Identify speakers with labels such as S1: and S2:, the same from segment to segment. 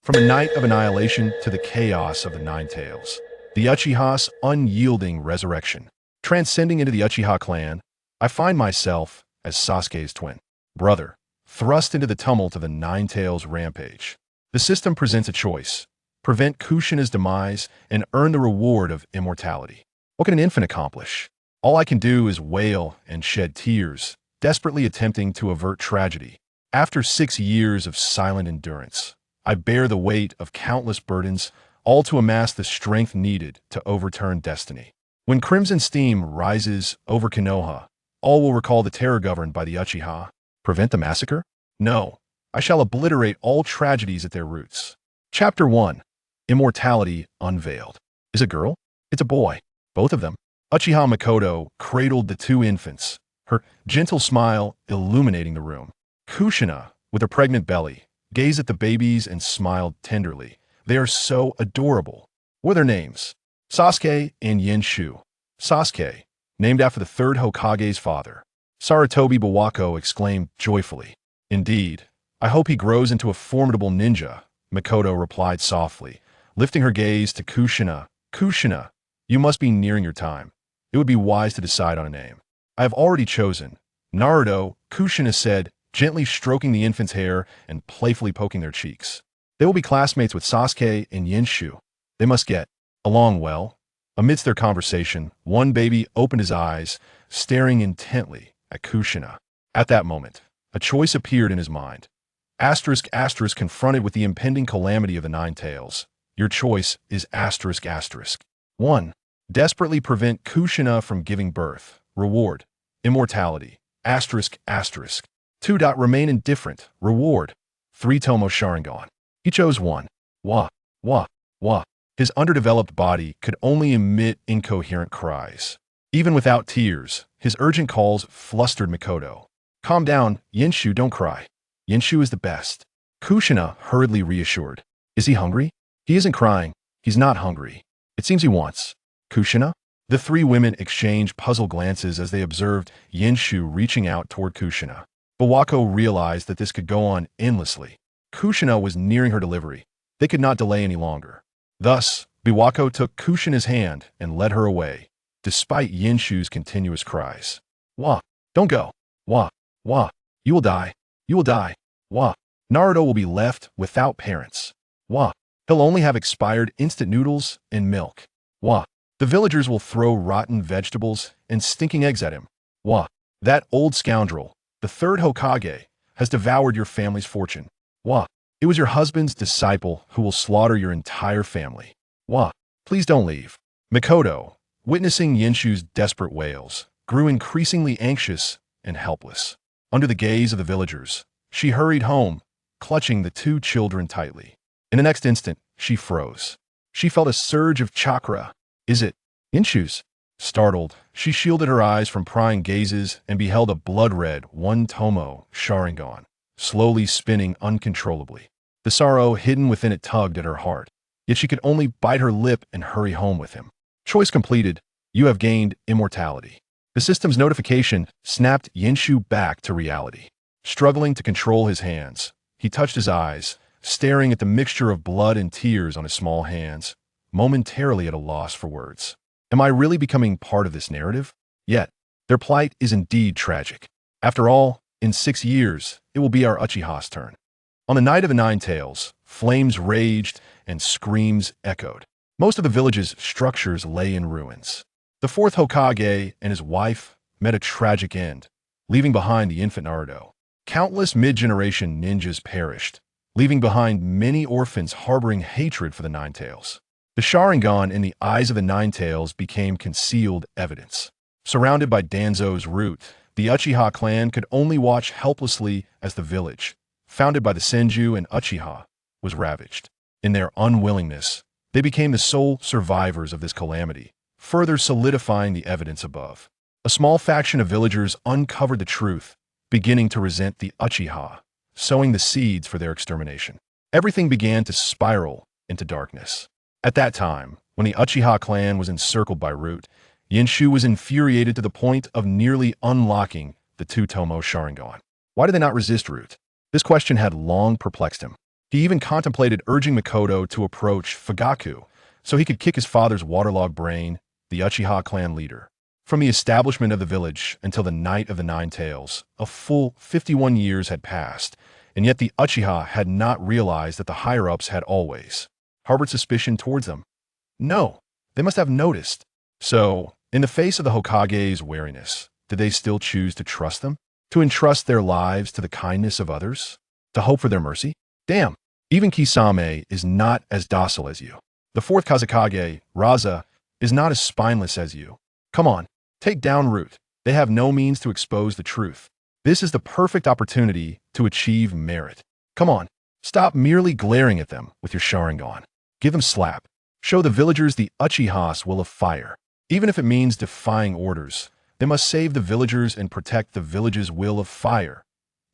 S1: From a night of annihilation to the chaos of the Nine Tails, the Uchiha's unyielding resurrection. Transcending into the Uchiha clan, I find myself, as Sasuke's twin brother, thrust into the tumult of the Nine Tails rampage. The system presents a choice: prevent Kushina's demise and earn the reward of immortality. What can an infant accomplish? All I can do is wail and shed tears, desperately attempting to avert tragedy. After 6 years of silent endurance, I bear the weight of countless burdens, all to amass the strength needed to overturn destiny. When crimson steam rises over Konoha, all will recall the terror governed by the Uchiha. Prevent the massacre? No, I shall obliterate all tragedies at their roots. Chapter 1. Immortality Unveiled. Is it a girl? It's a boy. Both of them. Uchiha Mikoto cradled the two infants, her gentle smile illuminating the room. Kushina, with a pregnant belly, gazed at the babies and smiled tenderly. They are so adorable. What are their names? Sasuke and Yenshu. Sasuke, named after the third Hokage's father. Sarutobi Bawako exclaimed joyfully. Indeed, I hope he grows into a formidable ninja, Mikoto replied softly, lifting her gaze to Kushina. Kushina, you must be nearing your time. It would be wise to decide on a name. I have already chosen. Naruto, Kushina said, gently stroking the infant's hair and playfully poking their cheeks. They will be classmates with Sasuke and Yenshu. They must get along well. Amidst their conversation, one baby opened his eyes, staring intently at Kushina. At that moment, a choice appeared in his mind. Asterisk asterisk confronted with the impending calamity of the Nine Tails. Your choice is asterisk asterisk. 1. Desperately prevent Kushina from giving birth. Reward: immortality. Asterisk asterisk. 2. Remain indifferent. Reward: 3 Tomo Sharingan. He chose 1. Wah, wah, wah. His underdeveloped body could only emit incoherent cries. Even without tears, his urgent calls flustered Mikoto. Calm down, Yenshu, don't cry. Yenshu is the best. Kushina hurriedly reassured. Is he hungry? He isn't crying. He's not hungry. It seems he wants. Kushina? The three women exchanged puzzled glances as they observed Yenshu reaching out toward Kushina. Bawako realized that this could go on endlessly. Kushina was nearing her delivery. They could not delay any longer. Thus, Bawako took Kushina's hand and led her away, despite Yenshu's continuous cries. Wah, don't go. Wah, wah, you will die. You will die. Wah, Naruto will be left without parents. Wah, he'll only have expired instant noodles and milk. Wah, the villagers will throw rotten vegetables and stinking eggs at him. Wah, that old scoundrel, the third Hokage, has devoured your family's fortune. Wah, it was your husband's disciple who will slaughter your entire family. Wah, please don't leave. Mikoto, witnessing Yenshu's desperate wails, grew increasingly anxious and helpless. Under the gaze of the villagers, she hurried home, clutching the two children tightly. In the next instant, she froze. She felt a surge of chakra. Is it Yenshu's? Startled, she shielded her eyes from prying gazes and beheld a blood-red 1 Tomo Sharingan, slowly spinning uncontrollably. The sorrow hidden within it tugged at her heart, yet she could only bite her lip and hurry home with him. Choice completed. You have gained immortality. The system's notification snapped Yenshu back to reality. Struggling to control his hands, he touched his eyes, staring at the mixture of blood and tears on his small hands, momentarily at a loss for words. Am I really becoming part of this narrative? Yet, their plight is indeed tragic. After all, in 6 years, it will be our Uchiha's turn. On the night of the Nine Tails, flames raged and screams echoed. Most of the village's structures lay in ruins. The fourth Hokage and his wife met a tragic end, leaving behind the infant Naruto. Countless mid-generation ninjas perished, leaving behind many orphans harboring hatred for the Nine Tails. The Sharingan in the eyes of the Nine Tails became concealed evidence. Surrounded by Danzo's root, the Uchiha clan could only watch helplessly as the village, founded by the Senju and Uchiha, was ravaged. In their unwillingness, they became the sole survivors of this calamity, further solidifying the evidence above. A small faction of villagers uncovered the truth, beginning to resent the Uchiha, sowing the seeds for their extermination. Everything began to spiral into darkness. At that time, when the Uchiha clan was encircled by Root, Yenshu was infuriated to the point of nearly unlocking the 2 Tomo Sharingan. Why did they not resist Root? This question had long perplexed him. He even contemplated urging Mikoto to approach Fugaku so he could kick his father's waterlogged brain, the Uchiha clan leader. From the establishment of the village until the Night of the Nine Tails, a full 51 years had passed, and yet the Uchiha had not realized that the higher-ups had always harbored suspicion towards them. No, they must have noticed. So, in the face of the Hokage's wariness, did they still choose to trust them? To entrust their lives to the kindness of others? To hope for their mercy? Damn, even Kisame is not as docile as you. The fourth Kazekage, Raza, is not as spineless as you. Come on, take down root. They have no means to expose the truth. This is the perfect opportunity to achieve merit. Come on, stop merely glaring at them with your Sharingan. Give them slap. Show the villagers the Uchiha's will of fire. Even if it means defying orders, they must save the villagers and protect the village's will of fire.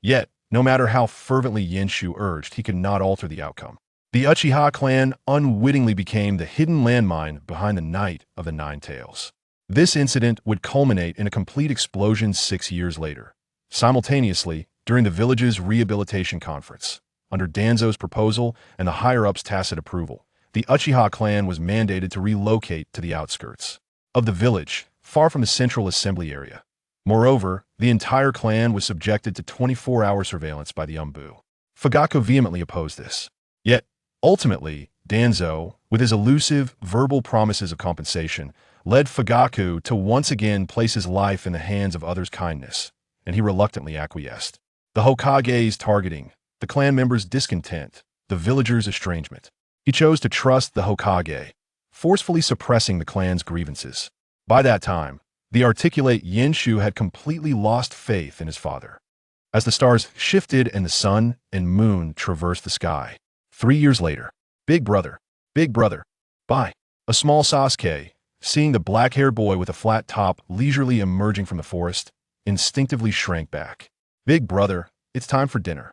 S1: Yet, no matter how fervently Yenshu urged, he could not alter the outcome. The Uchiha clan unwittingly became the hidden landmine behind the Night of the Nine Tails. This incident would culminate in a complete explosion 6 years later. Simultaneously, during the village's rehabilitation conference, under Danzo's proposal and the higher-ups' tacit approval, the Uchiha clan was mandated to relocate to the outskirts of the village, far from the central assembly area. Moreover, the entire clan was subjected to 24-hour surveillance by the Umbu. Fugaku vehemently opposed this. Yet, ultimately, Danzo, with his elusive, verbal promises of compensation, led Fugaku to once again place his life in the hands of others' kindness, and he reluctantly acquiesced. The Hokage's targeting, the clan members' discontent, the villagers' estrangement. He chose to trust the Hokage, forcefully suppressing the clan's grievances. By that time, the articulate Yenshu had completely lost faith in his father. As the stars shifted and the sun and moon traversed the sky, 3 years later, Big Brother, bye. A small Sasuke, seeing the black-haired boy with a flat top leisurely emerging from the forest, instinctively shrank back. Big Brother, it's time for dinner.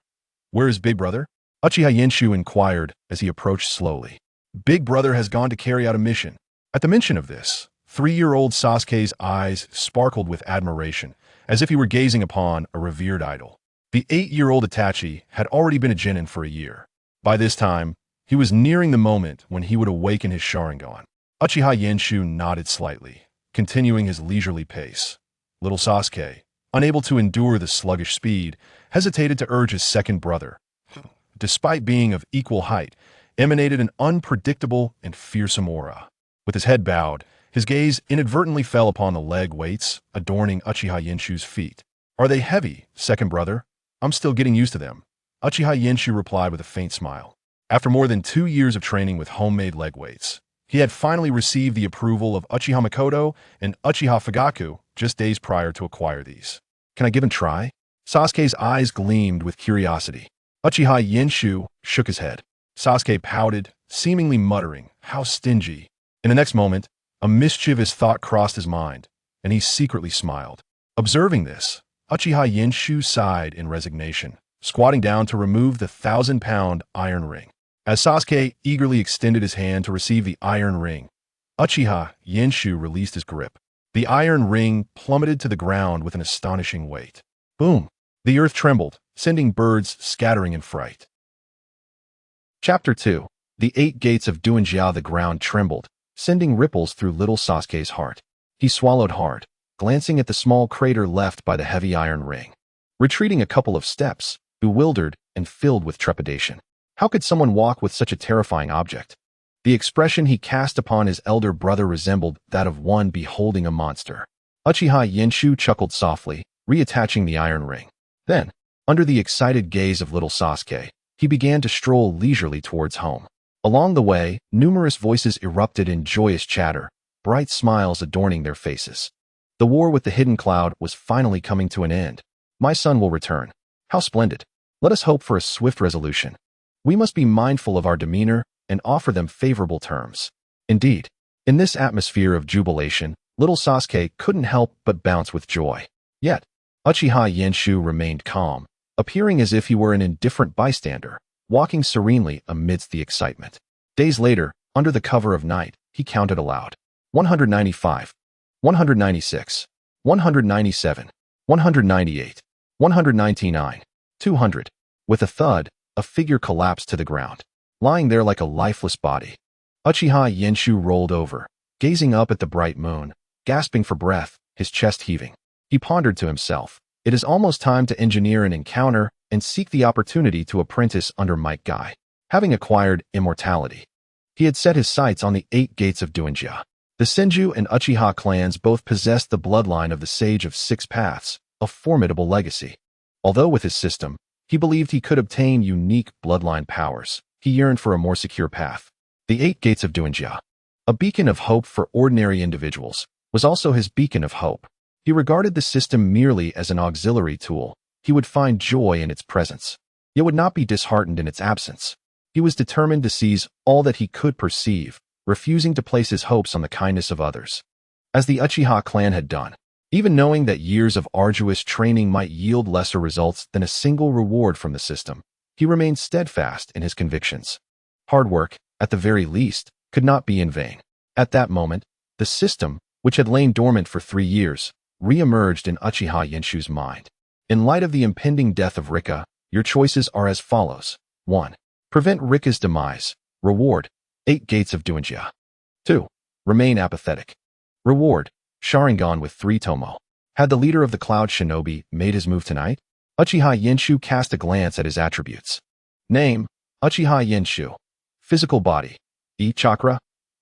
S1: Where is Big Brother? Uchiha Yenshu inquired as he approached slowly. Big Brother has gone to carry out a mission. At the mention of this, 3-year-old Sasuke's eyes sparkled with admiration, as if he were gazing upon a revered idol. The 8-year-old Itachi had already been a genin for a year. By this time, he was nearing the moment when he would awaken his Sharingan. Uchiha Yenshu nodded slightly, continuing his leisurely pace. Little Sasuke, unable to endure the sluggish speed, hesitated to urge his second brother. Despite being of equal height, emanated an unpredictable and fearsome aura. With his head bowed, his gaze inadvertently fell upon the leg weights adorning Uchiha Yenshu's feet. Are they heavy, second brother? I'm still getting used to them. Uchiha Yenshu replied with a faint smile. After more than 2 years of training with homemade leg weights, he had finally received the approval of Uchiha Mikoto and Uchiha Fugaku just days prior to acquire these. Can I give it a try? Sasuke's eyes gleamed with curiosity. Uchiha Yenshu shook his head. Sasuke pouted, seemingly muttering, how stingy. In the next moment, a mischievous thought crossed his mind, and he secretly smiled. Observing this, Uchiha Yenshu sighed in resignation, squatting down to remove the 1,000-pound iron ring. As Sasuke eagerly extended his hand to receive the iron ring, Uchiha Yenshu released his grip. The iron ring plummeted to the ground with an astonishing weight. Boom! The earth trembled, sending birds scattering in fright. Chapter 2. The 8 gates of Duanjia. The ground trembled, sending ripples through little Sasuke's heart. He swallowed hard, glancing at the small crater left by the heavy iron ring. Retreating a couple of steps, bewildered and filled with trepidation. How could someone walk with such a terrifying object? The expression he cast upon his elder brother resembled that of one beholding a monster. Uchiha Yenshu chuckled softly, reattaching the iron ring. Then, under the excited gaze of little Sasuke, he began to stroll leisurely towards home. Along the way, numerous voices erupted in joyous chatter, bright smiles adorning their faces. The war with the hidden cloud was finally coming to an end. My son will return. How splendid. Let us hope for a swift resolution. We must be mindful of our demeanor and offer them favorable terms. Indeed, in this atmosphere of jubilation, little Sasuke couldn't help but bounce with joy. Yet, Uchiha Yenshu remained calm, appearing as if he were an indifferent bystander, walking serenely amidst the excitement. Days later, under the cover of night, he counted aloud. 195, 196, 197, 198, 199, 200. With a thud, a figure collapsed to the ground, lying there like a lifeless body. Uchiha Yenshu rolled over, gazing up at the bright moon, gasping for breath, his chest heaving. He pondered to himself, it is almost time to engineer an encounter and seek the opportunity to apprentice under Might Guy. Having acquired immortality, he had set his sights on the 8 gates of Duinjia. The Senju and Uchiha clans both possessed the bloodline of the Sage of 6 Paths, a formidable legacy. Although with his system, he believed he could obtain unique bloodline powers, he yearned for a more secure path. The 8 gates of Duinjia, a beacon of hope for ordinary individuals, was also his beacon of hope. He regarded the system merely as an auxiliary tool. He would find joy in its presence, yet would not be disheartened in its absence. He was determined to seize all that he could perceive, refusing to place his hopes on the kindness of others, as the Uchiha clan had done. Even knowing that years of arduous training might yield lesser results than a single reward from the system, he remained steadfast in his convictions. Hard work, at the very least, could not be in vain. At that moment, the system, which had lain dormant for 3 years, re-emerged in Uchiha Yenshu's mind. In light of the impending death of Rika, your choices are as follows. 1. Prevent Rika's demise. Reward, 8 gates of Duinjia. 2. Remain apathetic. Reward, Sharingan with 3 tomo. Had the leader of the Cloud Shinobi made his move tonight? Uchiha Yenshu cast a glance at his attributes. Name, Uchiha Yenshu. Physical body, E chakra.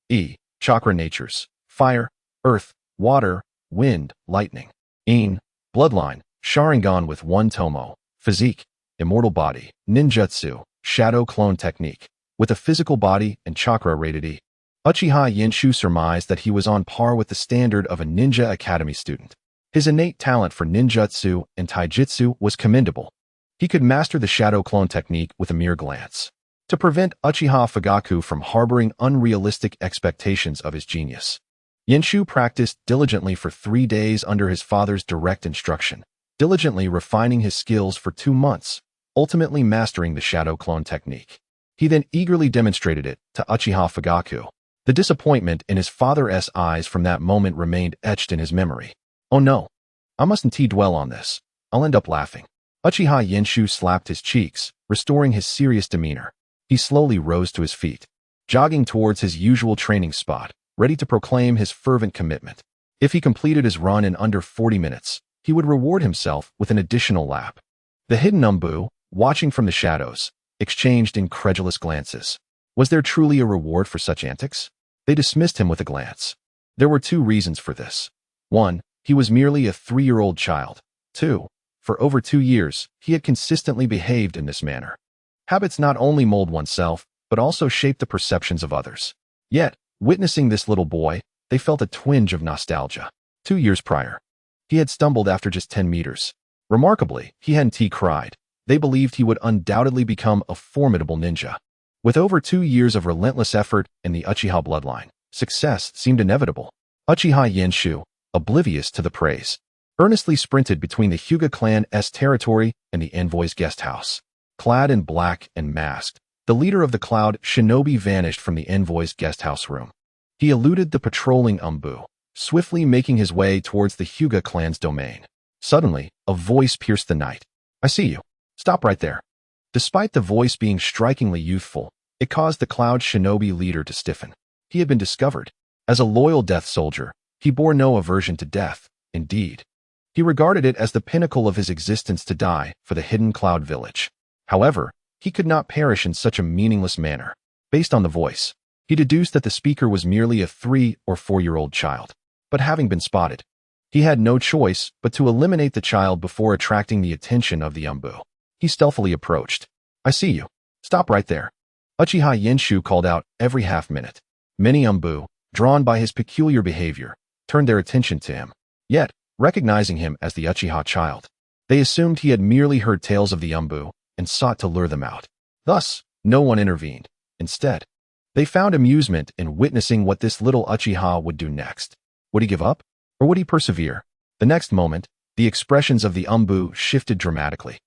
S1: E, chakra natures, fire, earth, water, wind, lightning. In, bloodline, Sharingan with 1 tomo. Physique, immortal body, ninjutsu, shadow clone technique. With a physical body and chakra rated E. Uchiha Yenshu surmised that he was on par with the standard of a ninja academy student. His innate talent for ninjutsu and taijutsu was commendable. He could master the shadow clone technique with a mere glance. To prevent Uchiha Fugaku from harboring unrealistic expectations of his genius, Yenshu practiced diligently for 3 days under his father's direct instruction, diligently refining his skills for 2 months, ultimately mastering the shadow clone technique. He then eagerly demonstrated it to Uchiha Fugaku. The disappointment in his father's eyes from that moment remained etched in his memory. Oh no, I mustn't dwell on this. I'll end up laughing. Uchiha Yenshu slapped his cheeks, restoring his serious demeanor. He slowly rose to his feet, jogging towards his usual training spot, ready to proclaim his fervent commitment. If he completed his run in under 40 minutes, he would reward himself with an additional lap. The hidden Umbu, watching from the shadows, exchanged incredulous glances. Was there truly a reward for such antics? They dismissed him with a glance. There were 2 reasons for this. 1. He was merely a 3-year-old child. 2. For over 2 years, he had consistently behaved in this manner. Habits not only mold oneself, but also shape the perceptions of others. Yet, witnessing this little boy, they felt a twinge of nostalgia. 2 years prior, he had stumbled after just 10 meters. Remarkably, he hadn't cried. They believed he would undoubtedly become a formidable ninja. With over 2 years of relentless effort in the Uchiha bloodline, success seemed inevitable. Uchiha Yenshu, oblivious to the praise, earnestly sprinted between the Hyuga clan's territory and the envoy's guest house. Clad in black and masked, the leader of the Cloud Shinobi vanished from the envoy's guest house room. He eluded the patrolling Umbu, swiftly making his way towards the Hyuga clan's domain. Suddenly, a voice pierced the night. I see you. Stop right there. Despite the voice being strikingly youthful, it caused the Cloud Shinobi leader to stiffen. He had been discovered. As a loyal death soldier, he bore no aversion to death. Indeed, he regarded it as the pinnacle of his existence to die for the hidden Cloud village. However, he could not perish in such a meaningless manner. Based on the voice, he deduced that the speaker was merely a 3 or 4-year-old child. But having been spotted, he had no choice but to eliminate the child before attracting the attention of the Umbu. He stealthily approached. I see you. Stop right there. Uchiha Yenshu called out every half-minute. Many Umbu, drawn by his peculiar behavior, turned their attention to him. Yet, recognizing him as the Uchiha child, they assumed he had merely heard tales of the Umbu and sought to lure them out. Thus, no one intervened. Instead, they found amusement in witnessing what this little Uchiha would do next. Would he give up? Or would he persevere? The next moment, the expressions of the Umbu shifted dramatically.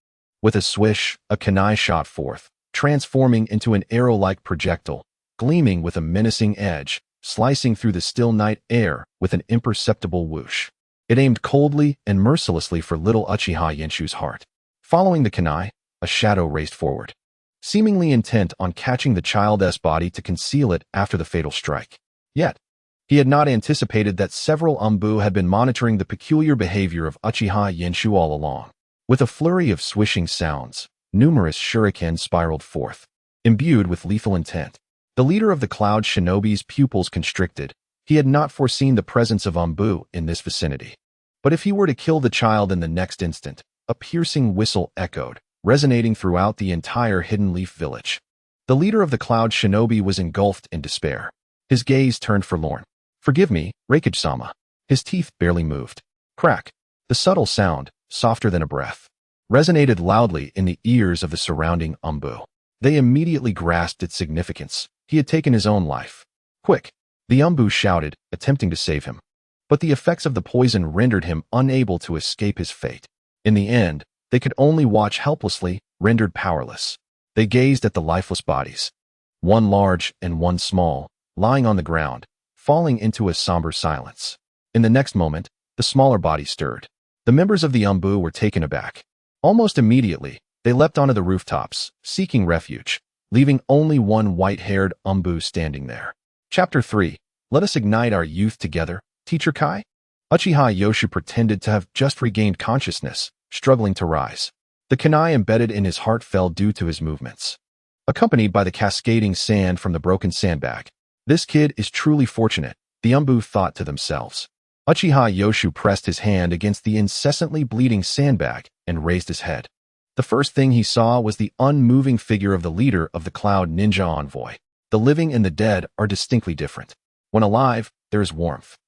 S1: With a swish, a kunai shot forth, transforming into an arrow-like projectile, gleaming with a menacing edge, slicing through the still night air with an imperceptible whoosh. It aimed coldly and mercilessly for little Uchiha Yenshu's heart. Following the kunai, a shadow raced forward. seemingly intent on catching the child's body to conceal it after the fatal strike. Yet, he had not anticipated that several Umbu had been monitoring the peculiar behavior of Uchiha Yenshu all along. With a flurry of swishing sounds, numerous shurikens spiraled forth, imbued with lethal intent. The leader of the Cloud Shinobi's pupils constricted. He had not foreseen the presence of Umbu in this vicinity. But if he were to kill the child in the next instant, a piercing whistle echoed, resonating throughout the entire Hidden Leaf village. The leader of the Cloud Shinobi was engulfed in despair. His gaze turned forlorn. "Forgive me, Reikage-sama." His teeth barely moved. Crack. The subtle sound, softer than a breath, resonated loudly in the ears of the surrounding Umbu. They immediately grasped its significance. He had taken his own life. "Quick!" the Umbu shouted, attempting to save him. But the effects of the poison rendered him unable to escape his fate. In the end, they could only watch helplessly, rendered powerless. They gazed at the lifeless bodies, one large and one small, lying on the ground, falling into a somber silence. In the next moment, the smaller body stirred. The members of the Umbu were taken aback. Almost immediately, they leapt onto the rooftops, seeking refuge, leaving only one white-haired Umbu standing there. Chapter 3. Let us ignite our youth together, Teacher Kai? Uchiha Yoshu pretended to have just regained consciousness, struggling to rise. The kunai embedded in his heart fell due to his movements, accompanied by the cascading sand from the broken sandbag. This kid is truly fortunate, the Umbu thought to themselves. Uchiha Yoshu pressed his hand against the incessantly bleeding sandbag and raised his head. The first thing he saw was the unmoving figure of the leader of the Cloud Ninja Envoy. The living and the dead are distinctly different. When alive, there is warmth,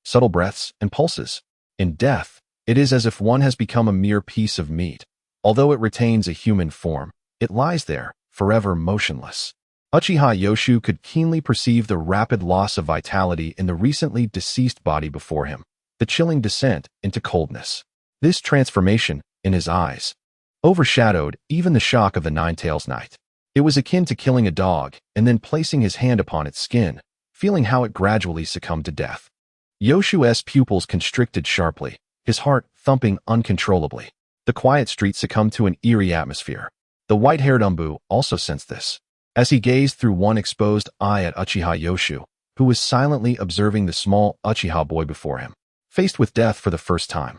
S1: subtle breaths, and pulses. In death, it is as if one has become a mere piece of meat. Although it retains a human form, it lies there, forever motionless. Uchiha Yoshu could keenly perceive the rapid loss of vitality in the recently deceased body before him, the chilling descent into coldness. This transformation, in his eyes, overshadowed even the shock of the Nine-Tails Night. It was akin to killing a dog and then placing his hand upon its skin, feeling how it gradually succumbed to death. Yoshu's pupils constricted sharply, his heart thumping uncontrollably. The quiet street succumbed to an eerie atmosphere. The white-haired Umbu also sensed this. As he gazed through one exposed eye at Uchiha Yoshu, who was silently observing the small Uchiha boy before him, faced with death for the first time.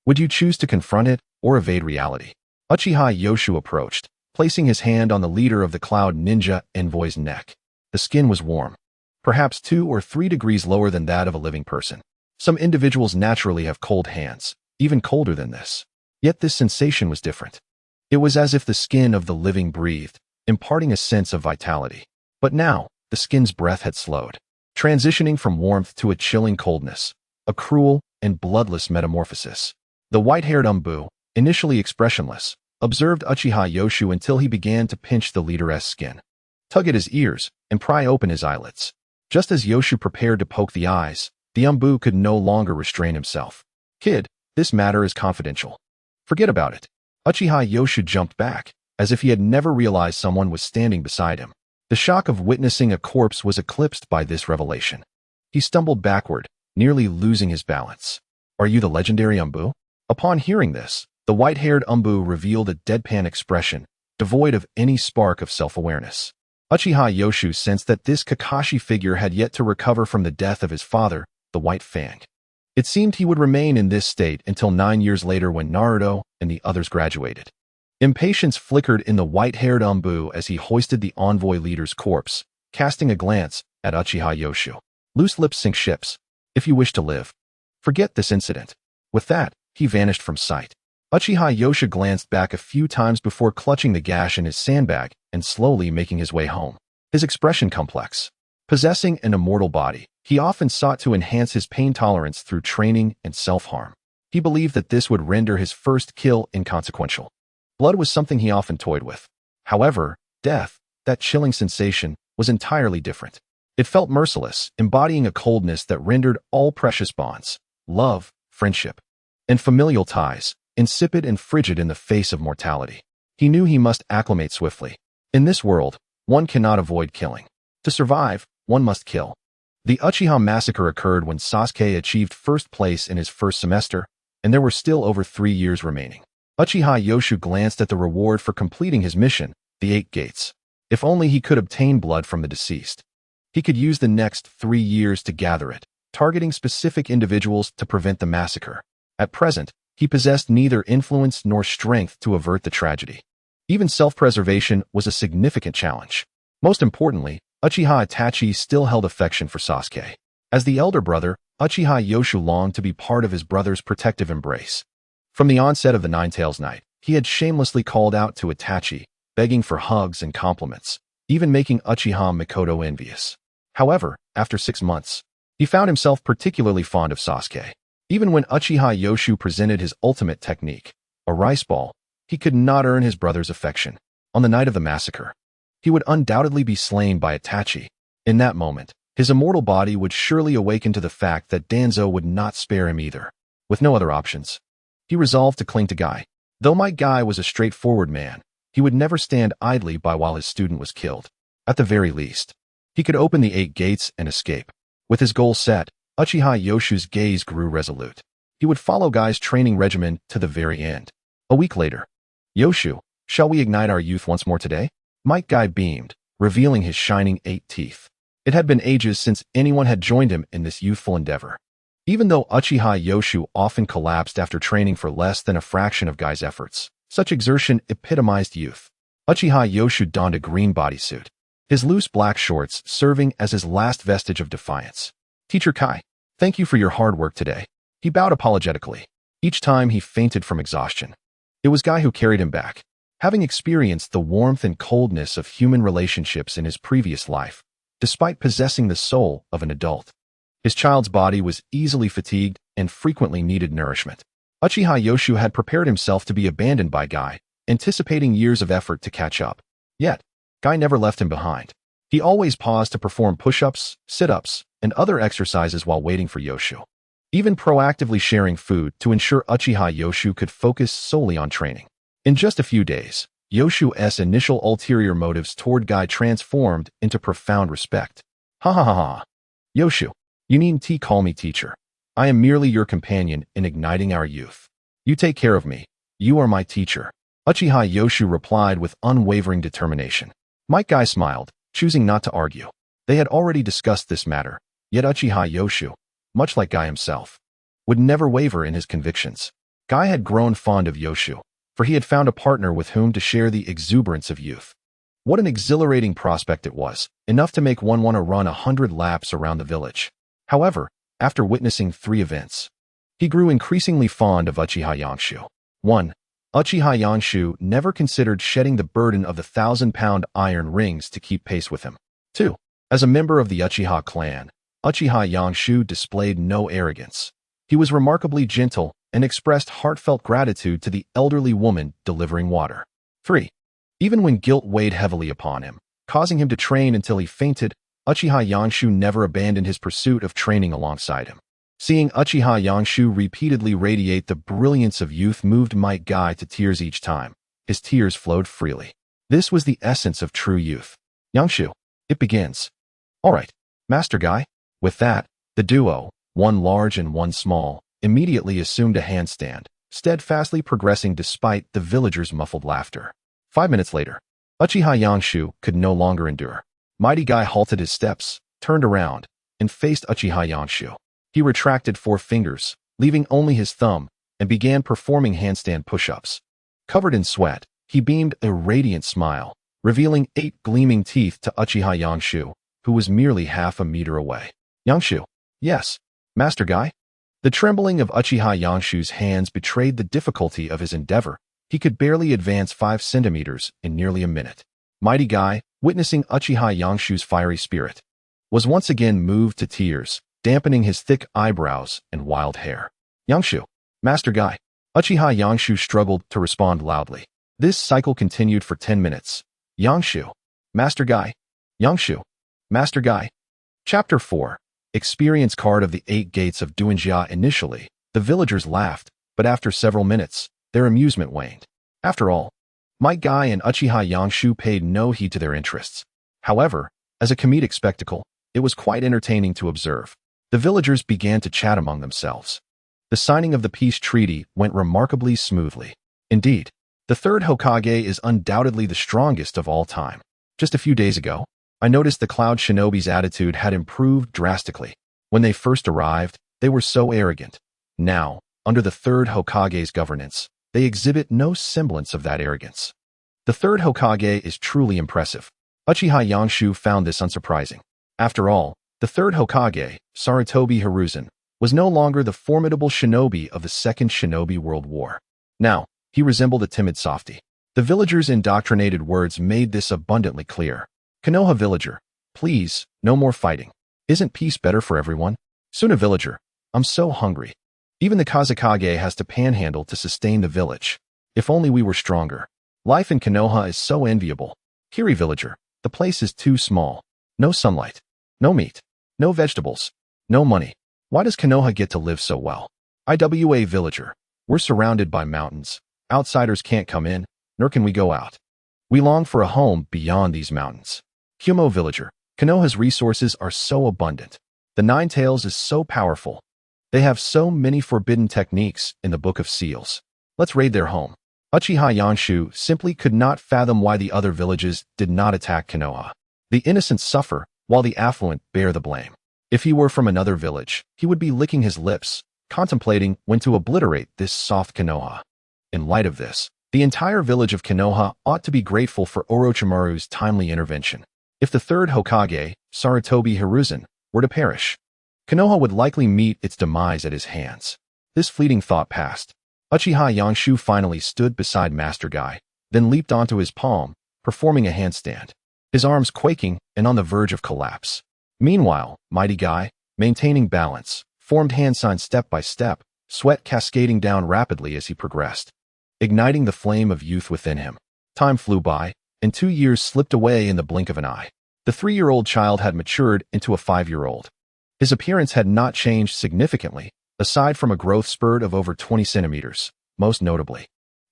S1: Would you choose to confront it or evade reality? Uchiha Yoshu approached, placing his hand on the leader of the Cloud Ninja Envoy's neck. The skin was warm, perhaps 2 or 3 degrees lower than that of a living person. Some individuals naturally have cold hands, even colder than this. Yet this sensation was different. It was as if the skin of the living breathed, imparting a sense of vitality. But now, the skin's breath had slowed, transitioning from warmth to a chilling coldness, a cruel and bloodless metamorphosis. The white-haired Umbu, initially expressionless, observed Uchiha Yoshu until he began to pinch the leader's skin, tug at his ears, and pry open his eyelids. Just as Yoshu prepared to poke the eyes, the Umbu could no longer restrain himself. "Kid, this matter is confidential. Forget about it." Uchiha Yoshu jumped back, as if he had never realized someone was standing beside him. The shock of witnessing a corpse was eclipsed by this revelation. He stumbled backward, nearly losing his balance. "Are you the legendary Umbu?" Upon hearing this, the white-haired Umbu revealed a deadpan expression, devoid of any spark of self-awareness. Uchiha Yoshu sensed that this Kakashi figure had yet to recover from the death of his father, the White Fang. It seemed he would remain in this state until 9 years later when Naruto and the others graduated. Impatience flickered in the white-haired Umbu as he hoisted the envoy leader's corpse, casting a glance at Uchiha Yoshu. "Loose lips sink ships. If you wish to live, forget this incident." With that, he vanished from sight. Uchiha Yoshu glanced back a few times before clutching the gash in his sandbag and slowly making his way home. His expression complex. Possessing an immortal body, he often sought to enhance his pain tolerance through training and self-harm. He believed that this would render his first kill inconsequential. Blood was something he often toyed with. However, death, that chilling sensation, was entirely different. It felt merciless, embodying a coldness that rendered all precious bonds, love, friendship, and familial ties, insipid and frigid in the face of mortality. He knew he must acclimate swiftly. In this world, one cannot avoid killing. To survive, one must kill. The Uchiha massacre occurred when Sasuke achieved first place in his first semester, and there were still over 3 years remaining. Uchiha Yoshu glanced at the reward for completing his mission, the 8 gates. If only he could obtain blood from the deceased. He could use the next 3 years to gather it, targeting specific individuals to prevent the massacre. At present, he possessed neither influence nor strength to avert the tragedy. Even self-preservation was a significant challenge. Most importantly, Uchiha Itachi still held affection for Sasuke. As the elder brother, Uchiha Yoshu longed to be part of his brother's protective embrace. From the onset of the Nine-Tails Night, he had shamelessly called out to Itachi, begging for hugs and compliments, even making Uchiha Mikoto envious. However, after 6 months, he found himself particularly fond of Sasuke. Even when Uchiha Yoshu presented his ultimate technique, a rice ball, he could not earn his brother's affection. On the night of the massacre, he would undoubtedly be slain by Itachi. In that moment, his immortal body would surely awaken to the fact that Danzo would not spare him either. With no other options, he resolved to cling to Guy. Though my Guy was a straightforward man, he would never stand idly by while his student was killed. At the very least, he could open the 8 gates and escape. With his goal set, Uchiha Yoshu's gaze grew resolute. He would follow Guy's training regimen to the very end. A week later, Yoshu, shall we ignite our youth once more today? Might Guy beamed, revealing his shining 8 teeth. It had been ages since anyone had joined him in this youthful endeavor. Even though Uchiha Yoshu often collapsed after training for less than a fraction of Guy's efforts, such exertion epitomized youth. Uchiha Yoshu donned a green bodysuit, his loose black shorts serving as his last vestige of defiance. Teacher Kai, thank you for your hard work today. He bowed apologetically. Each time he fainted from exhaustion. It was Guy who carried him back. Having experienced the warmth and coldness of human relationships in his previous life, despite possessing the soul of an adult, his child's body was easily fatigued and frequently needed nourishment. Uchiha Yoshu had prepared himself to be abandoned by Guy, anticipating years of effort to catch up. Yet, Guy never left him behind. He always paused to perform push-ups, sit-ups, and other exercises while waiting for Yoshu, even proactively sharing food to ensure Uchiha Yoshu could focus solely on training. In just a few days, Yoshu's initial ulterior motives toward Guy transformed into profound respect. Ha ha ha ha. Yoshu, you needn't call me teacher. I am merely your companion in igniting our youth. You take care of me. You are my teacher. Uchiha Yoshu replied with unwavering determination. Might Guy smiled, choosing not to argue. They had already discussed this matter, yet Uchiha Yoshu, much like Guy himself, would never waver in his convictions. Guy had grown fond of Yoshu, for he had found a partner with whom to share the exuberance of youth. What an exhilarating prospect it was, enough to make one want to run 100 laps around the village. However, after witnessing 3 events, he grew increasingly fond of Uchiha Yoshu. 1. Uchiha Yoshu never considered shedding the burden of the 1,000-pound iron rings to keep pace with him. 2. As a member of the Uchiha clan, Uchiha Yoshu displayed no arrogance. He was remarkably gentle and expressed heartfelt gratitude to the elderly woman delivering water. 3. Even when guilt weighed heavily upon him, causing him to train until he fainted, Uchiha Yoshu never abandoned his pursuit of training alongside him. Seeing Uchiha Yoshu repeatedly radiate the brilliance of youth moved Might Guy to tears each time. His tears flowed freely. This was the essence of true youth. Yoshu, it begins. All right, Master Guy. With that, the duo, one large and one small, immediately assumed a handstand, steadfastly progressing despite the villagers' muffled laughter. 5 minutes later, Uchiha Yoshu could no longer endure. Mighty Guy halted his steps, turned around, and faced Uchiha Yoshu. He retracted 4 fingers, leaving only his thumb, and began performing handstand push-ups. Covered in sweat, he beamed a radiant smile, revealing 8 gleaming teeth to Uchiha Yoshu, who was merely half a meter away. Yoshu, yes, Master Guy. The trembling of Uchiha Yoshu's hands betrayed the difficulty of his endeavor. He could barely advance 5 centimeters in nearly a minute. Mighty Guy, witnessing Uchiha Yoshu's fiery spirit, was once again moved to tears, dampening his thick eyebrows and wild hair. Yoshu, Master Guy. Uchiha Yoshu struggled to respond loudly. This cycle continued for 10 minutes. Yoshu, Master Guy. Yoshu, Master Guy. Chapter 4. Experience card of the 8 gates of Duinjia. Initially, the villagers laughed, but after several minutes, their amusement waned. After all, Might Guy and Uchiha Yoshu paid no heed to their interests. However, as a comedic spectacle, it was quite entertaining to observe. The villagers began to chat among themselves. The signing of the peace treaty went remarkably smoothly. Indeed, The third Hokage is undoubtedly the strongest of all time. Just a few days ago, I noticed the Cloud Shinobi's attitude had improved drastically. When they first arrived, they were so arrogant. Now, under the third Hokage's governance, they exhibit no semblance of that arrogance. The third Hokage is truly impressive. Uchiha Yanshu found this unsurprising. After all, the third Hokage, Sarutobi Hiruzen, was no longer the formidable shinobi of the Second Shinobi World War. Now, he resembled a timid softy. The villagers' indoctrinated words made this abundantly clear. Konoha villager, please, no more fighting. Isn't peace better for everyone? Suna villager, I'm so hungry. Even the Kazekage has to panhandle to sustain the village. If only we were stronger. Life in Konoha is so enviable. Kiri villager, the place is too small. No sunlight. No meat. No vegetables. No money. Why does Konoha get to live so well? Iwa villager, we're surrounded by mountains. Outsiders can't come in, nor can we go out. We long for a home beyond these mountains. Kumo villager, Konoha's resources are so abundant. The Nine Tails is so powerful. They have so many forbidden techniques in the Book of Seals. Let's raid their home. Uchiha Yanshu simply could not fathom why the other villages did not attack Konoha. The innocent suffer, while the affluent bear the blame. If he were from another village, he would be licking his lips, contemplating when to obliterate this soft Konoha. In light of this, the entire village of Konoha ought to be grateful for Orochimaru's timely intervention. If the third Hokage, Sarutobi Hiruzen, were to perish, Konoha would likely meet its demise at his hands. This fleeting thought passed. Uchiha Yanshu finally stood beside Master Guy, then leaped onto his palm, performing a handstand, his arms quaking and on the verge of collapse. Meanwhile, Mighty Guy, maintaining balance, formed hand signs step by step, sweat cascading down rapidly as he progressed, igniting the flame of youth within him. Time flew by, and 2 years slipped away in the blink of an eye. The 3-year-old child had matured into a 5-year-old. His appearance had not changed significantly, aside from a growth spurt of over 20 centimeters, most notably.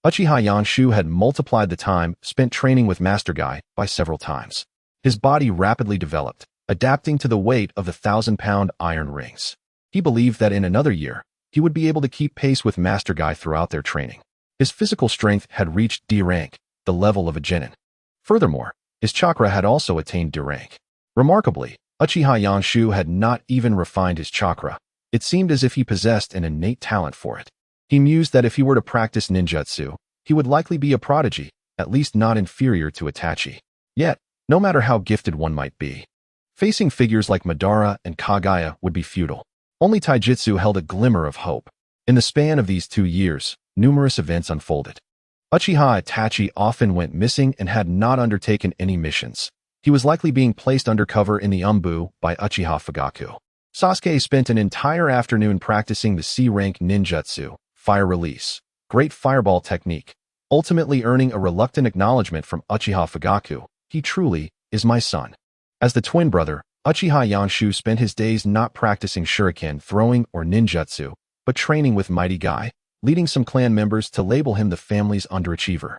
S1: Uchiha Yanshu had multiplied the time spent training with Master Guy by several times. His body rapidly developed, adapting to the weight of the 1,000-pound iron rings. He believed that in another year, he would be able to keep pace with Master Guy throughout their training. His physical strength had reached D rank, the level of a genin. Furthermore, his chakra had also attained D rank. Remarkably, Uchiha Yanshu had not even refined his chakra. It seemed as if he possessed an innate talent for it. He mused that if he were to practice ninjutsu, he would likely be a prodigy, at least not inferior to Itachi. Yet, no matter how gifted one might be, facing figures like Madara and Kagaya would be futile. Only taijutsu held a glimmer of hope. In the span of these 2 years, numerous events unfolded. Uchiha Itachi often went missing and had not undertaken any missions. He was likely being placed undercover in the Umbu by Uchiha Fugaku. Sasuke spent an entire afternoon practicing the C-rank ninjutsu, fire release, great fireball technique, ultimately earning a reluctant acknowledgement from Uchiha Fugaku. He truly is my son. As the twin brother, Uchiha Yanshu spent his days not practicing shuriken throwing or ninjutsu, but training with Mighty Guy, leading some clan members to label him the family's underachiever.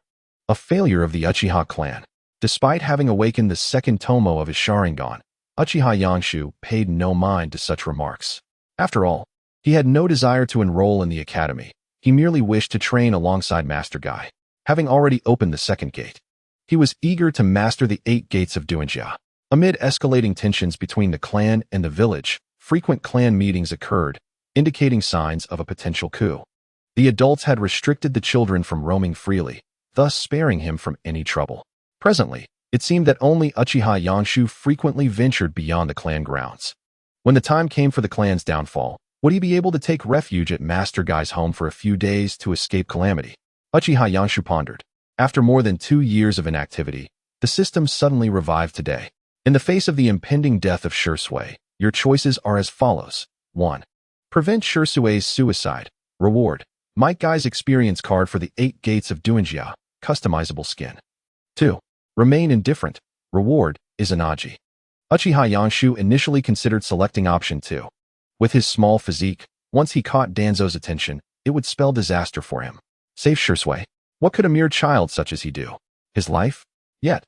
S1: A failure of the Uchiha clan. Despite having awakened the second tomo of his Sharingan, Uchiha Yanshu paid no mind to such remarks. After all, he had no desire to enroll in the academy. He merely wished to train alongside Master Guy. Having already opened the second gate, he was eager to master the 8 gates of Duinjia. Amid escalating tensions between the clan and the village, frequent clan meetings occurred, indicating signs of a potential coup. The adults had restricted the children from roaming freely, thus sparing him from any trouble. Presently, it seemed that only Uchiha Yanshu frequently ventured beyond the clan grounds. When the time came for the clan's downfall, would he be able to take refuge at Master Guy's home for a few days to escape calamity? Uchiha Yanshu pondered. After more than 2 years of inactivity, the system suddenly revived today. In the face of the impending death of Shursui, your choices are as follows. 1. Prevent Shursui's suicide. Reward. Might Guy's experience card for the 8 gates of Duinjia. Customizable skin. 2. Remain indifferent. Reward. Izanagi. Uchiha Yanshu initially considered selecting option 2. With his small physique, once he caught Danzo's attention, it would spell disaster for him. Save Shursui. What could a mere child such as he do? His life? Yet,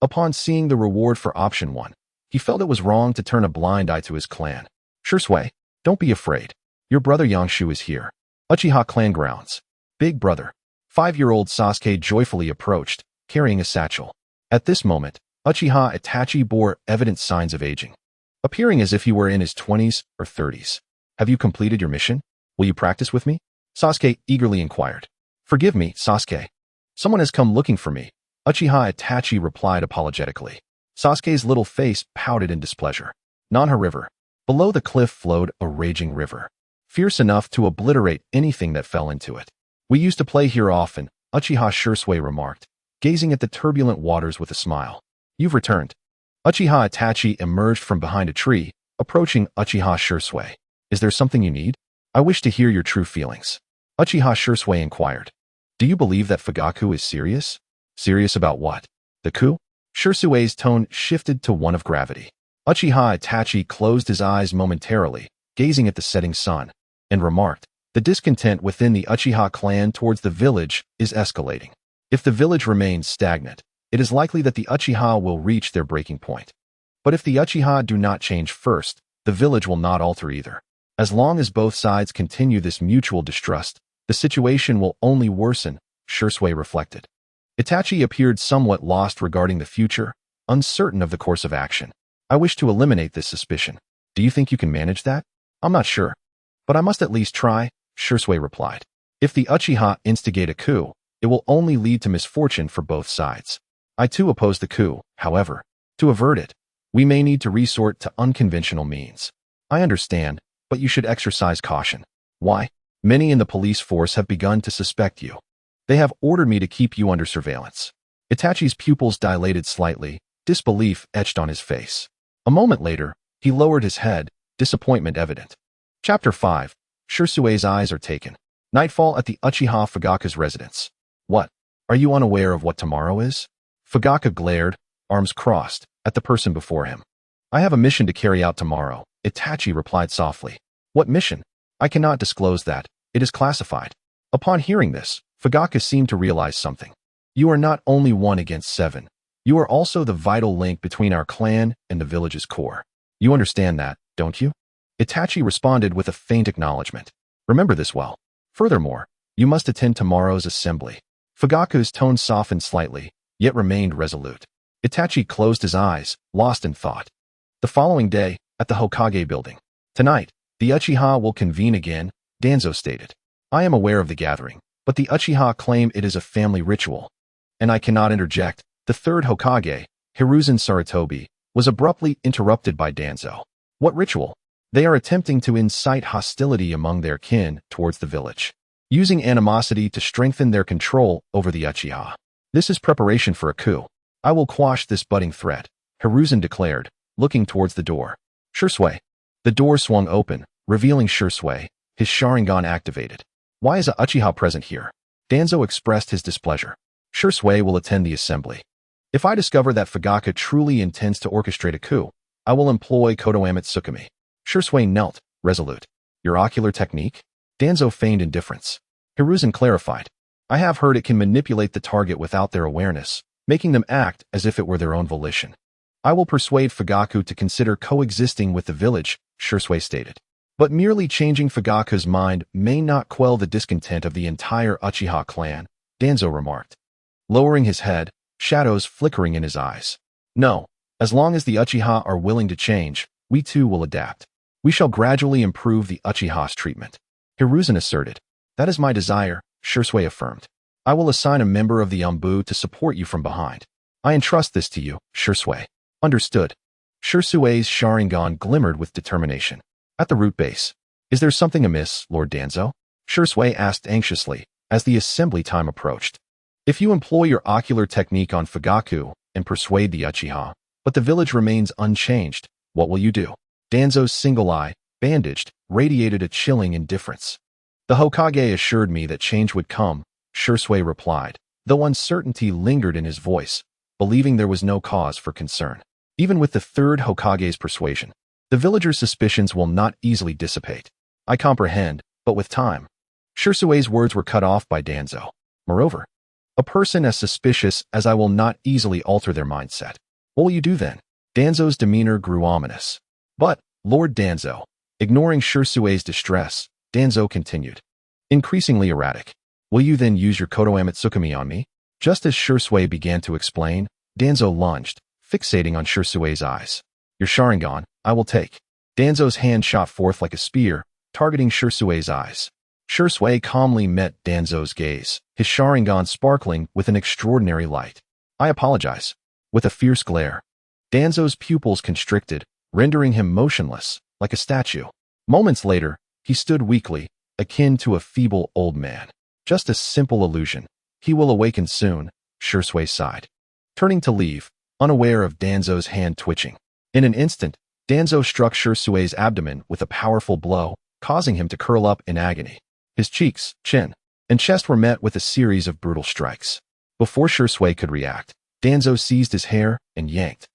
S1: upon seeing the reward for option 1, he felt it was wrong to turn a blind eye to his clan. Shursui, don't be afraid. Your brother Yanshu is here. Uchiha clan grounds. Big brother. 5-year-old Sasuke joyfully approached, carrying a satchel. At this moment, Uchiha Itachi bore evident signs of aging, appearing as if he were in his 20s or 30s. Have you completed your mission? Will you practice with me? Sasuke eagerly inquired. Forgive me, Sasuke. Someone has come looking for me, Uchiha Itachi replied apologetically. Sasuke's little face pouted in displeasure. Nanha River. Below the cliff flowed a raging river, fierce enough to obliterate anything that fell into it. We used to play here often, Uchiha Shisui remarked, gazing at the turbulent waters with a smile. You've returned. Uchiha Itachi emerged from behind a tree, approaching Uchiha Shisui. Is there something you need? I wish to hear your true feelings. Uchiha Shisui inquired. Do you believe that Fugaku is serious? Serious about what? The coup? Shisui's tone shifted to one of gravity. Uchiha Itachi closed his eyes momentarily, gazing at the setting sun, and remarked, the discontent within the Uchiha clan towards the village is escalating. If the village remains stagnant, it is likely that the Uchiha will reach their breaking point. But if the Uchiha do not change first, the village will not alter either. As long as both sides continue this mutual distrust, the situation will only worsen, Shisui reflected. Itachi appeared somewhat lost regarding the future, uncertain of the course of action. I wish to eliminate this suspicion. Do you think you can manage that? I'm not sure. But I must at least try, Shisui replied. If the Uchiha instigate a coup, it will only lead to misfortune for both sides. I too oppose the coup, however. To avert it, we may need to resort to unconventional means. I understand, but you should exercise caution. Why? Many in the police force have begun to suspect you. They have ordered me to keep you under surveillance. Itachi's pupils dilated slightly, disbelief etched on his face. A moment later, he lowered his head, disappointment evident. Chapter 5. Shisui's eyes are taken. Nightfall at the Uchiha Fugaku's residence. What? Are you unaware of what tomorrow is? Fugaku glared, arms crossed, at the person before him. I have a mission to carry out tomorrow, Itachi replied softly. What mission? I cannot disclose that. It is classified. Upon hearing this, Fugaku seemed to realize something. You are not only 1 against 7. You are also the vital link between our clan and the village's core. You understand that, don't you? Itachi responded with a faint acknowledgement. Remember this well. Furthermore, you must attend tomorrow's assembly. Fugaku's tone softened slightly, yet remained resolute. Itachi closed his eyes, lost in thought. The following day, at the Hokage building. Tonight, the Uchiha will convene again, Danzo stated. I am aware of the gathering, but the Uchiha claim it is a family ritual. And I cannot interject. The third Hokage, Hiruzen Sarutobi, was abruptly interrupted by Danzo. What ritual? They are attempting to incite hostility among their kin towards the village, using animosity to strengthen their control over the Uchiha. This is preparation for a coup. I will quash this budding threat, Hiruzen declared, looking towards the door. Shisui. The door swung open, revealing Shisui, his Sharingan activated. Why is a Uchiha present here? Danzo expressed his displeasure. Shisui will attend the assembly. If I discover that Fugaku truly intends to orchestrate a coup, I will employ Konoha Tsukumi. Shisui knelt, resolute. Your ocular technique? Danzo feigned indifference. Hiruzen clarified. I have heard it can manipulate the target without their awareness, making them act as if it were their own volition. I will persuade Fugaku to consider coexisting with the village, Shisui stated. But merely changing Fugaku's mind may not quell the discontent of the entire Uchiha clan, Danzo remarked. Lowering his head, shadows flickering in his eyes. No, as long as the Uchiha are willing to change, we too will adapt. We shall gradually improve the Uchiha's treatment. Hiruzen asserted. That is my desire, Shisui affirmed. I will assign a member of the Umbu to support you from behind. I entrust this to you, Shisui. Understood. Shisui's Sharingan glimmered with determination. At the root base. Is there something amiss, Lord Danzo? Shisui asked anxiously, as the assembly time approached. If you employ your ocular technique on Fugaku and persuade the Uchiha, but the village remains unchanged, what will you do? Danzo's single eye, bandaged, radiated a chilling indifference. The Hokage assured me that change would come, Shisui replied, though uncertainty lingered in his voice, believing there was no cause for concern. Even with the third Hokage's persuasion, the villagers' suspicions will not easily dissipate. I comprehend, but with time. Shisui's words were cut off by Danzo. Moreover, a person as suspicious as I will not easily alter their mindset. What will you do then? Danzo's demeanor grew ominous. But, Lord Danzo, ignoring Shisui's distress, Danzo continued. Increasingly erratic. Will you then use your Konoha Tsukumi on me? Just as Shisui began to explain, Danzo lunged, fixating on Shisui's eyes. Your Sharingan, I will take. Danzo's hand shot forth like a spear, targeting Shisui's eyes. Shisui calmly met Danzo's gaze, his Sharingan sparkling with an extraordinary light. I apologize. With a fierce glare. Danzo's pupils constricted, rendering him motionless, like a statue. Moments later, he stood weakly, akin to a feeble old man. Just a simple illusion. He will awaken soon, Shisui sighed. Turning to leave, unaware of Danzo's hand twitching. In an instant, Danzo struck Shisui's abdomen with a powerful blow, causing him to curl up in agony. His cheeks, chin, and chest were met with a series of brutal strikes. Before Shisui could react, Danzo seized his hair and yanked,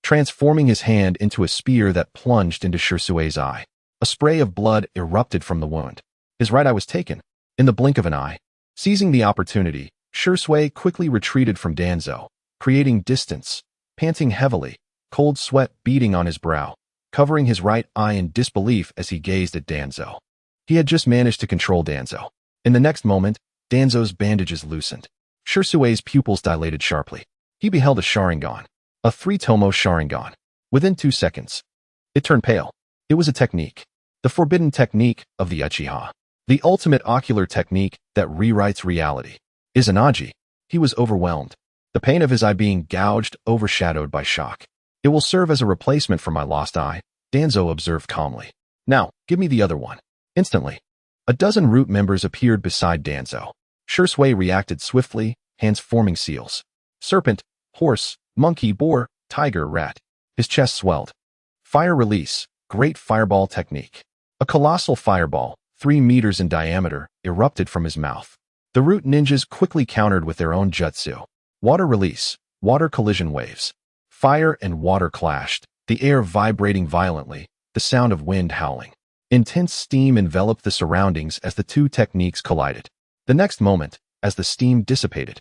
S1: transforming his hand into a spear that plunged into Shisui's eye. A spray of blood erupted from the wound. His right eye was taken. In the blink of an eye, seizing the opportunity, Shisui quickly retreated from Danzo, creating distance, panting heavily, cold sweat beading on his brow, covering his right eye in disbelief as he gazed at Danzo. He had just managed to control Danzo. In the next moment, Danzo's bandages loosened. Shisui's pupils dilated sharply. He beheld a Sharingan, a 3-tomo Sharingan. Within 2 seconds, it turned pale. It was a technique, the forbidden technique of the Uchiha, the ultimate ocular technique that rewrites reality. Izanagi, he was overwhelmed. The pain of his eye being gouged overshadowed by shock. It will serve as a replacement for my lost eye, Danzo observed calmly. Now, give me the other one. Instantly, a dozen root members appeared beside Danzo. Shisui reacted swiftly, hands forming seals. Serpent, horse, monkey, boar, tiger, rat. His chest swelled. Fire release, great fireball technique. A colossal fireball, 3 meters in diameter, erupted from his mouth. The root ninjas quickly countered with their own jutsu. Water release, water collision waves. Fire and water clashed, the air vibrating violently, the sound of wind howling. Intense steam enveloped the surroundings as the two techniques collided. The next moment, as the steam dissipated,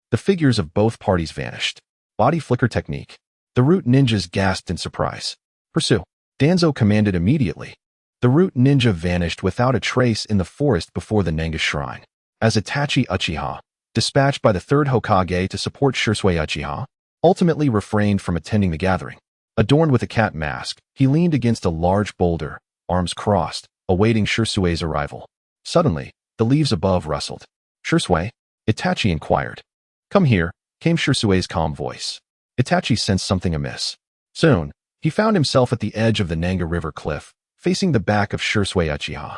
S1: the figures of both parties vanished. Body flicker technique. The root ninjas gasped in surprise. Pursue. Danzo commanded immediately. The root ninja vanished without a trace in the forest before the Nanga shrine. As Itachi Uchiha, dispatched by the third Hokage to support Shisui Uchiha, ultimately refrained from attending the gathering. Adorned with a cat mask, he leaned against a large boulder, arms crossed, awaiting Shisui's arrival. Suddenly, the leaves above rustled. Shisui? Itachi inquired. Come here, came Shisui's calm voice. Itachi sensed something amiss. Soon, he found himself at the edge of the Nanga River cliff, facing the back of Shisui Uchiha.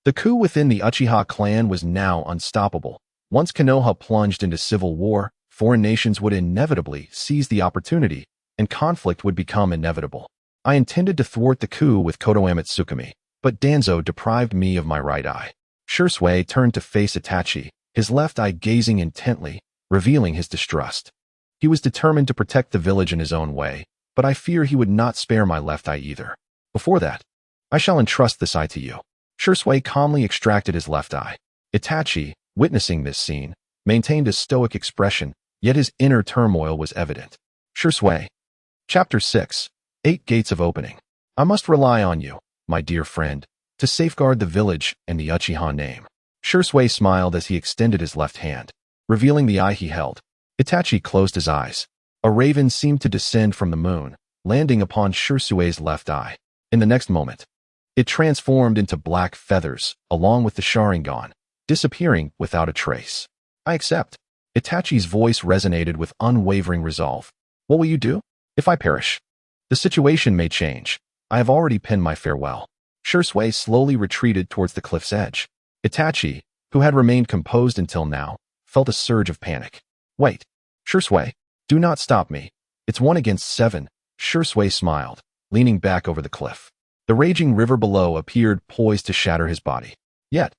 S1: The coup within the Uchiha clan was now unstoppable. Once Konoha plunged into civil war, foreign nations would inevitably seize the opportunity, and conflict would become inevitable. I intended to thwart the coup with Konoha Tsukumi, but Danzo deprived me of my right eye. Shisui turned to face Itachi, his left eye gazing intently, revealing his distrust. He was determined to protect the village in his own way, but I fear he would not spare my left eye either. Before that, I shall entrust this eye to you. Shisui calmly extracted his left eye. Itachi, witnessing this scene, maintained a stoic expression, yet his inner turmoil was evident. Shisui. Chapter 6. 8 Gates of Opening. I must rely on you, my dear friend, to safeguard the village and the Uchiha name. Shisui smiled as he extended his left hand, revealing the eye he held. Itachi closed his eyes. A raven seemed to descend from the moon, landing upon Shisui's left eye. In the next moment, it transformed into black feathers, along with the Sharingan, disappearing without a trace. I accept. Itachi's voice resonated with unwavering resolve. What will you do? If I perish? The situation may change. I have already penned my farewell. Shisui slowly retreated towards the cliff's edge. Itachi, who had remained composed until now, felt a surge of panic. Wait. Shisui, do not stop me. It's 1 against 7. Shisui smiled, leaning back over the cliff. The raging river below appeared poised to shatter his body. Yet,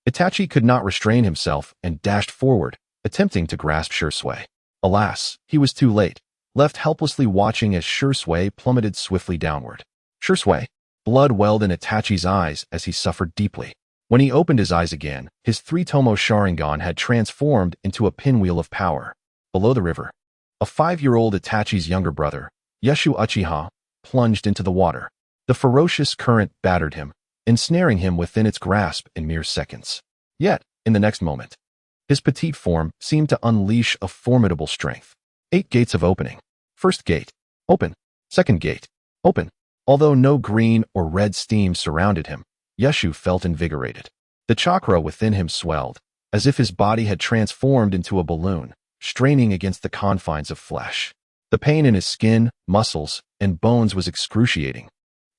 S1: Itachi could not restrain himself and dashed forward, attempting to grasp Shisui. Alas, he was too late, left helplessly watching as Shisui plummeted swiftly downward. Shisui, blood welled in Itachi's eyes as he suffered deeply. When he opened his eyes again, his 3-tomo Sharingan had transformed into a pinwheel of power. Below the river, a 5-year-old Itachi's younger brother, Yeshu Uchiha, plunged into the water. The ferocious current battered him, ensnaring him within its grasp in mere seconds. Yet, in the next moment, His petite form seemed to unleash a formidable strength. 8 gates of opening. First gate. Open. Second gate. Open. Although no green or red steam surrounded him, Yeshu felt invigorated. The chakra within him swelled, as if his body had transformed into a balloon, straining against the confines of flesh. The pain in his skin, muscles, and bones was excruciating.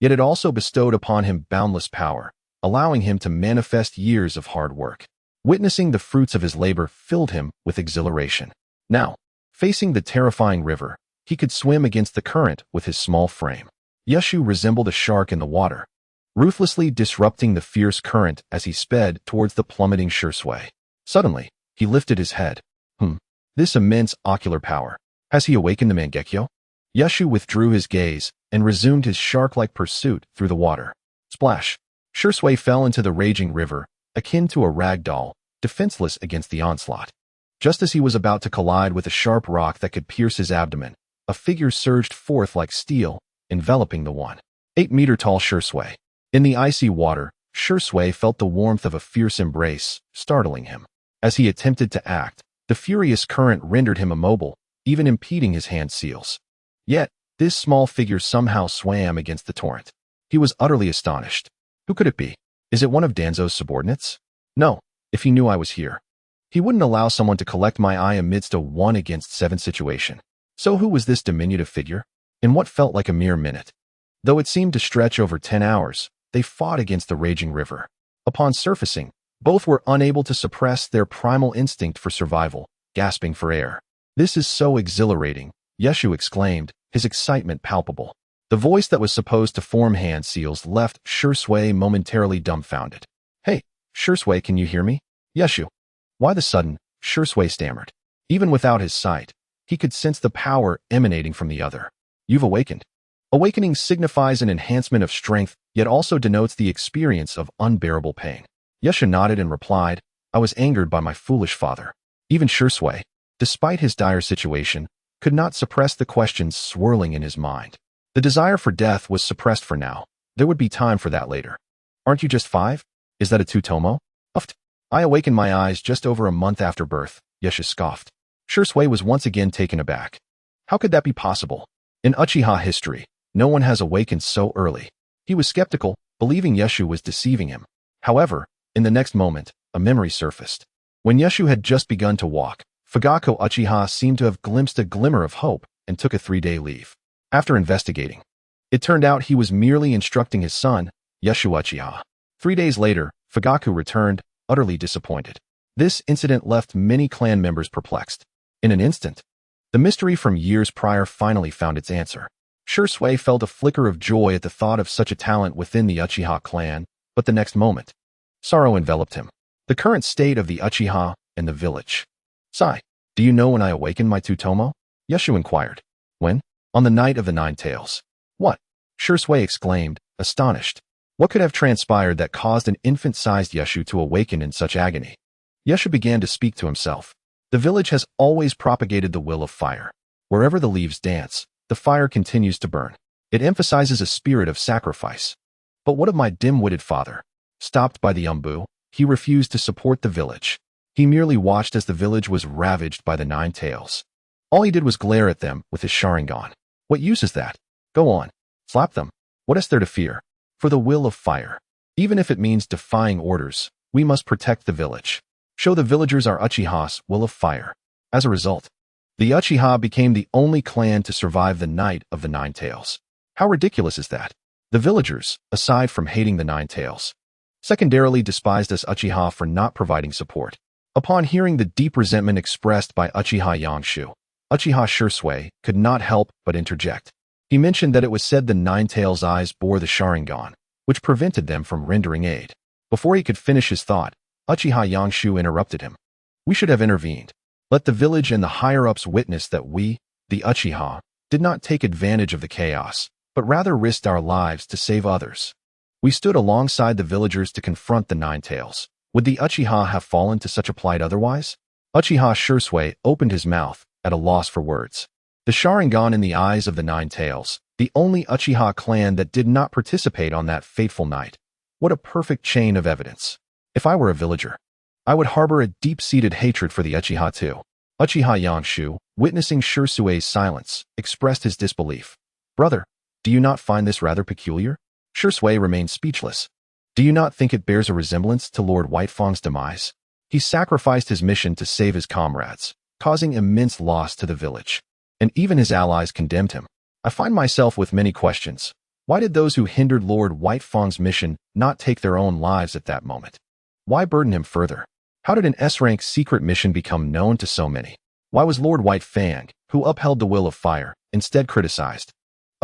S1: Yet it also bestowed upon him boundless power, allowing him to manifest years of hard work. Witnessing the fruits of his labor filled him with exhilaration. Now, facing the terrifying river, he could swim against the current with his small frame. Yeshu resembled a shark in the water, ruthlessly disrupting the fierce current as he sped towards the plummeting Shursui. Suddenly, he lifted his head. This immense ocular power. Has he awakened the Mangekyo? Yeshu withdrew his gaze and resumed his shark-like pursuit through the water. Splash! Shursui fell into the raging river, akin to a rag doll, defenseless against the onslaught. Just as he was about to collide with a sharp rock that could pierce his abdomen, a figure surged forth like steel, enveloping the 8-meter-tall Shursui. In the icy water, Shursui felt the warmth of a fierce embrace, startling him. As he attempted to act, the furious current rendered him immobile, even impeding his hand seals. Yet, this small figure somehow swam against the torrent. He was utterly astonished. Who could it be? Is it one of Danzo's subordinates? No, if he knew I was here. He wouldn't allow someone to collect my eye amidst a 1-against-7 situation. So who was this diminutive figure? In what felt like a mere minute? Though it seemed to stretch over 10 hours, they fought against the raging river. Upon surfacing, both were unable to suppress their primal instinct for survival, gasping for air. This is so exhilarating, Yeshu exclaimed, his excitement palpable. The voice that was supposed to form hand seals left Shursui momentarily dumbfounded. Hey, Shursui, can you hear me? Yeshu. Why the sudden? Shursui stammered. Even without his sight, he could sense the power emanating from the other. You've awakened. Awakening signifies an enhancement of strength, yet also denotes the experience of unbearable pain. Yeshu nodded and replied, I was angered by my foolish father. Even Shursui, despite his dire situation, could not suppress the questions swirling in his mind. The desire for death was suppressed for now. There would be time for that later. Aren't you just 5? Is that a Tsutomu? Uffed. I awakened my eyes just over a month after birth, Yeshu scoffed. Shursui was once again taken aback. How could that be possible? In Uchiha history, no one has awakened so early. He was skeptical, believing Yeshu was deceiving him. However, in the next moment, a memory surfaced. When Yeshu had just begun to walk, Fugaku Uchiha seemed to have glimpsed a glimmer of hope and took a 3-day leave. After investigating, it turned out he was merely instructing his son, Yeshu Uchiha. 3 days later, Fugaku returned, utterly disappointed. This incident left many clan members perplexed. In an instant, the mystery from years prior finally found its answer. Shursui felt a flicker of joy at the thought of such a talent within the Uchiha clan, but the next moment, sorrow enveloped him. The current state of the Uchiha and the village. Sai, do you know when I awakened my Tsutomu? Yeshu inquired. When? On the night of the 9 tails. What? Shursui exclaimed, astonished. What could have transpired that caused an infant-sized Yeshu to awaken in such agony? Yeshu began to speak to himself. The village has always propagated the will of fire. Wherever the leaves dance, the fire continues to burn. It emphasizes a spirit of sacrifice. But what of my dim-witted father? Stopped by the Umbu, he refused to support the village. He merely watched as the village was ravaged by the 9 tails. All he did was glare at them with his Sharingan. What use is that? Go on. Slap them. What is there to fear? For the will of fire. Even if it means defying orders, we must protect the village. Show the villagers our Uchiha's will of fire. As a result, the Uchiha became the only clan to survive the night of the 9 tails. How ridiculous is that? The villagers, aside from hating the 9 tails, secondarily despised us Uchiha for not providing support. Upon hearing the deep resentment expressed by Uchiha Yangshu, Uchiha Shursui could not help but interject. He mentioned that it was said the 9 tails' eyes bore the Sharingan, which prevented them from rendering aid. Before he could finish his thought, Uchiha Yangshu interrupted him. We should have intervened. Let the village and the higher-ups witness that we, the Uchiha, did not take advantage of the chaos, but rather risked our lives to save others. We stood alongside the villagers to confront the 9 tails. Would the Uchiha have fallen to such a plight otherwise? Uchiha Shursui opened his mouth, at a loss for words. The Sharingan in the eyes of the 9 tails, the only Uchiha clan that did not participate on that fateful night. What a perfect chain of evidence. If I were a villager, I would harbor a deep-seated hatred for the Uchiha too. Uchiha Yangshu, witnessing Shirsue's silence, expressed his disbelief. Brother, do you not find this rather peculiar? Shirsue remained speechless. Do you not think it bears a resemblance to Lord Whitefang's demise? He sacrificed his mission to save his comrades, causing immense loss to the village. And even his allies condemned him. I find myself with many questions. Why did those who hindered Lord Whitefang's mission not take their own lives at that moment? Why burden him further? How did an S-rank secret mission become known to so many? Why was Lord Whitefang, who upheld the will of fire, instead criticized?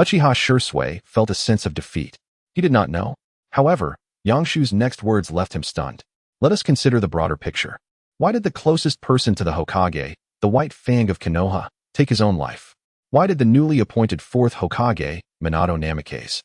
S1: Uchiha Shirsue felt a sense of defeat. He did not know. However, Yangshu's next words left him stunned. Let us consider the broader picture. Why did the closest person to the Hokage, the White Fang of Konoha, take his own life? Why did the newly appointed fourth Hokage, Minato Namikaze,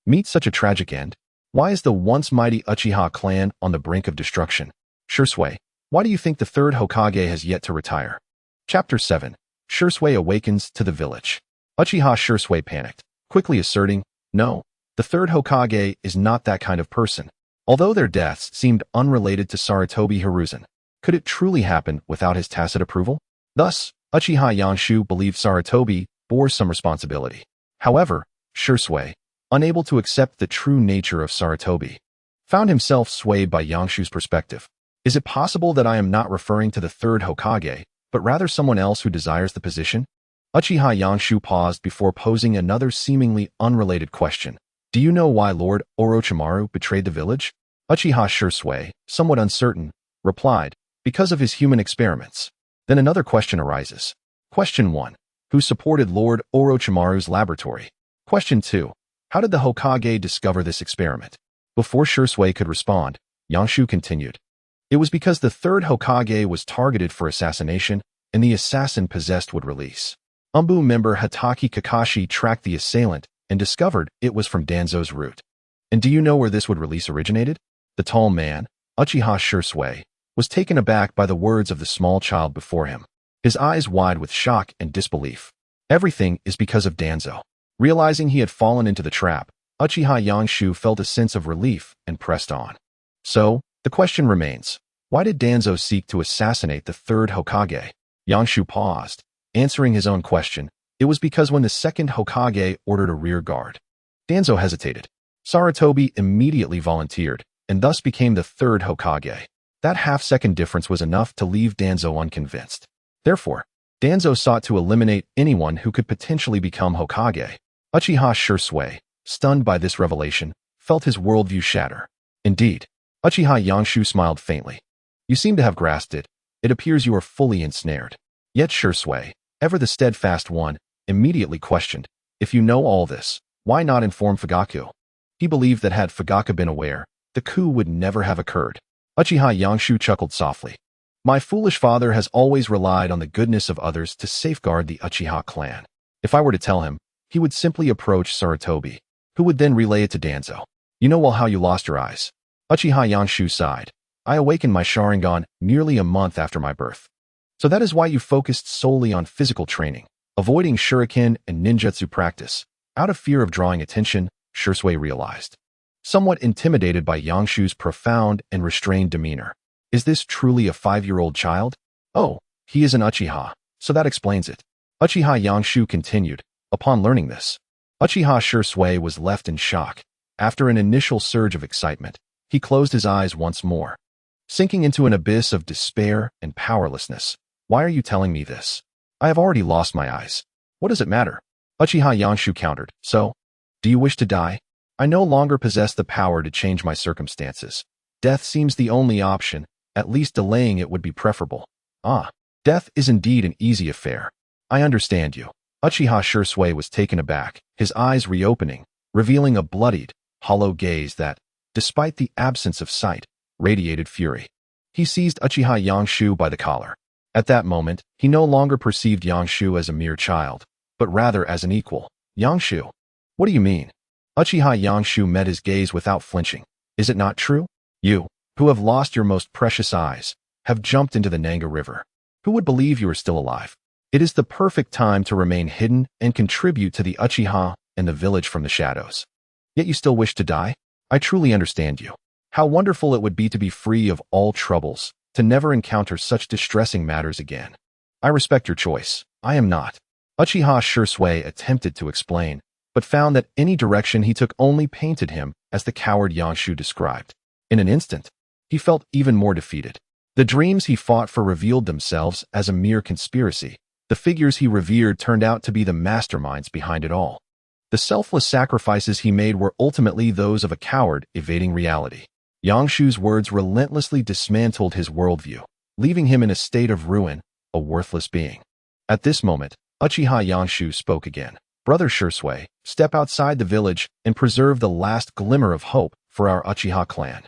S1: meet such a tragic end? Why is the once mighty Uchiha clan on the brink of destruction? Shirsue, why do you think the third Hokage has yet to retire? Chapter 7. Shirsue awakens to the village. Uchiha Shirsue panicked, quickly asserting, no, the third Hokage is not that kind of person. Although their deaths seemed unrelated to Sarutobi Hiruzen, could it truly happen without his tacit approval? Thus, Uchiha Yangshu believed Sarutobi bore some responsibility. However, Shirsue, unable to accept the true nature of Sarutobi, found himself swayed by Yangshu's perspective. Is it possible that I am not referring to the third Hokage, but rather someone else who desires the position? Uchiha Yangshu paused before posing another seemingly unrelated question. Do you know why Lord Orochimaru betrayed the village? Uchiha Shirsue, somewhat uncertain, replied, because of his human experiments. Then another question arises. Question 1. Who supported Lord Orochimaru's laboratory? Question 2. How did the Hokage discover this experiment? Before Shirsue could respond, Yangshu continued. It was because the third Hokage was targeted for assassination, and the assassin possessed would release. Umbu member Hatake Kakashi tracked the assailant and discovered it was from Danzo's root. And do you know where this would release originated? The tall man, Uchiha Shirsue, was taken aback by the words of the small child before him, his eyes wide with shock and disbelief. Everything is because of Danzo. Realizing he had fallen into the trap, Uchiha Yangshu felt a sense of relief and pressed on. So, the question remains, why did Danzo seek to assassinate the third Hokage? Yangshu paused, answering his own question. It was because when the second Hokage ordered a rear guard, Danzo hesitated. Sarutobi immediately volunteered, and thus became the third Hokage. That half-second difference was enough to leave Danzo unconvinced. Therefore, Danzo sought to eliminate anyone who could potentially become Hokage. Uchiha Shirsue, stunned by this revelation, felt his worldview shatter. Indeed, Uchiha Yangshu smiled faintly. You seem to have grasped it. It appears you are fully ensnared. Yet Shirsue, ever the steadfast one, immediately questioned, if you know all this, why not inform Fugaku? He believed that had Fugaku been aware, the coup would never have occurred. Uchiha Yangshu chuckled softly. My foolish father has always relied on the goodness of others to safeguard the Uchiha clan. If I were to tell him, he would simply approach Sarutobi, who would then relay it to Danzo. You know well how you lost your eyes. Uchiha Yangshu sighed. I awakened my Sharingan nearly a month after my birth. So that is why you focused solely on physical training, avoiding shuriken and ninjutsu practice. Out of fear of drawing attention, Shirsue realized. Somewhat intimidated by Yangshu's profound and restrained demeanor. Is this truly a 5-year-old child? Oh, he is an Uchiha, so that explains it. Uchiha Yangshu continued. Upon learning this, Uchiha Shirsue was left in shock. After an initial surge of excitement, he closed his eyes once more, sinking into an abyss of despair and powerlessness. Why are you telling me this? I have already lost my eyes. What does it matter? Uchiha Yangshu countered. So, do you wish to die? I no longer possess the power to change my circumstances. Death seems the only option. At least delaying it would be preferable. Ah, death is indeed an easy affair. I understand you. Uchiha Shirsue was taken aback, his eyes reopening, revealing a bloodied, hollow gaze that, despite the absence of sight, radiated fury. He seized Uchiha Yangshu by the collar. At that moment, he no longer perceived Yangshu as a mere child, but rather as an equal. Yangshu, what do you mean? Uchiha Yangshu met his gaze without flinching. Is it not true? You, who have lost your most precious eyes, have jumped into the Nanga River. Who would believe you are still alive? It is the perfect time to remain hidden and contribute to the Uchiha and the village from the shadows. Yet you still wish to die? I truly understand you. How wonderful it would be to be free of all troubles, to never encounter such distressing matters again. I respect your choice. I am not. Uchiha Shursui attempted to explain, but found that any direction he took only painted him as the coward Yangshu described. In an instant, he felt even more defeated. The dreams he fought for revealed themselves as a mere conspiracy. The figures he revered turned out to be the masterminds behind it all. The selfless sacrifices he made were ultimately those of a coward evading reality. Yangshu's words relentlessly dismantled his worldview, leaving him in a state of ruin, a worthless being. At this moment, Uchiha Yangshu spoke again. Brother Shursui, step outside the village and preserve the last glimmer of hope for our Uchiha clan.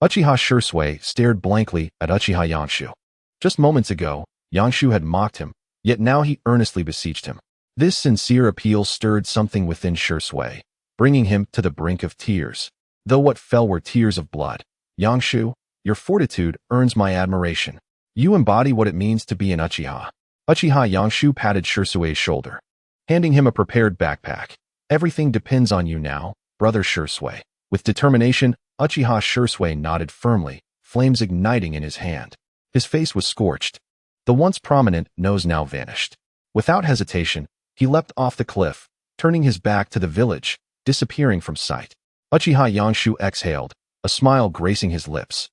S1: Uchiha Shursui stared blankly at Uchiha Yangshu. Just moments ago, Yangshu had mocked him, yet now he earnestly beseeched him. This sincere appeal stirred something within Shursui, bringing him to the brink of tears. Though what fell were tears of blood. Yangshu, your fortitude earns my admiration. You embody what it means to be an Uchiha. Uchiha Yangshu patted Shursui's shoulder, handing him a prepared backpack. Everything depends on you now, brother Shursui. With determination, Uchiha Shursui nodded firmly, flames igniting in his hand. His face was scorched. The once prominent nose now vanished. Without hesitation, he leapt off the cliff, turning his back to the village, disappearing from sight. Uchiha Yangshu exhaled, a smile gracing his lips.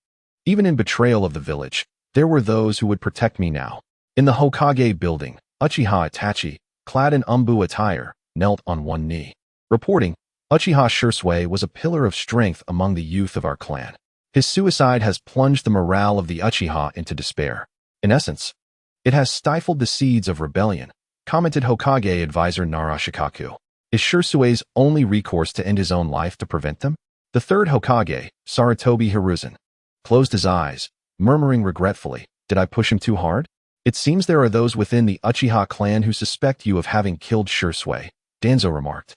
S1: Even in betrayal of the village, there were those who would protect me now. In the Hokage building, Uchiha Itachi, clad in umbu attire, knelt on one knee. Reporting, Uchiha Shursui was a pillar of strength among the youth of our clan. His suicide has plunged the morale of the Uchiha into despair. In essence, it has stifled the seeds of rebellion, commented Hokage advisor Narashikaku. Is Shursui's only recourse to end his own life to prevent them? The third Hokage, Sarutobi Hiruzen, closed his eyes, murmuring regretfully, did I push him too hard? It seems there are those within the Uchiha clan who suspect you of having killed Shursui, Danzo remarked.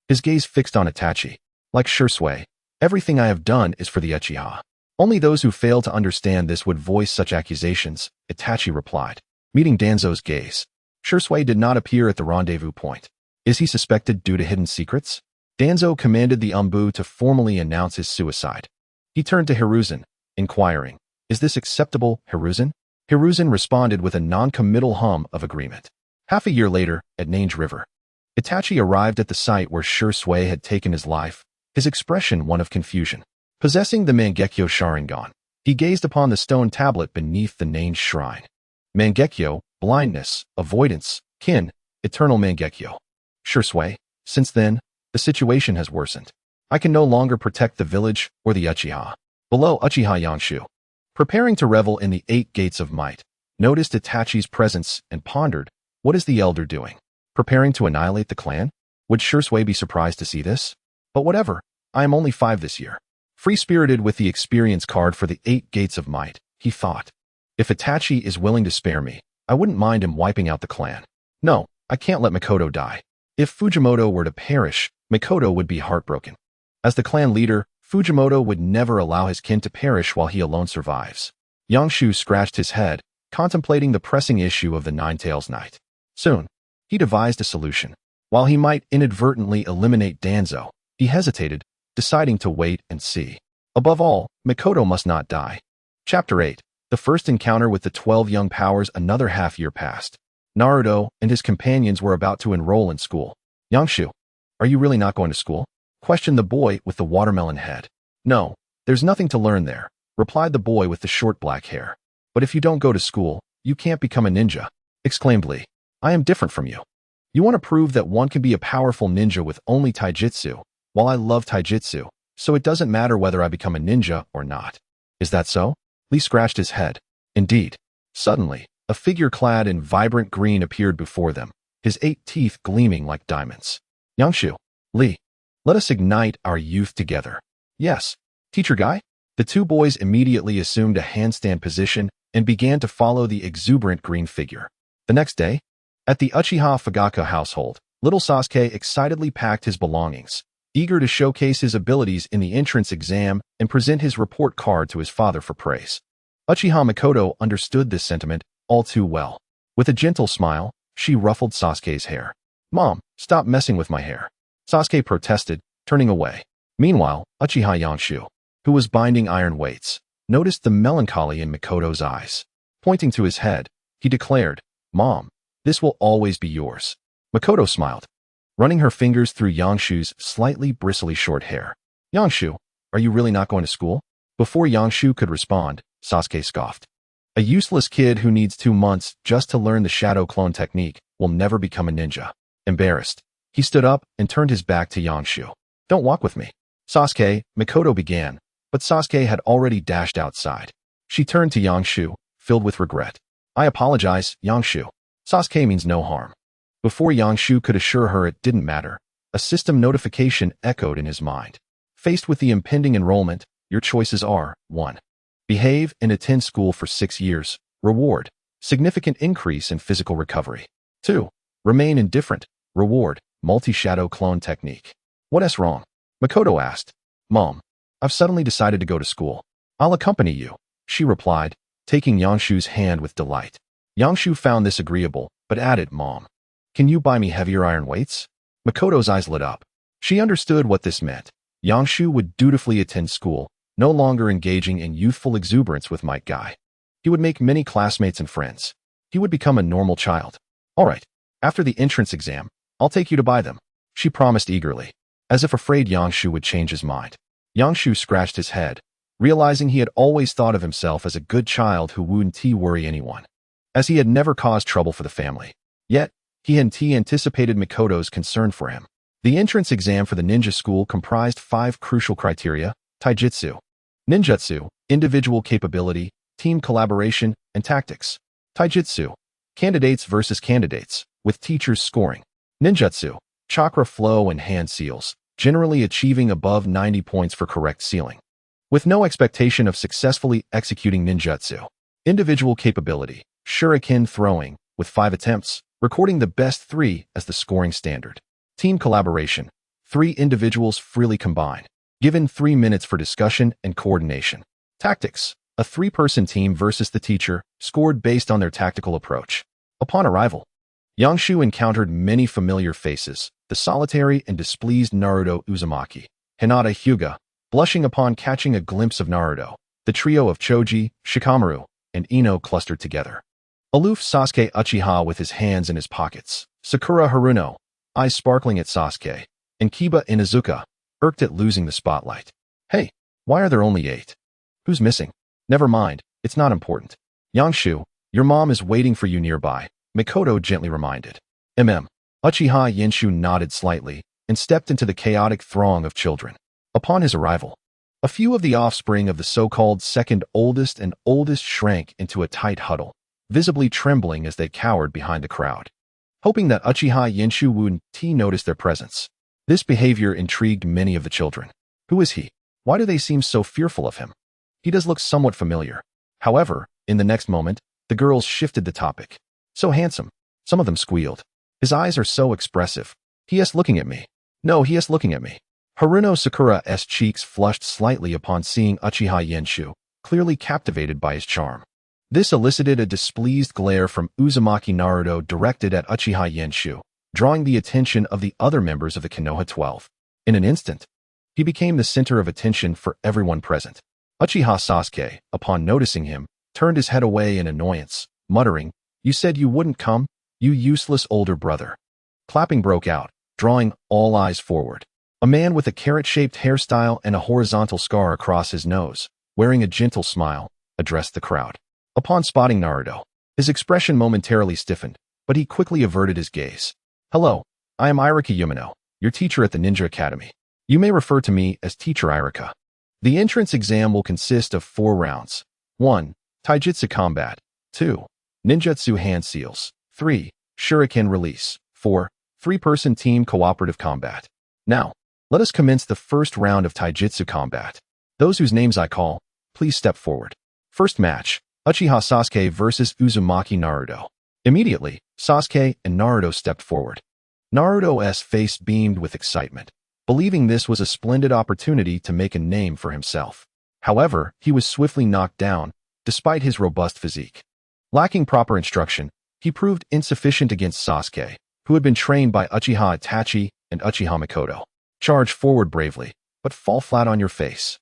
S1: His gaze fixed on Itachi. Like Shursui, everything I have done is for the Uchiha. Only those who fail to understand this would voice such accusations, Itachi replied. Meeting Danzo's gaze, Shursui did not appear at the rendezvous point. Is he suspected due to hidden secrets? Danzo commanded the umbu to formally announce his suicide. He turned to Hiruzen, inquiring, is this acceptable, Hiruzen? Hiruzen responded with a non-committal hum of agreement. Half a year later, at Nange River, Itachi arrived at the site where Shursui had taken his life, his expression one of confusion. Possessing the Mangekyo Sharingan, he gazed upon the stone tablet beneath the Nange shrine. Mangekyo, blindness, avoidance, kin, eternal Mangekyo. Shursui, since then, the situation has worsened. I can no longer protect the village or the Uchiha. Below Uchiha Yangshu, preparing to revel in the 8 gates of might, noticed Itachi's presence and pondered, what is the elder doing? Preparing to annihilate the clan? Would Shursui be surprised to see this? But whatever, I am only 5 this year. Free-spirited with the experience card for the 8 gates of might, he thought. If Itachi is willing to spare me, I wouldn't mind him wiping out the clan. No, I can't let Mikoto die. If Fujimoto were to perish, Mikoto would be heartbroken. As the clan leader, Fujimoto would never allow his kin to perish while he alone survives. Yangshu scratched his head, contemplating the pressing issue of the Nine-Tails Night. Soon, he devised a solution. While he might inadvertently eliminate Danzo, he hesitated, deciding to wait and see. Above all, Mikoto must not die. Chapter 8. The first encounter with the 12 young powers. Another half-year passed. Naruto and his companions were about to enroll in school. Yangshu, are you really not going to school? Questioned the boy with the watermelon head. No, there's nothing to learn there, replied the boy with the short black hair. But if you don't go to school, you can't become a ninja, exclaimed Lee. I am different from you. You want to prove that one can be a powerful ninja with only taijutsu, while I love taijutsu, so it doesn't matter whether I become a ninja or not. Is that so? Lee scratched his head. Indeed. Suddenly, a figure clad in vibrant green appeared before them, his 8 teeth gleaming like diamonds. Yangshu, Lee, let us ignite our youth together. Yes. Teacher Guy? The 2 boys immediately assumed a handstand position and began to follow the exuberant green figure. The next day, at the Uchiha Fugaka household, little Sasuke excitedly packed his belongings, eager to showcase his abilities in the entrance exam and present his report card to his father for praise. Uchiha Mikoto understood this sentiment all too well. With a gentle smile, she ruffled Sasuke's hair. Mom, stop messing with my hair. Sasuke protested, turning away. Meanwhile, Uchiha Yangshu, who was binding iron weights, noticed the melancholy in Makoto's eyes. Pointing to his head, he declared, "Mom, this will always be yours." Makoto smiled, running her fingers through Yangshu's slightly bristly short hair. "Yangshu, are you really not going to school?" Before Yangshu could respond, Sasuke scoffed. "A useless kid who needs 2 months just to learn the shadow clone technique will never become a ninja." Embarrassed, he stood up and turned his back to Yangshu. "Don't walk with me." "Sasuke," Makoto began, but Sasuke had already dashed outside. She turned to Yangshu, filled with regret. "I apologize, Yangshu. Sasuke means no harm." Before Yangshu could assure her it didn't matter, a system notification echoed in his mind. Faced with the impending enrollment, your choices are: 1. Behave and attend school for 6 years. Reward: significant increase in physical recovery. 2. Remain indifferent. Reward: multi-shadow clone technique. "What's wrong?" Makoto asked. "Mom, I've suddenly decided to go to school." "I'll accompany you," she replied, taking Yangshu's hand with delight. Yangshu found this agreeable, but added, "Mom, can you buy me heavier iron weights?" Makoto's eyes lit up. She understood what this meant. Yangshu would dutifully attend school, no longer engaging in youthful exuberance with Might Guy. He would make many classmates and friends. He would become a normal child. "All right, after the entrance exam, I'll take you to buy them," she promised eagerly, as if afraid Yangshu would change his mind. Yangshu scratched his head, realizing he had always thought of himself as a good child who wouldn't worry anyone, as he had never caused trouble for the family. Yet, he hadn't anticipated Makoto's concern for him. The entrance exam for the ninja school comprised 5 crucial criteria: taijutsu, ninjutsu, individual capability, team collaboration, and tactics. Taijutsu, candidates versus candidates, with teachers scoring. Ninjutsu, chakra flow and hand seals, generally achieving above 90 points for correct sealing, with no expectation of successfully executing ninjutsu. Individual capability, shuriken throwing, with 5 attempts, recording the best 3 as the scoring standard. Team collaboration, 3 individuals freely combined, given 3 minutes for discussion and coordination. Tactics, a 3-person team versus the teacher, scored based on their tactical approach. Upon arrival, Yangshu encountered many familiar faces: the solitary and displeased Naruto Uzumaki, Hinata Hyuga, blushing upon catching a glimpse of Naruto, the trio of Choji, Shikamaru, and Ino clustered together. Aloof Sasuke Uchiha with his hands in his pockets, Sakura Haruno, eyes sparkling at Sasuke, and Kiba Inuzuka, irked at losing the spotlight. "Hey, why are there only 8? Who's missing?" "Never mind, it's not important. Yangshu, your mom is waiting for you nearby," Makoto gently reminded. Uchiha Yenshu nodded slightly and stepped into the chaotic throng of children. Upon his arrival, a few of the offspring of the so-called second oldest and oldest shrank into a tight huddle, visibly trembling as they cowered behind the crowd, hoping that Uchiha Yenshu wouldn't notice their presence. This behavior intrigued many of the children. Who is he? Why do they seem so fearful of him? He does look somewhat familiar. However, in the next moment, the girls shifted the topic. "So handsome," some of them squealed. "His eyes are so expressive. He is looking at me. No, he is looking at me." Haruno Sakura's cheeks flushed slightly upon seeing Uchiha Yenshu, clearly captivated by his charm. This elicited a displeased glare from Uzumaki Naruto directed at Uchiha Yenshu, drawing the attention of the other members of the Konoha 12. In an instant, he became the center of attention for everyone present. Uchiha Sasuke, upon noticing him, turned his head away in annoyance, muttering, "You said you wouldn't come, you useless older brother." Clapping broke out, drawing all eyes forward. A man with a carrot-shaped hairstyle and a horizontal scar across his nose, wearing a gentle smile, addressed the crowd. Upon spotting Naruto, his expression momentarily stiffened, but he quickly averted his gaze. "Hello, I am Irika Yumino, your teacher at the Ninja Academy. You may refer to me as Teacher Irika. The entrance exam will consist of 4 rounds. 1. Taijutsu combat. 2. Ninjutsu hand seals. 3. Shuriken release. 4. 3-person team cooperative combat. Now, let us commence the first round of Taijutsu combat. Those whose names I call, please step forward." First match, Uchiha Sasuke versus Uzumaki Naruto. Immediately, Sasuke and Naruto stepped forward. Naruto's face beamed with excitement, believing this was a splendid opportunity to make a name for himself. However, he was swiftly knocked down, despite his robust physique. Lacking proper instruction, he proved insufficient against Sasuke, who had been trained by Uchiha Itachi and Uchiha Makoto. "Charge forward bravely, but fall flat on your face."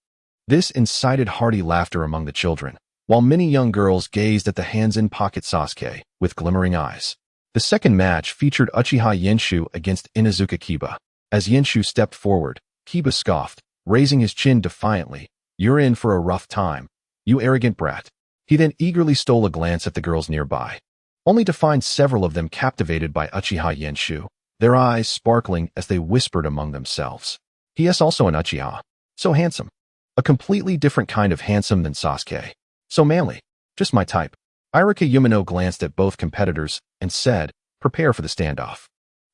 S1: This incited hearty laughter among the children, while many young girls gazed at the hands-in-pocket Sasuke with glimmering eyes. The second match featured Uchiha Yenshu against Inuzuka Kiba. As Yenshu stepped forward, Kiba scoffed, raising his chin defiantly. "You're in for a rough time, you arrogant brat." He then eagerly stole a glance at the girls nearby, only to find several of them captivated by Uchiha Yenshu, their eyes sparkling as they whispered among themselves. "He is also an Uchiha. So handsome. A completely different kind of handsome than Sasuke. So manly. Just my type." Iruka Yumino glanced at both competitors and said, "Prepare for the standoff."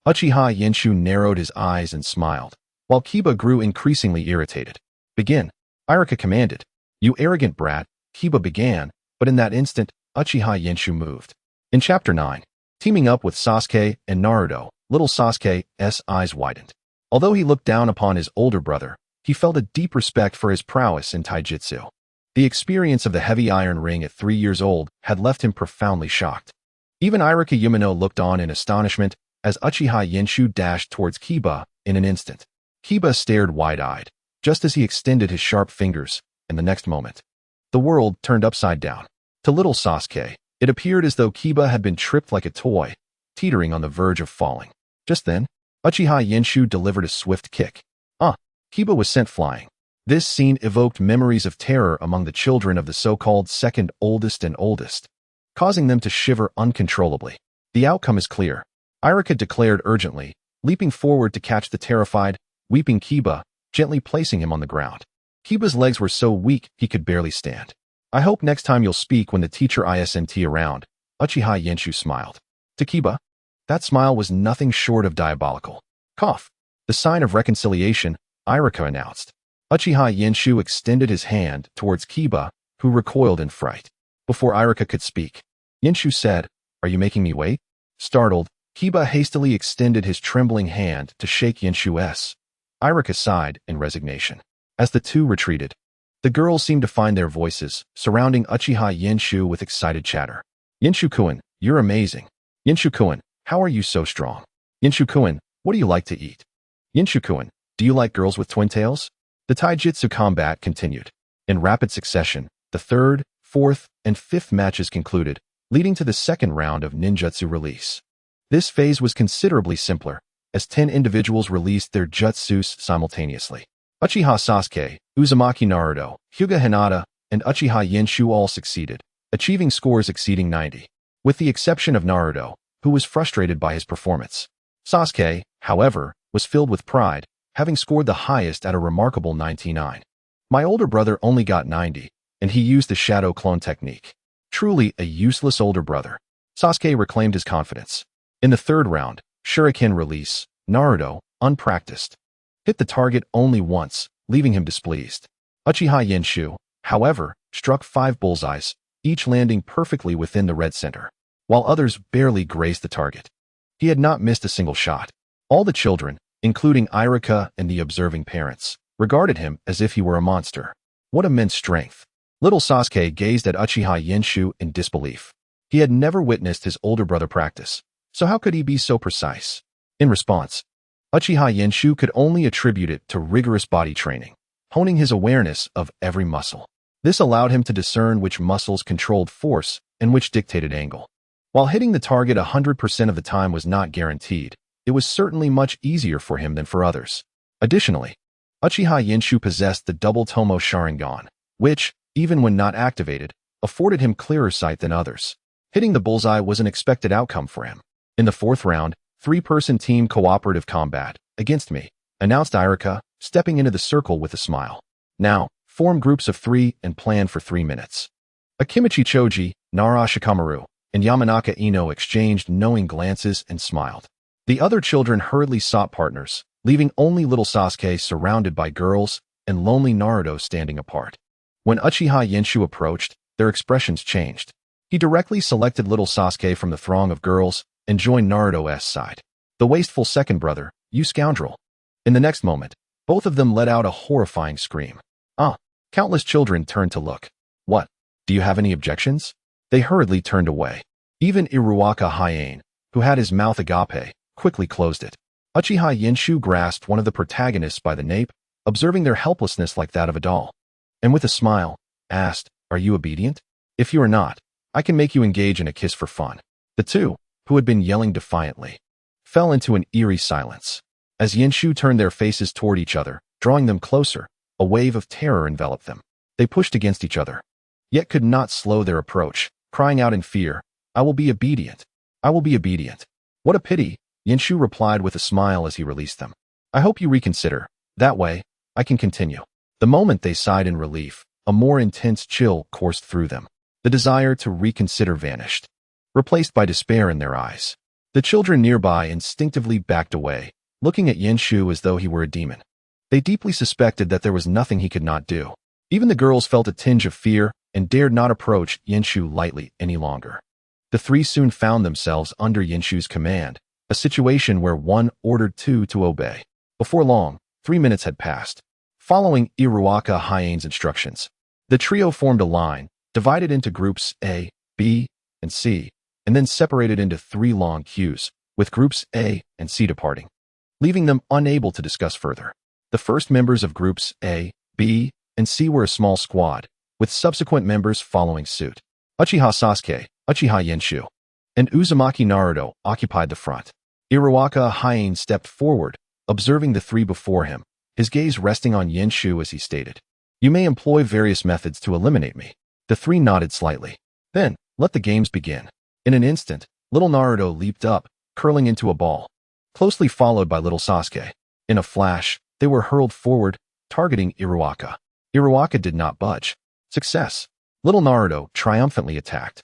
S1: Uchiha Yenshu narrowed his eyes and smiled, while Kiba grew increasingly irritated. "Begin," Iruka commanded. "You arrogant brat," Kiba began, but in that instant, Uchiha Yenshu moved. In Chapter 9, teaming up with Sasuke and Naruto, little Sasuke's eyes widened. Although he looked down upon his older brother, he felt a deep respect for his prowess in taijutsu. The experience of the heavy iron ring at 3 years old had left him profoundly shocked. Even Iruka Yumino looked on in astonishment as Uchiha Yenshu dashed towards Kiba in an instant. Kiba stared wide-eyed, just as he extended his sharp fingers, and the next moment, the world turned upside down. To little Sasuke, it appeared as though Kiba had been tripped like a toy, teetering on the verge of falling. Just then, Uchiha Yenshu delivered a swift kick. Kiba was sent flying. This scene evoked memories of terror among the children of the so-called second oldest and oldest, causing them to shiver uncontrollably. "The outcome is clear," Iruka declared urgently, leaping forward to catch the terrified, weeping Kiba, gently placing him on the ground. Kiba's legs were so weak he could barely stand. "I hope next time you'll speak when the teacher isn't around," Uchiha Yenshu smiled. To Kiba, that smile was nothing short of diabolical. "Cough." The sign of reconciliation, Iruka announced. Uchiha Yenshu extended his hand towards Kiba, who recoiled in fright. Before Iruka could speak, Yenshu said, "Are you making me wait?" Startled, Kiba hastily extended his trembling hand to shake Yenshu's. Iruka sighed in resignation. As the two retreated, the girls seemed to find their voices, surrounding Uchiha Yenshu with excited chatter. "Yenshu-kun, you're amazing. Yenshu-kun, how are you so strong? Yenshu-kun, what do you like to eat? Yenshu-kun, do you like girls with twin tails?" The taijutsu combat continued. In rapid succession, the third, fourth, and fifth matches concluded, leading to the second round of ninjutsu release. This phase was considerably simpler, as 10 individuals released their jutsus simultaneously. Uchiha Sasuke, Uzumaki Naruto, Hyuga Hinata, and Uchiha Yenshu all succeeded, achieving scores exceeding 90, with the exception of Naruto, who was frustrated by his performance. Sasuke, however, was filled with pride, having scored the highest at a remarkable 99. "My older brother only got 90, and he used the shadow clone technique. Truly a useless older brother." Sasuke reclaimed his confidence. In the third round, shuriken release, Naruto, unpracticed, hit the target only once, leaving him displeased. Uchiha Yenshu, however, struck 5 bullseyes, each landing perfectly within the red center, while others barely grazed the target. He had not missed a single shot. All the children, including Iruka and the observing parents, regarded him as if he were a monster. What immense strength! Little Sasuke gazed at Uchiha Yenshu in disbelief. He had never witnessed his older brother practice, so how could he be so precise? In response, Uchiha Yenshu could only attribute it to rigorous body training, honing his awareness of every muscle. This allowed him to discern which muscles controlled force and which dictated angle. While hitting the target 100% of the time was not guaranteed, it was certainly much easier for him than for others. Additionally, Uchiha Yenshu possessed the double Tomo Sharingan, which, even when not activated, afforded him clearer sight than others. Hitting the bullseye was an expected outcome for him. In the fourth round, 3-person team cooperative combat against me, announced Iruka, stepping into the circle with a smile. "Now, form groups of 3 and plan for 3 minutes." Akimichi Choji, Nara Shikamaru, and Yamanaka Ino exchanged knowing glances and smiled. The other children hurriedly sought partners, leaving only little Sasuke surrounded by girls and lonely Naruto standing apart. When Uchiha Yenshu approached, their expressions changed. He directly selected little Sasuke from the throng of girls and joined Naruto's side. "The wasteful second brother, you scoundrel." In the next moment, both of them let out a horrifying scream. Countless children turned to look. "What? Do you have any objections?" They hurriedly turned away. Even Iruaka Hyane, who had his mouth agape, quickly closed it. Uchiha Yenshu grasped one of the protagonists by the nape, observing their helplessness like that of a doll. and with a smile, asked, "Are you obedient? If you are not, I can make you engage in a kiss for fun." The two, who had been yelling defiantly, fell into an eerie silence. As Yinshu turned their faces toward each other, drawing them closer, a wave of terror enveloped them. They pushed against each other, yet could not slow their approach, crying out in fear, "I will be obedient. I will be obedient." "What a pity," Yinshu replied with a smile as he released them. "I hope you reconsider. That way, I can continue." The moment they sighed in relief, a more intense chill coursed through them. The desire to reconsider vanished, replaced by despair in their eyes. The children nearby instinctively backed away, looking at Yinshu as though he were a demon. They deeply suspected that there was nothing he could not do. Even the girls felt a tinge of fear and dared not approach Yinshu lightly any longer. The three soon found themselves under Yinshu's command, a situation where one ordered two to obey. Before long, 3 minutes had passed. Following Iruaka Hyene's instructions, the trio formed a line, divided into groups A, B, and C, and then separated into 3 long queues, with groups A and C departing, leaving them unable to discuss further. The first members of groups A, B, and C were a small squad, with subsequent members following suit. Uchiha Sasuke, Uchiha Yinshu, and Uzumaki Naruto occupied the front. Iruaka Hyene stepped forward, observing the 3 before him, his gaze resting on Yinshu as he stated, "You may employ various methods to eliminate me." The 3 nodded slightly. "Then, let the games begin." In an instant, little Naruto leaped up, curling into a ball, closely followed by little Sasuke. In a flash, they were hurled forward, targeting Iruaka. Iruaka did not budge. Success. Little Naruto triumphantly attacked.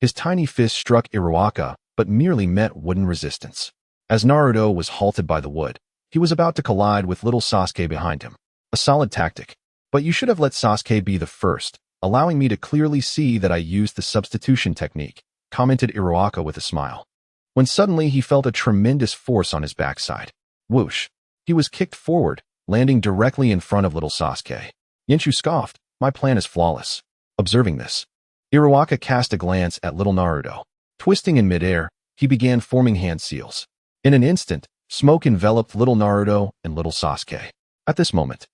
S1: His tiny fist struck Iruaka, but merely met wooden resistance. As Naruto was halted by the wood, he was about to collide with little Sasuke behind him. A solid tactic. But you should have let Sasuke be the first, allowing me to clearly see that I used the substitution technique, commented Iruaka with a smile. When suddenly he felt a tremendous force on his backside. Whoosh. He was kicked forward, landing directly in front of little Sasuke. Yinshu scoffed, "My plan is flawless." Observing this, Iruaka cast a glance at little Naruto. Twisting in midair, he began forming hand seals. In an instant, smoke enveloped little Naruto and little Sasuke. At this moment,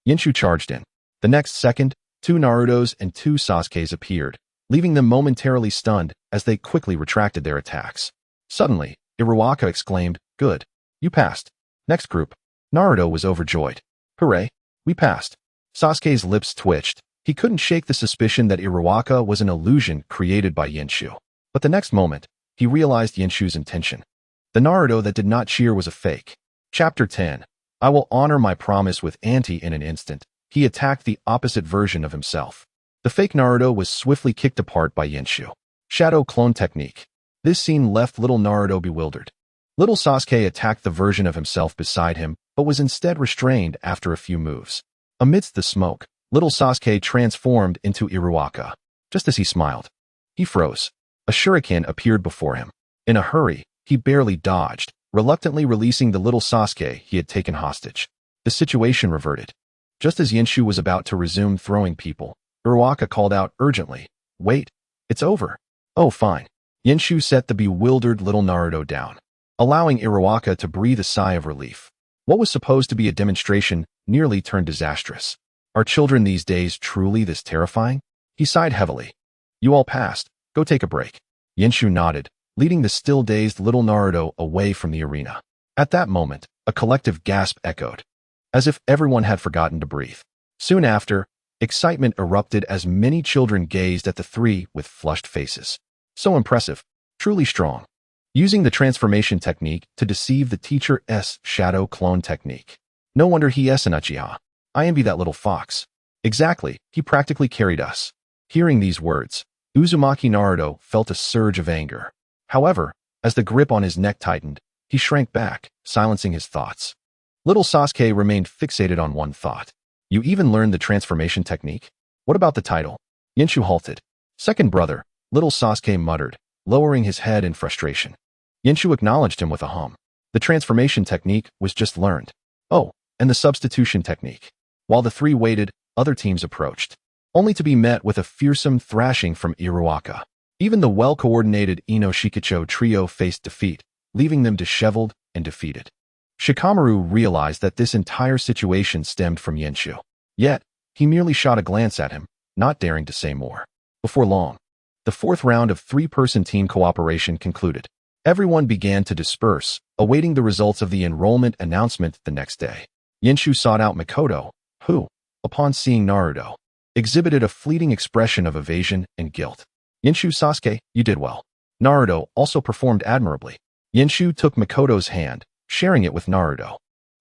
S1: Yinshu charged in. The next second, 2 Narutos and 2 Sasukes appeared, leaving them momentarily stunned as they quickly retracted their attacks. Suddenly, Iruaka exclaimed, "Good. You passed." Next group. Naruto was overjoyed. "Hooray, we passed." Sasuke's lips twitched. He couldn't shake the suspicion that Iruaka was an illusion created by Yinshu. But the next moment, he realized Yinshu's intention. The Naruto that did not cheer was a fake. Chapter 10. I will honor my promise with Auntie. In an instant, he attacked the opposite version of himself. The fake Naruto was swiftly kicked apart by Yinshu. Shadow clone technique. This scene left little Naruto bewildered. Little Sasuke attacked the version of himself beside him, but was instead restrained after a few moves. Amidst the smoke, little Sasuke transformed into Iruaka. Just as he smiled, he froze. A shuriken appeared before him. In a hurry, he barely dodged, reluctantly releasing the little Sasuke he had taken hostage. The situation reverted. Just as Yinshu was about to resume throwing people, Iruaka called out urgently, "Wait, it's over." "Oh, fine." Yinshu set the bewildered little Naruto down, allowing Iruaka to breathe a sigh of relief. What was supposed to be a demonstration nearly turned disastrous. Are children these days truly this terrifying? He sighed heavily. "You all passed. Go take a break." Yinshu nodded, leading the still dazed little Naruto away from the arena. At that moment, a collective gasp echoed, as if everyone had forgotten to breathe. Soon after, excitement erupted as many children gazed at the 3 with flushed faces. So impressive, truly strong. Using the transformation technique to deceive the teacher's shadow clone technique. No wonder he's an Uchiha. I envy that little fox. Exactly, he practically carried us. Hearing these words, Uzumaki Naruto felt a surge of anger. However, as the grip on his neck tightened, he shrank back, silencing his thoughts. Little Sasuke remained fixated on one thought. You even learned the transformation technique? What about the title? Yinshu halted. Second brother, little Sasuke muttered, lowering his head in frustration. Yinshu acknowledged him with a hum. The transformation technique was just learned. Oh, and the substitution technique. While the 3 waited, other teams approached, only to be met with a fearsome thrashing from Iruaka. Even the well-coordinated Ino Shikicho trio faced defeat, leaving them disheveled and defeated. Shikamaru realized that this entire situation stemmed from Yinshu. Yet, He merely shot a glance at him, not daring to say more. Before long, the fourth round of three-person team cooperation concluded. Everyone began to disperse, awaiting the results of the enrollment announcement the next day. Yinshu sought out Makoto, who, upon seeing Naruto, exhibited a fleeting expression of evasion and guilt. Yinshu, Sasuke, you did well. Naruto also performed admirably. Yinshu took Makoto's hand, sharing it with Naruto.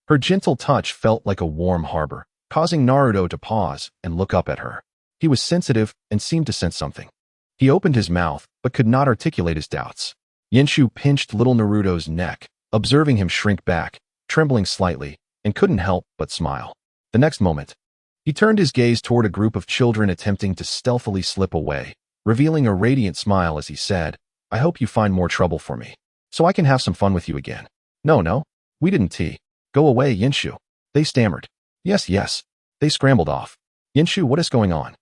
S1: Her gentle touch felt like a warm harbor, causing Naruto to pause and look up at her. He was sensitive and seemed to sense something. He opened his mouth, but could not articulate his doubts. Yinshu pinched little Naruto's neck, observing him shrink back, trembling slightly, and couldn't help but smile. The next moment, he turned his gaze toward a group of children attempting to stealthily slip away, revealing a radiant smile as he said, I hope you find more trouble for me, so I can have some fun with you again. No, we didn't tea. Go away, Yinshu. They stammered. Yes. They scrambled off. Yinshu, what is going on?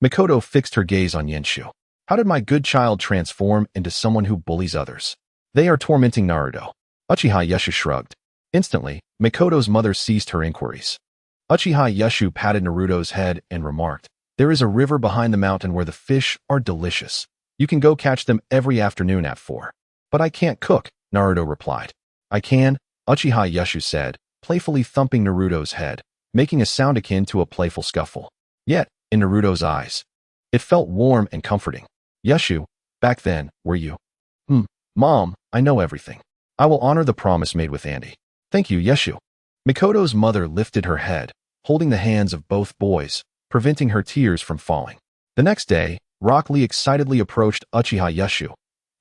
S1: Makoto fixed her gaze on Yinshu. How did my good child transform into someone who bullies others? They are tormenting Naruto. Uchiha Yeshu shrugged. Instantly, Makoto's mother ceased her inquiries. Uchiha Yeshu patted Naruto's head and remarked, there is a river behind the mountain where the fish are delicious. You can go catch them every afternoon at 4. But I can't cook, Naruto replied. I can, Uchiha Yeshu said, playfully thumping Naruto's head, making a sound akin to a playful scuffle. Yet, in Naruto's eyes, it felt warm and comforting. Yeshu, back then, were you? Mom, I know everything. I will honor the promise made with Andy. Thank you, Yeshu. Makoto's mother lifted her head, holding the hands of both boys, preventing her tears from falling. The next day, Rock Lee excitedly approached Uchiha Yeshu.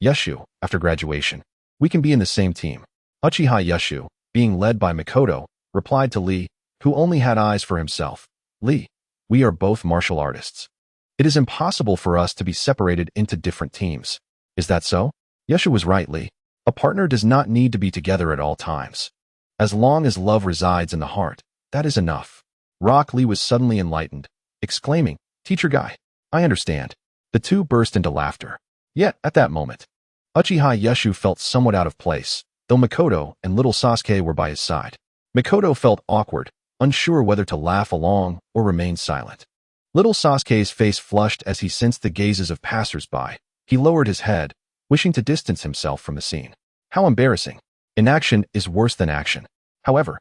S1: Yeshu, after graduation, we can be in the same team. Uchiha Yeshu, being led by Makoto, replied to Lee, who only had eyes for himself. Lee, we are both martial artists. It is impossible for us to be separated into different teams. Is that so? Yeshu was right, Lee. A partner does not need to be together at all times. As long as love resides in the heart, that is enough. Rock Lee was suddenly enlightened, exclaiming, Teacher Guy, I understand. The two burst into laughter. Yet, at that moment, Uchiha Yeshu felt somewhat out of place, though Makoto and little Sasuke were by his side. Makoto felt awkward, unsure whether to laugh along or remain silent. Little Sasuke's face flushed as he sensed the gazes of passers-by. He lowered his head, wishing to distance himself from the scene. How embarrassing. Inaction is worse than action. However,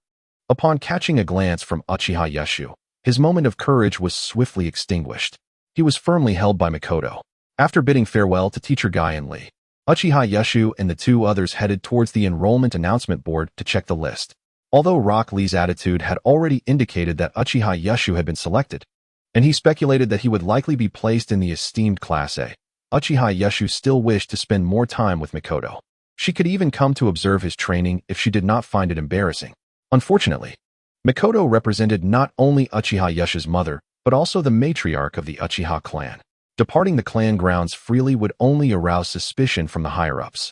S1: upon catching a glance from Uchiha Yeshu, his moment of courage was swiftly extinguished. He was firmly held by Makoto. After bidding farewell to Teacher Guy and Lee, Uchiha Yeshu and the two others headed towards the enrollment announcement board to check the list. Although Rock Lee's attitude had already indicated that Uchiha Yeshu had been selected, and he speculated that he would likely be placed in the esteemed Class A, Uchiha Yeshu still wished to spend more time with Makoto. She could even come to observe his training if she did not find it embarrassing. Unfortunately, Makoto represented not only Uchiha Yeshu's mother, but also the matriarch of the Uchiha clan. Departing the clan grounds freely would only arouse suspicion from the higher-ups.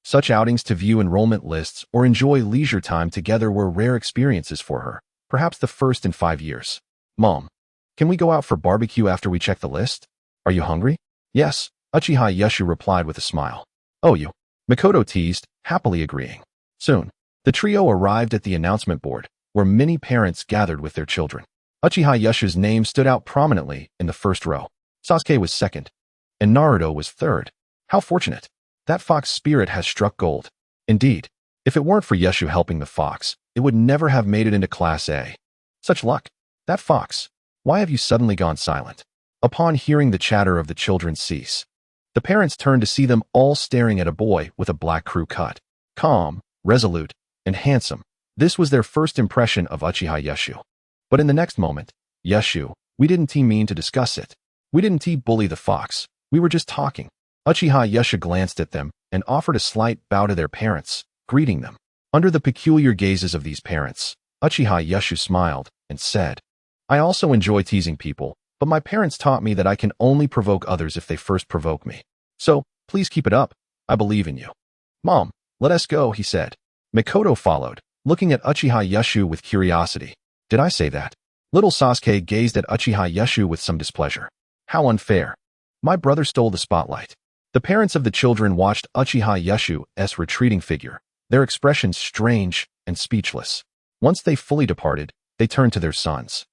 S1: Such outings to view enrollment lists or enjoy leisure time together were rare experiences for her, perhaps the first in 5 years. Mom, can we go out for barbecue after we check the list? Are you hungry? Yes, Uchiha Yeshu replied with a smile. Oh, you. Makoto teased, happily agreeing. Soon, the trio arrived at the announcement board, where many parents gathered with their children. Uchiha Yeshu's name stood out prominently in the first row. Sasuke was second, and Naruto was third. How fortunate. That fox spirit has struck gold. Indeed, if it weren't for Yeshu helping the fox, it would never have made it into Class A. Such luck. That fox. Why have you suddenly gone silent? Upon hearing the chatter of the children cease, the parents turned to see them all staring at a boy with a black crew cut. Calm, resolute, and handsome. This was their first impression of Uchiha Yeshu. But in the next moment, Yeshu, we didn't mean to discuss it. We didn't bully the fox. We were just talking. Uchiha Yeshu glanced at them and offered a slight bow to their parents, greeting them. Under the peculiar gazes of these parents, Uchiha Yeshu smiled and said, I also enjoy teasing people, but my parents taught me that I can only provoke others if they first provoke me. So, please keep it up. I believe in you. Mom, let us go, he said. Makoto followed, looking at Uchiha Yeshu with curiosity. Did I say that? Little Sasuke gazed at Uchiha Yeshu with some displeasure. How unfair. My brother stole the spotlight. The parents of the children watched Uchiha Yeshu's retreating figure, their expressions strange and speechless. Once they fully departed, they turned to their sons.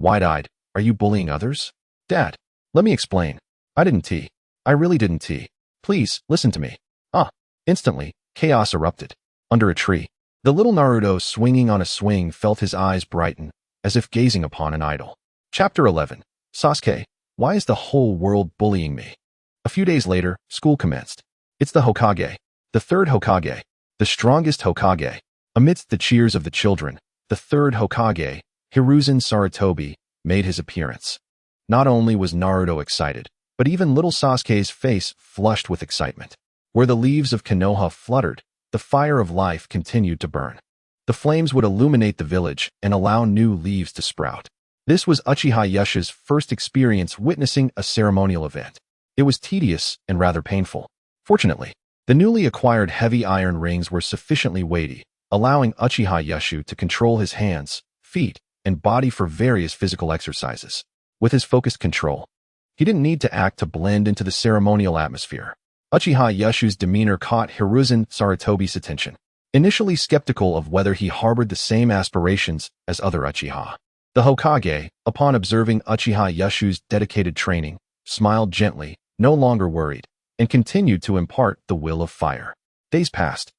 S1: Wide-eyed, Are you bullying others? Dad, let me explain. I didn't tea. I really didn't tea. Please, listen to me. Ah. Instantly, chaos erupted. Under a tree, the little Naruto swinging on a swing felt his eyes brighten, as if gazing upon an idol. Chapter 11. Sasuke, why is the whole world bullying me? A few days later, school commenced. It's the Hokage, the third Hokage, the strongest Hokage. Amidst the cheers of the children, the third Hokage, Hiruzen Sarutobi, made his appearance. Not only was Naruto excited, but even little Sasuke's face flushed with excitement. Where the leaves of Konoha fluttered, the fire of life continued to burn. The flames would illuminate the village and allow new leaves to sprout. This was Uchiha Yasha's first experience witnessing a ceremonial event. It was tedious and rather painful. Fortunately, the newly acquired heavy iron rings were sufficiently weighty, allowing Uchiha Yasha to control his hands, feet, and body for various physical exercises. With his focused control, he didn't need to act to blend into the ceremonial atmosphere. Uchiha Yasha's demeanor caught Hiruzen Sarutobi's attention, initially skeptical of whether he harbored the same aspirations as other Uchiha. The Hokage, upon observing Uchiha Yasha's dedicated training, smiled gently, no longer worried, and continued to impart the will of fire. Days passed,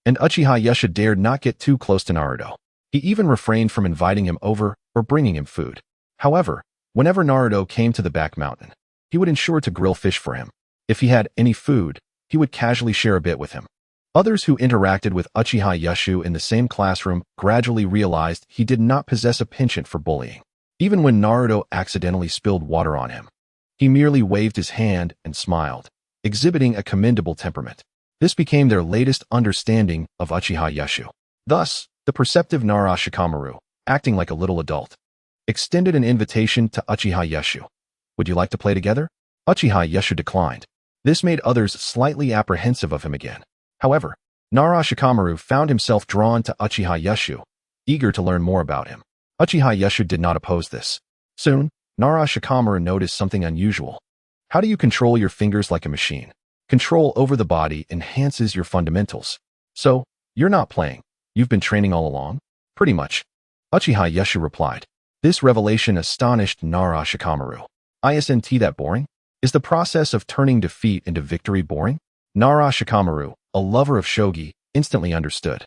S1: and Uchiha Yasha dared not get too close to Naruto. He even refrained from inviting him over or bringing him food. However, whenever Naruto came to the back mountain, he would ensure to grill fish for him. If he had any food, he would casually share a bit with him. Others who interacted with Uchiha Yasha in the same classroom gradually realized he did not possess a penchant for bullying. Even when Naruto accidentally spilled water on him, he merely waved his hand and smiled, exhibiting a commendable temperament. This became their latest understanding of Uchiha Yasha. Thus, the perceptive Nara Shikamaru, acting like a little adult, extended an invitation to Uchiha Yasha. Would you like to play together? Uchiha Yasha declined. This made others slightly apprehensive of him again. However, Nara Shikamaru found himself drawn to Uchiha Yasha, eager to learn more about him. Uchiha Yasha did not oppose this. Soon, Nara Shikamaru noticed something unusual. How do you control your fingers like a machine? Control over the body enhances your fundamentals. So, you're not playing. You've been training all along? Pretty much. Uchiha Yasha replied. This revelation astonished Nara Shikamaru. Isn't that boring? Is the process of turning defeat into victory boring? Nara Shikamaru, a lover of shogi, instantly understood.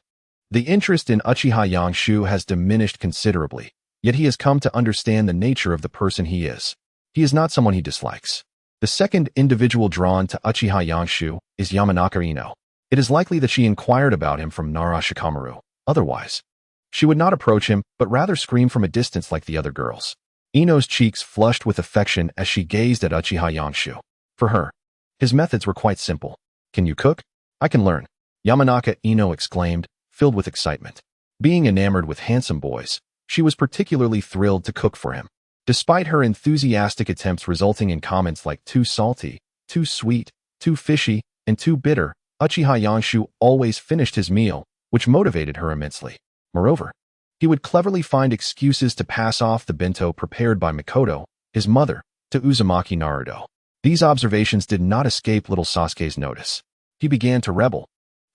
S1: The interest in Uchiha Yangshu has diminished considerably, yet he has come to understand the nature of the person he is. He is not someone he dislikes. The second individual drawn to Uchiha Yangshu is Yamanaka Ino. It is likely that she inquired about him from Nara Shikamaru. Otherwise, she would not approach him, but rather scream from a distance like the other girls. Ino's cheeks flushed with affection as she gazed at Uchiha Yangshu. For her, his methods were quite simple. Can you cook? I can learn. Yamanaka Ino exclaimed, filled with excitement. Being enamored with handsome boys, she was particularly thrilled to cook for him. Despite her enthusiastic attempts resulting in comments like too salty, too sweet, too fishy, and too bitter, Uchiha Yangshu always finished his meal, which motivated her immensely. Moreover, he would cleverly find excuses to pass off the bento prepared by Mikoto, his mother, to Uzumaki Naruto. These observations did not escape little Sasuke's notice. He began to rebel,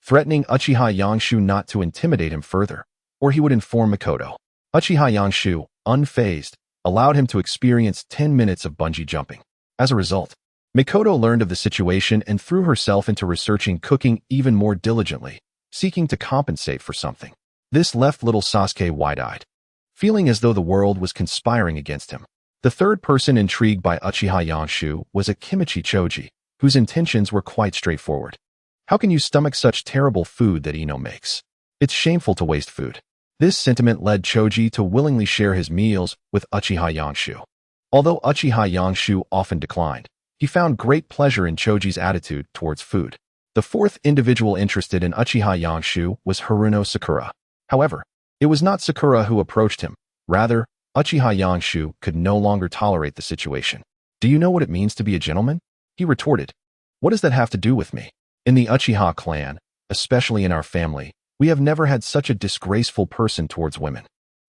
S1: threatening Uchiha Yangshu not to intimidate him further, or he would inform Mikoto. Uchiha Yangshu, unfazed, allowed him to experience 10 minutes of bungee jumping. As a result, Mikoto learned of the situation and threw herself into researching cooking even more diligently, seeking to compensate for something. This left little Sasuke wide-eyed, feeling as though the world was conspiring against him. The third person intrigued by Uchiha Yangshu was a Kimichi Choji, whose intentions were quite straightforward. How can you stomach such terrible food that Ino makes? It's shameful to waste food. This sentiment led Choji to willingly share his meals with Uchiha Yangshu. Although Uchiha Yangshu often declined, he found great pleasure in Choji's attitude towards food. The fourth individual interested in Uchiha Yangshu was Haruno Sakura. However, it was not Sakura who approached him. Rather, Uchiha Yangshu could no longer tolerate the situation. Do you know what it means to be a gentleman? He retorted. What does that have to do with me? In the Uchiha clan, especially in our family, we have never had such a disgraceful person towards women.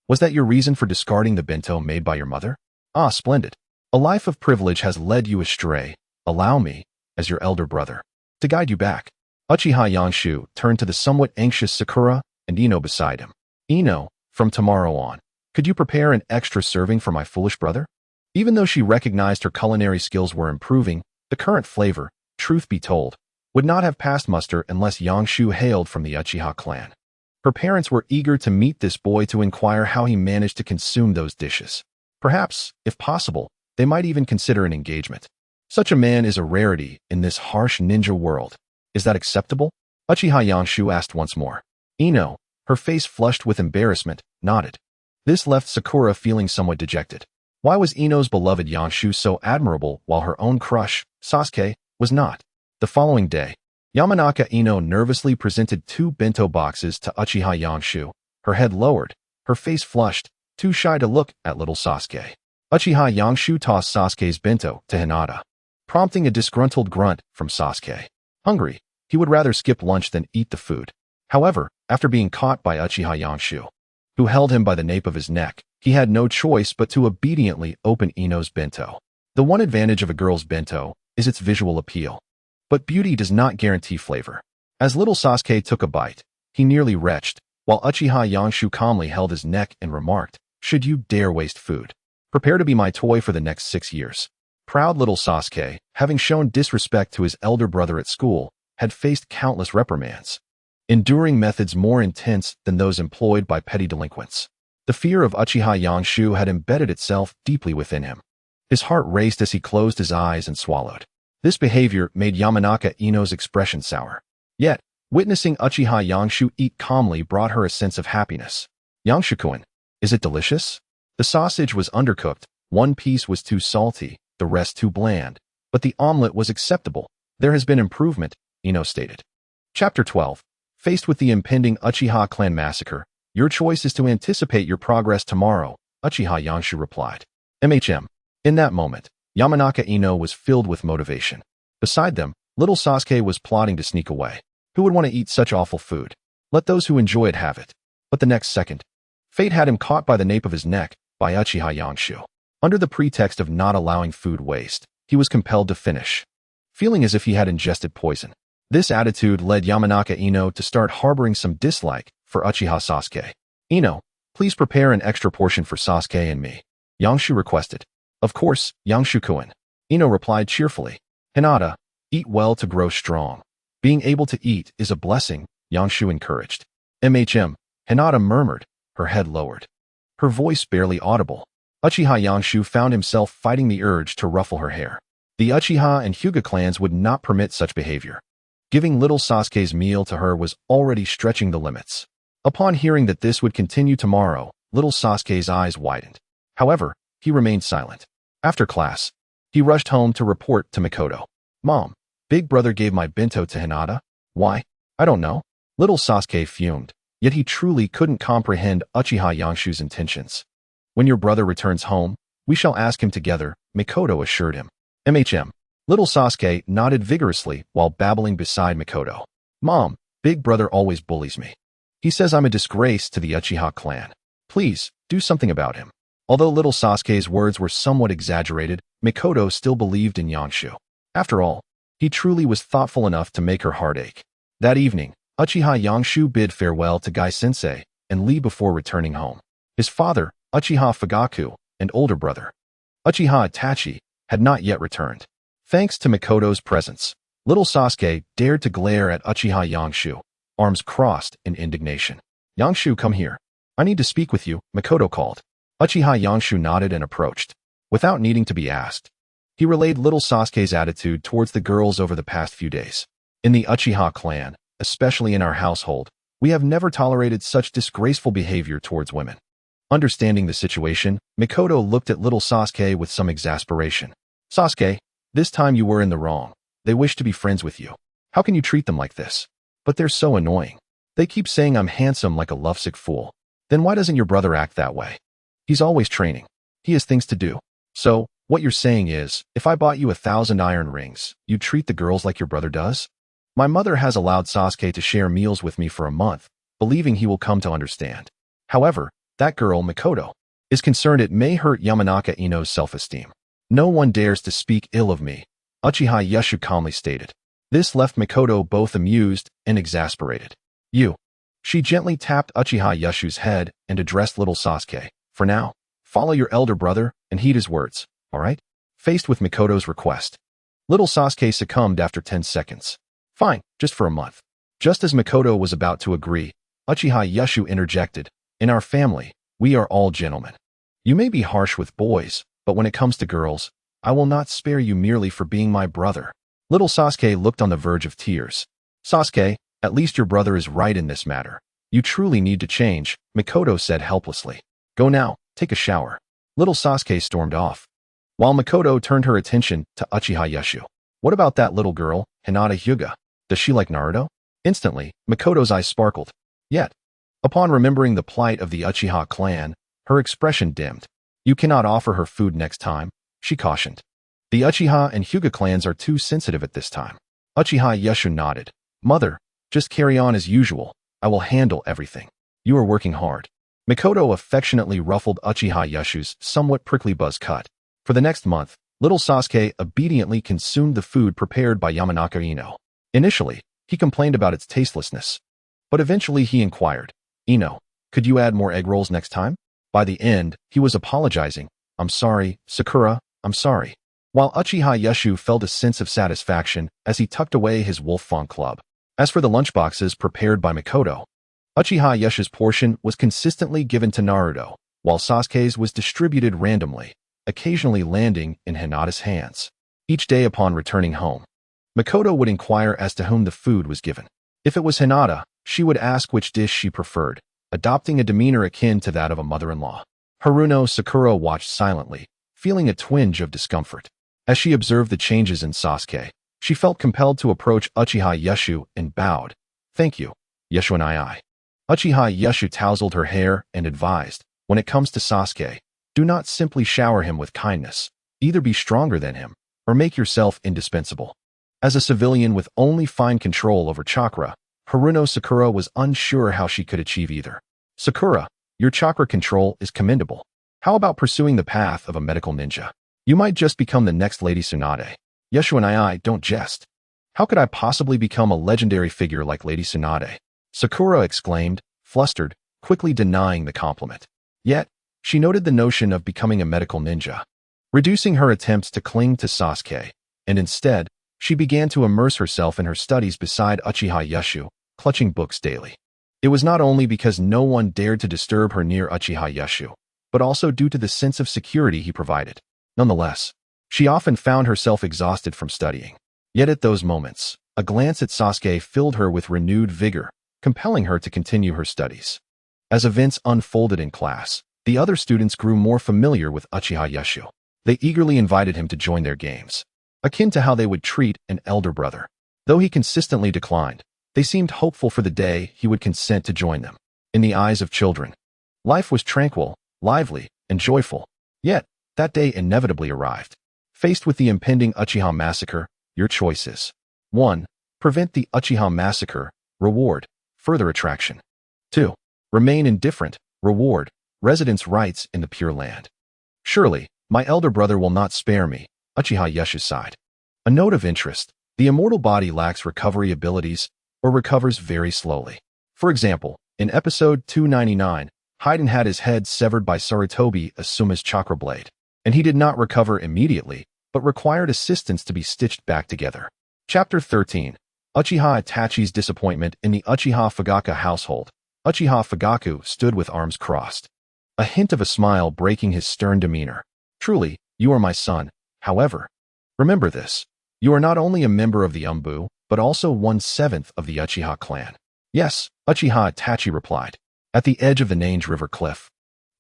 S1: Was that your reason for discarding the bento made by your mother? Ah, splendid. A life of privilege has led you astray. Allow me, as your elder brother, to guide you back. Uchiha Yangshu turned to the somewhat anxious Sakura and Ino beside him. Ino, from tomorrow on, could you prepare an extra serving for my foolish brother? Even though she recognized her culinary skills were improving, the current flavor, truth be told, would not have passed muster unless Yangshu hailed from the Uchiha clan. Her parents were eager to meet this boy to inquire how he managed to consume those dishes. Perhaps, if possible, they might even consider an engagement. Such a man is a rarity in this harsh ninja world. Is that acceptable? Uchiha Yangshu asked once more. Ino, her face flushed with embarrassment, nodded. This left Sakura feeling somewhat dejected. Why was Ino's beloved Yangshu so admirable while her own crush, Sasuke, was not? The following day, Yamanaka Ino nervously presented 2 bento boxes to Uchiha Yangshu, her head lowered, her face flushed, too shy to look at little Sasuke. Uchiha Yangshu tossed Sasuke's bento to Hinata, prompting a disgruntled grunt from Sasuke. Hungry, he would rather skip lunch than eat the food. However, after being caught by Uchiha Yangshu, who held him by the nape of his neck, he had no choice but to obediently open Ino's bento. The one advantage of a girl's bento is its visual appeal. But beauty does not guarantee flavor. As little Sasuke took a bite, he nearly retched, while Uchiha Yangshu calmly held his neck and remarked, "Should you dare waste food, prepare to be my toy for the next 6 years." Proud little Sasuke, having shown disrespect to his elder brother at school, had faced countless reprimands, enduring methods more intense than those employed by petty delinquents. The fear of Uchiha Yangshu had embedded itself deeply within him. His heart raced as he closed his eyes and swallowed. This behavior made Yamanaka Ino's expression sour. Yet, witnessing Uchiha Yangshu eat calmly brought her a sense of happiness. "Yangshu-kun, is it delicious?" The sausage was undercooked, one piece was too salty, the rest too bland, but the omelet was acceptable. "There has been improvement," Ino stated. Chapter 12. Faced with the impending Uchiha clan massacre, your choice is to anticipate your progress tomorrow, Uchiha Yangshu replied. In that moment, Yamanaka Ino was filled with motivation. Beside them, little Sasuke was plotting to sneak away. Who would want to eat such awful food? Let those who enjoy it have it. But the next second, fate had him caught by the nape of his neck by Uchiha Yangshu. Under the pretext of not allowing food waste, he was compelled to finish, feeling as if he had ingested poison. This attitude led Yamanaka Ino to start harboring some dislike for Uchiha Sasuke. "Ino, please prepare an extra portion for Sasuke and me," Yangshu requested. "Of course, Yangshu-kun," Ino replied cheerfully. "Hinata, eat well to grow strong. Being able to eat is a blessing," Yangshu encouraged. Hinata murmured, her head lowered, her voice barely audible. Uchiha Yangshu found himself fighting the urge to ruffle her hair. The Uchiha and Hyuga clans would not permit such behavior. Giving little Sasuke's meal to her was already stretching the limits. Upon hearing that this would continue tomorrow, little Sasuke's eyes widened. However, he remained silent. After class, he rushed home to report to Mikoto. "Mom, big brother gave my bento to Hinata. Why? I don't know." Little Sasuke fumed, yet he truly couldn't comprehend Uchiha Yangshu's intentions. "When your brother returns home, we shall ask him together," Mikoto assured him. Little Sasuke nodded vigorously while babbling beside Mikoto. "Mom, big brother always bullies me. He says I'm a disgrace to the Uchiha clan. Please, do something about him." Although little Sasuke's words were somewhat exaggerated, Mikoto still believed in Yangshu. After all, he truly was thoughtful enough to make her heart ache. That evening, Uchiha Yangshu bid farewell to Gai-sensei and leave before returning home. His father, Uchiha Fugaku, and older brother, Uchiha Itachi, had not yet returned. Thanks to Mikoto's presence, little Sasuke dared to glare at Uchiha Yangshu, arms crossed in indignation. "Yangshu, come here. I need to speak with you," Mikoto called. Uchiha Yangshu nodded and approached. Without needing to be asked, he relayed little Sasuke's attitude towards the girls over the past few days. "In the Uchiha clan, especially in our household, we have never tolerated such disgraceful behavior towards women." Understanding the situation, Mikoto looked at little Sasuke with some exasperation. "Sasuke, this time you were in the wrong. They wish to be friends with you. How can you treat them like this? But they're so annoying. They keep saying I'm handsome like a lovesick fool. Then why doesn't your brother act that way? He's always training. He has things to do. So, what you're saying is, if I bought you 1,000 iron rings, you'd treat the girls like your brother does?" My mother has allowed Sasuke to share meals with me for a month, believing he will come to understand. However, that girl, Mikoto, is concerned it may hurt Yamanaka Ino's self-esteem. "No one dares to speak ill of me," Uchiha Yangshu calmly stated. This left Mikoto both amused and exasperated. "You." She gently tapped Uchiha Yangshu's head and addressed little Sasuke. "For now, follow your elder brother and heed his words. all right? Faced with Mikoto's request, little Sasuke succumbed after 10 seconds. Fine, just for a month. Just as Mikoto was about to agree, Uchiha Yashu interjected, in our family, we are all gentlemen. You may be harsh with boys, but when it comes to girls, I will not spare you merely for being my brother. Little Sasuke looked on the verge of tears. Sasuke, at least your brother is right in this matter. You truly need to change, Mikoto said helplessly. Go now, take a shower. Little Sasuke stormed off, while Mikoto turned her attention to Uchiha Yashu. What about that little girl, Hinata Hyuga? Does she like Naruto? Instantly, Mikoto's eyes sparkled. Yet, upon remembering the plight of the Uchiha clan, her expression dimmed. You cannot offer her food next time, she cautioned. The Uchiha and Hyuga clans are too sensitive at this time. Uchiha Yashu nodded. Mother, just carry on as usual. I will handle everything. You are working hard. Mikoto affectionately ruffled Uchiha Yashu's somewhat prickly buzz cut. For the next month, little Sasuke obediently consumed the food prepared by Yamanaka Ino. Initially, he complained about its tastelessness, but eventually he inquired, Ino, could you add more egg rolls next time? By the end, he was apologizing. I'm sorry, Sakura, I'm sorry. While Uchiha Yashu felt a sense of satisfaction as he tucked away his wolf fawn club. As for the lunchboxes prepared by Mikoto, Uchiha Yashu's portion was consistently given to Naruto, while Sasuke's was distributed randomly, occasionally landing in Hinata's hands. Each day upon returning home, Mikoto would inquire as to whom the food was given. If it was Hinata, she would ask which dish she preferred, adopting a demeanor akin to that of a mother-in-law. Haruno Sakura watched silently, feeling a twinge of discomfort. As she observed the changes in Sasuke, she felt compelled to approach Uchiha Yashu and bowed. Thank you, Yashu and I. Uchiha Yashu tousled her hair and advised, when it comes to Sasuke, do not simply shower him with kindness. Either be stronger than him, or make yourself indispensable. As a civilian with only fine control over chakra, Haruno Sakura was unsure how she could achieve either. Sakura, your chakra control is commendable. How about pursuing the path of a medical ninja? You might just become the next Lady Tsunade. Yashu and I don't jest. How could I possibly become a legendary figure like Lady Tsunade? Sakura exclaimed, flustered, quickly denying the compliment. Yet, she noted the notion of becoming a medical ninja, reducing her attempts to cling to Sasuke, and instead, she began to immerse herself in her studies beside Uchiha Yashu, clutching books daily. It was not only because no one dared to disturb her near Uchiha Yashu, but also due to the sense of security he provided. Nonetheless, she often found herself exhausted from studying. Yet at those moments, a glance at Sasuke filled her with renewed vigor, compelling her to continue her studies. As events unfolded in class, the other students grew more familiar with Uchiha Yashu. They eagerly invited him to join their games, akin to how they would treat an elder brother. Though he consistently declined, they seemed hopeful for the day he would consent to join them. In the eyes of children, life was tranquil, lively, and joyful. Yet, that day inevitably arrived. Faced with the impending Uchiha massacre, your choices. 1. Prevent the Uchiha massacre. Reward. Further attraction. 2. Remain indifferent. Reward. Residence rights in the Pure Land. Surely, my elder brother will not spare me, Uchiha Yashu sighed. A note of interest. The immortal body lacks recovery abilities, or recovers very slowly. For example, in episode 299, Haiden had his head severed by Sarutobi Asuma's chakra blade, and he did not recover immediately, but required assistance to be stitched back together. Chapter 13. Uchiha Itachi's disappointment in the Uchiha Fugaka household. Uchiha Fugaku stood with arms crossed, a hint of a smile breaking his stern demeanor. Truly, you are my son. However, remember this. You are not only a member of the Umbu, but also 1/7 of the Uchiha clan. Yes, Uchiha Itachi replied. At the edge of the Nange River cliff,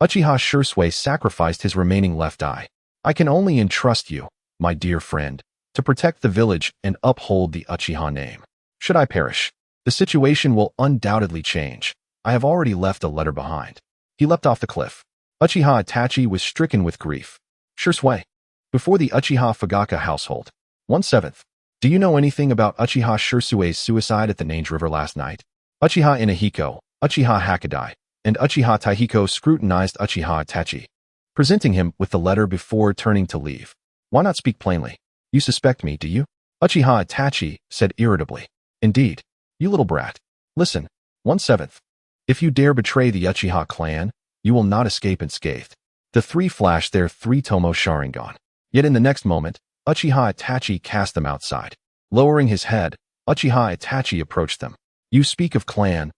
S1: Uchiha Shursui sacrificed his remaining left eye. I can only entrust you, my dear friend, to protect the village and uphold the Uchiha name. Should I perish, the situation will undoubtedly change. I have already left a letter behind. He leapt off the cliff. Uchiha Itachi was stricken with grief. Shursui. Before the Uchiha Fugaka household. 1/7. Do you know anything about Uchiha Shursui's suicide at the Nange River last night? Uchiha Inahiko, Uchiha Hakadai, and Uchiha Taihiko scrutinized Uchiha Itachi, presenting him with the letter before turning to leave. Why not speak plainly? You suspect me, do you? Uchiha Itachi said irritably. Indeed. You little brat. Listen. 1/7. If you dare betray the Uchiha clan, you will not escape unscathed. The three flashed their 3-tomo Sharingan. Yet in the next moment, Uchiha Itachi cast them outside. Lowering his head, Uchiha Itachi approached them. You speak of clan,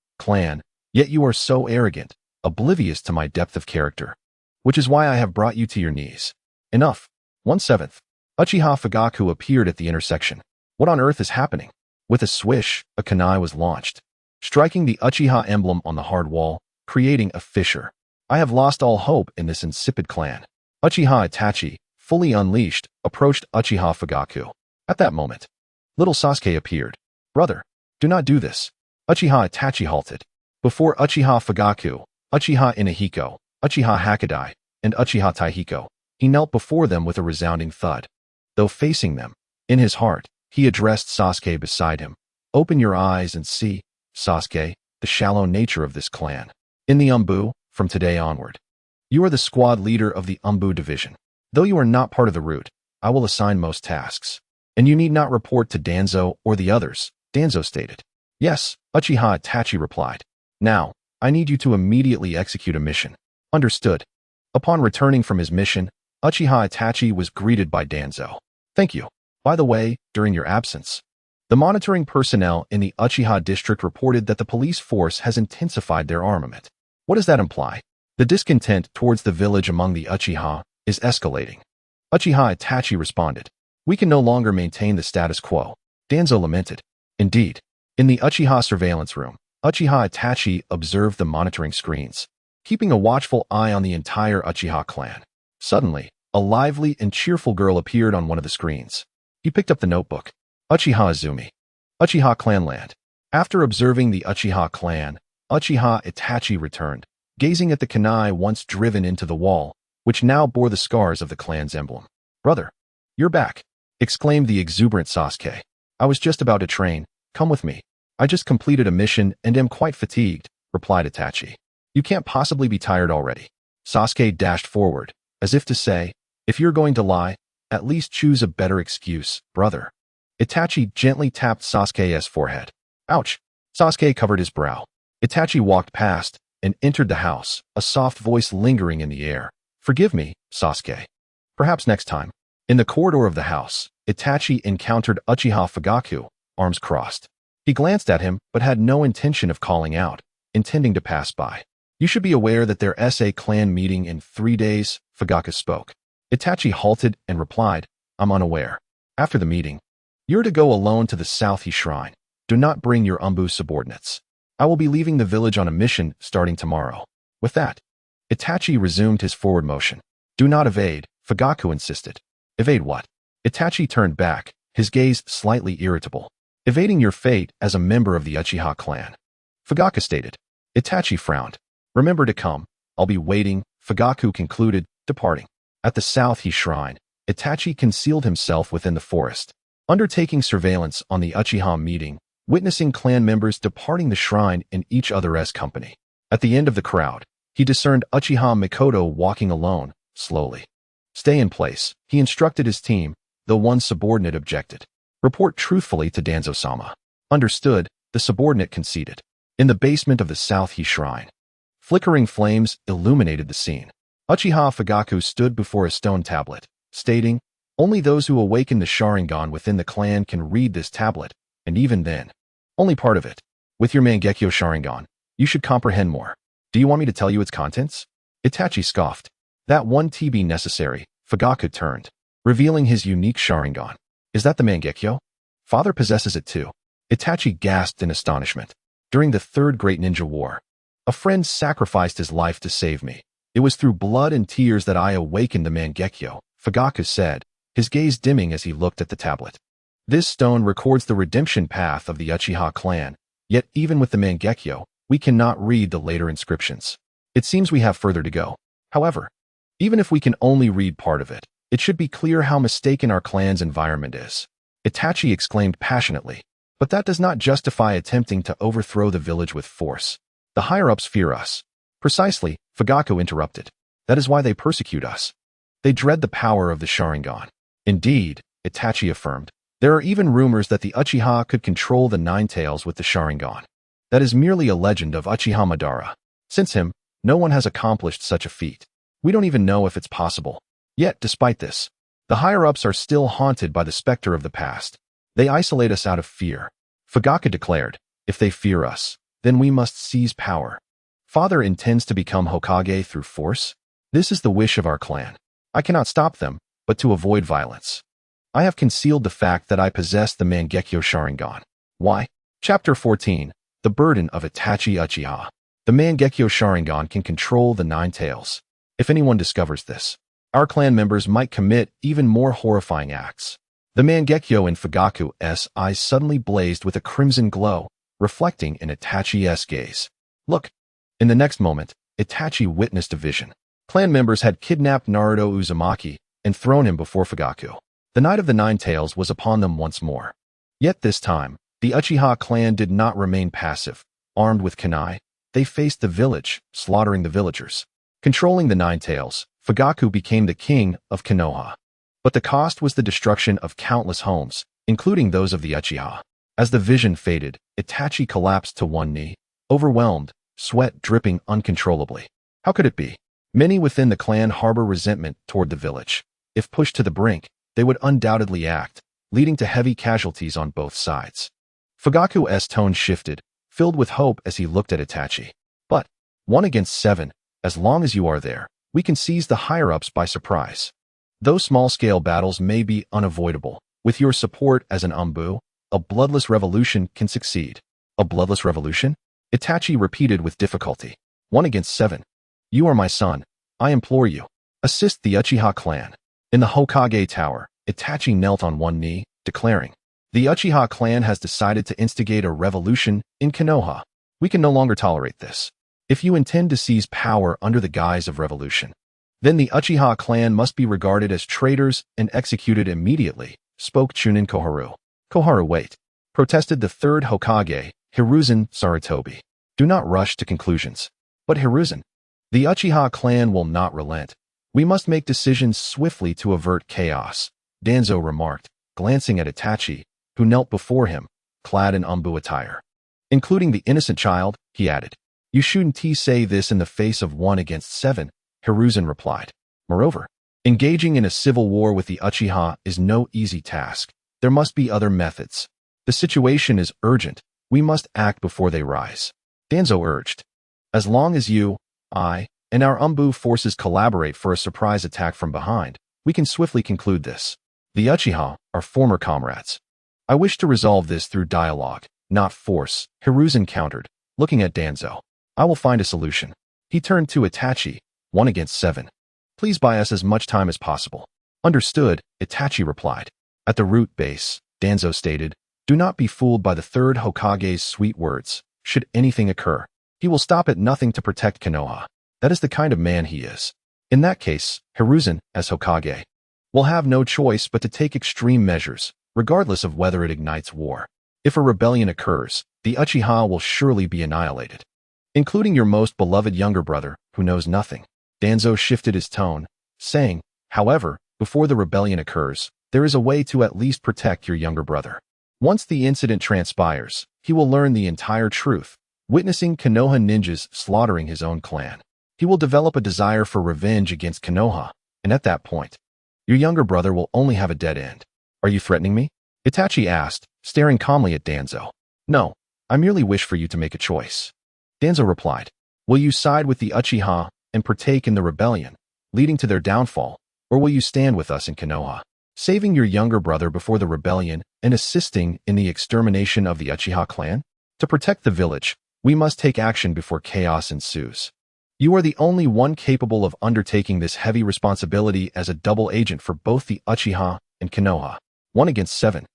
S1: yet you are so arrogant, oblivious to my depth of character. Which is why I have brought you to your knees. Enough. 1/7. Uchiha Fugaku appeared at the intersection. What on earth is happening? With a swish, a kunai was launched, striking the Uchiha emblem on the hard wall, creating a fissure. I have lost all hope in this insipid clan. Uchiha Itachi, fully unleashed, approached Uchiha Fugaku. At that moment, little Sasuke appeared. Brother, do not do this. Uchiha Itachi halted. Before Uchiha Fugaku, Uchiha Inahiko, Uchiha Hakadai, and Uchiha Taihiko, he knelt before them with a resounding thud. Though facing them, in his heart, he addressed Sasuke beside him. Open your eyes and see, Sasuke, the shallow nature of this clan. In the Umbu, from today onward, you are the squad leader of the Umbu division. Though you are not part of the route, I will assign most tasks. And you need not report to Danzo or the others, Danzo stated. Yes, Uchiha Itachi replied. Now, I need you to immediately execute a mission. Understood. Upon returning from his mission, Uchiha Itachi was greeted by Danzo. Thank you. By the way, during your absence, the monitoring personnel in the Uchiha district reported that the police force has intensified their armament. What does that imply? The discontent towards the village among the Uchiha is escalating. Uchiha Itachi responded. We can no longer maintain the status quo. Danzo lamented. Indeed. In the Uchiha surveillance room, Uchiha Itachi observed the monitoring screens, keeping a watchful eye on the entire Uchiha clan. Suddenly, a lively and cheerful girl appeared on one of the screens. He picked up the notebook. Uchiha Izumi. Uchiha Clanland. After observing the Uchiha clan, Uchiha Itachi returned, gazing at the kunai once driven into the wall, which now bore the scars of the clan's emblem. Brother, you're back, exclaimed the exuberant Sasuke. I was just about to train. Come with me. I just completed a mission and am quite fatigued, replied Itachi. You can't possibly be tired already. Sasuke dashed forward, as if to say, if you're going to lie, at least choose a better excuse, brother. Itachi gently tapped Sasuke's forehead. Ouch! Sasuke covered his brow. Itachi walked past and entered the house, a soft voice lingering in the air. Forgive me, Sasuke. Perhaps next time. In the corridor of the house, Itachi encountered Uchiha Fugaku, arms crossed. He glanced at him but had no intention of calling out, intending to pass by. You should be aware that there is a clan meeting in 3 days, Fugaku spoke. Itachi halted and replied, I'm unaware. After the meeting, you're to go alone to the South-He Shrine. Do not bring your Umbu subordinates. I will be leaving the village on a mission starting tomorrow. With that, Itachi resumed his forward motion. Do not evade, Fugaku insisted. Evade what? Itachi turned back, his gaze slightly irritable. Evading your fate as a member of the Uchiha clan. Fugaku stated. Itachi frowned. Remember to come. I'll be waiting, Fugaku concluded, departing. At the South-He Shrine, Itachi concealed himself within the forest, undertaking surveillance on the Uchiha meeting, witnessing clan members departing the shrine in each other's company. At the end of the crowd, he discerned Uchiha Mikoto walking alone, slowly. Stay in place, he instructed his team, though one subordinate objected. Report truthfully to Danzo-sama. Understood, the subordinate conceded. In the basement of the South-He Shrine, flickering flames illuminated the scene. Uchiha Fugaku stood before a stone tablet, stating, only those who awaken the Sharingan within the clan can read this tablet, and even then, only part of it. With your Mangekyo Sharingan, you should comprehend more. Do you want me to tell you its contents? Itachi scoffed. That won't be necessary. Fugaku turned, revealing his unique Sharingan. Is that the Mangekyo? Father possesses it too. Itachi gasped in astonishment. During the Third Great Ninja War, a friend sacrificed his life to save me. It was through blood and tears that I awakened the Mangekyo, Fugaku said, his gaze dimming as he looked at the tablet. This stone records the redemption path of the Uchiha clan, yet even with the Mangekyo, we cannot read the later inscriptions. It seems we have further to go. However, even if we can only read part of it, it should be clear how mistaken our clan's environment is. Itachi exclaimed passionately. But that does not justify attempting to overthrow the village with force. The higher-ups fear us. Precisely, Fugaku interrupted. That is why they persecute us. They dread the power of the Sharingan. Indeed, Itachi affirmed, there are even rumors that the Uchiha could control the Nine Tails with the Sharingan. That is merely a legend of Uchiha Madara. Since him, no one has accomplished such a feat. We don't even know if it's possible. Yet, despite this, The higher-ups are still haunted by the specter of the past. They isolate us out of fear. Fugaku declared, if they fear us, then we must seize power. Father intends to become Hokage through force? This is the wish of our clan. I cannot stop them, but to avoid violence. I have concealed the fact that I possess the Mangekyo Sharingan. Why? Chapter 14. The Burden of Itachi Uchiha. The Mangekyo Sharingan can control the Nine Tails. If anyone discovers this, our clan members might commit even more horrifying acts. The Mangekyo in Fugaku's eyes suddenly blazed with a crimson glow, reflecting in Itachi's gaze. Look! In the next moment, Itachi witnessed a vision. Clan members had kidnapped Naruto Uzumaki and thrown him before Fugaku. The Knight of the Nine Tails was upon them once more. Yet this time, the Uchiha clan did not remain passive. Armed with kunai, they faced the village, slaughtering the villagers. Controlling the Nine Tails, Fugaku became the king of Konoha. But the cost was the destruction of countless homes, including those of the Uchiha. As the vision faded, Itachi collapsed to one knee, overwhelmed, sweat dripping uncontrollably. How could it be? Many within the clan harbor resentment toward the village. If pushed to the brink, they would undoubtedly act, leading to heavy casualties on both sides. Fugaku's tone shifted, filled with hope as he looked at Itachi. But, 1 against 7, as long as you are there, we can seize the higher-ups by surprise. Though small-scale battles may be unavoidable, with your support as an Umbu, a bloodless revolution can succeed. A bloodless revolution? Itachi repeated with difficulty. 1 against 7. You are my son. I implore you. Assist the Uchiha clan. In the Hokage Tower, Itachi knelt on one knee, declaring, the Uchiha clan has decided to instigate a revolution in Konoha. We can no longer tolerate this. If you intend to seize power under the guise of revolution, then the Uchiha clan must be regarded as traitors and executed immediately, spoke Chunin Koharu. Koharu, wait, protested the third Hokage, Hiruzen Sarutobi. Do not rush to conclusions. But Hiruzen, the Uchiha clan will not relent. We must make decisions swiftly to avert chaos, Danzo remarked, glancing at Itachi, who knelt before him, clad in Umbu attire. Including the innocent child, he added. You shouldn't say this in the face of 1 against 7, Hiruzen replied. Moreover, engaging in a civil war with the Uchiha is no easy task. There must be other methods. The situation is urgent. We must act before they rise. Danzo urged. As long as you, I, and our Umbu forces collaborate for a surprise attack from behind, we can swiftly conclude this. The Uchiha are former comrades. I wish to resolve this through dialogue, not force, Hiruzen countered, looking at Danzo. I will find a solution. He turned to Itachi, 1 against 7. Please buy us as much time as possible. Understood, Itachi replied. At the root base, Danzo stated, do not be fooled by the third Hokage's sweet words. Should anything occur, he will stop at nothing to protect Konoha. That is the kind of man he is. In that case, Hiruzen, as Hokage, will have no choice but to take extreme measures, regardless of whether it ignites war. If a rebellion occurs, the Uchiha will surely be annihilated. Including your most beloved younger brother, who knows nothing. Danzo shifted his tone, saying, however, before the rebellion occurs, there is a way to at least protect your younger brother. Once the incident transpires, he will learn the entire truth, witnessing Konoha ninjas slaughtering his own clan. He will develop a desire for revenge against Konoha, and at that point, your younger brother will only have a dead end. Are you threatening me? Itachi asked, staring calmly at Danzo. No, I merely wish for you to make a choice. Danzo replied, will you side with the Uchiha and partake in the rebellion, leading to their downfall, or will you stand with us in Konoha, saving your younger brother before the rebellion and assisting in the extermination of the Uchiha clan? To protect the village, we must take action before chaos ensues. You are the only one capable of undertaking this heavy responsibility as a double agent for both the Uchiha and Konoha. 1 against 7.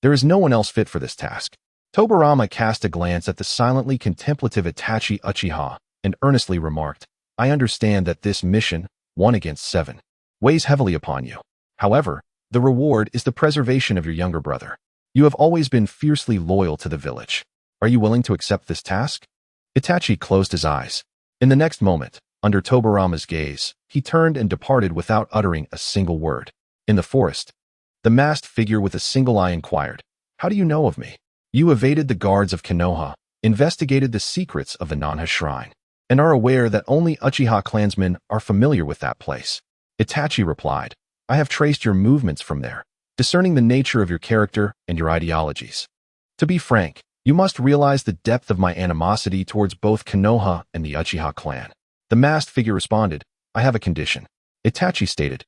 S1: There is no one else fit for this task. Tobirama cast a glance at the silently contemplative Itachi Uchiha and earnestly remarked, I understand that this mission, 1 against 7, weighs heavily upon you. However, the reward is the preservation of your younger brother. You have always been fiercely loyal to the village. Are you willing to accept this task? Itachi closed his eyes. In the next moment, under Tobirama's gaze, he turned and departed without uttering a single word. In the forest, the masked figure with a single eye inquired, how do you know of me? You evaded the guards of Konoha, investigated the secrets of the Nanha Shrine, and are aware that only Uchiha clansmen are familiar with that place. Itachi replied, I have traced your movements from there, discerning the nature of your character and your ideologies. To be frank, you must realize the depth of my animosity towards both Konoha and the Uchiha clan. The masked figure responded, I have a condition. Itachi stated,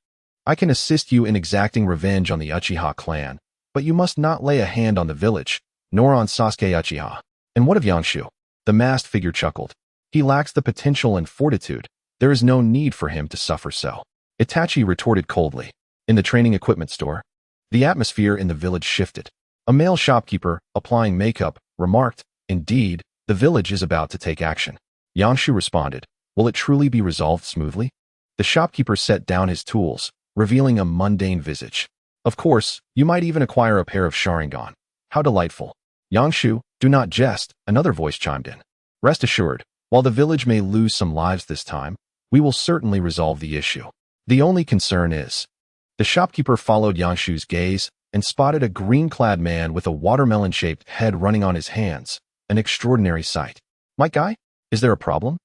S1: I can assist you in exacting revenge on the Uchiha clan, but you must not lay a hand on the village, nor on Sasuke Uchiha. And what of Yangshu? The masked figure chuckled. He lacks the potential and fortitude. There is no need for him to suffer so. Itachi retorted coldly. In the training equipment store, the atmosphere in the village shifted. A male shopkeeper, applying makeup, remarked, Indeed, the village is about to take action. Yangshu responded, Will it truly be resolved smoothly? The shopkeeper set down his tools, revealing a mundane visage. Of course, you might even acquire a pair of Sharingan. How delightful. Yangshu, do not jest, another voice chimed in. Rest assured, while the village may lose some lives this time, we will certainly resolve the issue. The only concern is... The shopkeeper followed Yangshu's gaze and spotted a green-clad man with a watermelon-shaped head running on his hands, an extraordinary sight. My guy? Is there a problem?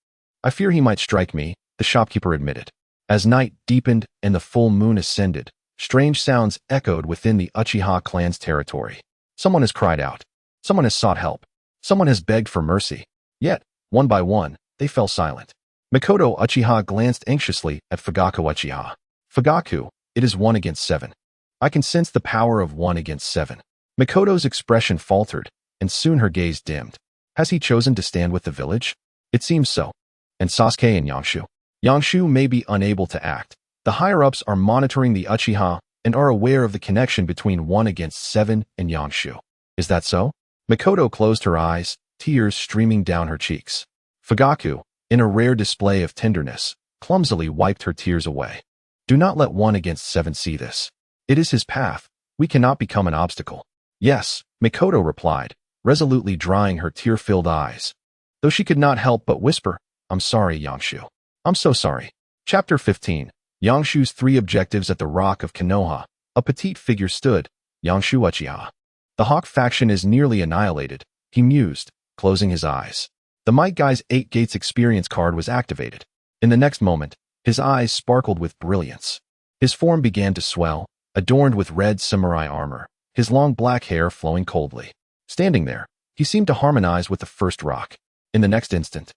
S1: I fear he might strike me, the shopkeeper admitted. As night deepened and the full moon ascended, strange sounds echoed within the Uchiha clan's territory. Someone has cried out. Someone has sought help. Someone has begged for mercy. Yet, one by one, they fell silent. Mikoto Uchiha glanced anxiously at Fugaku Uchiha. Fugaku, it is 1 against 7. I can sense the power of 1 against 7. Mikoto's expression faltered, and soon her gaze dimmed. Has he chosen to stand with the village? It seems so. And Sasuke and Yangshu? Yangshu may be unable to act. The higher-ups are monitoring the Uchiha and are aware of the connection between 1 against 7 and Yangshu. Is that so? Mikoto closed her eyes, tears streaming down her cheeks. Fugaku, in a rare display of tenderness, clumsily wiped her tears away. Do not let 1 against 7 see this. It is his path. We cannot become an obstacle. Yes, Mikoto replied, resolutely drying her tear-filled eyes. Though she could not help but whisper, I'm sorry, Yangshu. I'm so sorry. Chapter 15. Yangshu's 3 objectives at the Rock of Konoha. A petite figure stood, Yangshu Uchiha. The Hawk faction is nearly annihilated, he mused, closing his eyes. The Might Guy's 8 Gates experience card was activated. In the next moment, his eyes sparkled with brilliance. His form began to swell, adorned with red samurai armor, his long black hair flowing coldly. Standing there, he seemed to harmonize with the first rock. In the next instant,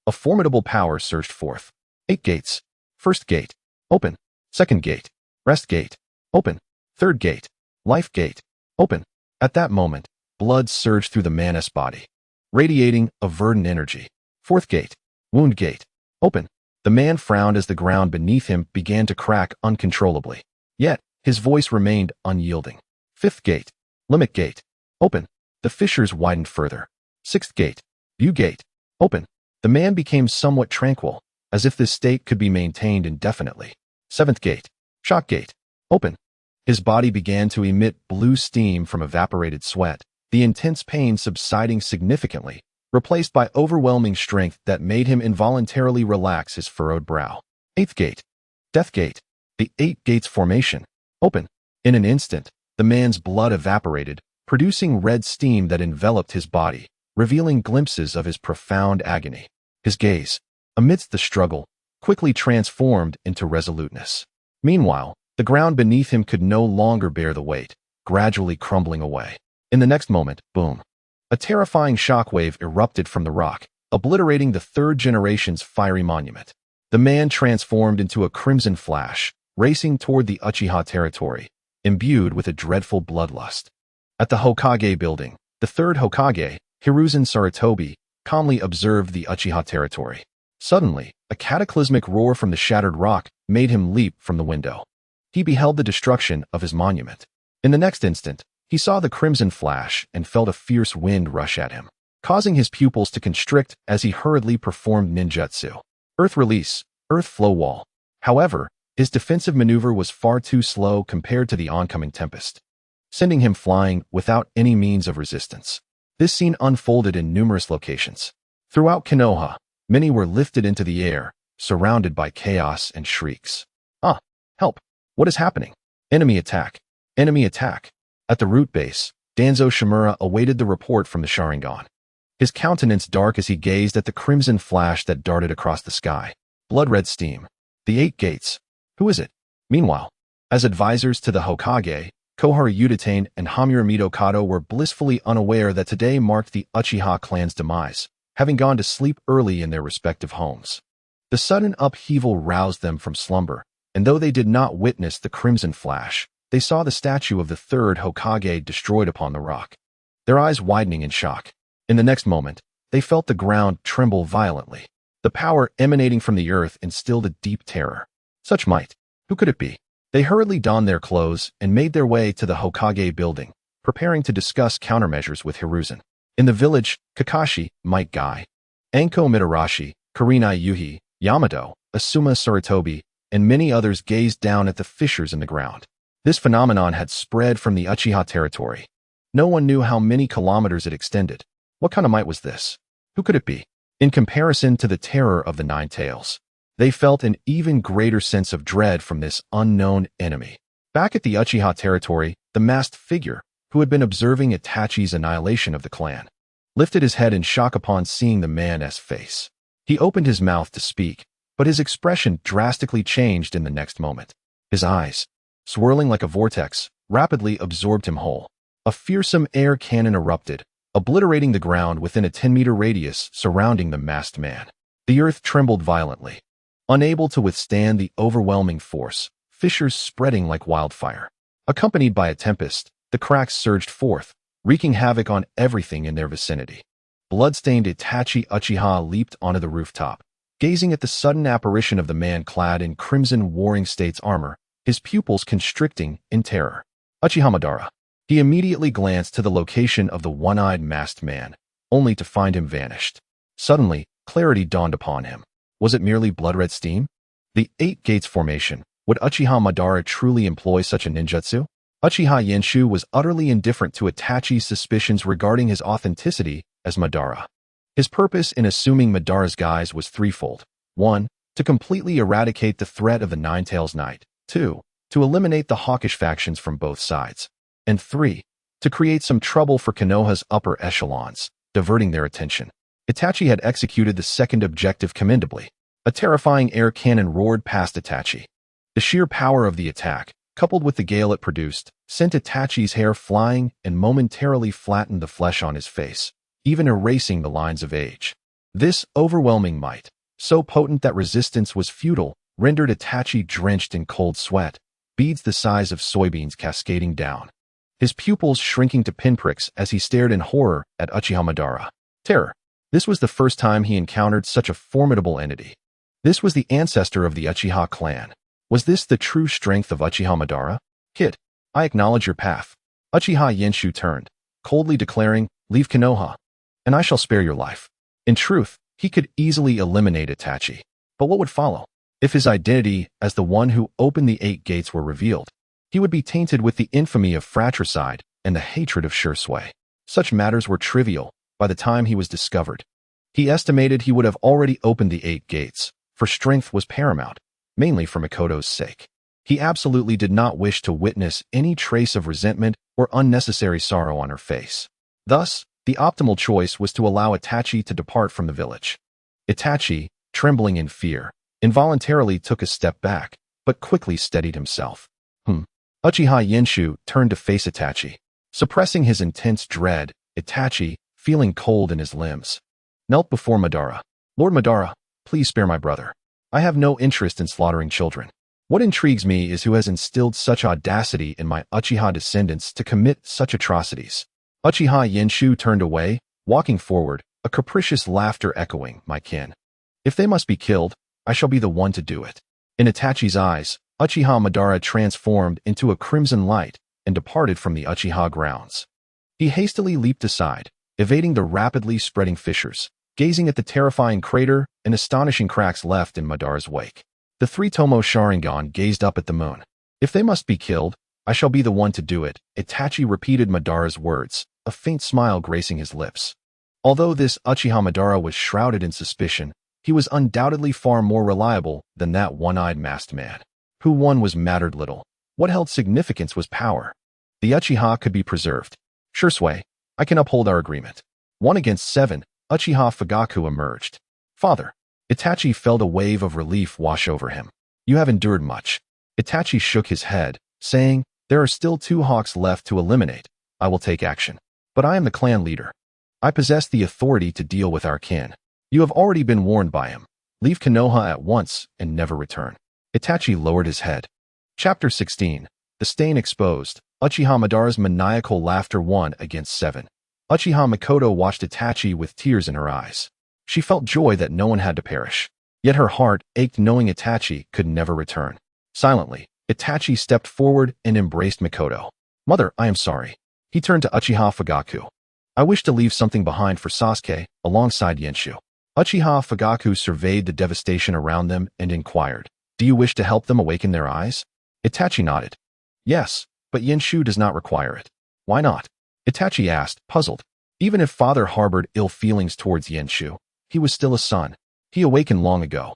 S1: a formidable power surged forth. 8 gates. First gate. Open. Second gate. Rest gate. Open. Third gate. Life gate. Open. At that moment, blood surged through the man's body, radiating a verdant energy. Fourth gate. Wound gate. Open. The man frowned as the ground beneath him began to crack uncontrollably. Yet, his voice remained unyielding. Fifth gate. Limit gate. Open. The fissures widened further. Sixth gate. View gate. Open. The man became somewhat tranquil, as if this state could be maintained indefinitely. Seventh gate. Shock gate. Open. His body began to emit blue steam from evaporated sweat, the intense pain subsiding significantly, replaced by overwhelming strength that made him involuntarily relax his furrowed brow. Eighth gate. Death gate. The 8 gates formation. Open. In an instant, the man's blood evaporated, producing red steam that enveloped his body, revealing glimpses of his profound agony. His gaze, amidst the struggle, quickly transformed into resoluteness. Meanwhile, the ground beneath him could no longer bear the weight, gradually crumbling away. In the next moment, boom. A terrifying shockwave erupted from the rock, obliterating the 3rd generation's fiery monument. The man transformed into a crimson flash, racing toward the Uchiha territory, imbued with a dreadful bloodlust. At the Hokage building, the 3rd Hokage, Hiruzen Sarutobi, calmly observed the Uchiha territory. Suddenly, a cataclysmic roar from the shattered rock made him leap from the window. He beheld the destruction of his monument. In the next instant, he saw the crimson flash and felt a fierce wind rush at him, causing his pupils to constrict as he hurriedly performed ninjutsu. Earth release, earth flow wall. However, his defensive maneuver was far too slow compared to the oncoming tempest, sending him flying without any means of resistance. This scene unfolded in numerous locations. Throughout Konoha, many were lifted into the air, surrounded by chaos and shrieks. Ah, help! What is happening? Enemy attack! Enemy attack! At the root base, Danzo Shimura awaited the report from the Sharingan. His countenance dark as he gazed at the crimson flash that darted across the sky. Blood-red steam. The 8 gates. Who is it? Meanwhile, As advisors to the Hokage, Koharu Udatane and Hamiura Kato were blissfully unaware that today marked the Uchiha clan's demise, having gone to sleep early in their respective homes. The sudden upheaval roused them from slumber, and though they did not witness the crimson flash, they saw the statue of the third Hokage destroyed upon the rock, their eyes widening in shock. In the next moment, they felt the ground tremble violently. The power emanating from the earth instilled a deep terror. Such might, who could it be? They hurriedly donned their clothes and made their way to the Hokage building, preparing to discuss countermeasures with Hiruzen. In the village, Kakashi, Might Guy, Anko Mitarashi, Kurinai Yuhi, Yamato, Asuma Sarutobi, and many others gazed down at the fissures in the ground. This phenomenon had spread from the Uchiha territory. No one knew how many kilometers it extended. What kind of might was this? Who could it be? In comparison to the terror of the Nine Tails, they felt an even greater sense of dread from this unknown enemy. Back at the Uchiha territory, the masked figure, who had been observing Itachi's annihilation of the clan, lifted his head in shock upon seeing the man's face. He opened his mouth to speak, but his expression drastically changed in the next moment. His eyes, swirling like a vortex, rapidly absorbed him whole. A fearsome air cannon erupted, obliterating the ground within a 10-meter radius surrounding the masked man. The earth trembled violently, unable to withstand the overwhelming force, fissures spreading like wildfire. Accompanied by a tempest, the cracks surged forth, wreaking havoc on everything in their vicinity. Blood-stained Itachi Uchiha leaped onto the rooftop, gazing at the sudden apparition of the man clad in crimson Warring States armor, his pupils constricting in terror. Uchiha Madara. He immediately glanced to the location of the one-eyed masked man, only to find him vanished. Suddenly, clarity dawned upon him. Was it merely blood-red steam? The Eight Gates formation. Would Uchiha Madara truly employ such a ninjutsu? Uchiha Yenshu was utterly indifferent to Itachi's suspicions regarding his authenticity as Madara. His purpose in assuming Madara's guise was threefold. 1. To completely eradicate the threat of the Nine-Tails Knight. 2. To eliminate the hawkish factions from both sides. And 3. To create some trouble for Konoha's upper echelons, diverting their attention. Itachi had executed the second objective commendably. A terrifying air cannon roared past Itachi. The sheer power of the attack, coupled with the gale it produced, sent Itachi's hair flying and momentarily flattened the flesh on his face, even erasing the lines of age. This overwhelming might, so potent that resistance was futile, rendered Itachi drenched in cold sweat, beads the size of soybeans cascading down. His pupils shrinking to pinpricks as he stared in horror at Uchiha Madara. Terror. This was the first time he encountered such a formidable entity. This was the ancestor of the Uchiha clan. Was this the true strength of Uchiha Madara? Kid, I acknowledge your path. Uchiha Yenshu turned, coldly declaring, leave Konoha, and I shall spare your life. In truth, he could easily eliminate Itachi. But what would follow? If his identity as the one who opened the Eight Gates were revealed, he would be tainted with the infamy of fratricide and the hatred of Shursui. Such matters were trivial by the time he was discovered. He estimated he would have already opened the Eight Gates, for strength was paramount, mainly for Mikoto's sake. He absolutely did not wish to witness any trace of resentment or unnecessary sorrow on her face. Thus, the optimal choice was to allow Itachi to depart from the village. Itachi, trembling in fear, involuntarily took a step back, but quickly steadied himself. Uchiha Yenshu turned to face Itachi. Suppressing his intense dread, Itachi, feeling cold in his limbs, knelt before Madara. Lord Madara, please spare my brother. I have no interest in slaughtering children. What intrigues me is who has instilled such audacity in my Uchiha descendants to commit such atrocities. Uchiha Yenshu turned away, walking forward, a capricious laughter echoing, my kin. If they must be killed, I shall be the one to do it. In Itachi's eyes, Uchiha Madara transformed into a crimson light and departed from the Uchiha grounds. He hastily leaped aside, evading the rapidly spreading fissures, gazing at the terrifying crater and astonishing cracks left in Madara's wake. The three-tomo Sharingan gazed up at the moon. If they must be killed, I shall be the one to do it. Itachi repeated Madara's words, a faint smile gracing his lips. Although this Uchiha Madara was shrouded in suspicion, he was undoubtedly far more reliable than that one-eyed masked man. Who won was mattered little. What held significance was power. The Uchiha could be preserved. Shursui, I can uphold our agreement. 1 against 7, Uchiha Fugaku emerged. Father. Itachi felt a wave of relief wash over him. You have endured much. Itachi shook his head, saying, "There are still 2 hawks left to eliminate. I will take action. But I am the clan leader. I possess the authority to deal with our kin. You have already been warned by him. Leave Konoha at once and never return." Itachi lowered his head. Chapter 16. The Stain Exposed. Uchiha Madara's maniacal laughter won against 7. Uchiha Mikoto watched Itachi with tears in her eyes. She felt joy that no one had to perish. Yet her heart ached knowing Itachi could never return. Silently, Itachi stepped forward and embraced Mikoto. "Mother, I am sorry." He turned to Uchiha Fugaku. "I wish to leave something behind for Sasuke, alongside Yenshu." Uchiha Fugaku surveyed the devastation around them and inquired, "Do you wish to help them awaken their eyes?" Itachi nodded. "Yes, but Yenshu does not require it." "Why not?" Itachi asked, puzzled. Even if father harbored ill feelings towards Yenshu, he was still a son. He awakened long ago.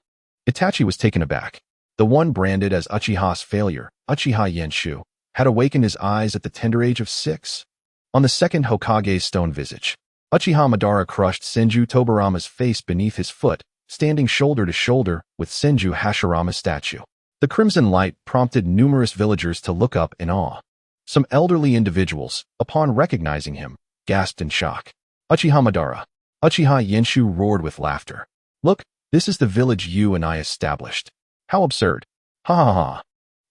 S1: Itachi was taken aback. The one branded as Uchiha's failure, Uchiha Yenshu, had awakened his eyes at the tender age of 6. On the second Hokage's stone visage, Uchiha Madara crushed Senju Tobirama's face beneath his foot, standing shoulder to shoulder with Senju Hashirama's statue. The crimson light prompted numerous villagers to look up in awe. Some elderly individuals, upon recognizing him, gasped in shock. "Uchiha Madara!" Uchiha Yenshu roared with laughter. "Look, this is the village you and I established. How absurd. Ha ha ha.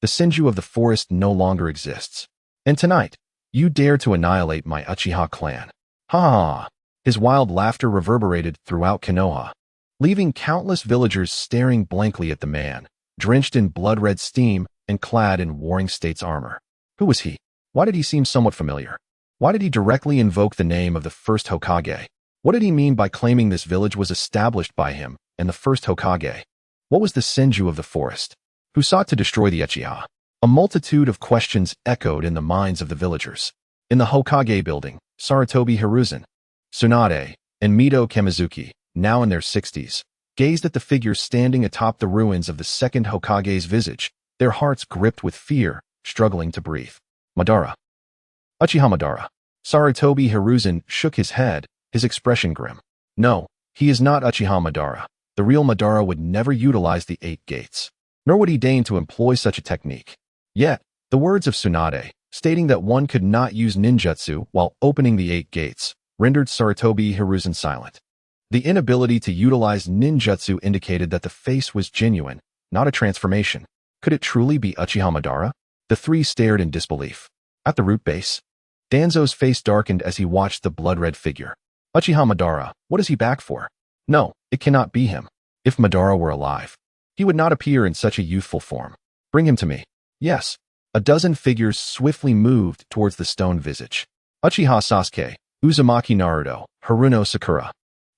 S1: The Senju of the forest no longer exists. And tonight, you dare to annihilate my Uchiha clan. Ha ha ha." His wild laughter reverberated throughout Konoha, leaving countless villagers staring blankly at the man, drenched in blood-red steam and clad in warring state's armor. Who was he? Why did he seem somewhat familiar? Why did he directly invoke the name of the first Hokage? What did he mean by claiming this village was established by him and the first Hokage? What was the Senju of the forest, who sought to destroy the Uchiha? A multitude of questions echoed in the minds of the villagers. In the Hokage building, Sarutobi Hiruzen, Tsunade, and Mito Kamizuki, now in their 60s, gazed at the figure standing atop the ruins of the second Hokage's visage, their hearts gripped with fear, struggling to breathe. "Madara. Uchiha Madara." Sarutobi Hiruzen shook his head, his expression grim. "No, he is not Uchiha Madara. The real Madara would never utilize the 8 gates, nor would he deign to employ such a technique." Yet, the words of Tsunade, stating that one could not use ninjutsu while opening the 8 gates, rendered Sarutobi Hiruzen silent. The inability to utilize ninjutsu indicated that the face was genuine, not a transformation. Could it truly be Uchiha Madara? The 3 stared in disbelief. At the root base, Danzo's face darkened as he watched the blood-red figure. "Uchiha Madara, what is he back for? No, it cannot be him. If Madara were alive, he would not appear in such a youthful form. Bring him to me." Yes. A dozen figures swiftly moved towards the stone visage. Uchiha Sasuke, Uzumaki Naruto, Haruno Sakura,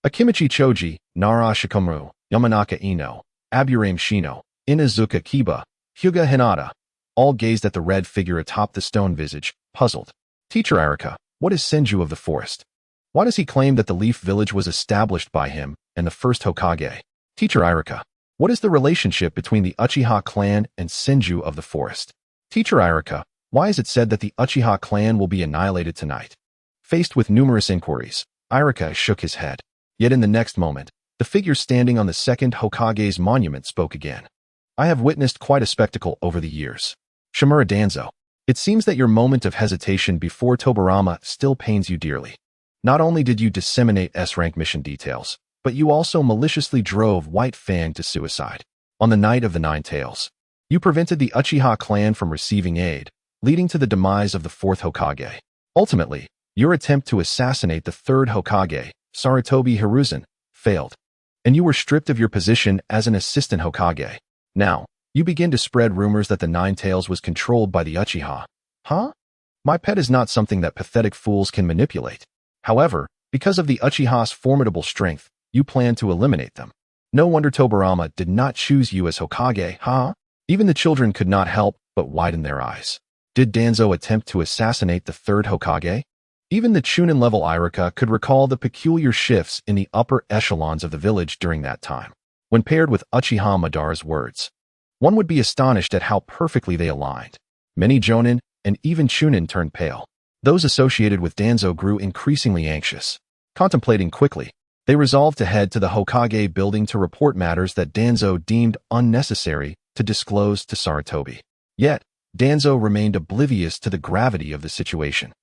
S1: Akimichi Choji, Nara Shikomaru, Yamanaka Ino, Aburame Shino, Inazuka Kiba, Hyuga Hinata, all gazed at the red figure atop the stone visage, puzzled. "Teacher Arika, what is Senju of the forest? Why does he claim that the Leaf Village was established by him and the first Hokage? Teacher Arika, what is the relationship between the Uchiha clan and Senju of the forest? Teacher Arika, why is it said that the Uchiha clan will be annihilated tonight?" Faced with numerous inquiries, Arika shook his head. Yet in the next moment, the figure standing on the second Hokage's monument spoke again. "I have witnessed quite a spectacle over the years. Shimura Danzo, it seems that your moment of hesitation before Tobirama still pains you dearly. Not only did you disseminate S-rank mission details, but you also maliciously drove White Fang to suicide. On the night of the 9 Tails, you prevented the Uchiha clan from receiving aid, leading to the demise of the 4th Hokage. Ultimately, your attempt to assassinate the 3rd Hokage, Sarutobi Hiruzen, failed, and you were stripped of your position as an assistant Hokage. Now, you begin to spread rumors that the 9 Tails was controlled by the Uchiha. Huh? My pet is not something that pathetic fools can manipulate. However, because of the Uchiha's formidable strength, you plan to eliminate them. No wonder Tobirama did not choose you as Hokage, huh?" Even the children could not help but widen their eyes. Did Danzo attempt to assassinate the 3rd Hokage? Even the Chunin-level Irika could recall the peculiar shifts in the upper echelons of the village during that time. When paired with Uchiha Madara's words, one would be astonished at how perfectly they aligned. Many Jonin and even Chunin turned pale. Those associated with Danzo grew increasingly anxious. Contemplating quickly, they resolved to head to the Hokage building to report matters that Danzo deemed unnecessary to disclose to Sarutobi. Yet, Danzo remained oblivious to the gravity of the situation.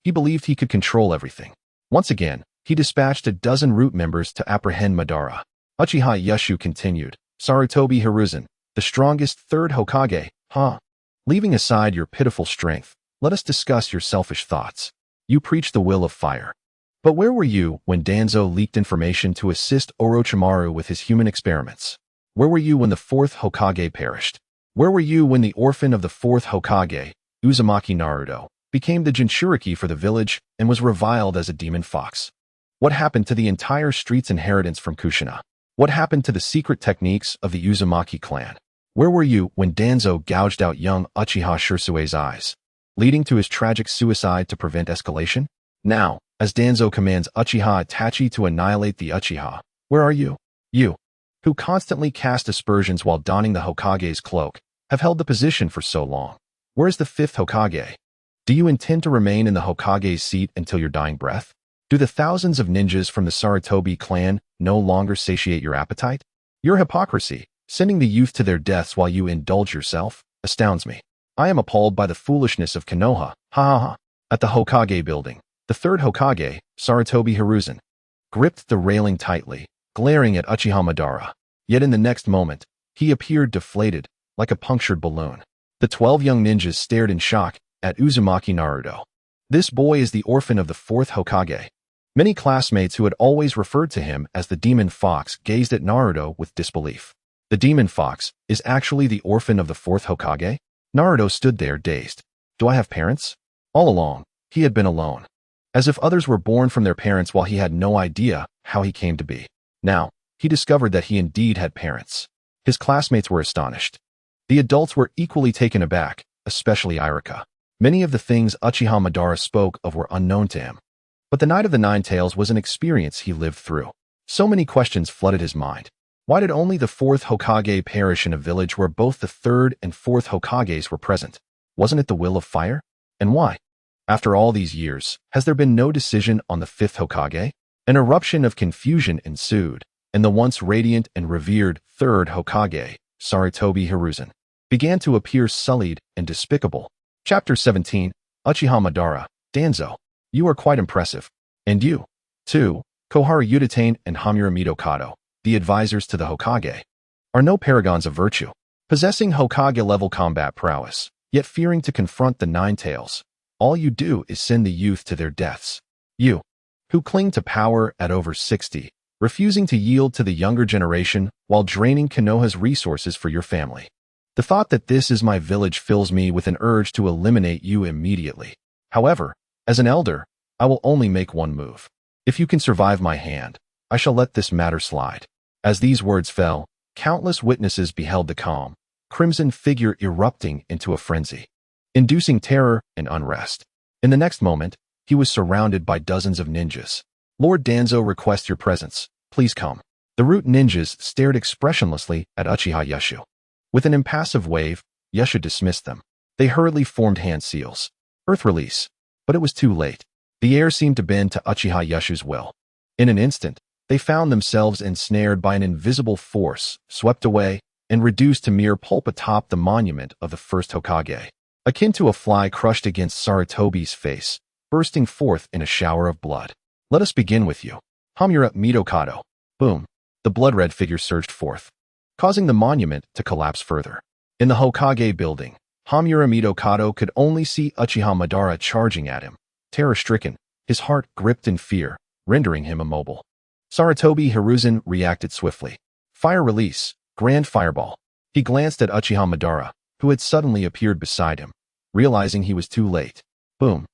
S1: He believed he could control everything. Once again, he dispatched a dozen root members to apprehend Madara. Uchiha Yashu continued, Sarutobi Hiruzen, the strongest third Hokage, huh? Leaving aside your pitiful strength, let us discuss your selfish thoughts. You preach the will of fire. But where were you when Danzo leaked information to assist Orochimaru with his human experiments? Where were you when the fourth Hokage perished? Where were you when the orphan of the fourth Hokage, Uzumaki Naruto, became the Jinchuriki for the village and was reviled as a demon fox? What happened to the entire street's inheritance from Kushina? What happened to the secret techniques of the Uzumaki clan? Where were you when Danzo gouged out young Uchiha Shirsue's eyes, leading to his tragic suicide to prevent escalation? Now, as Danzo commands Uchiha Itachi to annihilate the Uchiha, where are you? You, who constantly cast aspersions while donning the Hokage's cloak, have held the position for so long. Where is the fifth Hokage? Do you intend to remain in the Hokage's seat until your dying breath? Do the thousands of ninjas from the Sarutobi clan no longer satiate your appetite? Your hypocrisy, sending the youth to their deaths while you indulge yourself, astounds me. I am appalled by the foolishness of Konoha, ha ha ha. At the Hokage building, the third Hokage, Sarutobi Hiruzen, gripped the railing tightly, glaring at Uchiha Madara. Yet in the next moment, he appeared deflated, like a punctured balloon. The 12 young ninjas stared in shock at Uzumaki Naruto. This boy is the orphan of the fourth Hokage. Many classmates who had always referred to him as the demon fox gazed at Naruto with disbelief. The demon fox is actually the orphan of the fourth Hokage? Naruto stood there dazed. Do I have parents? All along, he had been alone. As if others were born from their parents while he had no idea how he came to be. Now, he discovered that he indeed had parents. His classmates were astonished. The adults were equally taken aback, especially Irika. Many of the things Uchiha Madara spoke of were unknown to him. But the Night of the Nine Tails was an experience he lived through. So many questions flooded his mind. Why did only the fourth Hokage perish in a village where both the third and fourth Hokages were present? Wasn't it the will of fire? And why? After all these years, has there been no decision on the fifth Hokage? An eruption of confusion ensued, and the once radiant and revered third Hokage, Sarutobi Hiruzen, began to appear sullied and despicable. Chapter 17, Uchiha Madara, Danzo. You are quite impressive. And you, too, Koharu Uchiha and Hamura Mitokado, the advisors to the Hokage, are no paragons of virtue, possessing Hokage-level combat prowess, yet fearing to confront the Nine Tails. All you do is send the youth to their deaths. You, who cling to power at over 60, refusing to yield to the younger generation while draining Konoha's resources for your family. The thought that this is my village fills me with an urge to eliminate you immediately. However, as an elder, I will only make one move. If you can survive my hand, I shall let this matter slide. As these words fell, countless witnesses beheld the calm, crimson figure erupting into a frenzy, inducing terror and unrest. In the next moment, he was surrounded by dozens of ninjas. Lord Danzo requests your presence. Please come. The root ninjas stared expressionlessly at Uchiha Yashu. With an impassive wave, Yashu dismissed them. They hurriedly formed hand seals. Earth release. But it was too late. The air seemed to bend to Uchiha Yashu's will. In an instant, they found themselves ensnared by an invisible force, swept away, and reduced to mere pulp atop the monument of the first Hokage. Akin to a fly crushed against Sarutobi's face, bursting forth in a shower of blood. Let us begin with you. Hamura Mitokado. Boom. The blood-red figure surged forth, causing the monument to collapse further. In the Hokage building, Hamura Mitokado could only see Uchiha Madara charging at him, terror-stricken, his heart gripped in fear, rendering him immobile. Sarutobi Hiruzen reacted swiftly. Fire release, grand fireball. He glanced at Uchiha Madara, who had suddenly appeared beside him, realizing he was too late. Boom.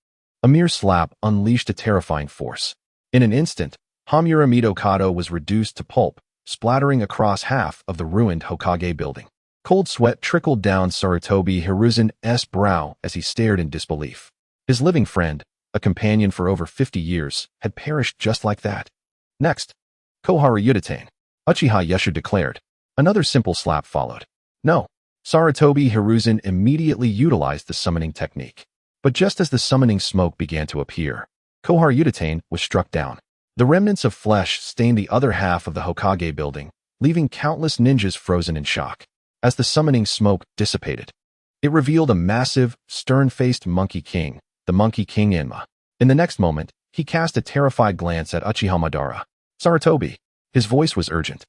S1: A mere slap unleashed a terrifying force. In an instant, Hamura Mitokado was reduced to pulp, splattering across half of the ruined Hokage building. Cold sweat trickled down Sarutobi Hiruzen's brow as he stared in disbelief. His living friend, a companion for over 50 years, had perished just like that. Next, Koharu Uchiha. Uchiha Yashu declared. Another simple slap followed. No. Sarutobi Hiruzen immediately utilized the summoning technique. But just as the summoning smoke began to appear, Koharu Uchiha was struck down. The remnants of flesh stained the other half of the Hokage building, leaving countless ninjas frozen in shock. As the summoning smoke dissipated, It revealed a massive, stern-faced Monkey King, the Monkey King Enma. In the next moment, he cast a terrified glance at Uchiha Madara. Sarutobi. His voice was urgent,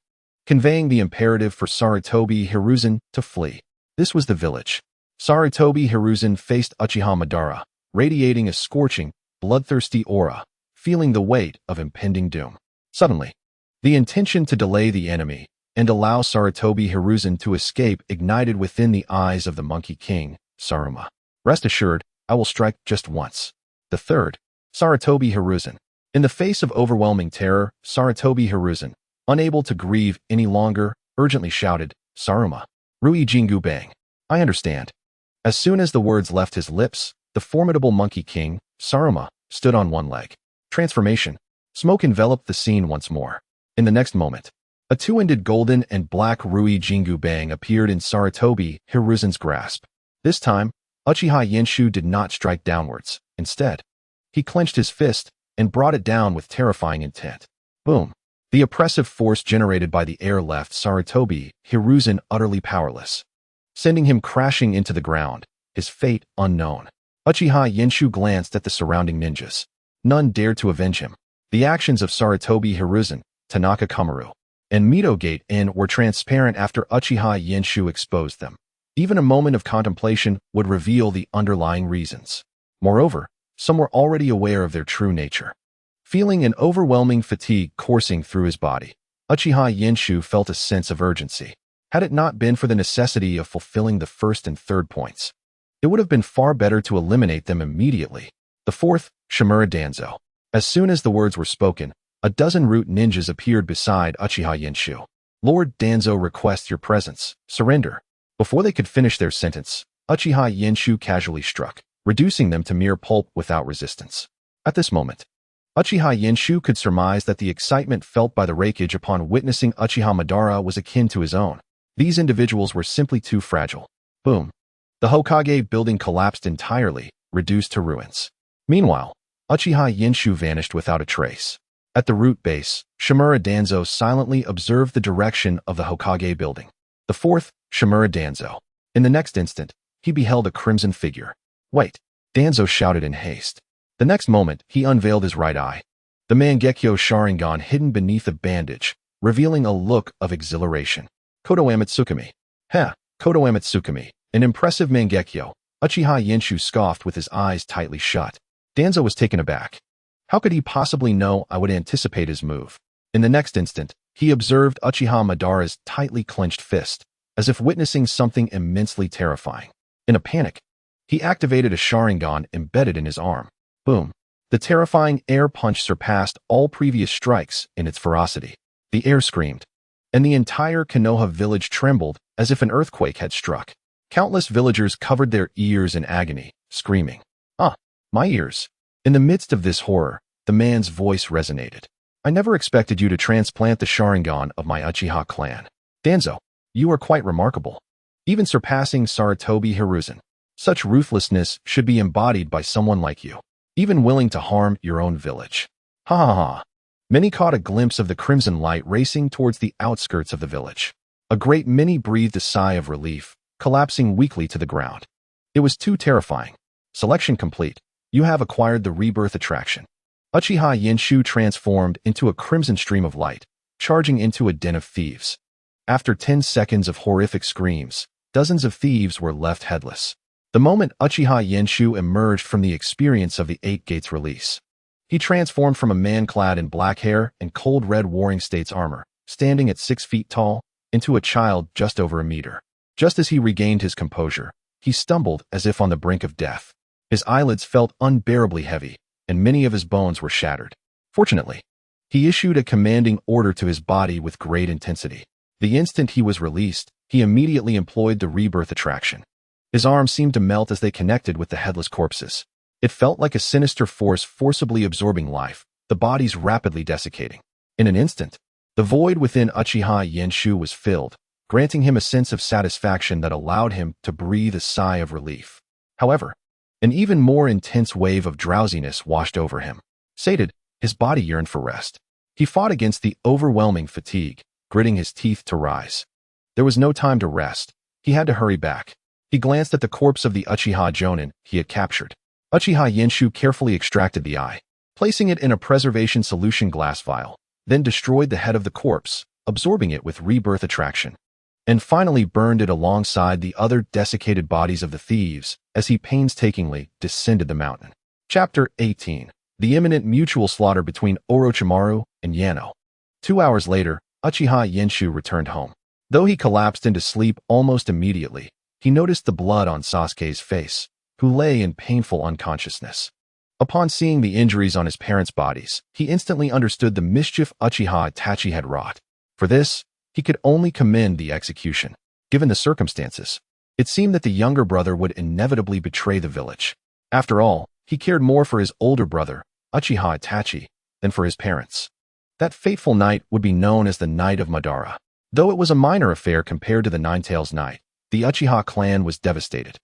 S1: conveying the imperative for Sarutobi Hiruzen to flee. This was the village. Sarutobi Hiruzen faced Uchiha Madara, radiating a scorching, bloodthirsty aura, feeling the weight of impending doom. Suddenly, the intention to delay the enemy and allow Sarutobi Hiruzen to escape ignited within the eyes of the Monkey King, Saruma. Rest assured, I will strike just once. The third, Sarutobi Hiruzen. In the face of overwhelming terror, Sarutobi Hiruzen, unable to grieve any longer, urgently shouted, Saruma. Rui Jingu Bang. I understand. As soon as the words left his lips, the formidable Monkey King, Saruma, stood on one leg. Transformation. Smoke enveloped the scene once more. In the next moment, a two-ended golden and black Rui Jingu Bang appeared in Sarutobi Hiruzen's grasp. This time, Uchiha Yenshu did not strike downwards. Instead, he clenched his fist and brought it down with terrifying intent. Boom. The oppressive force generated by the air left Sarutobi Hiruzen utterly powerless, sending him crashing into the ground, his fate unknown. Uchiha Yenshu glanced at the surrounding ninjas. None dared to avenge him. The actions of Sarutobi Hiruzen, Tanaka Kamaru, and Midogate In were transparent after Uchiha Yenshu exposed them. Even a moment of contemplation would reveal the underlying reasons. Moreover, some were already aware of their true nature. Feeling an overwhelming fatigue coursing through his body, Uchiha Yenshu felt a sense of urgency. Had it not been for the necessity of fulfilling the first and third points, it would have been far better to eliminate them immediately. The fourth, Shimura Danzo. As soon as the words were spoken, a dozen root ninjas appeared beside Uchiha Yenshu. Lord Danzo requests your presence. Surrender. Before they could finish their sentence, Uchiha Yenshu casually struck, reducing them to mere pulp without resistance. At this moment, Uchiha Yenshu could surmise that the excitement felt by the Raikage upon witnessing Uchiha Madara was akin to his own. These individuals were simply too fragile. Boom. The Hokage building collapsed entirely, reduced to ruins. Meanwhile, Uchiha Yenshu vanished without a trace. At the root base, Shimura Danzo silently observed the direction of the Hokage building. The fourth, Shimura Danzo. In the next instant, he beheld a crimson figure. Wait! Danzo shouted in haste. The next moment, he unveiled his right eye. The Mangekyo Sharingan hidden beneath a bandage, revealing a look of exhilaration. Kodo Amatsukami. Heh, Kodo Amatsukami. An impressive Mangekyo. Uchiha Yenshu scoffed with his eyes tightly shut. Danzo was taken aback. How could he possibly know I would anticipate his move? In the next instant, he observed Uchiha Madara's tightly clenched fist, as if witnessing something immensely terrifying. In a panic, he activated a Sharingan embedded in his arm. Boom. The terrifying air punch surpassed all previous strikes in its ferocity. The air screamed, and the entire Konoha village trembled as if an earthquake had struck. Countless villagers covered their ears in agony, screaming, "Ah, my ears." In the midst of this horror, the man's voice resonated. I never expected you to transplant the Sharingan of my Uchiha clan. Danzo, you are quite remarkable, even surpassing Sarutobi Hiruzen. Such ruthlessness should be embodied by someone like you, even willing to harm your own village. Ha ha ha. Many caught a glimpse of the crimson light racing towards the outskirts of the village. A great many breathed a sigh of relief, collapsing weakly to the ground. It was too terrifying. Selection complete. You have acquired the rebirth attraction. Uchiha Yenshu transformed into a crimson stream of light, charging into a den of thieves. After 10 seconds of horrific screams, dozens of thieves were left headless. The moment Uchiha Yenshu emerged from the experience of the Eight Gates release, he transformed from a man clad in black hair and cold red Warring States armor, standing at 6 feet tall, into a child just over a meter. Just as he regained his composure, he stumbled as if on the brink of death. His eyelids felt unbearably heavy, and many of his bones were shattered. Fortunately, he issued a commanding order to his body with great intensity. The instant he was released, he immediately employed the rebirth attraction. His arms seemed to melt as they connected with the headless corpses. It felt like a sinister force forcibly absorbing life, the bodies rapidly desiccating. In an instant, the void within Uchiha Yenshu was filled, granting him a sense of satisfaction that allowed him to breathe a sigh of relief. However, an even more intense wave of drowsiness washed over him. Sated, his body yearned for rest. He fought against the overwhelming fatigue, gritting his teeth to rise. There was no time to rest. He had to hurry back. He glanced at the corpse of the Uchiha Jonin he had captured. Uchiha Yenshu carefully extracted the eye, placing it in a preservation solution glass vial, then destroyed the head of the corpse, absorbing it with rebirth attraction, and finally burned it alongside the other desiccated bodies of the thieves as he painstakingly descended the mountain. Chapter 18. The imminent mutual slaughter between Orochimaru and Yano. 2 hours later, Uchiha Yenshu returned home. Though he collapsed into sleep almost immediately, he noticed the blood on Sasuke's face, who lay in painful unconsciousness. Upon seeing the injuries on his parents' bodies, he instantly understood the mischief Uchiha Itachi had wrought. For this, he could only commend the execution. Given the circumstances, it seemed that the younger brother would inevitably betray the village. After all, he cared more for his older brother, Uchiha Itachi, than for his parents. That fateful night would be known as the Night of Madara. Though it was a minor affair compared to the Nine-Tails Night, the Uchiha clan was devastated,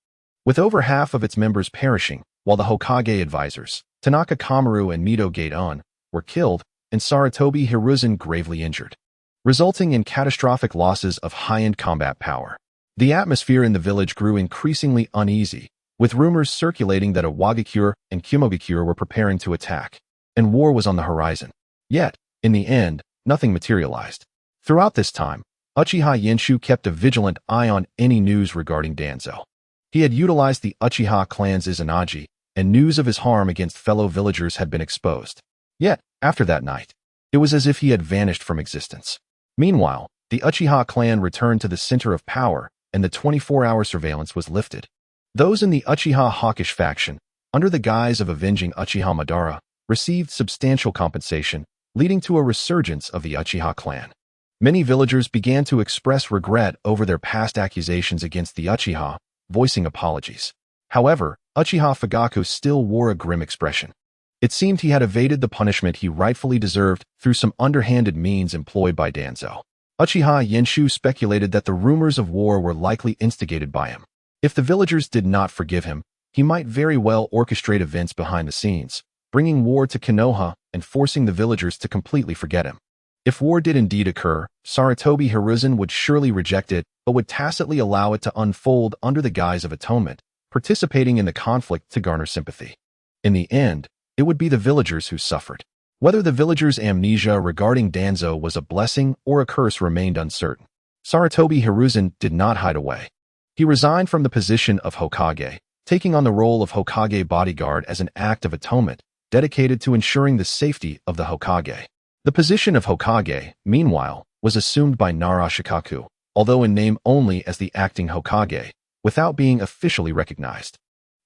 S1: with over half of its members perishing, while the Hokage advisors, Tanaka Kamaru and Mito Gaedan, were killed, and Sarutobi Hiruzen gravely injured, resulting in catastrophic losses of high-end combat power. The atmosphere in the village grew increasingly uneasy, with rumors circulating that Iwagakure and Kumogakure were preparing to attack, and war was on the horizon. Yet, in the end, nothing materialized. Throughout this time, Uchiha Yenshu kept a vigilant eye on any news regarding Danzo. He had utilized the Uchiha clan's Izanagi, and news of his harm against fellow villagers had been exposed. Yet, after that night, it was as if he had vanished from existence. Meanwhile, the Uchiha clan returned to the center of power, and the 24-hour surveillance was lifted. Those in the Uchiha hawkish faction, under the guise of avenging Uchiha Madara, received substantial compensation, leading to a resurgence of the Uchiha clan. Many villagers began to express regret over their past accusations against the Uchiha, voicing apologies. However, Uchiha Fugaku still wore a grim expression. It seemed he had evaded the punishment he rightfully deserved through some underhanded means employed by Danzo. Uchiha Yenshu speculated that the rumors of war were likely instigated by him. If the villagers did not forgive him, he might very well orchestrate events behind the scenes, bringing war to Konoha and forcing the villagers to completely forget him. If war did indeed occur, Sarutobi Hiruzen would surely reject it, but would tacitly allow it to unfold under the guise of atonement, participating in the conflict to garner sympathy. In the end, it would be the villagers who suffered. Whether the villagers' amnesia regarding Danzo was a blessing or a curse remained uncertain. Sarutobi Hiruzen did not hide away. He resigned from the position of Hokage, taking on the role of Hokage bodyguard as an act of atonement, dedicated to ensuring the safety of the Hokage. The position of Hokage, meanwhile, was assumed by Nara Shikaku, although in name only as the acting Hokage, without being officially recognized.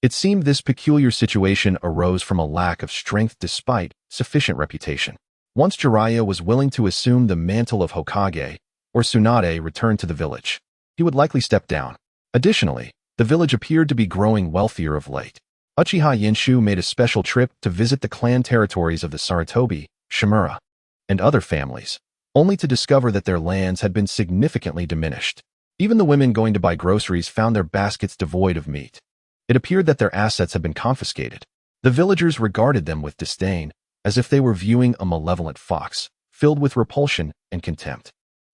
S1: It seemed this peculiar situation arose from a lack of strength despite sufficient reputation. Once Jiraiya was willing to assume the mantle of Hokage, or Tsunade returned to the village, he would likely step down. Additionally, the village appeared to be growing wealthier of late. Uchiha Yenshu made a special trip to visit the clan territories of the Sarutobi, Shimura, and other families, only to discover that their lands had been significantly diminished. Even the women going to buy groceries found their baskets devoid of meat. It appeared that their assets had been confiscated. The villagers regarded them with disdain, as if they were viewing a malevolent fox, filled with repulsion and contempt.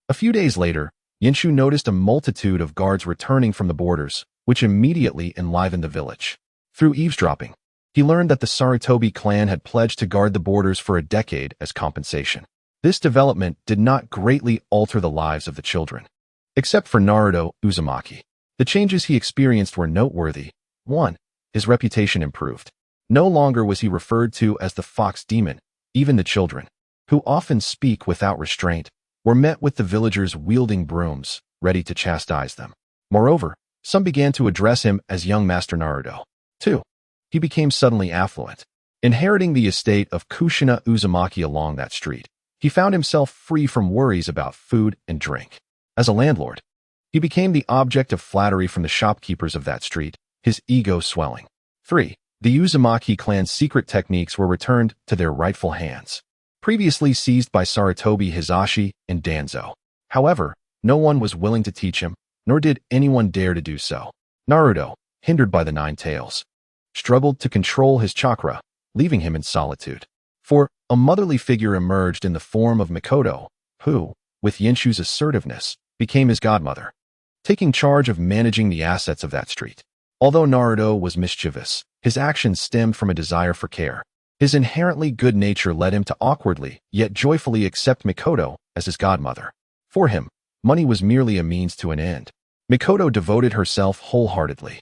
S1: A few days later, Yenshu noticed a multitude of guards returning from the borders, which immediately enlivened the village. Through eavesdropping, he learned that the Sarutobi clan had pledged to guard the borders for a decade as compensation. This development did not greatly alter the lives of the children. Except for Naruto Uzumaki, the changes he experienced were noteworthy. 1. His reputation improved. No longer was he referred to as the fox demon. Even the children, who often speak without restraint, were met with the villagers wielding brooms, ready to chastise them. Moreover, some began to address him as young Master Naruto. 2. He became suddenly affluent. Inheriting the estate of Kushina Uzumaki along that street, he found himself free from worries about food and drink. As a landlord, he became the object of flattery from the shopkeepers of that street, his ego swelling. 3. The Uzumaki clan's secret techniques were returned to their rightful hands, previously seized by Sarutobi Hisashi and Danzo. However, no one was willing to teach him, nor did anyone dare to do so. Naruto, hindered by the Nine Tails, struggled to control his chakra, leaving him in solitude. For a motherly figure emerged in the form of Mikoto, who, with Yenshu's assertiveness, became his godmother. taking charge of managing the assets of that street. Although Naruto was mischievous, his actions stemmed from a desire for care. His inherently good nature led him to awkwardly, yet joyfully accept Mikoto as his godmother. For him, money was merely a means to an end. Mikoto devoted herself wholeheartedly,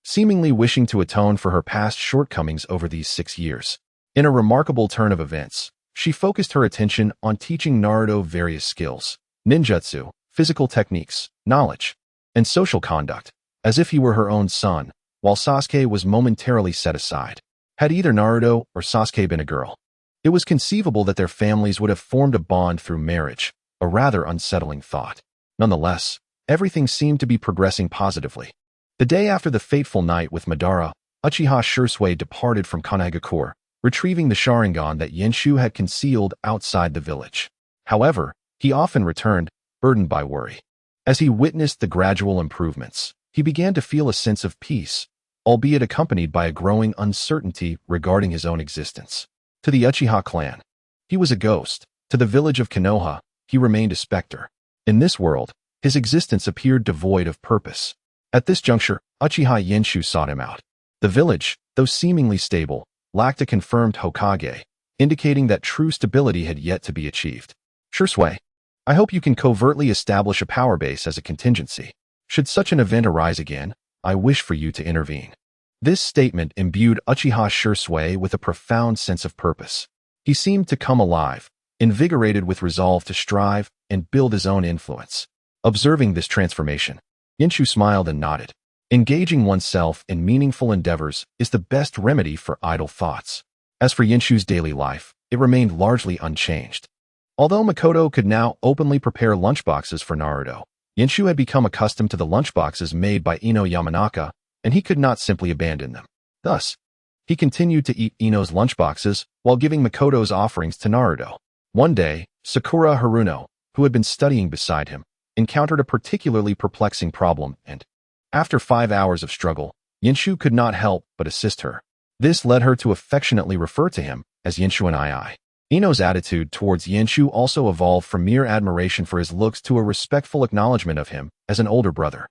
S1: seemingly wishing to atone for her past shortcomings over these 6 years. In a remarkable turn of events, she focused her attention on teaching Naruto various skills, ninjutsu, physical techniques, knowledge, and social conduct, as if he were her own son, while Sasuke was momentarily set aside. Had either Naruto or Sasuke been a girl, it was conceivable that their families would have formed a bond through marriage, a rather unsettling thought. Nonetheless, everything seemed to be progressing positively. The day after the fateful night with Madara, Uchiha Shursui departed from Konoha, retrieving the Sharingan that Yenshu had concealed outside the village. However, he often returned, burdened by worry. As he witnessed the gradual improvements, he began to feel a sense of peace, albeit accompanied by a growing uncertainty regarding his own existence. To the Uchiha clan, he was a ghost. To the village of Konoha, he remained a specter. In this world, his existence appeared devoid of purpose. At this juncture, Uchiha Yenshu sought him out. The village, though seemingly stable, lacked a confirmed Hokage, indicating that true stability had yet to be achieved. Shursui, I hope you can covertly establish a power base as a contingency. Should such an event arise again, I wish for you to intervene. This statement imbued Uchiha Shursui with a profound sense of purpose. He seemed to come alive, invigorated with resolve to strive and build his own influence. Observing this transformation, Yenshu smiled and nodded. Engaging oneself in meaningful endeavors is the best remedy for idle thoughts. As for Yenshu's daily life, it remained largely unchanged. Although Mikoto could now openly prepare lunchboxes for Naruto, Yenshu had become accustomed to the lunchboxes made by Ino Yamanaka, and he could not simply abandon them. Thus, he continued to eat Ino's lunchboxes while giving Mikoto's offerings to Naruto. One day, Sakura Haruno, who had been studying beside him, encountered a particularly perplexing problem and, after 5 hours of struggle, Yenshu could not help but assist her. This led her to affectionately refer to him as Yenshu and I. Ino's attitude towards Yenshu also evolved from mere admiration for his looks to a respectful acknowledgement of him as an older brother.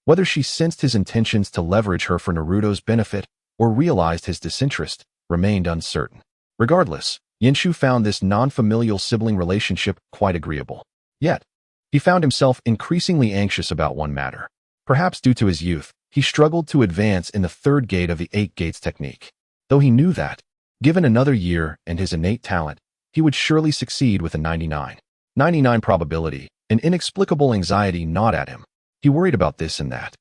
S1: Whether she sensed his intentions to leverage her for Naruto's benefit or realized his disinterest remained uncertain. Regardless, Yenshu found this non-familial sibling relationship quite agreeable. Yet, he found himself increasingly anxious about one matter. Perhaps due to his youth, he struggled to advance in the third gate of the 8 gates technique. Though he knew that, given another year and his innate talent, he would surely succeed with a 99 probability, an inexplicable anxiety gnawed at him. He worried about this and that,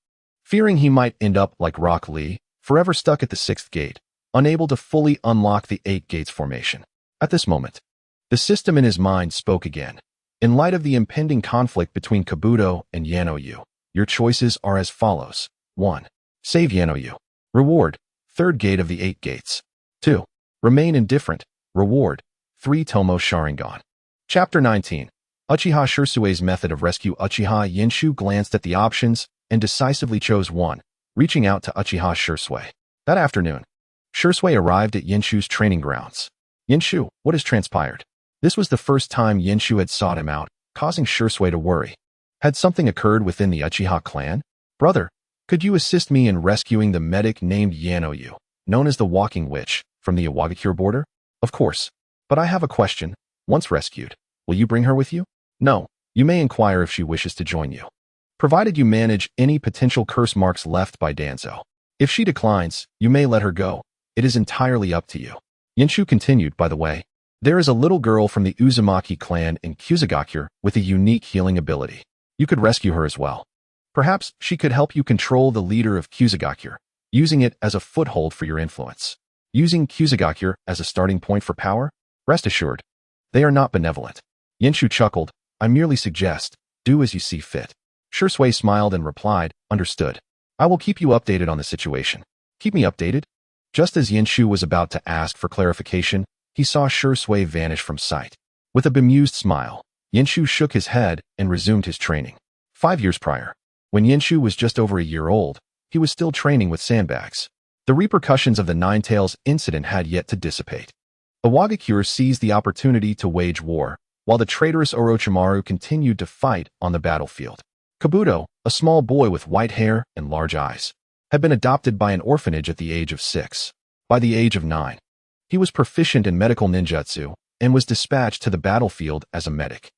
S1: fearing he might end up like Rock Lee, forever stuck at the 6th gate, unable to fully unlock the 8 gates formation. At this moment, the system in his mind spoke again. In light of the impending conflict between Kabuto and Yanoyu, your choices are as follows. 1. Save Yanoyu. Reward, 3rd gate of the 8 gates. 2. Remain indifferent. Reward, 3 Tomo Sharingan. Chapter 19. Uchiha Shursui's method of rescue. Uchiha Yenshu glanced at the options and decisively chose 1, reaching out to Uchiha Shursui. That afternoon, Shursui arrived at Yenshu's training grounds. Yenshu, what has transpired? This was the first time Yenshu had sought him out, causing Shursui to worry. Had something occurred within the Uchiha clan? Brother, could you assist me in rescuing the medic named Yanoyu, known as the Walking Witch, from the Iwagakure border? Of course. But I have a question. Once rescued, will you bring her with you? No. You may inquire if she wishes to join you, provided you manage any potential curse marks left by Danzo. If she declines, you may let her go. It is entirely up to you. Yenshu continued, by the way. There is a little girl from the Uzumaki clan in Kushina with a unique healing ability. You could rescue her as well. Perhaps she could help you control the leader of Kushina, using it as a foothold for your influence. Using Kushina as a starting point for power? Rest assured, they are not benevolent. Yenshu chuckled. I merely suggest, do as you see fit. Shursui smiled and replied, understood. I will keep you updated on the situation. Keep me updated? Just as Yenshu was about to ask for clarification, he saw Shursui vanish from sight. With a bemused smile, Yenshu shook his head and resumed his training. 5 years prior, when Yenshu was just over a year old, he was still training with sandbags. The repercussions of the Ninetales incident had yet to dissipate. Iwagakure seized the opportunity to wage war, while the traitorous Orochimaru continued to fight on the battlefield. Kabuto, a small boy with white hair and large eyes, had been adopted by an orphanage at the age of 6. By the age of 9, he was proficient in medical ninjutsu and was dispatched to the battlefield as a medic.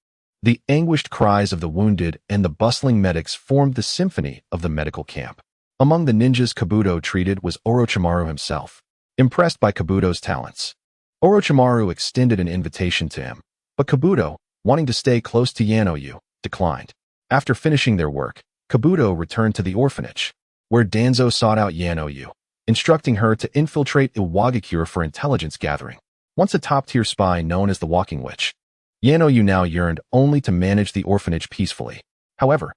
S1: The anguished cries of the wounded and the bustling medics formed the symphony of the medical camp. Among the ninjas Kabuto treated was Orochimaru himself. Impressed by Kabuto's talents, Orochimaru extended an invitation to him, but Kabuto, wanting to stay close to Yanoyu, declined. After finishing their work, Kabuto returned to the orphanage, where Danzo sought out Yanoyu, instructing her to infiltrate Iwagakure for intelligence gathering. Once a top-tier spy known as the Walking Witch, Yanoyu now yearned only to manage the orphanage peacefully. However,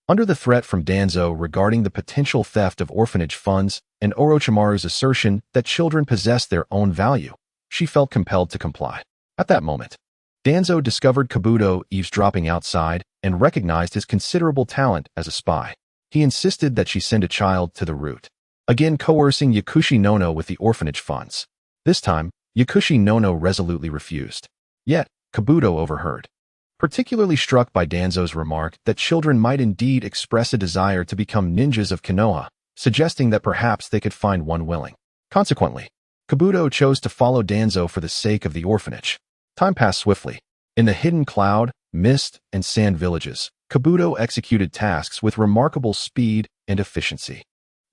S1: under the threat from Danzo regarding the potential theft of orphanage funds and Orochimaru's assertion that children possess their own value, she felt compelled to comply. At that moment, Danzo discovered Kabuto eavesdropping outside and recognized his considerable talent as a spy. He insisted that she send a child to the route, again coercing Yakushi Nono with the orphanage funds. This time, Yakushi Nono resolutely refused. Yet, Kabuto overheard, particularly struck by Danzo's remark that children might indeed express a desire to become ninjas of Konoha, suggesting that perhaps they could find one willing. Consequently, Kabuto chose to follow Danzo for the sake of the orphanage. Time passed swiftly. In the hidden cloud, mist, and sand villages, Kabuto executed tasks with remarkable speed and efficiency.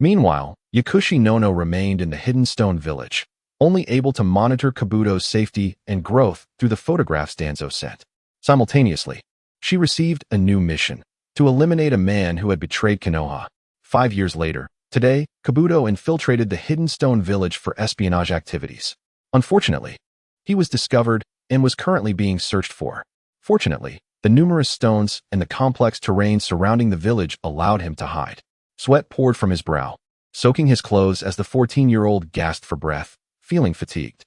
S1: Meanwhile, Yakushi Nono remained in the hidden stone village, only able to monitor Kabuto's safety and growth through the photographs Danzo sent. Simultaneously, she received a new mission, to eliminate a man who had betrayed Konoha. 5 years later, today, Kabuto infiltrated the hidden stone village for espionage activities. Unfortunately, he was discovered and was currently being searched for. Fortunately, the numerous stones and the complex terrain surrounding the village allowed him to hide. Sweat poured from his brow, soaking his clothes as the 14-year-old gasped for breath, feeling fatigued.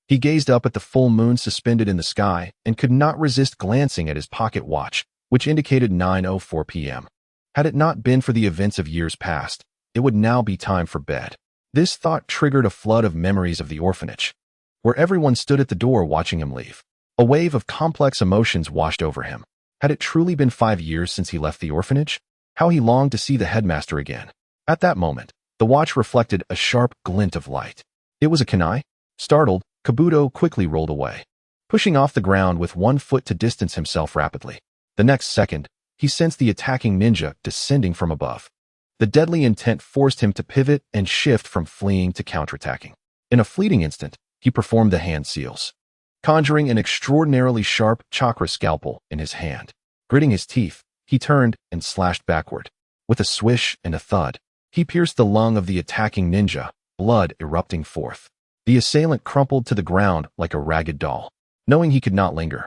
S1: He gazed up at the full moon suspended in the sky and could not resist glancing at his pocket watch, which indicated 9:04 p.m. Had it not been for the events of years past, it would now be time for bed. This thought triggered a flood of memories of the orphanage, where everyone stood at the door watching him leave. A wave of complex emotions washed over him. Had it truly been 5 years since he left the orphanage? How he longed to see the headmaster again. At that moment, the watch reflected a sharp glint of light. It was a kunai. Startled, Kabuto quickly rolled away, pushing off the ground with 1 foot to distance himself rapidly. The next second, he sensed the attacking ninja descending from above. The deadly intent forced him to pivot and shift from fleeing to counterattacking. In a fleeting instant, he performed the hand seals, conjuring an extraordinarily sharp chakra scalpel in his hand. Gritting his teeth, he turned and slashed backward. With a swish and a thud, he pierced the lung of the attacking ninja, blood erupting forth. The assailant crumpled to the ground like a ragged doll. Knowing he could not linger,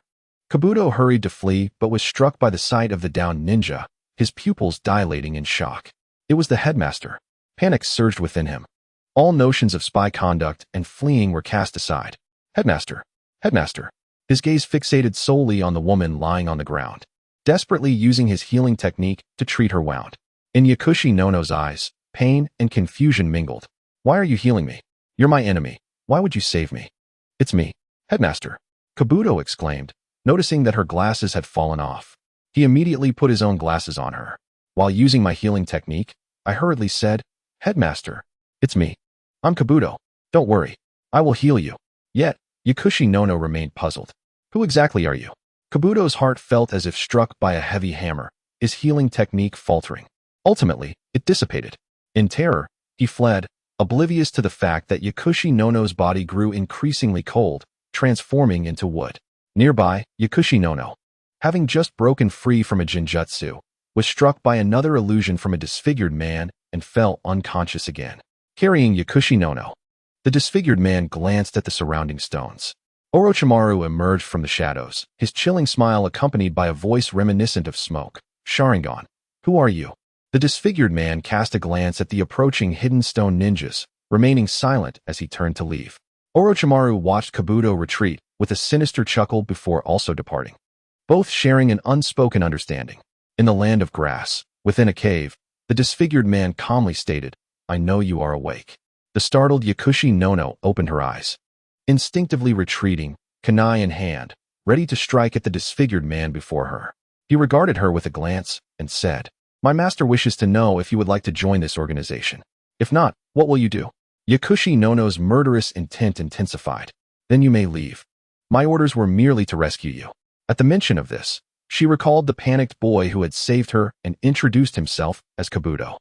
S1: Kabuto hurried to flee but was struck by the sight of the downed ninja, his pupils dilating in shock. It was the headmaster. Panic surged within him. All notions of spy conduct and fleeing were cast aside. Headmaster! Headmaster! His gaze fixated solely on the woman lying on the ground, desperately using his healing technique to treat her wound. In Yakushi Nono's eyes, pain and confusion mingled. Why are you healing me? You're my enemy. Why would you save me? It's me, Headmaster, Kabuto exclaimed, noticing that her glasses had fallen off. He immediately put his own glasses on her. While using my healing technique, I hurriedly said, Headmaster, it's me. I'm Kabuto. Don't worry. I will heal you. Yet, Yakushi Nono remained puzzled. Who exactly are you? Kabuto's heart felt as if struck by a heavy hammer, his healing technique faltering. Ultimately, it dissipated. In terror, he fled, oblivious to the fact that Yakushi Nono's body grew increasingly cold, transforming into wood. Nearby, Yakushi Nono, having just broken free from a genjutsu, was struck by another illusion from a disfigured man and fell unconscious again. Carrying Yakushi Nono, the disfigured man glanced at the surrounding stones. Orochimaru emerged from the shadows, his chilling smile accompanied by a voice reminiscent of smoke. Sharingan, who are you? The disfigured man cast a glance at the approaching hidden stone ninjas, remaining silent as he turned to leave. Orochimaru watched Kabuto retreat with a sinister chuckle before also departing, both sharing an unspoken understanding. In the land of grass, within a cave, the disfigured man calmly stated, I know you are awake. The startled Yakushi Nono opened her eyes, instinctively retreating, kunai in hand, ready to strike at the disfigured man before her. He regarded her with a glance and said, My master wishes to know if you would like to join this organization. If not, what will you do? Yakushi Nono's murderous intent intensified. Then you may leave. My orders were merely to rescue you. At the mention of this, she recalled the panicked boy who had saved her and introduced himself as Kabuto.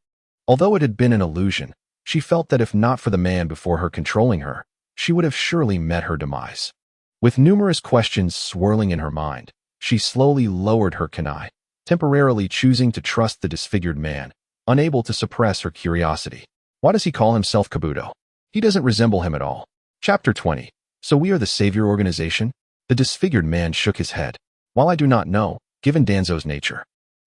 S1: Although it had been an illusion, she felt that if not for the man before her controlling her, she would have surely met her demise. With numerous questions swirling in her mind, she slowly lowered her kunai, temporarily choosing to trust the disfigured man, unable to suppress her curiosity. Why does he call himself Kabuto? He doesn't resemble him at all. Chapter 20. So we are the Savior Organization? The disfigured man shook his head. While I do not know, given Danzo's nature,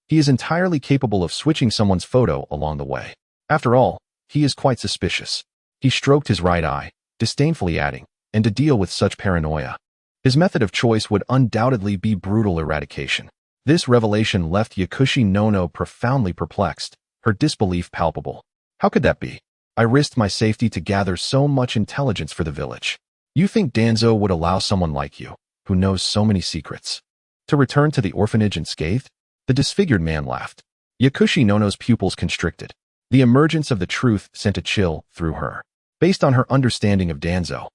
S1: he is entirely capable of switching someone's photo along the way. After all, he is quite suspicious. He stroked his right eye, disdainfully adding, and to deal with such paranoia, his method of choice would undoubtedly be brutal eradication. This revelation left Yakushi Nono profoundly perplexed, her disbelief palpable. How could that be? I risked my safety to gather so much intelligence for the village. You think Danzo would allow someone like you, who knows so many secrets, to return to the orphanage unscathed? The disfigured man laughed. Yakushi Nono's pupils constricted. The emergence of the truth sent a chill through her. Based on her understanding of Danzo,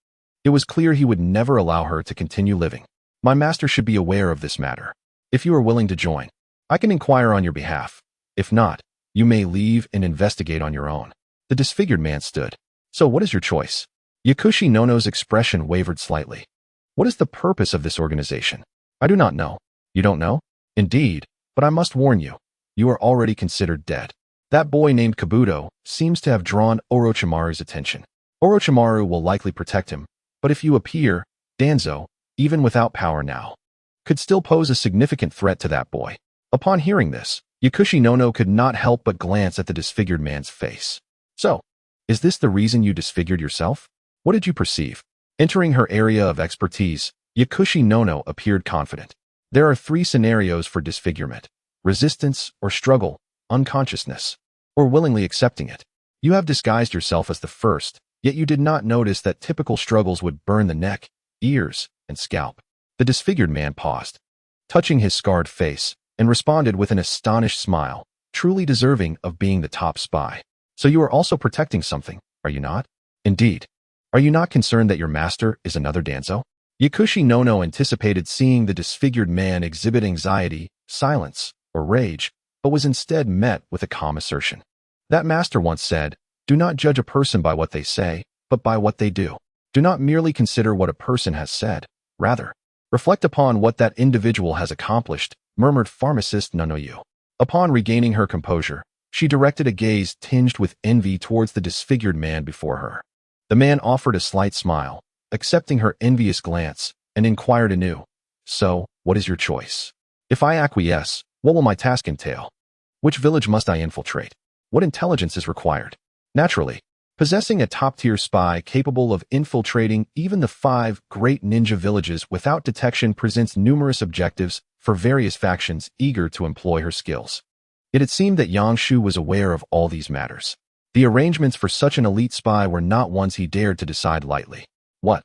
S1: it was clear he would never allow her to continue living. My master should be aware of this matter. If you are willing to join, I can inquire on your behalf. If not, you may leave and investigate on your own. The disfigured man stood. So what is your choice? Yakushi Nono's expression wavered slightly. What is the purpose of this organization? I do not know. You don't know? Indeed, but I must warn you. You are already considered dead. That boy named Kabuto seems to have drawn Orochimaru's attention. Orochimaru will likely protect him, but if you appear, Danzo, even without power now, could still pose a significant threat to that boy. Upon hearing this, Yakushi Nono could not help but glance at the disfigured man's face. So, is this the reason you disfigured yourself? What did you perceive? Entering her area of expertise, Yakushi Nono appeared confident. There are 3 scenarios for disfigurement: resistance or struggle, unconsciousness, or willingly accepting it. You have disguised yourself as the first, yet you did not notice that typical struggles would burn the neck, ears, and scalp. The disfigured man paused, touching his scarred face, and responded with an astonished smile, truly deserving of being the top spy. So you are also protecting something, are you not? Indeed. Are you not concerned that your master is another Danzo? Yakushi Nono anticipated seeing the disfigured man exhibit anxiety, silence, or rage, but was instead met with a calm assertion. That master once said, "Do not judge a person by what they say, but by what they do. Do not merely consider what a person has said. Rather, reflect upon what that individual has accomplished," murmured pharmacist Nanoyu. Upon regaining her composure, she directed a gaze tinged with envy towards the disfigured man before her. The man offered a slight smile, accepting her envious glance, and inquired anew, "So, what is your choice? If I acquiesce, what will my task entail? Which village must I infiltrate? What intelligence is required?" Naturally, possessing a top-tier spy capable of infiltrating even the 5 great ninja villages without detection presents numerous objectives for various factions eager to employ her skills. It had seemed that Yangshu was aware of all these matters. The arrangements for such an elite spy were not ones he dared to decide lightly. What?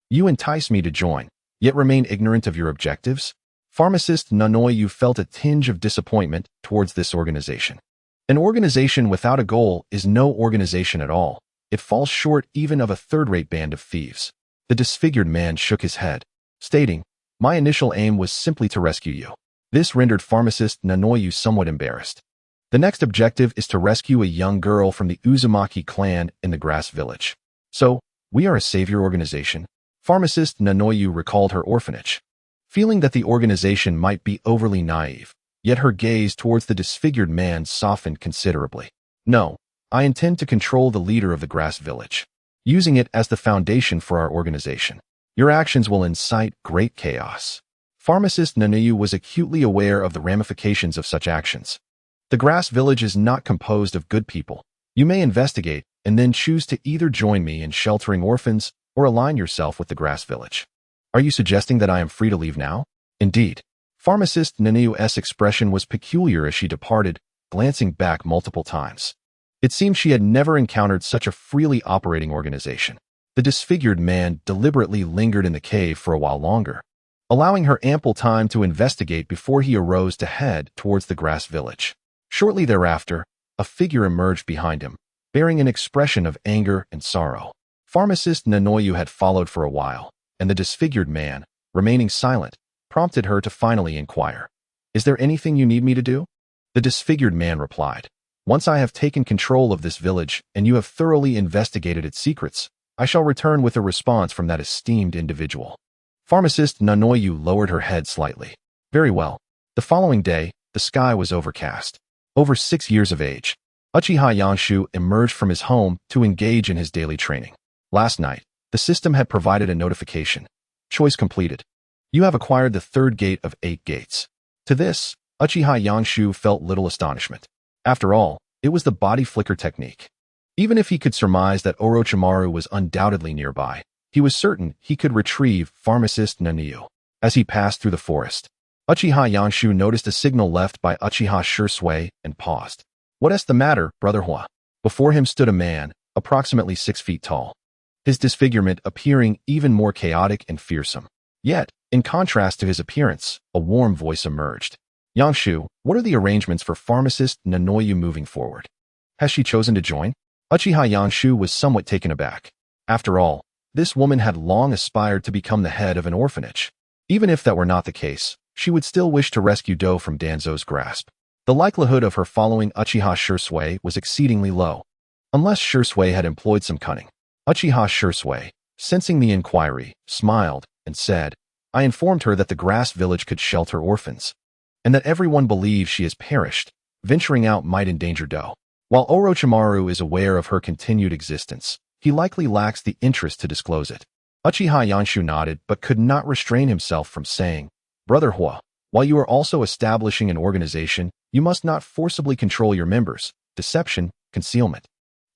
S1: You entice me to join, yet remain ignorant of your objectives? Pharmacist Nanoyu felt a tinge of disappointment towards this organization. An organization without a goal is no organization at all. It falls short even of a third-rate band of thieves. The disfigured man shook his head, stating, "My initial aim was simply to rescue you." This rendered pharmacist Nanoyu somewhat embarrassed. The next objective is to rescue a young girl from the Uzumaki clan in the Grass Village. So, we are a savior organization. Pharmacist Nanoyu recalled her orphanage. Feeling that the organization might be overly naive, yet her gaze towards the disfigured man softened considerably. "No, I intend to control the leader of the Grass Village, using it as the foundation for our organization. Your actions will incite great chaos." Pharmacist Nanoyu was acutely aware of the ramifications of such actions. The Grass Village is not composed of good people. You may investigate and then choose to either join me in sheltering orphans or align yourself with the Grass Village. Are you suggesting that I am free to leave now? Indeed. Pharmacist Nanoyu's expression was peculiar as she departed, glancing back multiple times. It seemed she had never encountered such a freely operating organization. The disfigured man deliberately lingered in the cave for a while longer, allowing her ample time to investigate before he arose to head towards the Grass Village. Shortly thereafter, a figure emerged behind him, bearing an expression of anger and sorrow. Pharmacist Nanoyu had followed for a while, and the disfigured man, remaining silent, prompted her to finally inquire. "Is there anything you need me to do?" The disfigured man replied, "Once I have taken control of this village and you have thoroughly investigated its secrets, I shall return with a response from that esteemed individual." Pharmacist Nanoyu lowered her head slightly. Very well. The following day, the sky was overcast. Over 6 years of age, Uchiha Yanshu emerged from his home to engage in his daily training. Last night, the system had provided a notification. Choice completed. You have acquired the third gate of 8 gates. To this, Uchiha Yanshu felt little astonishment. After all, it was the body flicker technique. Even if he could surmise that Orochimaru was undoubtedly nearby, he was certain he could retrieve Pharmacist Nanoyu. As he passed through the forest, Uchiha Yanshu noticed a signal left by Uchiha Shursui and paused. "What is the matter, Brother Hua?" Before him stood a man, approximately 6 feet tall, his disfigurement appearing even more chaotic and fearsome. Yet, in contrast to his appearance, a warm voice emerged. "Yanshu, what are the arrangements for Pharmacist Nanoyu moving forward? Has she chosen to join?" Uchiha Yanshu was somewhat taken aback. After all, this woman had long aspired to become the head of an orphanage. Even if that were not the case, she would still wish to rescue Do from Danzo's grasp. The likelihood of her following Uchiha Shursui was exceedingly low, unless Shursui had employed some cunning. Uchiha Shursui, sensing the inquiry, smiled and said, "I informed her that the grass village could shelter orphans, and that everyone believes she has perished. Venturing out might endanger Do. While Orochimaru is aware of her continued existence, he likely lacks the interest to disclose it." Uchiha Yanshu nodded but could not restrain himself from saying, "Brother Hua, while you are also establishing an organization, you must not forcibly control your members. Deception, concealment,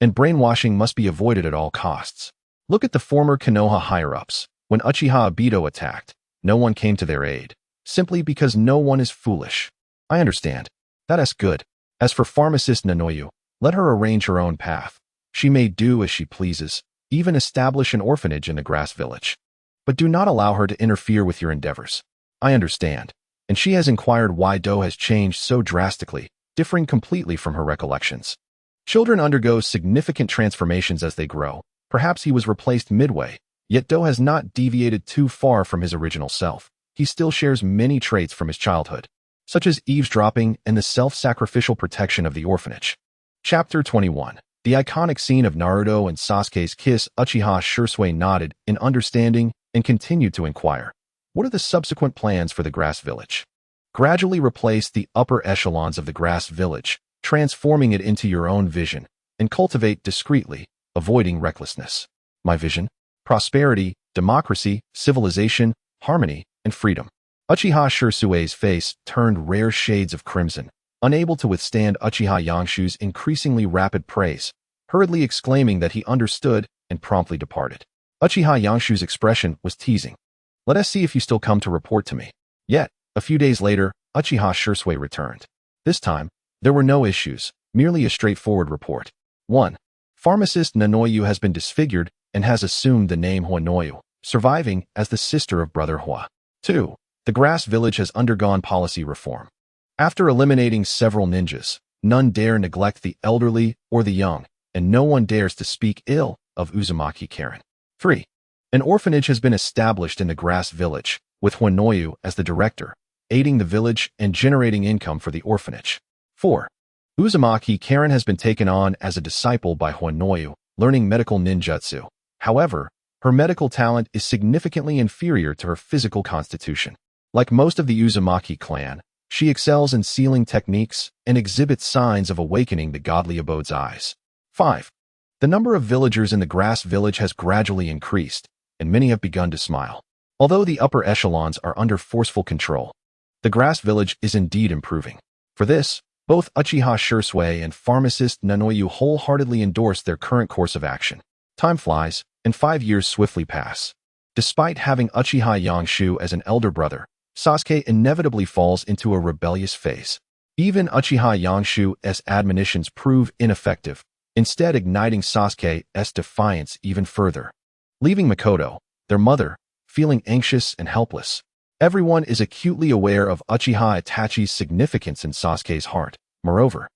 S1: and brainwashing must be avoided at all costs. Look at the former Konoha higher-ups. When Uchiha Obito attacked, no one came to their aid, simply because no one is foolish." "I understand. That is good. As for Pharmacist Nanoyu, let her arrange her own path. She may do as she pleases, even establish an orphanage in the grass village. But do not allow her to interfere with your endeavors." "I understand." And she has inquired why Do has changed so drastically, differing completely from her recollections. Children undergo significant transformations as they grow. Perhaps he was replaced midway, yet Do has not deviated too far from his original self. He still shares many traits from his childhood, such as eavesdropping and the self-sacrificial protection of the orphanage. Chapter 21. The iconic scene of Naruto and Sasuke's kiss. Uchiha Shursui nodded in understanding and continued to inquire, "What are the subsequent plans for the grass village?" "Gradually replace the upper echelons of the grass village, transforming it into your own vision, and cultivate discreetly, avoiding recklessness." "My vision?" "Prosperity, democracy, civilization, harmony, and freedom." Uchiha Shursui's face turned rare shades of crimson, unable to withstand Uchiha Yanshu's increasingly rapid praise, hurriedly exclaiming that he understood and promptly departed. Uchiha Yanshu's expression was teasing. "Let us see if you still come to report to me." Yet, a few days later, Uchiha Shursui returned. This time, there were no issues, merely a straightforward report. 1. Pharmacist Nanoyu has been disfigured and has assumed the name Huanoyu, surviving as the sister of Brother Hua. 2. The grass village has undergone policy reform. After eliminating several ninjas, none dare neglect the elderly or the young, and no one dares to speak ill of Uzumaki Karen. 3. An orphanage has been established in the grass village, with Huanoyu as the director, aiding the village and generating income for the orphanage. 4. Uzumaki Karen has been taken on as a disciple by Huanoyu, learning medical ninjutsu. However, her medical talent is significantly inferior to her physical constitution. Like most of the Uzumaki clan, she excels in sealing techniques and exhibits signs of awakening the godly abode's eyes. 5. The number of villagers in the grass village has gradually increased, and many have begun to smile. Although the upper echelons are under forceful control, the grass village is indeed improving. For this, both Uchiha Shursui and Pharmacist Nanoyu wholeheartedly endorse their current course of action. Time flies, and 5 years swiftly pass. Despite having Uchiha Yanshu as an elder brother, Sasuke inevitably falls into a rebellious phase. Even Uchiha Yanshu's admonitions prove ineffective, instead igniting Sasuke's defiance even further. Leaving Mikoto, their mother, feeling anxious and helpless. Everyone is acutely aware of Uchiha Itachi's significance in Sasuke's heart, Moreover,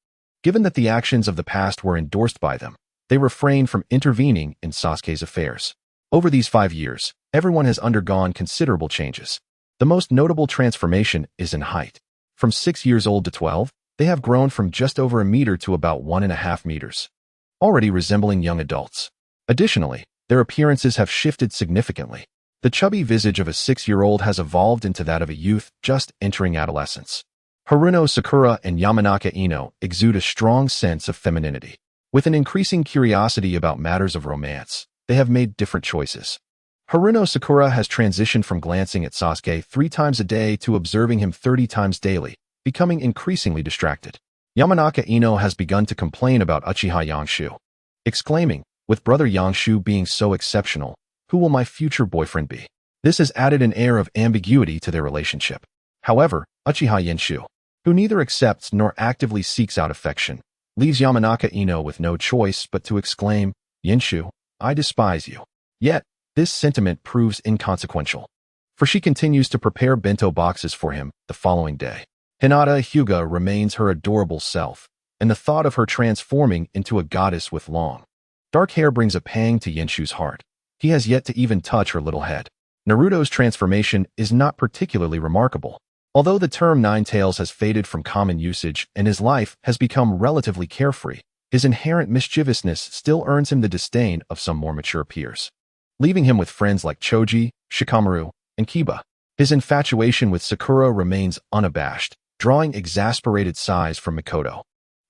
S1: given that the actions of the past were endorsed by them, they refrained from intervening in Sasuke's affairs. Over these 5 years, everyone has undergone considerable changes. The most notable transformation is in height. From 6 years old to 12, they have grown from just over a meter to about 1.5 meters, already resembling young adults. Additionally, their appearances have shifted significantly. The chubby visage of a 6-year-old has evolved into that of a youth just entering adolescence. Haruno Sakura and Yamanaka Ino exude a strong sense of femininity. With an increasing curiosity about matters of romance, they have made different choices. Haruno Sakura has transitioned from glancing at Sasuke 3 times a day to observing him 30 times daily, becoming increasingly distracted. Yamanaka Ino has begun to complain about Uchiha Yangshu, exclaiming, "With brother Yangshu being so exceptional, who will my future boyfriend be?" This has added an air of ambiguity to their relationship. However, Uchiha Yangshu, who neither accepts nor actively seeks out affection, leaves Yamanaka Ino with no choice but to exclaim, "Yangshu, I despise you." Yet, this sentiment proves inconsequential, for she continues to prepare bento boxes for him the following day. Hinata Hyuga remains her adorable self, and the thought of her transforming into a goddess with long, dark hair brings a pang to Yangshu's heart. He has yet to even touch her little head. Naruto's transformation is not particularly remarkable. Although the term Nine Tails has faded from common usage and his life has become relatively carefree, his inherent mischievousness still earns him the disdain of some more mature peers, leaving him with friends like Choji, Shikamaru, and Kiba. His infatuation with Sakura remains unabashed, drawing exasperated sighs from Mikoto,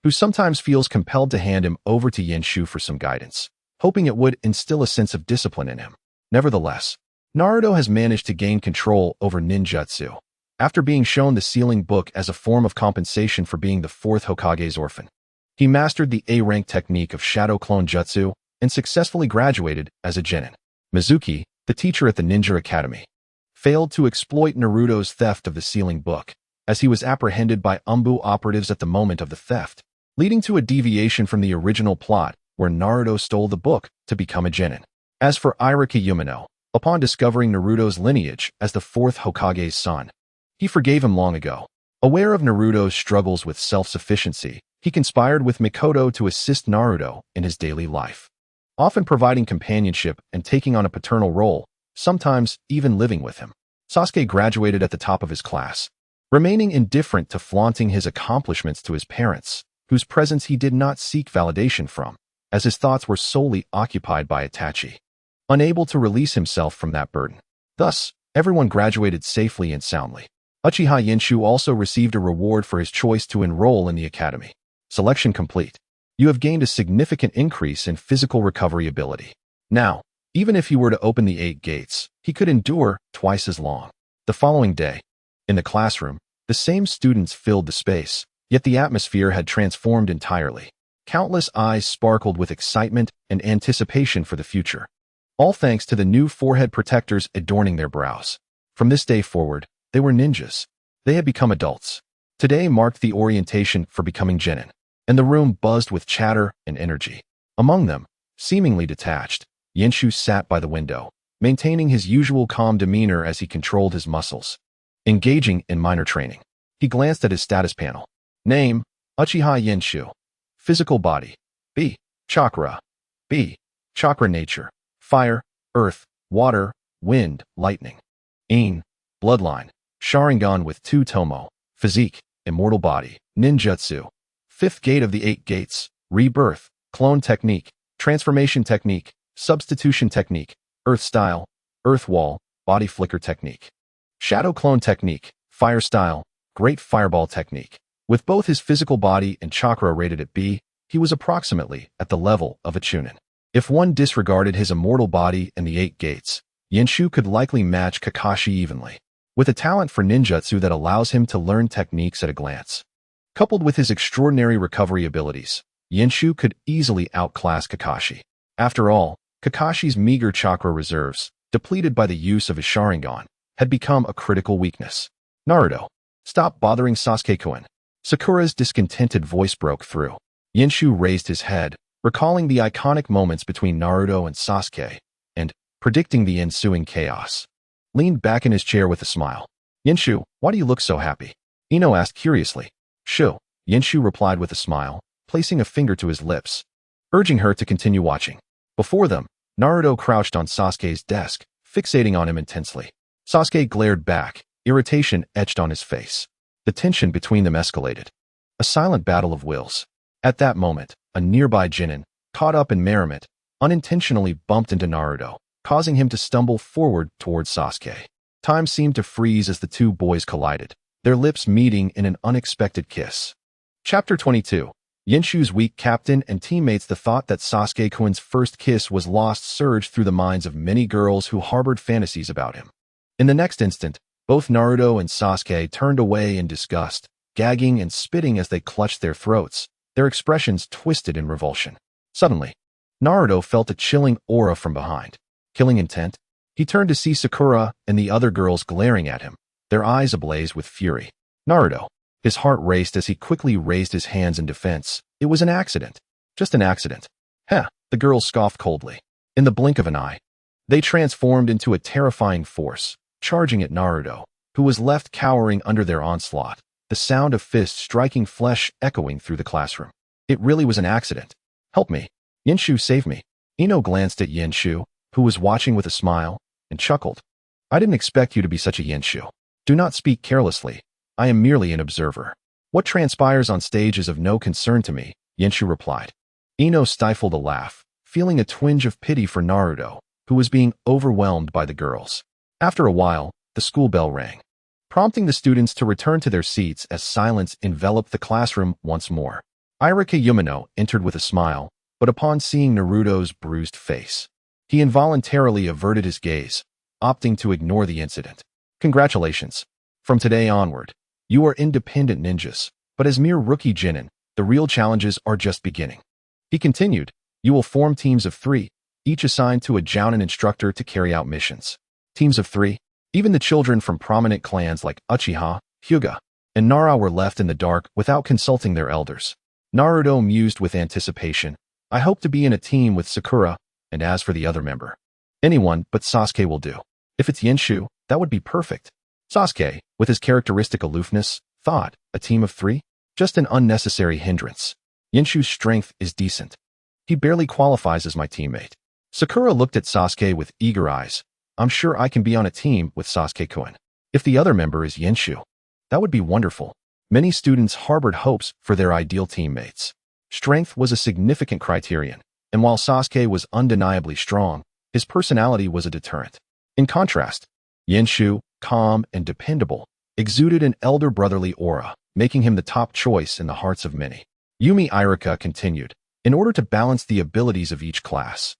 S1: who sometimes feels compelled to hand him over to Yangshu for some guidance, hoping it would instill a sense of discipline in him. Nevertheless, Naruto has managed to gain control over ninjutsu, after being shown the sealing book as a form of compensation for being the 4th Hokage's orphan. He mastered the A-rank technique of shadow clone jutsu and successfully graduated as a genin. Mizuki, the teacher at the Ninja Academy, failed to exploit Naruto's theft of the sealing book, as he was apprehended by Umbu operatives at the moment of the theft, leading to a deviation from the original plot where Naruto stole the book to become a genin. As for Iraki Yumino, upon discovering Naruto's lineage as the 4th Hokage's son, he forgave him long ago. Aware of Naruto's struggles with self-sufficiency, he conspired with Mikoto to assist Naruto in his daily life, often providing companionship and taking on a paternal role, sometimes even living with him. Sasuke graduated at the top of his class, remaining indifferent to flaunting his accomplishments to his parents, whose presence he did not seek validation from, as his thoughts were solely occupied by Itachi, unable to release himself from that burden. Thus, everyone graduated safely and soundly. Uchiha Yangshu also received a reward for his choice to enroll in the academy. Selection complete. You have gained a significant increase in physical recovery ability. Now, even if he were to open the 8 gates, he could endure twice as long. The following day, in the classroom, the same students filled the space, yet the atmosphere had transformed entirely. Countless eyes sparkled with excitement and anticipation for the future, all thanks to the new forehead protectors adorning their brows. From this day forward, they were ninjas. They had become adults. Today marked the orientation for becoming genin, and the room buzzed with chatter and energy. Among them, seemingly detached, Yangshu sat by the window, maintaining his usual calm demeanor as he controlled his muscles, engaging in minor training. He glanced at his status panel. Name, Uchiha Yangshu. Physical body, B. Chakra. B. Chakra nature, fire, earth, water, wind, lightning. In. Bloodline, Sharingan with 2 tomo. Physique, immortal body, ninjutsu. 5th gate of the 8 gates, rebirth, clone technique, transformation technique, substitution technique, earth style, earth wall, body flicker technique. Shadow clone technique, fire style, great fireball technique. With both his physical body and chakra rated at B, he was approximately at the level of a chunin. If one disregarded his immortal body and the 8 gates, Yangshu could likely match Kakashi evenly, with a talent for ninjutsu that allows him to learn techniques at a glance. Coupled with his extraordinary recovery abilities, Yangshu could easily outclass Kakashi. After all, Kakashi's meager chakra reserves, depleted by the use of his Sharingan, had become a critical weakness. Naruto, stop bothering Sasuke-kun. Sakura's discontented voice broke through. Yangshu raised his head, recalling the iconic moments between Naruto and Sasuke, and, predicting the ensuing chaos, leaned back in his chair with a smile. Yangshu, why do you look so happy? Ino asked curiously. Shu, Yenshu replied with a smile, placing a finger to his lips, urging her to continue watching. Before them, Naruto crouched on Sasuke's desk, fixating on him intensely. Sasuke glared back, irritation etched on his face. The tension between them escalated. A silent battle of wills. At that moment, a nearby Genin, caught up in merriment, unintentionally bumped into Naruto, causing him to stumble forward towards Sasuke. Time seemed to freeze as the two boys collided, their lips meeting in an unexpected kiss. Chapter 22. Yenshu's weak captain and teammates. The thought that Sasuke-kun's first kiss was lost surged through the minds of many girls who harbored fantasies about him. In the next instant, both Naruto and Sasuke turned away in disgust, gagging and spitting as they clutched their throats, their expressions twisted in revulsion. Suddenly, Naruto felt a chilling aura from behind. Killing intent? He turned to see Sakura and the other girls glaring at him, their eyes ablaze with fury. Naruto. His heart raced as he quickly raised his hands in defense. It was an accident. Just an accident. Heh, the girls scoffed coldly. In the blink of an eye, they transformed into a terrifying force, charging at Naruto, who was left cowering under their onslaught, the sound of fists striking flesh echoing through the classroom. It really was an accident. Help me. Yenshu, save me. Ino glanced at Yenshu, who was watching with a smile, and chuckled. I didn't expect you to be such a Yenshu. Do not speak carelessly. I am merely an observer. What transpires on stage is of no concern to me, Yenshu replied. Ino stifled a laugh, feeling a twinge of pity for Naruto, who was being overwhelmed by the girls. After a while, the school bell rang, prompting the students to return to their seats as silence enveloped the classroom once more. Irika Yumino entered with a smile, but upon seeing Naruto's bruised face, he involuntarily averted his gaze, opting to ignore the incident. Congratulations. From today onward, you are independent ninjas, but as mere rookie Genin, the real challenges are just beginning. He continued, you will form teams of 3, each assigned to a jounin instructor to carry out missions. Teams of 3? Even the children from prominent clans like Uchiha, Hyuga, and Nara were left in the dark without consulting their elders. Naruto mused with anticipation. I hope to be in a team with Sakura, and as for the other member, anyone but Sasuke will do. If it's Yenshu, that would be perfect. Sasuke, with his characteristic aloofness, thought, a team of 3? Just an unnecessary hindrance. Yenshu's strength is decent. He barely qualifies as my teammate. Sakura looked at Sasuke with eager eyes. I'm sure I can be on a team with Sasuke-kun. If the other member is Yenshu, that would be wonderful. Many students harbored hopes for their ideal teammates. Strength was a significant criterion, and while Sasuke was undeniably strong, his personality was a deterrent. In contrast, Yenshu, calm and dependable, exuded an elder brotherly aura, making him the top choice in the hearts of many. Yumi Irika continued, in order to balance the abilities of each class,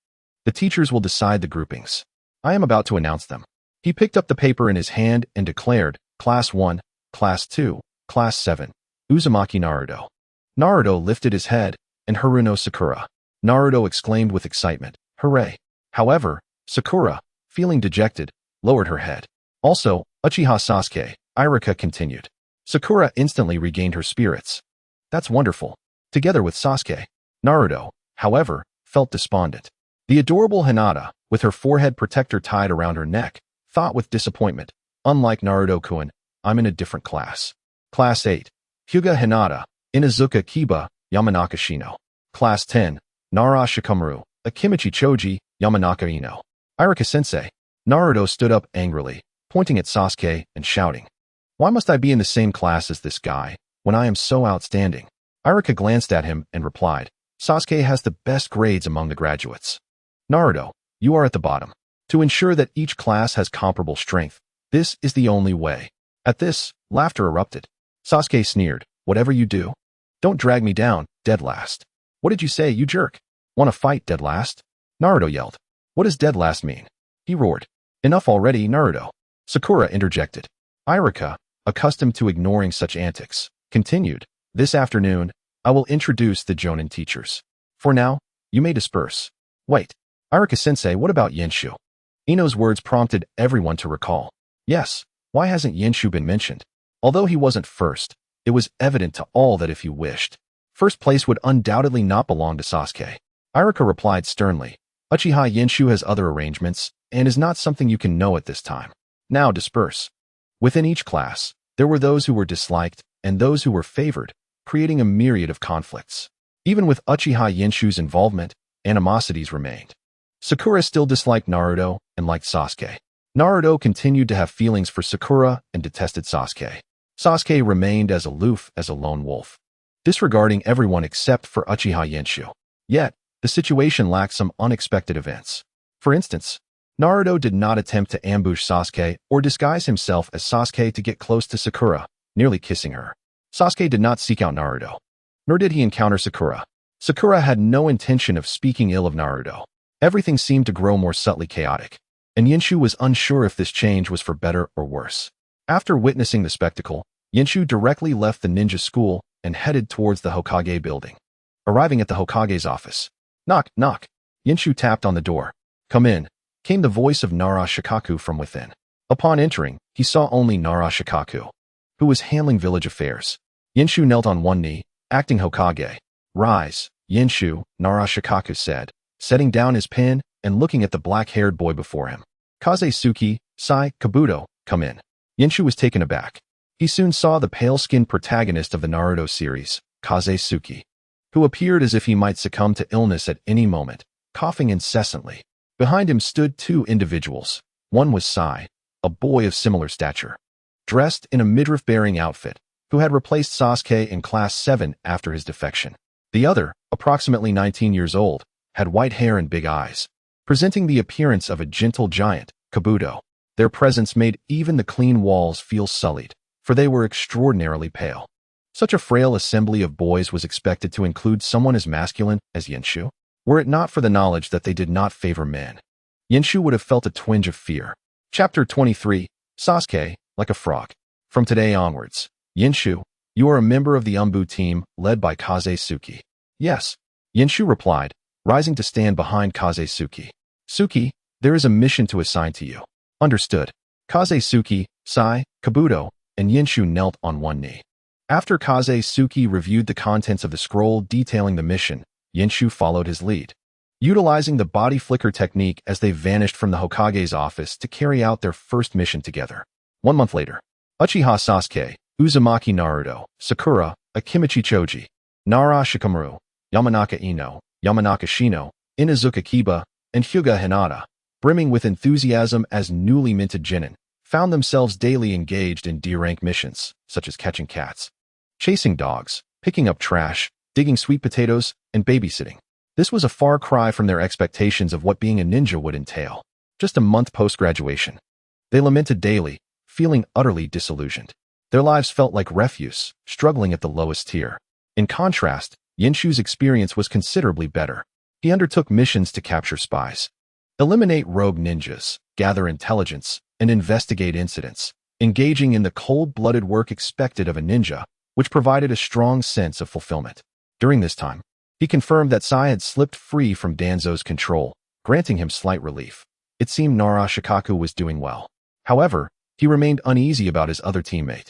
S1: the teachers will decide the groupings. I am about to announce them. He picked up the paper in his hand and declared, Class 1, Class 2, Class 7, Uzumaki Naruto. Naruto lifted his head, and Haruno Sakura. Naruto exclaimed with excitement, hooray. However, Sakura, feeling dejected, lowered her head. Also, Uchiha Sasuke, Irika continued. Sakura instantly regained her spirits. That's wonderful. Together with Sasuke. Naruto, however, felt despondent. The adorable Hinata, with her forehead protector tied around her neck, thought with disappointment, unlike Naruto-kun, I'm in a different class. Class 8, Hyuga Hinata, Inazuka Kiba, Yamanaka Shino. Class 10, Nara Shikamaru, Akimichi Choji, Yamanaka Ino. Irika-sensei. Naruto stood up angrily, pointing at Sasuke and shouting, why must I be in the same class as this guy, when I am so outstanding? Irika glanced at him and replied, Sasuke has the best grades among the graduates. Naruto, you are at the bottom. To ensure that each class has comparable strength, this is the only way. At this, laughter erupted. Sasuke sneered, whatever you do, don't drag me down, dead last. What did you say, you jerk? Want to fight, dead last? Naruto yelled. What does dead last mean? He roared. Enough already, Naruto. Sakura interjected. Irika, accustomed to ignoring such antics, continued, this afternoon, I will introduce the Jonin teachers. For now, you may disperse. Wait, Irika-sensei, what about Yenshu? Ino's words prompted everyone to recall. Yes, why hasn't Yenshu been mentioned? Although he wasn't first, it was evident to all that if he wished, first place would undoubtedly not belong to Sasuke. Irika replied sternly, Uchiha Yenshu has other arrangements, and is not something you can know at this time. Now disperse. Within each class, there were those who were disliked and those who were favored, creating a myriad of conflicts. Even with Uchiha Yenshu's involvement, animosities remained. Sakura still disliked Naruto and liked Sasuke. Naruto continued to have feelings for Sakura and detested Sasuke. Sasuke remained as aloof as a lone wolf, disregarding everyone except for Uchiha Yenshu. Yet, the situation lacked some unexpected events. For instance, Naruto did not attempt to ambush Sasuke or disguise himself as Sasuke to get close to Sakura, nearly kissing her. Sasuke did not seek out Naruto, nor did he encounter Sakura. Sakura had no intention of speaking ill of Naruto. Everything seemed to grow more subtly chaotic, and Yenshu was unsure if this change was for better or worse. After witnessing the spectacle, Yenshu directly left the ninja school and headed towards the Hokage building. Arriving at the Hokage's office, knock, knock. Yenshu tapped on the door. Come in, came the voice of Nara Shikaku from within. Upon entering, he saw only Nara Shikaku, who was handling village affairs. Yenshu knelt on one knee, acting Hokage. Rise, Yenshu, Nara Shikaku said, setting down his pen and looking at the black-haired boy before him. Kazesuke, Sai, Kabuto, come in. Yenshu was taken aback. He soon saw the pale-skinned protagonist of the Naruto series, Kazesuke, who appeared as if he might succumb to illness at any moment, coughing incessantly. Behind him stood two individuals. One was Sai, a boy of similar stature, dressed in a midriff-bearing outfit, who had replaced Sasuke in Class 7 after his defection. The other, approximately 19 years old, had white hair and big eyes, presenting the appearance of a gentle giant, Kabuto. Their presence made even the clean walls feel sullied, for they were extraordinarily pale. Such a frail assembly of boys was expected to include someone as masculine as Yenshu. Were it not for the knowledge that they did not favor men, Yenshu would have felt a twinge of fear. Chapter 23, Sasuke, like a frog. From today onwards, Yenshu, you are a member of the Umbu team led by Kazesuke. Yes, Yenshu replied, rising to stand behind Kazesuke. Suki, there is a mission to assign to you. Understood. Kazesuke, Sai, Kabuto, and Yenshu knelt on one knee. After Kazesuke reviewed the contents of the scroll detailing the mission, Yenshu followed his lead, utilizing the body flicker technique as they vanished from the Hokage's office to carry out their first mission together. 1 month later, Uchiha Sasuke, Uzumaki Naruto, Sakura, Akimichi Choji, Nara Shikamaru, Yamanaka Ino, Yamanaka Shino, Inazuka Kiba, and Hyuga Hinata, brimming with enthusiasm as newly minted genin, found themselves daily engaged in D-rank missions, such as catching cats, chasing dogs, picking up trash, digging sweet potatoes, and babysitting. This was a far cry from their expectations of what being a ninja would entail. Just a month post-graduation, they lamented daily, feeling utterly disillusioned. Their lives felt like refuse, struggling at the lowest tier. In contrast, Yenshu's experience was considerably better. He undertook missions to capture spies, eliminate rogue ninjas, gather intelligence, and investigate incidents, engaging in the cold-blooded work expected of a ninja, which provided a strong sense of fulfillment. During this time, he confirmed that Sai had slipped free from Danzo's control, granting him slight relief. It seemed Nara Shikaku was doing well. However, he remained uneasy about his other teammate,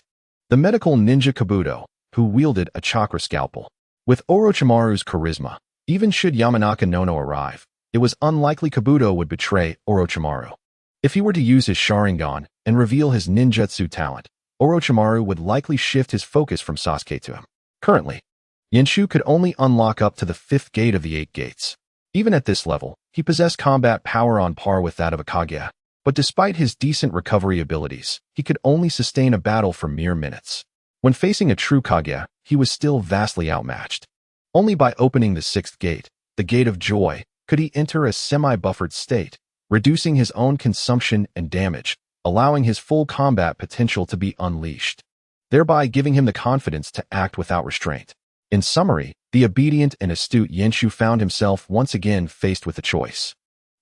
S1: the medical ninja Kabuto, who wielded a chakra scalpel. With Orochimaru's charisma, even should Yamanaka Nono arrive, it was unlikely Kabuto would betray Orochimaru. If he were to use his Sharingan and reveal his ninjutsu talent, Orochimaru would likely shift his focus from Sasuke to him. Currently, Yenshu could only unlock up to the 5th gate of the 8 gates. Even at this level, he possessed combat power on par with that of a Kage, but despite his decent recovery abilities, he could only sustain a battle for mere minutes. When facing a true Kage, he was still vastly outmatched. Only by opening the 6th gate, the Gate of Joy, could he enter a semi-buffered state, reducing his own consumption and damage, allowing his full combat potential to be unleashed, thereby giving him the confidence to act without restraint. In summary, the obedient and astute Yenshu found himself once again faced with a choice.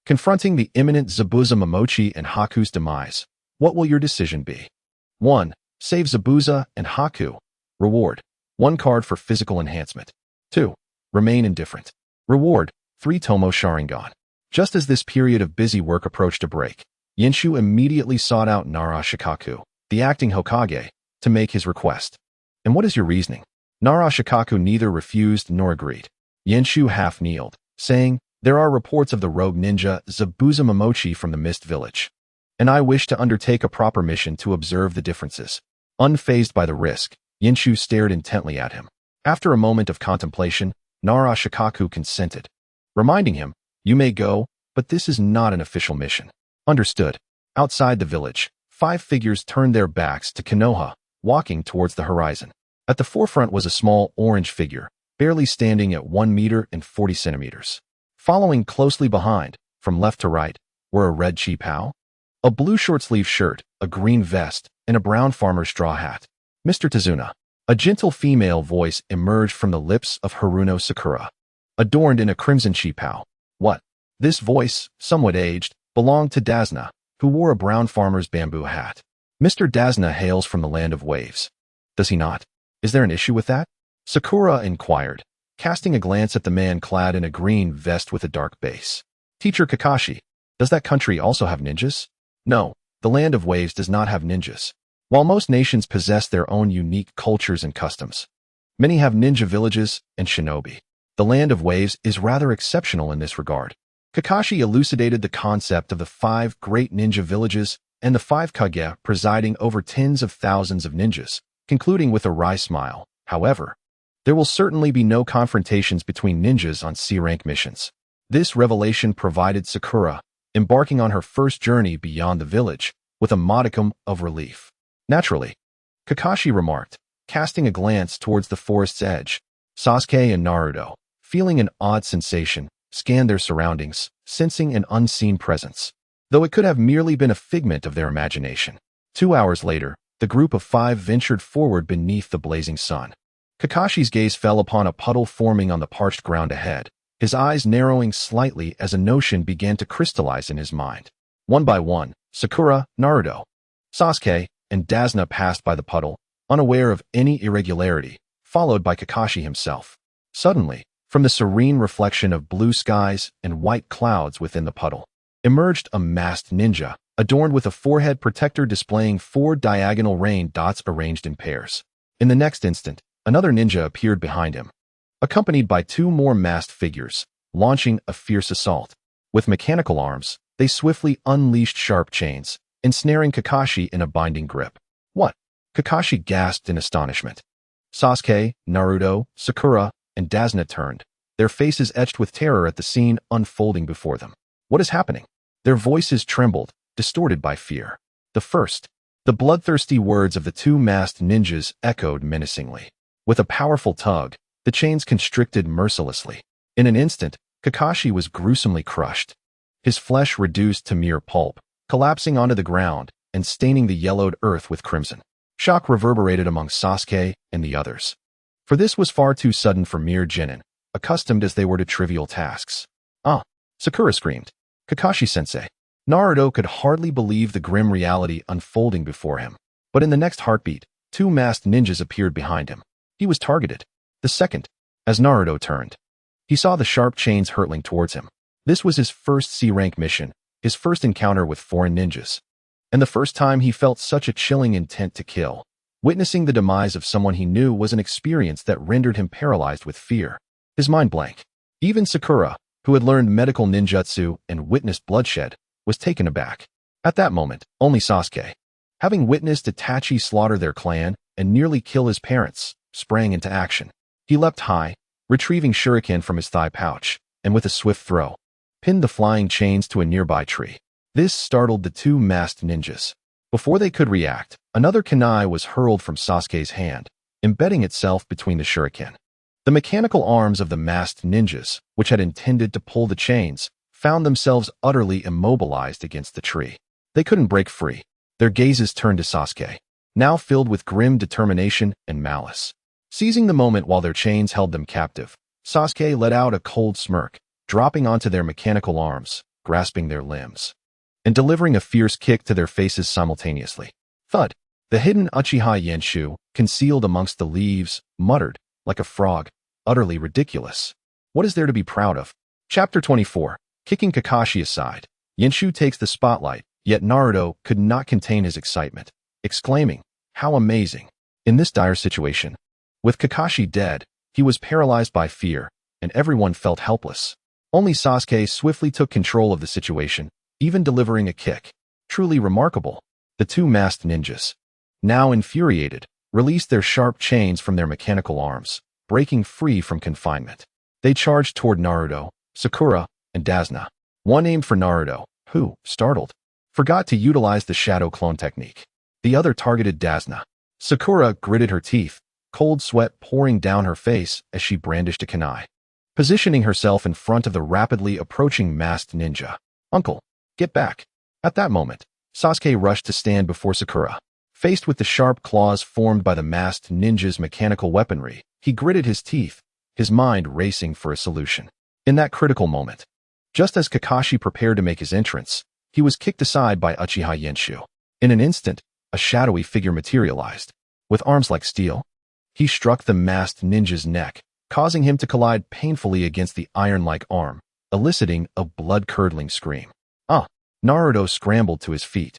S1: Confronting the imminent Zabuza Momochi and Haku's demise, what will your decision be? 1. Save Zabuza and Haku. Reward: 1 card for physical enhancement. 2. Remain indifferent. Reward: 3 Tomo Sharingan. Just as this period of busy work approached a break, Yenshu immediately sought out Nara Shikaku, the acting Hokage, to make his request. And what is your reasoning? Nara Shikaku neither refused nor agreed. Yenshu half-kneeled, saying, there are reports of the rogue ninja Zabuza Momochi from the Mist Village, and I wish to undertake a proper mission to observe the differences. Unfazed by the risk, Yenshu stared intently at him. After a moment of contemplation, Nara Shikaku consented, reminding him, "You may go, but this is not an official mission." Understood. Outside the village, 5 figures turned their backs to Konoha, walking towards the horizon. At the forefront was a small orange figure, barely standing at 1 meter and 40 centimeters. Following closely behind, from left to right, were a red chi-pao, a blue short-sleeve shirt, a green vest, and a brown farmer's straw hat. Mr. Tazuna. A gentle female voice emerged from the lips of Haruno Sakura, adorned in a crimson chi-pao. What? This voice, somewhat aged, belonged to Dasna, who wore a brown farmer's bamboo hat. Mr. Dasna hails from the land of waves. Does he not? Is there an issue with that? Sakura inquired, casting a glance at the man clad in a green vest with a dark base. Teacher Kakashi, does that country also have ninjas? No, the land of waves does not have ninjas. While most nations possess their own unique cultures and customs, many have ninja villages and shinobi. The land of waves is rather exceptional in this regard. Kakashi elucidated the concept of the 5 great ninja villages and the 5 kage presiding over tens of thousands of ninjas, concluding with a wry smile. However, there will certainly be no confrontations between ninjas on C-rank missions. This revelation provided Sakura, embarking on her first journey beyond the village, with a modicum of relief. Naturally, Kakashi remarked, casting a glance towards the forest's edge. Sasuke and Naruto, feeling an odd sensation, scanned their surroundings, sensing an unseen presence, though it could have merely been a figment of their imagination. 2 hours later, the group of 5 ventured forward beneath the blazing sun. Kakashi's gaze fell upon a puddle forming on the parched ground ahead, his eyes narrowing slightly as a notion began to crystallize in his mind. One by one, Sakura, Naruto, Sasuke, and Dasna passed by the puddle, unaware of any irregularity, followed by Kakashi himself. Suddenly, from the serene reflection of blue skies and white clouds within the puddle, emerged a masked ninja, adorned with a forehead protector displaying 4 diagonal rain dots arranged in pairs. In the next instant, another ninja appeared behind him, accompanied by 2 more masked figures, launching a fierce assault. With mechanical arms, they swiftly unleashed sharp chains, ensnaring Kakashi in a binding grip. What? Kakashi gasped in astonishment. Sasuke, Naruto, Sakura, and Dasna turned, their faces etched with terror at the scene unfolding before them. What is happening? Their voices trembled, distorted by fear. The bloodthirsty words of the 2 masked ninjas echoed menacingly. With a powerful tug, the chains constricted mercilessly. In an instant, Kakashi was gruesomely crushed, his flesh reduced to mere pulp, collapsing onto the ground and staining the yellowed earth with crimson. Shock reverberated among Sasuke and the others, for this was far too sudden for mere genin, accustomed as they were to trivial tasks. Ah! Sakura screamed. Kakashi-sensei. Naruto could hardly believe the grim reality unfolding before him. But in the next heartbeat, 2 masked ninjas appeared behind him. He was targeted. The second. As Naruto turned, he saw the sharp chains hurtling towards him. This was his first C-rank mission, his first encounter with foreign ninjas, and the first time he felt such a chilling intent to kill. Witnessing the demise of someone he knew was an experience that rendered him paralyzed with fear. His mind blank. Even Sakura, who had learned medical ninjutsu and witnessed bloodshed, was taken aback. At that moment, only Sasuke, having witnessed Itachi slaughter their clan and nearly kill his parents, sprang into action. He leapt high, retrieving shuriken from his thigh pouch, and with a swift throw, pinned the flying chains to a nearby tree. This startled the 2 masked ninjas. Before they could react, another kunai was hurled from Sasuke's hand, embedding itself between the shuriken. The mechanical arms of the masked ninjas, which had intended to pull the chains, found themselves utterly immobilized against the tree. They couldn't break free. Their gazes turned to Sasuke, now filled with grim determination and malice. Seizing the moment while their chains held them captive, Sasuke let out a cold smirk, dropping onto their mechanical arms, grasping their limbs, and delivering a fierce kick to their faces simultaneously. Thud! The hidden Uchiha Yenshu, concealed amongst the leaves, muttered, like a frog, utterly ridiculous. What is there to be proud of? Chapter 24. Kicking Kakashi aside, Yenshu takes the spotlight, yet Naruto could not contain his excitement, exclaiming, "How amazing!" In this dire situation, with Kakashi dead, he was paralyzed by fear, and everyone felt helpless. Only Sasuke swiftly took control of the situation, even delivering a kick. Truly remarkable. The 2 masked ninjas, now infuriated, released their sharp chains from their mechanical arms, breaking free from confinement. They charged toward Naruto, Sakura, and Dasna. One aimed for Naruto, who, startled, forgot to utilize the shadow clone technique. The other targeted Dasna. Sakura gritted her teeth, cold sweat pouring down her face as she brandished a kunai, positioning herself in front of the rapidly approaching masked ninja. "Uncle, get back." At that moment, Sasuke rushed to stand before Sakura. Faced with the sharp claws formed by the masked ninja's mechanical weaponry, he gritted his teeth, his mind racing for a solution. In that critical moment, just as Kakashi prepared to make his entrance, he was kicked aside by Uchiha Yenshu. In an instant, a shadowy figure materialized. With arms like steel, he struck the masked ninja's neck, causing him to collide painfully against the iron-like arm, eliciting a blood-curdling scream. Naruto scrambled to his feet,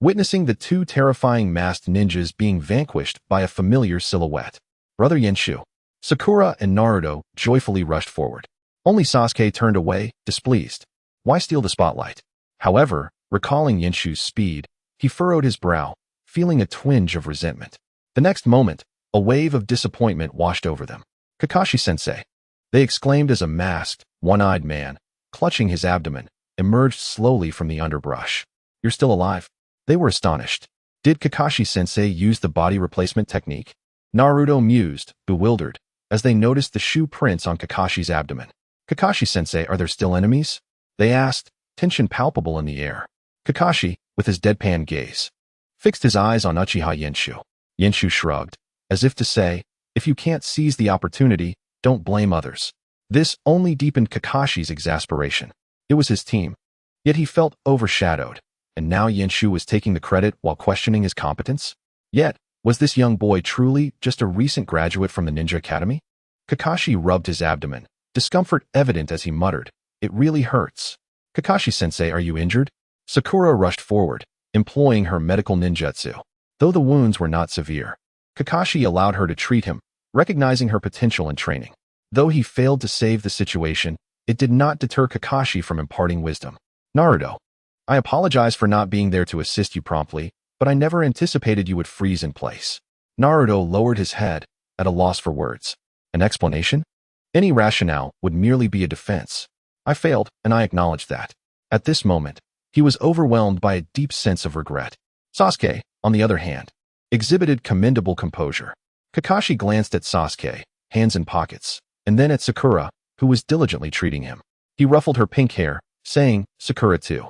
S1: witnessing the two terrifying masked ninjas being vanquished by a familiar silhouette. Brother Yenshu, Sakura, and Naruto joyfully rushed forward. Only Sasuke turned away, displeased. Why steal the spotlight? However, recalling Yenshu's speed, he furrowed his brow, feeling a twinge of resentment. The next moment, a wave of disappointment washed over them. "Kakashi-sensei," they exclaimed as a masked, one-eyed man, clutching his abdomen, emerged slowly from the underbrush. "You're still alive?" They were astonished. Did Kakashi-sensei use the body replacement technique? Naruto mused, bewildered, as they noticed the shoe prints on Kakashi's abdomen. "Kakashi-sensei, are there still enemies?" they asked, tension palpable in the air. Kakashi, with his deadpan gaze, fixed his eyes on Uchiha Yenshu. Yenshu shrugged, as if to say, if you can't seize the opportunity, don't blame others. This only deepened Kakashi's exasperation. It was his team, yet he felt overshadowed, and now Yenshu was taking the credit while questioning his competence? Yet, was this young boy truly just a recent graduate from the Ninja Academy? Kakashi rubbed his abdomen, discomfort evident as he muttered, "It really hurts." "Kakashi-sensei, are you injured?" Sakura rushed forward, employing her medical ninjutsu. Though the wounds were not severe, Kakashi allowed her to treat him, recognizing her potential and training. Though he failed to save the situation, it did not deter Kakashi from imparting wisdom. "Naruto, I apologize for not being there to assist you promptly, but I never anticipated you would freeze in place." Naruto lowered his head, at a loss for words. An explanation? Any rationale would merely be a defense. "I failed, and I acknowledge that." At this moment, he was overwhelmed by a deep sense of regret. Sasuke, on the other hand, exhibited commendable composure. Kakashi glanced at Sasuke, hands in pockets, and then at Sakura, who was diligently treating him. He ruffled her pink hair, saying, "Sakura too."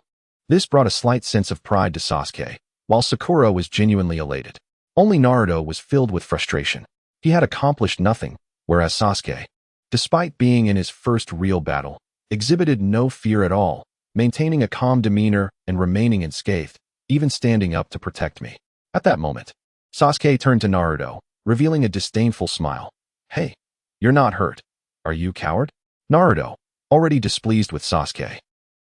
S1: This brought a slight sense of pride to Sasuke, while Sakura was genuinely elated. Only Naruto was filled with frustration. He had accomplished nothing, whereas Sasuke, despite being in his first real battle, exhibited no fear at all, maintaining a calm demeanor and remaining unscathed, even standing up to protect me. At that moment, Sasuke turned to Naruto, revealing a disdainful smile. "Hey, you're not hurt. Are you coward?" Naruto, already displeased with Sasuke,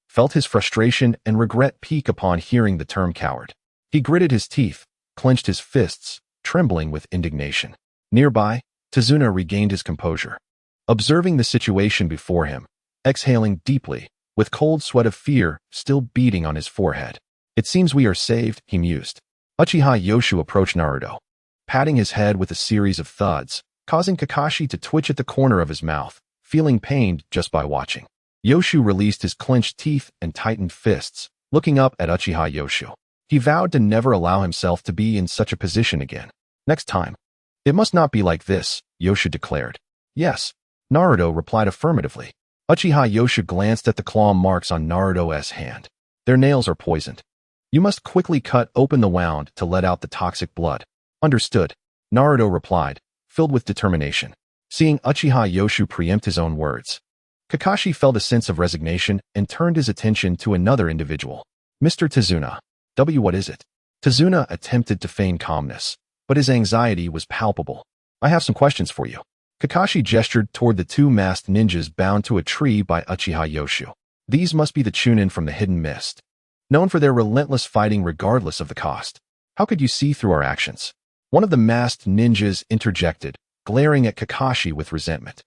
S1: felt his frustration and regret peak upon hearing the term coward. He gritted his teeth, clenched his fists, trembling with indignation. Nearby, Tazuna regained his composure, observing the situation before him, exhaling deeply, with cold sweat of fear still beading on his forehead. "It seems we are saved," he mused. Uchiha Yoshu approached Naruto, patting his head with a series of thuds, causing Kakashi to twitch at the corner of his mouth, feeling pained just by watching. Yoshu released his clenched teeth and tightened fists, looking up at Uchiha Yoshu. He vowed to never allow himself to be in such a position again. "Next time, it must not be like this," Yoshu declared. "Yes," Naruto replied affirmatively. Uchiha Yoshu glanced at the claw marks on Naruto's hand. "Their nails are poisoned. You must quickly cut open the wound to let out the toxic blood." "Understood," Naruto replied, filled with determination. Seeing Uchiha Yoshu preempt his own words, Kakashi felt a sense of resignation and turned his attention to another individual. "Mr. Tazuna. What is it?" Tazuna attempted to feign calmness, but his anxiety was palpable. "I have some questions for you." Kakashi gestured toward the two masked ninjas bound to a tree by Uchiha Yoshu. These must be the Chunin from the Hidden Mist, known for their relentless fighting regardless of the cost. "How could you see through our actions?" One of the masked ninjas interjected, glaring at Kakashi with resentment.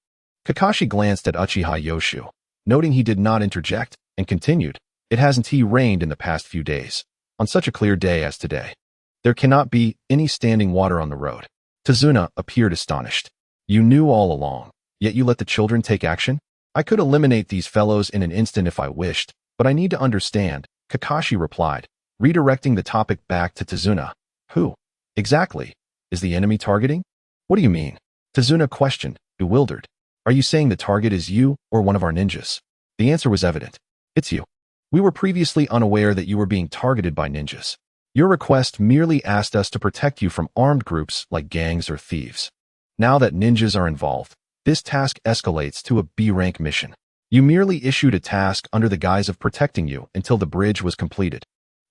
S1: Kakashi glanced at Uchiha Yoshu, noting he did not interject, and continued, "It hasn't he rained in the past few days. On such a clear day as today, there cannot be any standing water on the road." Tazuna appeared astonished. You knew all along, yet you let the children take action? I could eliminate these fellows in an instant if I wished, but I need to understand, Kakashi replied, redirecting the topic back to Tazuna. Who, exactly, is the enemy targeting? What do you mean? Tazuna questioned, bewildered. Are you saying the target is you or one of our ninjas? The answer was evident. It's you. We were previously unaware that you were being targeted by ninjas. Your request merely asked us to protect you from armed groups like gangs or thieves. Now that ninjas are involved, this task escalates to a B-rank mission. You merely issued a task under the guise of protecting you until the bridge was completed.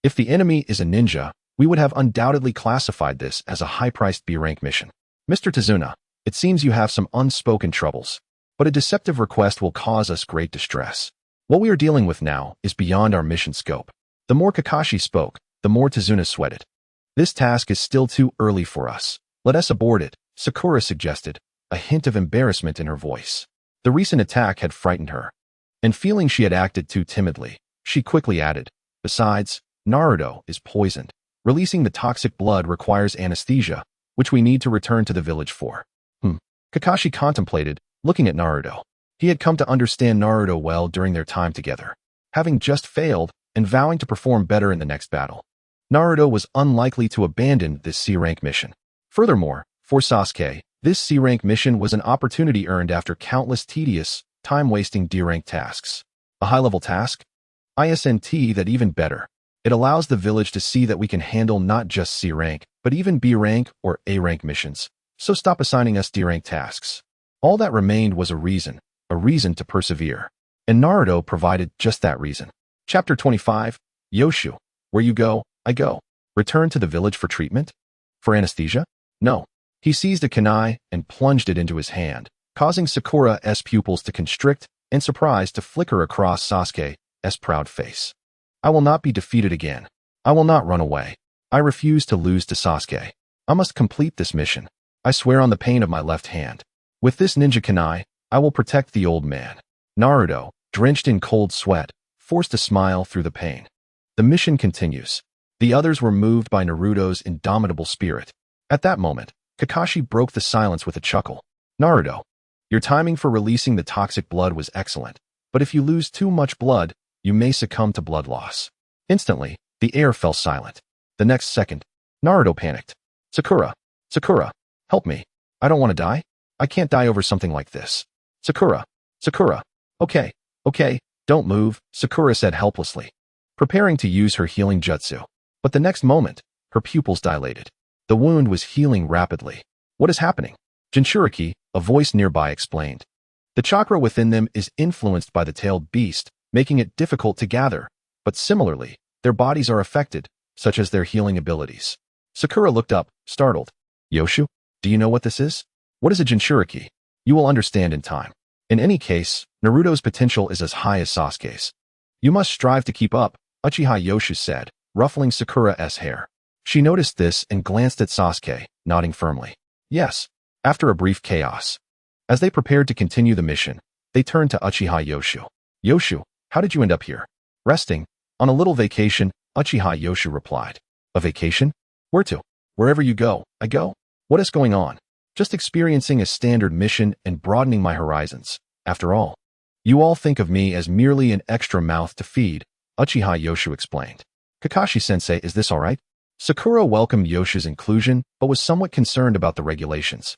S1: If the enemy is a ninja, we would have undoubtedly classified this as a high-priced B-rank mission. Mr. Tazuna, it seems you have some unspoken troubles, but a deceptive request will cause us great distress. What we are dealing with now is beyond our mission scope. The more Kakashi spoke, the more Tazuna sweated. This task is still too early for us. Let us abort it, Sakura suggested, a hint of embarrassment in her voice. The recent attack had frightened her, and feeling she had acted too timidly, she quickly added, besides, Naruto is poisoned. Releasing the toxic blood requires anesthesia, which we need to return to the village for. Kakashi contemplated, looking at Naruto. He had come to understand Naruto well during their time together, having just failed and vowing to perform better in the next battle. Naruto was unlikely to abandon this C-rank mission. Furthermore, for Sasuke, this C-rank mission was an opportunity earned after countless tedious, time-wasting D-rank tasks. A high-level task? ISNT that even better. It allows the village to see that we can handle not just C-rank, but even B-rank or A-rank missions. So stop assigning us D-rank tasks. All that remained was a reason to persevere. And Naruto provided just that reason. Chapter 25, Yoshu. Where you go, I go. Return to the village for treatment? For anesthesia? No. He seized a kunai and plunged it into his hand, causing Sakura's pupils to constrict and surprise to flicker across Sasuke's proud face. I will not be defeated again. I will not run away. I refuse to lose to Sasuke. I must complete this mission. I swear on the pain of my left hand. With this ninja kunai, I will protect the old man. Naruto, drenched in cold sweat, forced a smile through the pain. The mission continues. The others were moved by Naruto's indomitable spirit. At that moment, Kakashi broke the silence with a chuckle. Naruto, your timing for releasing the toxic blood was excellent, but if you lose too much blood, you may succumb to blood loss. Instantly, the air fell silent. The next second, Naruto panicked. Sakura, help me. I don't want to die. I can't die over something like this. Sakura. Okay, don't move, Sakura said helplessly, preparing to use her healing jutsu. But the next moment, her pupils dilated. The wound was healing rapidly. What is happening? Jinchuriki, a voice nearby, explained. The chakra within them is influenced by the tailed beast, making it difficult to gather, but similarly, their bodies are affected, such as their healing abilities. Sakura looked up, startled. Yoshu, do you know what this is? What is a Jinchuriki? You will understand in time. In any case, Naruto's potential is as high as Sasuke's. You must strive to keep up, Uchiha Yoshu said, ruffling Sakura's hair. She noticed this and glanced at Sasuke, nodding firmly. Yes. After a brief chaos. As they prepared to continue the mission, they turned to Uchiha Yoshu. Yoshu, how did you end up here? Resting. On a little vacation, Uchiha Yoshu replied. A vacation? Where to? Wherever you go, I go. What is going on? Just experiencing a standard mission and broadening my horizons. After all, you all think of me as merely an extra mouth to feed, Uchiha Yoshu explained. Kakashi-sensei, is this all right? Sakura welcomed Yoshu's inclusion, but was somewhat concerned about the regulations.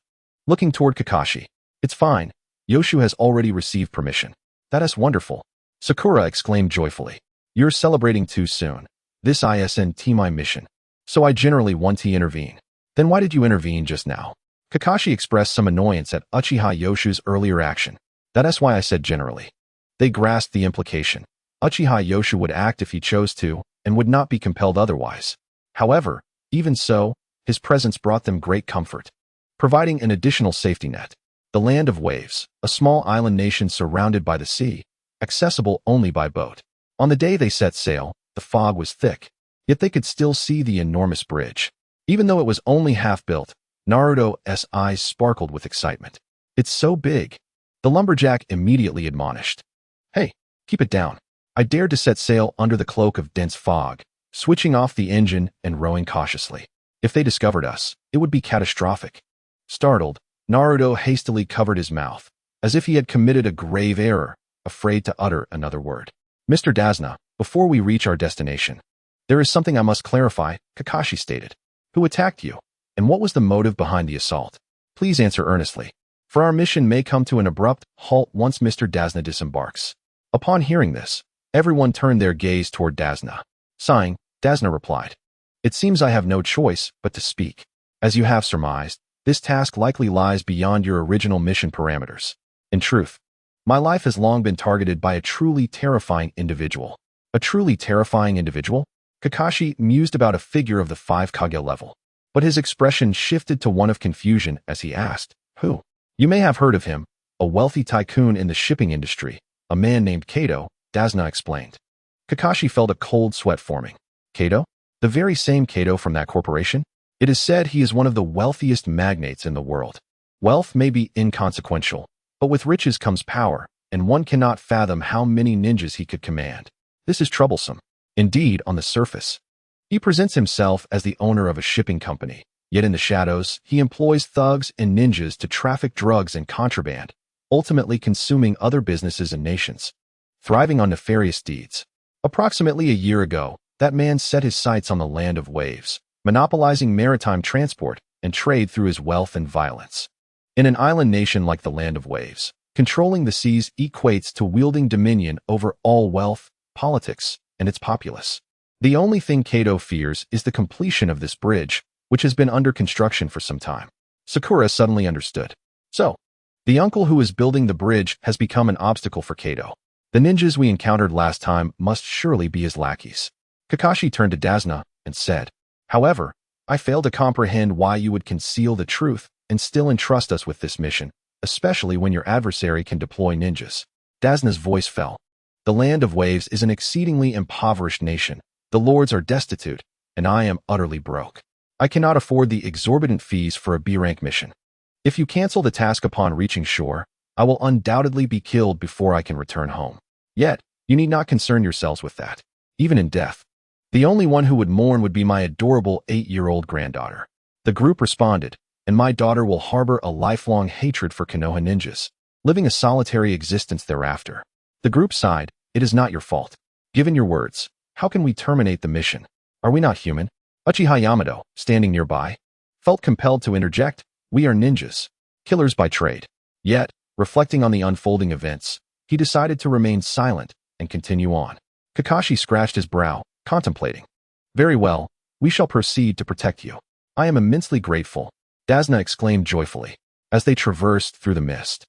S1: Looking toward Kakashi. It's fine. Yoshu has already received permission. That is wonderful. Sakura exclaimed joyfully. You're celebrating too soon. This isn't my mission. So I generally want to intervene. Then why did you intervene just now? Kakashi expressed some annoyance at Uchiha Yoshu's earlier action. That's why I said generally. They grasped the implication. Uchiha Yoshu would act if he chose to, and would not be compelled otherwise. However, even so, his presence brought them great comfort, providing an additional safety net. The Land of Waves, a small island nation surrounded by the sea, accessible only by boat. On the day they set sail, the fog was thick, yet they could still see the enormous bridge. Even though it was only half built, Naruto's eyes sparkled with excitement. It's so big. The lumberjack immediately admonished. Hey, keep it down. I dared to set sail under the cloak of dense fog, switching off the engine and rowing cautiously. If they discovered us, it would be catastrophic. Startled, Naruto hastily covered his mouth, as if he had committed a grave error, afraid to utter another word. Mr. Dazna, before we reach our destination, there is something I must clarify, Kakashi stated. Who attacked you? And what was the motive behind the assault? Please answer earnestly, for our mission may come to an abrupt halt once Mr. Dazna disembarks. Upon hearing this, everyone turned their gaze toward Dazna. Sighing, Dazna replied, It seems I have no choice but to speak. As you have surmised, this task likely lies beyond your original mission parameters. In truth, my life has long been targeted by a truly terrifying individual. A truly terrifying individual? Kakashi mused about a figure of the 5 Kage level, but his expression shifted to one of confusion as he asked, Who? You may have heard of him, a wealthy tycoon in the shipping industry, a man named Kato, Dazna explained. Kakashi felt a cold sweat forming. Kato? The very same Kato from that corporation? It is said he is one of the wealthiest magnates in the world. Wealth may be inconsequential, but with riches comes power, and one cannot fathom how many ninjas he could command. This is troublesome. Indeed, on the surface, he presents himself as the owner of a shipping company, yet in the shadows, he employs thugs and ninjas to traffic drugs and contraband, ultimately consuming other businesses and nations, thriving on nefarious deeds. Approximately a year ago, that man set his sights on the land of waves, monopolizing maritime transport and trade through his wealth and violence. In an island nation like the land of waves, controlling the seas equates to wielding dominion over all wealth, politics, and its populace. The only thing Kato fears is the completion of this bridge, which has been under construction for some time. Sakura suddenly understood. So, the uncle who is building the bridge has become an obstacle for Kato. The ninjas we encountered last time must surely be his lackeys. Kakashi turned to Dazna and said, However, I fail to comprehend why you would conceal the truth and still entrust us with this mission, especially when your adversary can deploy ninjas. Dazna's voice fell. The land of waves is an exceedingly impoverished nation. The lords are destitute, and I am utterly broke. I cannot afford the exorbitant fees for a B-rank mission. If you cancel the task upon reaching shore, I will undoubtedly be killed before I can return home. Yet, you need not concern yourselves with that. Even in death, the only one who would mourn would be my adorable 8-year-old granddaughter. The group responded, and my daughter will harbor a lifelong hatred for Konoha ninjas, living a solitary existence thereafter. The group sighed, It is not your fault. Given your words, how can we terminate the mission? Are we not human? Uchiha Yamato, standing nearby, felt compelled to interject, We are ninjas, killers by trade. Yet, reflecting on the unfolding events, he decided to remain silent and continue on. Kakashi scratched his brow, contemplating. Very well, we shall proceed to protect you. I am immensely grateful, Dazna exclaimed joyfully, as they traversed through the mist.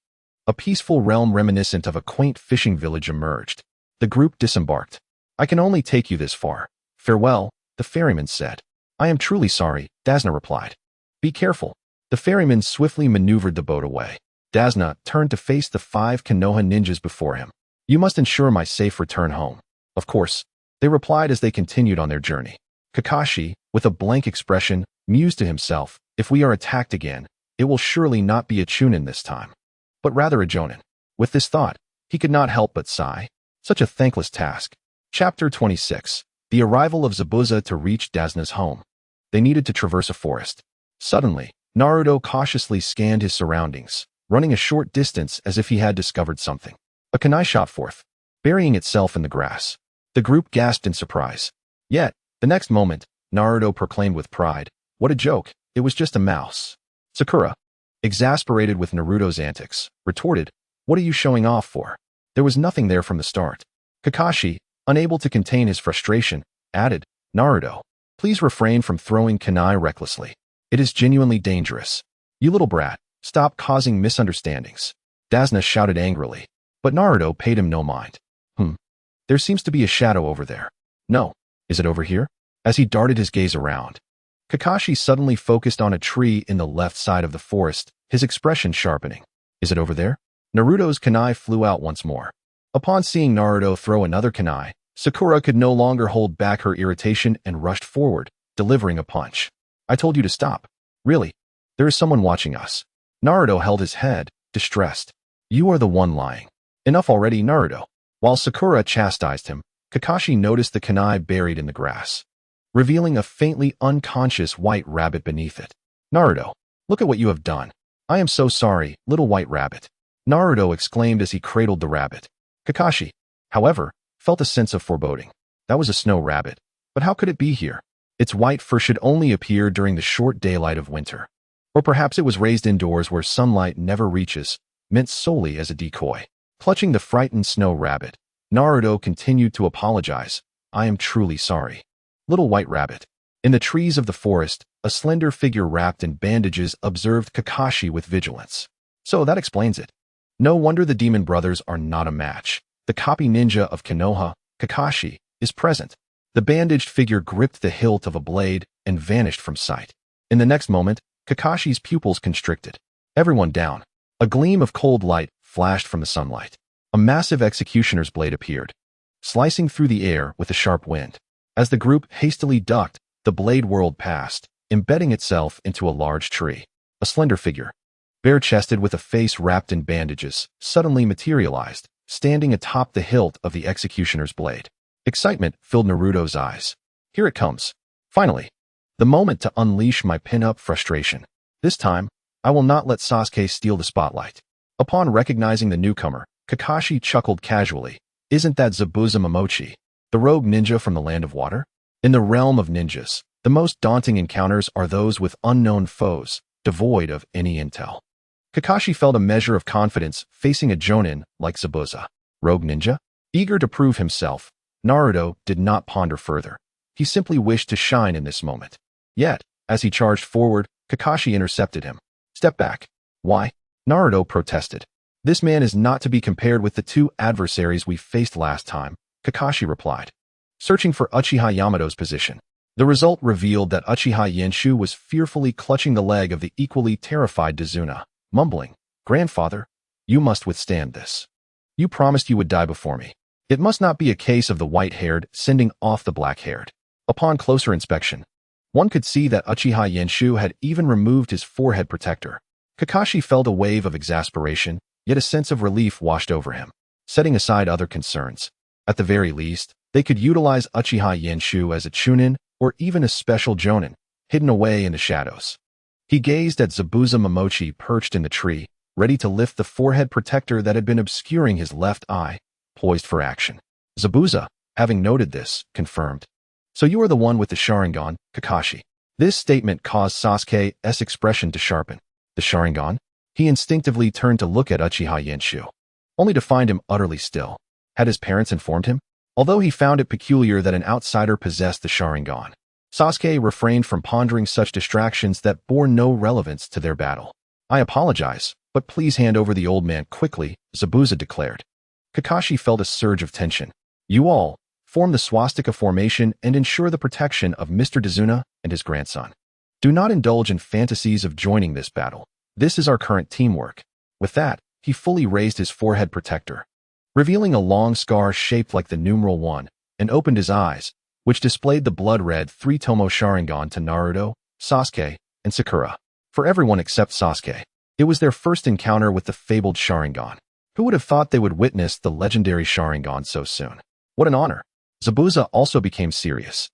S1: A peaceful realm reminiscent of a quaint fishing village emerged. The group disembarked. I can only take you this far. Farewell, the ferryman said. I am truly sorry, Dazna replied. Be careful. The ferryman swiftly maneuvered the boat away. Dazna turned to face the 5 Konoha ninjas before him. You must ensure my safe return home. Of course, they replied as they continued on their journey. Kakashi, with a blank expression, mused to himself, If we are attacked again, it will surely not be a Chunin this time, but rather a Jonin. With this thought, he could not help but sigh. Such a thankless task. Chapter 26. The arrival of Zabuza to reach Dazna's home. They needed to traverse a forest. Suddenly, Naruto cautiously scanned his surroundings, running a short distance as if he had discovered something. A kunai shot forth, burying itself in the grass. The group gasped in surprise. Yet, the next moment, Naruto proclaimed with pride, What a joke, it was just a mouse. Sakura, exasperated with Naruto's antics, retorted, What are you showing off for? There was nothing there from the start. Kakashi, unable to contain his frustration, added, Naruto, please refrain from throwing kunai recklessly. It is genuinely dangerous. You little brat, stop causing misunderstandings. Dazna shouted angrily, but Naruto paid him no mind. There seems to be a shadow over there. No, is it over here? As he darted his gaze around, Kakashi suddenly focused on a tree in the left side of the forest, his expression sharpening. Is it over there? Naruto's kunai flew out once more. Upon seeing Naruto throw another kunai, Sakura could no longer hold back her irritation and rushed forward, delivering a punch. I told you to stop. Really? There is someone watching us. Naruto held his head, distressed. You are the one lying. Enough already, Naruto. While Sakura chastised him, Kakashi noticed the kunai buried in the grass, revealing a faintly unconscious white rabbit beneath it. Naruto, look at what you have done. I am so sorry, little white rabbit, Naruto exclaimed as he cradled the rabbit. Kakashi, however, felt a sense of foreboding. That was a snow rabbit, but how could it be here? Its white fur should only appear during the short daylight of winter. Or perhaps it was raised indoors where sunlight never reaches, meant solely as a decoy. Clutching the frightened snow rabbit, Naruto continued to apologize. I am truly sorry. Little white rabbit. In the trees of the forest, a slender figure wrapped in bandages observed Kakashi with vigilance. So that explains it. No wonder the demon brothers are not a match. The copy ninja of Konoha, Kakashi, is present. The bandaged figure gripped the hilt of a blade and vanished from sight. In the next moment, Kakashi's pupils constricted. Everyone down. A gleam of cold light flashed from the sunlight. A massive executioner's blade appeared, slicing through the air with a sharp wind. As the group hastily ducked, the blade whirled past, embedding itself into a large tree. A slender figure, bare-chested with a face wrapped in bandages, suddenly materialized, standing atop the hilt of the executioner's blade. Excitement filled Naruto's eyes. Here it comes. Finally, the moment to unleash my pin-up frustration. This time, I will not let Sasuke steal the spotlight. Upon recognizing the newcomer, Kakashi chuckled casually. Isn't that Zabuza Momochi, the rogue ninja from the land of water? In the realm of ninjas, the most daunting encounters are those with unknown foes, devoid of any intel. Kakashi felt a measure of confidence facing a jonin like Zabuza. Rogue ninja? Eager to prove himself, Naruto did not ponder further. He simply wished to shine in this moment. Yet, as he charged forward, Kakashi intercepted him. Step back. Why? Naruto protested. This man is not to be compared with the two adversaries we faced last time, Kakashi replied. Searching for Uchiha Yamato's position. The result revealed that Uchiha Yenshu was fearfully clutching the leg of the equally terrified Dazuna, mumbling, Grandfather, you must withstand this. You promised you would die before me. It must not be a case of the white-haired sending off the black-haired. Upon closer inspection, one could see that Uchiha Yenshu had even removed his forehead protector. Kakashi felt a wave of exasperation, yet a sense of relief washed over him. Setting aside other concerns, at the very least, they could utilize Uchiha Yenshu as a chunin or even a special jonin, hidden away in the shadows. He gazed at Zabuza Momochi perched in the tree, ready to lift the forehead protector that had been obscuring his left eye, poised for action. Zabuza, having noted this, confirmed. So you are the one with the Sharingan, Kakashi. This statement caused Sasuke's expression to sharpen. The Sharingan? He instinctively turned to look at Uchiha Yenshu, only to find him utterly still. Had his parents informed him? Although he found it peculiar that an outsider possessed the Sharingan, Sasuke refrained from pondering such distractions that bore no relevance to their battle. I apologize, but please hand over the old man quickly, Zabuza declared. Kakashi felt a surge of tension. You all, form the swastika formation and ensure the protection of Mr. Dazuna and his grandson. Do not indulge in fantasies of joining this battle. This is our current teamwork. With that, he fully raised his forehead protector, revealing a long scar shaped like the numeral 1, and opened his eyes, which displayed the blood-red three-tomo Sharingan to Naruto, Sasuke, and Sakura. For everyone except Sasuke, it was their first encounter with the fabled Sharingan. Who would have thought they would witness the legendary Sharingan so soon? What an honor! Zabuza also became serious.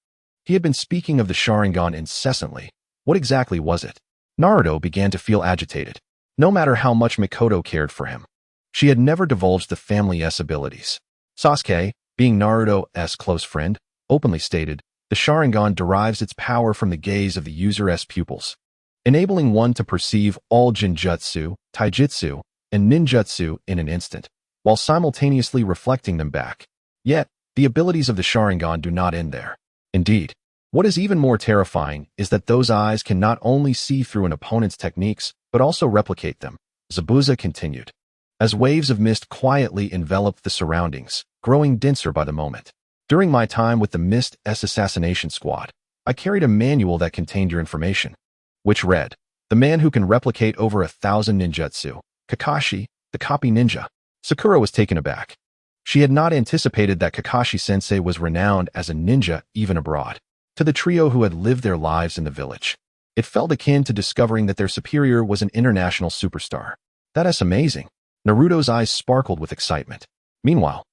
S1: He had been speaking of the Sharingan incessantly. What exactly was it? Naruto began to feel agitated. No matter how much Mikoto cared for him, she had never divulged the family's abilities. Sasuke, being Naruto's close friend, openly stated, the Sharingan derives its power from the gaze of the user's pupils, enabling one to perceive all Jinjutsu, Taijutsu, and Ninjutsu in an instant, while simultaneously reflecting them back. Yet, the abilities of the Sharingan do not end there. Indeed, what is even more terrifying is that those eyes can not only see through an opponent's techniques, but also replicate them. Zabuza continued, as waves of mist quietly enveloped the surroundings, growing denser by the moment. During my time with the Mist's assassination squad, I carried a manual that contained your information, which read, the man who can replicate over 1,000 ninjutsu, Kakashi, the copy ninja. Sakura was taken aback. She had not anticipated that Kakashi-sensei was renowned as a ninja even abroad. To the trio who had lived their lives in the village, it felt akin to discovering that their superior was an international superstar. That is amazing. Naruto's eyes sparkled with excitement. Meanwhile,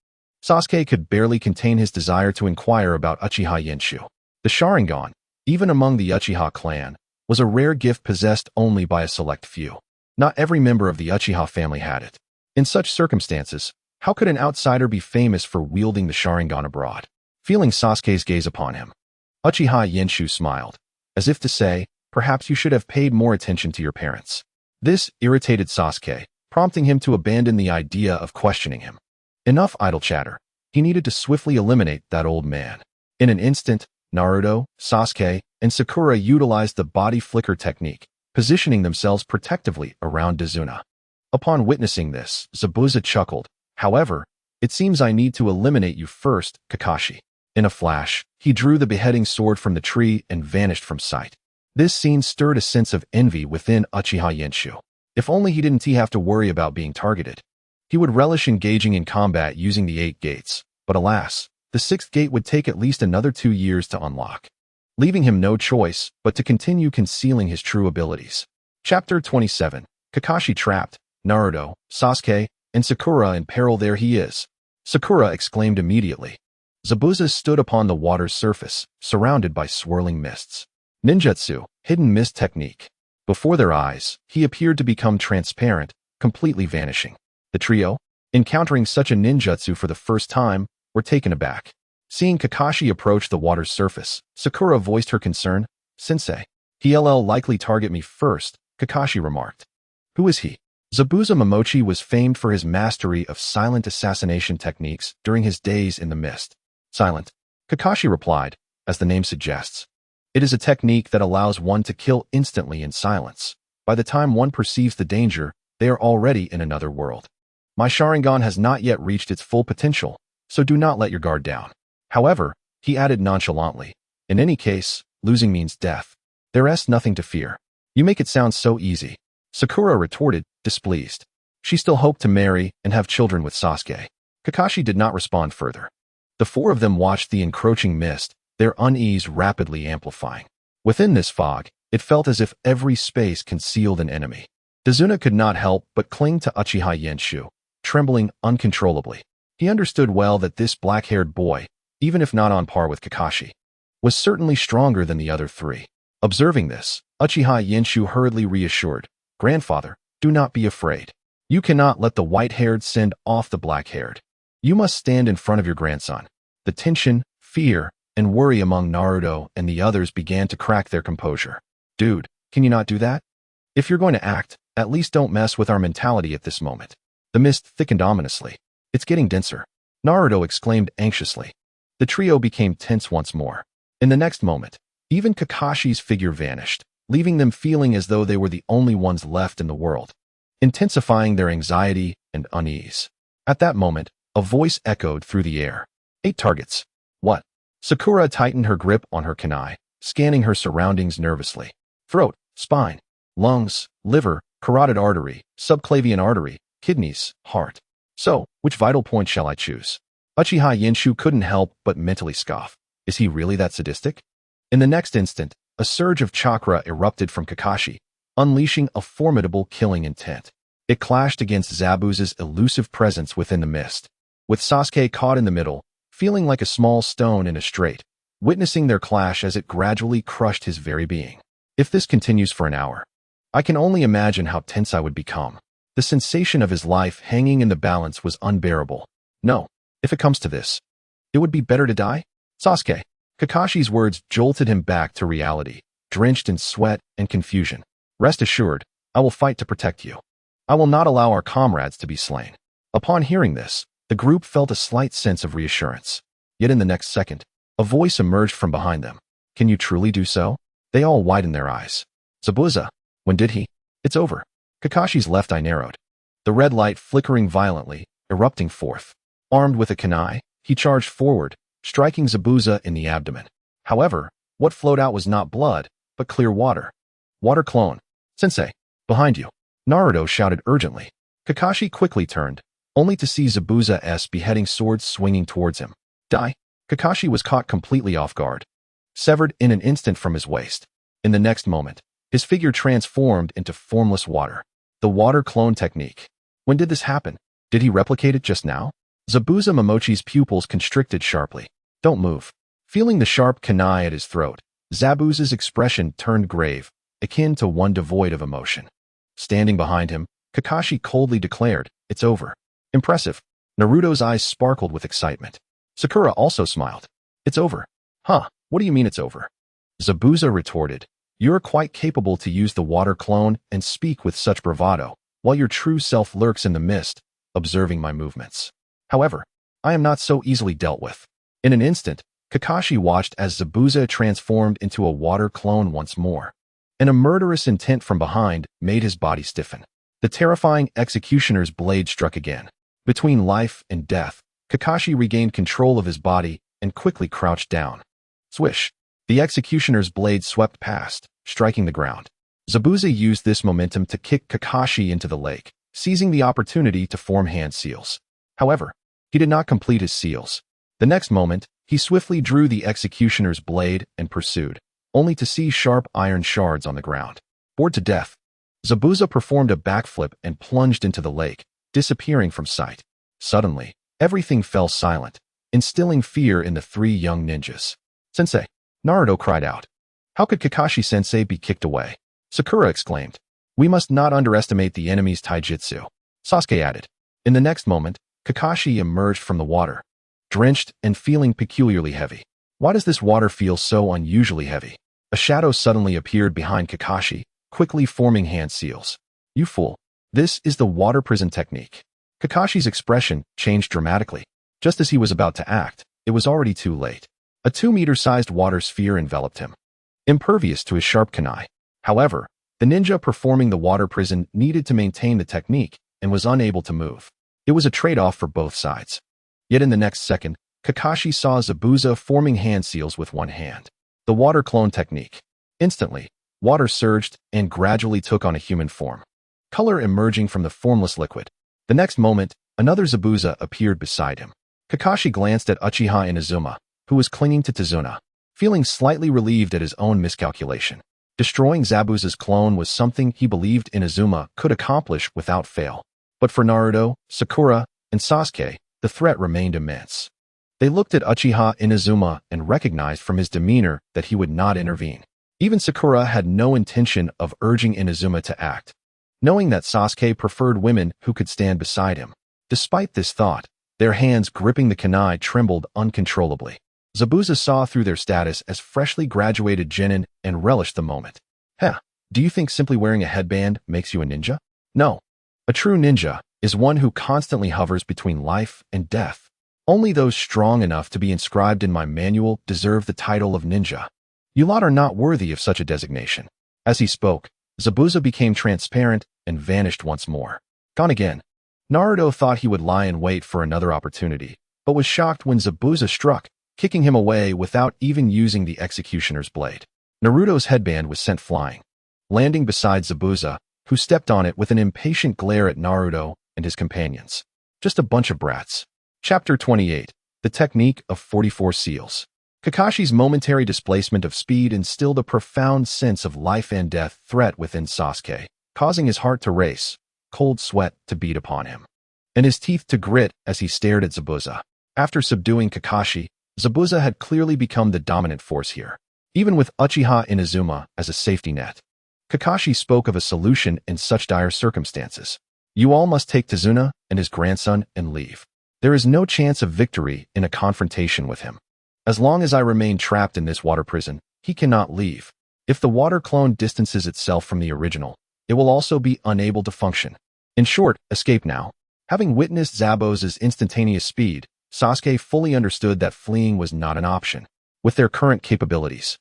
S1: Sasuke could barely contain his desire to inquire about Uchiha Yenshu. The Sharingan, even among the Uchiha clan, was a rare gift possessed only by a select few. Not every member of the Uchiha family had it. In such circumstances, how could an outsider be famous for wielding the Sharingan abroad? Feeling Sasuke's gaze upon him, Uchiha Yenshu smiled, as if to say, perhaps you should have paid more attention to your parents. This irritated Sasuke, prompting him to abandon the idea of questioning him. Enough idle chatter. He needed to swiftly eliminate that old man. In an instant, Naruto, Sasuke, and Sakura utilized the body flicker technique, positioning themselves protectively around Dazuna. Upon witnessing this, Zabuza chuckled. However, it seems I need to eliminate you first, Kakashi. In a flash, he drew the beheading sword from the tree and vanished from sight. This scene stirred a sense of envy within Uchiha Yenshu. If only he didn't have to worry about being targeted. He would relish engaging in combat using the 8 gates, but alas, the 6th gate would take at least another 2 years to unlock, leaving him no choice but to continue concealing his true abilities. Chapter 27. Kakashi trapped, Naruto, Sasuke, and Sakura in peril. There he is, Sakura exclaimed immediately. Zabuza stood upon the water's surface, surrounded by swirling mists. Ninjutsu, hidden mist technique. Before their eyes, he appeared to become transparent, completely vanishing. The trio, encountering such a ninjutsu for the first time, were taken aback. Seeing Kakashi approach the water's surface, Sakura voiced her concern. Sensei, he'll likely target me first, Kakashi remarked. Who is he? Zabuza Momochi was famed for his mastery of silent assassination techniques during his days in the mist. Silent, Kakashi replied, as the name suggests. It is a technique that allows one to kill instantly in silence. By the time one perceives the danger, they are already in another world. My Sharingan has not yet reached its full potential, so do not let your guard down. However, he added nonchalantly, in any case, losing means death. There's nothing to fear. You make it sound so easy. Sakura retorted, displeased. She still hoped to marry and have children with Sasuke. Kakashi did not respond further. The 4 of them watched the encroaching mist, their unease rapidly amplifying. Within this fog, it felt as if every space concealed an enemy. Dazuna could not help but cling to Uchiha Yenshu, trembling uncontrollably. He understood well that this black-haired boy, even if not on par with Kakashi, was certainly stronger than the other 3. Observing this, Uchiha Yenshu hurriedly reassured, Grandfather, do not be afraid. You cannot let the white-haired send off the black-haired. You must stand in front of your grandson. The tension, fear, and worry among Naruto and the others began to crack their composure. Dude, can you not do that? If you're going to act, at least don't mess with our mentality at this moment. The mist thickened ominously. It's getting denser, Naruto exclaimed anxiously. The trio became tense once more. In the next moment, even Kakashi's figure vanished, leaving them feeling as though they were the only ones left in the world, intensifying their anxiety and unease. At that moment, a voice echoed through the air. 8 targets. What? Sakura tightened her grip on her kunai, scanning her surroundings nervously. Throat, spine, lungs, liver, carotid artery, subclavian artery, kidneys, heart. So, which vital point shall I choose? Uchiha Yenshu couldn't help but mentally scoff. Is he really that sadistic? In the next instant, a surge of chakra erupted from Kakashi, unleashing a formidable killing intent. It clashed against Zabuza's elusive presence within the mist. With Sasuke caught in the middle, feeling like a small stone in a strait, witnessing their clash as it gradually crushed his very being. If this continues for an hour, I can only imagine how tense I would become. The sensation of his life hanging in the balance was unbearable. No, if it comes to this, it would be better to die? Sasuke. Kakashi's words jolted him back to reality, drenched in sweat and confusion. Rest assured, I will fight to protect you. I will not allow our comrades to be slain. Upon hearing this, the group felt a slight sense of reassurance. Yet in the next second, a voice emerged from behind them. Can you truly do so? They all widened their eyes. Zabuza, when did he? It's over. Kakashi's left eye narrowed. The red light flickering violently, erupting forth. Armed with a kunai, he charged forward, striking Zabuza in the abdomen. However, what flowed out was not blood, but clear water. Water clone. Sensei, behind you. Naruto shouted urgently. Kakashi quickly turned, only to see Zabuza's beheading sword swinging towards him. Die. Kakashi was caught completely off guard, severed in an instant from his waist. In the next moment, his figure transformed into formless water. The water clone technique. When did this happen? Did he replicate it just now? Zabuza Momochi's pupils constricted sharply. Don't move. Feeling the sharp kunai at his throat, Zabuza's expression turned grave, akin to one devoid of emotion. Standing behind him, Kakashi coldly declared, "It's over." Impressive. Naruto's eyes sparkled with excitement. Sakura also smiled. "It's over." "Huh, what do you mean it's over?" Zabuza retorted, "You're quite capable to use the water clone and speak with such bravado, while your true self lurks in the mist, observing my movements. However, I am not so easily dealt with." In an instant, Kakashi watched as Zabuza transformed into a water clone once more, and a murderous intent from behind made his body stiffen. The terrifying executioner's blade struck again. Between life and death, Kakashi regained control of his body and quickly crouched down. Swish! The executioner's blade swept past, striking the ground. Zabuza used this momentum to kick Kakashi into the lake, seizing the opportunity to form hand seals. However, he did not complete his seals. The next moment, he swiftly drew the executioner's blade and pursued, only to see sharp iron shards on the ground. Bored to death, Zabuza performed a backflip and plunged into the lake, disappearing from sight. Suddenly, everything fell silent, instilling fear in the three young ninjas. "Sensei!" Naruto cried out. "How could Kakashi-sensei be kicked away?" Sakura exclaimed. "We must not underestimate the enemy's taijutsu," Sasuke added. In the next moment, Kakashi emerged from the water, drenched and feeling peculiarly heavy. Why does this water feel so unusually heavy? A shadow suddenly appeared behind Kakashi, quickly forming hand seals. "You fool. This is the water prison technique." Kakashi's expression changed dramatically. Just as he was about to act, it was already too late. A 2-meter-sized water sphere enveloped him, impervious to his sharp kunai. However, the ninja performing the water prison needed to maintain the technique and was unable to move. It was a trade-off for both sides. Yet in the next second, Kakashi saw Zabuza forming hand seals with one hand. The water clone technique. Instantly, water surged and gradually took on a human form, color emerging from the formless liquid. The next moment, another Zabuza appeared beside him. Kakashi glanced at Uchiha Inazuma, who was clinging to Tazuna, feeling slightly relieved at his own miscalculation. Destroying Zabuza's clone was something he believed Inazuma could accomplish without fail. But for Naruto, Sakura, and Sasuke, the threat remained immense. They looked at Uchiha Inazuma and recognized from his demeanor that he would not intervene. Even Sakura had no intention of urging Inazuma to act, knowing that Sasuke preferred women who could stand beside him. Despite this thought, their hands gripping the kunai trembled uncontrollably. Zabuza saw through their status as freshly graduated genin and relished the moment. "Heh, do you think simply wearing a headband makes you a ninja? No. A true ninja is one who constantly hovers between life and death. Only those strong enough to be inscribed in my manual deserve the title of ninja. You lot are not worthy of such a designation." As he spoke, Zabuza became transparent and vanished once more. Gone again. Naruto thought he would lie in wait for another opportunity, but was shocked when Zabuza struck, kicking him away without even using the executioner's blade. Naruto's headband was sent flying, landing beside Zabuza, who stepped on it with an impatient glare at Naruto and his companions. Just a bunch of brats. Chapter 28. The Technique of 44 Seals. Kakashi's momentary displacement of speed instilled a profound sense of life and death threat within Sasuke, causing his heart to race, cold sweat to beat upon him, and his teeth to grit as he stared at Zabuza. After subduing Kakashi, Zabuza had clearly become the dominant force here, even with Uchiha Inazuma as a safety net. Kakashi spoke of a solution in such dire circumstances. "You all must take Tazuna and his grandson and leave. There is no chance of victory in a confrontation with him. As long as I remain trapped in this water prison, he cannot leave. If the water clone distances itself from the original, it will also be unable to function. In short, escape now." Having witnessed Zabuza's instantaneous speed, Sasuke fully understood that fleeing was not an option. With their current capabilities,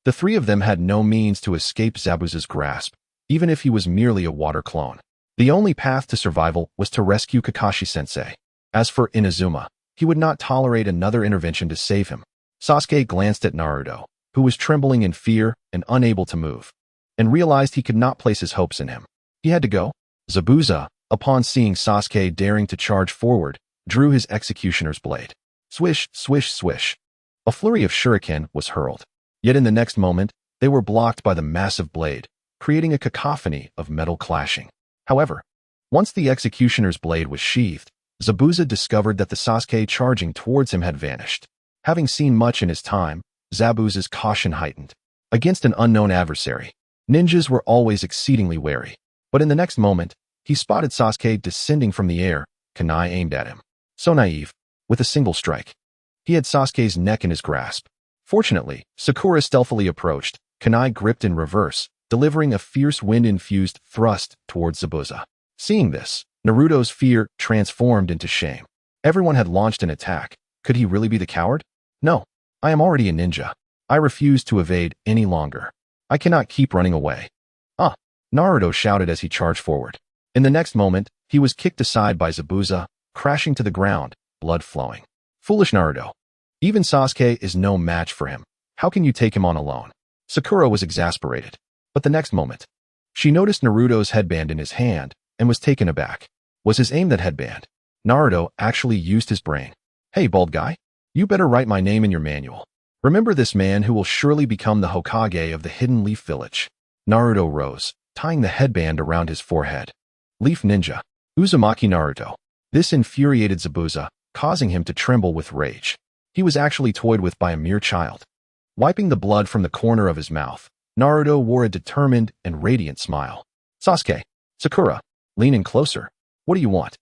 S1: the three of them had no means to escape Zabuza's grasp, even if he was merely a water clone. The only path to survival was to rescue Kakashi-sensei. As for Inazuma, he would not tolerate another intervention to save him. Sasuke glanced at Naruto, who was trembling in fear and unable to move, and realized he could not place his hopes in him. He had to go. Zabuza, upon seeing Sasuke daring to charge forward, drew his executioner's blade. Swish, swish, swish. A flurry of shuriken was hurled. Yet in the next moment, they were blocked by the massive blade, creating a cacophony of metal clashing. However, once the executioner's blade was sheathed, Zabuza discovered that the Sasuke charging towards him had vanished. Having seen much in his time, Zabuza's caution heightened. Against an unknown adversary, ninjas were always exceedingly wary. But in the next moment, he spotted Sasuke descending from the air, kunai aimed at him. So naive, with a single strike. He had Sasuke's neck in his grasp. Fortunately, Sakura stealthily approached, kunai gripped in reverse, delivering a fierce wind-infused thrust towards Zabuza. Seeing this, Naruto's fear transformed into shame. Everyone had launched an attack. Could he really be the coward? No. I am already a ninja. I refuse to evade any longer. I cannot keep running away. Ah! Naruto shouted as he charged forward. In the next moment, he was kicked aside by Zabuza, crashing to the ground, blood flowing. Foolish Naruto. Even Sasuke is no match for him. How can you take him on alone? Sakura was exasperated. But the next moment, she noticed Naruto's headband in his hand and was taken aback. Was his aim that headband? Naruto actually used his brain. Hey, bald guy. You better write my name in your manual. Remember this man who will surely become the Hokage of the Hidden Leaf Village. Naruto rose, tying the headband around his forehead. Leaf Ninja. Uzumaki Naruto. This infuriated Zabuza, causing him to tremble with rage. He was actually toyed with by a mere child. Wiping the blood from the corner of his mouth, Naruto wore a determined and radiant smile. Sasuke. Sakura. Lean in closer. What do you want?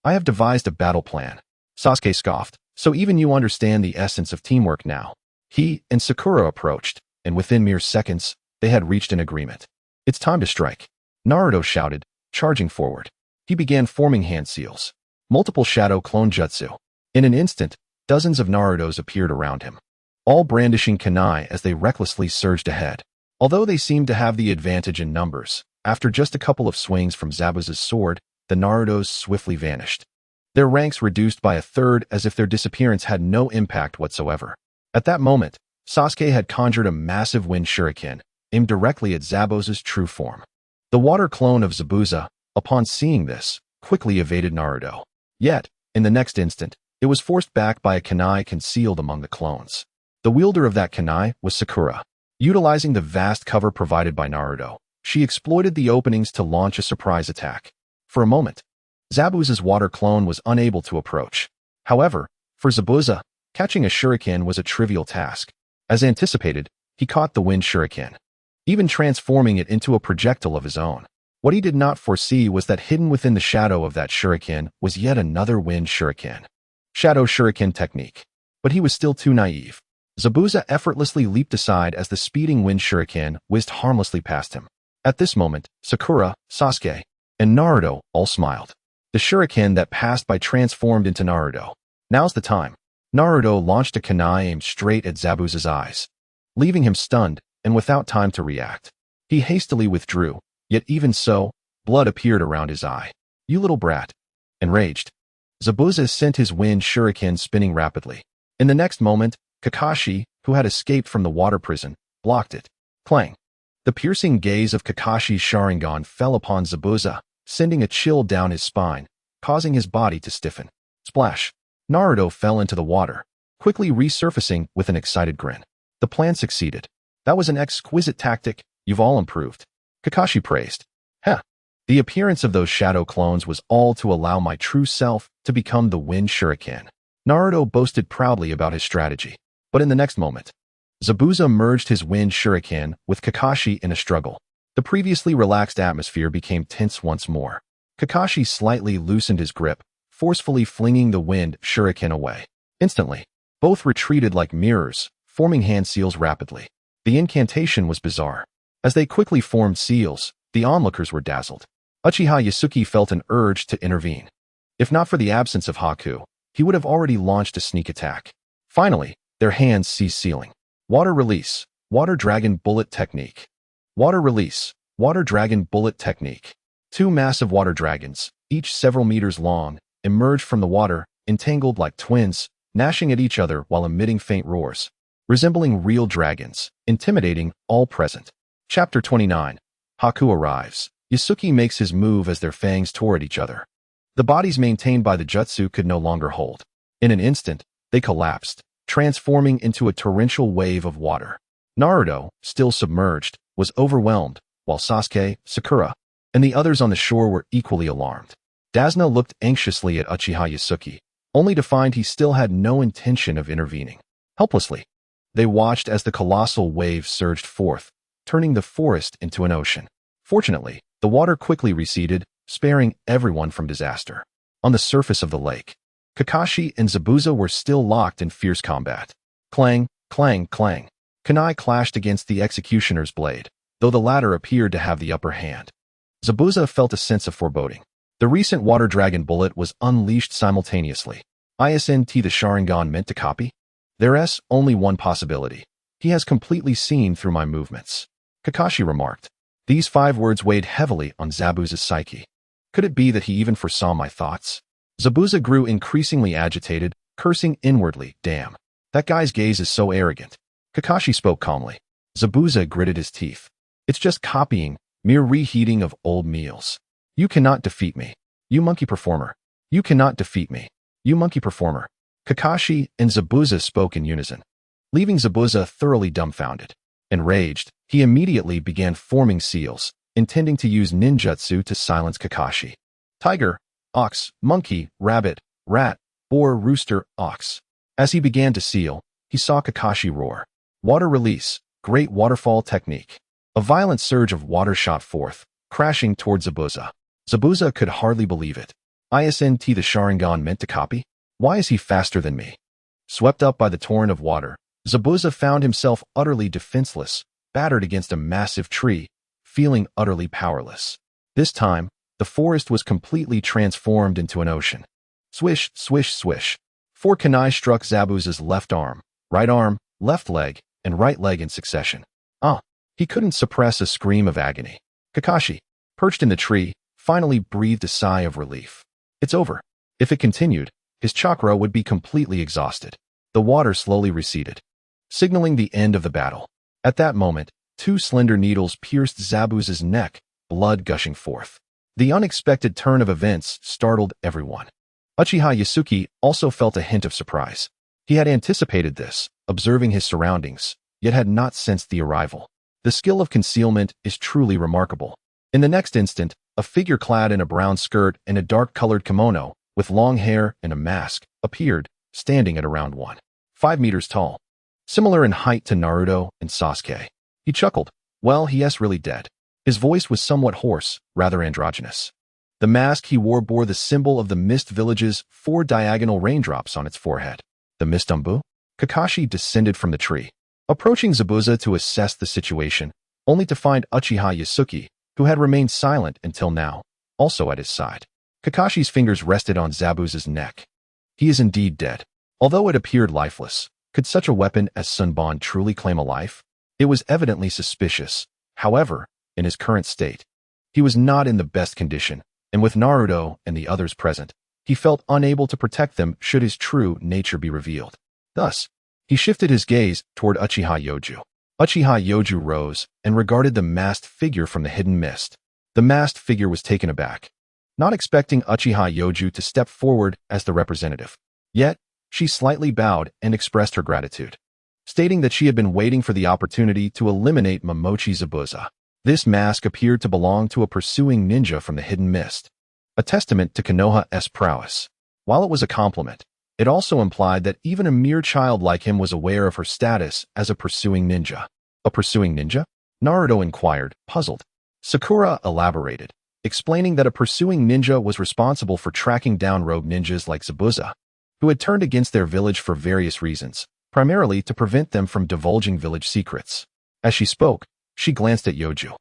S1: I have devised a battle plan. Sasuke scoffed. So even you understand the essence of teamwork now. He and Sakura approached, and within mere seconds, they had reached an agreement. It's time to strike. Naruto shouted, charging forward. He began forming hand seals. Multiple shadow clone jutsu. In an instant, dozens of Narutos appeared around him, all brandishing kunai as they recklessly surged ahead. Although they seemed to have the advantage in numbers, after just a couple of swings from Zabuza's sword, the Narutos swiftly vanished. Their ranks reduced by a third as if their disappearance had no impact whatsoever. At that moment, Sasuke had conjured a massive wind shuriken, aimed directly at Zabuza's true form. The water clone of Zabuza, upon seeing this, quickly evaded Naruto. Yet, in the next instant, it was forced back by a kunai concealed among the clones. The wielder of that kunai was Sakura. Utilizing the vast cover provided by Naruto, she exploited the openings to launch a surprise attack. For a moment, Zabuza's water clone was unable to approach. However, for Zabuza, catching a shuriken was a trivial task. As anticipated, he caught the wind shuriken, even transforming it into a projectile of his own. What he did not foresee was that hidden within the shadow of that shuriken was yet another wind shuriken. Shadow shuriken technique. But he was still too naive. Zabuza effortlessly leaped aside as the speeding wind shuriken whizzed harmlessly past him. At this moment, Sakura, Sasuke, and Naruto all smiled. The shuriken that passed by transformed into Naruto. Now's the time. Naruto launched a kunai aimed straight at Zabuza's eyes, leaving him stunned and without time to react. He hastily withdrew, yet even so, blood appeared around his eye. You little brat. Enraged, Zabuza sent his wind shuriken spinning rapidly. In the next moment, Kakashi, who had escaped from the water prison, blocked it. Clang. The piercing gaze of Kakashi's Sharingan fell upon Zabuza, sending a chill down his spine, causing his body to stiffen. Splash. Naruto fell into the water, quickly resurfacing with an excited grin. The plan succeeded. That was an exquisite tactic. You've all improved. Kakashi praised. Heh. The appearance of those shadow clones was all to allow my true self to become the wind shuriken. Naruto boasted proudly about his strategy. But in the next moment, Zabuza merged his wind shuriken with Kakashi in a struggle. The previously relaxed atmosphere became tense once more. Kakashi slightly loosened his grip, forcefully flinging the wind shuriken away. Instantly, both retreated like mirrors, forming hand seals rapidly. The incantation was bizarre. As they quickly formed seals, the onlookers were dazzled. Uchiha Yasuki felt an urge to intervene. If not for the absence of Haku, he would have already launched a sneak attack. Finally, their hands ceased sealing. Water release, water dragon bullet technique. Water release, water dragon bullet technique. Two massive water dragons, each several meters long, emerged from the water, entangled like twins, gnashing at each other while emitting faint roars, resembling real dragons, intimidating all present. Chapter 29. Haku arrives. Yasuki makes his move as their fangs tore at each other. The bodies maintained by the jutsu could no longer hold. In an instant, they collapsed, transforming into a torrential wave of water. Naruto, still submerged, was overwhelmed, while Sasuke, Sakura, and the others on the shore were equally alarmed. Dasna looked anxiously at Uchiha Yasuki, only to find he still had no intention of intervening. Helplessly, they watched as the colossal wave surged forth, turning the forest into an ocean. Fortunately, The water quickly receded, sparing everyone from disaster. On the surface of the lake, Kakashi and Zabuza were still locked in fierce combat. Clang, clang, clang. Kunai clashed against the executioner's blade, though the latter appeared to have the upper hand. Zabuza felt a sense of foreboding. The recent water dragon bullet was unleashed simultaneously. Isn't the Sharingan meant to copy? There's only one possibility. He has completely seen through my movements. Kakashi remarked. These 5 words weighed heavily on Zabuza's psyche. Could it be that he even foresaw my thoughts? Zabuza grew increasingly agitated, cursing inwardly. Damn. That guy's gaze is so arrogant. Kakashi spoke calmly. Zabuza gritted his teeth. It's just copying, mere reheating of old meals. You cannot defeat me. You monkey performer. You cannot defeat me. You monkey performer. Kakashi and Zabuza spoke in unison, leaving Zabuza thoroughly dumbfounded. Enraged, he immediately began forming seals, intending to use ninjutsu to silence Kakashi. Tiger, ox, monkey, rabbit, rat, boar, rooster, ox. As he began to seal, he saw Kakashi roar. Water release, great waterfall technique. A violent surge of water shot forth, crashing towards Zabuza. Zabuza could hardly believe it. Isn't the Sharingan meant to copy? Why is he faster than me? Swept up by the torrent of water, Zabuza found himself utterly defenseless, battered against a massive tree, feeling utterly powerless. This time, the forest was completely transformed into an ocean. Swish, swish, swish. 4 kunai struck Zabuza's left arm, left leg, and right leg in succession. He couldn't suppress a scream of agony. Kakashi, perched in the tree, finally breathed a sigh of relief. It's over. If it continued, his chakra would be completely exhausted. The water slowly receded, signaling the end of the battle. At that moment, 2 slender needles pierced Zabuza's neck, blood gushing forth. The unexpected turn of events startled everyone. Uchiha Yasuki also felt a hint of surprise. He had anticipated this, observing his surroundings, yet had not sensed the arrival. The skill of concealment is truly remarkable. In the next instant, a figure clad in a brown skirt and a dark-colored kimono, with long hair and a mask, appeared, standing at around 1.5 meters tall. Similar in height to Naruto and Sasuke. He chuckled. Well, he's really dead. His voice was somewhat hoarse, rather androgynous. The mask he wore bore the symbol of the Mist Village's 4 diagonal raindrops on its forehead. The Mist Umbu? Kakashi descended from the tree, approaching Zabuza to assess the situation, only to find Uchiha Yasuki, who had remained silent until now, also at his side. Kakashi's fingers rested on Zabuza's neck. He is indeed dead. Although it appeared lifeless, could such a weapon as Sunbon truly claim a life? It was evidently suspicious. However, in his current state, he was not in the best condition, and with Naruto and the others present, he felt unable to protect them should his true nature be revealed. Thus, he shifted his gaze toward Uchiha Yoju. Uchiha Yoju rose and regarded the masked figure from the hidden mist. The masked figure was taken aback, not expecting Uchiha Yoju to step forward as the representative. Yet, she slightly bowed and expressed her gratitude, stating that she had been waiting for the opportunity to eliminate Momochi Zabuza. This mask appeared to belong to a pursuing ninja from the hidden mist, a testament to Konoha's prowess. While it was a compliment, it also implied that even a mere child like him was aware of her status as a pursuing ninja. A pursuing ninja? Naruto inquired, puzzled. Sakura elaborated, explaining that a pursuing ninja was responsible for tracking down rogue ninjas like Zabuza, who had turned against their village for various reasons, primarily to prevent them from divulging village secrets. As she spoke, she glanced at Yoju,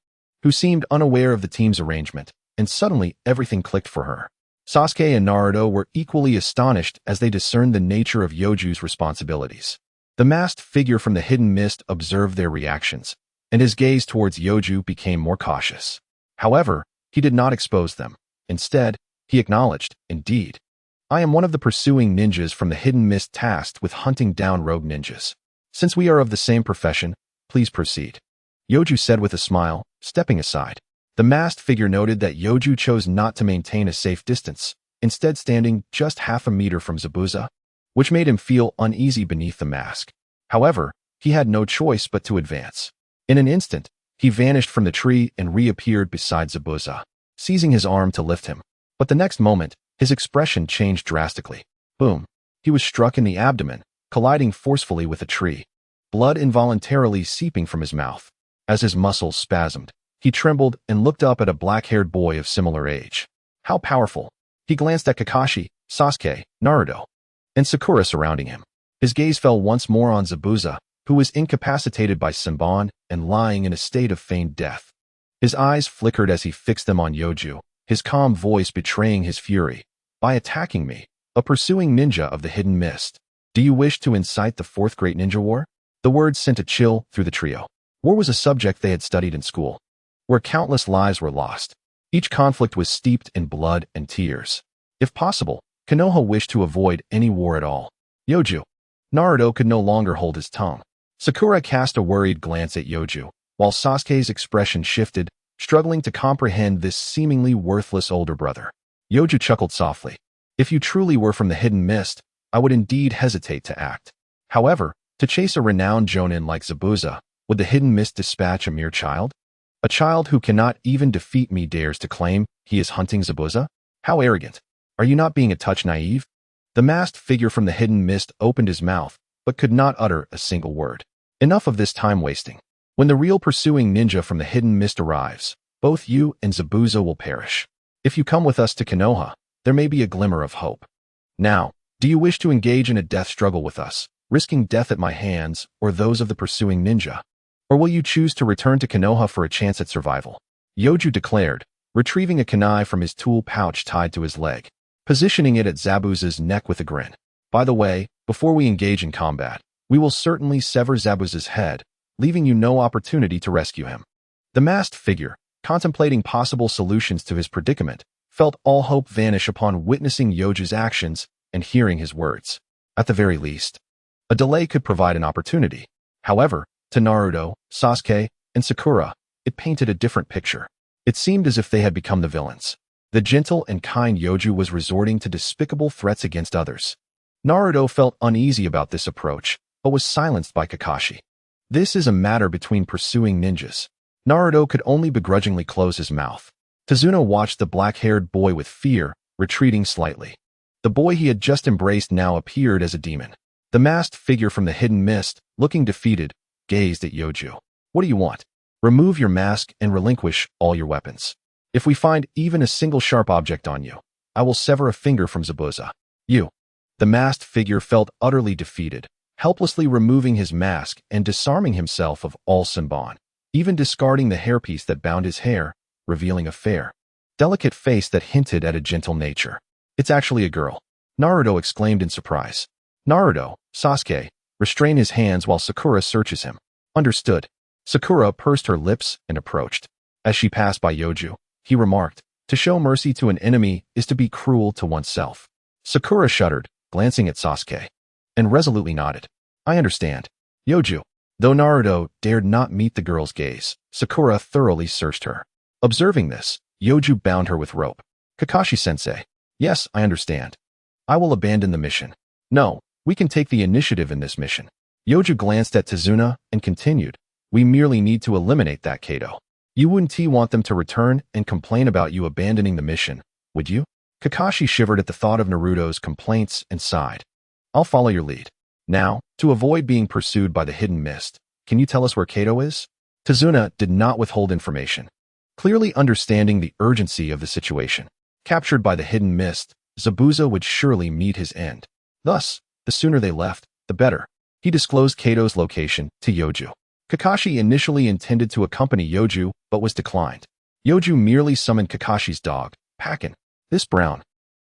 S1: who seemed unaware of the team's arrangement, and suddenly everything clicked for her. Sasuke and Naruto were equally astonished as they discerned the nature of Yoju's responsibilities. The masked figure from the hidden mist observed their reactions, and his gaze towards Yoju became more cautious. However, he did not expose them. Instead, he acknowledged, indeed, I am one of the pursuing ninjas from the hidden mist tasked with hunting down rogue ninjas. Since we are of the same profession, please proceed. Yoju said with a smile, stepping aside. The masked figure noted that Yoju chose not to maintain a safe distance, instead standing just half a meter from Zabuza, which made him feel uneasy beneath the mask. However, he had no choice but to advance. In an instant, he vanished from the tree and reappeared beside Zabuza, seizing his arm to lift him. But the next moment, his expression changed drastically. Boom. He was struck in the abdomen, colliding forcefully with a tree, blood involuntarily seeping from his mouth. As his muscles spasmed, He trembled and looked up at a black-haired boy of similar age. How powerful! He glanced at Kakashi, Sasuke, Naruto, and Sakura surrounding him. His gaze fell once more on Zabuza, who was incapacitated by Senbon and lying in a state of feigned death. His eyes flickered as he fixed them on Yoju, his calm voice betraying his fury. By attacking me, a pursuing ninja of the hidden mist, do you wish to incite the Fourth Great Ninja War? The words sent a chill through the trio. War was a subject they had studied in school, where countless lives were lost. Each conflict was steeped in blood and tears. If possible, Konoha wished to avoid any war at all. Yoju. Naruto could no longer hold his tongue. Sakura cast a worried glance at Yoju, while Sasuke's expression shifted, struggling to comprehend this seemingly worthless older brother. Yoju chuckled softly. If you truly were from the hidden mist, I would indeed hesitate to act. However, to chase a renowned jonin like Zabuza, would the hidden mist dispatch a mere child? A child who cannot even defeat me dares to claim he is hunting Zabuza? How arrogant! Are you not being a touch naive? The masked figure from the hidden mist opened his mouth, but could not utter a single word. Enough of this time wasting. When the real pursuing ninja from the hidden mist arrives, both you and Zabuza will perish. If you come with us to Konoha, there may be a glimmer of hope. Now, do you wish to engage in a death struggle with us, risking death at my hands or those of the pursuing ninja? Or will you choose to return to Konoha for a chance at survival? Yoju declared, retrieving a kunai from his tool pouch tied to his leg, positioning it at Zabuza's neck with a grin. By the way, before we engage in combat, we will certainly sever Zabuza's head, leaving you no opportunity to rescue him. The masked figure, contemplating possible solutions to his predicament, felt all hope vanish upon witnessing Yoju's actions and hearing his words. At the very least, a delay could provide an opportunity. However, to Naruto, Sasuke, and Sakura, it painted a different picture. It seemed as if they had become the villains. The gentle and kind Yoju was resorting to despicable threats against others. Naruto felt uneasy about this approach, but was silenced by Kakashi. This is a matter between pursuing ninjas. Naruto could only begrudgingly close his mouth. Tazuna watched the black-haired boy with fear, retreating slightly. The boy he had just embraced now appeared as a demon. The masked figure from the hidden mist, looking defeated, gazed at Yoju. What do you want? Remove your mask and relinquish all your weapons. If we find even a single sharp object on you, I will sever a finger from Zabuza. You. The masked figure felt utterly defeated, helplessly removing his mask and disarming himself of all Senbon, even discarding the hairpiece that bound his hair, revealing a fair, delicate face that hinted at a gentle nature. It's actually a girl. Naruto exclaimed in surprise. Naruto, Sasuke, restrain his hands while Sakura searches him. Understood. Sakura pursed her lips and approached. As she passed by Yoju, he remarked, to show mercy to an enemy is to be cruel to oneself. Sakura shuddered, glancing at Sasuke, and resolutely nodded. I understand. Yoju. Though Naruto dared not meet the girl's gaze, Sakura thoroughly searched her. Observing this, Yoju bound her with rope. Kakashi-sensei. Yes, I understand. I will abandon the mission. No, we can take the initiative in this mission. Yoju glanced at Tazuna and continued. We merely need to eliminate that Kato. You wouldn't want them to return and complain about you abandoning the mission, would you? Kakashi shivered at the thought of Naruto's complaints and sighed. I'll follow your lead. Now, to avoid being pursued by the hidden mist, can you tell us where Kato is? Tazuna did not withhold information, clearly understanding the urgency of the situation. Captured by the hidden mist, Zabuza would surely meet his end. Thus, the sooner they left, the better. He disclosed Kato's location to Yoju. Kakashi initially intended to accompany Yoju, but was declined. Yoju merely summoned Kakashi's dog, Pakin. This brown,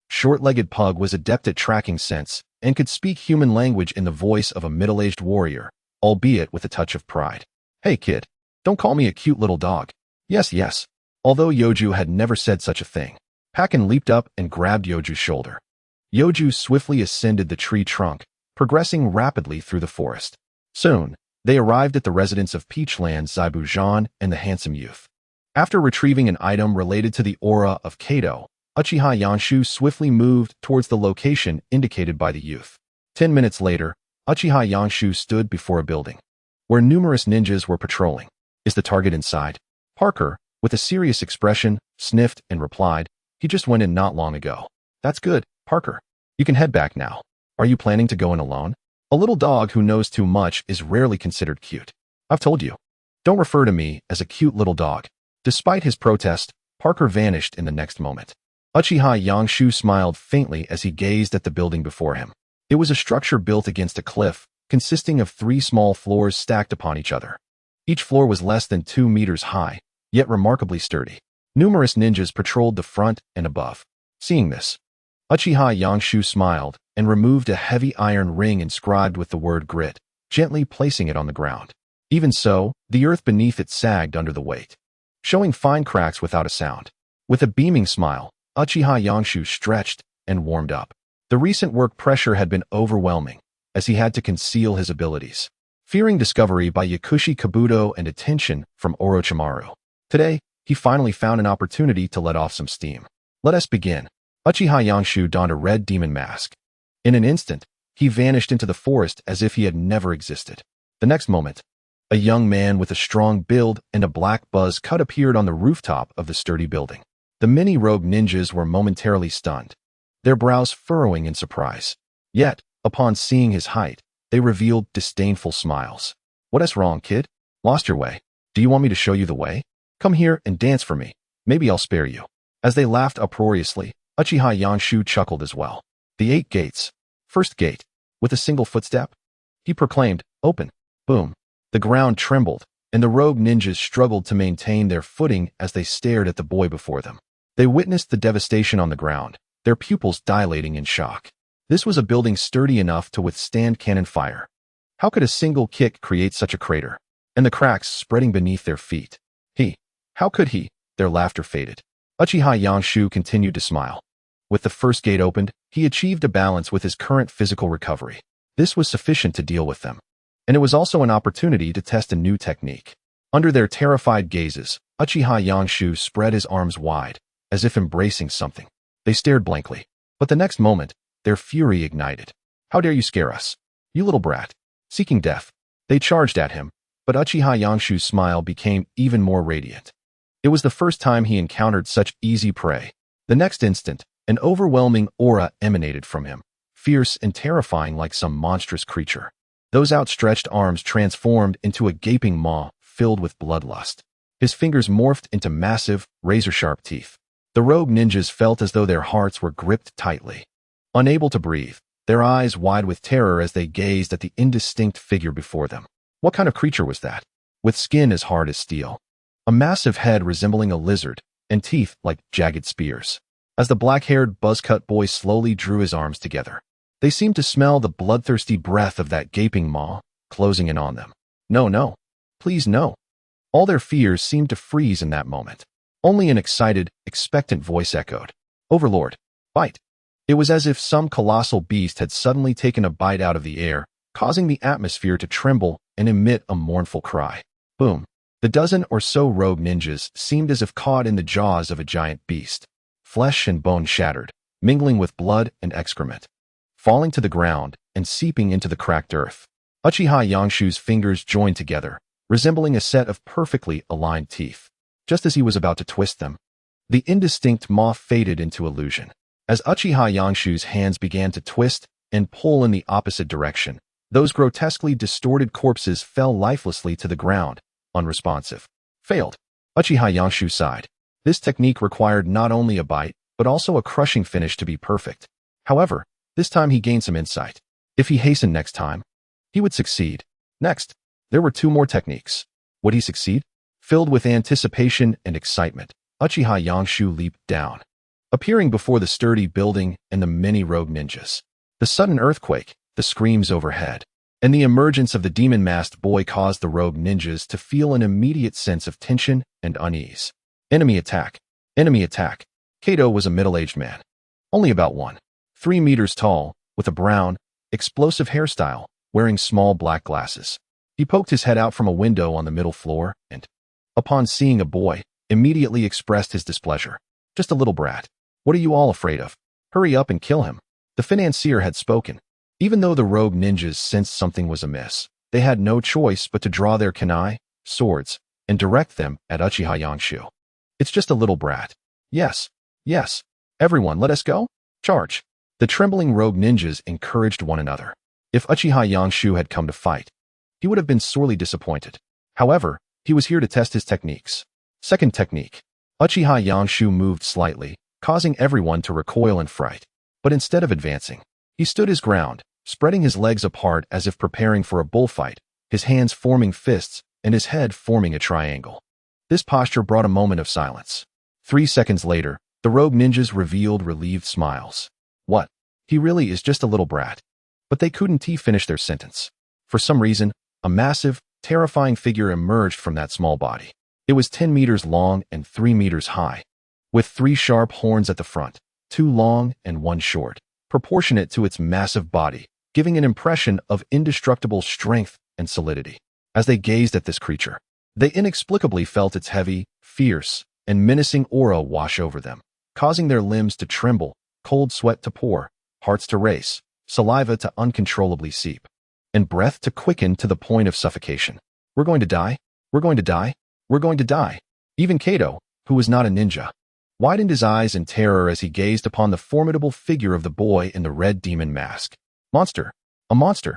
S1: short-legged pug was adept at tracking scents and could speak human language in the voice of a middle-aged warrior, albeit with a touch of pride. Hey kid, don't call me a cute little dog. Yes. Although Yoju had never said such a thing, Pakin leaped up and grabbed Yoju's shoulder. Yoju swiftly ascended the tree trunk, progressing rapidly through the forest. Soon, they arrived at the residence of Peachland Zaibujan and the handsome youth. After retrieving an item related to the aura of Kato, Uchiha Yanshu swiftly moved towards the location indicated by the youth. 10 minutes later, Uchiha Yanshu stood before a building, where numerous ninjas were patrolling. Is the target inside? Parker, with a serious expression, sniffed and replied, he just went in not long ago. That's good, Parker. You can head back now. Are you planning to go in alone? A little dog who knows too much is rarely considered cute. I've told you. Don't refer to me as a cute little dog. Despite his protest, Parker vanished in the next moment. Uchiha Yangshu smiled faintly as he gazed at the building before him. It was a structure built against a cliff, consisting of 3 small floors stacked upon each other. Each floor was less than 2 meters high, yet remarkably sturdy. Numerous ninjas patrolled the front and above. Seeing this, Uchiha Yangshu smiled and removed a heavy iron ring inscribed with the word grit, gently placing it on the ground. Even so, the earth beneath it sagged under the weight, showing fine cracks without a sound. With a beaming smile, Uchiha Yangshu stretched and warmed up. The recent work pressure had been overwhelming, as he had to conceal his abilities, fearing discovery by Yakushi Kabuto and attention from Orochimaru. Today, he finally found an opportunity to let off some steam. Let us begin. Uchiha Yangshu donned a red demon mask. In an instant, he vanished into the forest as if he had never existed. The next moment, a young man with a strong build and a black buzz cut appeared on the rooftop of the sturdy building. The many rogue ninjas were momentarily stunned, their brows furrowing in surprise. Yet, upon seeing his height, they revealed disdainful smiles. What is wrong, kid? Lost your way? Do you want me to show you the way? Come here and dance for me. Maybe I'll spare you. As they laughed uproariously, Uchiha Yangshu chuckled as well. The 8 gates. First gate. With a single footstep, he proclaimed, "Open." Boom. The ground trembled, and the rogue ninjas struggled to maintain their footing as they stared at the boy before them. They witnessed the devastation on the ground, their pupils dilating in shock. This was a building sturdy enough to withstand cannon fire. How could a single kick create such a crater? And the cracks spreading beneath their feet. How could he? Their laughter faded. Uchiha Yangshu continued to smile. With the first gate opened, he achieved a balance with his current physical recovery. This was sufficient to deal with them. And it was also an opportunity to test a new technique. Under their terrified gazes, Uchiha Yangshu spread his arms wide, as if embracing something. They stared blankly. But the next moment, their fury ignited. How dare you scare us? You little brat. Seeking death. They charged at him, but Uchiha Yangshu's smile became even more radiant. It was the first time he encountered such easy prey. The next instant, an overwhelming aura emanated from him, fierce and terrifying like some monstrous creature. Those outstretched arms transformed into a gaping maw filled with bloodlust. His fingers morphed into massive, razor-sharp teeth. The rogue ninjas felt as though their hearts were gripped tightly. Unable to breathe, their eyes wide with terror as they gazed at the indistinct figure before them. What kind of creature was that? With skin as hard as steel, a massive head resembling a lizard, and teeth like jagged spears. As the black-haired buzz-cut boy slowly drew his arms together, they seemed to smell the bloodthirsty breath of that gaping maw, closing in on them. No. Please no. All their fears seemed to freeze in that moment. Only an excited, expectant voice echoed. Overlord, bite. It was as if some colossal beast had suddenly taken a bite out of the air, causing the atmosphere to tremble and emit a mournful cry. Boom. The dozen or so rogue ninjas seemed as if caught in the jaws of a giant beast. Flesh and bone shattered, mingling with blood and excrement, falling to the ground and seeping into the cracked earth. Uchiha Yangshu's fingers joined together, resembling a set of perfectly aligned teeth. Just as he was about to twist them, the indistinct maw faded into illusion. As Uchiha Yangshu's hands began to twist and pull in the opposite direction, those grotesquely distorted corpses fell lifelessly to the ground, unresponsive. Failed. Uchiha Yangshu sighed. This technique required not only a bite, but also a crushing finish to be perfect. However, this time he gained some insight. If he hastened next time, he would succeed. Next, there were 2 more techniques. Would he succeed? Filled with anticipation and excitement, Uchiha Yangshu leaped down, appearing before the sturdy building and the many rogue ninjas. The sudden earthquake, the screams overhead, and the emergence of the demon-masked boy caused the rogue ninjas to feel an immediate sense of tension and unease. Enemy attack. Enemy attack. Kato was a middle-aged man, only about 3 meters tall, with a brown, explosive hairstyle, wearing small black glasses. He poked his head out from a window on the middle floor and, upon seeing a boy, immediately expressed his displeasure. Just a little brat. What are you all afraid of? Hurry up and kill him. The financier had spoken. Even though the rogue ninjas sensed something was amiss, they had no choice but to draw their kunai, swords, and direct them at Uchiha Yangshu. It's just a little brat. Yes. Everyone, let us go. Charge. The trembling rogue ninjas encouraged one another. If Uchiha Yangshu had come to fight, he would have been sorely disappointed. However, he was here to test his techniques. Second technique. Uchiha Yanshu moved slightly, causing everyone to recoil in fright. But instead of advancing, he stood his ground, spreading his legs apart as if preparing for a bullfight, his hands forming fists and his head forming a triangle. This posture brought a moment of silence. 3 seconds later, the rogue ninjas revealed relieved smiles. What? He really is just a little brat. But they couldn't finish their sentence. For some reason, a massive, terrifying figure emerged from that small body. It was 10 meters long and 3 meters high, with 3 sharp horns at the front, 2 long and 1 short, proportionate to its massive body, giving an impression of indestructible strength and solidity. As they gazed at this creature, they inexplicably felt its heavy, fierce, and menacing aura wash over them, causing their limbs to tremble, cold sweat to pour, hearts to race, saliva to uncontrollably seep, and breath to quicken to the point of suffocation. We're going to die? We're going to die? We're going to die. Even Kato, who was not a ninja, widened his eyes in terror as he gazed upon the formidable figure of the boy in the red demon mask. Monster! A monster!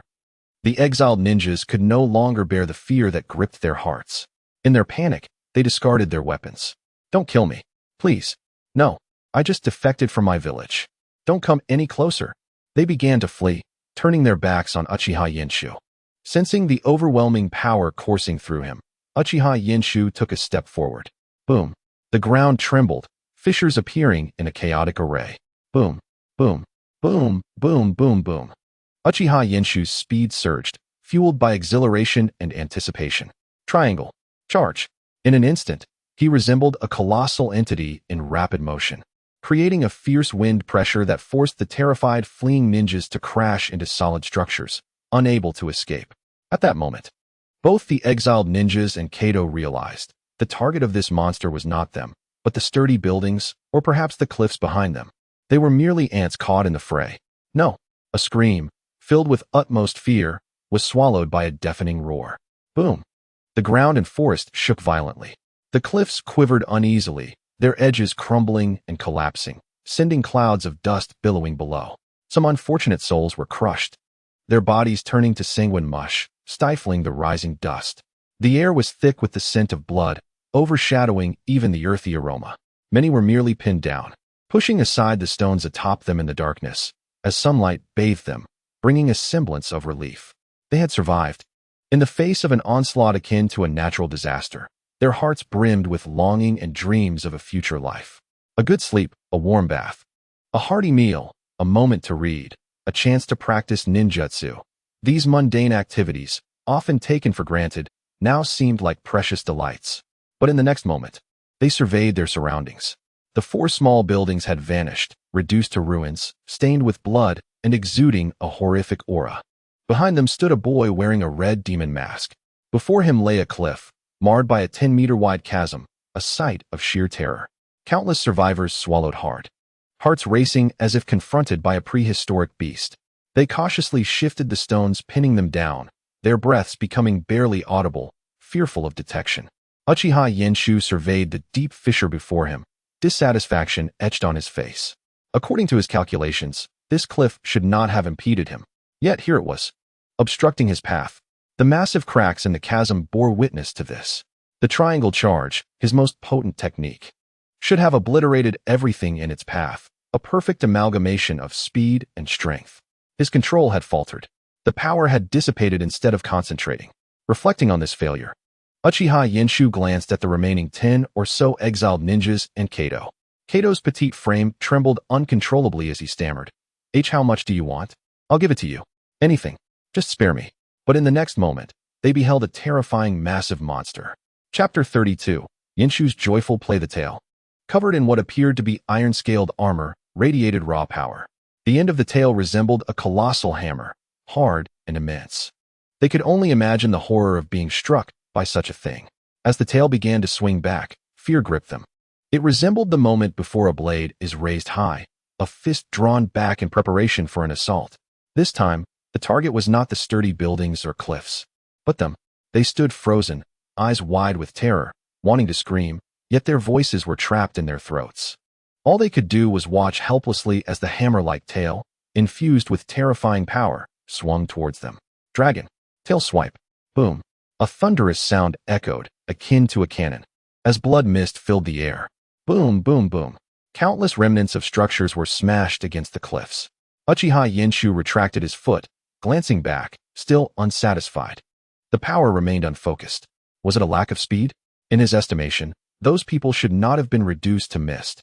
S1: The exiled ninjas could no longer bear the fear that gripped their hearts. In their panic, they discarded their weapons. Don't kill me. Please. No. I just defected from my village. Don't come any closer. They began to flee, turning their backs on Uchiha Yanshu. Sensing the overwhelming power coursing through him, Uchiha Yanshu took a step forward. Boom. The ground trembled, fissures appearing in a chaotic array. Boom. Boom. Boom. Boom. Boom. Boom. Uchiha Yanshu's speed surged, fueled by exhilaration and anticipation. Triangle. Charge. In an instant, he resembled a colossal entity in rapid motion, creating a fierce wind pressure that forced the terrified fleeing ninjas to crash into solid structures, unable to escape. At that moment, both the exiled ninjas and Kato realized the target of this monster was not them, but the sturdy buildings, or perhaps the cliffs behind them. They were merely ants caught in the fray. No. A scream, filled with utmost fear, was swallowed by a deafening roar. Boom. The ground and forest shook violently. The cliffs quivered uneasily, their edges crumbling and collapsing, sending clouds of dust billowing below. Some unfortunate souls were crushed, their bodies turning to sanguine mush, stifling the rising dust. The air was thick with the scent of blood, overshadowing even the earthy aroma. Many were merely pinned down, pushing aside the stones atop them in the darkness, as sunlight bathed them, bringing a semblance of relief. They had survived. In the face of an onslaught akin to a natural disaster, their hearts brimmed with longing and dreams of a future life. A good sleep, a warm bath, a hearty meal, a moment to read, a chance to practice ninjutsu. These mundane activities, often taken for granted, now seemed like precious delights. But in the next moment, they surveyed their surroundings. The 4 small buildings had vanished, reduced to ruins, stained with blood, and exuding a horrific aura. Behind them stood a boy wearing a red demon mask. Before him lay a cliff, marred by a 10-meter-wide chasm, a sight of sheer terror. Countless survivors swallowed hard, hearts racing as if confronted by a prehistoric beast. They cautiously shifted the stones, pinning them down, their breaths becoming barely audible, fearful of detection. Uchiha Yanshu surveyed the deep fissure before him, dissatisfaction etched on his face. According to his calculations, this cliff should not have impeded him. Yet here it was, obstructing his path. The massive cracks in the chasm bore witness to this. The triangle charge, his most potent technique, should have obliterated everything in its path, a perfect amalgamation of speed and strength. His control had faltered. The power had dissipated instead of concentrating. Reflecting on this failure, Uchiha Yanshu glanced at the remaining 10 or so exiled ninjas and Kato. Kato's petite frame trembled uncontrollably as he stammered. How much do you want? I'll give it to you. Anything. Just spare me. But in the next moment, they beheld a terrifying massive monster. Chapter 32. Yanshu's joyful play. The tail, covered in what appeared to be iron-scaled armor, radiated raw power. The end of the tail resembled a colossal hammer, hard and immense. They could only imagine the horror of being struck by such a thing. As the tail began to swing back, fear gripped them. It resembled the moment before a blade is raised high, a fist drawn back in preparation for an assault. This time, the target was not the sturdy buildings or cliffs, but them. They stood frozen, eyes wide with terror, wanting to scream, yet their voices were trapped in their throats. All they could do was watch helplessly as the hammer-like tail, infused with terrifying power, swung towards them. Dragon. Tail swipe. Boom. A thunderous sound echoed, akin to a cannon. as blood mist filled the air. Boom, boom, boom. Countless remnants of structures were smashed against the cliffs. Uchiha Yenshu retracted his foot, glancing back, still unsatisfied. The power remained unfocused. Was it a lack of speed? In his estimation, those people should not have been reduced to mist.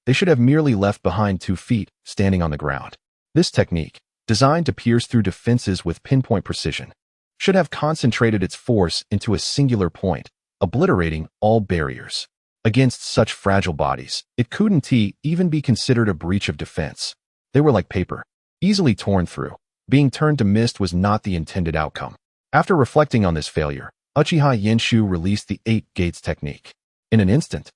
S1: They should have merely left behind 2 feet, standing on the ground. This technique, designed to pierce through defenses with pinpoint precision, should have concentrated its force into a singular point, obliterating all barriers. Against such fragile bodies, it couldn't even be considered a breach of defense. They were like paper, easily torn through. Being turned to mist was not the intended outcome. After reflecting on this failure, Uchiha Yenshu released the 8 gates technique. In an instant,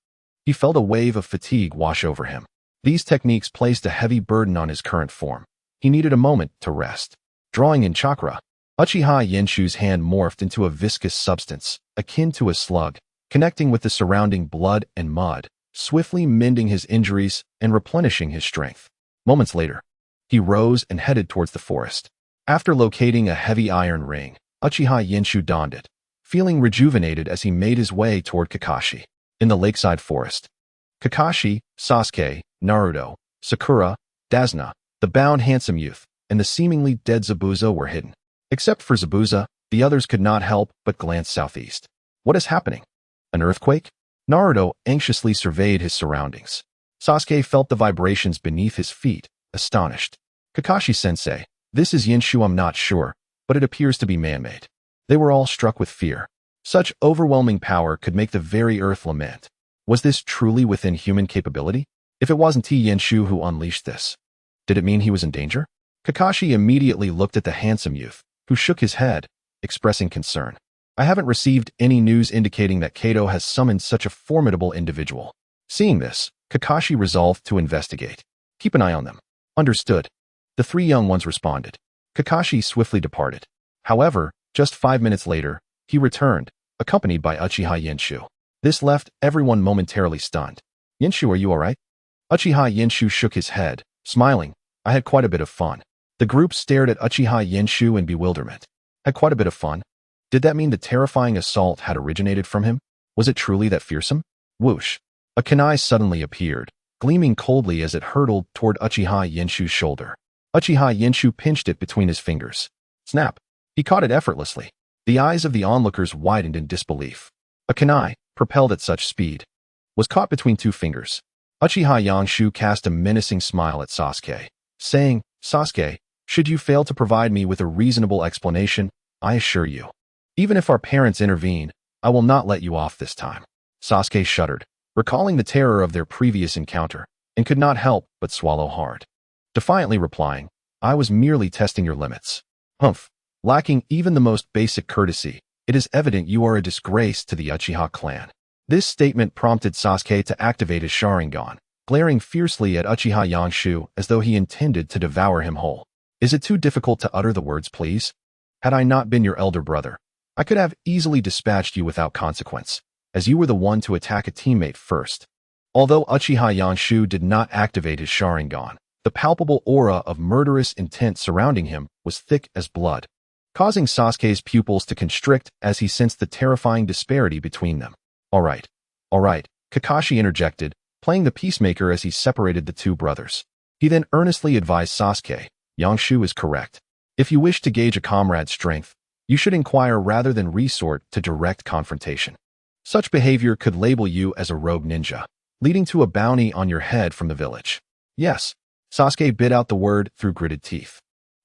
S1: he felt a wave of fatigue wash over him. These techniques placed a heavy burden on his current form. He needed a moment to rest. Drawing in chakra, Uchiha Yenshu's hand morphed into a viscous substance, akin to a slug, connecting with the surrounding blood and mud, swiftly mending his injuries and replenishing his strength. Moments later, he rose and headed towards the forest. After locating a heavy iron ring, Uchiha Yenshu donned it, feeling rejuvenated as he made his way toward Kakashi. In the lakeside forest, Kakashi, Sasuke, Naruto, Sakura, Dazna, the bound handsome youth, and the seemingly dead Zabuza were hidden. Except for Zabuza, the others could not help but glance southeast. What is happening? An earthquake? Naruto anxiously surveyed his surroundings. Sasuke felt the vibrations beneath his feet, astonished. Kakashi-sensei, this is Yenshu, I'm not sure, but it appears to be man-made. They were all struck with fear. Such overwhelming power could make the very earth lament. Was this truly within human capability? If it wasn't Yenshu who unleashed this, did it mean he was in danger? Kakashi immediately looked at the handsome youth, who shook his head, expressing concern. I haven't received any news indicating that Kato has summoned such a formidable individual. Seeing this, Kakashi resolved to investigate. Keep an eye on them. Understood. The 3 young ones responded. Kakashi swiftly departed. However, just 5 minutes later, he returned, accompanied by Uchiha Yenshu. This left everyone momentarily stunned. Yenshu, are you alright? Uchiha Yenshu shook his head, smiling. I had quite a bit of fun. The group stared at Uchiha Yenshu in bewilderment. Had quite a bit of fun? Did that mean the terrifying assault had originated from him? Was it truly that fearsome? Whoosh. A kunai suddenly appeared, gleaming coldly as it hurtled toward Uchiha Yenshu's shoulder. Uchiha Yenshu pinched it between his fingers. Snap. He caught it effortlessly. The eyes of the onlookers widened in disbelief. A kunai, propelled at such speed, was caught between 2 fingers. Uchiha Yenshu cast a menacing smile at Sasuke, saying, Sasuke, should you fail to provide me with a reasonable explanation, I assure you, even if our parents intervene, I will not let you off this time. Sasuke shuddered, recalling the terror of their previous encounter, and could not help but swallow hard. Defiantly replying, I was merely testing your limits. Humph. Lacking even the most basic courtesy, it is evident you are a disgrace to the Uchiha clan. This statement prompted Sasuke to activate his Sharingan, glaring fiercely at Uchiha Yenshu as though he intended to devour him whole. Is it too difficult to utter the words, please? Had I not been your elder brother, I could have easily dispatched you without consequence, as you were the one to attack a teammate first. Although Uchiha Yenshu did not activate his Sharingan, the palpable aura of murderous intent surrounding him was thick as blood, causing Sasuke's pupils to constrict as he sensed the terrifying disparity between them. All right, Kakashi interjected, playing the peacemaker as he separated the 2 brothers. He then earnestly advised Sasuke, Yenshu is correct. If you wish to gauge a comrade's strength, you should inquire rather than resort to direct confrontation. Such behavior could label you as a rogue ninja, leading to a bounty on your head from the village. Yes, Sasuke bit out the word through gritted teeth.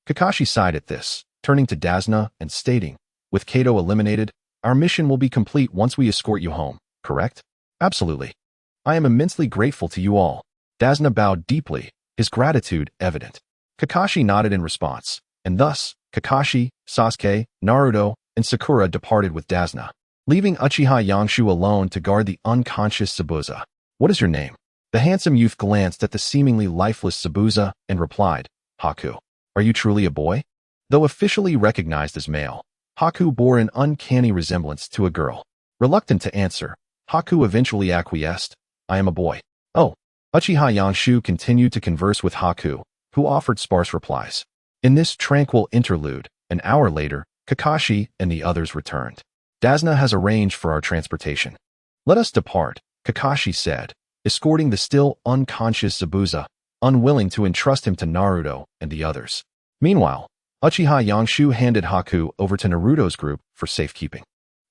S1: Kakashi sighed at this, turning to Dazna and stating, with Kato eliminated, our mission will be complete once we escort you home, correct? Absolutely. I am immensely grateful to you all. Dazna bowed deeply, his gratitude evident. Kakashi nodded in response, and thus, Kakashi, Sasuke, Naruto, and Sakura departed with Dazna, leaving Uchiha Yenshu alone to guard the unconscious Zabuza. What is your name? The handsome youth glanced at the seemingly lifeless Zabuza and replied, Haku. Are you truly a boy? Though officially recognized as male, Haku bore an uncanny resemblance to a girl. Reluctant to answer, Haku eventually acquiesced, I am a boy. Oh. Uchiha Yenshu continued to converse with Haku, who offered sparse replies. In this tranquil interlude, an hour later, Kakashi and the others returned. Dazna has arranged for our transportation. Let us depart, Kakashi said, escorting the still unconscious Zabuza, unwilling to entrust him to Naruto and the others. Meanwhile, Uchiha Yangshu handed Haku over to Naruto's group for safekeeping.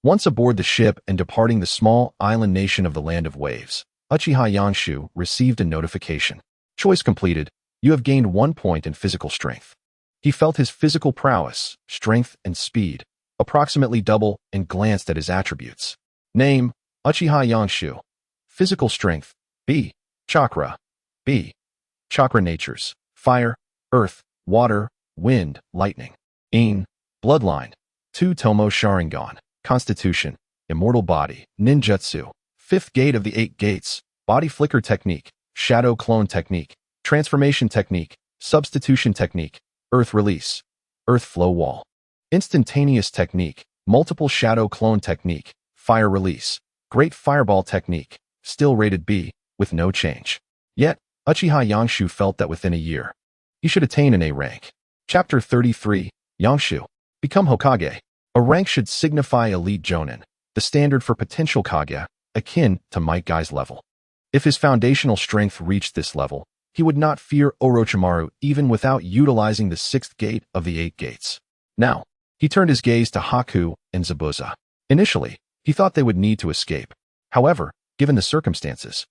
S1: Once aboard the ship and departing the small island nation of the Land of Waves, Uchiha Yangshu received a notification. Choice completed. You have gained 1 point in physical strength. He felt his physical prowess, strength, and speed, approximately double, and glanced at his attributes. Name, Uchiha Yangshu. Physical strength, B. Chakra, B. Chakra natures, fire, earth, water, wind, lightning. In, bloodline, 2 Tomo Sharingan, constitution, immortal body, ninjutsu, 5th gate of the 8 gates, body flicker technique, shadow clone technique, transformation technique, substitution technique, earth release, earth flow wall, instantaneous technique, multiple shadow clone technique, fire release, great fireball technique, still rated B, with no change. Yet, Uchiha Yangshu felt that within a year, he should attain an A rank. Chapter 33, Yangshu. Become Hokage. A rank should signify elite jonin, the standard for potential Kage, akin to Might Guy's level. If his foundational strength reached this level, he would not fear Orochimaru even without utilizing the 6th gate of the 8 gates. Now, he turned his gaze to Haku and Zabuza. Initially, he thought they would need to escape. However, given the circumstances,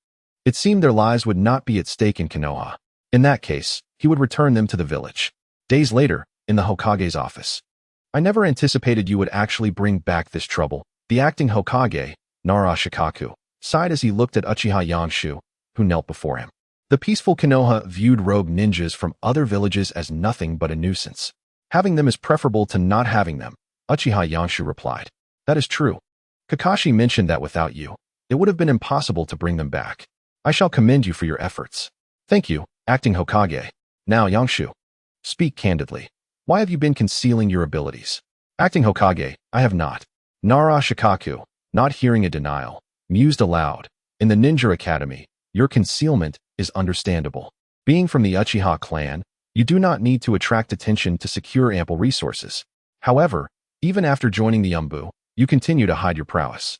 S1: it seemed their lives would not be at stake in Konoha. In that case, he would return them to the village. Days later, in the Hokage's office. I never anticipated you would actually bring back this trouble. The acting Hokage, Nara Shikaku, sighed as he looked at Uchiha Yangshu, who knelt before him. The peaceful Konoha viewed rogue ninjas from other villages as nothing but a nuisance. Having them is preferable to not having them, Uchiha Yangshu replied. That is true. Kakashi mentioned that without you, it would have been impossible to bring them back. I shall commend you for your efforts. Thank you, acting Hokage. Now, Yangshu, speak candidly. Why have you been concealing your abilities? Acting Hokage, I have not. Nara Shikaku, not hearing a denial, mused aloud. In the Ninja Academy, your concealment is understandable. Being from the Uchiha clan, you do not need to attract attention to secure ample resources. However, even after joining the Umbu, you continue to hide your prowess.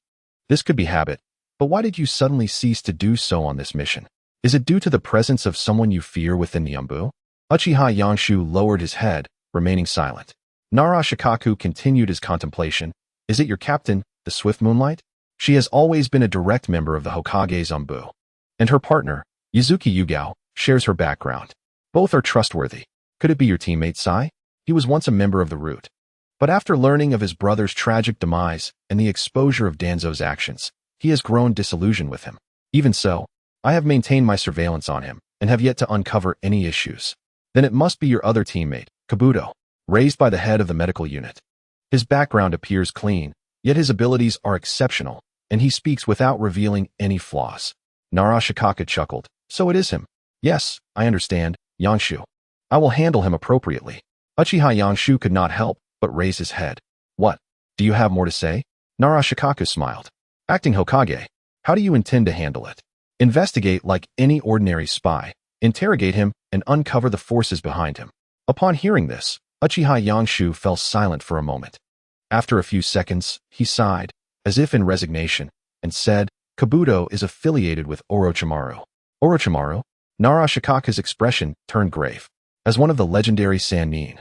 S1: This could be habit, but why did you suddenly cease to do so on this mission? Is it due to the presence of someone you fear within the Umbu? Uchiha Yangshu lowered his head, remaining silent. Nara Shikaku continued his contemplation. Is it your captain, the Swift Moonlight? She has always been a direct member of the Hokage's Umbu. And her partner, Yuzuki Yugao, shares her background. Both are trustworthy. Could it be your teammate Sai? He was once a member of the Root. But after learning of his brother's tragic demise and the exposure of Danzo's actions, he has grown disillusioned with him. Even so, I have maintained my surveillance on him and have yet to uncover any issues. Then it must be your other teammate, Kabuto, raised by the head of the medical unit. His background appears clean, yet his abilities are exceptional, and he speaks without revealing any flaws. Nara Shikaku chuckled. So it is him. Yes, I understand, Yangshu. I will handle him appropriately. Uchiha Yangshu could not help but raise his head. What? Do you have more to say? Nara Shikaku smiled. Acting Hokage, how do you intend to handle it? Investigate like any ordinary spy, interrogate him, and uncover the forces behind him. Upon hearing this, Uchiha Yangshu fell silent for a moment. After a few seconds, he sighed, as if in resignation, and said, Kabuto is affiliated with Orochimaru. Orochimaru? Nara Shikaku's expression turned grave. As one of the legendary Sannin,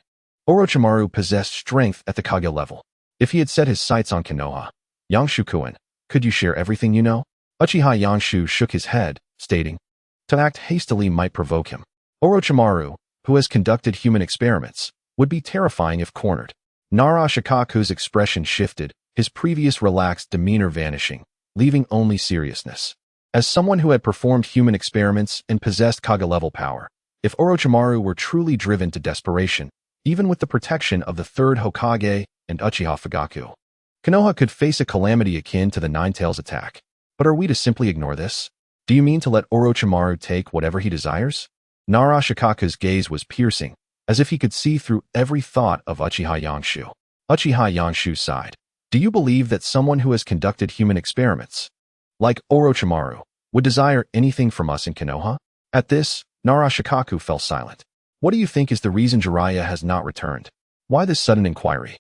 S1: Orochimaru possessed strength at the Kage level. If he had set his sights on Konoha, Yangshu-kun, could you share everything you know? Uchiha Yangshu shook his head, stating, to act hastily might provoke him. Orochimaru, who has conducted human experiments, would be terrifying if cornered. Nara Shikaku's expression shifted, his previous relaxed demeanor vanishing, leaving only seriousness. As someone who had performed human experiments and possessed Kage-level power, if Orochimaru were truly driven to desperation, even with the protection of the third Hokage and Uchiha Fugaku, Konoha could face a calamity akin to the Nine-Tails attack. But are we to simply ignore this? Do you mean to let Orochimaru take whatever he desires? Nara Shikaku's gaze was piercing, as if he could see through every thought of Uchiha Yangshu. Uchiha Yangshu sighed. Do you believe that someone who has conducted human experiments, like Orochimaru, would desire anything from us in Konoha? At this, Nara Shikaku fell silent. What do you think is the reason Jiraiya has not returned? Why this sudden inquiry?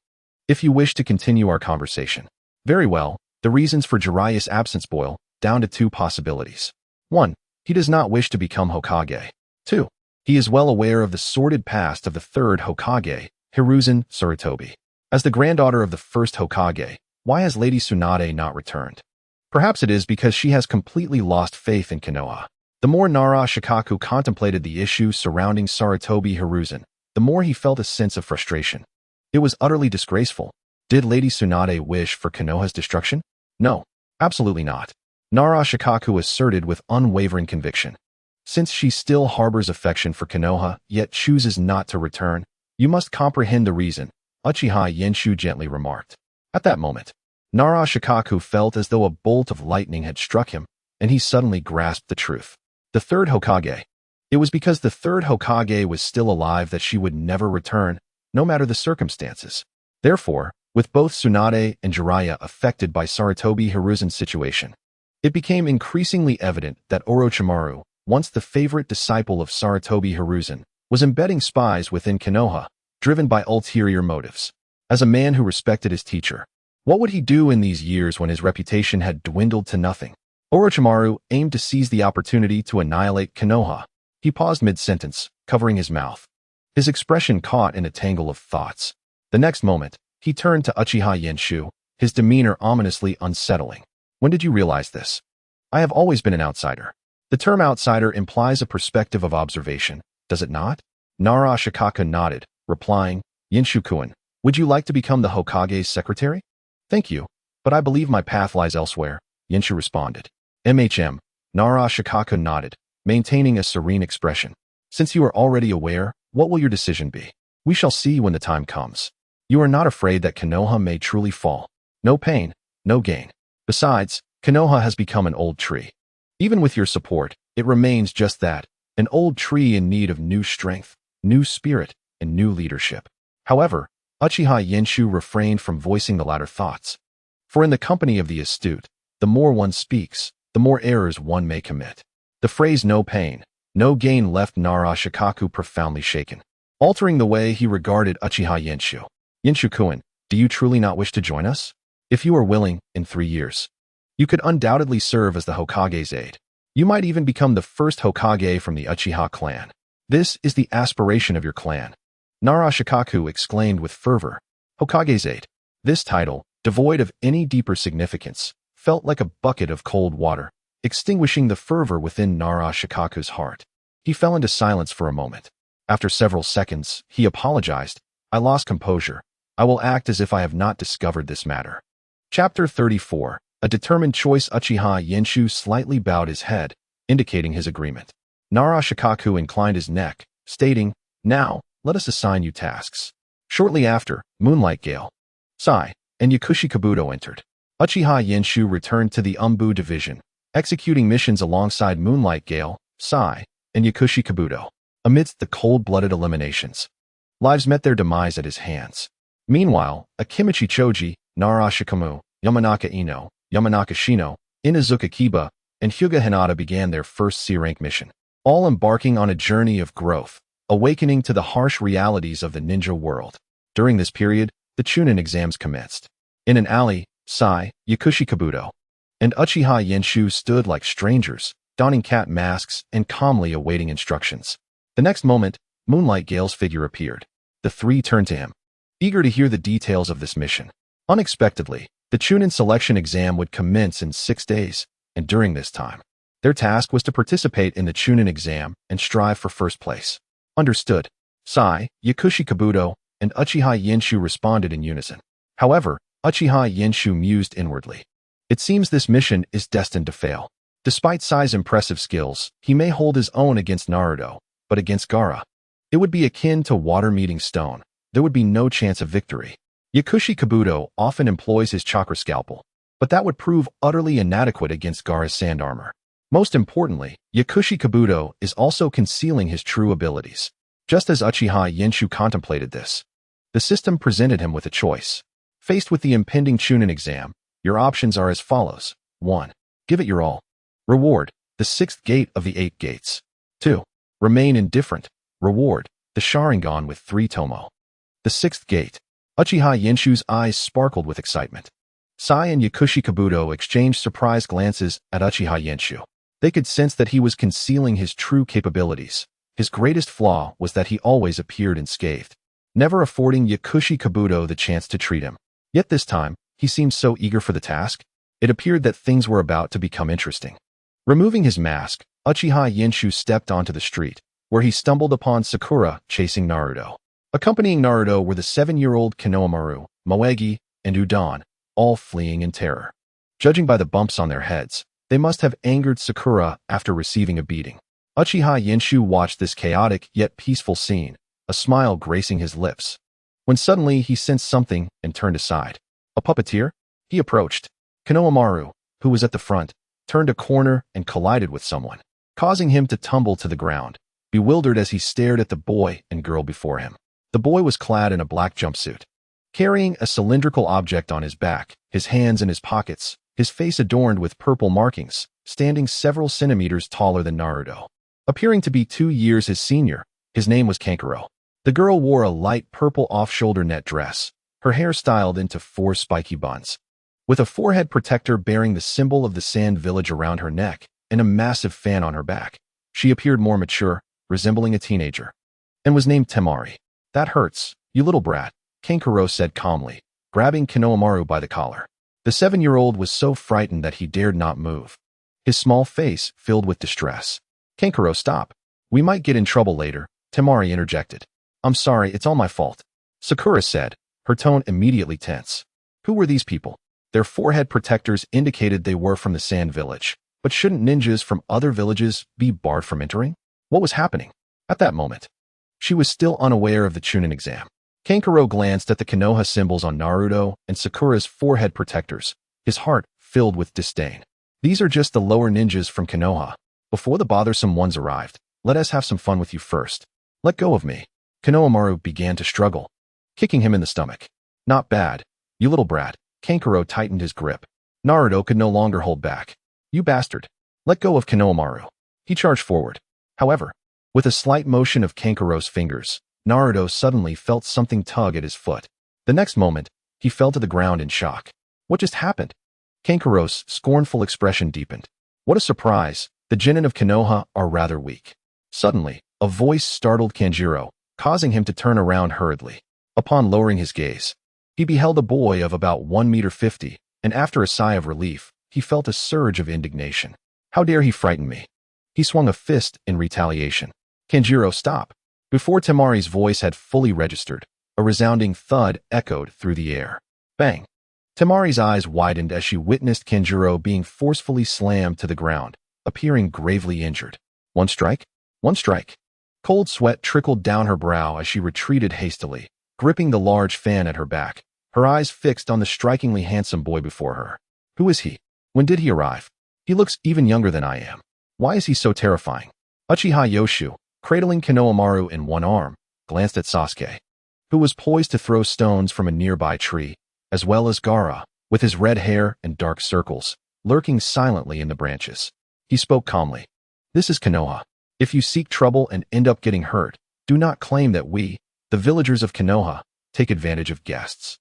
S1: If you wish to continue our conversation. Very well, The reasons for Jiraiya's absence boil down to two possibilities. 1. He does not wish to become Hokage. 2. He is well aware of the sordid past of the third Hokage, Hiruzen Sarutobi. As the granddaughter of the first Hokage, why has Lady Tsunade not returned? Perhaps it is because she has completely lost faith in Konoha. The more Nara Shikaku contemplated the issues surrounding Sarutobi Hiruzen, the more he felt a sense of frustration. It was utterly disgraceful. Did Lady Tsunade wish for Konoha's destruction? No, absolutely not. Nara Shikaku asserted with unwavering conviction. Since she still harbors affection for Konoha, yet chooses not to return, you must comprehend the reason, Uchiha Yenshu gently remarked. At that moment, Nara Shikaku felt as though a bolt of lightning had struck him, and he suddenly grasped the truth. The third Hokage. It was because the third Hokage was still alive that she would never return, no matter the circumstances. Therefore, with both Tsunade and Jiraiya affected by Sarutobi Hiruzen's situation, it became increasingly evident that Orochimaru, once the favorite disciple of Sarutobi Hiruzen, was embedding spies within Konoha, driven by ulterior motives. As a man who respected his teacher, what would he do in these years when his reputation had dwindled to nothing? Orochimaru aimed to seize the opportunity to annihilate Konoha. He paused mid-sentence, covering his mouth, his expression caught in a tangle of thoughts. The next moment, he turned to Uchiha Yenshu, his demeanor ominously unsettling. When did you realize this? I have always been an outsider. The term outsider implies a perspective of observation, does it not? Nara Shikaku nodded, replying, Yenshu-kun, would you like to become the Hokage's secretary? Thank you, but I believe my path lies elsewhere, Yenshu responded. Nara Shikaku nodded, maintaining a serene expression. Since you are already aware, what will your decision be? We shall see when the time comes. You are not afraid that Konoha may truly fall. No pain, no gain. Besides, Konoha has become an old tree. Even with your support, it remains just that, an old tree in need of new strength, new spirit, and new leadership. However, Uchiha Yenshu refrained from voicing the latter thoughts. For in the company of the astute, the more one speaks, the more errors one may commit. The phrase no pain, no gain left Nara Shikaku profoundly shaken, altering the way he regarded Uchiha Yenshu. Yenshu-kun, do you truly not wish to join us? If you are willing, in 3 years, you could undoubtedly serve as the Hokage's aide. You might even become the first Hokage from the Uchiha clan. This is the aspiration of your clan. Nara Shikaku exclaimed with fervor. Hokage's aide. This title, devoid of any deeper significance, felt like a bucket of cold water, extinguishing the fervor within Nara Shikaku's heart. He fell into silence for a moment. After several seconds, he apologized. I lost composure. I will act as if I have not discovered this matter. Chapter 34. A determined choice. Uchiha Yenshu slightly bowed his head, indicating his agreement. Nara Shikaku inclined his neck, stating, Now, let us assign you tasks. Shortly after, Moonlight Gale, Sai, and Yakushi Kabuto entered. Uchiha Yenshu returned to the Umbu division, executing missions alongside Moonlight Gale, Sai, and Yakushi Kabuto. Amidst the cold-blooded eliminations, lives met their demise at his hands. Meanwhile, Akimichi Choji, Nara Shikamu, Yamanaka Ino, Yamanaka Shino, Inazuka Kiba, and Hyuga Hinata began their first C-rank mission, all embarking on a journey of growth, awakening to the harsh realities of the ninja world. During this period, the Chunin exams commenced. In an alley, Sai, Yakushi Kabuto, and Uchiha Yenshu stood like strangers, donning cat masks and calmly awaiting instructions. The next moment, Moonlight Gale's figure appeared. The three turned to him, eager to hear the details of this mission. Unexpectedly, the Chunin selection exam would commence in 6 days, and during this time, their task was to participate in the Chunin exam and strive for first place. Understood. Sai, Yakushi Kabuto, and Uchiha Yenshu responded in unison. However, Uchiha Yenshu mused inwardly. It seems this mission is destined to fail. Despite Sai's impressive skills, he may hold his own against Naruto, but against Gaara, it would be akin to water meeting stone. There would be no chance of victory. Yakushi Kabuto often employs his chakra scalpel, but that would prove utterly inadequate against Gaara's sand armor. Most importantly, Yakushi Kabuto is also concealing his true abilities. Just as Uchiha Yenshu contemplated this, the system presented him with a choice. Faced with the impending Chunin exam, your options are as follows. 1. Give it your all. Reward, the 6th gate of the 8 gates. 2. Remain indifferent. Reward, the Sharingan with 3 tomo. The 6th gate. Uchiha Yenshu's eyes sparkled with excitement. Sai and Yakushi Kabuto exchanged surprised glances at Uchiha Yenshu. They could sense that he was concealing his true capabilities. His greatest flaw was that he always appeared unscathed, never affording Yakushi Kabuto the chance to treat him. Yet this time, he seemed so eager for the task. It appeared that things were about to become interesting. Removing his mask, Uchiha Yenshu stepped onto the street, where he stumbled upon Sakura chasing Naruto. Accompanying Naruto were the 7-year-old Konohamaru, Moegi, and Udon, all fleeing in terror. Judging by the bumps on their heads, they must have angered Sakura after receiving a beating. Uchiha Yenshu watched this chaotic yet peaceful scene, a smile gracing his lips, when suddenly he sensed something and turned aside. A puppeteer? He approached. Konohamaru, who was at the front, turned a corner and collided with someone, causing him to tumble to the ground, bewildered as he stared at the boy and girl before him. The boy was clad in a black jumpsuit, carrying a cylindrical object on his back, his hands in his pockets, his face adorned with purple markings, standing several centimeters taller than Naruto. Appearing to be 2 years his senior, his name was Kankuro. The girl wore a light purple off-shoulder net dress, her hair styled into 4 spiky buns, with a forehead protector bearing the symbol of the Sand Village around her neck and a massive fan on her back. She appeared more mature, resembling a teenager, and was named Temari. That hurts, you little brat, Kankuro said calmly, grabbing Konohamaru by the collar. The 7-year-old was so frightened that he dared not move, his small face filled with distress. Kankuro, stop. We might get in trouble later, Temari interjected. I'm sorry, it's all my fault, Sakura said, her tone immediately tense. Who were these people? Their forehead protectors indicated they were from the Sand Village, but shouldn't ninjas from other villages be barred from entering? What was happening? At that moment, she was still unaware of the Chunin exam. Kankuro glanced at the Konoha symbols on Naruto and Sakura's forehead protectors, his heart filled with disdain. These are just the lower ninjas from Konoha. Before the bothersome ones arrived, let us have some fun with you first. Let go of me. Konohamaru began to struggle, kicking him in the stomach. Not bad, you little brat. Kankuro tightened his grip. Naruto could no longer hold back. You bastard. Let go of Konohamaru. He charged forward. However, with a slight motion of Kankuro's fingers, Naruto suddenly felt something tug at his foot. The next moment, he fell to the ground in shock. What just happened? Kankuro's scornful expression deepened. What a surprise. The genin of Konoha are rather weak. Suddenly, a voice startled Kanjiro, causing him to turn around hurriedly. Upon lowering his gaze, he beheld a boy of about 1.50 meters, and after a sigh of relief, he felt a surge of indignation. How dare he frighten me? He swung a fist in retaliation. Kanjiro, stop. Before Temari's voice had fully registered, a resounding thud echoed through the air. Bang! Temari's eyes widened as she witnessed Kanjiro being forcefully slammed to the ground, appearing gravely injured. One strike? One strike. Cold sweat trickled down her brow as she retreated hastily, gripping the large fan at her back, her eyes fixed on the strikingly handsome boy before her. Who is he? When did he arrive? He looks even younger than I am. Why is he so terrifying? Uchiha Yoshu, cradling Konohamaru in one arm, glanced at Sasuke, who was poised to throw stones from a nearby tree, as well as Gaara, with his red hair and dark circles, lurking silently in the branches. He spoke calmly. This is Konoha. If you seek trouble and end up getting hurt, do not claim that we, the villagers of Konoha, take advantage of guests.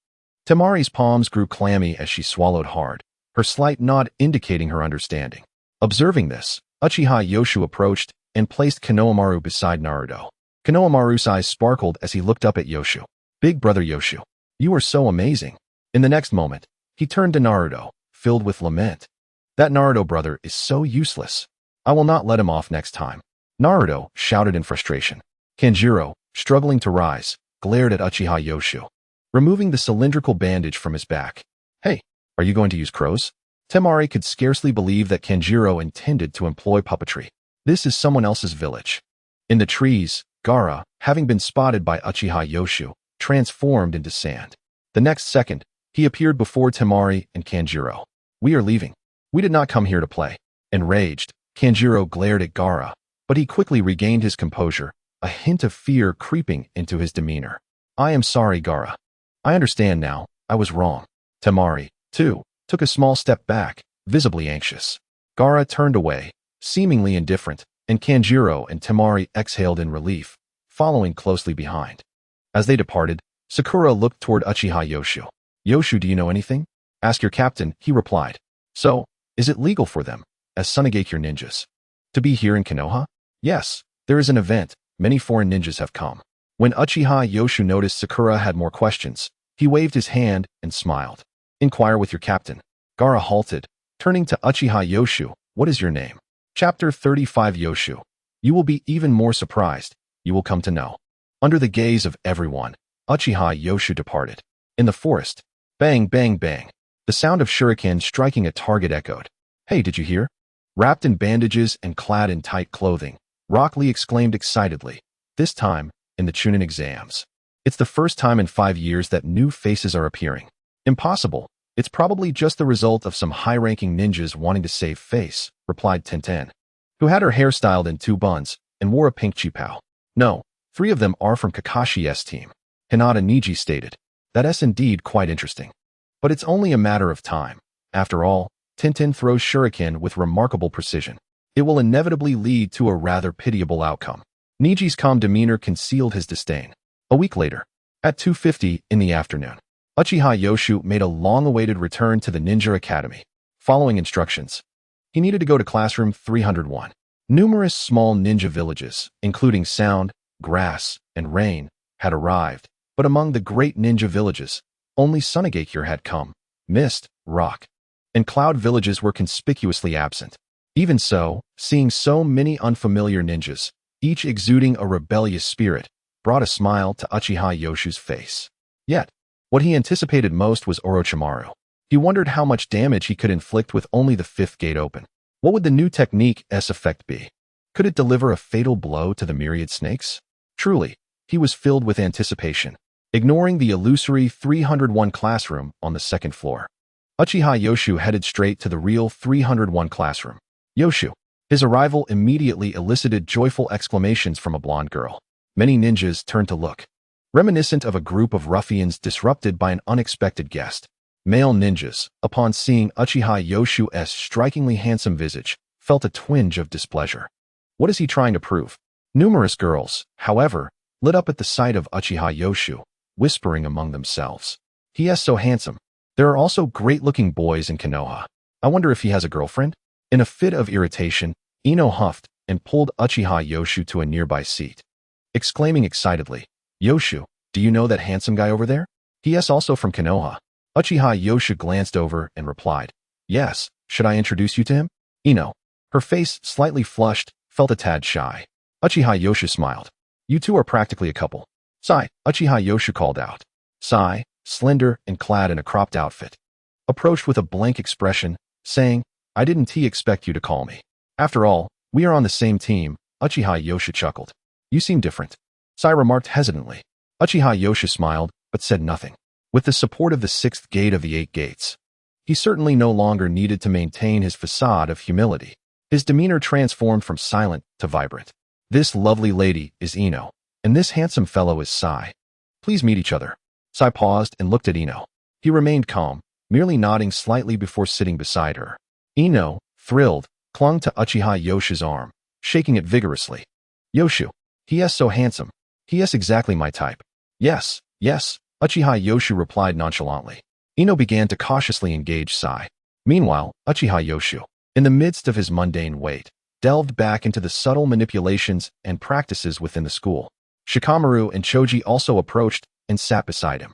S1: Temari's palms grew clammy as she swallowed hard, her slight nod indicating her understanding. Observing this, Uchiha Yoshu approached and placed Konohamaru beside Naruto. Konohamaru's eyes sparkled as he looked up at Yoshu. Big brother Yoshu, you are so amazing. In the next moment, he turned to Naruto, filled with lament. That Naruto brother is so useless. I will not let him off next time. Naruto shouted in frustration. Kanjiro, struggling to rise, glared at Uchiha Yoshu, removing the cylindrical bandage from his back. Hey, are you going to use crows? Temari could scarcely believe that Kanjiro intended to employ puppetry. This is someone else's village. In the trees, Gaara, having been spotted by Uchiha Yoshu, transformed into sand. The next second, he appeared before Temari and Kanjiro. We are leaving. We did not come here to play. Enraged, Kanjiro glared at Gaara, but he quickly regained his composure, a hint of fear creeping into his demeanor. I am sorry, Gaara. I understand now. I was wrong. Temari, too, took a small step back, visibly anxious. Gaara turned away, seemingly indifferent, and Kanjiro and Temari exhaled in relief, following closely behind. As they departed, Sakura looked toward Uchiha Yoshu. Yoshu, do you know anything? Ask your captain, he replied. So, is it legal for them, as Sunagakure ninjas, to be here in Konoha? Yes, there is an event. Many foreign ninjas have come. When Uchiha Yoshu noticed Sakura had more questions, he waved his hand and smiled. Inquire with your captain. Gaara halted, turning to Uchiha Yoshu. What is your name? Chapter 35 Yoshu. You will be even more surprised. You will come to know. Under the gaze of everyone, Uchiha Yoshu departed. In the forest, bang, bang, bang. The sound of shuriken striking a target echoed. Hey, did you hear? Wrapped in bandages and clad in tight clothing, Rock Lee exclaimed excitedly. This time, in the Chunin exams. It's the first time in 5 years that new faces are appearing. Impossible. It's probably just the result of some high-ranking ninjas wanting to save face, replied Tenten, who had her hair styled in 2 buns and wore a pink chipao. No, 3 of them are from Kakashi's team. Hinata Niji stated. That's indeed quite interesting. But it's only a matter of time. After all, Tenten throws shuriken with remarkable precision. It will inevitably lead to a rather pitiable outcome. Niji's calm demeanor concealed his disdain. A week later, at 2:50 in the afternoon, Uchiha Yoshu made a long-awaited return to the Ninja Academy. Following instructions, he needed to go to classroom 301. Numerous small ninja villages, including Sound, Grass, and Rain, had arrived, but among the great ninja villages, only Sunagakure had come. Mist, Rock, and Cloud villages were conspicuously absent. Even so, seeing so many unfamiliar ninjas, each exuding a rebellious spirit, brought a smile to Uchiha Yoshu's face. Yet, what he anticipated most was Orochimaru. He wondered how much damage he could inflict with only the 5th gate open. What would the new technique's effect be? Could it deliver a fatal blow to the myriad snakes? Truly, he was filled with anticipation, ignoring the illusory 301 classroom on the 2nd floor. Uchiha Yoshu headed straight to the real 301 classroom. Yoshu. His arrival immediately elicited joyful exclamations from a blonde girl. Many ninjas turned to look, reminiscent of a group of ruffians disrupted by an unexpected guest. Male ninjas, upon seeing Uchiha Yoshu's strikingly handsome visage, felt a twinge of displeasure. What is he trying to prove? Numerous girls, however, lit up at the sight of Uchiha Yoshu, whispering among themselves. He is so handsome. There are also great-looking boys in Konoha. I wonder if he has a girlfriend? In a fit of irritation, Ino huffed and pulled Uchiha Yoshu to a nearby seat, exclaiming excitedly, Yoshu, do you know that handsome guy over there? He is also from Konoha. Uchiha Yoshu glanced over and replied, Yes, should I introduce you to him? Ino, her face slightly flushed, felt a tad shy. Uchiha Yoshu smiled. You two are practically a couple. Sai, Uchiha Yoshu called out. Sai, slender and clad in a cropped outfit, approached with a blank expression, saying, I didn't expect you to call me. After all, we are on the same team. Uchiha Yoshu chuckled. You seem different. Sai remarked hesitantly. Uchiha Yoshu smiled, but said nothing. With the support of the 6th gate of the 8 gates, he certainly no longer needed to maintain his facade of humility. His demeanor transformed from silent to vibrant. This lovely lady is Ino, and this handsome fellow is Sai. Please meet each other. Sai paused and looked at Ino. He remained calm, merely nodding slightly before sitting beside her. Ino, thrilled, clung to Uchiha Yoshu's arm, shaking it vigorously. Yoshu, he is so handsome. He is exactly my type. Yes, yes, Uchiha Yoshu replied nonchalantly. Ino began to cautiously engage Sai. Meanwhile, Uchiha Yoshu, in the midst of his mundane wait, delved back into the subtle manipulations and practices within the school. Shikamaru and Choji also approached and sat beside him.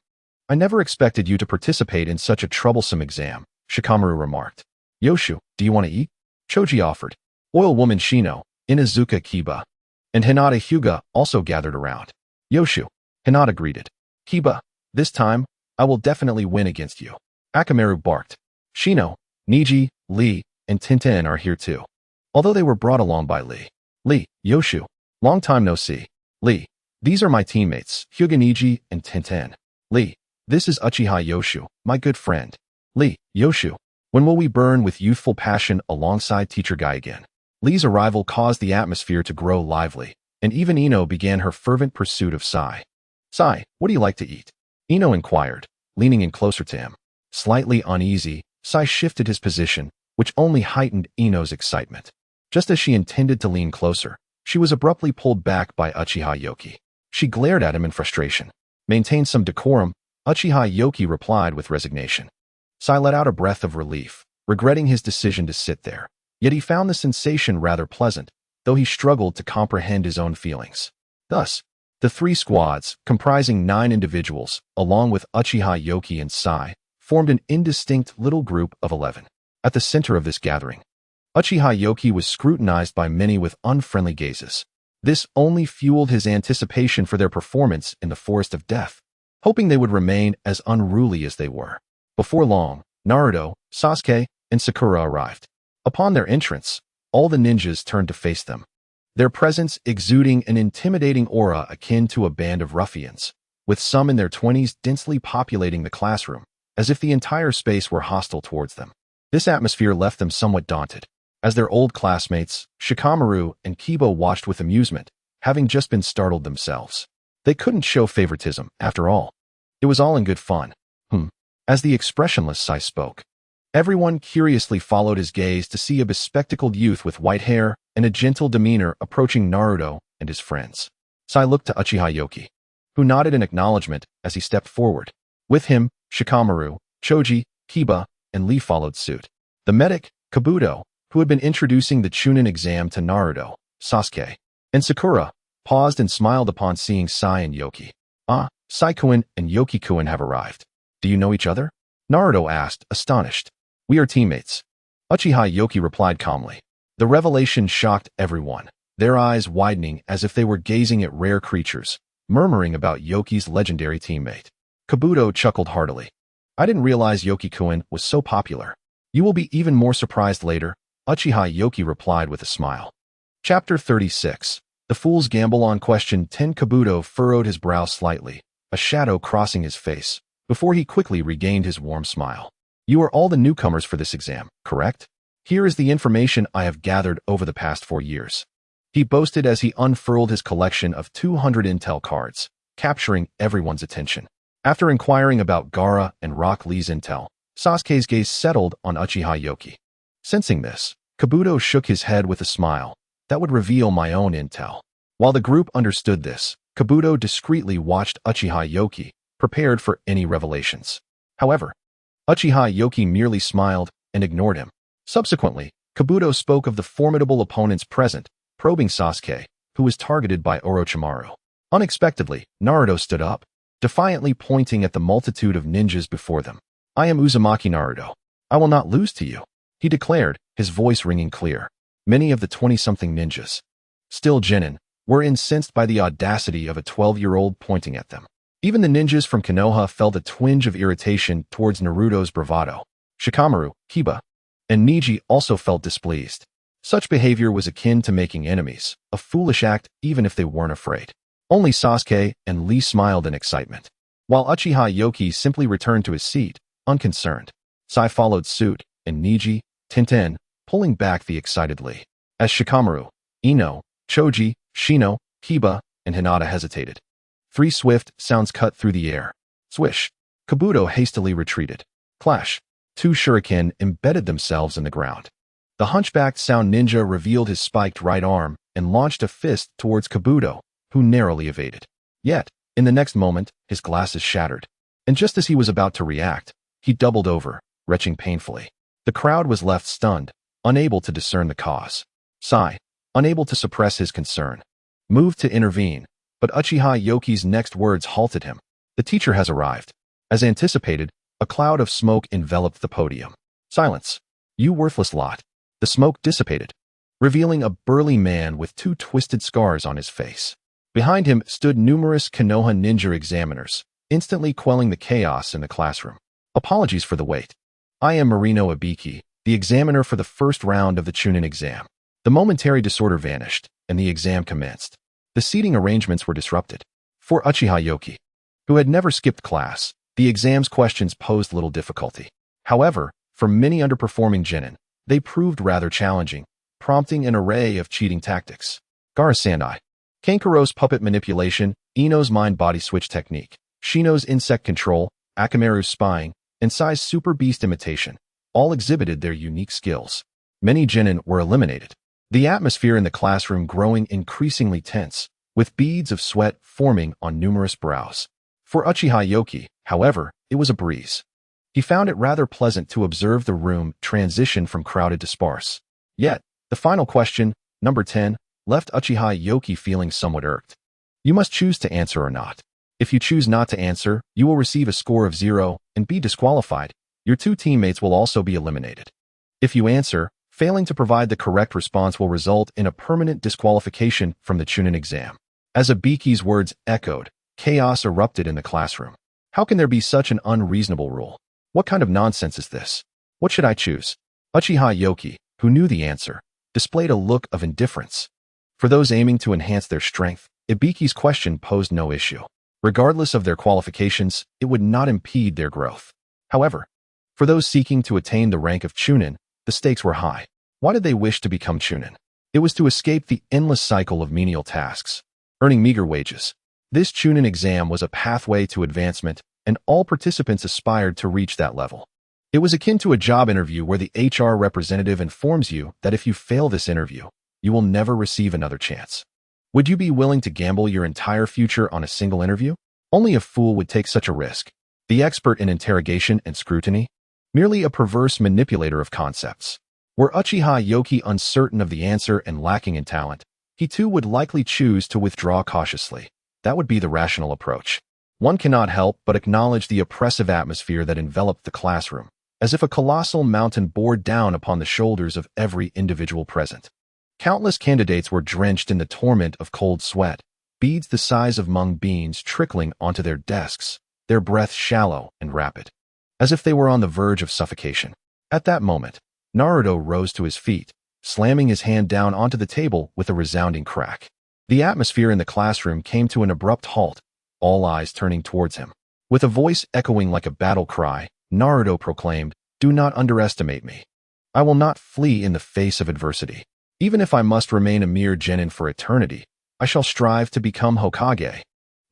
S1: I never expected you to participate in such a troublesome exam, Shikamaru remarked. Yoshu, do you want to eat? Choji offered. Oil woman Shino, Inazuka Kiba, and Hinata Hyuga also gathered around. Yoshu, Hinata greeted. Kiba, this time, I will definitely win against you. Akamaru barked. Shino, Niji, Lee, and Tenten are here too. Although they were brought along by Lee. Lee, Yoshu, long time no see. Lee, these are my teammates, Hyuga Niji and Tenten. Lee, this is Uchiha Yoshu, my good friend. Lee, Yoshu, when will we burn with youthful passion alongside Teacher Guy again? Lee's arrival caused the atmosphere to grow lively, and even Ino began her fervent pursuit of Sai. Sai, what do you like to eat? Ino inquired, leaning in closer to him. Slightly uneasy, Sai shifted his position, which only heightened Ino's excitement. Just as she intended to lean closer, she was abruptly pulled back by Uchiha Yoki. She glared at him in frustration. Maintain some decorum, Uchiha Yoki replied with resignation. Sai let out a breath of relief, regretting his decision to sit there. Yet he found the sensation rather pleasant, though he struggled to comprehend his own feelings. Thus, the 3 squads, comprising 9 individuals, along with Uchiha Yoki and Sai, formed an indistinct little group of 11. At the center of this gathering, Uchiha Yoki was scrutinized by many with unfriendly gazes. This only fueled his anticipation for their performance in the Forest of Death, hoping they would remain as unruly as they were. Before long, Naruto, Sasuke, and Sakura arrived. Upon their entrance, all the ninjas turned to face them, their presence exuding an intimidating aura akin to a band of ruffians, with some in their 20s densely populating the classroom, as if the entire space were hostile towards them. This atmosphere left them somewhat daunted, as their old classmates, Shikamaru and Kiba, watched with amusement, having just been startled themselves. They couldn't show favoritism, after all. It was all in good fun. As the expressionless Sai spoke, everyone curiously followed his gaze to see a bespectacled youth with white hair and a gentle demeanor approaching Naruto and his friends. Sai looked to Uchiha Yoki, who nodded in acknowledgement as he stepped forward. With him, Shikamaru, Choji, Kiba, and Lee followed suit. The medic, Kabuto, who had been introducing the Chunin exam to Naruto, Sasuke, and Sakura, paused and smiled upon seeing Sai and Yoki. Sai-kun and Yoki-kun have arrived. Do you know each other? Naruto asked, astonished. We are teammates. Uchiha Yoki replied calmly. The revelation shocked everyone, their eyes widening as if they were gazing at rare creatures, murmuring about Yoki's legendary teammate. Kabuto chuckled heartily. I didn't realize Yoki-kun was so popular. You will be even more surprised later, Uchiha Yoki replied with a smile. Chapter 36. The Fool's Gamble. On question 10, Kabuto furrowed his brow slightly, a shadow crossing his face, before he quickly regained his warm smile. You are all the newcomers for this exam, correct? Here is the information I have gathered over the past 4 years. He boasted as he unfurled his collection of 200 intel cards, capturing everyone's attention. After inquiring about Gaara and Rock Lee's intel, Sasuke's gaze settled on Uchiha Yoki. Sensing this, Kabuto shook his head with a smile. That would reveal my own intel. While the group understood this, Kabuto discreetly watched Uchiha Yoki, prepared for any revelations. However, Uchiha Yoki merely smiled and ignored him. Subsequently, Kabuto spoke of the formidable opponents present, probing Sasuke, who was targeted by Orochimaru. Unexpectedly, Naruto stood up, defiantly pointing at the multitude of ninjas before them. I am Uzumaki Naruto. I will not lose to you, he declared, his voice ringing clear. Many of the 20-something ninjas, still genin, were incensed by the audacity of a 12-year-old pointing at them. Even the ninjas from Konoha felt a twinge of irritation towards Naruto's bravado. Shikamaru, Kiba, and Neji also felt displeased. Such behavior was akin to making enemies, a foolish act even if they weren't afraid. Only Sasuke and Lee smiled in excitement, while Uchiha Yoki simply returned to his seat, unconcerned. Sai followed suit, and Neji, Tenten, pulling back the excited Lee. As Shikamaru, Ino, Choji, Shino, Kiba, and Hinata hesitated. 3 swift sounds cut through the air. Swish. Kabuto hastily retreated. Clash. 2 shuriken embedded themselves in the ground. The hunchbacked sound ninja revealed his spiked right arm and launched a fist towards Kabuto, who narrowly evaded. Yet, in the next moment, his glasses shattered. And just as he was about to react, he doubled over, retching painfully. The crowd was left stunned, unable to discern the cause. Sai, unable to suppress his concern, moved to intervene, but Uchiha Yoki's next words halted him. The teacher has arrived. As anticipated, a cloud of smoke enveloped the podium. Silence. You worthless lot. The smoke dissipated, revealing a burly man with 2 twisted scars on his face. Behind him stood numerous Konoha ninja examiners, instantly quelling the chaos in the classroom. Apologies for the wait. I am Marino Ibiki, the examiner for the first round of the Chunin exam. The momentary disorder vanished, and the exam commenced. The seating arrangements were disrupted. For Uchiha Yoki, who had never skipped class, the exam's questions posed little difficulty. However, for many underperforming genin, they proved rather challenging, prompting an array of cheating tactics. Gaara Sandai, Kankaro's puppet manipulation, Ino's mind-body switch technique, Shino's insect control, Akamaru's spying, and Sai's super beast imitation, all exhibited their unique skills. Many genin were eliminated. The atmosphere in the classroom growing increasingly tense, with beads of sweat forming on numerous brows. For Uchiha Yoki, however, it was a breeze. He He found it rather pleasant to observe the room transition from crowded to sparse. Yet, the final question, number 10, left Uchiha Yoki feeling somewhat irked. You must choose to answer or not. If you choose not to answer, you will receive a score of 0 and be disqualified. Your 2 teammates will also be eliminated. If you answer, failing to provide the correct response will result in a permanent disqualification from the Chunin exam. As Abiki's words echoed, chaos erupted in the classroom. How can there be such an unreasonable rule? What kind of nonsense is this? What should I choose? Uchiha Yoki, who knew the answer, displayed a look of indifference. For those aiming to enhance their strength, Ibiki's question posed no issue. Regardless of their qualifications, it would not impede their growth. However, for those seeking to attain the rank of Chunin, the stakes were high. Why did they wish to become Chunin? It was to escape the endless cycle of menial tasks, earning meager wages. This Chunin exam was a pathway to advancement, and all participants aspired to reach that level. It was akin to a job interview where the HR representative informs you that if you fail this interview, you will never receive another chance. Would you be willing to gamble your entire future on a single interview? Only a fool would take such a risk. The expert in interrogation and scrutiny? Merely a perverse manipulator of concepts. Were Uchiha Yoki uncertain of the answer and lacking in talent, he too would likely choose to withdraw cautiously. That would be the rational approach. One cannot help but acknowledge the oppressive atmosphere that enveloped the classroom, as if a colossal mountain bore down upon the shoulders of every individual present. Countless candidates were drenched in the torment of cold sweat, beads the size of mung beans trickling onto their desks, their breath shallow and rapid, as if they were on the verge of suffocation. At that moment, Naruto rose to his feet, slamming his hand down onto the table with a resounding crack. The atmosphere in the classroom came to an abrupt halt, all eyes turning towards him. With a voice echoing like a battle cry, Naruto proclaimed, "Do not underestimate me. I will not flee in the face of adversity. Even if I must remain a mere genin for eternity, I shall strive to become Hokage."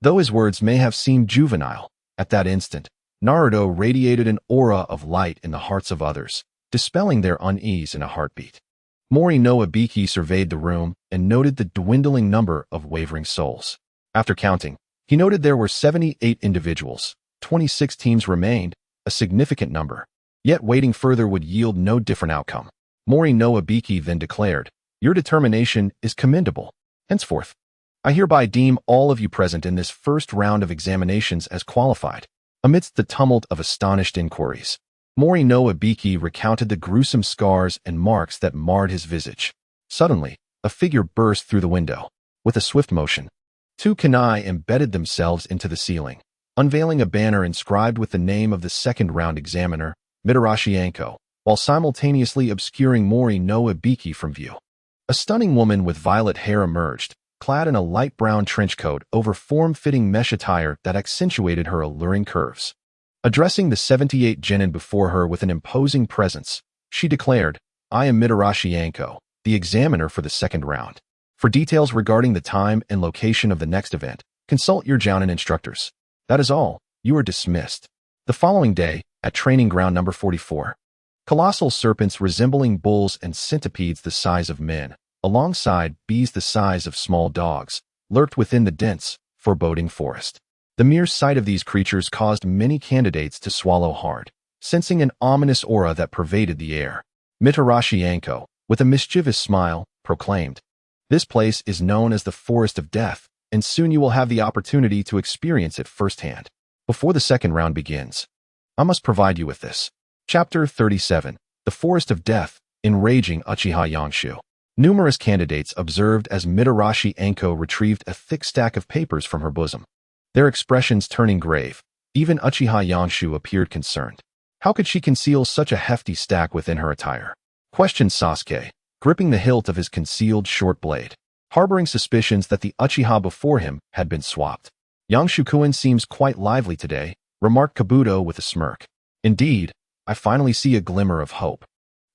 S1: Though his words may have seemed juvenile, at that instant, Naruto radiated an aura of light in the hearts of others, dispelling their unease in a heartbeat. Mori no Ibiki surveyed the room and noted the dwindling number of wavering souls. After counting, he noted there were 78 individuals, 26 teams remained, a significant number. Yet waiting further would yield no different outcome. Mori no Ibiki then declared, "Your determination is commendable. Henceforth, I hereby deem all of you present in this first round of examinations as qualified." Amidst the tumult of astonished inquiries, Mori no Ibiki recounted the gruesome scars and marks that marred his visage. Suddenly, a figure burst through the window. With a swift motion, 2 kunai embedded themselves into the ceiling, unveiling a banner inscribed with the name of the second-round examiner, Mitarashi Anko, while simultaneously obscuring Mori no Ibiki from view. A stunning woman with violet hair emerged, clad in a light brown trench coat over form-fitting mesh attire that accentuated her alluring curves. Addressing the 78 genin before her with an imposing presence, she declared, "I am Mitarashi Anko, the examiner for the second round. For details regarding the time and location of the next event, consult your jounin instructors. That is all. You are dismissed." The following day, at training ground number 44, colossal serpents resembling bulls and centipedes the size of men, alongside bees the size of small dogs, lurked within the dense, foreboding forest. The mere sight of these creatures caused many candidates to swallow hard, sensing an ominous aura that pervaded the air. Mitarashi Anko, with a mischievous smile, proclaimed, "This place is known as the Forest of Death, and soon you will have the opportunity to experience it firsthand. Before the second round begins, I must provide you with this." Chapter 37, The Forest of Death, Enraging Uchiha Yangshu. Numerous candidates observed as Mitarashi Anko retrieved a thick stack of papers from her bosom. Their expressions turning grave, even Uchiha Yangshu appeared concerned. How could she conceal such a hefty stack within her attire? Questioned Sasuke, gripping the hilt of his concealed short blade, harboring suspicions that the Uchiha before him had been swapped. "Yangshu-kun seems quite lively today," remarked Kabuto with a smirk. "Indeed, I finally see a glimmer of hope,"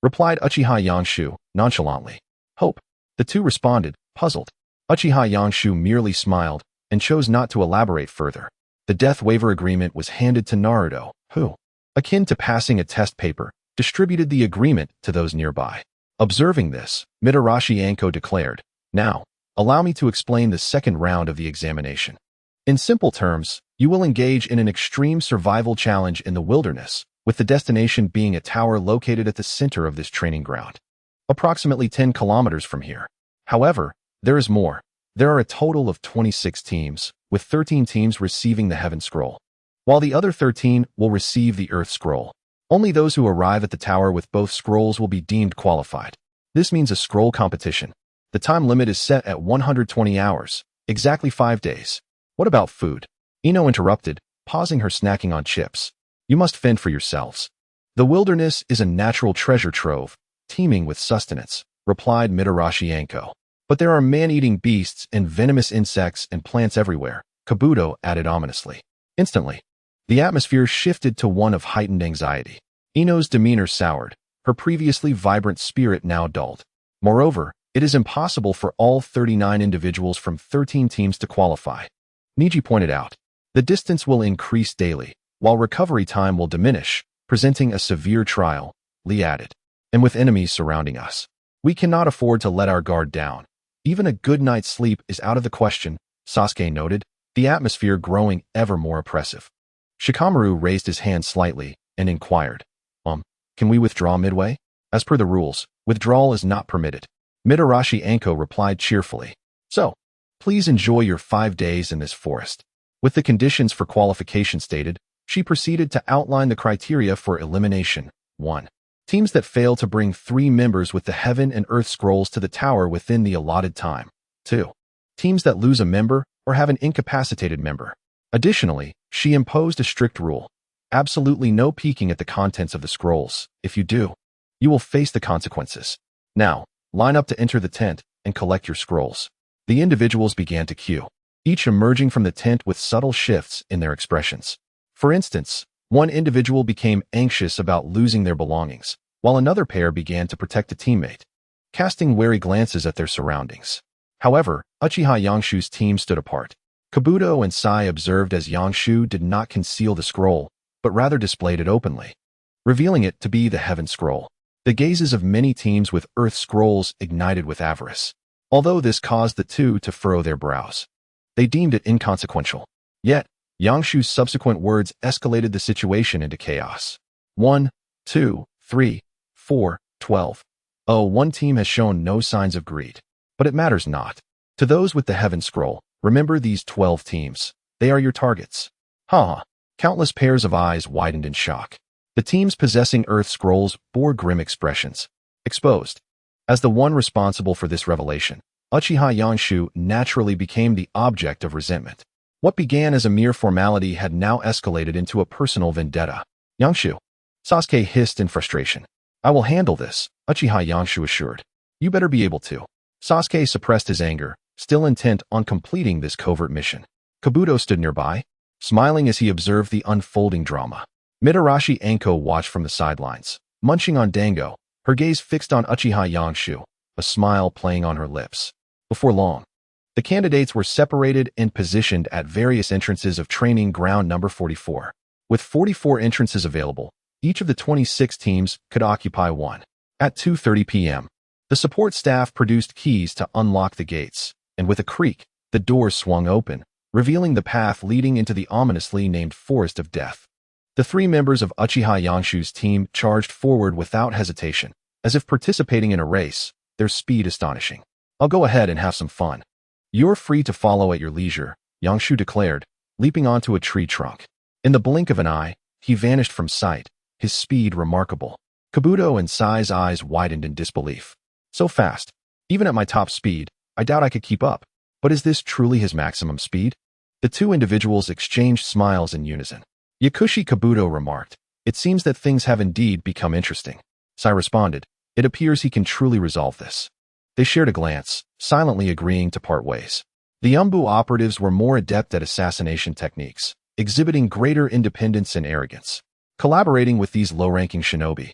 S1: replied Uchiha Yangshu nonchalantly. "Hope?" The two responded, puzzled. Uchiha Yangshu merely smiled and chose not to elaborate further. The death waiver agreement was handed to Naruto, who, akin to passing a test paper, distributed the agreement to those nearby. Observing this, Mitarashi Anko declared, "Now, allow me to explain the second round of the examination. In simple terms, you will engage in an extreme survival challenge in the wilderness, with the destination being a tower located at the center of this training ground, approximately 10 kilometers from here. However, there is more. There are a total of 26 teams, with 13 teams receiving the Heaven Scroll, while the other 13 will receive the Earth Scroll. Only those who arrive at the tower with both scrolls will be deemed qualified. This means a scroll competition. The time limit is set at 120 hours, exactly 5 days. What about food? Ino interrupted, pausing her snacking on chips. You must fend for yourselves. The wilderness is a natural treasure trove, teeming with sustenance, replied Mitarashi Anko. But there are man-eating beasts and venomous insects and plants everywhere, Kabuto added ominously. Instantly, the atmosphere shifted to one of heightened anxiety. Ino's demeanor soured, her previously vibrant spirit now dulled. Moreover, it is impossible for all 39 individuals from 13 teams to qualify. Niji pointed out. The distance will increase daily, while recovery time will diminish, presenting a severe trial, Lee added. And with enemies surrounding us, we cannot afford to let our guard down. Even a good night's sleep is out of the question, Sasuke noted, the atmosphere growing ever more oppressive. Shikamaru raised his hand slightly and inquired, can we withdraw midway? As per the rules, withdrawal is not permitted. Mitarashi Anko replied cheerfully. So, please enjoy your 5 days in this forest. With the conditions for qualification stated, she proceeded to outline the criteria for elimination. 1. Teams that fail to bring 3 members with the Heaven and Earth Scrolls to the tower within the allotted time. 2. Teams that lose a member or have an incapacitated member. Additionally, she imposed a strict rule. Absolutely no peeking at the contents of the scrolls. If you do, you will face the consequences. Now, line up to enter the tent and collect your scrolls. The individuals began to queue, each emerging from the tent with subtle shifts in their expressions. For instance, one individual became anxious about losing their belongings, while another pair began to protect a teammate, casting wary glances at their surroundings. However, Uchiha Yangshu's team stood apart. Kabuto and Sai observed as Yangshu did not conceal the scroll, but rather displayed it openly, revealing it to be the Heaven Scroll. The gazes of many teams with Earth Scrolls ignited with avarice, although this caused the two to furrow their brows. They deemed it inconsequential. Yet, Yangshu's subsequent words escalated the situation into chaos. 1, 2, 3, 4, 12. Oh, one team has shown no signs of greed. But it matters not. To those with the Heaven Scroll, remember these 12 teams. They are your targets. Ha! Countless pairs of eyes widened in shock. The teams possessing Earth Scrolls bore grim expressions. Exposed. As the one responsible for this revelation, Uchiha Yangshu naturally became the object of resentment. What began as a mere formality had now escalated into a personal vendetta. Yangshu. Sasuke hissed in frustration. I will handle this, Uchiha Yangshu assured. You better be able to. Sasuke suppressed his anger, still intent on completing this covert mission. Kabuto stood nearby, smiling as he observed the unfolding drama. Mitarashi Anko watched from the sidelines, munching on dango, her gaze fixed on Uchiha Yangshu, a smile playing on her lips. Before long, the candidates were separated and positioned at various entrances of training ground number 44. With 44 entrances available, each of the 26 teams could occupy one. At 2:30 p.m., the support staff produced keys to unlock the gates, and with a creak, the doors swung open, revealing the path leading into the ominously named Forest of Death. The 3 members of Uchiha Yangshu's team charged forward without hesitation, as if participating in a race, their speed astonishing. I'll go ahead and have some fun. You're free to follow at your leisure, Yangshu declared, leaping onto a tree trunk. In the blink of an eye, he vanished from sight, his speed remarkable. Kabuto and Sai's eyes widened in disbelief. So fast. Even at my top speed, I doubt I could keep up. But is this truly his maximum speed? The 2 individuals exchanged smiles in unison. Yakushi Kabuto remarked, it seems that things have indeed become interesting. Sai responded, it appears he can truly resolve this. They shared a glance, silently agreeing to part ways. The Umbu operatives were more adept at assassination techniques, exhibiting greater independence and arrogance. Collaborating with these low-ranking shinobi,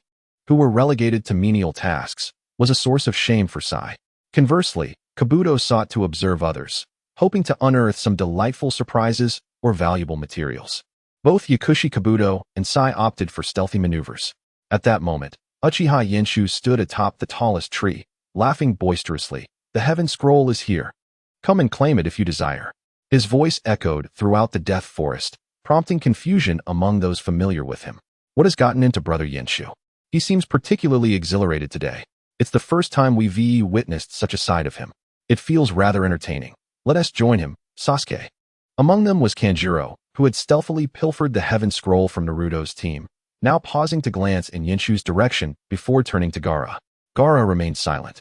S1: who were relegated to menial tasks, was a source of shame for Sai. Conversely, Kabuto sought to observe others, hoping to unearth some delightful surprises or valuable materials. Both Yakushi Kabuto and Sai opted for stealthy maneuvers. At that moment, Uchiha Yangshu stood atop the tallest tree, laughing boisterously. The Heaven Scroll is here. Come and claim it if you desire. His voice echoed throughout the Death Forest, prompting confusion among those familiar with him. What has gotten into Brother Yenshu? He seems particularly exhilarated today. It's the first time we've witnessed such a side of him. It feels rather entertaining. Let us join him, Sasuke. Among them was Kanjuro, who had stealthily pilfered the Heaven Scroll from Naruto's team, now pausing to glance in Yenshu's direction before turning to Gaara. Gaara remained silent,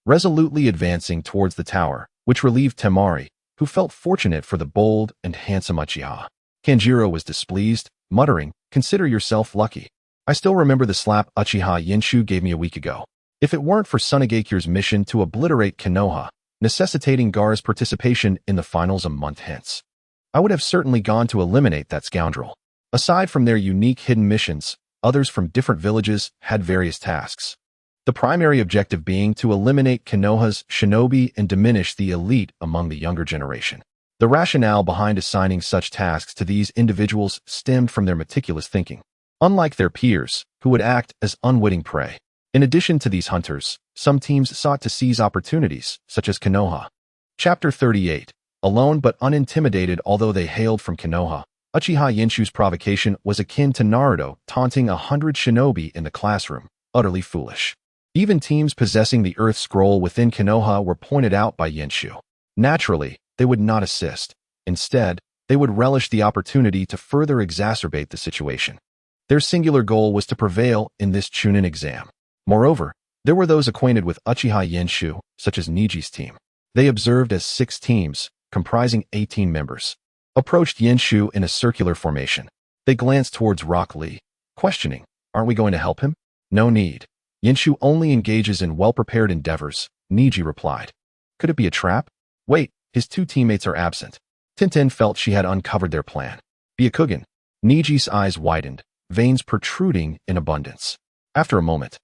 S1: resolutely advancing towards the tower, which relieved Temari, who felt fortunate for the bold and handsome Uchiha. Kanjuro was displeased, muttering, "Consider yourself lucky. I still remember the slap Uchiha Yenshu gave me a week ago. If it weren't for Tsunagekyu's mission to obliterate Konoha, necessitating Gaara's participation in the finals a month hence, I would have certainly gone to eliminate that scoundrel." Aside from their unique hidden missions, others from different villages had various tasks. The primary objective being to eliminate Konoha's shinobi and diminish the elite among the younger generation. The rationale behind assigning such tasks to these individuals stemmed from their meticulous thinking, unlike their peers, who would act as unwitting prey. In addition to these hunters, some teams sought to seize opportunities, such as Konoha. Chapter 38. Alone but unintimidated. Although they hailed from Konoha, Uchiha Yenshu's provocation was akin to Naruto taunting 100 shinobi in the classroom, utterly foolish. Even teams possessing the Earth Scroll within Konoha were pointed out by Yenshu. Naturally, they would not assist. Instead, they would relish the opportunity to further exacerbate the situation. Their singular goal was to prevail in this Chunin exam. Moreover, there were those acquainted with Uchiha Yenshu, such as Niji's team. They observed as 6 teams, comprising 18 members, approached Yenshu in a circular formation. They glanced towards Rock Lee, questioning, "Aren't we going to help him?" "No need. Yenshu only engages in well-prepared endeavors," Niji replied. "Could it be a trap?" "Wait, his 2 teammates are absent." Tintin felt she had uncovered their plan. "Byakugan." Niji's eyes widened, veins protruding in abundance. After a moment,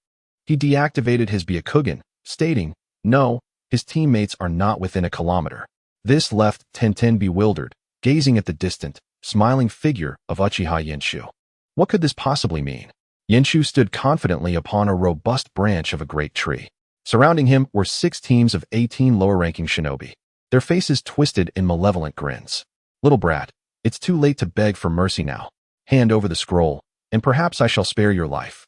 S1: he deactivated his Byakugan, stating, "No, his teammates are not within a kilometer." This left Tintin bewildered, gazing at the distant, smiling figure of Uchiha Yenshu. What could this possibly mean? Yenshu stood confidently upon a robust branch of a great tree. Surrounding him were 6 teams of 18 lower-ranking shinobi, their faces twisted in malevolent grins. "Little brat, it's too late to beg for mercy now. Hand over the scroll, and perhaps I shall spare your life.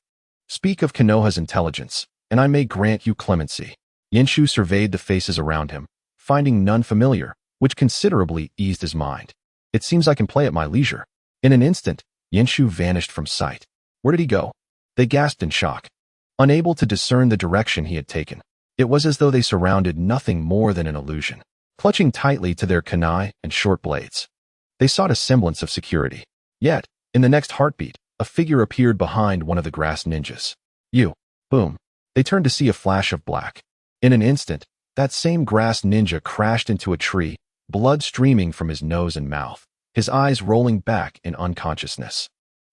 S1: Speak of Konoha's intelligence, and I may grant you clemency." Yenshu surveyed the faces around him, finding none familiar, which considerably eased his mind. "It seems I can play at my leisure." In an instant, Yenshu vanished from sight. Where did he go? They gasped in shock, unable to discern the direction he had taken. It was as though they surrounded nothing more than an illusion. Clutching tightly to their kunai and short blades, they sought a semblance of security. Yet, in the next heartbeat, a figure appeared behind one of the grass ninjas. "You!" Boom. They turned to see a flash of black. In an instant, that same grass ninja crashed into a tree, blood streaming from his nose and mouth, his eyes rolling back in unconsciousness.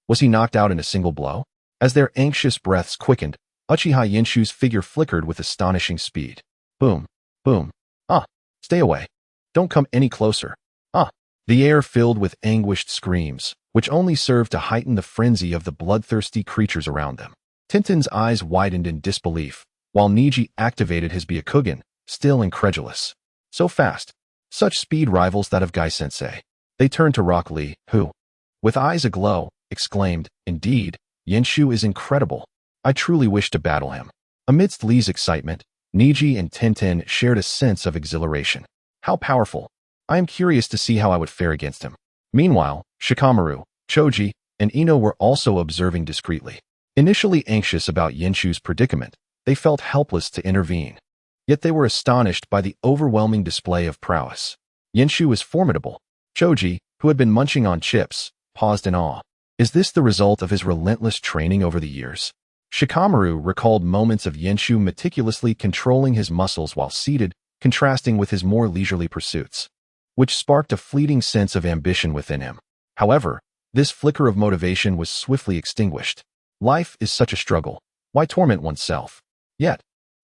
S1: Was he knocked out in a single blow? As their anxious breaths quickened, Uchiha Yenshu's figure flickered with astonishing speed. Boom, boom. "Ah, stay away. Don't come any closer. Ah." The air filled with anguished screams, which only served to heighten the frenzy of the bloodthirsty creatures around them. Tintin's eyes widened in disbelief, while Niji activated his Byakugan, still incredulous. So fast. Such speed rivals that of Gai-sensei. They turned to Rock Lee, who, with eyes aglow, exclaimed, "Indeed, Yenshu is incredible. I truly wish to battle him." Amidst Lee's excitement, Niji and Tintin shared a sense of exhilaration. "How powerful. I am curious to see how I would fare against him." Meanwhile, Shikamaru, Choji, and Ino were also observing discreetly. Initially anxious about Yenshu's predicament, they felt helpless to intervene. Yet they were astonished by the overwhelming display of prowess. Yenshu was formidable. Choji, who had been munching on chips, paused in awe. Is this the result of his relentless training over the years? Shikamaru recalled moments of Yenshu meticulously controlling his muscles while seated, contrasting with his more leisurely pursuits, which sparked a fleeting sense of ambition within him. However, this flicker of motivation was swiftly extinguished. Life is such a struggle. Why torment oneself? Yet,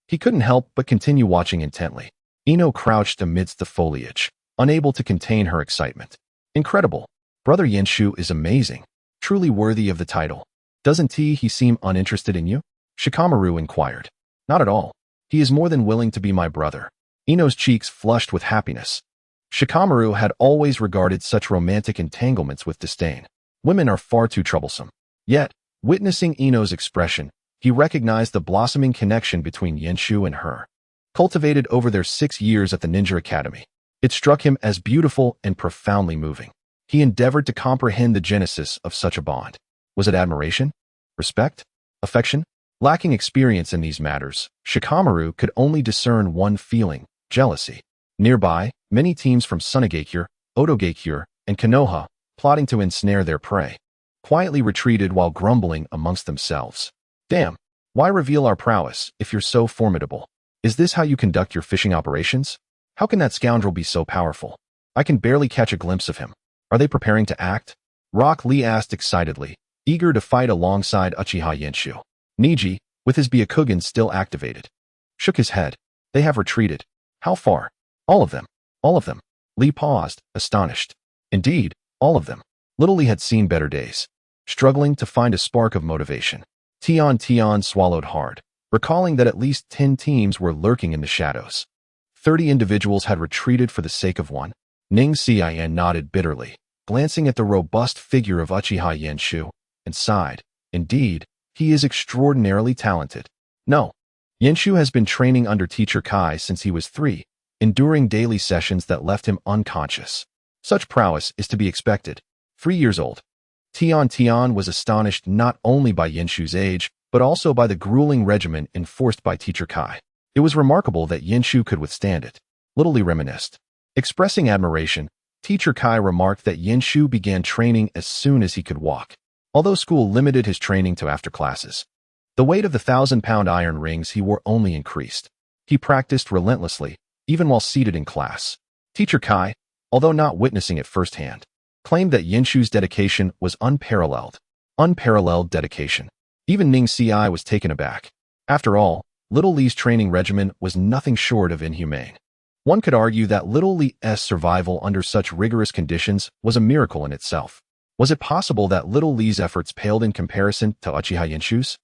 S1: he couldn't help but continue watching intently. Ino crouched amidst the foliage, unable to contain her excitement. "Incredible. Brother Yenshu is amazing. Truly worthy of the title. Doesn't he seem uninterested in you?" Shikamaru inquired. "Not at all. He is more than willing to be my brother." Ino's cheeks flushed with happiness. Shikamaru had always regarded such romantic entanglements with disdain. Women are far too troublesome. Yet, Witnessing Ino's expression, he recognized the blossoming connection between Yenshu and her, cultivated over their 6 years at the Ninja Academy. It struck him as beautiful and profoundly moving. He endeavored to comprehend the genesis of such a bond. Was it admiration? Respect? Affection? Lacking experience in these matters, Shikamaru could only discern one feeling: jealousy. Nearby, many teams from Sunagakure, Otogakure, and Konoha, plotting to ensnare their prey, quietly retreated while grumbling amongst themselves. Damn, why reveal our prowess if you're so formidable? Is this how you conduct your fishing operations? How can that scoundrel be so powerful? I can barely catch a glimpse of him. Are they preparing to act? Rock Lee asked excitedly, eager to fight alongside Uchiha Yenshu. Niji, with his Byakugan still activated, shook his head. They have retreated. How far? All of them. All of them. Lee paused, astonished. Indeed, all of them. Little Lee had seen better days. Struggling to find a spark of motivation, Tian swallowed hard, recalling that at least 10 teams were lurking in the shadows. 30 individuals had retreated for the sake of one. Ning Xian nodded bitterly, glancing at the robust figure of Uchiha Yenshu, and sighed. Indeed, he is extraordinarily talented. No, Yenshu has been training under Teacher Kai since he was 3, enduring daily sessions that left him unconscious. Such prowess is to be expected. 3 years old. Tian was astonished not only by Yenshu's age, but also by the grueling regimen enforced by Teacher Kai. It was remarkable that Yenshu could withstand it. Little Lee reminisced. Expressing admiration, Teacher Kai remarked that Yenshu began training as soon as he could walk, although school limited his training to after classes. The weight of the 1,000-pound iron rings he wore only increased. He practiced relentlessly, even while seated in class. Teacher Kai, although not witnessing it firsthand, claimed that Yenshu's dedication was unparalleled. Unparalleled dedication. Even Ning Ci was taken aback. After all, Little Lee's training regimen was nothing short of inhumane. One could argue that Little Lee's survival under such rigorous conditions was a miracle in itself. Was it possible that Little Lee's efforts paled in comparison to Uchiha Yenshu's?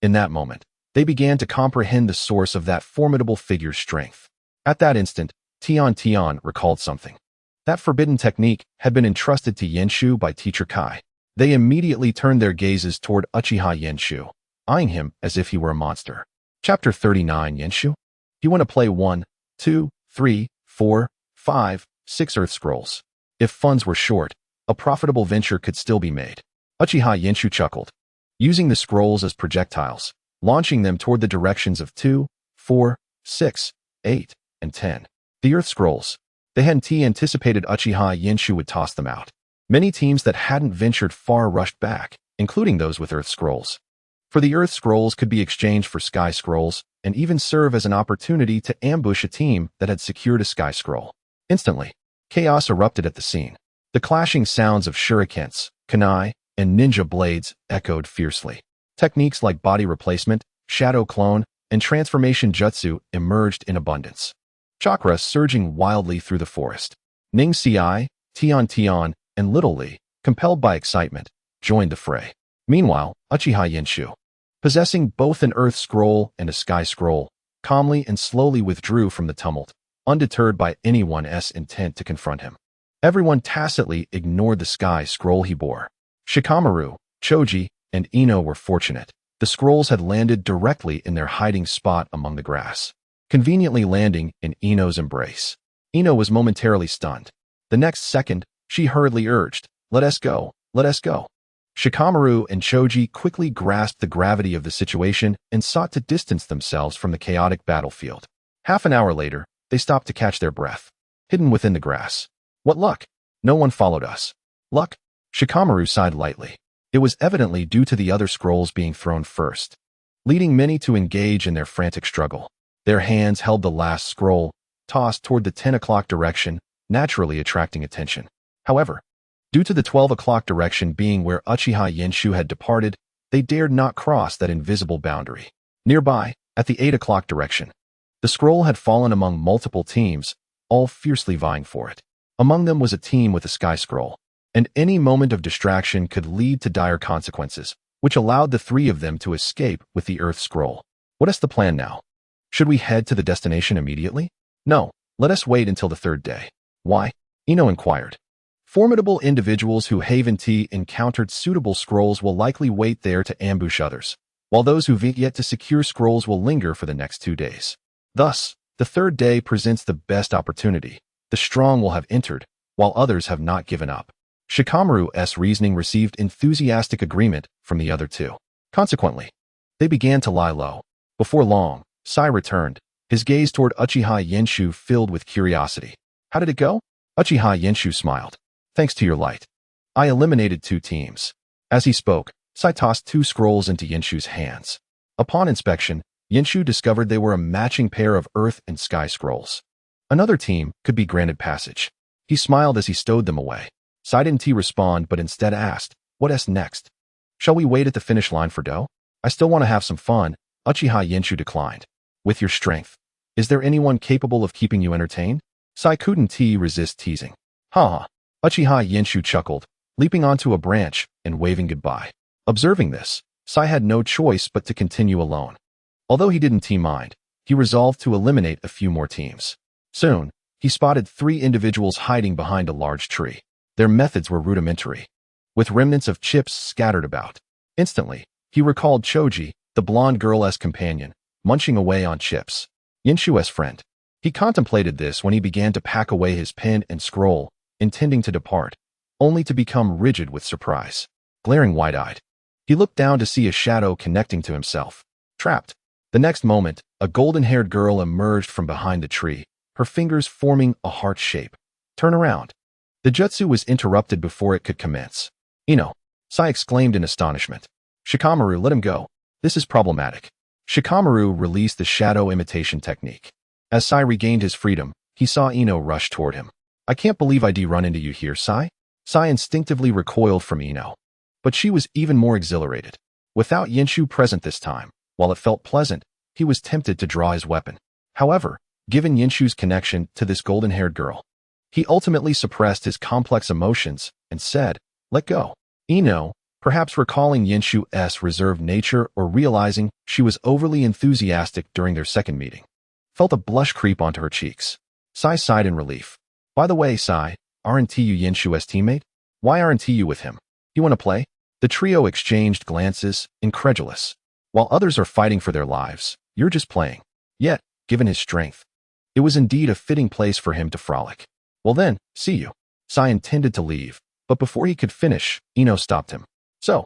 S1: In that moment, they began to comprehend the source of that formidable figure's strength. At that instant, Tian recalled something. That forbidden technique had been entrusted to Yenshu by Teacher Kai. They immediately turned their gazes toward Uchiha Yenshu, eyeing him as if he were a monster. Chapter 39. Yenshu? You want to play 1, 2, 3, 4, 5, 6 Earth Scrolls. If funds were short, a profitable venture could still be made. Uchiha Yenshu chuckled, using the scrolls as projectiles, launching them toward the directions of 2, 4, 6, 8, and 10. The Earth Scrolls. They hadn't anticipated Uchiha Yenshu would toss them out. Many teams that hadn't ventured far rushed back, including those with Earth Scrolls. For the Earth Scrolls could be exchanged for Sky Scrolls, and even serve as an opportunity to ambush a team that had secured a Sky Scroll. Instantly, chaos erupted at the scene. The clashing sounds of shurikens, kunai, and ninja blades echoed fiercely. Techniques like body replacement, shadow clone, and transformation jutsu emerged in abundance. Chakra surging wildly through the forest. Ning Ci, Tian, and Little Lee, compelled by excitement, joined the fray. Meanwhile, Uchiha Yenshu, possessing both an Earth Scroll and a Sky Scroll, calmly and slowly withdrew from the tumult, undeterred by anyone's intent to confront him. Everyone tacitly ignored the Sky Scroll he bore. Shikamaru, Choji, and Ino were fortunate. The scrolls had landed directly in their hiding spot among the grass, conveniently landing in Ino's embrace. Ino was momentarily stunned. The next second, she hurriedly urged, "Let us go, let us go." Shikamaru and Choji quickly grasped the gravity of the situation and sought to distance themselves from the chaotic battlefield. Half an hour later, they stopped to catch their breath, hidden within the grass. What luck! No one followed us. Luck? Shikamaru sighed lightly. It was evidently due to the other scrolls being thrown first, leading many to engage in their frantic struggle. Their hands held the last scroll, tossed toward the 10 o'clock direction, naturally attracting attention. However, due to the 12 o'clock direction being where Uchiha Yenshu had departed, they dared not cross that invisible boundary. Nearby, at the 8 o'clock direction, the scroll had fallen among multiple teams, all fiercely vying for it. Among them was a team with a Sky Scroll, and any moment of distraction could lead to dire consequences, which allowed the 3 of them to escape with the Earth Scroll. What is the plan now? Should we head to the destination immediately? No, let us wait until the 3rd day. Why? Ino inquired. Formidable individuals who haven't encountered suitable scrolls will likely wait there to ambush others, while those who've yet to secure scrolls will linger for the next 2 days. Thus, the third day presents the best opportunity. The strong will have entered, while others have not given up. Shikamaru's reasoning received enthusiastic agreement from the other two. Consequently, they began to lie low. Before long, Sai returned, his gaze toward Uchiha Yenshu filled with curiosity. How did it go? Uchiha Yenshu smiled. Thanks to your light, I eliminated 2 teams. As he spoke, Sai tossed 2 scrolls into Yenshu's hands. Upon inspection, Yenshu discovered they were a matching pair of earth and sky scrolls. Another team could be granted passage. He smiled as he stowed them away. Sai didn't respond but instead asked, "What's next? Shall we wait at the finish line for dough? I still want to have some fun." Uchiha Yenshu declined. "With your strength, is there anyone capable of keeping you entertained?" Sai couldn't resist teasing. "Ha ha." Uchiha Yenshu chuckled, leaping onto a branch and waving goodbye. Observing this, Sai had no choice but to continue alone. Although he didn't mind, he resolved to eliminate a few more teams. Soon, he spotted 3 individuals hiding behind a large tree. Their methods were rudimentary, with remnants of chips scattered about. Instantly, he recalled Choji, the blonde girl's companion, munching away on chips. Yenshu's friend. He contemplated this when he began to pack away his pen and scroll, intending to depart, only to become rigid with surprise. Glaring wide-eyed, he looked down to see a shadow connecting to himself. Trapped. The next moment, a golden-haired girl emerged from behind the tree, her fingers forming a heart shape. "Turn around." The jutsu was interrupted before it could commence. "Ino!" Sai exclaimed in astonishment. "Shikamaru, let him go. This is problematic." Shikamaru released the shadow imitation technique. As Sai regained his freedom, he saw Ino rush toward him. "I can't believe I'd run into you here, Sai." Sai instinctively recoiled from Ino. But she was even more exhilarated. Without Yenshu present this time, while it felt pleasant, he was tempted to draw his weapon. However, given Yenshu's connection to this golden-haired girl, he ultimately suppressed his complex emotions and said, "Let go." Ino, perhaps recalling Yenshu's reserved nature or realizing she was overly enthusiastic during their second meeting, felt a blush creep onto her cheeks. Sai sighed in relief. "By the way, Sai, aren't you Yenshu's teammate? Why aren't you with him? You want to play?" The trio exchanged glances, incredulous. "While others are fighting for their lives, you're just playing." Yet, given his strength, it was indeed a fitting place for him to frolic. "Well then, see you." Sai intended to leave, but before he could finish, Ino stopped him. "So,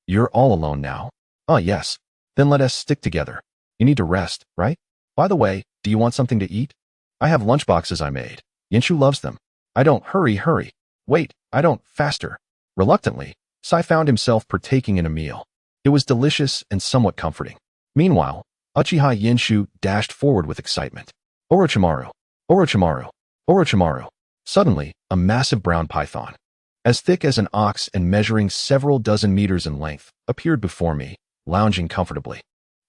S1: you're all alone now?" Yes. Then let us stick together. You need to rest, right? By the way, do you want something to eat? I have lunchboxes I made. Yenshu loves them. I don't. Hurry. Wait, I don't. Faster." Reluctantly, Sai found himself partaking in a meal. It was delicious and somewhat comforting. Meanwhile, Uchiha Yenshu dashed forward with excitement. Orochimaru! Orochimaru! Orochimaru! Suddenly, a massive brown python, as thick as an ox and measuring several dozen meters in length, appeared before me, lounging comfortably.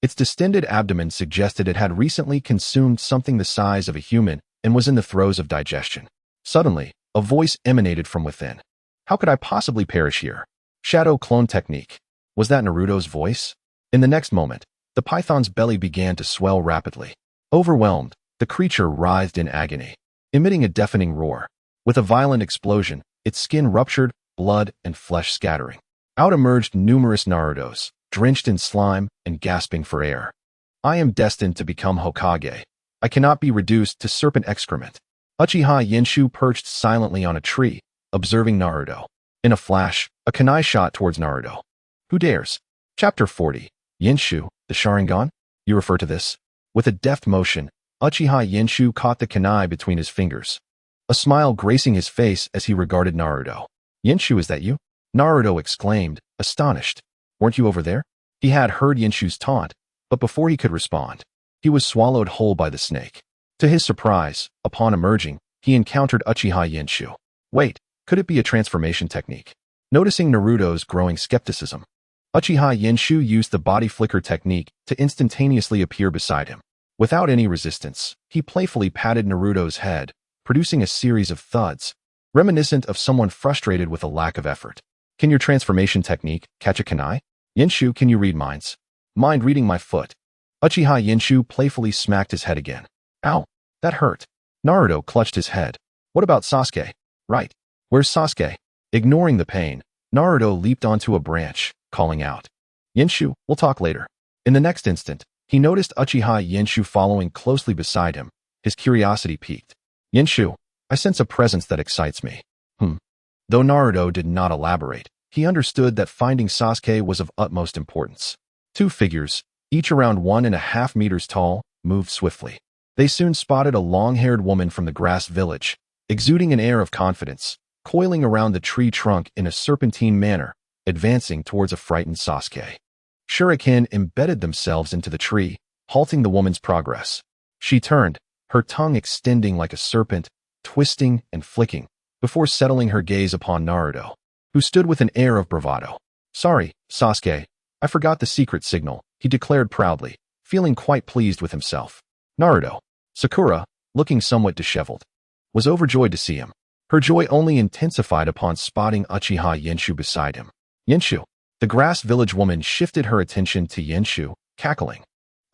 S1: Its distended abdomen suggested it had recently consumed something the size of a human and was in the throes of digestion. Suddenly, a voice emanated from within. "How could I possibly perish here?" Shadow clone technique. Was that Naruto's voice? In the next moment, the python's belly began to swell rapidly. Overwhelmed, the creature writhed in agony, emitting a deafening roar. With a violent explosion, its skin ruptured, blood and flesh scattering. Out emerged numerous Narutos, drenched in slime and gasping for air. "I am destined to become Hokage. I cannot be reduced to serpent excrement." Uchiha Yenshu perched silently on a tree, observing Naruto. In a flash, a kunai shot towards Naruto. Who dares? Chapter 40. Yenshu, the Sharingan? You refer to this? With a deft motion, Uchiha Yenshu caught the kunai between his fingers. A smile gracing his face as he regarded Naruto. "Yenshu, is that you?" Naruto exclaimed, astonished. "Weren't you over there?" He had heard Yenshu's taunt, but before he could respond, he was swallowed whole by the snake. To his surprise, upon emerging, he encountered Uchiha Yenshu. Wait, could it be a transformation technique? Noticing Naruto's growing skepticism, Uchiha Yenshu used the body flicker technique to instantaneously appear beside him. Without any resistance, he playfully patted Naruto's head, producing a series of thuds, reminiscent of someone frustrated with a lack of effort. "Can your transformation technique catch a kunai? Yenshu, can you read minds?" "Mind reading my foot?" Uchiha Yenshu playfully smacked his head again. "Ow, that hurt." Naruto clutched his head. "What about Sasuke?" "Right. Where's Sasuke? Ignoring the pain, Naruto leaped onto a branch, calling out, Yenshu, we'll talk later. In the next instant, he noticed Uchiha Yenshu following closely beside him. His curiosity piqued. Yenshu, I sense a presence that excites me. Though Naruto did not elaborate, he understood that finding Sasuke was of utmost importance. Two figures, each around 1.5 meters tall, moved swiftly. They soon spotted a long-haired woman from the grass village, exuding an air of confidence, coiling around the tree trunk in a serpentine manner, advancing towards a frightened Sasuke. Shuriken embedded themselves into the tree, halting the woman's progress. She turned, her tongue extending like a serpent, twisting and flicking, before settling her gaze upon Naruto, who stood with an air of bravado. Sorry, Sasuke, I forgot the secret signal, he declared proudly, feeling quite pleased with himself. Naruto, Sakura, looking somewhat disheveled, was overjoyed to see him. Her joy only intensified upon spotting Uchiha Yenshu beside him. Yenshu. The grass village woman shifted her attention to Yenshu, cackling.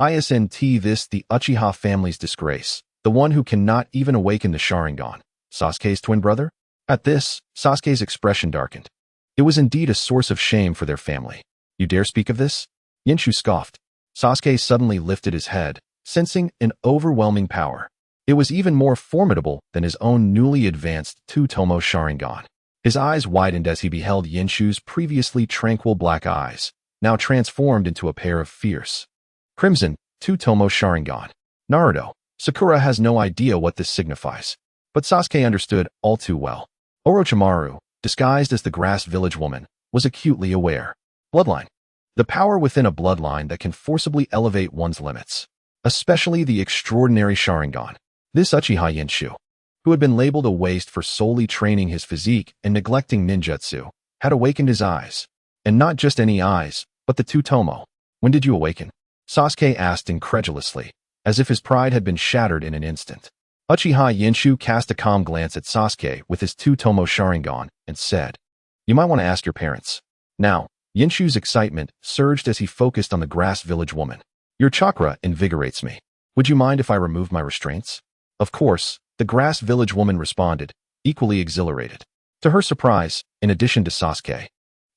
S1: Isn't this the Uchiha family's disgrace, the one who cannot even awaken the Sharingan, Sasuke's twin brother? At this, Sasuke's expression darkened. It was indeed a source of shame for their family. You dare speak of this? Yenshu scoffed. Sasuke suddenly lifted his head, sensing an overwhelming power. It was even more formidable than his own newly advanced Two-Tomo Sharingan. His eyes widened as he beheld Yenshu's previously tranquil black eyes, now transformed into a pair of fierce, crimson, Two-Tomo Sharingan. Naruto, Sakura has no idea what this signifies, but Sasuke understood all too well. Orochimaru, disguised as the grass village woman, was acutely aware. Bloodline. The power within a bloodline that can forcibly elevate one's limits, especially the extraordinary Sharingan. This Uchiha Yenshu, who had been labeled a waste for solely training his physique and neglecting ninjutsu, had awakened his eyes. And not just any eyes, but the Two-Tomo. When did you awaken? Sasuke asked incredulously, as if his pride had been shattered in an instant. Uchiha Yenshu cast a calm glance at Sasuke with his Two-Tomo Sharingan and said, You might want to ask your parents. Now, Yenshu's excitement surged as he focused on the grass village woman. Your chakra invigorates me. Would you mind if I removed my restraints? Of course, the grass village woman responded, equally exhilarated. To her surprise, in addition to Sasuke,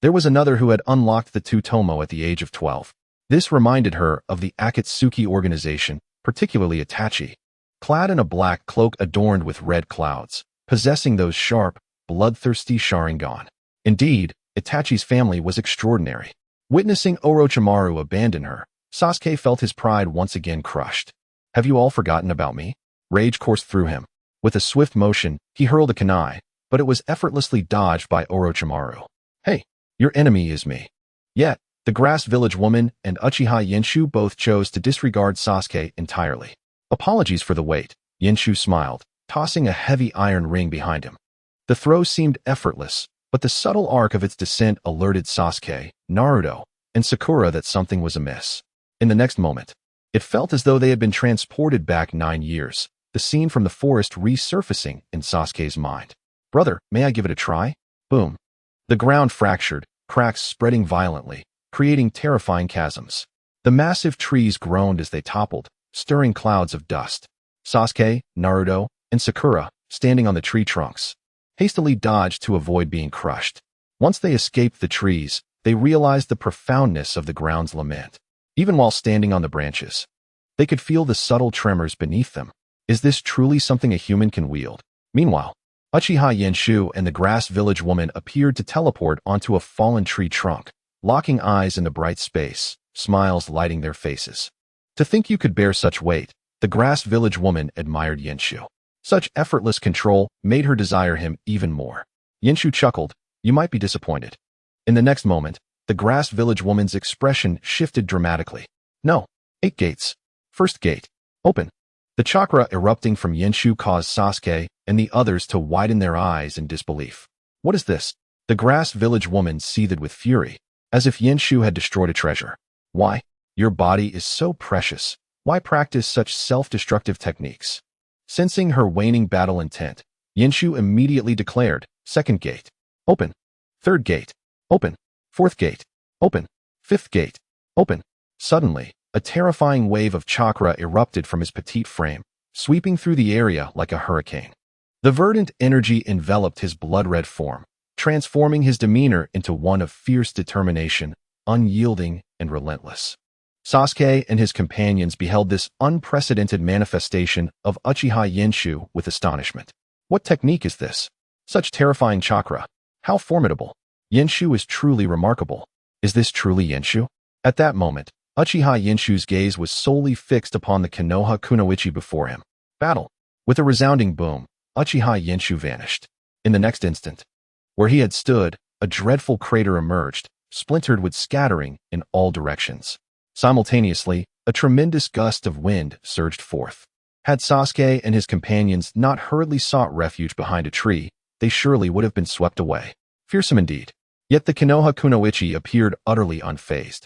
S1: there was another who had unlocked the Two-Tomo at the age of 12. This reminded her of the Akatsuki organization, particularly Itachi, clad in a black cloak adorned with red clouds, possessing those sharp, bloodthirsty Sharingan. Indeed, Itachi's family was extraordinary. Witnessing Orochimaru abandon her, Sasuke felt his pride once again crushed. Have you all forgotten about me? Rage coursed through him. With a swift motion, he hurled a kunai, but it was effortlessly dodged by Orochimaru. Hey, your enemy is me. Yet, the grass village woman and Uchiha Yenshu both chose to disregard Sasuke entirely. Apologies for the wait, Yenshu smiled, tossing a heavy iron ring behind him. The throw seemed effortless, but the subtle arc of its descent alerted Sasuke, Naruto, and Sakura that something was amiss. In the next moment, it felt as though they had been transported back 9 years, the scene from the forest resurfacing in Sasuke's mind. Brother, may I give it a try? Boom. The ground fractured, cracks spreading violently, creating terrifying chasms. The massive trees groaned as they toppled, stirring clouds of dust. Sasuke, Naruto, and Sakura, standing on the tree trunks, hastily dodged to avoid being crushed. Once they escaped the trees, they realized the profoundness of the ground's lament. Even while standing on the branches, they could feel the subtle tremors beneath them. Is this truly something a human can wield? Meanwhile, Uchiha Yenshu and the grass village woman appeared to teleport onto a fallen tree trunk, locking eyes in the bright space, smiles lighting their faces. To think you could bear such weight, the grass village woman admired Yenshu. Such effortless control made her desire him even more. Yenshu chuckled, You might be disappointed. In the next moment, the grass village woman's expression shifted dramatically. No. 8 gates. First gate. Open. The chakra erupting from Yenshu caused Sasuke and the others to widen their eyes in disbelief. What is this? The grass village woman seethed with fury, as if Yenshu had destroyed a treasure. Why? Your body is so precious. Why practice such self-destructive techniques? Sensing her waning battle intent, Yenshu immediately declared, Second gate. Open. Third gate. Open. Fourth gate. Open. Fifth gate. Open. Suddenly, a terrifying wave of chakra erupted from his petite frame, sweeping through the area like a hurricane. The verdant energy enveloped his blood-red form, transforming his demeanor into one of fierce determination, unyielding and relentless. Sasuke and his companions beheld this unprecedented manifestation of Uchiha Yenshu with astonishment. What technique is this? Such terrifying chakra. How formidable. Yenshu is truly remarkable. Is this truly Yenshu? At that moment, Uchiha Yenshu's gaze was solely fixed upon the Konoha kunoichi before him. Battle. With a resounding boom, Uchiha Yenshu vanished. In the next instant, where he had stood, a dreadful crater emerged, splintered with scattering in all directions. Simultaneously, a tremendous gust of wind surged forth. Had Sasuke and his companions not hurriedly sought refuge behind a tree, they surely would have been swept away. Fearsome indeed. Yet the Konoha kunoichi appeared utterly unfazed.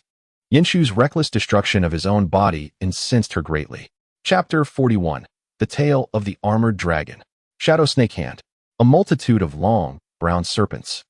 S1: Yenshu's reckless destruction of his own body incensed her greatly. Chapter 41. The Tale of the Armored Dragon. Shadow Snake Hand. A multitude of long, brown serpents,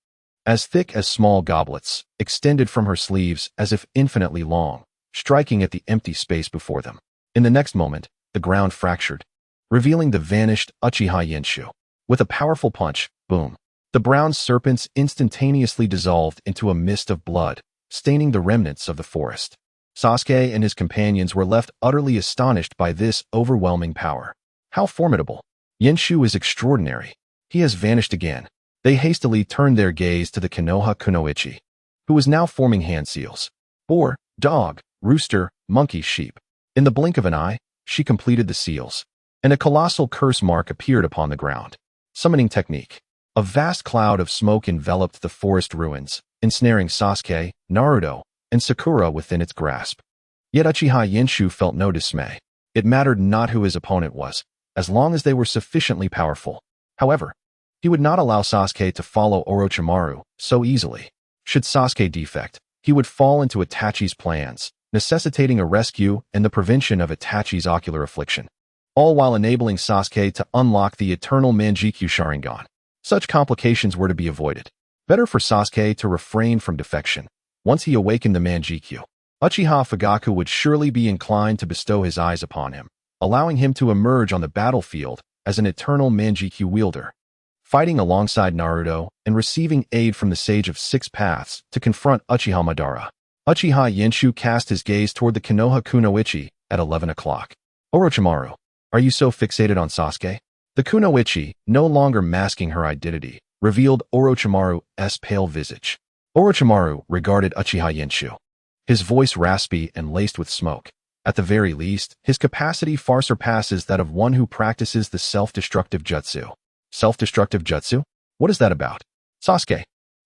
S1: as thick as small goblets, extended from her sleeves as if infinitely long, striking at the empty space before them. In the next moment, the ground fractured, revealing the vanished Uchiha Yenshu. With a powerful punch, boom, the brown serpents instantaneously dissolved into a mist of blood, staining the remnants of the forest. Sasuke and his companions were left utterly astonished by this overwhelming power. How formidable! Yenshu is extraordinary. He has vanished again. They hastily turned their gaze to the Konoha kunoichi, who was now forming hand seals. Boar, dog, rooster, monkey, sheep. In the blink of an eye, she completed the seals, and a colossal curse mark appeared upon the ground. Summoning technique. A vast cloud of smoke enveloped the forest ruins, ensnaring Sasuke, Naruto, and Sakura within its grasp. Yet Uchiha Yenshu felt no dismay. It mattered not who his opponent was, as long as they were sufficiently powerful. However, he would not allow Sasuke to follow Orochimaru so easily. Should Sasuke defect, he would fall into Itachi's plans, necessitating a rescue and the prevention of Itachi's ocular affliction, all while enabling Sasuke to unlock the eternal Manjikyu Sharingan. Such complications were to be avoided. Better for Sasuke to refrain from defection. Once he awakened the Manjikyu, Uchiha Fugaku would surely be inclined to bestow his eyes upon him, allowing him to emerge on the battlefield as an eternal Manjikyu wielder, fighting alongside Naruto and receiving aid from the Sage of Six Paths to confront Uchiha Madara. Uchiha Yenshu cast his gaze toward the Konoha kunoichi at 11 o'clock. Orochimaru, are you so fixated on Sasuke? The kunoichi, no longer masking her identity, revealed Orochimaru's pale visage. Orochimaru regarded Uchiha Yenshu, his voice raspy and laced with smoke. At the very least, his capacity far surpasses that of one who practices the self-destructive jutsu. Self-destructive jutsu? What is that about? Sasuke,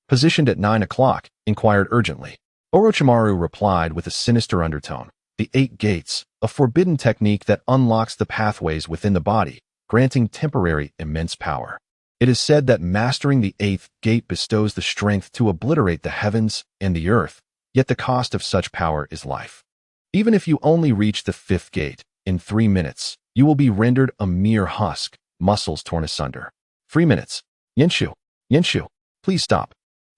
S1: positioned at 9 o'clock, inquired urgently. Orochimaru replied with a sinister undertone. The 8 gates, a forbidden technique that unlocks the pathways within the body, granting temporary immense power. It is said that mastering the 8th gate bestows the strength to obliterate the heavens and the earth, yet the cost of such power is life. Even if you only reach the 5th gate, in 3 minutes, you will be rendered a mere husk, muscles torn asunder. 3 minutes. Yenshu, please stop.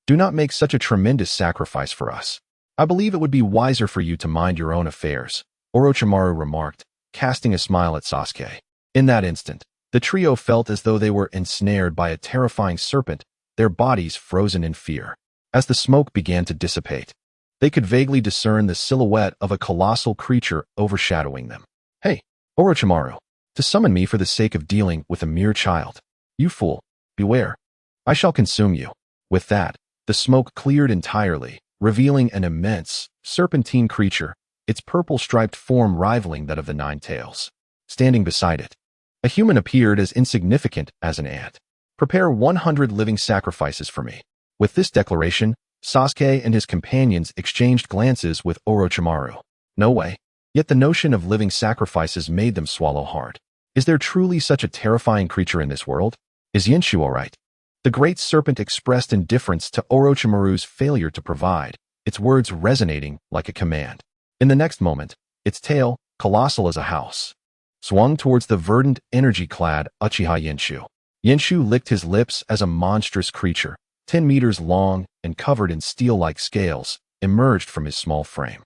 S1: Do not make such a tremendous sacrifice for us. I believe it would be wiser for you to mind your own affairs, Orochimaru remarked, casting a smile at Sasuke. In that instant, the trio felt as though they were ensnared by a terrifying serpent, their bodies frozen in fear. As the smoke began to dissipate, they could vaguely discern the silhouette of a colossal creature overshadowing them. Hey, Orochimaru, to summon me for the sake of dealing with a mere child. You fool, beware. I shall consume you. With that, the smoke cleared entirely, revealing an immense, serpentine creature, its purple-striped form rivaling that of the Nine Tails. Standing beside it, a human appeared as insignificant as an ant. Prepare 100 living sacrifices for me. With this declaration, Sasuke and his companions exchanged glances with Orochimaru. No way. Yet the notion of living sacrifices made them swallow hard. Is there truly such a terrifying creature in this world? Is Yenshu all right? The great serpent expressed indifference to Orochimaru's failure to provide, its words resonating like a command. In the next moment, its tail, colossal as a house, swung towards the verdant, energy-clad Uchiha Yenshu. Yenshu licked his lips as a monstrous creature, 10 meters long and covered in steel-like scales, emerged from his small frame.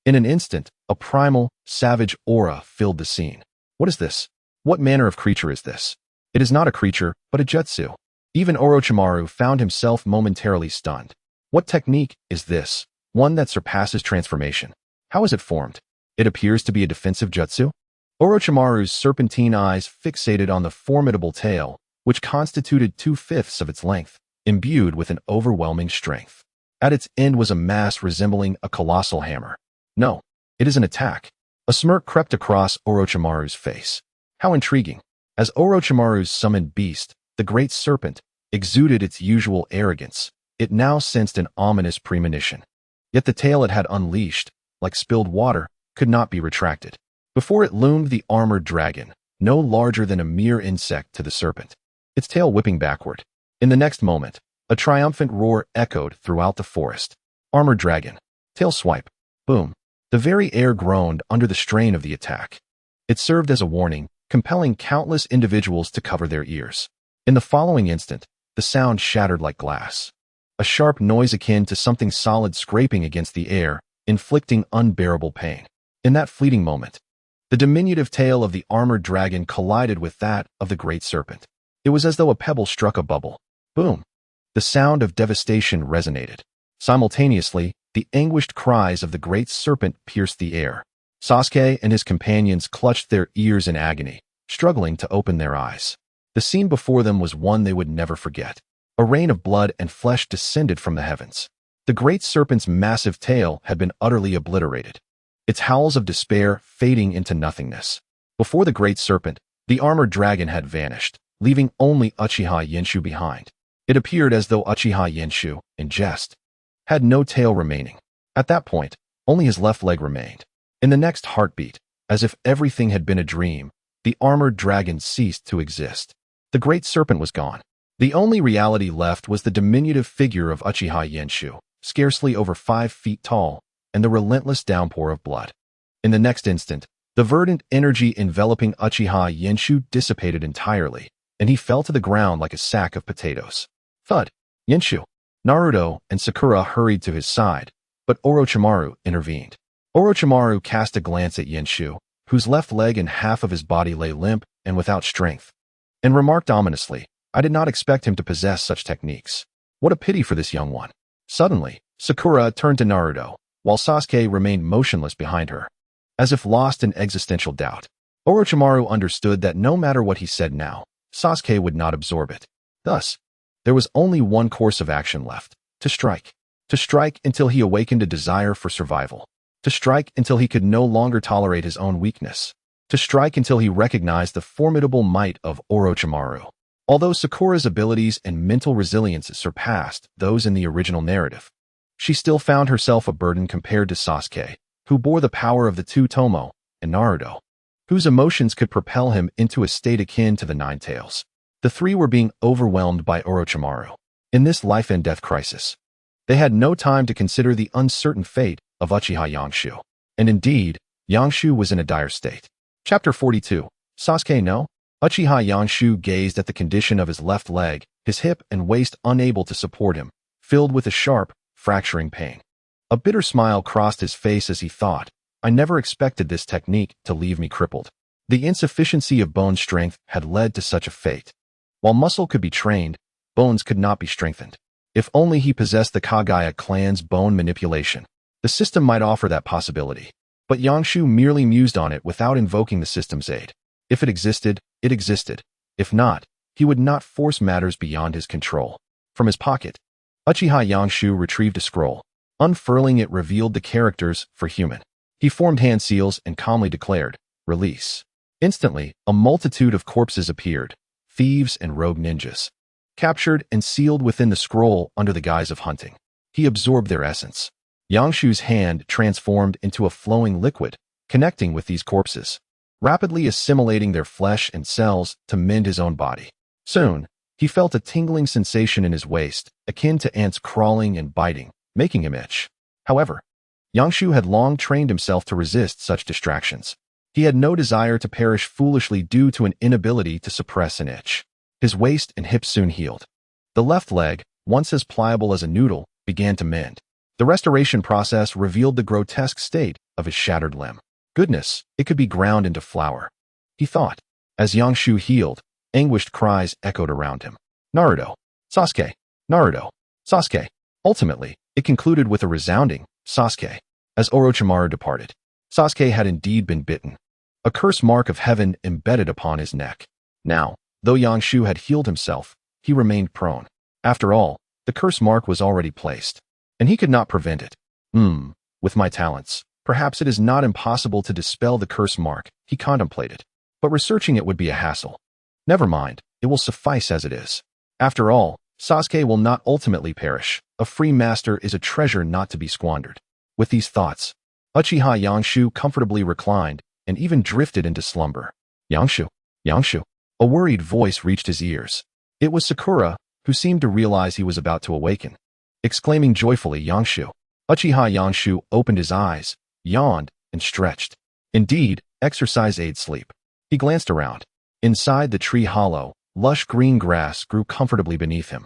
S1: In an instant, a primal, savage aura filled the scene. What is this? What manner of creature is this? It is not a creature, but a jutsu. Even Orochimaru found himself momentarily stunned. What technique is this? One that surpasses transformation. How is it formed? It appears to be a defensive jutsu. Orochimaru's serpentine eyes fixated on the formidable tail, which constituted 2/5 of its length, imbued with an overwhelming strength. At its end was a mass resembling a colossal hammer. No, it is an attack. A smirk crept across Orochimaru's face. How intriguing. As Orochimaru's summoned beast, the great serpent, exuded its usual arrogance, it now sensed an ominous premonition. Yet the tail it had unleashed, like spilled water, could not be retracted. Before it loomed the armored dragon, no larger than a mere insect to the serpent, its tail whipping backward. In the next moment, a triumphant roar echoed throughout the forest. Armored dragon. Tail swipe. Boom. The very air groaned under the strain of the attack. It served as a warning, compelling countless individuals to cover their ears. In the following instant, the sound shattered like glass. A sharp noise akin to something solid scraping against the air, inflicting unbearable pain. In that fleeting moment, the diminutive tail of the armored dragon collided with that of the great serpent. It was as though a pebble struck a bubble. Boom! The sound of devastation resonated. Simultaneously, the anguished cries of the great serpent pierced the air. Sasuke and his companions clutched their ears in agony, struggling to open their eyes. The scene before them was one they would never forget. A rain of blood and flesh descended from the heavens. The great serpent's massive tail had been utterly obliterated, its howls of despair fading into nothingness. Before the great serpent, the armored dragon had vanished, leaving only Uchiha Yenshu behind. It appeared as though Uchiha Yenshu, in jest, had no tail remaining. At that point, only his left leg remained. In the next heartbeat, as if everything had been a dream, the armored dragon ceased to exist. The great serpent was gone. The only reality left was the diminutive figure of Uchiha Yenshu, scarcely over 5 feet tall, and the relentless downpour of blood. In the next instant, the verdant energy enveloping Uchiha Yenshu dissipated entirely, and he fell to the ground like a sack of potatoes. Thud! Yenshu! Naruto and Sakura hurried to his side, but Orochimaru intervened. Orochimaru cast a glance at Yenshu, whose left leg and half of his body lay limp and without strength, and remarked ominously, "I did not expect him to possess such techniques. What a pity for this young one." Suddenly, Sakura turned to Naruto, while Sasuke remained motionless behind her, as if lost in existential doubt. Orochimaru understood that no matter what he said now, Sasuke would not absorb it. Thus, there was only one course of action left: to strike. To strike until he awakened a desire for survival. To strike until he could no longer tolerate his own weakness. To strike until he recognized the formidable might of Orochimaru. Although Sakura's abilities and mental resilience surpassed those in the original narrative, she still found herself a burden compared to Sasuke, who bore the power of the two Tomo, and Naruto, whose emotions could propel him into a state akin to the Nine Tails. The three were being overwhelmed by Orochimaru. In this life and death crisis, they had no time to consider the uncertain fate of Uchiha Yangshu. And indeed, Yangshu was in a dire state. Chapter 42. Sasuke no? Uchiha Yangshu gazed at the condition of his left leg, his hip and waist unable to support him, filled with a sharp, fracturing pain. A bitter smile crossed his face as he thought, "I never expected this technique to leave me crippled." The insufficiency of bone strength had led to such a fate. While muscle could be trained, bones could not be strengthened. If only he possessed the Kagaya clan's bone manipulation, the system might offer that possibility. But Yangshu merely mused on it without invoking the system's aid. If it existed, it existed. If not, he would not force matters beyond his control. From his pocket, Uchiha Yangshu retrieved a scroll. Unfurling it revealed the characters for human. He formed hand seals and calmly declared, "Release." Instantly, a multitude of corpses appeared, thieves and rogue ninjas, captured and sealed within the scroll under the guise of hunting. He absorbed their essence. Yangshu's hand transformed into a flowing liquid, connecting with these corpses, rapidly assimilating their flesh and cells to mend his own body. Soon, he felt a tingling sensation in his waist, akin to ants crawling and biting, making him itch. However, Yangshu had long trained himself to resist such distractions. He had no desire to perish foolishly due to an inability to suppress an itch. His waist and hips soon healed. The left leg, once as pliable as a noodle, began to mend. The restoration process revealed the grotesque state of his shattered limb. Goodness, it could be ground into flour, he thought. As Yangshu healed, Anguished cries echoed around him. Naruto! Sasuke! Naruto! Sasuke! Ultimately, it concluded with a resounding Sasuke. As Orochimaru departed, Sasuke had indeed been bitten. A curse mark of heaven embedded upon his neck. Now, though Yangshu had healed himself, he remained prone. After all, the curse mark was already placed, and he could not prevent it. With my talents, perhaps it is not impossible to dispel the curse mark, he contemplated. But researching it would be a hassle. Never mind, it will suffice as it is. After all, Sasuke will not ultimately perish. A free master is a treasure not to be squandered. With these thoughts, Uchiha Yangshu comfortably reclined and even drifted into slumber. Yangshu! Yangshu! A worried voice reached his ears. It was Sakura, who seemed to realize he was about to awaken. Exclaiming joyfully, Yangshu! Uchiha Yangshu opened his eyes, yawned, and stretched. Indeed, exercise aids sleep. He glanced around. Inside the tree hollow, lush green grass grew comfortably beneath him.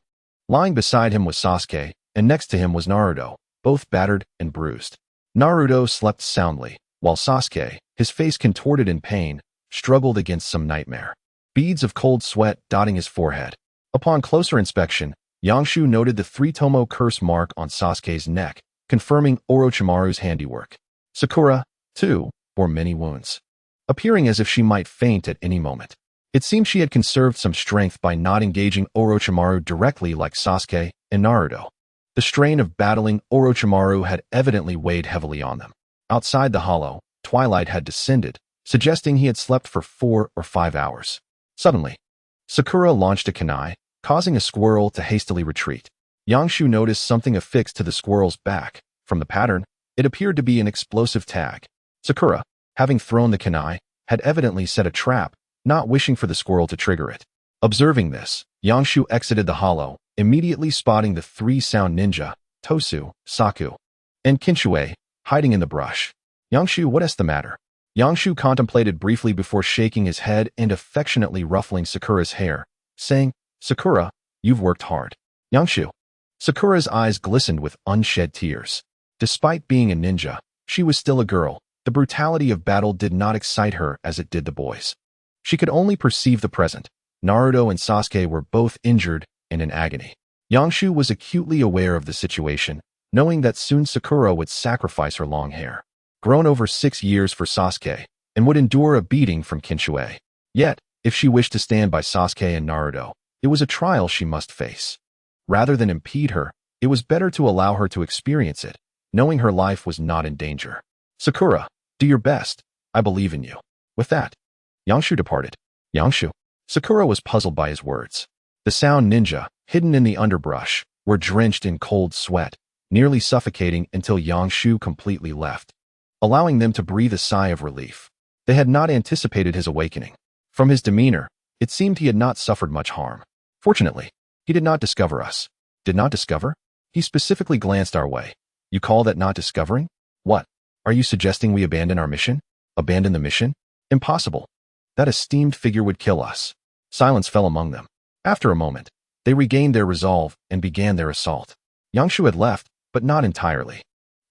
S1: Lying beside him was Sasuke, and next to him was Naruto, both battered and bruised. Naruto slept soundly, while Sasuke, his face contorted in pain, struggled against some nightmare. Beads of cold sweat dotting his forehead. Upon closer inspection, Yangshu noted the three-tomo curse mark on Sasuke's neck, confirming Orochimaru's handiwork. Sakura, too, bore many wounds, appearing as if she might faint at any moment. It seemed she had conserved some strength by not engaging Orochimaru directly like Sasuke and Naruto. The strain of battling Orochimaru had evidently weighed heavily on them. Outside the hollow, twilight had descended, suggesting he had slept for 4 or 5 hours. Suddenly, Sakura launched a kunai, causing a squirrel to hastily retreat. Yangshu noticed something affixed to the squirrel's back. From the pattern, it appeared to be an explosive tag. Sakura, having thrown the kunai, had evidently set a trap, not wishing for the squirrel to trigger it. Observing this, Yangshu exited the hollow, immediately spotting the 3 sound ninja, Tosu, Saku, and Kinshue, hiding in the brush. Yangshu, what is the matter? Yangshu contemplated briefly before shaking his head and affectionately ruffling Sakura's hair, saying, Sakura, you've worked hard. Yangshu. Sakura's eyes glistened with unshed tears. Despite being a ninja, she was still a girl. The brutality of battle did not excite her as it did the boys. She could only perceive the present. Naruto and Sasuke were both injured and in agony. Yangshu was acutely aware of the situation, knowing that soon Sakura would sacrifice her long hair, grown over 6 years for Sasuke, and would endure a beating from Kinshue. Yet, if she wished to stand by Sasuke and Naruto, it was a trial she must face. Rather than impede her, it was better to allow her to experience it, knowing her life was not in danger. Sakura, do your best. I believe in you. With that, Yangshu departed. Yangshu. Sakura was puzzled by his words. The sound ninja, hidden in the underbrush, were drenched in cold sweat, nearly suffocating until Yangshu completely left, allowing them to breathe a sigh of relief. They had not anticipated his awakening. From his demeanor, it seemed he had not suffered much harm. Fortunately, he did not discover us. Did not discover? He specifically glanced our way. You call that not discovering? What? Are you suggesting we abandon our mission? Abandon the mission? Impossible. That esteemed figure would kill us. Silence fell among them. After a moment, they regained their resolve and began their assault. Yangshu had left, but not entirely.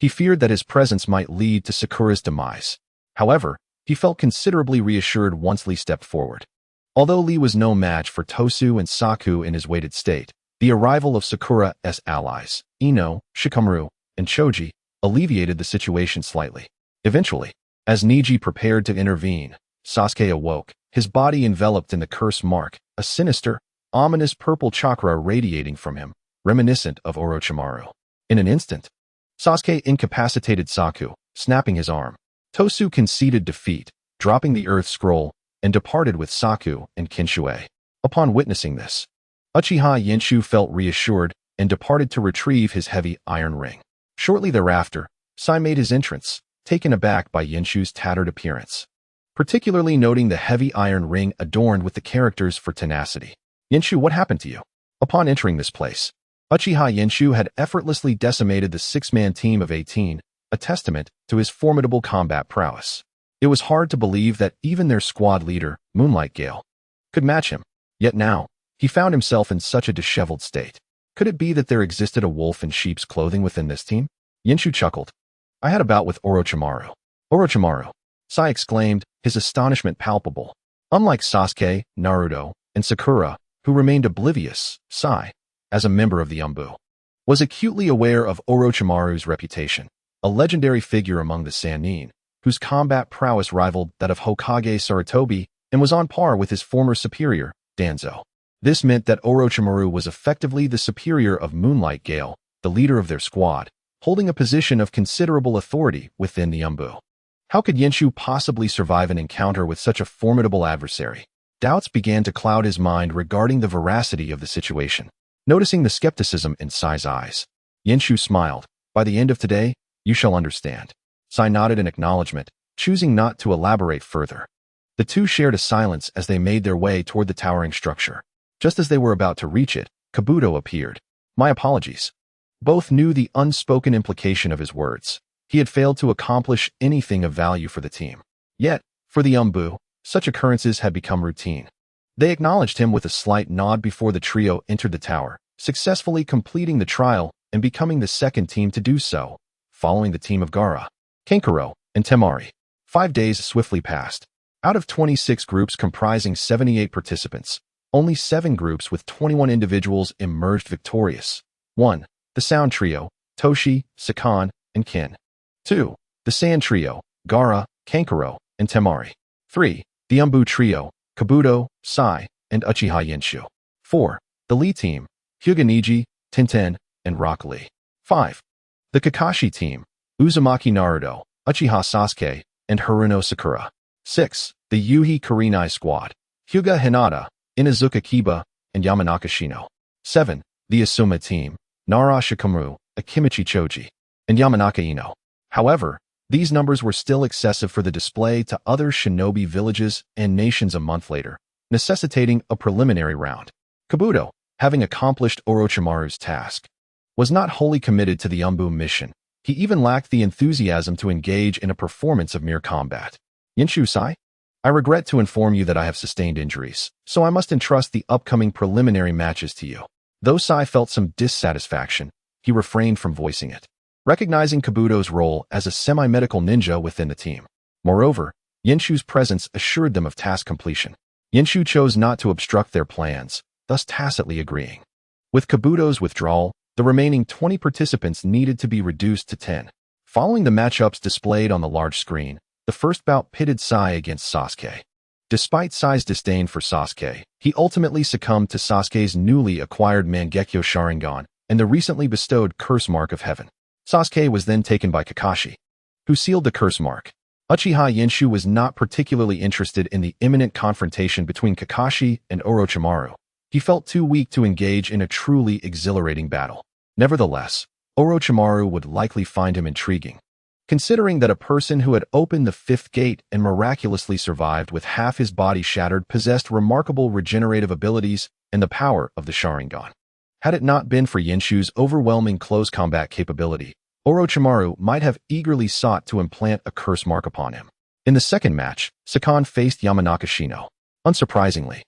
S1: He feared that his presence might lead to Sakura's demise. However, he felt considerably reassured once Lee stepped forward. Although Lee was no match for Tosu and Saku in his weighted state, the arrival of Sakura's allies, Ino, Shikamaru, and Choji, alleviated the situation slightly. Eventually, as Neji prepared to intervene, Sasuke awoke, his body enveloped in the curse mark, a sinister, ominous purple chakra radiating from him, reminiscent of Orochimaru. In an instant, Sasuke incapacitated Saku, snapping his arm. Tosu conceded defeat, dropping the earth scroll, and departed with Saku and Kinshue. Upon witnessing this, Uchiha Yangshu felt reassured and departed to retrieve his heavy iron ring. Shortly thereafter, Sai made his entrance, taken aback by Yangshu's tattered appearance, particularly noting the heavy iron ring adorned with the characters for tenacity. Yangshu, what happened to you? Upon entering this place, Uchiha Yangshu had effortlessly decimated the 6-man team of 18, a testament to his formidable combat prowess. It was hard to believe that even their squad leader, Moonlight Gale, could match him. Yet now, he found himself in such a disheveled state. Could it be that there existed a wolf in sheep's clothing within this team? Yangshu chuckled. I had a bout with Orochimaru. Orochimaru, Sai exclaimed, his astonishment palpable. Unlike Sasuke, Naruto, and Sakura, who remained oblivious, Sai, as a member of the Umbu, was acutely aware of Orochimaru's reputation, a legendary figure among the Sannin, whose combat prowess rivaled that of Hokage Sarutobi and was on par with his former superior, Danzo. This meant that Orochimaru was effectively the superior of Moonlight Gale, the leader of their squad, holding a position of considerable authority within the Umbu. How could Yenshu possibly survive an encounter with such a formidable adversary? Doubts began to cloud his mind regarding the veracity of the situation. Noticing the skepticism in Sai's eyes, Yenshu smiled. By the end of today, you shall understand. Sai nodded in acknowledgement, choosing not to elaborate further. The two shared a silence as they made their way toward the towering structure. Just as they were about to reach it, Kabuto appeared. My apologies. Both knew the unspoken implication of his words. He had failed to accomplish anything of value for the team. Yet, for the Umbu, such occurrences had become routine. They acknowledged him with a slight nod before the trio entered the tower, successfully completing the trial and becoming the second team to do so, following the team of Gaara, Kankuro, and Temari. 5 days swiftly passed. Out of 26 groups comprising 78 participants, only 7 groups with 21 individuals emerged victorious. 1. The Sound Trio, Toshi, Sakan, and Kin. 2. The Sand Trio, Gaara, Kankuro, and Temari. 3. The Umbu Trio, Kabuto, Sai, and Uchiha Yenshu. 4. The Lee Team, Hyuga Neji, Tenten, and Rock Lee. 5. The Kakashi Team, Uzumaki Naruto, Uchiha Sasuke, and Haruno Sakura. 6. The Yuhi Kurinai Squad, Hyuga Hinata, Inazuka Kiba, and Yamanaka Shino. 7. The Asuma Team, Nara Shikamaru, Akimichi Choji, and Yamanaka Ino. However, these numbers were still excessive for the display to other shinobi villages and nations a month later, necessitating a preliminary round. Kabuto, having accomplished Orochimaru's task, was not wholly committed to the Umbu mission. He even lacked the enthusiasm to engage in a performance of mere combat. Yenshu Sai? I regret to inform you that I have sustained injuries, so I must entrust the upcoming preliminary matches to you. Though Sai felt some dissatisfaction, he refrained from voicing it, recognizing Kabuto's role as a semi-medical ninja within the team. Moreover, Yenshu's presence assured them of task completion. Yenshu chose not to obstruct their plans, thus tacitly agreeing. With Kabuto's withdrawal, the remaining 20 participants needed to be reduced to 10. Following the matchups displayed on the large screen, the first bout pitted Sai against Sasuke. Despite Sai's disdain for Sasuke, he ultimately succumbed to Sasuke's newly acquired Mangekyo Sharingan and the recently bestowed Curse Mark of Heaven. Sasuke was then taken by Kakashi, who sealed the curse mark. Uchiha Yenshu was not particularly interested in the imminent confrontation between Kakashi and Orochimaru. He felt too weak to engage in a truly exhilarating battle. Nevertheless, Orochimaru would likely find him intriguing, considering that a person who had opened the 5th gate and miraculously survived with half his body shattered possessed remarkable regenerative abilities and the power of the Sharingan. Had it not been for Yenshu's overwhelming close combat capability, Orochimaru might have eagerly sought to implant a curse mark upon him. In the second match, Sakan faced Yamanaka Shino. Unsurprisingly,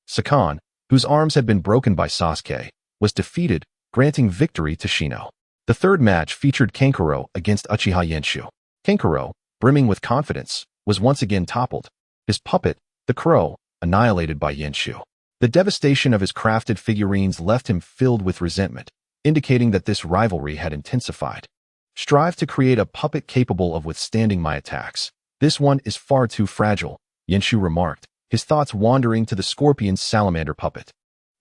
S1: Sakan, whose arms had been broken by Sasuke, was defeated, granting victory to Shino. The third match featured Kankuro against Uchiha Yenshu. Kankuro, brimming with confidence, was once again toppled. His puppet, the crow, annihilated by Yenshu. The devastation of his crafted figurines left him filled with resentment, indicating that this rivalry had intensified. Strive to create a puppet capable of withstanding my attacks. This one is far too fragile, Yenshu remarked, his thoughts wandering to the scorpion's salamander puppet.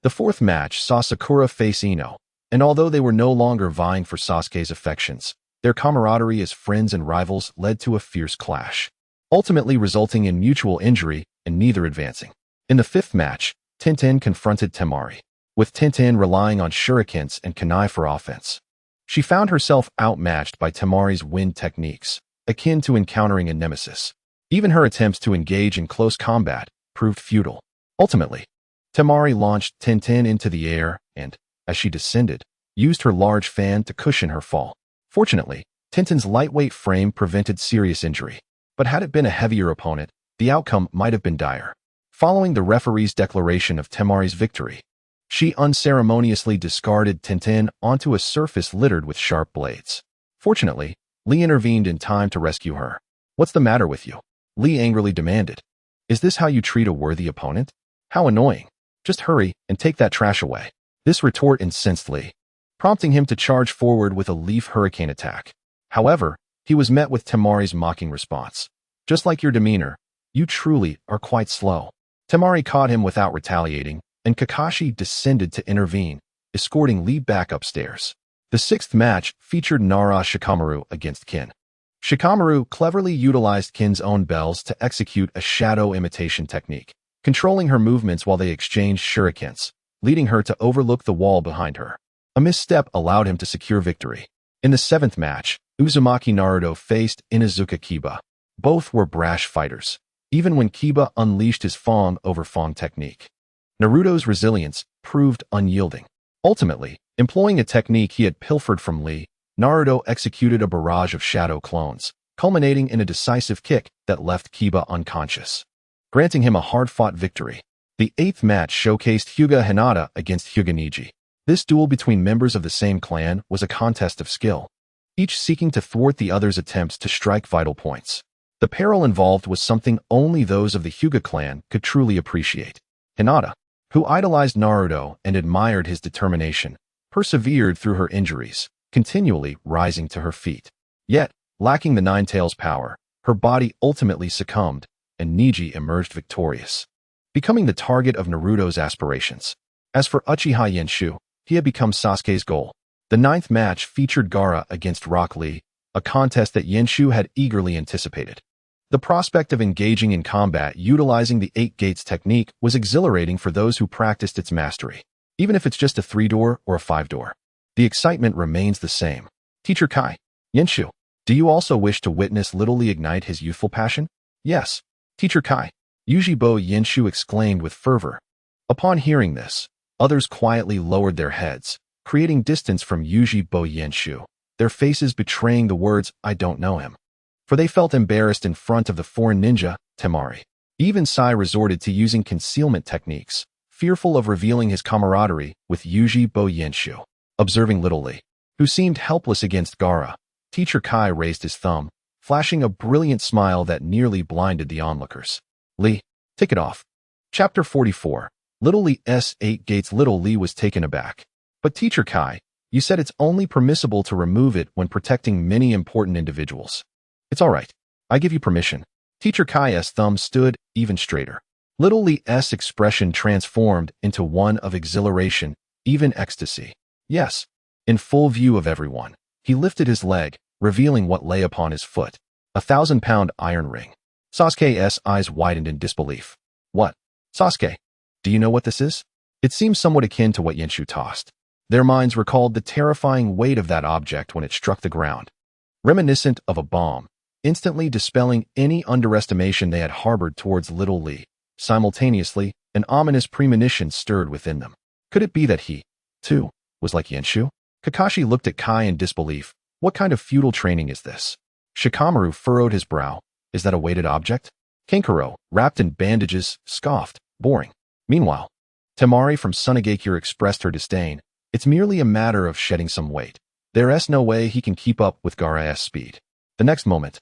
S1: The fourth match saw Sakura face Ino, and although they were no longer vying for Sasuke's affections, their camaraderie as friends and rivals led to a fierce clash, ultimately resulting in mutual injury and neither advancing. In the fifth match, Tenten confronted Temari, with Tenten relying on shurikens and kunai for offense. She found herself outmatched by Temari's wind techniques, akin to encountering a nemesis. Even her attempts to engage in close combat proved futile. Ultimately, Temari launched Tenten into the air and, as she descended, used her large fan to cushion her fall. Fortunately, Tenten's lightweight frame prevented serious injury, but had it been a heavier opponent, the outcome might have been dire. Following the referee's declaration of Temari's victory, she unceremoniously discarded Tenten onto a surface littered with sharp blades. Fortunately, Lee intervened in time to rescue her. "What's the matter with you?" Lee angrily demanded. "Is this how you treat a worthy opponent? How annoying." Just hurry and take that trash away. This retort incensed Lee, prompting him to charge forward with a leaf hurricane attack. However, he was met with Temari's mocking response. Just like your demeanor, you truly are quite slow. Temari caught him without retaliating, and Kakashi descended to intervene, escorting Lee back upstairs. The sixth match featured Nara Shikamaru against Kin. Shikamaru cleverly utilized Kin's own bells to execute a shadow imitation technique, controlling her movements while they exchanged shurikens, leading her to overlook the wall behind her. A misstep allowed him to secure victory. In the seventh match, Uzumaki Naruto faced Inuzuka Kiba. Both were brash fighters, even when Kiba unleashed his Fong over Fong technique. Naruto's resilience proved unyielding. Ultimately, employing a technique he had pilfered from Lee, Naruto executed a barrage of shadow clones, culminating in a decisive kick that left Kiba unconscious, granting him a hard-fought victory. The eighth match showcased Hyuga Hinata against Hyuga Neji. This duel between members of the same clan was a contest of skill, each seeking to thwart the other's attempts to strike vital points. The peril involved was something only those of the Hyuga clan could truly appreciate. Hinata, who idolized Naruto and admired his determination, persevered through her injuries, continually rising to her feet. Yet, lacking the Nine Tails' power, her body ultimately succumbed, and Neji emerged victorious, becoming the target of Naruto's aspirations. As for Uchiha Yenshu, he had become Sasuke's goal. The ninth match featured Gaara against Rock Lee, a contest that Yenshu had eagerly anticipated. The prospect of engaging in combat utilizing the Eight Gates technique was exhilarating for those who practiced its mastery, even if it's just a 3-door or a 5-door. The excitement remains the same. Teacher Kai, Yenshu, do you also wish to witness Little Lee ignite his youthful passion? Yes, Teacher Kai, Yujibo Yenshu exclaimed with fervor. Upon hearing this, others quietly lowered their heads, creating distance from Yujibo Yenshu, their faces betraying the words, "I don't know him." For they felt embarrassed in front of the foreign ninja, Temari. Even Sai resorted to using concealment techniques, fearful of revealing his camaraderie with Yujibo Yenshu. Observing Little Lee, who seemed helpless against Gaara, Teacher Kai raised his thumb, flashing a brilliant smile that nearly blinded the onlookers. Lee, take it off. Chapter 44. Little Lee's Eight Gates. Little Lee was taken aback. But Teacher Kai, you said it's only permissible to remove it when protecting many important individuals. It's all right. I give you permission. Teacher Kai's thumb stood even straighter. Little Lee's expression transformed into one of exhilaration, even ecstasy. Yes, in full view of everyone, he lifted his leg, revealing what lay upon his foot, a 1,000-pound iron ring. Sasuke's eyes widened in disbelief. What? Sasuke, do you know what this is? It seems somewhat akin to what Yenshu tossed. Their minds recalled the terrifying weight of that object when it struck the ground, reminiscent of a bomb, instantly dispelling any underestimation they had harbored towards Little Lee. Simultaneously, an ominous premonition stirred within them. Could it be that he, too, was like Yenshu? Kakashi looked at Kai in disbelief. What kind of feudal training is this? Shikamaru furrowed his brow. Is that a weighted object? Kankuro, wrapped in bandages, scoffed. Boring. Meanwhile, Temari from Sunagakure expressed her disdain. It's merely a matter of shedding some weight. There's no way he can keep up with Gaara's speed. The next moment,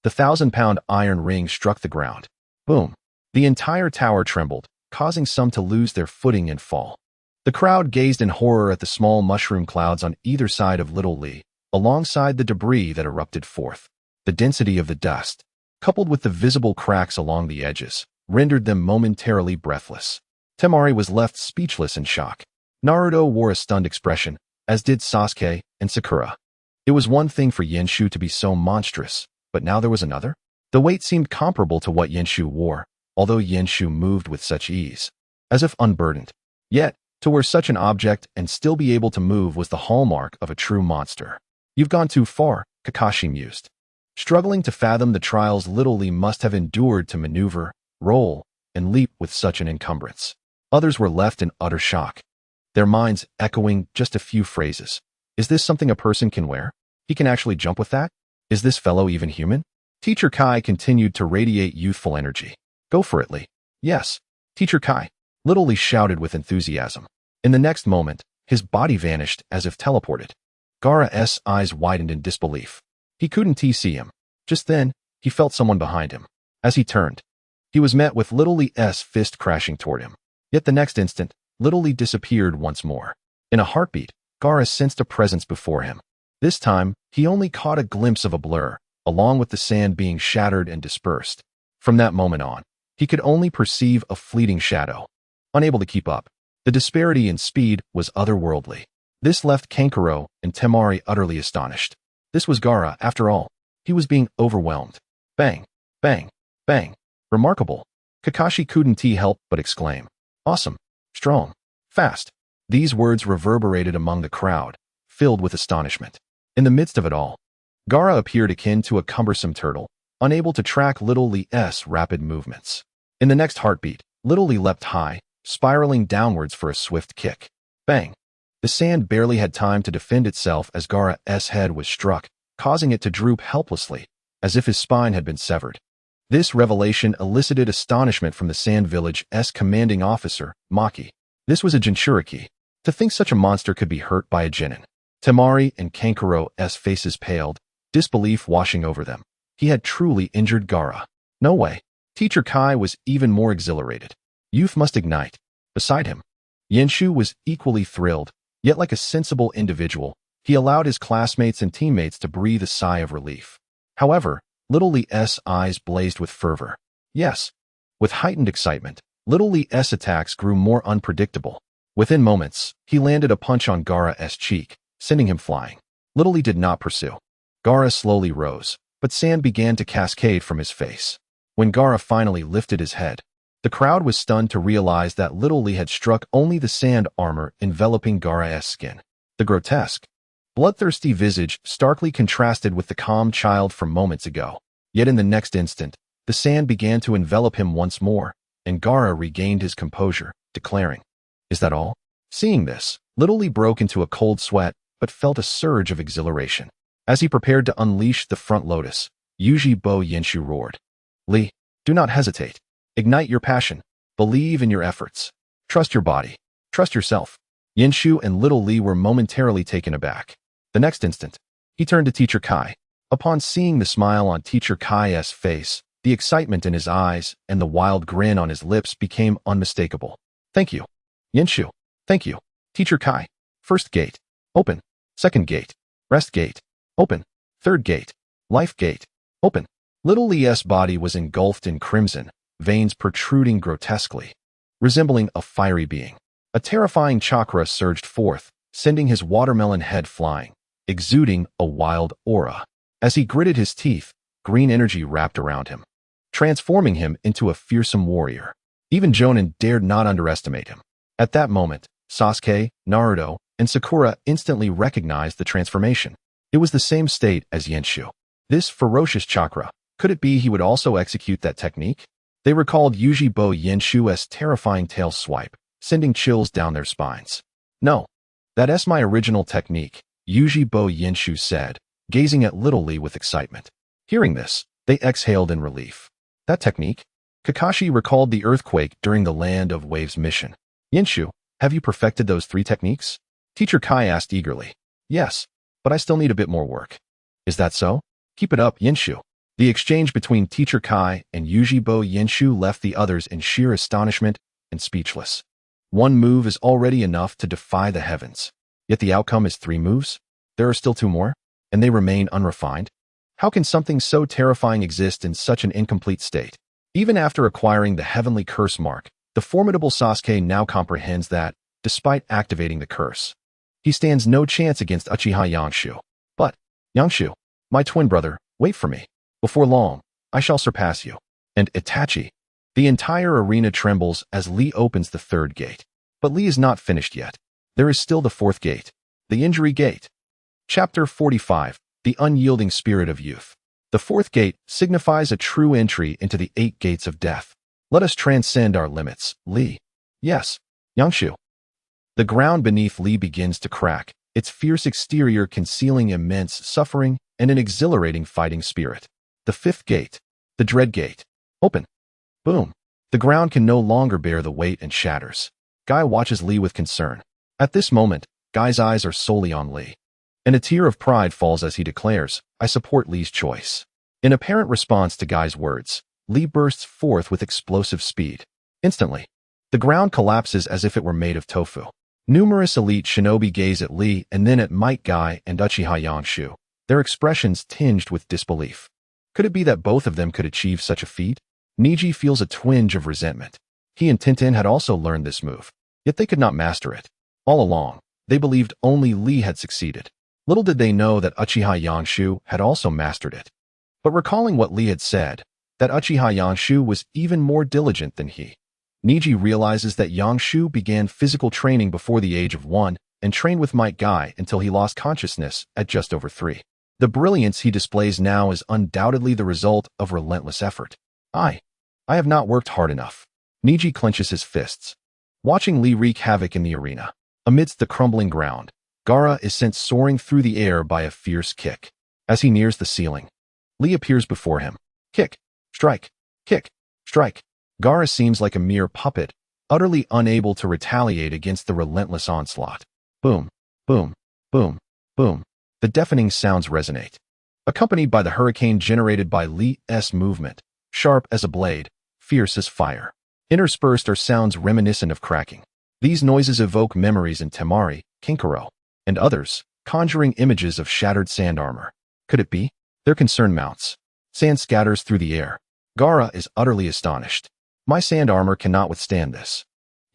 S1: the 1,000-pound iron ring struck the ground. Boom. The entire tower trembled, causing some to lose their footing and fall. The crowd gazed in horror at the small mushroom clouds on either side of Little Lee, alongside the debris that erupted forth. The density of the dust, coupled with the visible cracks along the edges, rendered them momentarily breathless. Temari was left speechless in shock. Naruto wore a stunned expression, as did Sasuke and Sakura. It was one thing for Yenshu to be so monstrous, but now there was another? The weight seemed comparable to what Yenshu wore, although Yenshu moved with such ease, as if unburdened. Yet, to wear such an object and still be able to move was the hallmark of a true monster. You've gone too far, Kakashi mused, struggling to fathom the trials Little Lee must have endured to maneuver, roll, and leap with such an encumbrance. Others were left in utter shock, their minds echoing just a few phrases. Is this something a person can wear? He can actually jump with that? Is this fellow even human? Teacher Kai continued to radiate youthful energy. Go for it, Lee. Yes, Teacher Kai, Little Lee shouted with enthusiasm. In the next moment, his body vanished as if teleported. Gaara's eyes widened in disbelief. He couldn't see him. Just then, he felt someone behind him. As he turned, he was met with Little Lee's fist crashing toward him. Yet the next instant, little Lee disappeared once more. In a heartbeat, Gaara sensed a presence before him. This time, he only caught a glimpse of a blur, along with the sand being shattered and dispersed. From that moment on, he could only perceive a fleeting shadow. Unable to keep up, the disparity in speed was otherworldly. This left Kankuro and Temari utterly astonished. This was Gaara, after all. He was being overwhelmed. Bang, bang, bang. Remarkable. Kakashi couldn't help but exclaim. Awesome. Strong. Fast. These words reverberated among the crowd, filled with astonishment. In the midst of it all, Gaara appeared akin to a cumbersome turtle, unable to track Little Lee's rapid movements. In the next heartbeat, Little Lee leapt high, spiraling downwards for a swift kick. Bang! The sand barely had time to defend itself as Gaara's head was struck, causing it to droop helplessly, as if his spine had been severed. This revelation elicited astonishment from the Sand Village's commanding officer, Maki. This was a Jinchuriki. To think such a monster could be hurt by a genin. Temari and Kankuro's faces paled, disbelief washing over them. He had truly injured Gaara. No way. Teacher Kai was even more exhilarated. Youth must ignite. Beside him, Yenshu was equally thrilled, yet like a sensible individual, he allowed his classmates and teammates to breathe a sigh of relief. However, Little Lee's eyes blazed with fervor. Yes. With heightened excitement, Little Lee's attacks grew more unpredictable. Within moments, he landed a punch on Gaara's cheek, sending him flying. Little Lee did not pursue. Gaara slowly rose, but sand began to cascade from his face. When Gaara finally lifted his head, the crowd was stunned to realize that Little Lee had struck only the sand armor enveloping Gaara's skin. The grotesque, bloodthirsty visage starkly contrasted with the calm child from moments ago. Yet in the next instant, the sand began to envelop him once more, and Gaara regained his composure, declaring, "Is that all?" Seeing this, Little Lee broke into a cold sweat, but felt a surge of exhilaration. As he prepared to unleash the front lotus, Uchiha Yenshu roared, "Lee, do not hesitate. Ignite your passion. Believe in your efforts. Trust your body. Trust yourself." Yenshu and Little Lee were momentarily taken aback. The next instant, he turned to Teacher Kai. Upon seeing the smile on Teacher Kai's face, the excitement in his eyes and the wild grin on his lips became unmistakable. "Thank you. Yenshu. Thank you. Teacher Kai. First gate. Open. Second gate. Rest gate. Open. Third gate. Life gate. Open." Little Lee's body was engulfed in crimson, veins protruding grotesquely, resembling a fiery being. A terrifying chakra surged forth, sending his watermelon head flying, exuding a wild aura. As he gritted his teeth, green energy wrapped around him, transforming him into a fearsome warrior. Even Jonin dared not underestimate him. At that moment, Sasuke, Naruto, and Sakura instantly recognized the transformation. It was the same state as Yenshu. This ferocious chakra, could it be he would also execute that technique? They recalled Uchiha Yenshu's terrifying tail swipe, sending chills down their spines. "No, that's my original technique," Uchiha Yenshu said, gazing at Little Lee with excitement. Hearing this, they exhaled in relief. "That technique?" Kakashi recalled the earthquake during the Land of Waves mission. "Yenshu, have you perfected those 3 techniques?" Teacher Kai asked eagerly. "Yes, but I still need a bit more work." "Is that so? Keep it up, Yenshu." The exchange between Teacher Kai and Uchiha Yenshu left the others in sheer astonishment and speechless. One move is already enough to defy the heavens. Yet the outcome is 3 moves? There are still 2 more? And they remain unrefined? How can something so terrifying exist in such an incomplete state? Even after acquiring the heavenly curse mark, the formidable Sasuke now comprehends that, despite activating the curse, he stands no chance against Uchiha Yanshu. But, Yanshu, my twin brother, wait for me. Before long, I shall surpass you. And Itachi. The entire arena trembles as Lee opens the 3rd gate. But Lee is not finished yet. There is still the 4th gate, the injury gate. Chapter 45, The Unyielding Spirit of Youth. The 4th gate signifies a true entry into the 8 gates of death. Let us transcend our limits, Lee. Yes, Yanshu. The ground beneath Lee begins to crack, its fierce exterior concealing immense suffering and an exhilarating fighting spirit. The 5th gate, the Dread Gate. Open. Boom. The ground can no longer bear the weight and shatters. Guy watches Lee with concern. At this moment, Guy's eyes are solely on Lee. And a tear of pride falls as he declares, "I support Lee's choice." In apparent response to Guy's words, Lee bursts forth with explosive speed. Instantly, The ground collapses as if it were made of tofu. Numerous elite shinobi gaze at Lee and then at Might Guy and Uchiha Yangshu, their expressions tinged with disbelief. Could it be that both of them could achieve such a feat? Niji feels a twinge of resentment. He and Tintin had also learned this move, yet they could not master it. All along, they believed only Lee had succeeded. Little did they know that Uchiha Yangshu had also mastered it. But recalling what Lee had said, that Uchiha Yangshu was even more diligent than he, Niji realizes that Yangshu began physical training before the age of 1 and trained with Might Guy until he lost consciousness at just over 3. The brilliance he displays now is undoubtedly the result of relentless effort. I have not worked hard enough. Niji clenches his fists. Watching Lee wreak havoc in the arena, amidst the crumbling ground, Gaara is sent soaring through the air by a fierce kick. As he nears the ceiling, Lee appears before him. Kick, strike, kick, strike. Gaara seems like a mere puppet, utterly unable to retaliate against the relentless onslaught. Boom, boom, boom, boom. The deafening sounds resonate, accompanied by the hurricane generated by Lee's movement, sharp as a blade, fierce as fire. Interspersed are sounds reminiscent of cracking. These noises evoke memories in Temari, Kinkaro, and others, conjuring images of shattered sand armor. Could it be? Their concern mounts. Sand scatters through the air. Gaara is utterly astonished. My sand armor cannot withstand this.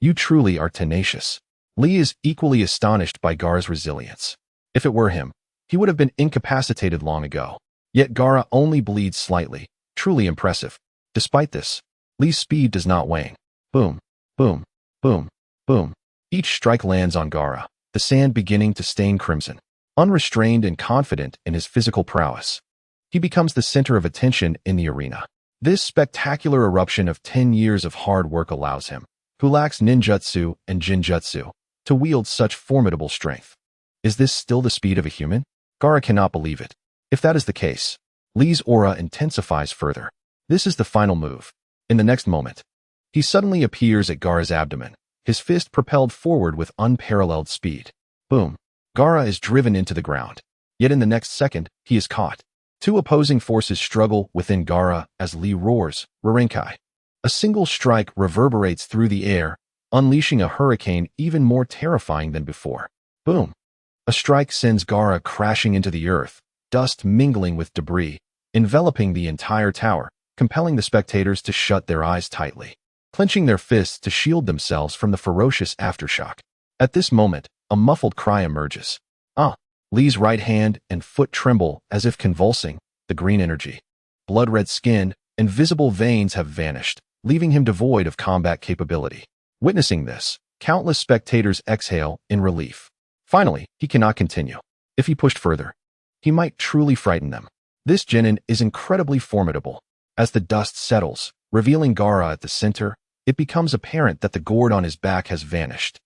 S1: You truly are tenacious. Lee is equally astonished by Gaara's resilience. If it were him, he would have been incapacitated long ago. Yet Gaara only bleeds slightly, truly impressive. Despite this, Lee's speed does not wane. Boom, boom, boom, boom. Each strike lands on Gaara, the sand beginning to stain crimson. Unrestrained and confident in his physical prowess, he becomes the center of attention in the arena. This spectacular eruption of 10 years of hard work allows him, who lacks ninjutsu and jinjutsu, to wield such formidable strength. Is this still the speed of a human? Gaara cannot believe it. If that is the case, Lee's aura intensifies further. This is the final move. In the next moment, he suddenly appears at Gaara's abdomen, his fist propelled forward with unparalleled speed. Boom. Gaara is driven into the ground. Yet in the next second, he is caught. Two opposing forces struggle within Gaara as Lee roars, Rarenkai. A single strike reverberates through the air, unleashing a hurricane even more terrifying than before. Boom. A strike sends Gaara crashing into the earth, dust mingling with debris, enveloping the entire tower, compelling the spectators to shut their eyes tightly, clenching their fists to shield themselves from the ferocious aftershock. At this moment, a muffled cry emerges. Ah! Lee's right hand and foot tremble as if convulsing, the green energy. Blood-red skin and visible veins have vanished, leaving him devoid of combat capability. Witnessing this, countless spectators exhale in relief. Finally, he cannot continue. If he pushed further, he might truly frighten them. This genin is incredibly formidable. As the dust settles, revealing Gaara at the center, it becomes apparent that the gourd on his back has vanished.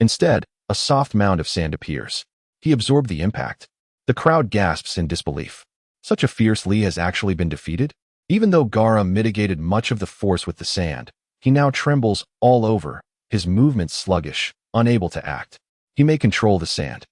S1: Instead, a soft mound of sand appears. He absorbed the impact. The crowd gasps in disbelief. Such a fierce Lee has actually been defeated? Even though Gaara mitigated much of the force with the sand, he now trembles all over, his movements sluggish, unable to act. He may control the sand,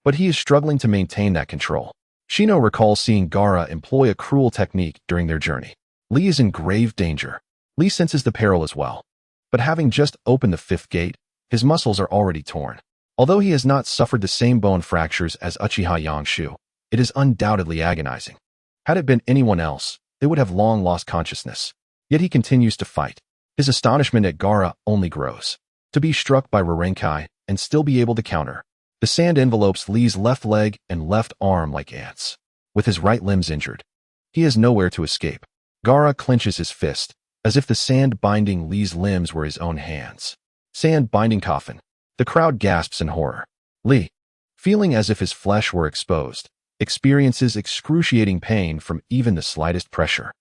S1: but he is struggling to maintain that control. Shino recalls seeing Gaara employ a cruel technique during their journey. Lee is in grave danger. Lee senses the peril as well. But having just opened the 5th gate, his muscles are already torn. Although he has not suffered the same bone fractures as Uchiha Yangshu, it is undoubtedly agonizing. Had it been anyone else, they would have long lost consciousness. Yet he continues to fight. His astonishment at Gaara only grows. To be struck by Rarenkai and still be able to counter. The sand envelopes Lee's left leg and left arm like ants. With his right limbs injured, he has nowhere to escape. Gaara clenches his fist, as if the sand binding Lee's limbs were his own hands. Sand binding coffin. The crowd gasps in horror. Lee, feeling as if his flesh were exposed, experiences excruciating pain from even the slightest pressure.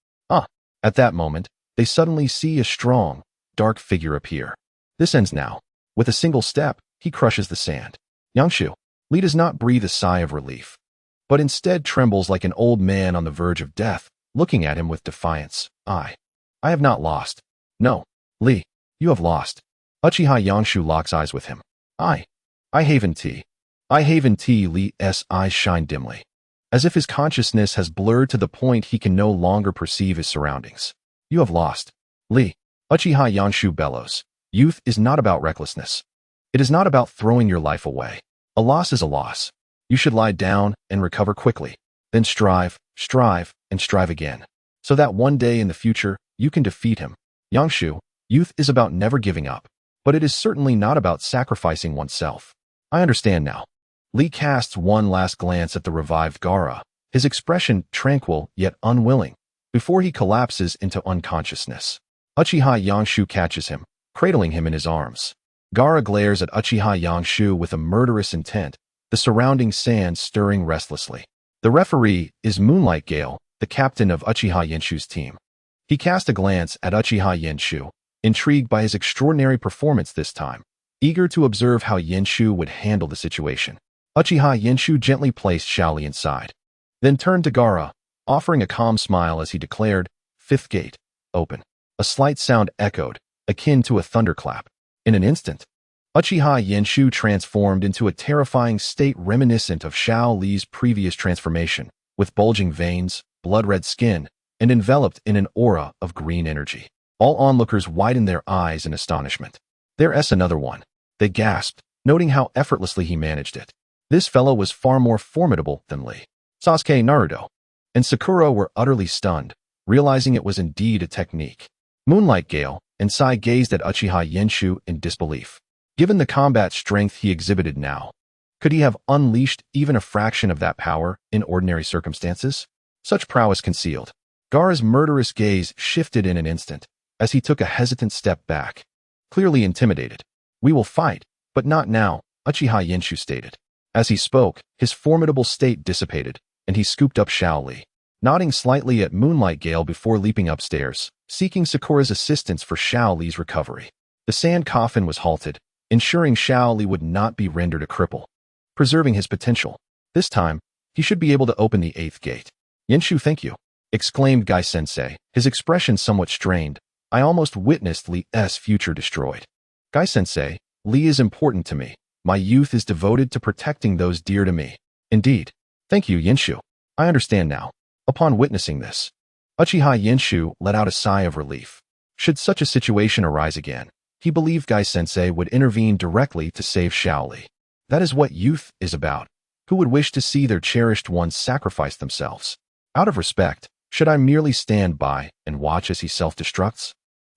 S1: At that moment, they suddenly see a strong, dark figure appear. This ends now. With a single step, he crushes the sand. Yangshu. Lee does not breathe a sigh of relief, but instead trembles like an old man on the verge of death, looking at him with defiance. I have not lost. No, Lee, you have lost. Uchiha Yangshu locks eyes with him. I haven tea. Lee's eyes shine dimly, as if his consciousness has blurred to the point he can no longer perceive his surroundings. You have lost. Lee. Uchiha Yangshu bellows. Youth is not about recklessness. It is not about throwing your life away. A loss is a loss. You should lie down and recover quickly. Then strive, and strive again. So that one day in the future, you can defeat him. Yangshu, youth is about never giving up. But it is certainly not about sacrificing oneself. I understand now. Lee casts one last glance at the revived Gaara, his expression tranquil yet unwilling, before he collapses into unconsciousness. Uchiha Yangshu catches him, cradling him in his arms. Gaara glares at Uchiha Yangshu with a murderous intent, the surrounding sand stirring restlessly. The referee is Moonlight Gale, the captain of Uchiha Yangshu's team. He cast a glance at Uchiha Yangshu, intrigued by his extraordinary performance this time, eager to observe how Yangshu would handle the situation. Uchiha Yangshu gently placed Xiaoli inside, then turned to Gaara, offering a calm smile as he declared, "Fifth gate, open." A slight sound echoed, akin to a thunderclap. In an instant, Uchiha Yangshu transformed into a terrifying state reminiscent of Xiao Li's previous transformation, with bulging veins, blood-red skin, and enveloped in an aura of green energy. All onlookers widened their eyes in astonishment. "There's another one," they gasped, noting how effortlessly he managed it. This fellow was far more formidable than Lee. Sasuke, Naruto, and Sakura were utterly stunned, realizing it was indeed a technique. Moonlight Gale and Sai gazed at Uchiha Yangshu in disbelief. Given the combat strength he exhibited now, could he have unleashed even a fraction of that power in ordinary circumstances? Such prowess concealed. Gaara's murderous gaze shifted in an instant, as he took a hesitant step back. Clearly intimidated. "We will fight, but not now," Uchiha Yangshu stated. As he spoke, his formidable state dissipated, and he scooped up Xiaoli, nodding slightly at Moonlight Gale before leaping upstairs, seeking Sakura's assistance for Xiaoli's recovery. The sand coffin was halted, ensuring Xiaoli would not be rendered a cripple, preserving his potential. This time, he should be able to open the 8th gate. "Yangshu, thank you," exclaimed Gai-sensei, his expression somewhat strained. "I almost witnessed Lee's future destroyed." "Gai-sensei, Lee is important to me. My youth is devoted to protecting those dear to me." "Indeed. Thank you, Yangshu. I understand now." Upon witnessing this, Uchiha Yangshu let out a sigh of relief. Should such a situation arise again, he believed Gai-sensei would intervene directly to save Xiaoli. That is what youth is about. Who would wish to see their cherished ones sacrifice themselves? Out of respect, should I merely stand by and watch as he self-destructs?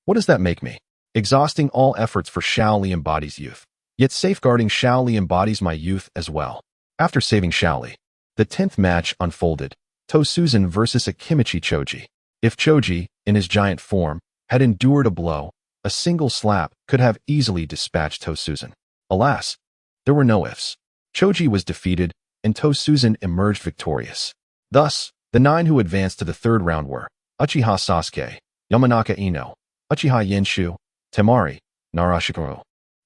S1: What does that make me? Exhausting all efforts for Xiaoli embodies youth, yet safeguarding Xiaoli embodies my youth as well. After saving Xiaoli, the 10th match unfolded, Tosuzan versus Akimichi Choji. If Choji, in his giant form, had endured a blow, a single slap could have easily dispatched Tosuzan. Alas, there were no ifs. Choji was defeated, and Tosuzan emerged victorious. Thus, the 9 who advanced to the 3rd round were Uchiha Sasuke, Yamanaka Ino, Uchiha Yangshu, Temari, Narashikoro,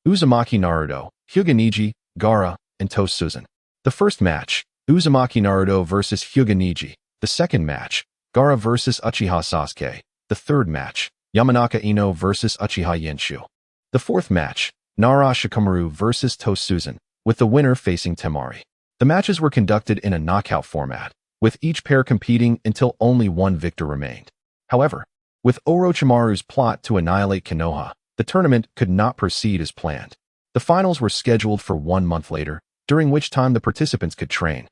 S1: Uzumaki Naruto, Hyuga Neji, Gaara, and Tosuzan. The first match, Uzumaki Naruto versus Hyuga Neji. The second match, Gaara versus Uchiha Sasuke. The third match, Yamanaka Ino versus Uchiha Yangshu. The fourth match, Nara Shikamaru versus Tosuzan, with the winner facing Temari. The matches were conducted in a knockout format, with each pair competing until only one victor remained. However, with Orochimaru's plot to annihilate Konoha, the tournament could not proceed as planned. The finals were scheduled for 1 month later, during which time the participants could train,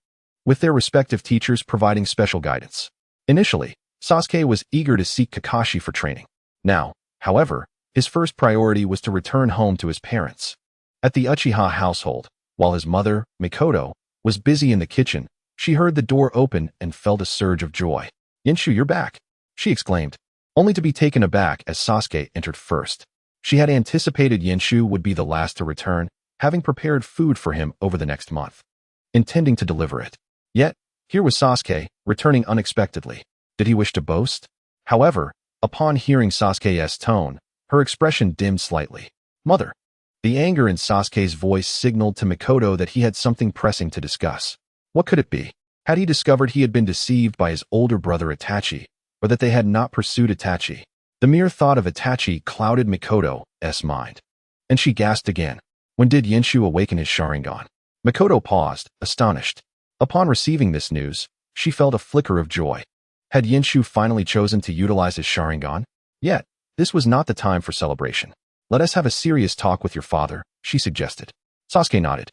S1: with their respective teachers providing special guidance. Initially, Sasuke was eager to seek Kakashi for training. Now, however, his first priority was to return home to his parents. At the Uchiha household, while his mother, Mikoto, was busy in the kitchen, she heard the door open and felt a surge of joy. "Yangshu, you're back," she exclaimed, only to be taken aback as Sasuke entered first. She had anticipated Yangshu would be the last to return, having prepared food for him over the next month, intending to deliver it. Yet, here was Sasuke, returning unexpectedly. Did he wish to boast? However, upon hearing Sasuke's tone, her expression dimmed slightly. "Mother." The anger in Sasuke's voice signaled to Mikoto that he had something pressing to discuss. What could it be? Had he discovered he had been deceived by his older brother Itachi, or that they had not pursued Itachi? The mere thought of Itachi clouded Mikoto's mind, and she gasped again. When did Yangshu awaken his Sharingan? Mikoto paused, astonished. Upon receiving this news, she felt a flicker of joy. Had Yangshu finally chosen to utilize his Sharingan? Yet, this was not the time for celebration. Let us have a serious talk with your father, she suggested. Sasuke nodded.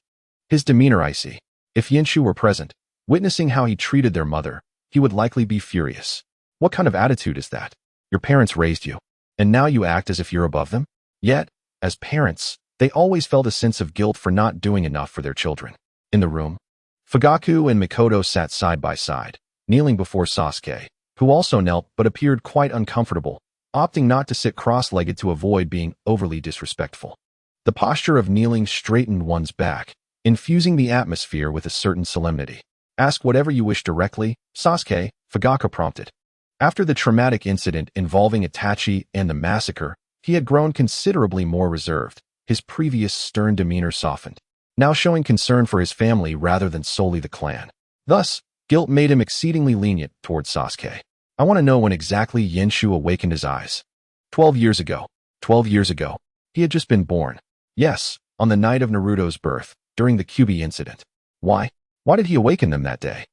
S1: His demeanor icy. If Yinshu were present, witnessing how he treated their mother, he would likely be furious. What kind of attitude is that? Your parents raised you, and now you act as if you're above them? Yet, as parents, they always felt a sense of guilt for not doing enough for their children. In the room, Fugaku and Mikoto sat side by side, kneeling before Sasuke, who also knelt but appeared quite uncomfortable, opting not to sit cross-legged to avoid being overly disrespectful. The posture of kneeling straightened one's back, infusing the atmosphere with a certain solemnity. Ask whatever you wish directly, Sasuke, Fugaku prompted. After the traumatic incident involving Itachi and the massacre, he had grown considerably more reserved, his previous stern demeanor softened, now showing concern for his family rather than solely the clan. Thus, guilt made him exceedingly lenient towards Sasuke. I want to know when exactly Yinshu awakened his eyes. 12 years ago. 12 years ago. He had just been born. Yes, on the night of Naruto's birth, during the Kyuubi incident. Why? Why did he awaken them that day?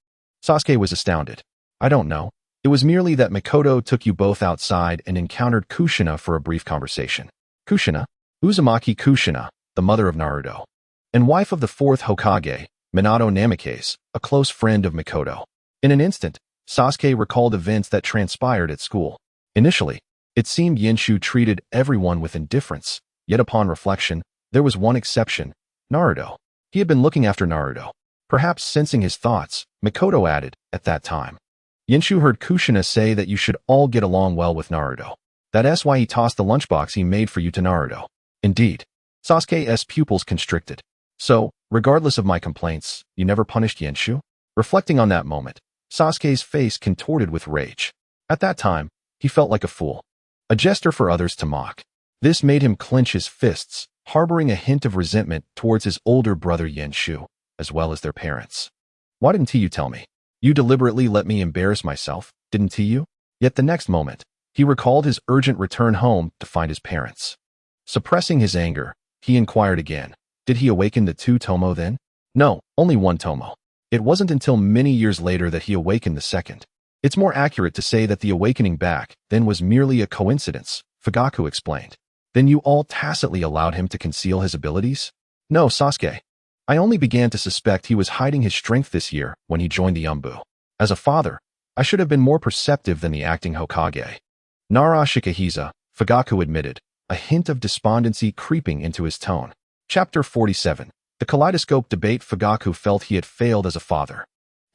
S1: Sasuke was astounded. I don't know. It was merely that Mikoto took you both outside and encountered Kushina for a brief conversation. Kushina? Uzumaki Kushina, the mother of Naruto, and wife of the fourth Hokage, Minato Namikaze, a close friend of Mikoto. In an instant, Sasuke recalled events that transpired at school. Initially, it seemed Yinshu treated everyone with indifference, yet upon reflection, there was one exception, Naruto. He had been looking after Naruto. Perhaps sensing his thoughts, Mikoto added, at that time. Yinshu heard Kushina say that you should all get along well with Naruto. That's why he tossed the lunchbox he made for you to Naruto. Indeed. Sasuke's pupils constricted. So, regardless of my complaints, you never punished Yinshu? Reflecting on that moment, Sasuke's face contorted with rage. At that time, he felt like a fool. A jester for others to mock. This made him clench his fists, harboring a hint of resentment towards his older brother Yinshu, as well as their parents. Why didn't you tell me? You deliberately let me embarrass myself, didn't you? Yet the next moment, he recalled his urgent return home to find his parents. Suppressing his anger, he inquired again, did he awaken the two Tomo then? No, only one Tomo. It wasn't until many years later that he awakened the second. It's more accurate to say that the awakening back then was merely a coincidence, Fugaku explained. Then you all tacitly allowed him to conceal his abilities? No, Sasuke. I only began to suspect he was hiding his strength this year when he joined the Umbu. As a father, I should have been more perceptive than the acting Hokage. Nara Shikahisa, Fugaku admitted, a hint of despondency creeping into his tone. Chapter 47. The kaleidoscope debate. Fugaku felt he had failed as a father.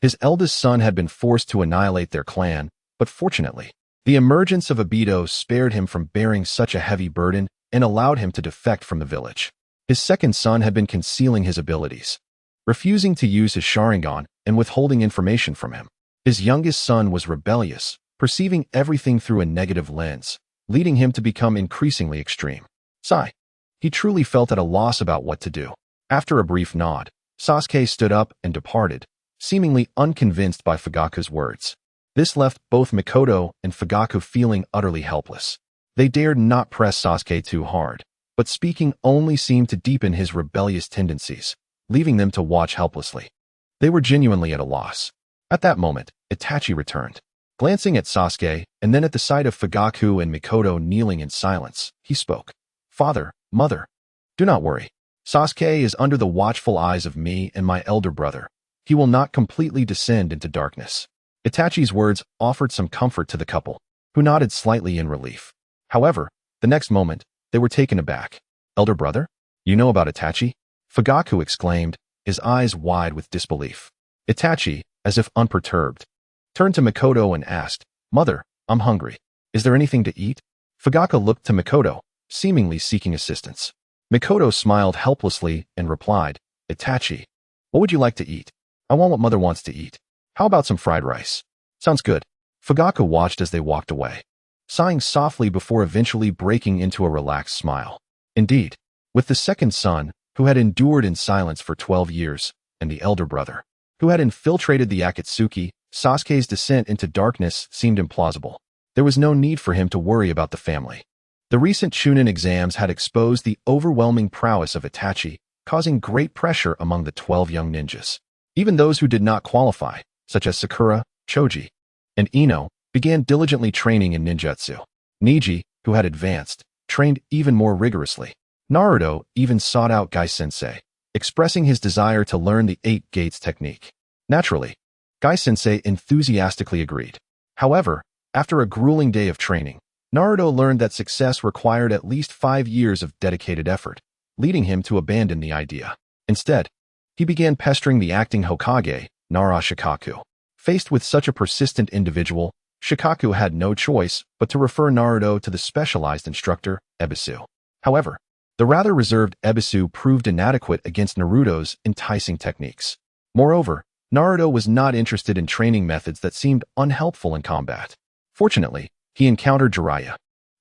S1: His eldest son had been forced to annihilate their clan, but fortunately, the emergence of Obito spared him from bearing such a heavy burden and allowed him to defect from the village. His second son had been concealing his abilities, refusing to use his Sharingan and withholding information from him. His youngest son was rebellious, perceiving everything through a negative lens, leading him to become increasingly extreme. Sigh. He truly felt at a loss about what to do. After a brief nod, Sasuke stood up and departed, seemingly unconvinced by Fugaku's words. This left both Mikoto and Fugaku feeling utterly helpless. They dared not press Sasuke too hard, but speaking only seemed to deepen his rebellious tendencies, leaving them to watch helplessly. They were genuinely at a loss. At that moment, Itachi returned. Glancing at Sasuke and then at the sight of Fugaku and Mikoto kneeling in silence, he spoke. Father, mother, do not worry. Sasuke is under the watchful eyes of me and my elder brother. He will not completely descend into darkness. Itachi's words offered some comfort to the couple, who nodded slightly in relief. However, the next moment, they were taken aback. Elder brother? You know about Itachi? Fugaku exclaimed, his eyes wide with disbelief. Itachi, as if unperturbed, turned to Mikoto and asked, Mother, I'm hungry. Is there anything to eat? Fugaku looked to Mikoto, seemingly seeking assistance. Mikoto smiled helplessly and replied, Itachi, what would you like to eat? I want what Mother wants to eat. How about some fried rice? Sounds good. Fugaku watched as they walked away, sighing softly before eventually breaking into a relaxed smile. Indeed, with the second son, who had endured in silence for 12 years, and the elder brother, who had infiltrated the Akatsuki, Sasuke's descent into darkness seemed implausible. There was no need for him to worry about the family. The recent Chunin exams had exposed the overwhelming prowess of Itachi, causing great pressure among the 12 young ninjas. Even those who did not qualify, such as Sakura, Choji, and Ino, began diligently training in ninjutsu. Neji, who had advanced, trained even more rigorously. Naruto even sought out Gai-sensei, expressing his desire to learn the 8 gates technique. Naturally, Gai-sensei enthusiastically agreed. However, after a grueling day of training, Naruto learned that success required at least 5 years of dedicated effort, leading him to abandon the idea. Instead, he began pestering the acting Hokage, Nara Shikaku. Faced with such a persistent individual, Shikaku had no choice but to refer Naruto to the specialized instructor, Ebisu. However, the rather reserved Ebisu proved inadequate against Naruto's enticing techniques. Moreover, Naruto was not interested in training methods that seemed unhelpful in combat. Fortunately, he encountered Jiraiya,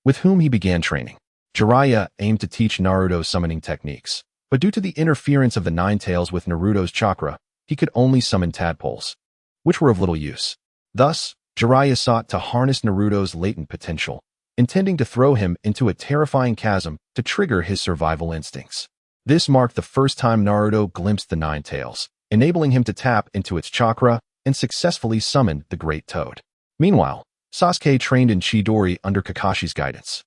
S1: with whom he began training. Jiraiya aimed to teach Naruto summoning techniques, but due to the interference of the Nine Tails with Naruto's chakra, he could only summon tadpoles, which were of little use. Thus, Jiraiya sought to harness Naruto's latent potential, intending to throw him into a terrifying chasm to trigger his survival instincts. This marked the first time Naruto glimpsed the Nine Tails, enabling him to tap into its chakra and successfully summon the Great Toad. Meanwhile, Sasuke trained in Chidori under Kakashi's guidance.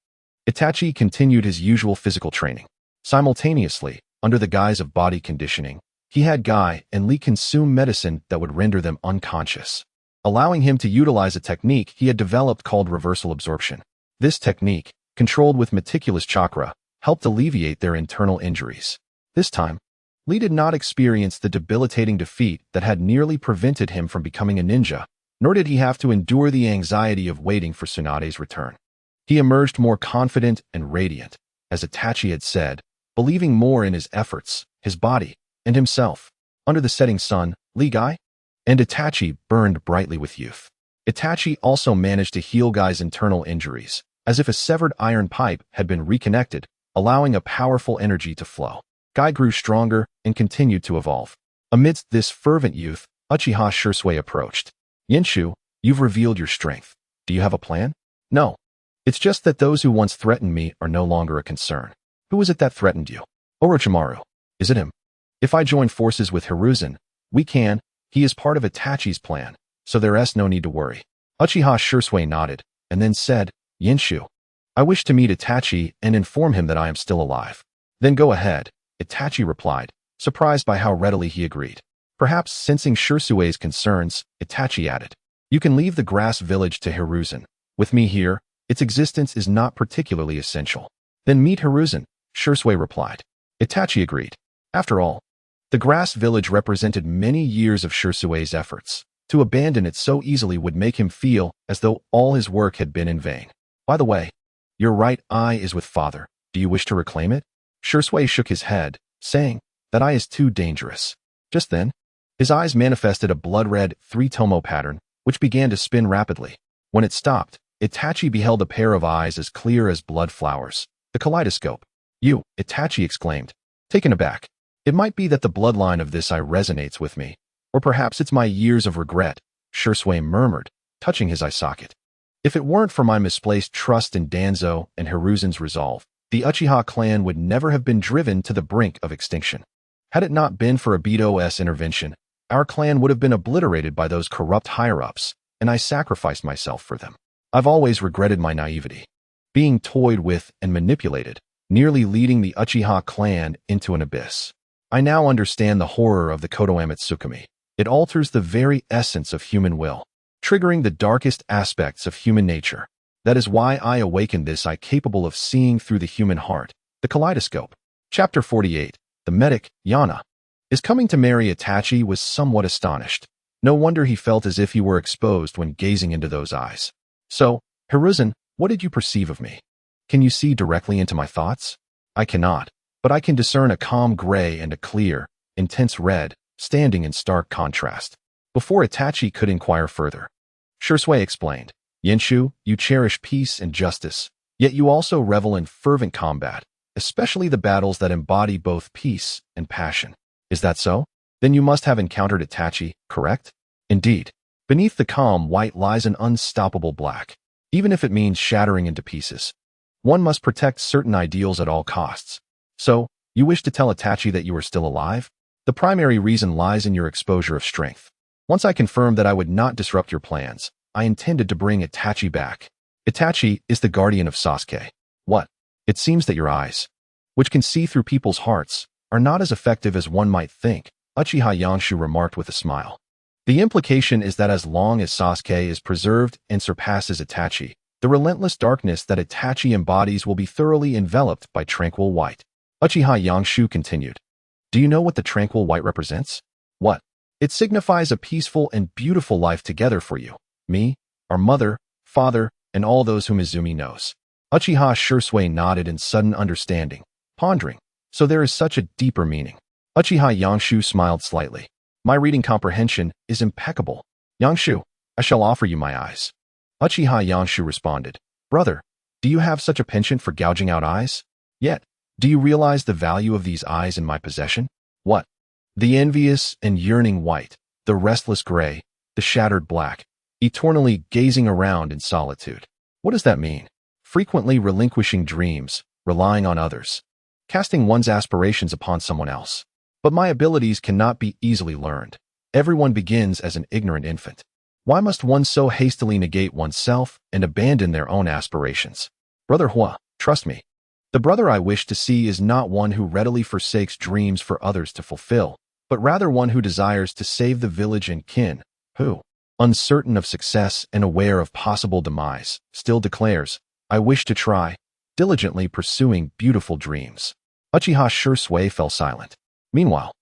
S1: Itachi continued his usual physical training. Simultaneously, under the guise of body conditioning, he had Guy and Lee consume medicine that would render them unconscious, allowing him to utilize a technique he had developed called reversal absorption. This technique, controlled with meticulous chakra, helped alleviate their internal injuries. This time, Lee did not experience the debilitating defeat that had nearly prevented him from becoming a ninja, nor did he have to endure the anxiety of waiting for Tsunade's return. He emerged more confident and radiant, as Itachi had said, believing more in his efforts, his body, and himself. Under the setting sun, Lee Guy and Itachi burned brightly with youth. Itachi also managed to heal Guy's internal injuries, as if a severed iron pipe had been reconnected, allowing a powerful energy to flow. Guy grew stronger and continued to evolve. Amidst this fervent youth, Uchiha Shursui approached. Yinshu, you've revealed your strength. Do you have a plan? No. It's just that those who once threatened me are no longer a concern. Who is it that threatened you? Orochimaru. Is it him? If I join forces with Hiruzen, we can. He is part of Itachi's plan, so there's no need to worry. Uchiha Shursui nodded, and then said, Yinshu, I wish to meet Itachi and inform him that I am still alive. Then go ahead, Itachi replied, surprised by how readily he agreed. Perhaps sensing Shursui's concerns, Itachi added, you can leave the grass village to Hiruzen. With me here, its existence is not particularly essential. Then meet Hiruzen, Shursui replied. Itachi agreed. After all, the grass village represented many years of Shursui's efforts. To abandon it so easily would make him feel as though all his work had been in vain. By the way, your right eye is with father. Do you wish to reclaim it? Shursui shook his head, saying, that eye is too dangerous. Just then, his eyes manifested a blood-red 3-tomo pattern, which began to spin rapidly. When it stopped, Itachi beheld a pair of eyes as clear as blood flowers. The kaleidoscope. You, Itachi exclaimed, taken aback. It might be that the bloodline of this eye resonates with me, or perhaps it's my years of regret, Shursui murmured, touching his eye socket. If it weren't for my misplaced trust in Danzo and Hiruzen's resolve, the Uchiha clan would never have been driven to the brink of extinction. Had it not been for Obito's intervention, our clan would have been obliterated by those corrupt higher-ups, and I sacrificed myself for them. I've always regretted my naivety, being toyed with and manipulated, nearly leading the Uchiha clan into an abyss. I now understand the horror of the Kodoame Tsukumi. It alters the very essence of human will, triggering the darkest aspects of human nature. That is why I awakened this eye capable of seeing through the human heart, the kaleidoscope. Chapter 48. The medic, Yana, is coming to marry Itachi was somewhat astonished. No wonder he felt as if he were exposed when gazing into those eyes. So, Hiruzen, what did you perceive of me? Can you see directly into my thoughts? I cannot, but I can discern a calm gray and a clear, intense red, standing in stark contrast. Before Itachi could inquire further, Shursui explained, Yinshu, you cherish peace and justice, yet you also revel in fervent combat, especially the battles that embody both peace and passion. Is that so? Then you must have encountered Itachi, correct? Indeed. Beneath the calm white lies an unstoppable black, even if it means shattering into pieces. One must protect certain ideals at all costs. So, you wish to tell Itachi that you are still alive? The primary reason lies in your exposure of strength. Once I confirmed that I would not disrupt your plans, I intended to bring Itachi back. Itachi is the guardian of Sasuke. What? It seems that your eyes, which can see through people's hearts, are not as effective as one might think, Uchiha Yanshu remarked with a smile. The implication is that as long as Sasuke is preserved and surpasses Itachi, the relentless darkness that Itachi embodies will be thoroughly enveloped by tranquil white. Uchiha Yanshu continued. Do you know what the tranquil white represents? What? It signifies a peaceful and beautiful life together for you, me, our mother, father, and all those whom Izumi knows. Uchiha Shursui nodded in sudden understanding, pondering. So there is such a deeper meaning. Uchiha Yanshu smiled slightly. My reading comprehension is impeccable. Yanshu, I shall offer you my eyes. Uchiha Yanshu responded. Brother, do you have such a penchant for gouging out eyes? Yet, do you realize the value of these eyes in my possession? What? The envious and yearning white, the restless gray, the shattered black, eternally gazing around in solitude. What does that mean? Frequently relinquishing dreams, relying on others, casting one's aspirations upon someone else. But my abilities cannot be easily learned. Everyone begins as an ignorant infant. Why must one so hastily negate oneself and abandon their own aspirations? Brother Hua, trust me. The brother I wish to see is not one who readily forsakes dreams for others to fulfill, but rather one who desires to save the village and kin, who, uncertain of success and aware of possible demise, still declares, I wish to try, diligently pursuing beautiful dreams. Uchiha Shursui fell silent. Meanwhile,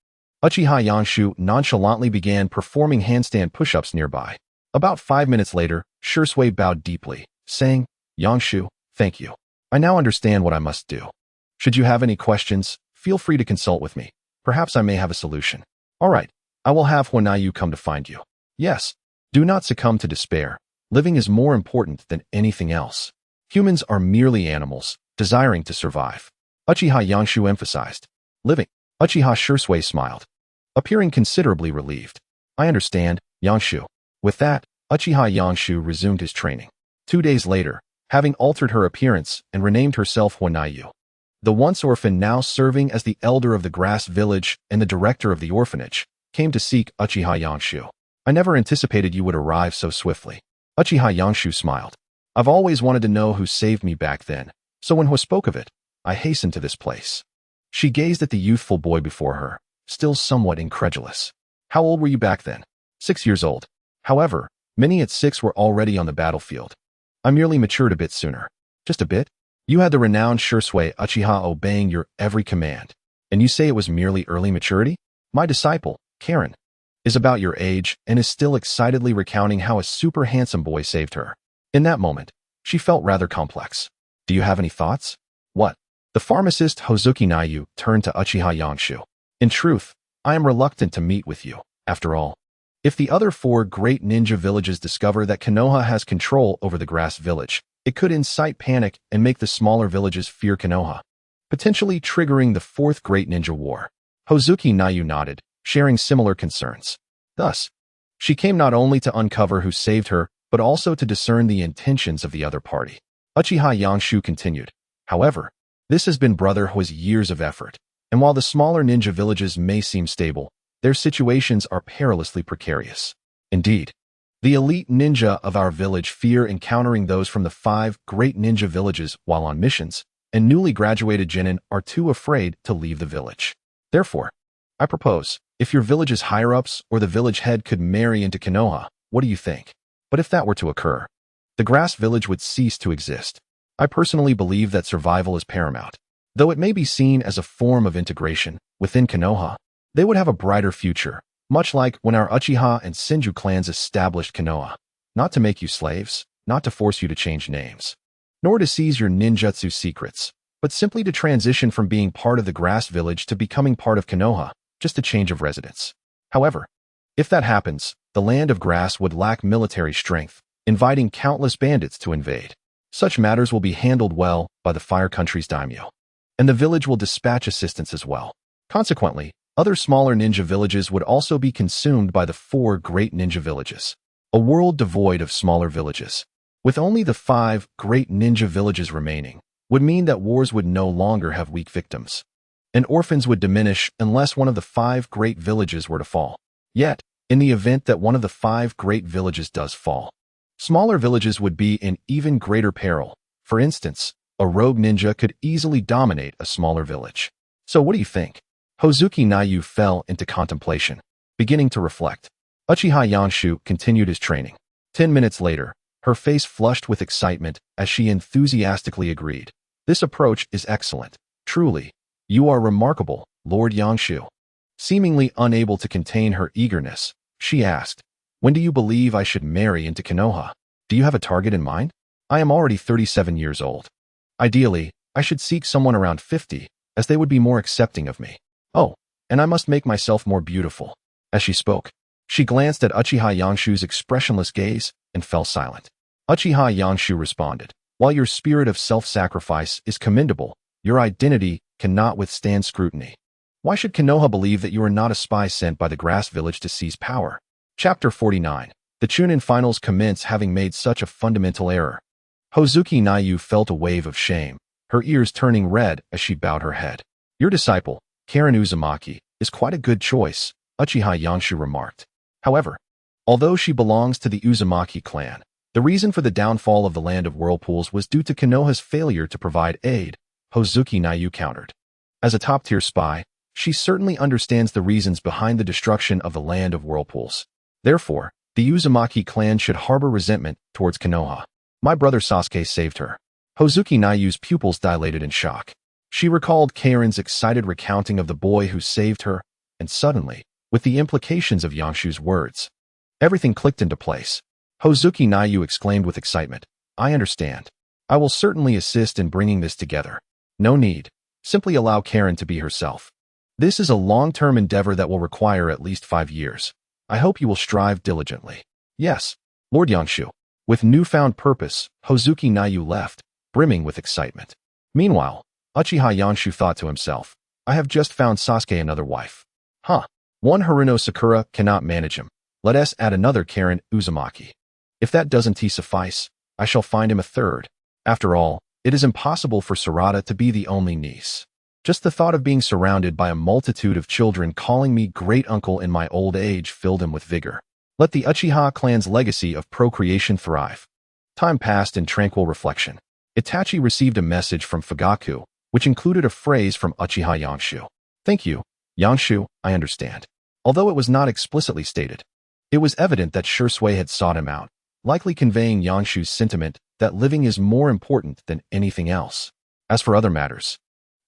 S1: Uchiha Yanshu nonchalantly began performing handstand push-ups nearby. About 5 minutes later, Shursui bowed deeply, saying, Yanshu, thank you. I now understand what I must do. Should you have any questions, feel free to consult with me. Perhaps I may have a solution. All right, I will have Huanayu come to find you. Yes, do not succumb to despair. Living is more important than anything else. Humans are merely animals, desiring to survive. Uchiha Yanshu emphasized. Living. Uchiha Shursui smiled, appearing considerably relieved. I understand, Yanshu. With that, Uchiha Yanshu resumed his training. 2 days later, having altered her appearance and renamed herself Huanayu, the once orphan now serving as the elder of the grass village and the director of the orphanage, came to seek Uchiha Yanshu. I never anticipated you would arrive so swiftly. Uchiha Yanshu smiled. I've always wanted to know who saved me back then, so when Hua spoke of it, I hastened to this place. She gazed at the youthful boy before her, still somewhat incredulous. How old were you back then? 6 years old. However, many at 6 were already on the battlefield. I merely matured a bit sooner. Just a bit? You had the renowned Shursui Uchiha obeying your every command, and you say it was merely early maturity? My disciple, Karen, is about your age and is still excitedly recounting how a super handsome boy saved her. In that moment, she felt rather complex. Do you have any thoughts? What? The pharmacist Hozuki Nayu turned to Uchiha Yanshu. In truth, I am reluctant to meet with you, after all. If the other 4 great ninja villages discover that Konoha has control over the grass village, it could incite panic and make the smaller villages fear Konoha, potentially triggering the 4th Great Ninja War. Hozuki Nayu nodded, sharing similar concerns. Thus, she came not only to uncover who saved her, but also to discern the intentions of the other party. Uchiha Yanshu continued. However, this has been Brother Hua's years of effort, and while the smaller ninja villages may seem stable, their situations are perilously precarious. Indeed, the elite ninja of our village fear encountering those from the 5 great ninja villages while on missions, and newly graduated genin are too afraid to leave the village. Therefore, I propose, if your village's higher-ups or the village head could marry into Konoha, what do you think? But if that were to occur, the grass village would cease to exist. I personally believe that survival is paramount. Though it may be seen as a form of integration within Konoha, they would have a brighter future, much like when our Uchiha and Senju clans established Konoha. Not to make you slaves, not to force you to change names, nor to seize your ninjutsu secrets, but simply to transition from being part of the grass village to becoming part of Konoha, just a change of residence. However, if that happens, the land of grass would lack military strength, inviting countless bandits to invade. Such matters will be handled well by the Fire Country's daimyo, and the village will dispatch assistance as well. Consequently, other smaller ninja villages would also be consumed by the 4 great ninja villages. A world devoid of smaller villages, with only the 5 great ninja villages remaining, would mean that wars would no longer have weak victims, and orphans would diminish unless one of the 5 great villages were to fall. Yet, in the event that one of the 5 great villages does fall, smaller villages would be in even greater peril. For instance, a rogue ninja could easily dominate a smaller village. So what do you think? Hozuki Nayu fell into contemplation, beginning to reflect. Uchiha Yanshu continued his training. 10 minutes later, her face flushed with excitement as she enthusiastically agreed. This approach is excellent. Truly, you are remarkable, Lord Yanshu. Seemingly unable to contain her eagerness, she asked, when do you believe I should marry into Konoha? Do you have a target in mind? I am already 37 years old. Ideally, I should seek someone around 50, as they would be more accepting of me. Oh, and I must make myself more beautiful. As she spoke, she glanced at Uchiha Yanshu's expressionless gaze and fell silent. Uchiha Yanshu responded, while your spirit of self-sacrifice is commendable, your identity cannot withstand scrutiny. Why should Konoha believe that you are not a spy sent by the grass village to seize power? Chapter 49. The Chunin finals commence having made such a fundamental error. Hozuki Nayu felt a wave of shame, her ears turning red as she bowed her head. Your disciple, Karen Uzumaki, is quite a good choice, Uchiha Yanshu remarked. However, although she belongs to the Uzumaki clan, the reason for the downfall of the Land of Whirlpools was due to Konoha's failure to provide aid, Hozuki Nayu countered. As a top-tier spy, she certainly understands the reasons behind the destruction of the Land of Whirlpools. Therefore, the Uzumaki clan should harbor resentment towards Konoha. My brother Sasuke saved her. Hozuki Nayu's pupils dilated in shock. She recalled Karen's excited recounting of the boy who saved her, and suddenly, with the implications of Yanshu's words, everything clicked into place. Hozuki Nayu exclaimed with excitement, I understand. I will certainly assist in bringing this together. No need. Simply allow Karen to be herself. This is a long-term endeavor that will require at least 5 years. I hope you will strive diligently. Yes, Lord Yanshu. With newfound purpose, Hozuki Nayu left, brimming with excitement. Meanwhile, Uchiha Yanshu thought to himself, I have just found Sasuke another wife. Huh. One Haruno Sakura cannot manage him. Let us add another Karen Uzumaki. If that doesn't suffice, I shall find him a third. After all, it is impossible for Sarada to be the only niece. Just the thought of being surrounded by a multitude of children calling me great-uncle in my old age filled him with vigor. Let the Uchiha clan's legacy of procreation thrive. Time passed in tranquil reflection. Itachi received a message from Fugaku, which included a phrase from Uchiha Yanshu. Thank you, Yanshu, I understand. Although it was not explicitly stated, it was evident that Shursui had sought him out, likely conveying Yanshu's sentiment that living is more important than anything else. As for other matters,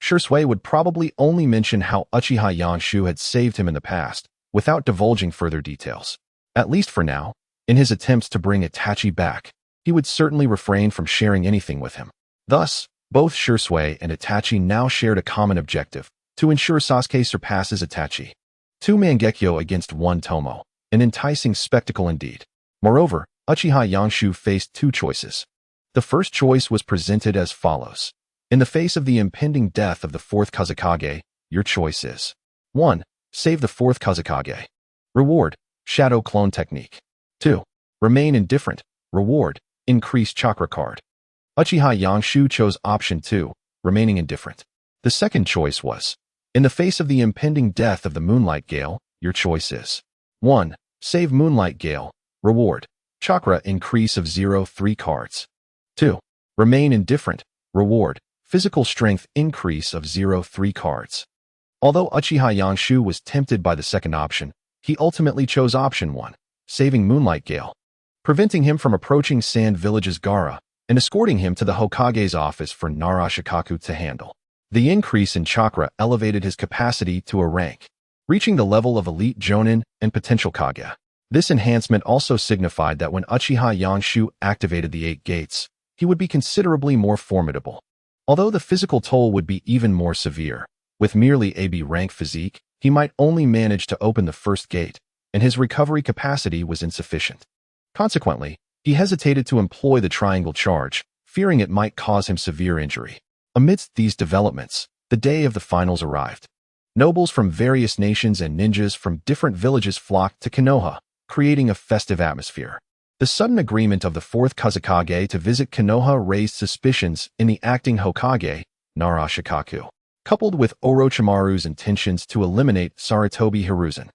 S1: Shursui would probably only mention how Uchiha Yanshu had saved him in the past, without divulging further details. At least for now, in his attempts to bring Itachi back, he would certainly refrain from sharing anything with him. Thus, both Shursui and Itachi now shared a common objective, to ensure Sasuke surpasses Itachi. 2 Mangekyo against 1 Tomo, an enticing spectacle indeed. Moreover, Uchiha Yanshu faced 2 choices. The first choice was presented as follows. In the face of the impending death of the 4th Kazekage, your choice is 1. Save the 4th Kazekage. Reward, Shadow Clone Technique. 2. Remain indifferent. Reward, Increase Chakra Card. Uchiha Yanshu chose option 2, remaining indifferent. The second choice was, in the face of the impending death of the Moonlight Gale, your choice is 1. Save Moonlight Gale. Reward, Chakra Increase of 0-3 cards. 2. Remain indifferent. Reward, Physical Strength Increase of 0-3 cards. Although Uchiha Yanshu was tempted by the second option, he ultimately chose option 1, saving Moonlight Gale, preventing him from approaching Sand Village's Gaara, and escorting him to the Hokage's office for Narashikaku to handle. The increase in chakra elevated his capacity to a rank, reaching the level of elite Jonin and potential Kage. This enhancement also signified that when Uchiha Yanshu activated the 8 gates, he would be considerably more formidable. Although the physical toll would be even more severe, with merely AB rank physique, he might only manage to open the first gate, and his recovery capacity was insufficient. Consequently, he hesitated to employ the triangle charge, fearing it might cause him severe injury. Amidst these developments, the day of the finals arrived. Nobles from various nations and ninjas from different villages flocked to Konoha, creating a festive atmosphere. The sudden agreement of the 4th Kazekage to visit Konoha raised suspicions in the acting Hokage, Narashikaku, coupled with Orochimaru's intentions to eliminate Sarutobi Hiruzen.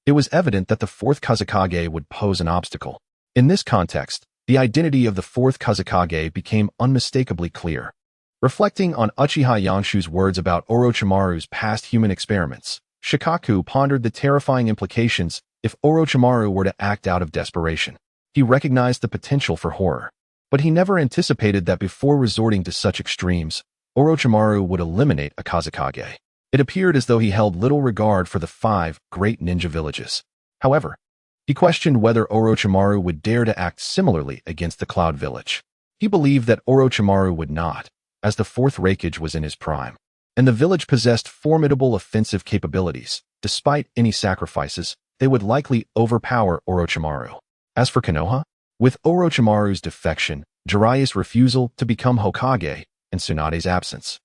S1: It was evident that the 4th Kazekage would pose an obstacle. In this context, the identity of the 4th Kazekage became unmistakably clear. Reflecting on Uchiha Yanshu's words about Orochimaru's past human experiments, Shikaku pondered the terrifying implications if Orochimaru were to act out of desperation. He recognized the potential for horror, but he never anticipated that before resorting to such extremes, Orochimaru would eliminate a Kazekage. It appeared as though he held little regard for the 5 great ninja villages. However, he questioned whether Orochimaru would dare to act similarly against the Cloud Village. He believed that Orochimaru would not, as the 4th Raikage was in his prime, and the village possessed formidable offensive capabilities. Despite any sacrifices, they would likely overpower Orochimaru. As for Konoha, with Orochimaru's defection, Jiraiya's refusal to become Hokage, and Tsunade's absence,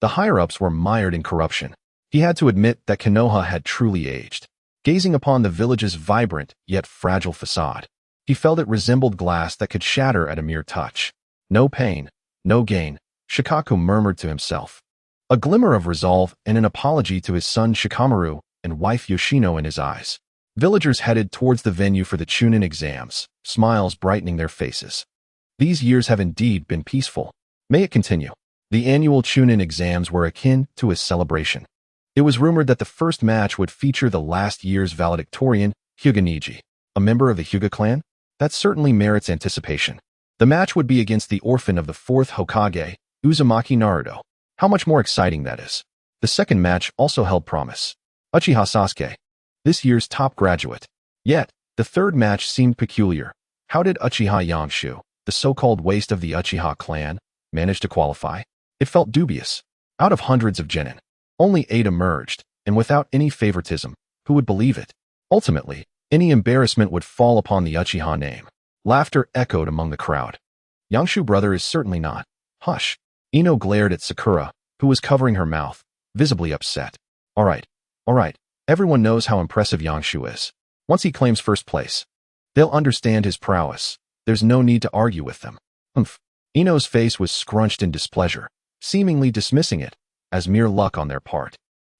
S1: the higher-ups were mired in corruption. He had to admit that Konoha had truly aged. Gazing upon the village's vibrant yet fragile facade, he felt it resembled glass that could shatter at a mere touch. No pain, no gain, Shikaku murmured to himself. A glimmer of resolve and an apology to his son Shikamaru and wife Yoshino in his eyes. Villagers headed towards the venue for the Chunin exams, smiles brightening their faces. These years have indeed been peaceful. May it continue. The annual Chunin exams were akin to a celebration. It was rumored that the first match would feature the last year's valedictorian, Hyuga Neji, a member of the Hyuga clan. That certainly merits anticipation. The match would be against the orphan of the 4th Hokage, Uzumaki Naruto. How much more exciting that is. The second match also held promise. Uchiha Sasuke, this year's top graduate. Yet, the third match seemed peculiar. How did Uchiha Yanshu, the so-called waste of the Uchiha clan, manage to qualify? It felt dubious. Out of hundreds of genin, only 8 emerged, and without any favoritism. Who would believe it? Ultimately, any embarrassment would fall upon the Uchiha name. Laughter echoed among the crowd. Yanshu brother is certainly not. Hush. Ino glared at Sakura, who was covering her mouth, visibly upset. All right. Everyone knows how impressive Yanshu is. Once he claims first place, they'll understand his prowess. There's no need to argue with them. Humph. Ino's face was scrunched in displeasure, seemingly dismissing it as mere luck on their part.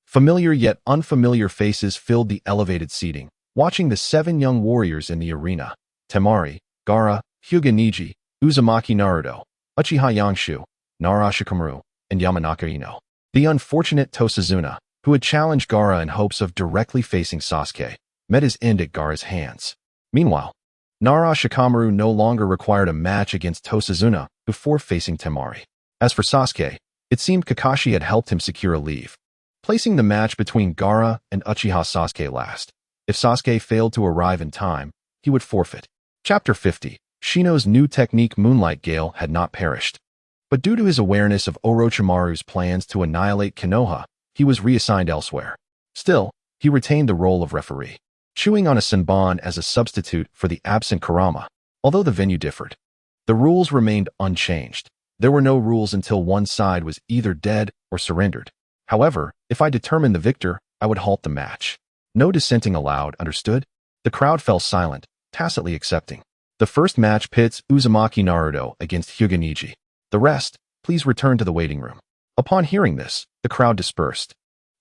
S1: Familiar yet unfamiliar faces filled the elevated seating, watching the 7 young warriors in the arena. Temari, Gaara, Hyuga Neji, Uzumaki Naruto, Uchiha Yanshu, Nara Shikamaru, and Yamanaka Ino. The unfortunate Tosazuna, who had challenged Gaara in hopes of directly facing Sasuke, met his end at Gaara's hands. Meanwhile, Nara Shikamaru no longer required a match against Tosazuna before facing Temari. As for Sasuke, it seemed Kakashi had helped him secure a leave, placing the match between Gaara and Uchiha Sasuke last. If Sasuke failed to arrive in time, he would forfeit. Chapter 50. Shino's new technique Moonlight Gale had not perished. But due to his awareness of Orochimaru's plans to annihilate Konoha, he was reassigned elsewhere. Still, he retained the role of referee, chewing on a senbon as a substitute for the absent Kurama. Although the venue differed, the rules remained unchanged. There were no rules until one side was either dead or surrendered. However, if I determined the victor, I would halt the match. No dissenting allowed, understood? The crowd fell silent, tacitly accepting. The first match pits Uzumaki Naruto against Hyuga Neji. The rest, please return to the waiting room. Upon hearing this, the crowd dispersed.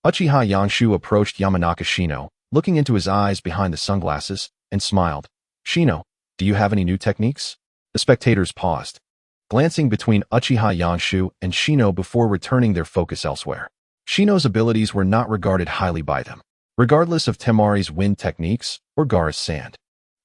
S1: Uchiha Yanshu approached Yamanaka Shino, looking into his eyes behind the sunglasses, and smiled. Shino, do you have any new techniques? The spectators paused, glancing between Uchiha Yanshu and Shino before returning their focus elsewhere. Shino's abilities were not regarded highly by them, regardless of Temari's wind techniques or Gaara's sand.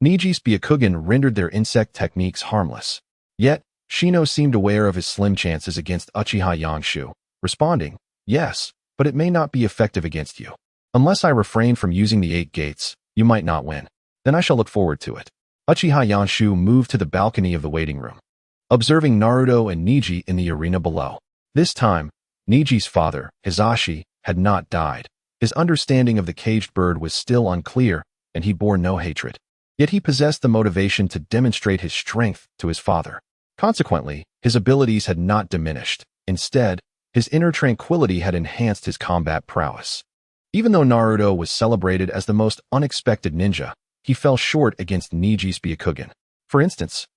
S1: Neji's Byakugan rendered their insect techniques harmless. Yet, Shino seemed aware of his slim chances against Uchiha Yanshu, responding, yes, but it may not be effective against you. Unless I refrain from using the 8 gates, you might not win. Then I shall look forward to it. Uchiha Yanshu moved to the balcony of the waiting room, observing Naruto and Neji in the arena below. This time, Neji's father, Hisashi, had not died. His understanding of the caged bird was still unclear, and he bore no hatred. Yet he possessed the motivation to demonstrate his strength to his father. Consequently, his abilities had not diminished. Instead, his inner tranquility had enhanced his combat prowess. Even though Naruto was celebrated as the most unexpected ninja, he fell short against Neji's Byakugan. For instance,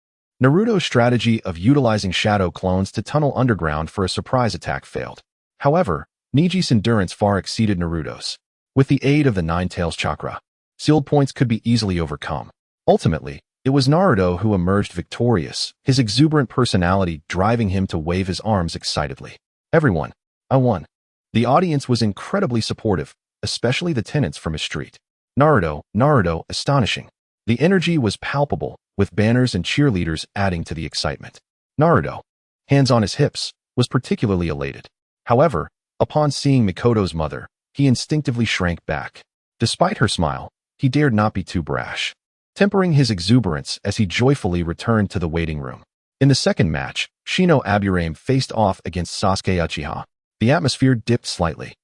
S1: Naruto's strategy of utilizing shadow clones to tunnel underground for a surprise attack failed. However, Neji's endurance far exceeded Naruto's. With the aid of the Nine Tails chakra, sealed points could be easily overcome. Ultimately, It was Naruto who emerged victorious, his exuberant personality driving him to wave his arms excitedly. Everyone, I won. The audience was incredibly supportive, especially the tenants from his street. Naruto, Naruto, astonishing. The energy was palpable, with banners and cheerleaders adding to the excitement. Naruto, hands on his hips, was particularly elated. However, upon seeing Mikoto's mother, he instinctively shrank back. Despite her smile, he dared not be too brash, tempering his exuberance as he joyfully returned to the waiting room. In the second match, Shino Aburame faced off against Sasuke Uchiha. The atmosphere dipped slightly,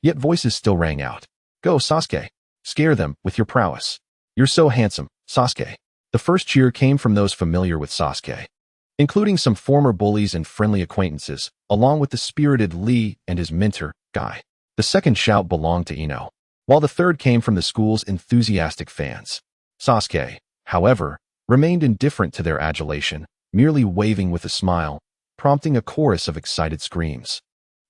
S1: yet voices still rang out. Go, Sasuke. Scare them with your prowess. You're so handsome, Sasuke. The first cheer came from those familiar with Sasuke, including some former bullies and friendly acquaintances, along with the spirited Lee and his mentor, Guy. The second shout belonged to Ino, while the third came from the school's enthusiastic fans. Sasuke, however, remained indifferent to their adulation, merely waving with a smile, prompting a chorus of excited screams.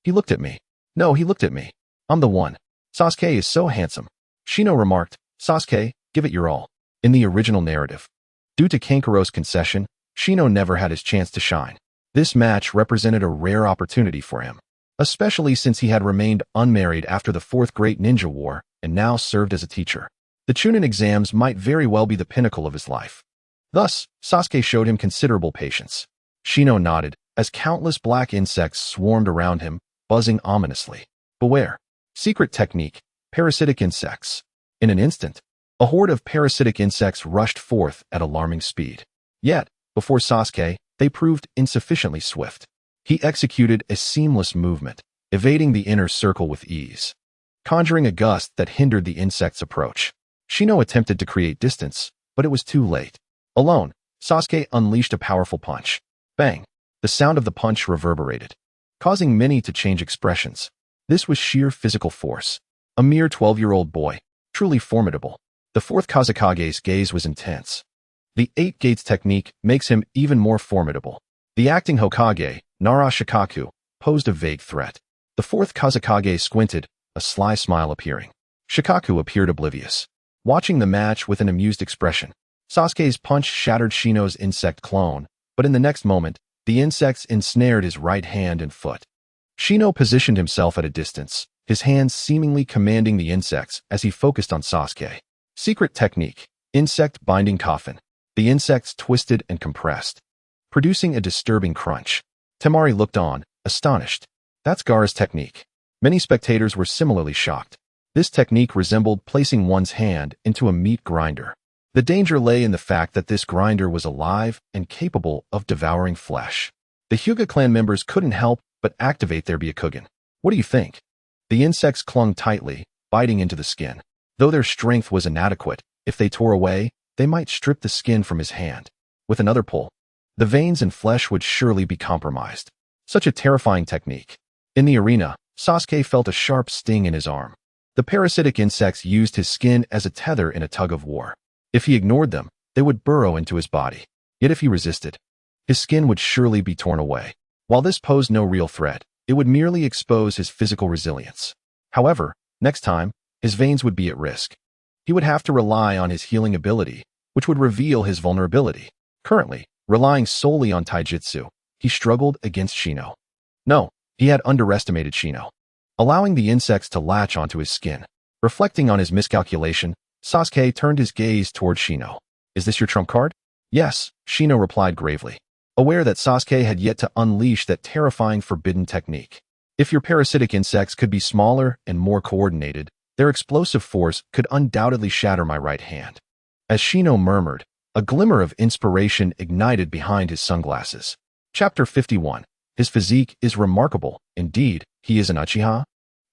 S1: He looked at me. No, he looked at me. I'm the one. Sasuke is so handsome. Shino remarked, Sasuke, give it your all. In the original narrative, due to Kankuro's concession, Shino never had his chance to shine. This match represented a rare opportunity for him, especially since he had remained unmarried after the Fourth Great Ninja War and now served as a teacher. The Chunin exams might very well be the pinnacle of his life. Thus, Sasuke showed him considerable patience. Shino nodded as countless black insects swarmed around him, buzzing ominously. Beware. Secret technique. Parasitic insects. In an instant, a horde of parasitic insects rushed forth at alarming speed. Yet, before Sasuke, they proved insufficiently swift. He executed a seamless movement, evading the inner circle with ease, conjuring a gust that hindered the insect's approach. Shino attempted to create distance, but it was too late. Alone, Sasuke unleashed a powerful punch. Bang! The sound of the punch reverberated, causing many to change expressions. This was sheer physical force. A mere 12-year-old boy, truly formidable. The fourth Kazekage's gaze was intense. The 8 gates technique makes him even more formidable. The acting Hokage, Nara Shikaku, posed a vague threat. The fourth Kazekage squinted, a sly smile appearing. Shikaku appeared oblivious, watching the match with an amused expression. Sasuke's punch shattered Shino's insect clone, but in the next moment, the insects ensnared his right hand and foot. Shino positioned himself at a distance, his hands seemingly commanding the insects as he focused on Sasuke. Secret technique. Insect binding coffin. The insects twisted and compressed, producing a disturbing crunch. Temari looked on, astonished. That's Gaara's technique. Many spectators were similarly shocked. This technique resembled placing one's hand into a meat grinder. The danger lay in the fact that this grinder was alive and capable of devouring flesh. The Hyuga clan members couldn't help but activate their Byakugan. What do you think? The insects clung tightly, biting into the skin. Though their strength was inadequate, if they tore away, they might strip the skin from his hand. With another pull, the veins and flesh would surely be compromised. Such a terrifying technique. In the arena, Sasuke felt a sharp sting in his arm. The parasitic insects used his skin as a tether in a tug of war. If he ignored them, they would burrow into his body. Yet if he resisted, his skin would surely be torn away. While this posed no real threat, it would merely expose his physical resilience. However, next time, his veins would be at risk. He would have to rely on his healing ability, which would reveal his vulnerability. Currently, relying solely on taijutsu, he struggled against Shino. No, he had underestimated Shino, allowing the insects to latch onto his skin. Reflecting on his miscalculation, Sasuke turned his gaze toward Shino. Is this your trump card? Yes, Shino replied gravely, aware that Sasuke had yet to unleash that terrifying forbidden technique. If your parasitic insects could be smaller and more coordinated, their explosive force could undoubtedly shatter my right hand. As Shino murmured, a glimmer of inspiration ignited behind his sunglasses. Chapter 51. His physique is remarkable. Indeed, he is an Uchiha.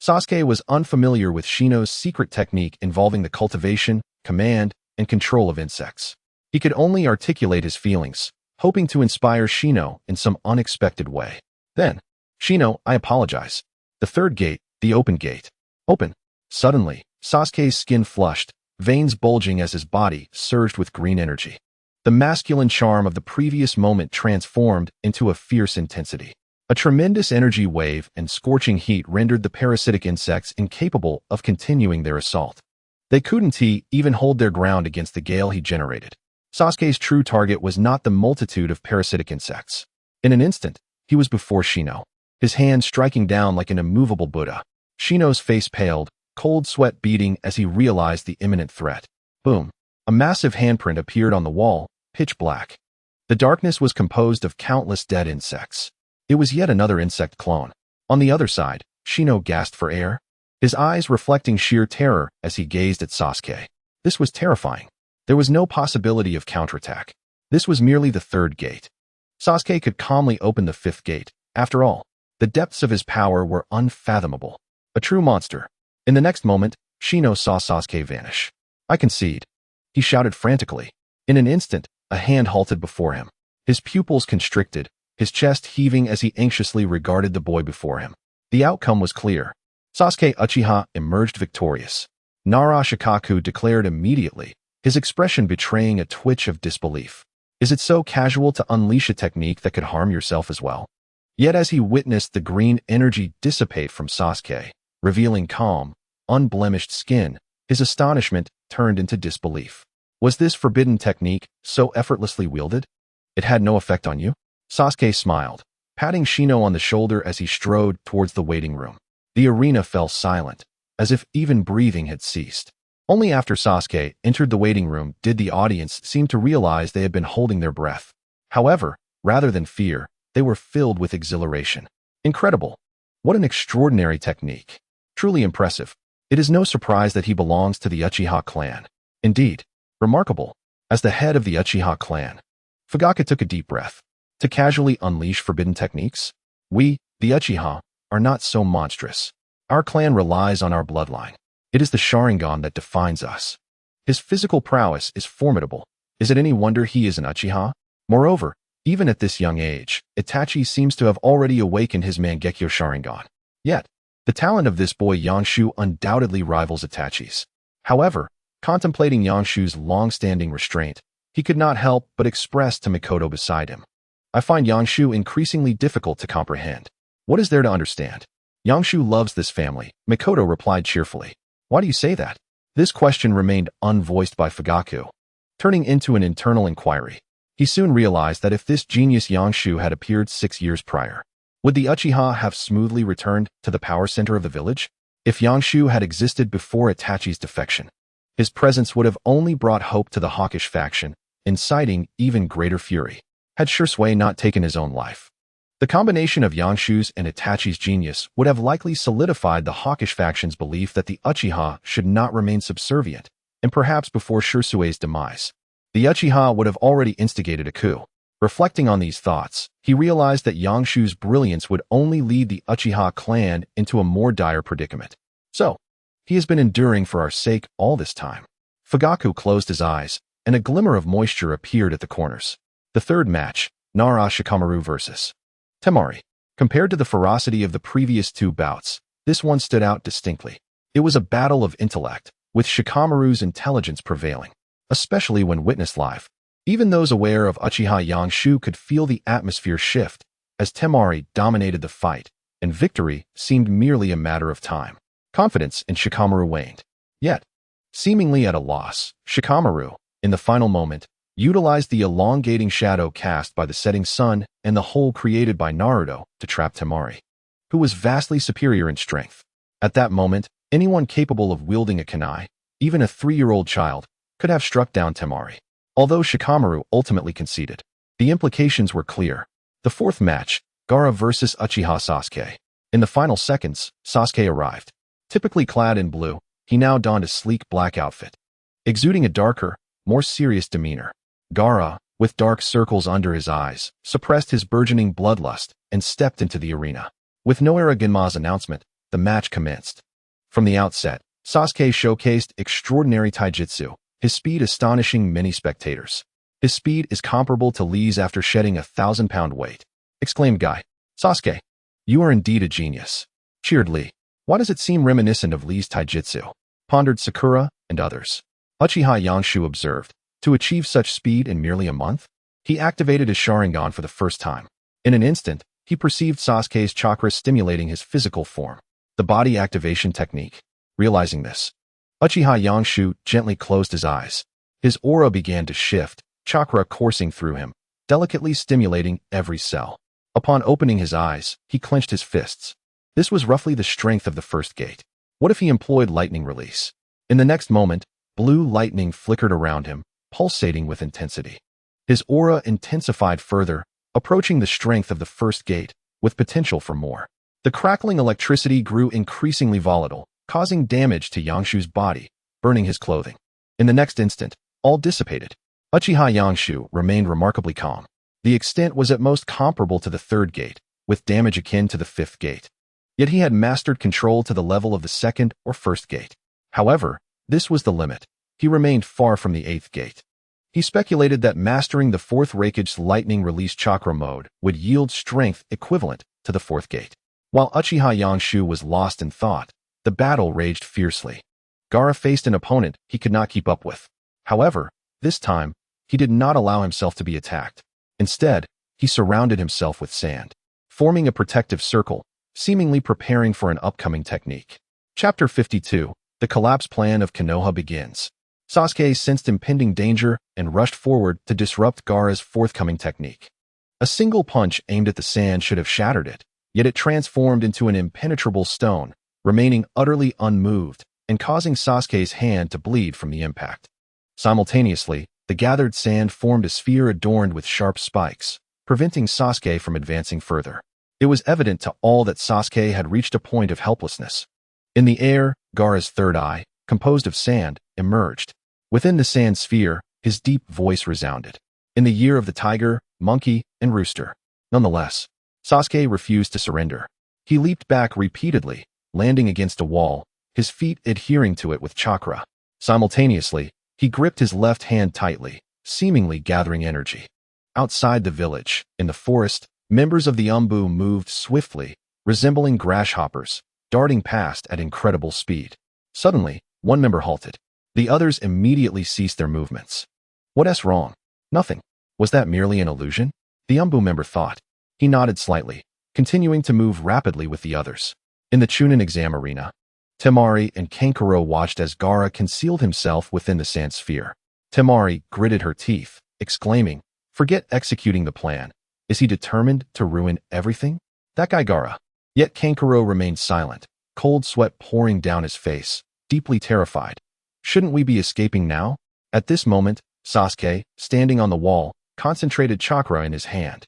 S1: Sasuke was unfamiliar with Shino's secret technique involving the cultivation, command, and control of insects. He could only articulate his feelings, hoping to inspire Shino in some unexpected way. Then, Shino, I apologize. The third gate, the open gate. Open. Suddenly, Sasuke's skin flushed, veins bulging as his body surged with green energy. The masculine charm of the previous moment transformed into a fierce intensity. A tremendous energy wave and scorching heat rendered the parasitic insects incapable of continuing their assault. They couldn't even hold their ground against the gale he generated. Sasuke's true target was not the multitude of parasitic insects. In an instant, he was before Shino, his hand striking down like an immovable Buddha. Shino's face paled, cold sweat beading as he realized the imminent threat. Boom. A massive handprint appeared on the wall, pitch black. The darkness was composed of countless dead insects. It was yet another insect clone. On the other side, Shino gasped for air, his eyes reflecting sheer terror as he gazed at Sasuke. This was terrifying. There was no possibility of counterattack. This was merely the third gate. Sasuke could calmly open the fifth gate. After all, the depths of his power were unfathomable. A true monster. In the next moment, Shino saw Sasuke vanish. I concede. He shouted frantically. In an instant, a hand halted before him. His pupils constricted, his chest heaving as he anxiously regarded the boy before him. The outcome was clear. Sasuke Uchiha emerged victorious. Nara Shikaku declared immediately, his expression betraying a twitch of disbelief. Is it so casual to unleash a technique that could harm yourself as well? Yet as he witnessed the green energy dissipate from Sasuke, revealing calm, unblemished skin, his astonishment turned into disbelief. Was this forbidden technique so effortlessly wielded? It had no effect on you? Sasuke smiled, patting Shino on the shoulder as he strode towards the waiting room. The arena fell silent, as if even breathing had ceased. Only after Sasuke entered the waiting room did the audience seem to realize they had been holding their breath. However, rather than fear, they were filled with exhilaration. Incredible! What an extraordinary technique. Truly impressive. It is no surprise that he belongs to the Uchiha clan. Indeed, remarkable. As the head of the Uchiha clan, Fugaku took a deep breath. To casually unleash forbidden techniques? We, the Uchiha, are not so monstrous. Our clan relies on our bloodline. It is the Sharingan that defines us. His physical prowess is formidable. Is it any wonder he is an Uchiha? Moreover, even at this young age, Itachi seems to have already awakened his Mangekyo Sharingan. Yet, the talent of this boy Yangshu undoubtedly rivals Itachi's. However, contemplating Yangshu's long-standing restraint, he could not help but express to Mikoto beside him. I find Yangshu increasingly difficult to comprehend. What is there to understand? Yangshu loves this family, Mikoto replied cheerfully. Why do you say that? This question remained unvoiced by Fugaku. Turning into an internal inquiry, he soon realized that if this genius Yangshu had appeared 6 years prior, would the Uchiha have smoothly returned to the power center of the village? If Yangshu had existed before Itachi's defection, his presence would have only brought hope to the hawkish faction, inciting even greater fury. Had Shisui not taken his own life, the combination of Yangshu's and Itachi's genius would have likely solidified the hawkish faction's belief that the Uchiha should not remain subservient, and perhaps before Shisui's demise, the Uchiha would have already instigated a coup. Reflecting on these thoughts, he realized that Yangshu's brilliance would only lead the Uchiha clan into a more dire predicament. So, he has been enduring for our sake all this time. Fugaku closed his eyes, and a glimmer of moisture appeared at the corners. The third match, Nara Shikamaru vs. Temari. Compared to the ferocity of the previous two bouts, this one stood out distinctly. It was a battle of intellect, with Shikamaru's intelligence prevailing, especially when witnessed live. Even those aware of Uchiha Yangshu could feel the atmosphere shift, as Temari dominated the fight, and victory seemed merely a matter of time. Confidence in Shikamaru waned. Yet, seemingly at a loss, Shikamaru, in the final moment, utilized the elongating shadow cast by the setting sun and the hole created by Naruto to trap Temari, who was vastly superior in strength. At that moment, anyone capable of wielding a kunai, even a 3-year-old child, could have struck down Temari. Although Shikamaru ultimately conceded, the implications were clear. The fourth match, Gaara vs. Uchiha Sasuke. In the final seconds, Sasuke arrived. Typically clad in blue, he now donned a sleek black outfit, exuding a darker, more serious demeanor. Gaara, with dark circles under his eyes, suppressed his burgeoning bloodlust and stepped into the arena. With Noara Genma's announcement, the match commenced. From the outset, Sasuke showcased extraordinary taijutsu, his speed astonishing many spectators. His speed is comparable to Lee's after shedding 1,000-pound weight, exclaimed Guy. Sasuke, you are indeed a genius, cheered Lee. Why does it seem reminiscent of Lee's taijutsu? Pondered Sakura and others. Uchiha Yangshu observed. To achieve such speed in merely a month? He activated his Sharingan for the first time. In an instant, he perceived Sasuke's chakra stimulating his physical form, the body activation technique. Realizing this, Uchiha Yangshu gently closed his eyes. His aura began to shift, chakra coursing through him, delicately stimulating every cell. Upon opening his eyes, he clenched his fists. This was roughly the strength of the first gate. What if he employed lightning release? In the next moment, blue lightning flickered around him, pulsating with intensity. His aura intensified further, approaching the strength of the first gate, with potential for more. The crackling electricity grew increasingly volatile, causing damage to Yangshu's body, burning his clothing. In the next instant, all dissipated. Uchiha Yangshu remained remarkably calm. The extent was at most comparable to the third gate, with damage akin to the fifth gate. Yet he had mastered control to the level of the second or first gate. However, this was the limit. He remained far from the eighth gate. He speculated that mastering the fourth Reikage lightning release chakra mode would yield strength equivalent to the fourth gate. While Uchiha Yangshu was lost in thought, the battle raged fiercely. Gaara faced an opponent he could not keep up with. However, this time, he did not allow himself to be attacked. Instead, he surrounded himself with sand, forming a protective circle, seemingly preparing for an upcoming technique. Chapter 52, The Collapse Plan of Konoha begins. Sasuke sensed impending danger and rushed forward to disrupt Gaara's forthcoming technique. A single punch aimed at the sand should have shattered it, yet it transformed into an impenetrable stone, remaining utterly unmoved and causing Sasuke's hand to bleed from the impact. Simultaneously, the gathered sand formed a sphere adorned with sharp spikes, preventing Sasuke from advancing further. It was evident to all that Sasuke had reached a point of helplessness. In the air, Gaara's third eye, composed of sand, emerged. Within the sand sphere, his deep voice resounded. In the year of the tiger, monkey, and rooster. Nonetheless, Sasuke refused to surrender. He leaped back repeatedly, landing against a wall, his feet adhering to it with chakra. Simultaneously, he gripped his left hand tightly, seemingly gathering energy. Outside the village, in the forest, members of the Umbu moved swiftly, resembling grasshoppers, darting past at incredible speed. Suddenly, one member halted. The others immediately ceased their movements. What's wrong? Nothing. Was that merely an illusion? The Umbu member thought. He nodded slightly, continuing to move rapidly with the others. In the Chunin exam arena, Temari and Kankuro watched as Gaara concealed himself within the sand sphere. Temari gritted her teeth, exclaiming, "Forget executing the plan. Is he determined to ruin everything? That guy Gaara." Yet Kankuro remained silent, cold sweat pouring down his face, deeply terrified. Shouldn't we be escaping now? At this moment, Sasuke, standing on the wall, concentrated chakra in his hand,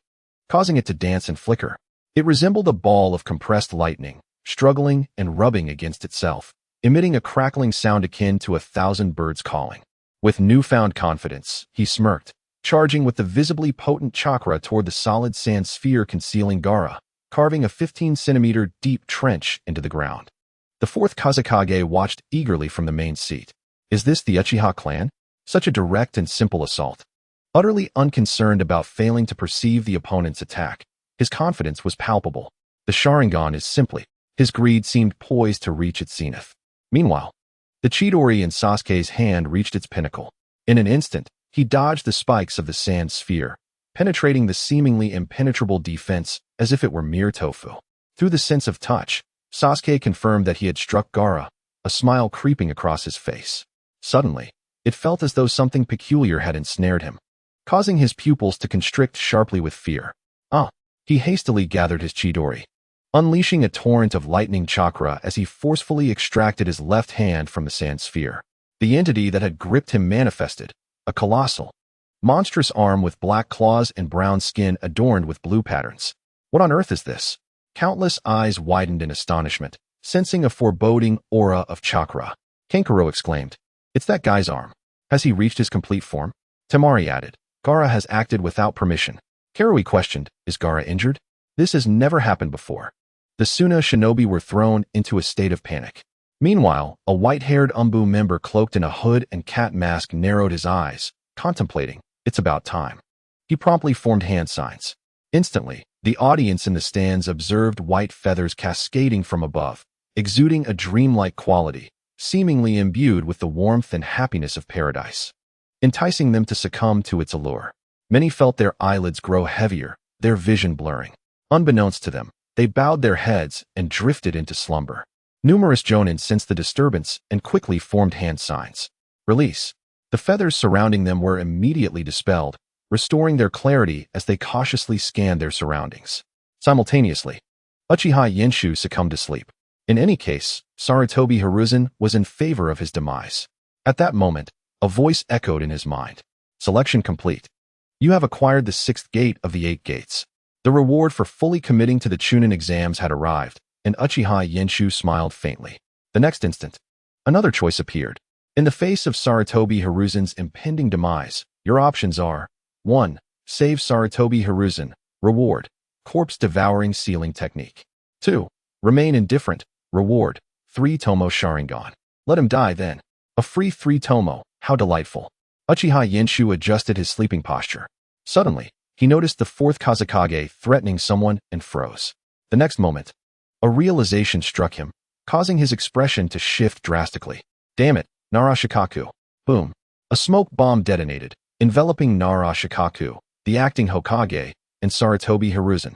S1: causing it to dance and flicker. It resembled a ball of compressed lightning, struggling and rubbing against itself, emitting a crackling sound akin to 1,000 birds calling. With newfound confidence, he smirked, charging with the visibly potent chakra toward the solid sand sphere concealing Gaara, carving a 15-centimeter deep trench into the ground. The fourth Kazekage watched eagerly from the main seat. Is this the Uchiha clan? Such a direct and simple assault. Utterly unconcerned about failing to perceive the opponent's attack, his confidence was palpable. The Sharingan is simply. His greed seemed poised to reach its zenith. Meanwhile, the Chidori in Sasuke's hand reached its pinnacle. In an instant, he dodged the spikes of the sand sphere, penetrating the seemingly impenetrable defense as if it were mere tofu. Through the sense of touch, Sasuke confirmed that he had struck Gaara, a smile creeping across his face. Suddenly, it felt as though something peculiar had ensnared him, causing his pupils to constrict sharply with fear. He hastily gathered his Chidori, unleashing a torrent of lightning chakra as he forcefully extracted his left hand from the sand sphere. The entity that had gripped him manifested, a colossal, monstrous arm with black claws and brown skin adorned with blue patterns. What on earth is this? Countless eyes widened in astonishment, sensing a foreboding aura of chakra. Kankuro exclaimed, "It's that guy's arm. Has he reached his complete form?" Temari added, "Gaara has acted without permission." Karui questioned, "Is Gaara injured?" This has never happened before. The Suna shinobi were thrown into a state of panic. Meanwhile, a white-haired Umbu member cloaked in a hood and cat mask narrowed his eyes, contemplating, "It's about time." He promptly formed hand signs. Instantly, the audience in the stands observed white feathers cascading from above, exuding a dreamlike quality, seemingly imbued with the warmth and happiness of paradise, enticing them to succumb to its allure. Many felt their eyelids grow heavier, their vision blurring. Unbeknownst to them, they bowed their heads and drifted into slumber. Numerous jonin sensed the disturbance and quickly formed hand signs. Release. The feathers surrounding them were immediately dispelled, restoring their clarity as they cautiously scanned their surroundings. Simultaneously, Uchiha Yenshu succumbed to sleep. In any case, Sarutobi Hiruzen was in favor of his demise. At that moment, a voice echoed in his mind. Selection complete. You have acquired the 6th gate of the 8 gates. The reward for fully committing to the Chunin exams had arrived, and Uchiha Yenshu smiled faintly. The next instant, another choice appeared. In the face of Sarutobi Hiruzen's impending demise, your options are 1. Save Sarutobi Hiruzen. Reward. Corpse-devouring sealing technique. 2. Remain indifferent. Reward. 3 Tomo Sharingan. Let him die then. A free 3 Tomo. How delightful. Uchiha Yenshu adjusted his sleeping posture. Suddenly, he noticed the 4th Kazekage threatening someone and froze. The next moment, a realization struck him, causing his expression to shift drastically. Damn it, Narashikaku. Boom. A smoke bomb detonated, enveloping Narashikaku, the acting Hokage, and Sarutobi Hiruzen.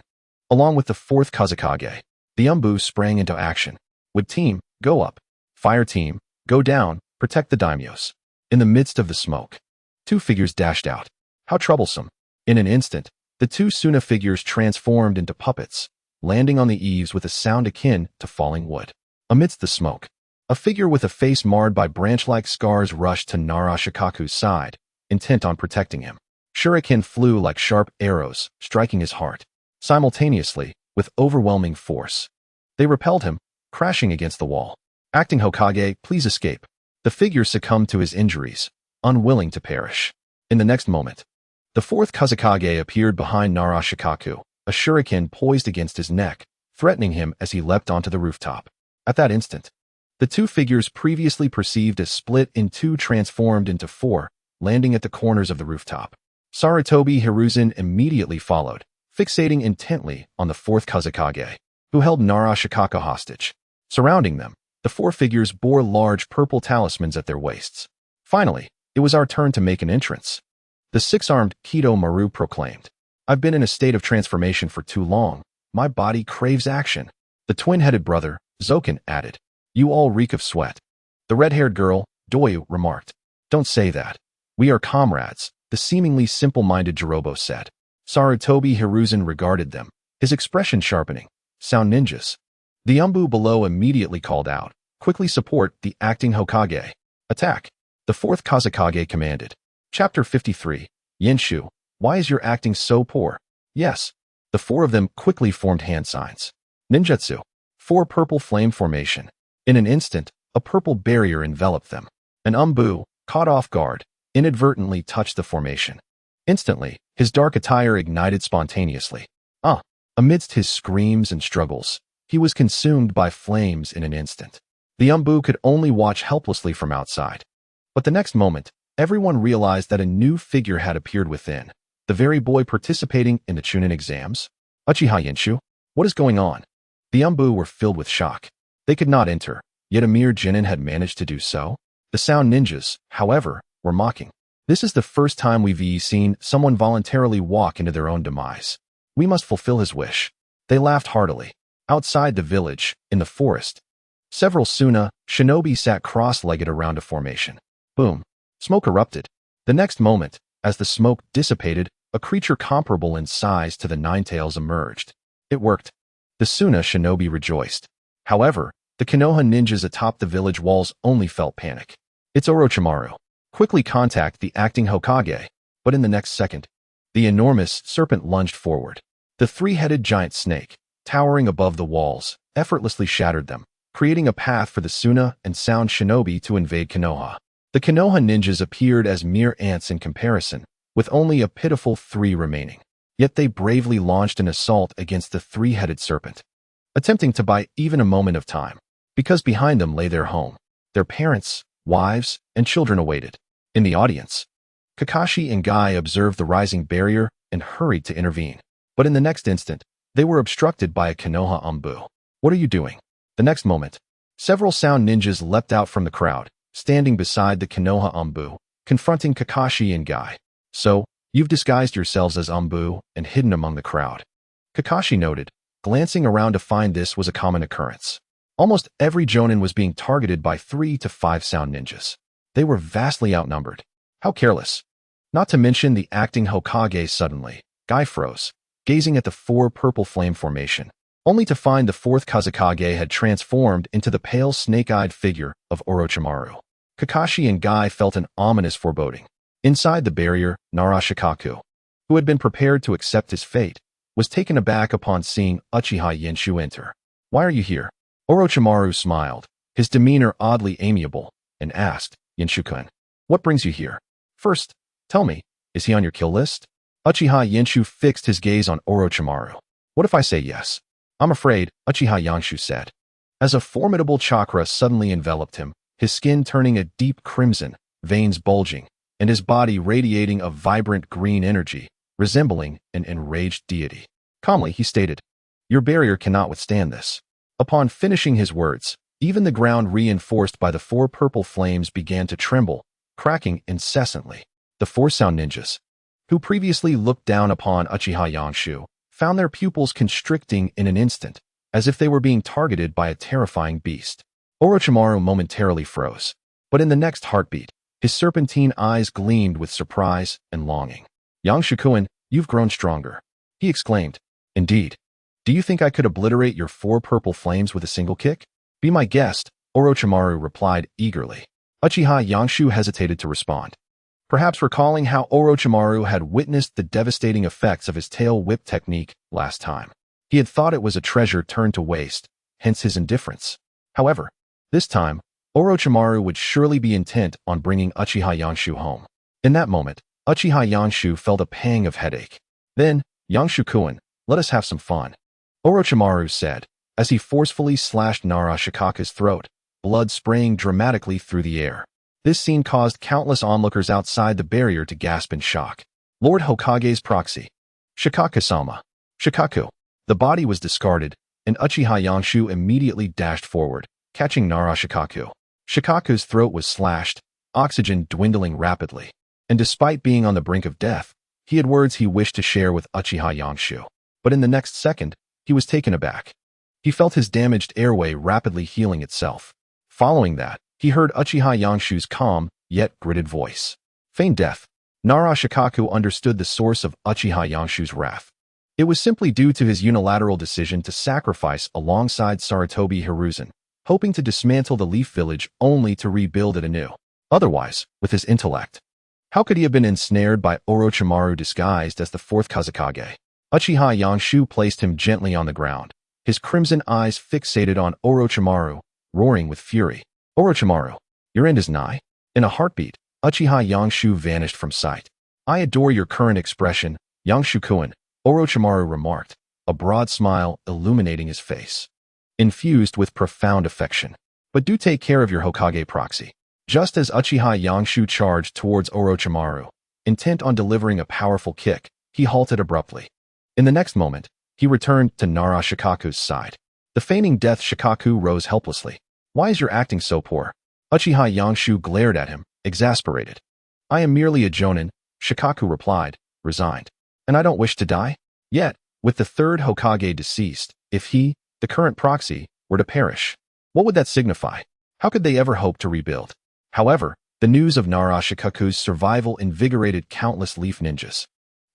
S1: Along with the 4th Kazekage, the Umbu sprang into action. With team, go up. Fire team, go down, protect the daimyos. In the midst of the smoke, 2 figures dashed out. How troublesome. In an instant, the 2 Suna figures transformed into puppets, landing on the eaves with a sound akin to falling wood. Amidst the smoke, a figure with a face marred by branch-like scars rushed to Narashikaku's side, intent on protecting him. Shuriken flew like sharp arrows, striking his heart. Simultaneously, with overwhelming force, they repelled him, crashing against the wall. Acting Hokage, please escape. The figure succumbed to his injuries, unwilling to perish. In the next moment, the 4th Kazekage appeared behind Narashikaku, a shuriken poised against his neck, threatening him as he leapt onto the rooftop. At that instant, the 2 figures previously perceived as split in 2 transformed into 4, landing at the corners of the rooftop. Sarutobi Hiruzen immediately followed, fixating intently on the 4th Kazekage, who held Narashikaku hostage. Surrounding them, the 4 figures bore large purple talismans at their waists. Finally, it was our turn to make an entrance. The 6-armed Kido Maru proclaimed. I've been in a state of transformation for too long. My body craves action. The twin-headed brother, Zoken, added. You all reek of sweat. The red-haired girl, Doyu, remarked. Don't say that. We are comrades, the seemingly simple-minded Jirobo said. Sarutobi Hiruzen regarded them, his expression sharpening. Sound ninjas. The Umbu below immediately called out. Quickly support the acting Hokage. Attack. The 4th Kazekage commanded. Chapter 53. Yenshu, why is your acting so poor? Yes. The 4 of them quickly formed hand signs. Ninjutsu. 4 purple flame formation. In an instant, a purple barrier enveloped them. An Umbu, caught off guard, inadvertently touched the formation. Instantly, his dark attire ignited spontaneously. Amidst his screams and struggles, he was consumed by flames in an instant. The Umbu could only watch helplessly from outside. But the next moment, everyone realized that a new figure had appeared within, the very boy participating in the Chunin exams. Uchiha Yenshu, what is going on? The Umbu were filled with shock. They could not enter, yet a mere Genin had managed to do so. The sound ninjas, however, were mocking. This is the first time we've seen someone voluntarily walk into their own demise. We must fulfill his wish. They laughed heartily. Outside the village, in the forest, several Suna shinobi sat cross-legged around a formation. Boom. Smoke erupted. The next moment, as the smoke dissipated, a creature comparable in size to the Ninetales emerged. It worked. The Suna shinobi rejoiced. However, the Konoha ninjas atop the village walls only felt panic. It's Orochimaru. Quickly contact the acting Hokage. But in the next second, the enormous serpent lunged forward. The 3-headed giant snake, towering above the walls, effortlessly shattered them, creating a path for the Suna and Sound shinobi to invade Konoha. The Konoha ninjas appeared as mere ants in comparison, with only a pitiful 3 remaining. Yet they bravely launched an assault against the 3-headed serpent, attempting to buy even a moment of time, because behind them lay their home. Their parents, wives, and children awaited. In the audience, Kakashi and Guy observed the rising barrier and hurried to intervene. But in the next instant, they were obstructed by a Konoha Umbu. What are you doing? The next moment, several sound ninjas leapt out from the crowd, standing beside the Konoha Umbu, confronting Kakashi and Guy. So, you've disguised yourselves as Umbu and hidden among the crowd. Kakashi noted, glancing around to find this was a common occurrence. Almost every jonin was being targeted by 3 to 5 sound ninjas. They were vastly outnumbered. How careless. Not to mention the acting Hokage suddenly. Guy froze, gazing at the four purple flame formation, only to find the fourth Kazekage had transformed into the pale snake-eyed figure of Orochimaru. Kakashi and Guy felt an ominous foreboding. Inside the barrier, Narashikaku, who had been prepared to accept his fate, was taken aback upon seeing Uchiha Yenshu enter. "Why are you here?" Orochimaru smiled, his demeanor oddly amiable, and asked, "Yenshu-kun, what brings you here? First, tell me, is he on your kill list?" Uchiha Yenshu fixed his gaze on Orochimaru. "What if I say yes?" "I'm afraid," Uchiha Yanshu said. As a formidable chakra suddenly enveloped him, his skin turning a deep crimson, veins bulging, and his body radiating a vibrant green energy, resembling an enraged deity. Calmly, he stated, "Your barrier cannot withstand this." Upon finishing his words, even the ground reinforced by the four purple flames began to tremble, cracking incessantly. The four sound ninjas, who previously looked down upon Uchiha Yanshu, found their pupils constricting in an instant, as if they were being targeted by a terrifying beast. Orochimaru momentarily froze, but in the next heartbeat, his serpentine eyes gleamed with surprise and longing. "Yanshu-kun, you've grown stronger," he exclaimed. "Indeed. Do you think I could obliterate your four purple flames with a single kick?" "Be my guest," Orochimaru replied eagerly. Uchiha Yanshu hesitated to respond, perhaps recalling how Orochimaru had witnessed the devastating effects of his tail whip technique last time. He had thought it was a treasure turned to waste, hence his indifference. However, this time, Orochimaru would surely be intent on bringing Uchiha Yanshu home. In that moment, Uchiha Yanshu felt a pang of headache. Then, "Yanshu-kun, let us have some fun," Orochimaru said, as he forcefully slashed Narashikaku's throat, blood spraying dramatically through the air. This scene caused countless onlookers outside the barrier to gasp in shock. Lord Hokage's proxy. Shikaku-sama. Shikaku. The body was discarded, and Uchiha Yanshu immediately dashed forward, catching Narashikaku. Shikaku's throat was slashed, oxygen dwindling rapidly, and despite being on the brink of death, he had words he wished to share with Uchiha Yanshu. But in the next second, he was taken aback. He felt his damaged airway rapidly healing itself. Following that, he heard Uchiha Yanshu's calm, yet gritted voice. Feigned death. Narashikaku understood the source of Uchiha Yanshu's wrath. It was simply due to his unilateral decision to sacrifice alongside Sarutobi Hiruzen, hoping to dismantle the Leaf Village only to rebuild it anew. Otherwise, with his intellect, how could he have been ensnared by Orochimaru disguised as the fourth Kazekage? Uchiha Yanshu placed him gently on the ground, his crimson eyes fixated on Orochimaru, roaring with fury. "Orochimaru, your end is nigh." In a heartbeat, Uchiha Yanshu vanished from sight. "I adore your current expression, Yanshu-kun," Orochimaru remarked, a broad smile illuminating his face, infused with profound affection. "But do take care of your Hokage proxy." Just as Uchiha Yanshu charged towards Orochimaru, intent on delivering a powerful kick, he halted abruptly. In the next moment, he returned to Narashikaku's side. The feigning death Shikaku rose helplessly. "Why is your acting so poor?" Uchiha Yanshu glared at him, exasperated. "I am merely a jonin," Shikaku replied, resigned. "And I don't wish to die?" Yet, with the third Hokage deceased, if he, the current proxy, were to perish, what would that signify? How could they ever hope to rebuild? However, the news of Narashikaku's survival invigorated countless Leaf Ninjas,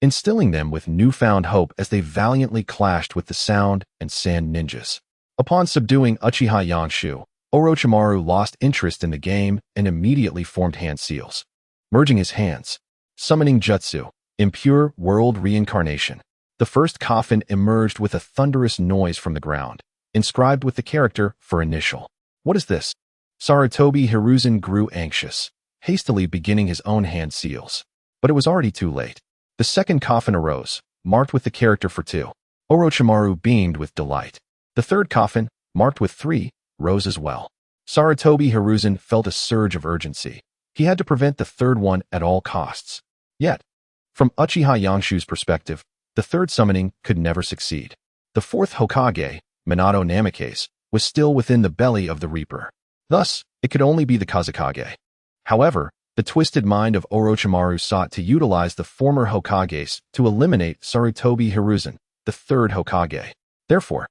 S1: instilling them with newfound hope as they valiantly clashed with the Sound and Sand Ninjas. Upon subduing Uchiha Yanshu, Orochimaru lost interest in the game and immediately formed hand seals. Merging his hands, summoning Jutsu, impure world reincarnation. The first coffin emerged with a thunderous noise from the ground, inscribed with the character for initial. "What is this?" Sarutobi Hiruzen grew anxious, hastily beginning his own hand seals. But it was already too late. The second coffin arose, marked with the character for 2. Orochimaru beamed with delight. The third coffin, marked with 3, rose as well. Sarutobi Hiruzen felt a surge of urgency. He had to prevent the third one at all costs. Yet, from Uchiha Yanshu's perspective, the third summoning could never succeed. The fourth Hokage, Minato Namikaze, was still within the belly of the Reaper. Thus, it could only be the Kazekage. However, the twisted mind of Orochimaru sought to utilize the former Hokages to eliminate Sarutobi Hiruzen, the third Hokage. Therefore,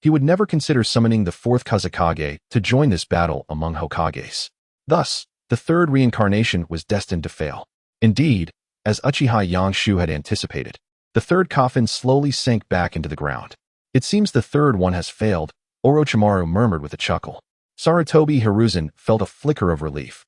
S1: he would never consider summoning the fourth Kazekage to join this battle among Hokages. Thus, the third reincarnation was destined to fail. Indeed, as Uchiha Yangshu had anticipated, the third coffin slowly sank back into the ground. It seems the third one has failed, Orochimaru murmured with a chuckle. Sarutobi Hiruzen felt a flicker of relief,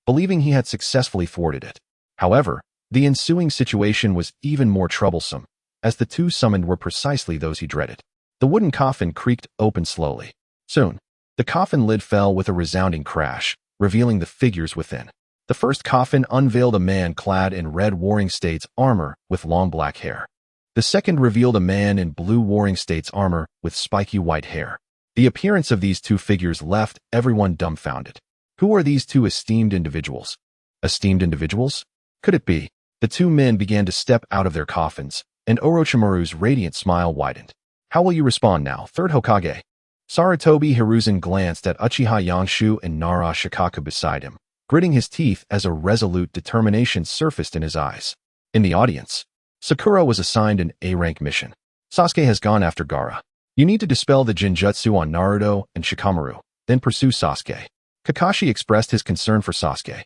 S1: believing he had successfully thwarted it. However, the ensuing situation was even more troublesome, as the two summoned were precisely those he dreaded. The wooden coffin creaked open slowly. Soon, the coffin lid fell with a resounding crash, revealing the figures within. The first coffin unveiled a man clad in red Warring States armor with long black hair. The second revealed a man in blue Warring States armor with spiky white hair. The appearance of these two figures left everyone dumbfounded. Who are these two esteemed individuals? Esteemed individuals? Could it be? The two men began to step out of their coffins, and Orochimaru's radiant smile widened. How will you respond now, third Hokage? Sarutobi Hiruzen glanced at Uchiha Yangshu and Nara Shikaku beside him, gritting his teeth as a resolute determination surfaced in his eyes. In the audience, Sakura was assigned an A-rank mission. Sasuke has gone after Gaara. You need to dispel the Jinjutsu on Naruto and Shikamaru, then pursue Sasuke. Kakashi expressed his concern for Sasuke.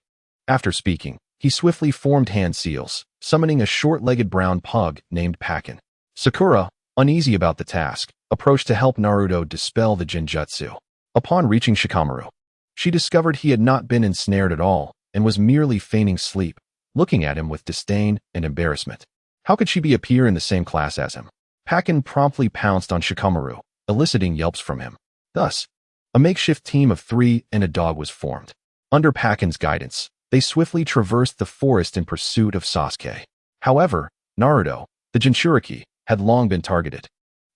S1: After speaking, he swiftly formed hand seals, summoning a short-legged brown pug named Pakin. Sakura, uneasy about the task, approached to help Naruto dispel the Jinjutsu. Upon reaching Shikamaru, she discovered he had not been ensnared at all and was merely feigning sleep, looking at him with disdain and embarrassment. How could she be a peer in the same class as him? Pakin promptly pounced on Shikamaru, eliciting yelps from him. Thus, a makeshift team of 3 and a dog was formed. Under Pakin's guidance, they swiftly traversed the forest in pursuit of Sasuke. However, Naruto, the Jinchuriki, had long been targeted.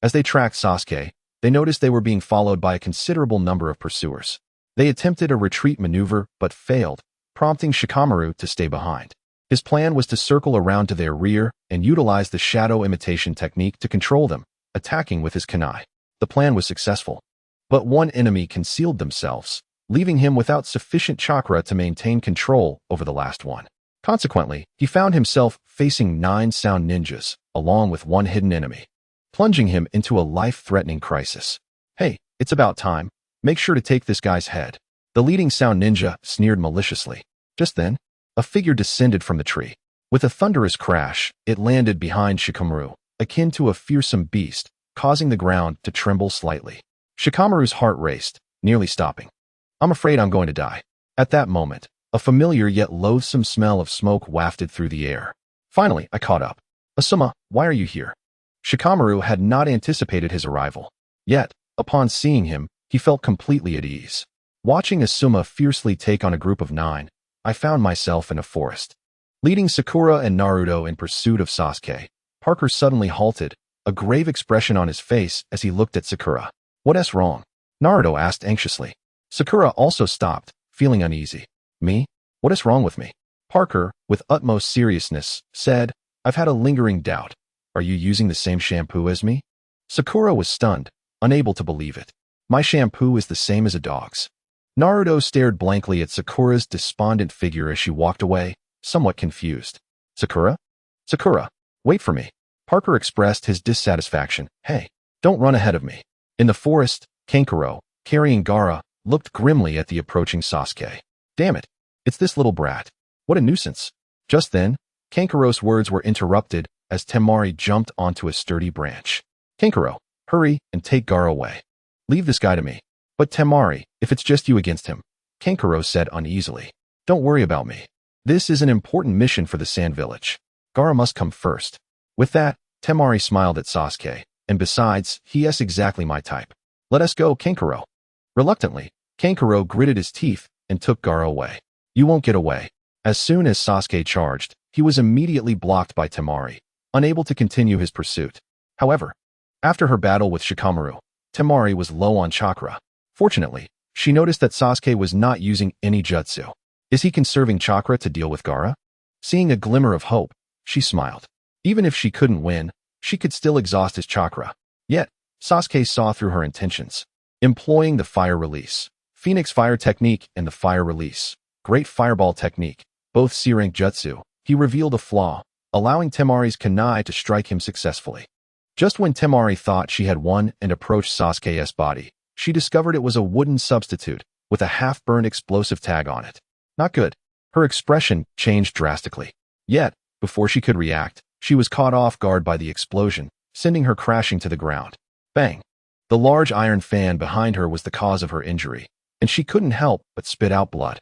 S1: As they tracked Sasuke, they noticed they were being followed by a considerable number of pursuers. They attempted a retreat maneuver but failed, prompting Shikamaru to stay behind. His plan was to circle around to their rear and utilize the shadow imitation technique to control them, attacking with his kunai. The plan was successful, but one enemy concealed themselves, leaving him without sufficient chakra to maintain control over the last one. Consequently, he found himself facing 9 sound ninjas, along with one hidden enemy, plunging him into a life-threatening crisis. Hey, it's about time. Make sure to take this guy's head. The leading sound ninja sneered maliciously. Just then, a figure descended from the tree. With a thunderous crash, it landed behind Shikamaru, akin to a fearsome beast, causing the ground to tremble slightly. Shikamaru's heart raced, nearly stopping. I'm afraid I'm going to die. At that moment, a familiar yet loathsome smell of smoke wafted through the air. Finally, I caught up. Asuma, why are you here? Shikamaru had not anticipated his arrival. Yet, upon seeing him, he felt completely at ease. Watching Asuma fiercely take on a group of 9, I found myself in a forest. Leading Sakura and Naruto in pursuit of Sasuke, Parker suddenly halted, a grave expression on his face as he looked at Sakura. What's wrong? Naruto asked anxiously. Sakura also stopped, feeling uneasy. Me? What is wrong with me? Parker, with utmost seriousness, said, I've had a lingering doubt. Are you using the same shampoo as me? Sakura was stunned, unable to believe it. My shampoo is the same as a dog's. Naruto stared blankly at Sakura's despondent figure as she walked away, somewhat confused. Sakura? Sakura, wait for me. Parker expressed his dissatisfaction. Hey, don't run ahead of me. In the forest, Kankuro, carrying Gaara, looked grimly at the approaching Sasuke. Damn it, it's this little brat. What a nuisance. Just then, Kankuro's words were interrupted as Temari jumped onto a sturdy branch. Kankuro, hurry and take Gaara away. Leave this guy to me. But Temari, if it's just you against him, Kankuro said uneasily. Don't worry about me. This is an important mission for the Sand Village. Gaara must come first. With that, Temari smiled at Sasuke, and besides, he is exactly my type. Let us go, Kankuro. Reluctantly, Kankuro gritted his teeth and took Gaara away. You won't get away. As soon as Sasuke charged, he was immediately blocked by Temari, unable to continue his pursuit. However, after her battle with Shikamaru, Temari was low on chakra. Fortunately, she noticed that Sasuke was not using any jutsu. Is he conserving chakra to deal with Gaara? Seeing a glimmer of hope, she smiled. Even if she couldn't win, she could still exhaust his chakra. Yet, Sasuke saw through her intentions. Employing the fire release, Phoenix Fire Technique and the fire release, Great Fireball Technique, both C-rank jutsu, he revealed a flaw, allowing Temari's kunai to strike him successfully. Just when Temari thought she had won and approached Sasuke's body, she discovered it was a wooden substitute with a half-burned explosive tag on it. Not good. Her expression changed drastically. Yet, before she could react, she was caught off guard by the explosion, sending her crashing to the ground. Bang! The large iron fan behind her was the cause of her injury, and she couldn't help but spit out blood.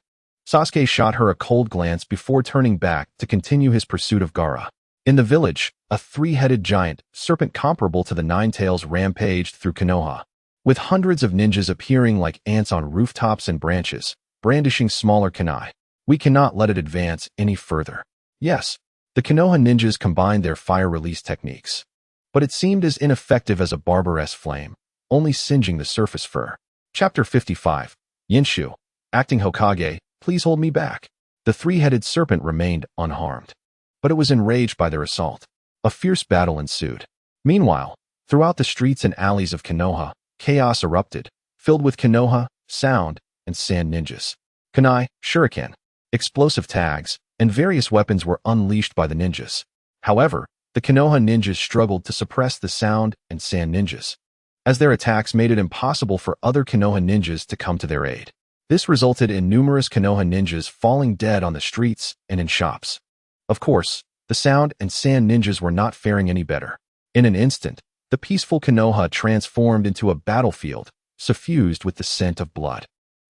S1: Sasuke shot her a cold glance before turning back to continue his pursuit of Gaara. In the village, a three-headed giant, serpent comparable to the Nine-Tails, rampaged through Konoha, with hundreds of ninjas appearing like ants on rooftops and branches, brandishing smaller kunai. We cannot let it advance any further. Yes, the Konoha ninjas combined their fire release techniques, but it seemed as ineffective as a barbarous flame, only singeing the surface fur. Chapter 55. Yinshu, acting Hokage, please hold me back. The three-headed serpent remained unharmed, but it was enraged by their assault. A fierce battle ensued. Meanwhile, throughout the streets and alleys of Konoha, chaos erupted, filled with Konoha, sound, and sand ninjas. Kunai, shuriken, explosive tags, and various weapons were unleashed by the ninjas. However, the Konoha ninjas struggled to suppress the sound and sand ninjas, as their attacks made it impossible for other Konoha ninjas to come to their aid. This resulted in numerous Konoha ninjas falling dead on the streets and in shops. Of course, the sound and sand ninjas were not faring any better. In an instant, the peaceful Konoha transformed into a battlefield, suffused with the scent of blood.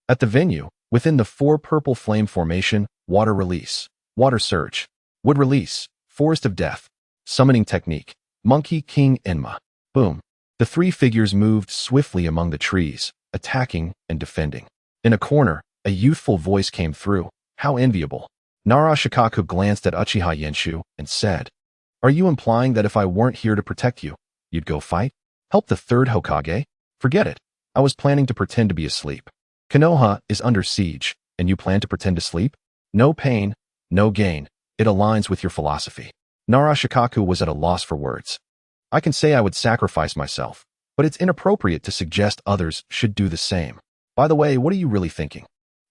S1: At the venue, within the four purple flame formation, water release, water surge, wood release, forest of death, summoning technique, monkey king Enma. Boom. The three figures moved swiftly among the trees, attacking and defending. In a corner, a youthful voice came through. How enviable. Nara Shikaku glanced at Uchiha Yenshu and said, "Are you implying that if I weren't here to protect you, you'd go fight? Help the third Hokage? Forget it. I was planning to pretend to be asleep. Konoha is under siege, and you plan to pretend to sleep? No pain, no gain. It aligns with your philosophy." Nara Shikaku was at a loss for words. I can say I would sacrifice myself, but it's inappropriate to suggest others should do the same. By the way, what are you really thinking?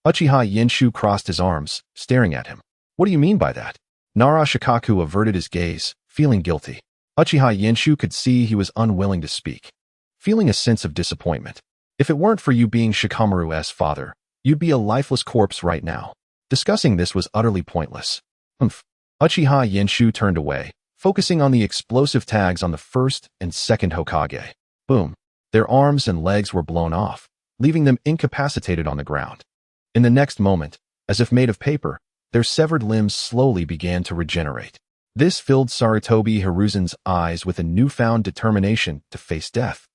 S1: Uchiha Yenshu crossed his arms, staring at him. What do you mean by that? Nara Shikaku averted his gaze, feeling guilty. Uchiha Yenshu could see he was unwilling to speak, feeling a sense of disappointment. If it weren't for you being Shikamaru's father, you'd be a lifeless corpse right now. Discussing this was utterly pointless. Uchiha Yenshu turned away, focusing on the explosive tags on the first and second Hokage. Boom. Their arms and legs were blown off, leaving them incapacitated on the ground. In the next moment, as if made of paper, their severed limbs slowly began to regenerate. This filled Sarutobi Hiruzen's eyes with a newfound determination to face death,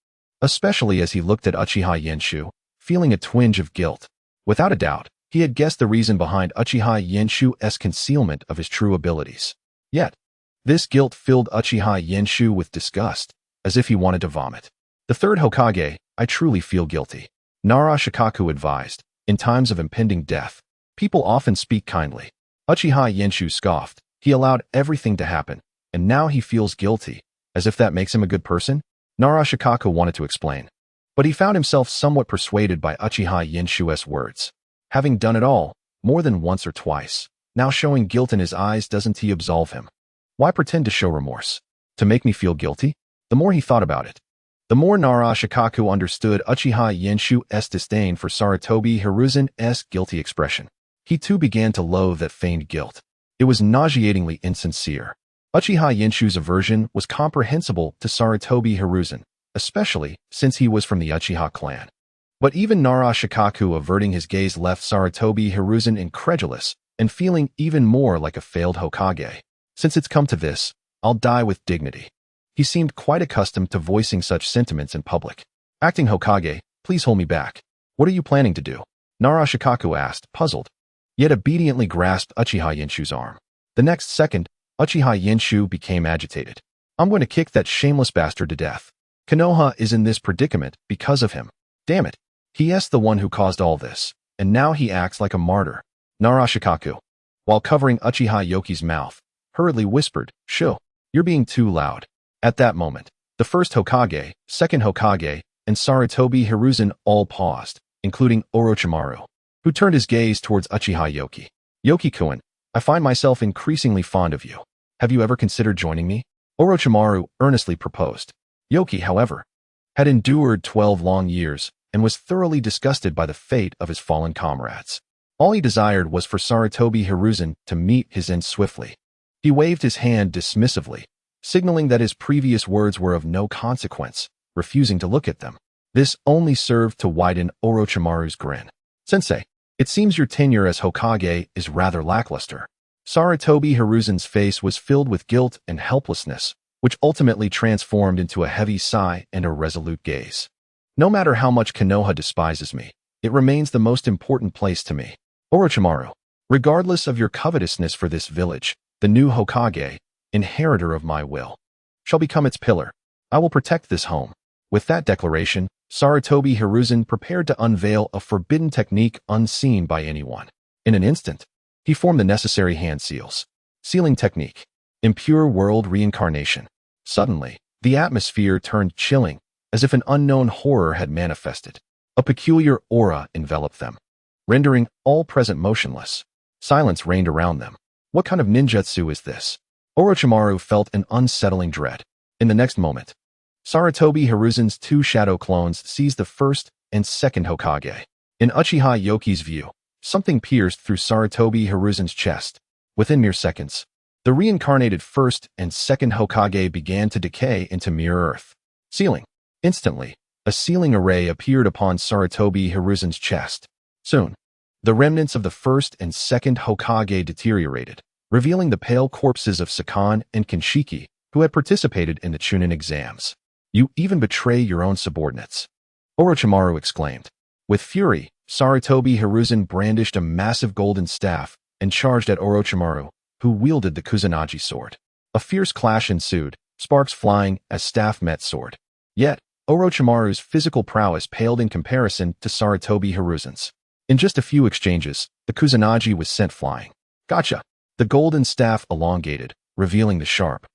S1: especially as he looked at Uchiha Yenshu, feeling a twinge of guilt. Without a doubt, he had guessed the reason behind Uchiha Yenshu's concealment of his true abilities. Yet, this guilt filled Uchiha Yenshu with disgust, as if he wanted to vomit. The third Hokage, I truly feel guilty. Nara Shikaku advised, in times of impending death, people often speak kindly. Uchiha Yenshu scoffed. He allowed everything to happen, and now he feels guilty, as if that makes him a good person? Nara Shikaku wanted to explain, but he found himself somewhat persuaded by Uchiha Yenshu's words. Having done it all, more than once or twice, now showing guilt in his eyes, doesn't he absolve him? Why pretend to show remorse? To make me feel guilty? The more he thought about it, the more Nara Shikaku understood Uchiha Yenshu's disdain for Sarutobi Hiruzen's guilty expression. He too began to loathe that feigned guilt. It was nauseatingly insincere. Uchiha Yenshu's aversion was comprehensible to Sarutobi Hiruzen, especially since he was from the Uchiha clan. But even Nara Shikaku averting his gaze left Sarutobi Hiruzen incredulous and feeling even more like a failed Hokage. Since it's come to this, I'll die with dignity. He seemed quite accustomed to voicing such sentiments in public. Acting Hokage, please hold me back. What are you planning to do? Nara Shikaku asked, puzzled, yet obediently grasped Uchiha Yenshu's arm. The next second, Uchiha Yenshu became agitated. I'm going to kick that shameless bastard to death. Konoha is in this predicament because of him. Damn it. He's the one who caused all this, and now he acts like a martyr. Nara Shikaku, while covering Uchiha Yoki's mouth, hurriedly whispered, "Shoo, you're being too loud." At that moment, the first Hokage, second Hokage, and Sarutobi Hiruzen all paused, including Orochimaru, who turned his gaze towards Uchiha Yoki. Yoki-kun, I find myself increasingly fond of you. Have you ever considered joining me? Orochimaru earnestly proposed. Yoki, however, had endured 12 long years and was thoroughly disgusted by the fate of his fallen comrades. All he desired was for Sarutobi Hiruzen to meet his end swiftly. He waved his hand dismissively, signaling that his previous words were of no consequence, refusing to look at them. This only served to widen Orochimaru's grin. Sensei, it seems your tenure as Hokage is rather lackluster. Sarutobi Hiruzen's face was filled with guilt and helplessness, which ultimately transformed into a heavy sigh and a resolute gaze. No matter how much Konoha despises me, it remains the most important place to me. Orochimaru, regardless of your covetousness for this village, the new Hokage, inheritor of my will, shall become its pillar. I will protect this home. With that declaration, Sarutobi Hiruzen prepared to unveil a forbidden technique unseen by anyone. In an instant, he formed the necessary hand seals. Sealing technique. Impure world reincarnation. Suddenly, the atmosphere turned chilling, as if an unknown horror had manifested. A peculiar aura enveloped them, rendering all present motionless. Silence reigned around them. What kind of ninjutsu is this? Orochimaru felt an unsettling dread. In the next moment, Sarutobi Hiruzen's two shadow clones seized the first and second Hokage. In Uchiha Yoki's view, something pierced through Sarutobi Hiruzen's chest. Within mere seconds, the reincarnated first and second Hokage began to decay into mere earth. Sealing. Instantly, a sealing array appeared upon Sarutobi Hiruzen's chest. Soon, the remnants of the first and second Hokage deteriorated, revealing the pale corpses of Sakan and Kinshiki, who had participated in the Chunin exams. You even betray your own subordinates, Orochimaru exclaimed. With fury, Sarutobi Hiruzen brandished a massive golden staff and charged at Orochimaru, who wielded the Kusanagi sword. A fierce clash ensued, sparks flying as staff met sword. Yet, Orochimaru's physical prowess paled in comparison to Sarutobi Hiruzen's. In just a few exchanges, the Kusanagi was sent flying. Gotcha! The golden staff elongated, revealing the sharp,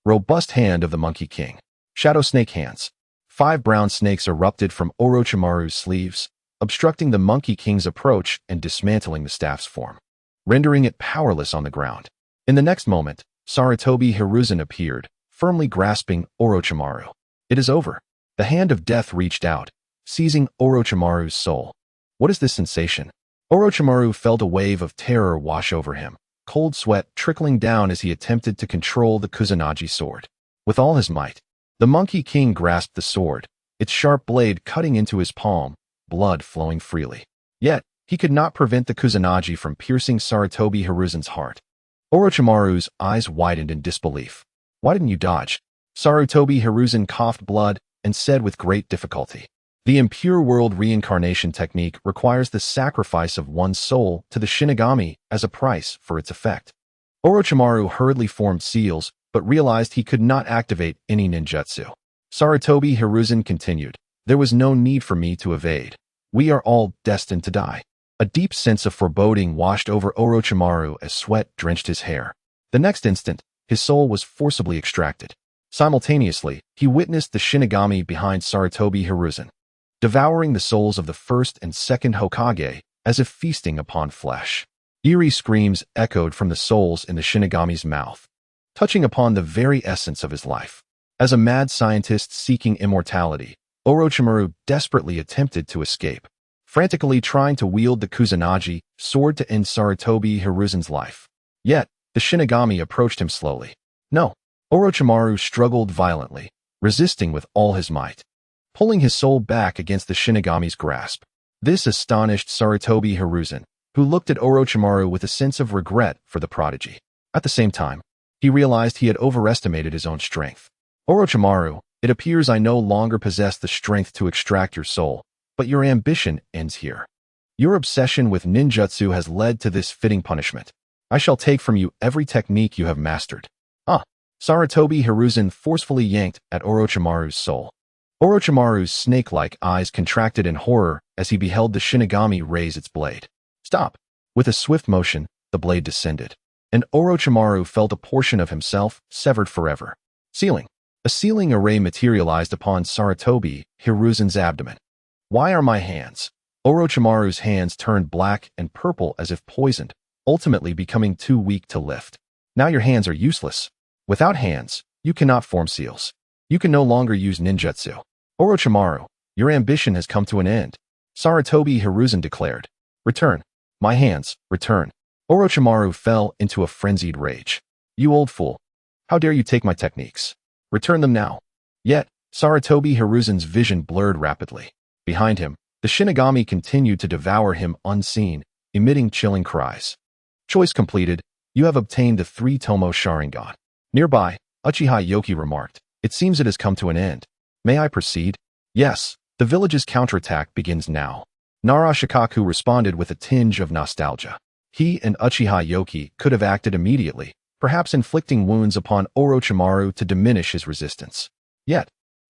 S1: robust hand of the Monkey King. Shadow snake hands. 5 brown snakes erupted from Orochimaru's sleeves, obstructing the Monkey King's approach and dismantling the staff's form, rendering it powerless on the ground. In the next moment, Sarutobi Hiruzen appeared, firmly grasping Orochimaru. It is over. The hand of death reached out, seizing Orochimaru's soul. What is this sensation? Orochimaru felt a wave of terror wash over him, cold sweat trickling down as he attempted to control the Kusanagi sword. With all his might, the Monkey King grasped the sword, its sharp blade cutting into his palm, blood flowing freely. Yet, he could not prevent the Kusanagi from piercing Sarutobi Hiruzen's heart. Orochimaru's eyes widened in disbelief. Why didn't you dodge? Sarutobi Hiruzen coughed blood and said with great difficulty. The impure world reincarnation technique requires the sacrifice of one's soul to the Shinigami as a price for its effect. Orochimaru hurriedly formed seals, but realized he could not activate any ninjutsu. Sarutobi Hiruzen continued, there was no need for me to evade. We are all destined to die. A deep sense of foreboding washed over Orochimaru as sweat drenched his hair. The next instant, his soul was forcibly extracted. Simultaneously, he witnessed the Shinigami behind Sarutobi Hiruzen, devouring the souls of the first and second Hokage as if feasting upon flesh. Eerie screams echoed from the souls in the Shinigami's mouth, touching upon the very essence of his life. As a mad scientist seeking immortality, Orochimaru desperately attempted to escape, frantically trying to wield the Kusanagi sword to end Sarutobi Hiruzen's life. Yet, the Shinigami approached him slowly. No. Orochimaru struggled violently, resisting with all his might, pulling his soul back against the Shinigami's grasp. This astonished Sarutobi Hiruzen, who looked at Orochimaru with a sense of regret for the prodigy. At the same time, he realized he had overestimated his own strength. Orochimaru, it appears I no longer possess the strength to extract your soul, but your ambition ends here. Your obsession with ninjutsu has led to this fitting punishment. I shall take from you every technique you have mastered. Sarutobi Hiruzen forcefully yanked at Orochimaru's soul. Orochimaru's snake-like eyes contracted in horror as he beheld the Shinigami raise its blade. Stop! With a swift motion, the blade descended, and Orochimaru felt a portion of himself severed forever. Sealing. A sealing array materialized upon Sarutobi Hiruzen's abdomen. Why are my hands? Orochimaru's hands turned black and purple as if poisoned, ultimately becoming too weak to lift. Now your hands are useless. Without hands, you cannot form seals. You can no longer use ninjutsu. Orochimaru, your ambition has come to an end. Sarutobi Hiruzen declared. Return. My hands, return. Orochimaru fell into a frenzied rage. You old fool. How dare you take my techniques? Return them now. Yet, Sarutobi Hiruzen's vision blurred rapidly. Behind him, the Shinigami continued to devour him unseen, emitting chilling cries. Choice completed. You have obtained the 3-Tomo Sharingan. Nearby, Uchiha Yoki remarked, "It seems it has come to an end. May I proceed?" "Yes, the village's counterattack begins now." Nara Shikaku responded with a tinge of nostalgia. He and Uchiha Yoki could have acted immediately, perhaps inflicting wounds upon Orochimaru to diminish his resistance. Yet,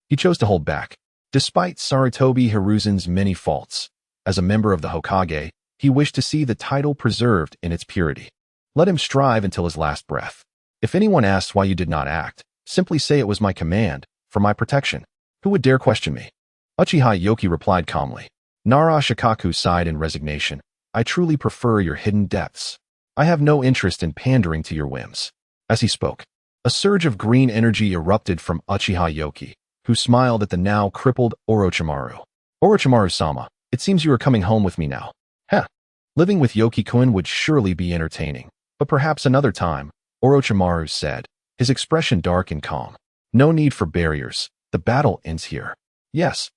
S1: he chose to hold back. Despite Sarutobi Hiruzen's many faults, as a member of the Hokage, he wished to see the title preserved in its purity. Let him strive until his last breath. If anyone asks why you did not act, simply say it was my command, for my protection. Who would dare question me? Uchiha Yoki replied calmly. Nara Shikaku sighed in resignation. I truly prefer your hidden depths. I have no interest in pandering to your whims. As he spoke, a surge of green energy erupted from Uchiha Yoki, who smiled at the now crippled Orochimaru. Orochimaru-sama, it seems you are coming home with me now. Heh. Living with Yoki-kun would surely be entertaining, but perhaps another time, Orochimaru said, his expression dark and calm. No need for barriers. The battle ends here. Yes.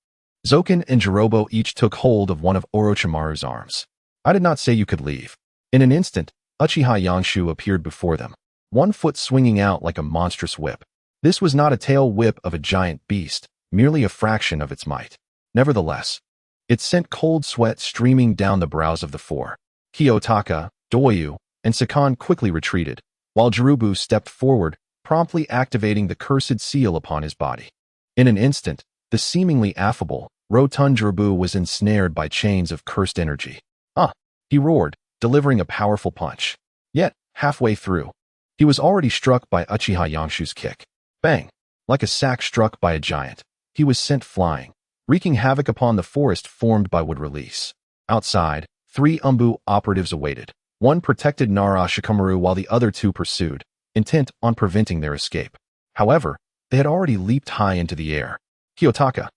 S1: Zoken and Jirobo each took hold of one of Orochimaru's arms. I did not say you could leave. In an instant, Uchiha Yanshu appeared before them, one foot swinging out like a monstrous whip. This was not a tail whip of a giant beast, merely a fraction of its might. Nevertheless, it sent cold sweat streaming down the brows of the four. Kiyotaka, Doyu, and Sakan quickly retreated, while Jirubu stepped forward, promptly activating the cursed seal upon his body. In an instant, the seemingly affable, rotund Jirubu was ensnared by chains of cursed energy. Ah! He roared, delivering a powerful punch. Yet, halfway through, he was already struck by Uchiha Yanshu's kick. Bang! Like a sack struck by a giant, he was sent flying, wreaking havoc upon the forest formed by wood release. Outside, 3 Umbu operatives awaited. One protected Nara Shikamaru while the other 2 pursued, intent on preventing their escape. However, they had already leaped high into the air. Kiyotaka,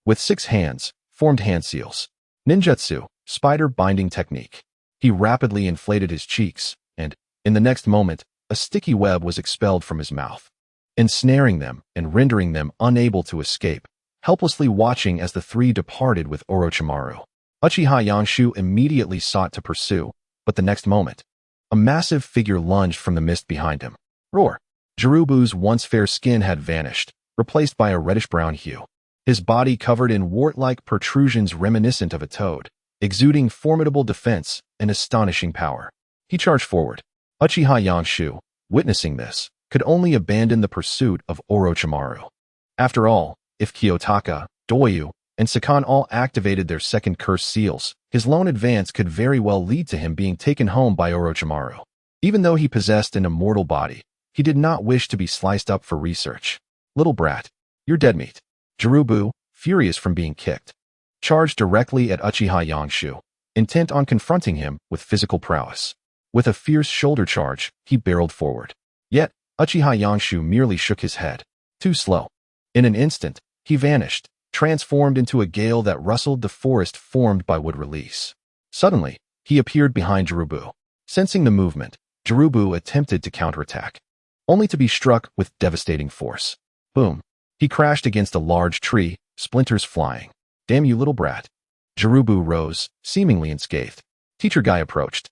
S1: with 6 hands, formed hand seals. Ninjutsu, spider binding technique. He rapidly inflated his cheeks, and, in the next moment, a sticky web was expelled from his mouth, ensnaring them and rendering them unable to escape, helplessly watching as the 3 departed with Orochimaru. Uchiha Yanshu immediately sought to pursue, but the next moment, a massive figure lunged from the mist behind him. Roar! Jirubu's once fair skin had vanished, replaced by a reddish-brown hue. His body covered in wart-like protrusions reminiscent of a toad, exuding formidable defense and astonishing power. He charged forward. Uchiha Yanshu, witnessing this, could only abandon the pursuit of Orochimaru. After all, if Kiyotaka, Doyu, and Sakan all activated their second curse seals, his lone advance could very well lead to him being taken home by Orochimaru. Even though he possessed an immortal body, he did not wish to be sliced up for research. Little brat, you're dead meat. Jirubu, furious from being kicked, charged directly at Uchiha Yanshu, intent on confronting him with physical prowess. With a fierce shoulder charge, he barreled forward. Yet, Uchiha Yanshu merely shook his head. Too slow. In an instant, he vanished, transformed into a gale that rustled the forest formed by wood release. Suddenly, he appeared behind Jirubu. Sensing the movement, Jirubu attempted to counterattack, only to be struck with devastating force. Boom. He crashed against a large tree, splinters flying. Damn you, little brat. Jirubu rose, seemingly unscathed. Teacher Guy approached,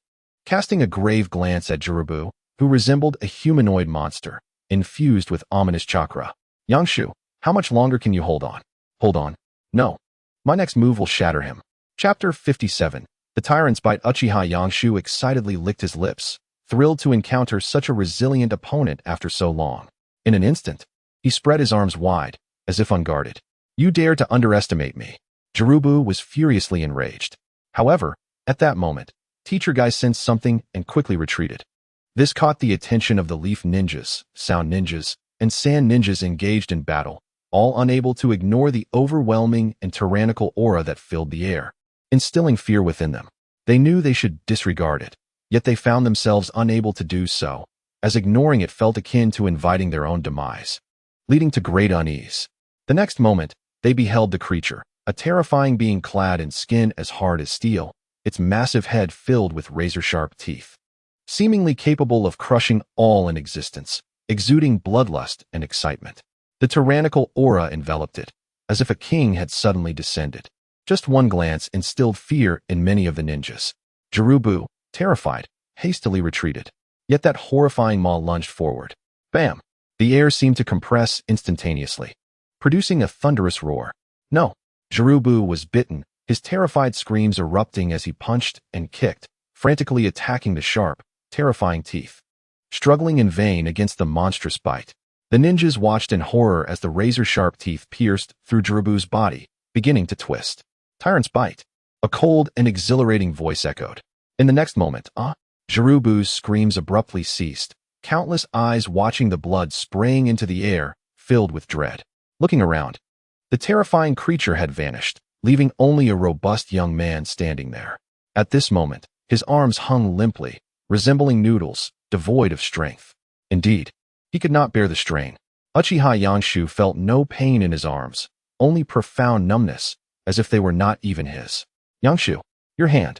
S1: casting a grave glance at Jirubu, who resembled a humanoid monster, infused with ominous chakra. Yanshu, how much longer can you hold on? Hold on. No. My next move will shatter him. Chapter 57. The tyrant's bite. Uchiha Yanshu excitedly licked his lips, thrilled to encounter such a resilient opponent after so long. In an instant, he spread his arms wide, as if unguarded. You dare to underestimate me. Jirubu was furiously enraged. However, at that moment, Teacher Guy sensed something and quickly retreated. This caught the attention of the leaf ninjas, sound ninjas, and sand ninjas engaged in battle, all unable to ignore the overwhelming and tyrannical aura that filled the air, instilling fear within them. They knew they should disregard it, yet they found themselves unable to do so, as ignoring it felt akin to inviting their own demise, leading to great unease. The next moment, they beheld the creature, a terrifying being clad in skin as hard as steel, its massive head filled with razor-sharp teeth. seemingly capable of crushing all in existence, exuding bloodlust and excitement. The tyrannical aura enveloped it, as if a king had suddenly descended. Just one glance instilled fear in many of the ninjas. Jirubu, terrified, hastily retreated. Yet that horrifying maw lunged forward. Bam! The air seemed to compress instantaneously, producing a thunderous roar. No! Jirubu was bitten, his terrified screams erupting as he punched and kicked, frantically attacking the sharp, terrifying teeth. Struggling in vain against the monstrous bite, the ninjas watched in horror as the razor-sharp teeth pierced through Jirubu's body, beginning to twist. Tyrant's bite. A cold and exhilarating voice echoed. In the next moment, Jirubu's screams abruptly ceased, countless eyes watching the blood spraying into the air, filled with dread. Looking around, the terrifying creature had vanished, leaving only a robust young man standing there. At this moment, his arms hung limply, resembling noodles, devoid of strength. Indeed, he could not bear the strain. Uchiha Yangshu felt no pain in his arms, only profound numbness, as if they were not even his. Yangshu, your hand.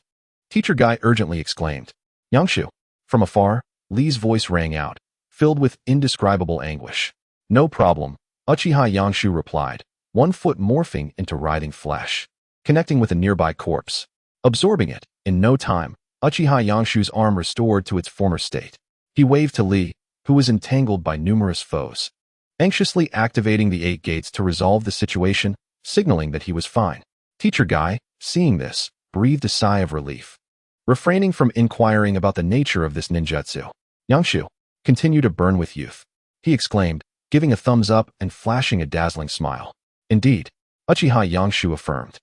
S1: Teacher Guy urgently exclaimed. Yangshu. From afar, Li's voice rang out, filled with indescribable anguish. No problem, Uchiha Yangshu replied, one foot morphing into writhing flesh, connecting with a nearby corpse. Absorbing it, in no time, Uchiha Yangshu's arm restored to its former state. He waved to Li, who was entangled by numerous foes, anxiously activating the 8 gates to resolve the situation, signaling that he was fine. Teacher Guy, seeing this, breathed a sigh of relief. Refraining from inquiring about the nature of this ninjutsu, Yangshu, continue to burn with youth, he exclaimed, giving a thumbs up and flashing a dazzling smile. Indeed, Uchiha Yangshu affirmed.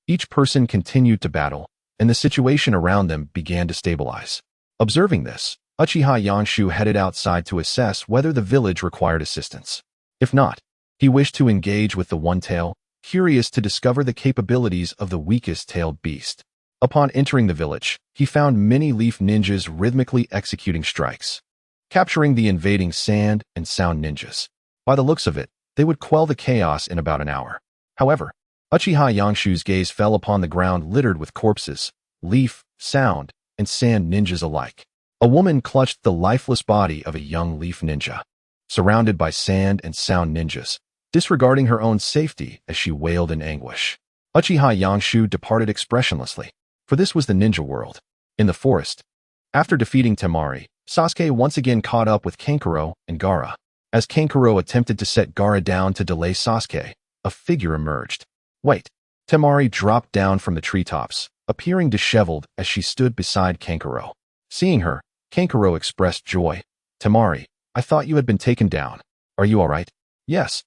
S1: Each person continued to battle, and the situation around them began to stabilize. Observing this, Uchiha Yangshu headed outside to assess whether the village required assistance. If not, he wished to engage with the One-Tail, curious to discover the capabilities of the weakest-tailed beast. Upon entering the village, he found many leaf ninjas rhythmically executing strikes, capturing the invading sand and sound ninjas. By the looks of it, they would quell the chaos in about an hour. However, Uchiha Yangshu's gaze fell upon the ground littered with corpses, leaf, sound, and sand ninjas alike. A woman clutched the lifeless body of a young leaf ninja, surrounded by sand and sound ninjas, disregarding her own safety as she wailed in anguish. Uchiha Yangshu departed expressionlessly, for this was the ninja world. In the forest, after defeating Temari, Sasuke once again caught up with Kankuro and Gaara. As Kankuro attempted to set Gaara down to delay Sasuke, a figure emerged. Wait! Temari dropped down from the treetops, appearing disheveled as she stood beside Kankuro. Seeing her, Kankuro expressed joy. Temari, I thought you had been taken down. Are you all right? Yes.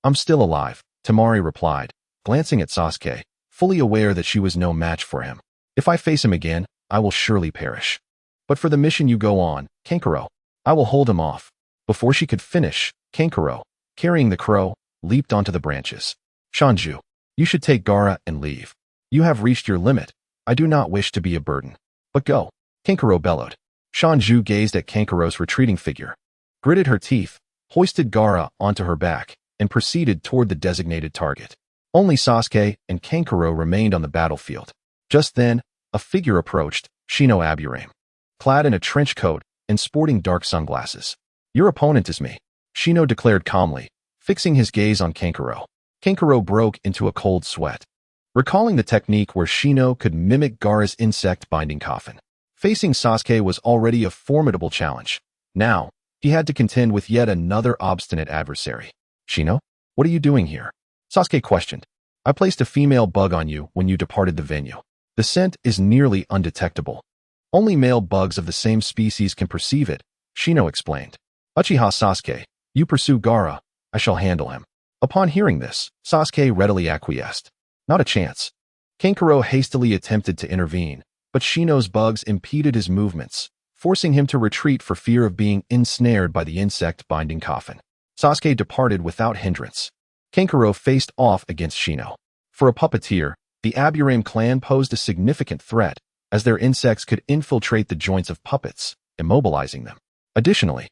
S1: I'm still alive, Temari replied, glancing at Sasuke, fully aware that she was no match for him. If I face him again, I will surely perish. But for the mission you go on, Kankuro, I will hold him off. Before she could finish, Kankuro, carrying the crow, leaped onto the branches. Shanju, you should take Gaara and leave. You have reached your limit. I do not wish to be a burden. But go, Kankuro bellowed. Shanju gazed at Kankuro's retreating figure, gritted her teeth, hoisted Gaara onto her back, and proceeded toward the designated target. Only Sasuke and Kankuro remained on the battlefield. Just then, a figure approached, Shino Aburame, clad in a trench coat and sporting dark sunglasses. Your opponent is me, Shino declared calmly, fixing his gaze on Kankuro. Kankuro broke into a cold sweat, recalling the technique where Shino could mimic Gaara's insect-binding coffin. Facing Sasuke was already a formidable challenge. Now, he had to contend with yet another obstinate adversary. Shino, what are you doing here? Sasuke questioned. I placed a female bug on you when you departed the venue. The scent is nearly undetectable. Only male bugs of the same species can perceive it, Shino explained. Uchiha Sasuke, you pursue Gaara. I shall handle him. Upon hearing this, Sasuke readily acquiesced. Not a chance. Kankuro hastily attempted to intervene, but Shino's bugs impeded his movements, forcing him to retreat for fear of being ensnared by the insect-binding coffin. Sasuke departed without hindrance. Kankuro faced off against Shino. For a puppeteer, the Aburame clan posed a significant threat, as their insects could infiltrate the joints of puppets, immobilizing them. Additionally,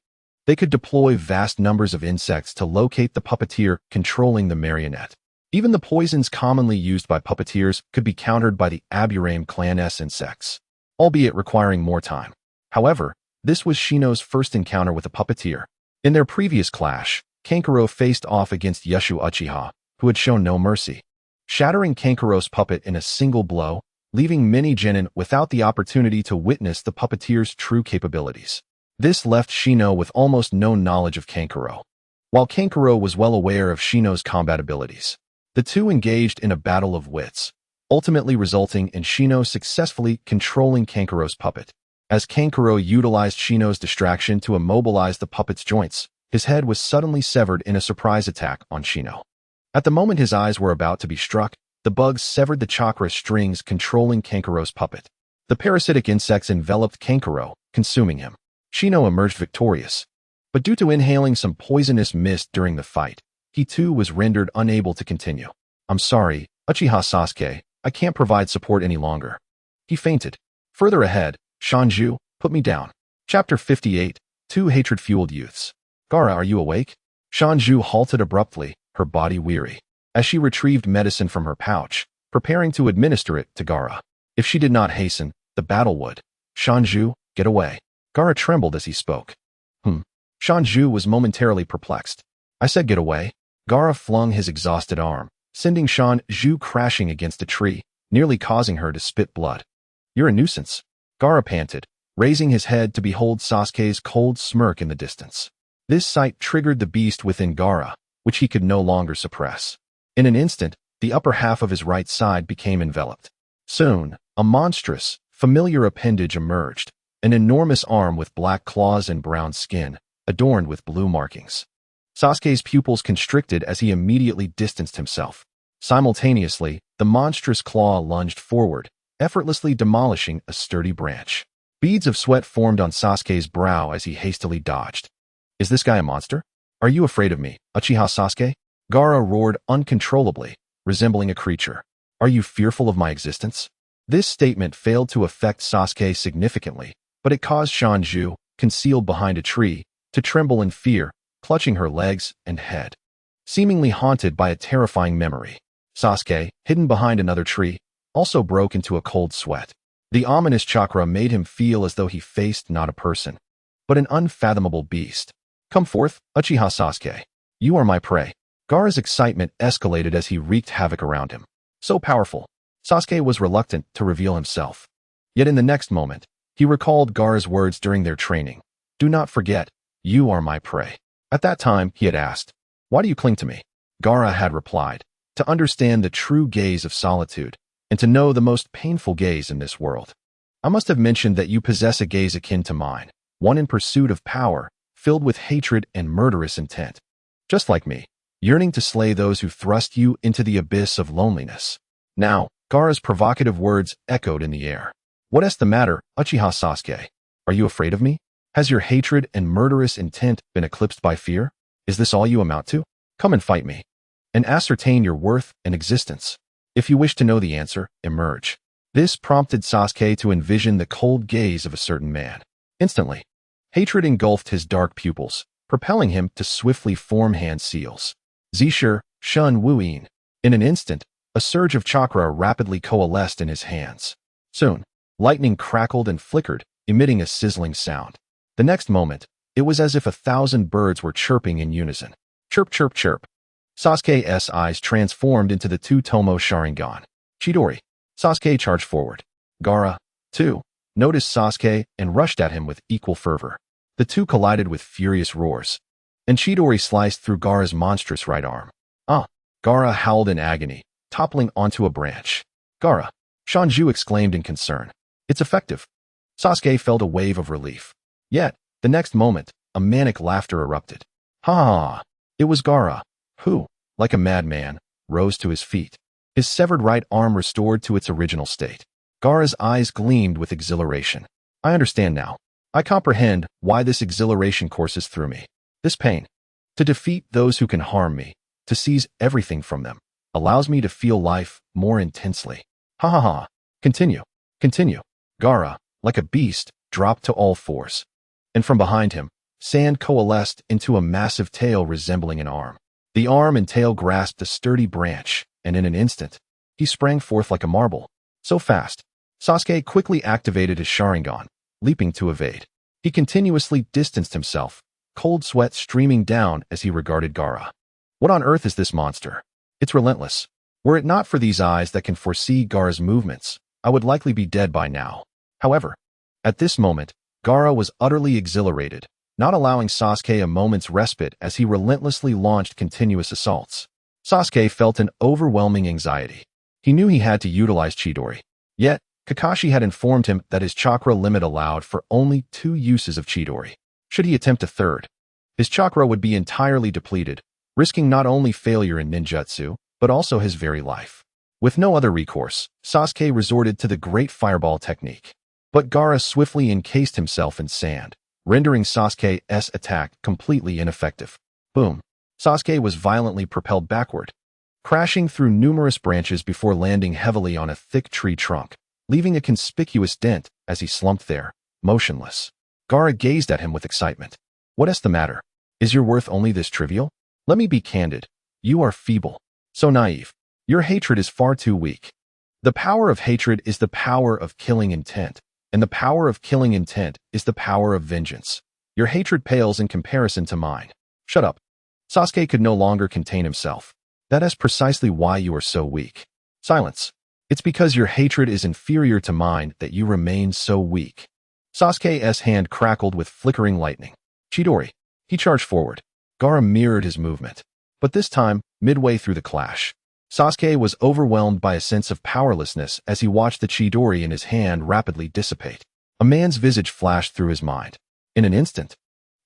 S1: they could deploy vast numbers of insects to locate the puppeteer controlling the marionette. Even the poisons commonly used by puppeteers could be countered by the Aburame clan's insects, albeit requiring more time. However, This was Shino's first encounter with a puppeteer. In their previous clash, Kankuro faced off against Yushu Uchiha, who had shown no mercy, shattering Kankuro's puppet in a single blow, leaving many genin without the opportunity to witness the puppeteer's true capabilities. This left Shino with almost no knowledge of Kankuro, while Kankuro was well aware of Shino's combat abilities. The two engaged in a battle of wits, ultimately resulting in Shino successfully controlling Kankuro's puppet. As Kankuro utilized Shino's distraction to immobilize the puppet's joints, his head was suddenly severed in a surprise attack on Shino. At the moment his eyes were about to be struck, the bugs severed the chakra strings controlling Kankuro's puppet. The parasitic insects enveloped Kankuro, consuming him. Shino emerged victorious, but due to inhaling some poisonous mist during the fight, he too was rendered unable to continue. "I'm sorry, Uchiha Sasuke, I can't provide support any longer." He fainted. Further ahead, Shanju, put me down. Chapter 58, Two Hatred-Fueled Youths. Gaara, are you awake? Shanju halted abruptly, her body weary, as she retrieved medicine from her pouch, preparing to administer it to Gaara. If she did not hasten, the battle would. "Shanju, get away." Gaara trembled as he spoke. Shanju was momentarily perplexed. "I said get away." Gaara flung his exhausted arm, sending Shanju crashing against a tree, nearly causing her to spit blood. "You're a nuisance." Gaara panted, raising his head to behold Sasuke's cold smirk in the distance. This sight triggered the beast within Gaara, which he could no longer suppress. In an instant, the upper half of his right side became enveloped. Soon, a monstrous, familiar appendage emerged, an enormous arm with black claws and brown skin, adorned with blue markings. Sasuke's pupils constricted as he immediately distanced himself. Simultaneously, the monstrous claw lunged forward, effortlessly demolishing a sturdy branch. Beads of sweat formed on Sasuke's brow as he hastily dodged. "Is this guy a monster? Are you afraid of me, Uchiha Sasuke?" Gaara roared uncontrollably, resembling a creature. "Are you fearful of my existence?" This statement failed to affect Sasuke significantly, but it caused Shanju, concealed behind a tree, to tremble in fear, clutching her legs and head. Seemingly haunted by a terrifying memory, Sasuke, hidden behind another tree, also broke into a cold sweat. The ominous chakra made him feel as though he faced not a person, but an unfathomable beast. "Come forth, Uchiha Sasuke. You are my prey." Gaara's excitement escalated as he wreaked havoc around him. So powerful, Sasuke was reluctant to reveal himself. Yet in the next moment, he recalled Gaara's words during their training. "Do not forget, you are my prey." At that time, he had asked, "Why do you cling to me?" Gaara had replied, "To understand the true gaze of solitude, and to know the most painful gaze in this world. I must have mentioned that you possess a gaze akin to mine, one in pursuit of power, filled with hatred and murderous intent. Just like me, yearning to slay those who thrust you into the abyss of loneliness." Now, Gaara's provocative words echoed in the air. "What is the matter, Uchiha Sasuke? Are you afraid of me? Has your hatred and murderous intent been eclipsed by fear? Is this all you amount to? Come and fight me, and ascertain your worth and existence. If you wish to know the answer, emerge." This prompted Sasuke to envision the cold gaze of a certain man. Instantly, hatred engulfed his dark pupils, propelling him to swiftly form hand seals. Zishur, Shun Wuyin. In an instant, a surge of chakra rapidly coalesced in his hands. Soon, lightning crackled and flickered, emitting a sizzling sound. The next moment, it was as if 1,000 birds were chirping in unison. Chirp, chirp, chirp. Sasuke's eyes transformed into the two-tomo Sharingan. Chidori. Sasuke charged forward. Gaara, too, noticed Sasuke and rushed at him with equal fervor. The two collided with furious roars, and Chidori sliced through Gaara's monstrous right arm. "Ah!" Gaara howled in agony, toppling onto a branch. "Gaara!" Shanju exclaimed in concern. "It's effective." Sasuke felt a wave of relief. Yet, the next moment, a manic laughter erupted. "Ha ha ha!" It was Gaara, who, like a madman, rose to his feet, his severed right arm restored to its original state. Gaara's eyes gleamed with exhilaration. "I understand now. I comprehend why this exhilaration courses through me. This pain, to defeat those who can harm me, to seize everything from them, allows me to feel life more intensely." "Ha ha ha! Continue, continue." Gaara, like a beast, dropped to all fours, and from behind him, sand coalesced into a massive tail resembling an arm. The arm and tail grasped a sturdy branch, and in an instant, he sprang forth like a marble. So fast, Sasuke quickly activated his Sharingan, leaping to evade. He continuously distanced himself, cold sweat streaming down as he regarded Gaara. What on earth is this monster? It's relentless. Were it not for these eyes that can foresee Gaara's movements, I would likely be dead by now. However, at this moment, Gaara was utterly exhilarated, not allowing Sasuke a moment's respite as he relentlessly launched continuous assaults. Sasuke felt an overwhelming anxiety. He knew he had to utilize Chidori. Yet, Kakashi had informed him that his chakra limit allowed for only 2 uses of Chidori. Should he attempt a third, his chakra would be entirely depleted, risking not only failure in ninjutsu, but also his very life. With no other recourse, Sasuke resorted to the Great Fireball technique. But Gaara swiftly encased himself in sand, rendering Sasuke's attack completely ineffective. Boom. Sasuke was violently propelled backward, crashing through numerous branches before landing heavily on a thick tree trunk, leaving a conspicuous dent as he slumped there, motionless. Gaara gazed at him with excitement. What is the matter? Is your worth only this trivial? Let me be candid. You are feeble. So naive. Your hatred is far too weak. The power of hatred is the power of killing intent, and the power of killing intent is the power of vengeance. Your hatred pales in comparison to mine. Shut up. Sasuke could no longer contain himself. That is precisely why you are so weak. Silence. It's because your hatred is inferior to mine that you remain so weak. Sasuke's hand crackled with flickering lightning. Chidori. He charged forward. Gaara mirrored his movement. But this time, midway through the clash, Sasuke was overwhelmed by a sense of powerlessness as he watched the Chidori in his hand rapidly dissipate. A man's visage flashed through his mind. In an instant,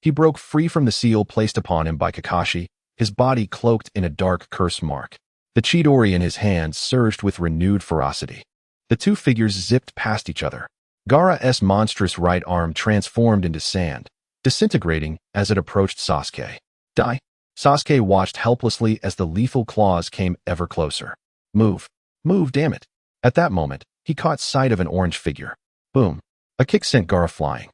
S1: he broke free from the seal placed upon him by Kakashi, his body cloaked in a dark curse mark. The Chidori in his hand surged with renewed ferocity. The two figures zipped past each other. Gaara's monstrous right arm transformed into sand, disintegrating as it approached Sasuke. Die. Sasuke watched helplessly as the lethal claws came ever closer. Move. Move, damn it. At that moment, he caught sight of an orange figure. Boom. A kick sent Gaara flying.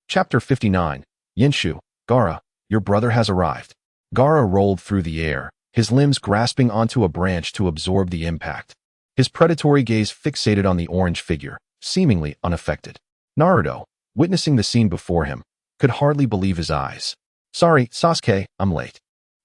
S1: Chapter 59. Yenshu. Gaara, your brother has arrived. Gaara rolled through the air, his limbs grasping onto a branch to absorb the impact. His predatory gaze fixated on the orange figure, seemingly unaffected. Naruto, witnessing the scene before him, could hardly believe his eyes. Sorry, Sasuke, I'm late.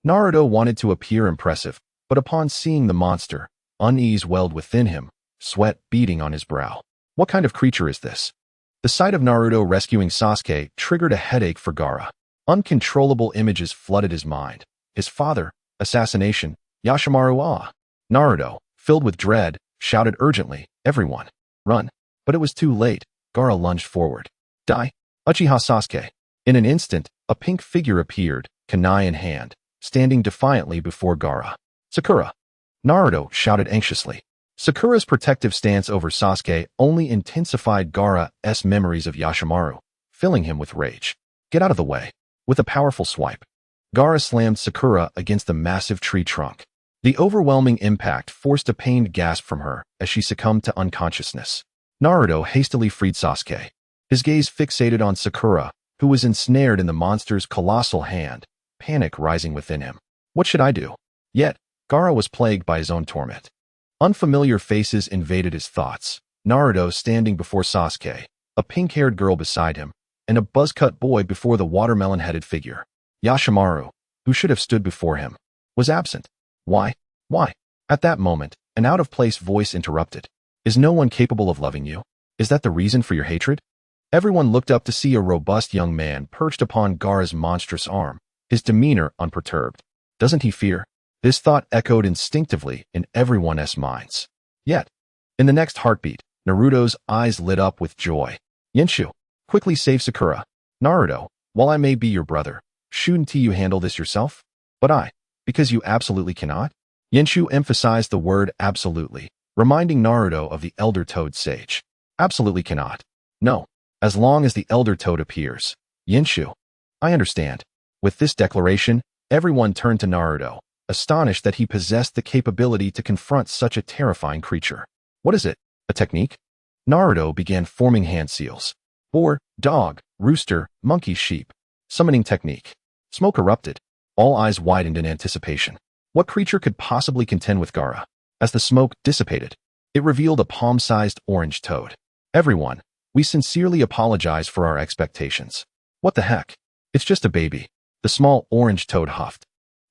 S1: Naruto wanted to appear impressive, but upon seeing the monster, unease welled within him, sweat beading on his brow. What kind of creature is this? The sight of Naruto rescuing Sasuke triggered a headache for Gaara. Uncontrollable images flooded his mind. His father, assassination, Yashimaru ah. Naruto, filled with dread, shouted urgently, everyone, run. But it was too late. Gaara lunged forward. Die. Uchiha Sasuke. In an instant, a pink figure appeared, kunai in hand, standing defiantly before Gaara. Sakura. Naruto shouted anxiously. Sakura's protective stance over Sasuke only intensified Gaara's memories of Yashimaru, filling him with rage. Get out of the way. With a powerful swipe, Gaara slammed Sakura against the massive tree trunk. The overwhelming impact forced a pained gasp from her as she succumbed to unconsciousness. Naruto hastily freed Sasuke. His gaze fixated on Sakura, who was ensnared in the monster's colossal hand, panic rising within him. What should I do? Yet, Gaara was plagued by his own torment. Unfamiliar faces invaded his thoughts. Naruto standing before Sasuke, a pink-haired girl beside him, and a buzz-cut boy before the watermelon-headed figure. Yashimaru, who should have stood before him, was absent. Why? Why? At that moment, an out-of-place voice interrupted. Is no one capable of loving you? Is that the reason for your hatred? Everyone looked up to see a robust young man perched upon Gaara's monstrous arm, his demeanor unperturbed. Doesn't he fear? This thought echoed instinctively in everyone's minds. Yet, in the next heartbeat, Naruto's eyes lit up with joy. Yenshu, quickly save Sakura. Naruto, while I may be your brother, shouldn't you handle this yourself? But because you absolutely cannot? Yenshu emphasized the word absolutely, reminding Naruto of the Elder Toad sage. Absolutely cannot. No, as long as the Elder Toad appears. Yenshu, I understand. With this declaration, everyone turned to Naruto, astonished that he possessed the capability to confront such a terrifying creature. What is it? A technique? Naruto began forming hand seals. Boar, dog, rooster, monkey, sheep. Summoning technique. Smoke erupted. All eyes widened in anticipation. What creature could possibly contend with Gaara? As the smoke dissipated, it revealed a palm-sized orange toad. Everyone, we sincerely apologize for our expectations. What the heck? It's just a baby. The small orange toad huffed.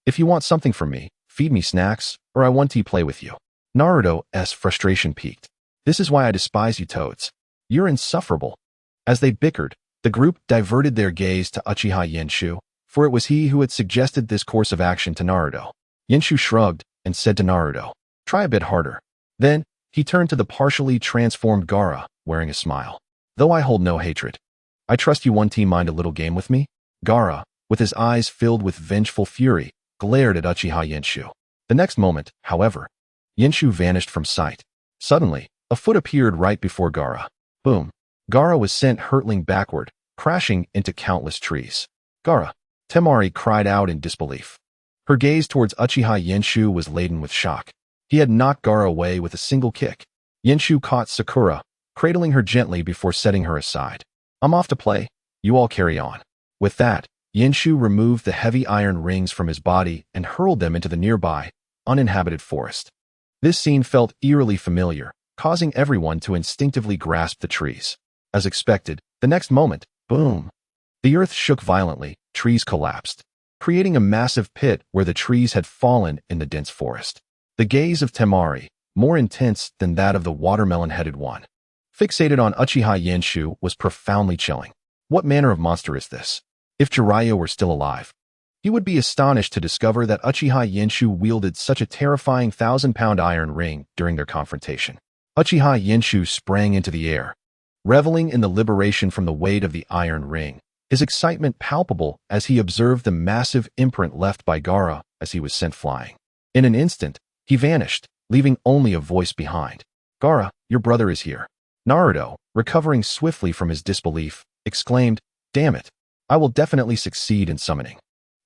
S1: If you want something from me, feed me snacks, or I want to play with you. Naruto's frustration peaked. This is why I despise you toads. You're insufferable. As they bickered, the group diverted their gaze to Uchiha Yenshu, for it was he who had suggested this course of action to Naruto. Yenshu shrugged and said to Naruto, "Try a bit harder." Then, he turned to the partially transformed Gaara, wearing a smile. "Though I hold no hatred, I trust you one team mind a little game with me?" Gaara, with his eyes filled with vengeful fury, glared at Uchiha Yenshu. The next moment, however, Yenshu vanished from sight. Suddenly, a foot appeared right before Gaara. Boom. Gaara was sent hurtling backward, crashing into countless trees. "Gaara!" Temari cried out in disbelief. Her gaze towards Uchiha Yenshu was laden with shock. He had knocked Gaara away with a single kick. Yenshu caught Sakura, cradling her gently before setting her aside. "I'm off to play. You all carry on." With that, Yenshu removed the heavy iron rings from his body and hurled them into the nearby, uninhabited forest. This scene felt eerily familiar, causing everyone to instinctively grasp the trees. As expected, the next moment, boom! The earth shook violently, trees collapsed, creating a massive pit where the trees had fallen in the dense forest. The gaze of Temari, more intense than that of the watermelon-headed one, fixated on Uchiha Yenshu, was profoundly chilling. What manner of monster is this? If Jiraiya were still alive, he would be astonished to discover that Uchiha Yenshu wielded such a terrifying 1,000-pound iron ring during their confrontation. Uchiha Yenshu sprang into the air, reveling in the liberation from the weight of the iron ring, his excitement palpable as he observed the massive imprint left by Gaara as he was sent flying. In an instant, he vanished, leaving only a voice behind. "Gaara, your brother is here." Naruto, recovering swiftly from his disbelief, exclaimed, "Damn it, I will definitely succeed in summoning."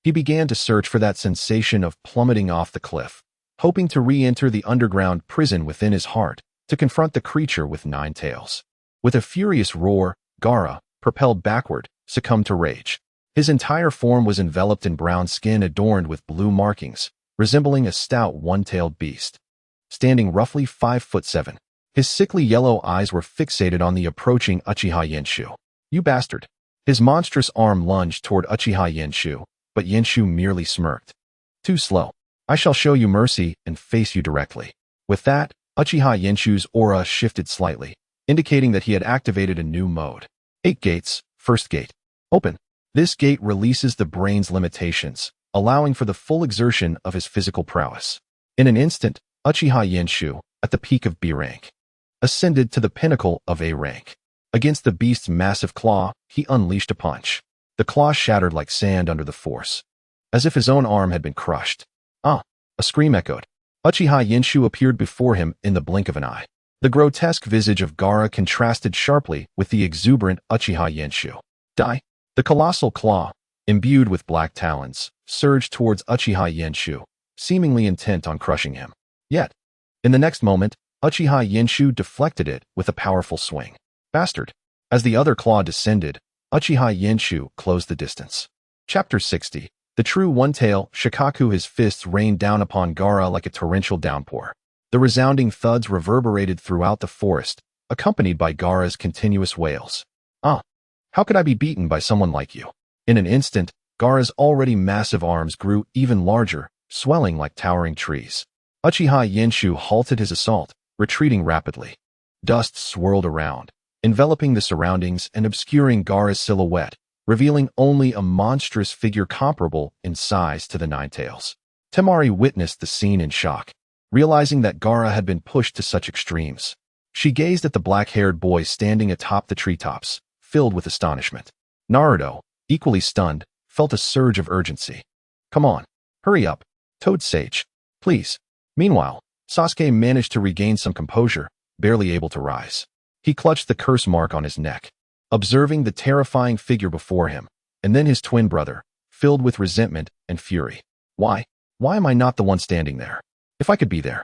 S1: He began to search for that sensation of plummeting off the cliff, hoping to re-enter the underground prison within his heart to confront the creature with 9 tails. With a furious roar, Gaara, propelled backward, succumbed to rage. His entire form was enveloped in brown skin adorned with blue markings, resembling a stout one-tailed beast. Standing roughly 5'7", his sickly yellow eyes were fixated on the approaching Uchiha Yenshu. "You bastard!" His monstrous arm lunged toward Uchiha Yenshu, but Yenshu merely smirked. "Too slow. I shall show you mercy and face you directly." With that, Uchiha Yenshu's aura shifted slightly, indicating that he had activated a new mode. 8 gates, first gate. Open. This gate releases the brain's limitations, allowing for the full exertion of his physical prowess. In an instant, Uchiha Yenshu, at the peak of B rank, ascended to the pinnacle of A rank. Against the beast's massive claw, he unleashed a punch. The claw shattered like sand under the force, as if his own arm had been crushed. "Ah!" A scream echoed. Uchiha Yenshu appeared before him in the blink of an eye. The grotesque visage of Gaara contrasted sharply with the exuberant Uchiha Yenshu. "Die!" The colossal claw, imbued with black talons, surged towards Uchiha Yenshu, seemingly intent on crushing him. Yet, in the next moment, Uchiha Yenshu deflected it with a powerful swing. "Bastard!" As the other claw descended, Uchiha Yenshu closed the distance. Chapter 60. The true one-tail Shikaku. His fists rained down upon Gaara like a torrential downpour. The resounding thuds reverberated throughout the forest, accompanied by Gaara's continuous wails. "Ah! How could I be beaten by someone like you?" In an instant, Gaara's already massive arms grew even larger, swelling like towering trees. Uchiha Yenshu halted his assault, retreating rapidly. Dust swirled around, enveloping the surroundings and obscuring Gaara's silhouette, revealing only a monstrous figure comparable in size to the 9 tails. Temari witnessed the scene in shock, realizing that Gaara had been pushed to such extremes. She gazed at the black-haired boy standing atop the treetops, filled with astonishment. Naruto, equally stunned, felt a surge of urgency. "Come on, hurry up, Toad Sage, please." Meanwhile, Sasuke managed to regain some composure, barely able to rise. He clutched the curse mark on his neck, observing the terrifying figure before him, and then his twin brother, filled with resentment and fury. Why am I not the one standing there? If I could be there,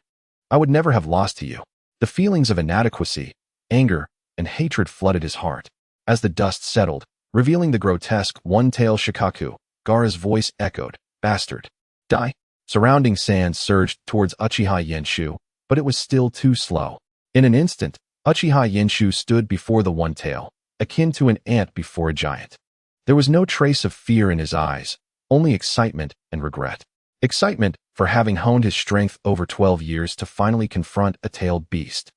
S1: I would never have lost to you." The feelings of inadequacy, anger, and hatred flooded his heart. As the dust settled, revealing the grotesque one-tail Shikaku, Gaara's voice echoed, "Bastard! Die!" Surrounding sand surged towards Uchiha Yenshu, but it was still too slow. In an instant, Uchiha Yenshu stood before the one-tail, akin to an ant before a giant. There was no trace of fear in his eyes, only excitement and regret. Excitement for having honed his strength over 12 years to finally confront a tailed beast,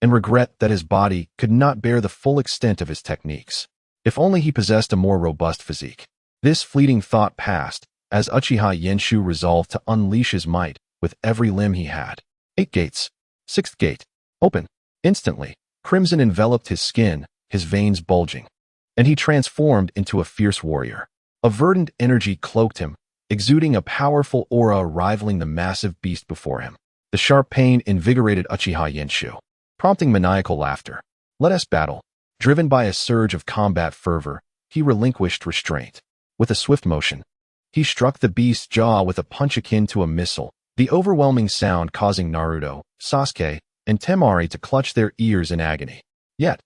S1: and regret that his body could not bear the full extent of his techniques. If only he possessed a more robust physique. This fleeting thought passed as Uchiha Yenshu resolved to unleash his might with every limb he had. 8 gates. 6th gate. Open. Instantly, crimson enveloped his skin, his veins bulging, and he transformed into a fierce warrior. A verdant energy cloaked him, exuding a powerful aura rivaling the massive beast before him. The sharp pain invigorated Uchiha Yenshu, prompting maniacal laughter. Let us battle. Driven by a surge of combat fervor, he relinquished restraint. With a swift motion, he struck the beast's jaw with a punch akin to a missile, the overwhelming sound causing Naruto, Sasuke, and Temari to clutch their ears in agony. Yet,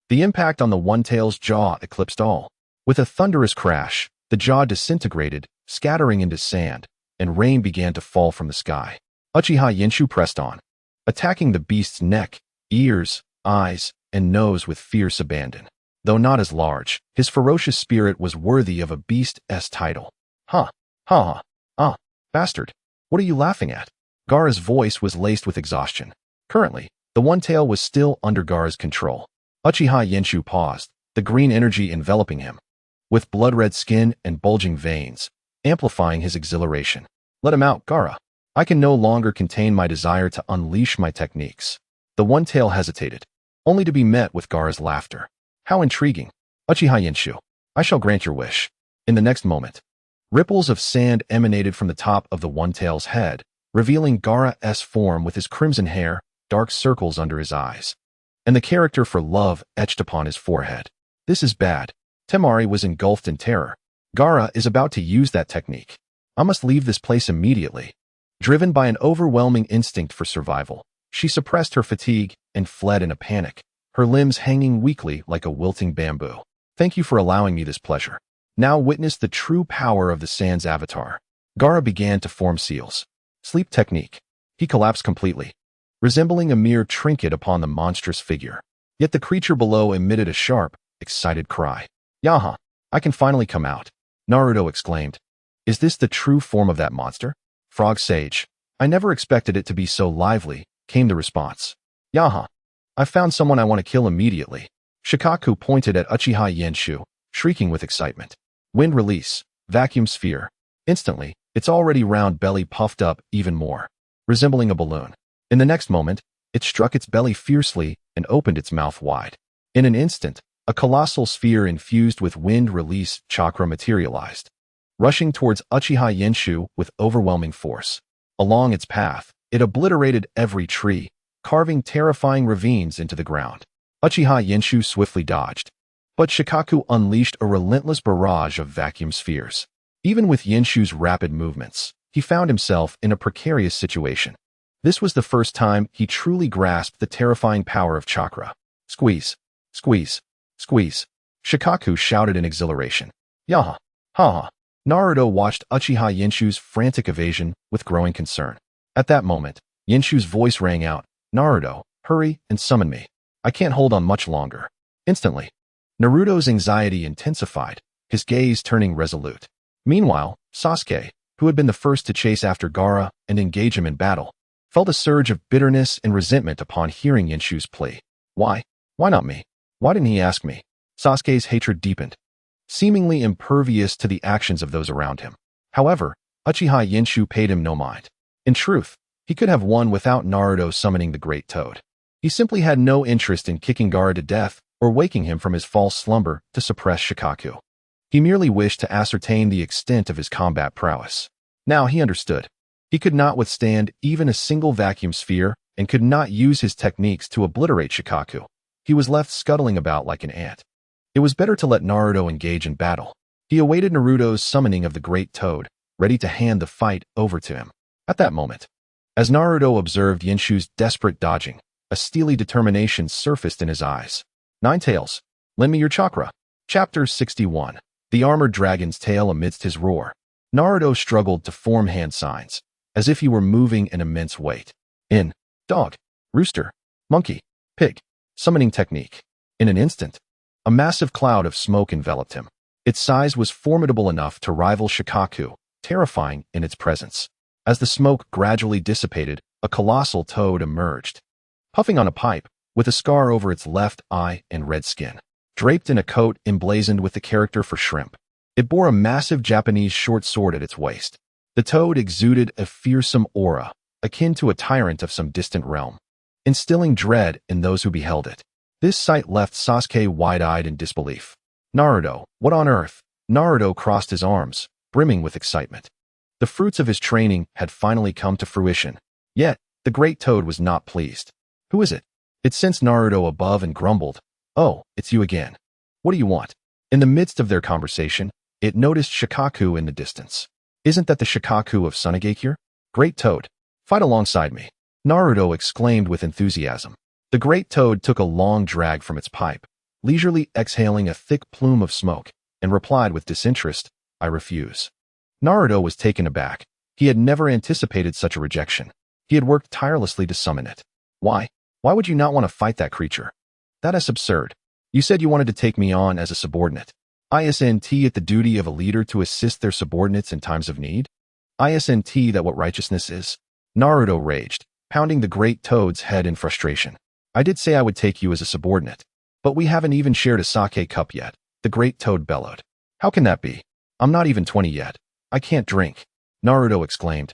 S1: the impact on the One-Tail's jaw eclipsed all. With a thunderous crash, the jaw disintegrated, scattering into sand, and rain began to fall from the sky. Uchiha Yenshu pressed on, attacking the beast's neck, ears, eyes, and nose with fierce abandon. Though not as large, his ferocious spirit was worthy of a beast's title. Ha! Ha! Ah! Bastard! What are you laughing at? Gaara's voice was laced with exhaustion. Currently, the One-Tail was still under Gaara's control. Uchiha Yenshu paused, the green energy enveloping him, with blood-red skin and bulging veins, amplifying his exhilaration. Let him out, Gaara. I can no longer contain my desire to unleash my techniques. The One-Tail hesitated, only to be met with Gaara's laughter. How intriguing. Uchiha Yenshu, I shall grant your wish. In the next moment, ripples of sand emanated from the top of the One-Tail's head, revealing Gaara's form with his crimson hair, dark circles under his eyes, and the character for love etched upon his forehead. This is bad. Temari was engulfed in terror. Gaara is about to use that technique. I must leave this place immediately. Driven by an overwhelming instinct for survival, she suppressed her fatigue and fled in a panic, her limbs hanging weakly like a wilting bamboo. Thank you for allowing me this pleasure. Now witness the true power of the Sand's avatar. Gaara began to form seals. Sleep technique. He collapsed completely, resembling a mere trinket upon the monstrous figure. Yet the creature below emitted a sharp, excited cry. Yaha! I can finally come out. Naruto exclaimed. Is this the true form of that monster? Frog Sage. I never expected it to be so lively, came the response. Yaha! I found someone I want to kill immediately. Shikaku pointed at Uchiha Yenshu, shrieking with excitement. Wind release. Vacuum sphere. Instantly, its already round belly puffed up even more, resembling a balloon. In the next moment, it struck its belly fiercely and opened its mouth wide. In an instant, a colossal sphere infused with wind release chakra materialized, rushing towards Uchiha Yenshu with overwhelming force. Along its path, it obliterated every tree, carving terrifying ravines into the ground. Uchiha Yenshu swiftly dodged, but Shikaku unleashed a relentless barrage of vacuum spheres. Even with Yenshu's rapid movements, he found himself in a precarious situation. This was the first time he truly grasped the terrifying power of chakra. Squeeze, squeeze, squeeze. Shikaku shouted in exhilaration. Yaha! Ha! Naruto watched Uchiha Yenshu's frantic evasion with growing concern. At that moment, Yenshu's voice rang out. Naruto, hurry and summon me. I can't hold on much longer. Instantly, Naruto's anxiety intensified, his gaze turning resolute. Meanwhile, Sasuke, who had been the first to chase after Gaara and engage him in battle, felt a surge of bitterness and resentment upon hearing Yenshu's plea. Why? Why not me? Why didn't he ask me? Sasuke's hatred deepened, seemingly impervious to the actions of those around him. However, Uchiha Yenshu paid him no mind. In truth, he could have won without Naruto summoning the Great Toad. He simply had no interest in kicking Gaara to death or waking him from his false slumber to suppress Shikaku. He merely wished to ascertain the extent of his combat prowess. Now he understood. He could not withstand even a single vacuum sphere and could not use his techniques to obliterate Shikaku. He was left scuttling about like an ant. It was better to let Naruto engage in battle. He awaited Naruto's summoning of the Great Toad, ready to hand the fight over to him. At that moment, as Naruto observed Yenshu's desperate dodging, a steely determination surfaced in his eyes. Nine Tails, lend me your chakra. Chapter 61. The Armored Dragon's Tail. Amidst his roar, Naruto struggled to form hand signs, as if he were moving an immense weight. In dog, rooster, monkey, pig, summoning technique. In an instant, a massive cloud of smoke enveloped him. Its size was formidable enough to rival Shikaku, terrifying in its presence. As the smoke gradually dissipated, a colossal toad emerged, puffing on a pipe, with a scar over its left eye and red skin. Draped in a coat emblazoned with the character for shrimp, it bore a massive Japanese short sword at its waist. The toad exuded a fearsome aura, akin to a tyrant of some distant realm, instilling dread in those who beheld it. This sight left Sasuke wide-eyed in disbelief. Naruto, what on earth? Naruto crossed his arms, brimming with excitement. The fruits of his training had finally come to fruition. Yet, the great toad was not pleased. Who is it? It sensed Naruto above and grumbled, "Oh, it's you again. What do you want?" In the midst of their conversation, it noticed Shikaku in the distance. "Isn't that the Shikaku of Tsunagakure? Great toad, fight alongside me," Naruto exclaimed with enthusiasm. The great toad took a long drag from its pipe, leisurely exhaling a thick plume of smoke, and replied with disinterest, "I refuse." Naruto was taken aback. He had never anticipated such a rejection. He had worked tirelessly to summon it. Why? Why would you not want to fight that creature? That is absurd. You said you wanted to take me on as a subordinate. Isn't it the duty of a leader to assist their subordinates in times of need? Isn't that what righteousness is? Naruto raged, pounding the great toad's head in frustration. "I did say I would take you as a subordinate, but we haven't even shared a sake cup yet," the great toad bellowed. "How can that be? I'm not even 20 yet. I can't drink," Naruto exclaimed,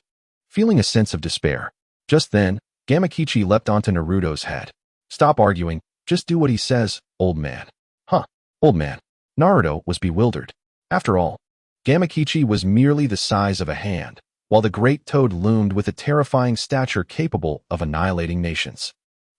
S1: feeling a sense of despair. Just then, Gamakichi leapt onto Naruto's head. "Stop arguing. Just do what he says, old man." "Huh, old man." Naruto was bewildered. After all, Gamakichi was merely the size of a hand, while the great toad loomed with a terrifying stature capable of annihilating nations.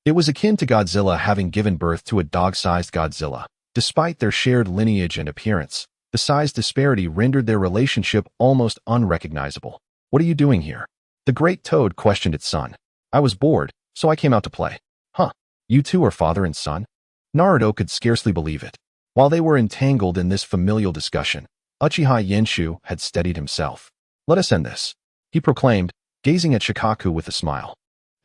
S1: It was akin to Godzilla having given birth to a dog-sized Godzilla. Despite their shared lineage and appearance, the size disparity rendered their relationship almost unrecognizable. "What are you doing here?" The great toad questioned its son. "I was bored, so I came out to play." "Huh, you two are father and son?" Naruto could scarcely believe it. While they were entangled in this familial discussion, Uchiha Yenshu had steadied himself. "Let us end this," he proclaimed, gazing at Shikaku with a smile.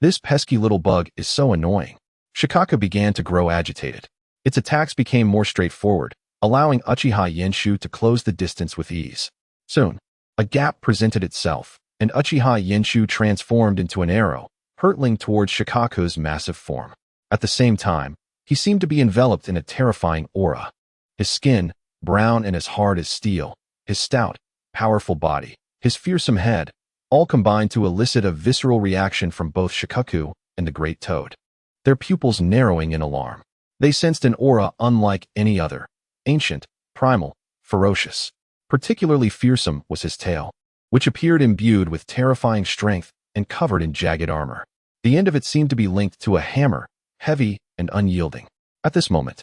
S1: "This pesky little bug is so annoying." Shikaku began to grow agitated. Its attacks became more straightforward, allowing Uchiha Yenshu to close the distance with ease. Soon, a gap presented itself, and Uchiha Yenshu transformed into an arrow, hurtling towards Shikaku's massive form. At the same time, he seemed to be enveloped in a terrifying aura. His skin, brown and as hard as steel, his stout, powerful body, his fearsome head, all combined to elicit a visceral reaction from both Shikaku and the great toad. Their pupils narrowing in alarm. They sensed an aura unlike any other, ancient, primal, ferocious. Particularly fearsome was his tail, which appeared imbued with terrifying strength and covered in jagged armor. The end of it seemed to be linked to a hammer, heavy and unyielding. At this moment,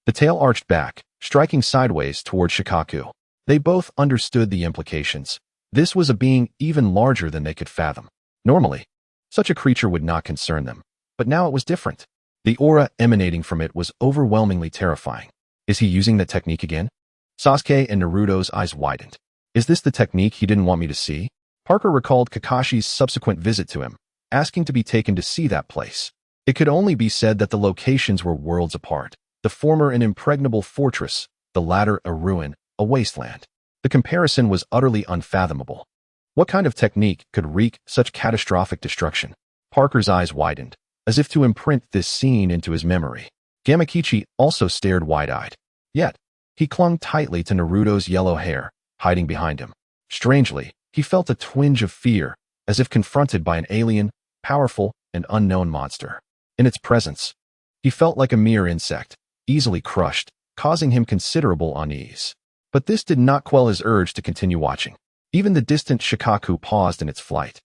S1: the tail arched back, striking sideways toward Shikaku. They both understood the implications. This was a being even larger than they could fathom. Normally, such a creature would not concern them, but now it was different. The aura emanating from it was overwhelmingly terrifying. Is he using the technique again? Sasuke and Naruto's eyes widened. Is this the technique he didn't want me to see? Parker recalled Kakashi's subsequent visit to him, asking to be taken to see that place. It could only be said that the locations were worlds apart. The former an impregnable fortress, the latter a ruin, a wasteland. The comparison was utterly unfathomable. What kind of technique could wreak such catastrophic destruction? Parker's eyes widened, as if to imprint this scene into his memory. Gamakichi also stared wide-eyed. Yet, he clung tightly to Naruto's yellow hair, hiding behind him. Strangely, he felt a twinge of fear, as if confronted by an alien, powerful, and unknown monster. In its presence, he felt like a mere insect, easily crushed, causing him considerable unease. But this did not quell his urge to continue watching. Even the distant Shikaku paused in its flight,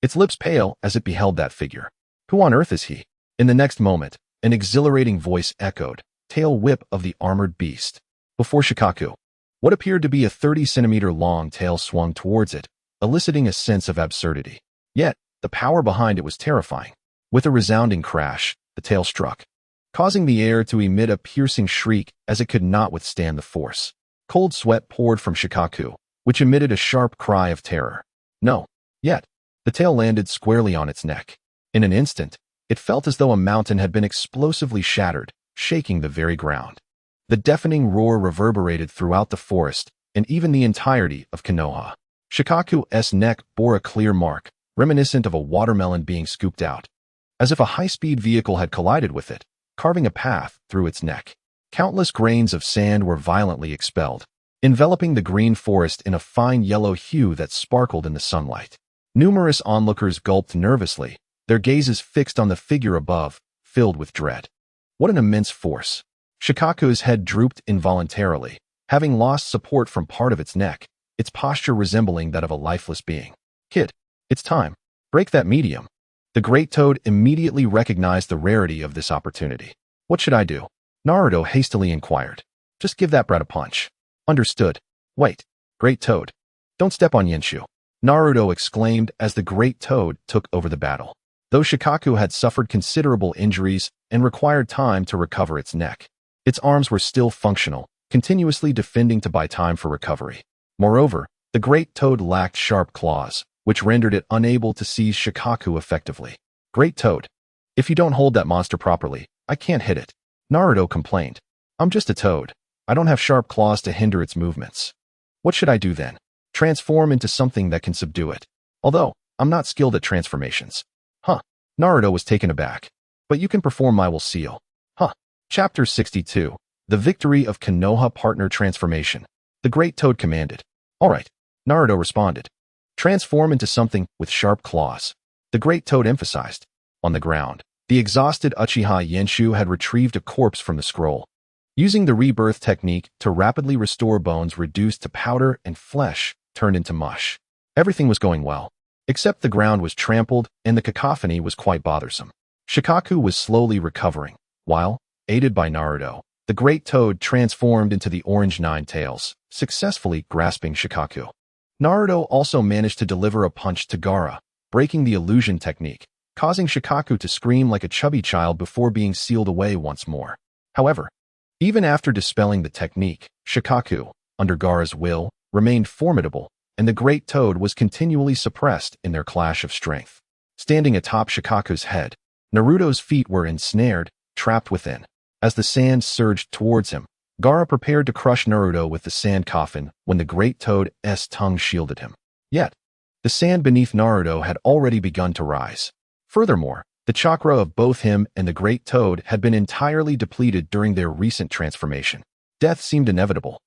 S1: its lips pale as it beheld that figure. Who on earth is he? In the next moment, an exhilarating voice echoed, tail whip of the armored beast. Before Shikaku, what appeared to be a 30-centimeter long tail swung towards it, eliciting a sense of absurdity. Yet, the power behind it was terrifying. With a resounding crash, the tail struck, causing the air to emit a piercing shriek as it could not withstand the force. Cold sweat poured from Shikaku, which emitted a sharp cry of terror. No, yet, the tail landed squarely on its neck. In an instant, it felt as though a mountain had been explosively shattered, shaking the very ground. The deafening roar reverberated throughout the forest and even the entirety of Konoha. Shikaku's neck bore a clear mark, reminiscent of a watermelon being scooped out, as if a high-speed vehicle had collided with it, carving a path through its neck. Countless grains of sand were violently expelled, enveloping the green forest in a fine yellow hue that sparkled in the sunlight. Numerous onlookers gulped nervously, their gazes fixed on the figure above, filled with dread. What an immense force! Shikaku's head drooped involuntarily, having lost support from part of its neck, its posture resembling that of a lifeless being. Kid, it's time. Break that medium. The great toad immediately recognized the rarity of this opportunity. What should I do? Naruto hastily inquired. Just give that brat a punch. Understood. Wait, great toad. Don't step on Yenshu. Naruto exclaimed as the great toad took over the battle. Though Shikaku had suffered considerable injuries and required time to recover its neck, its arms were still functional, continuously defending to buy time for recovery. Moreover, the great toad lacked sharp claws, which rendered it unable to seize Shikaku effectively. Great toad, if you don't hold that monster properly, I can't hit it. Naruto complained. I'm just a toad. I don't have sharp claws to hinder its movements. What should I do then? Transform into something that can subdue it. Although, I'm not skilled at transformations. Huh. Naruto was taken aback. But you can perform my will seal. Huh. Chapter 62. The Victory of Konoha Partner Transformation. The Great Toad commanded. All right. Naruto responded. Transform into something with sharp claws. The Great Toad emphasized. On the ground, the exhausted Uchiha Yenshu had retrieved a corpse from the scroll. Using the rebirth technique to rapidly restore bones reduced to powder and flesh turned into mush. Everything was going well, except the ground was trampled and the cacophony was quite bothersome. Shikaku was slowly recovering, while, aided by Naruto, the Great Toad transformed into the Orange Nine Tails, successfully grasping Shikaku. Naruto also managed to deliver a punch to Gaara, breaking the illusion technique, causing Shikaku to scream like a chubby child before being sealed away once more. However, even after dispelling the technique, Shikaku, under Gaara's will, remained formidable, and the Great Toad was continually suppressed in their clash of strength. Standing atop Shikaku's head, Naruto's feet were ensnared, trapped within. As the sand surged towards him, Gaara prepared to crush Naruto with the sand coffin when the Great Toad's tongue shielded him. Yet, the sand beneath Naruto had already begun to rise. Furthermore, the chakra of both him and the Great Toad had been entirely depleted during their recent transformation. Death seemed inevitable.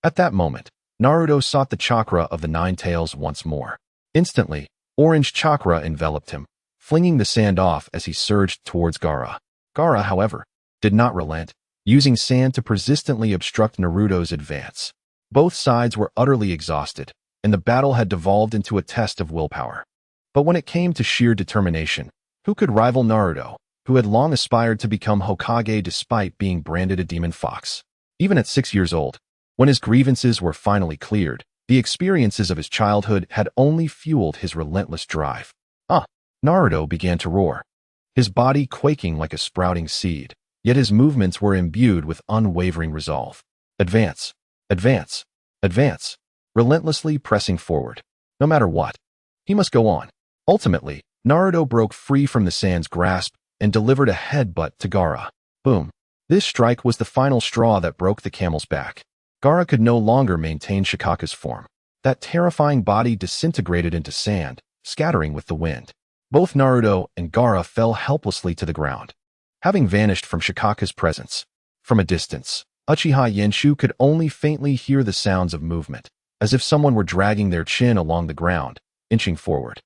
S1: At that moment, Naruto sought the chakra of the Nine Tails once more. Instantly, orange chakra enveloped him, flinging the sand off as he surged towards Gaara. Gaara, however, did not relent, using sand to persistently obstruct Naruto's advance. Both sides were utterly exhausted, and the battle had devolved into a test of willpower. But when it came to sheer determination, who could rival Naruto, who had long aspired to become Hokage despite being branded a demon fox? Even at 6 years old, when his grievances were finally cleared, the experiences of his childhood had only fueled his relentless drive. Naruto began to roar, his body quaking like a sprouting seed, yet his movements were imbued with unwavering resolve. Advance, advance, advance, relentlessly pressing forward. No matter what, he must go on. Ultimately, Naruto broke free from the sand's grasp and delivered a headbutt to Gaara. Boom. This strike was the final straw that broke the camel's back. Gaara could no longer maintain Shikaku's form. That terrifying body disintegrated into sand, scattering with the wind. Both Naruto and Gaara fell helplessly to the ground, having vanished from Shikaku's presence. From a distance, Uchiha Yenshu could only faintly hear the sounds of movement, as if someone were dragging their chin along the ground, inching forward.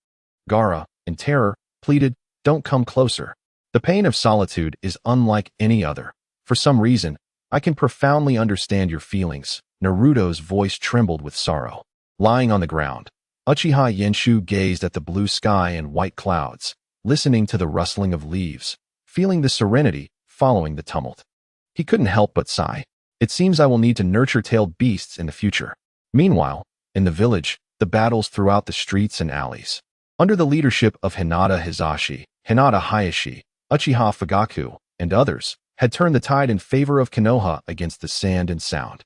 S1: Gaara, in terror, pleaded, "Don't come closer. The pain of solitude is unlike any other. For some reason, I can profoundly understand your feelings." Naruto's voice trembled with sorrow. Lying on the ground, Uchiha Yenshu gazed at the blue sky and white clouds, listening to the rustling of leaves, feeling the serenity following the tumult. He couldn't help but sigh. It seems I will need to nurture tailed beasts in the future. Meanwhile, in the village, the battles throughout the streets and alleys. Under the leadership of Hinata Hizashi, Hinata Hayashi, Uchiha Fugaku, and others, had turned the tide in favor of Konoha against the Sand and Sound.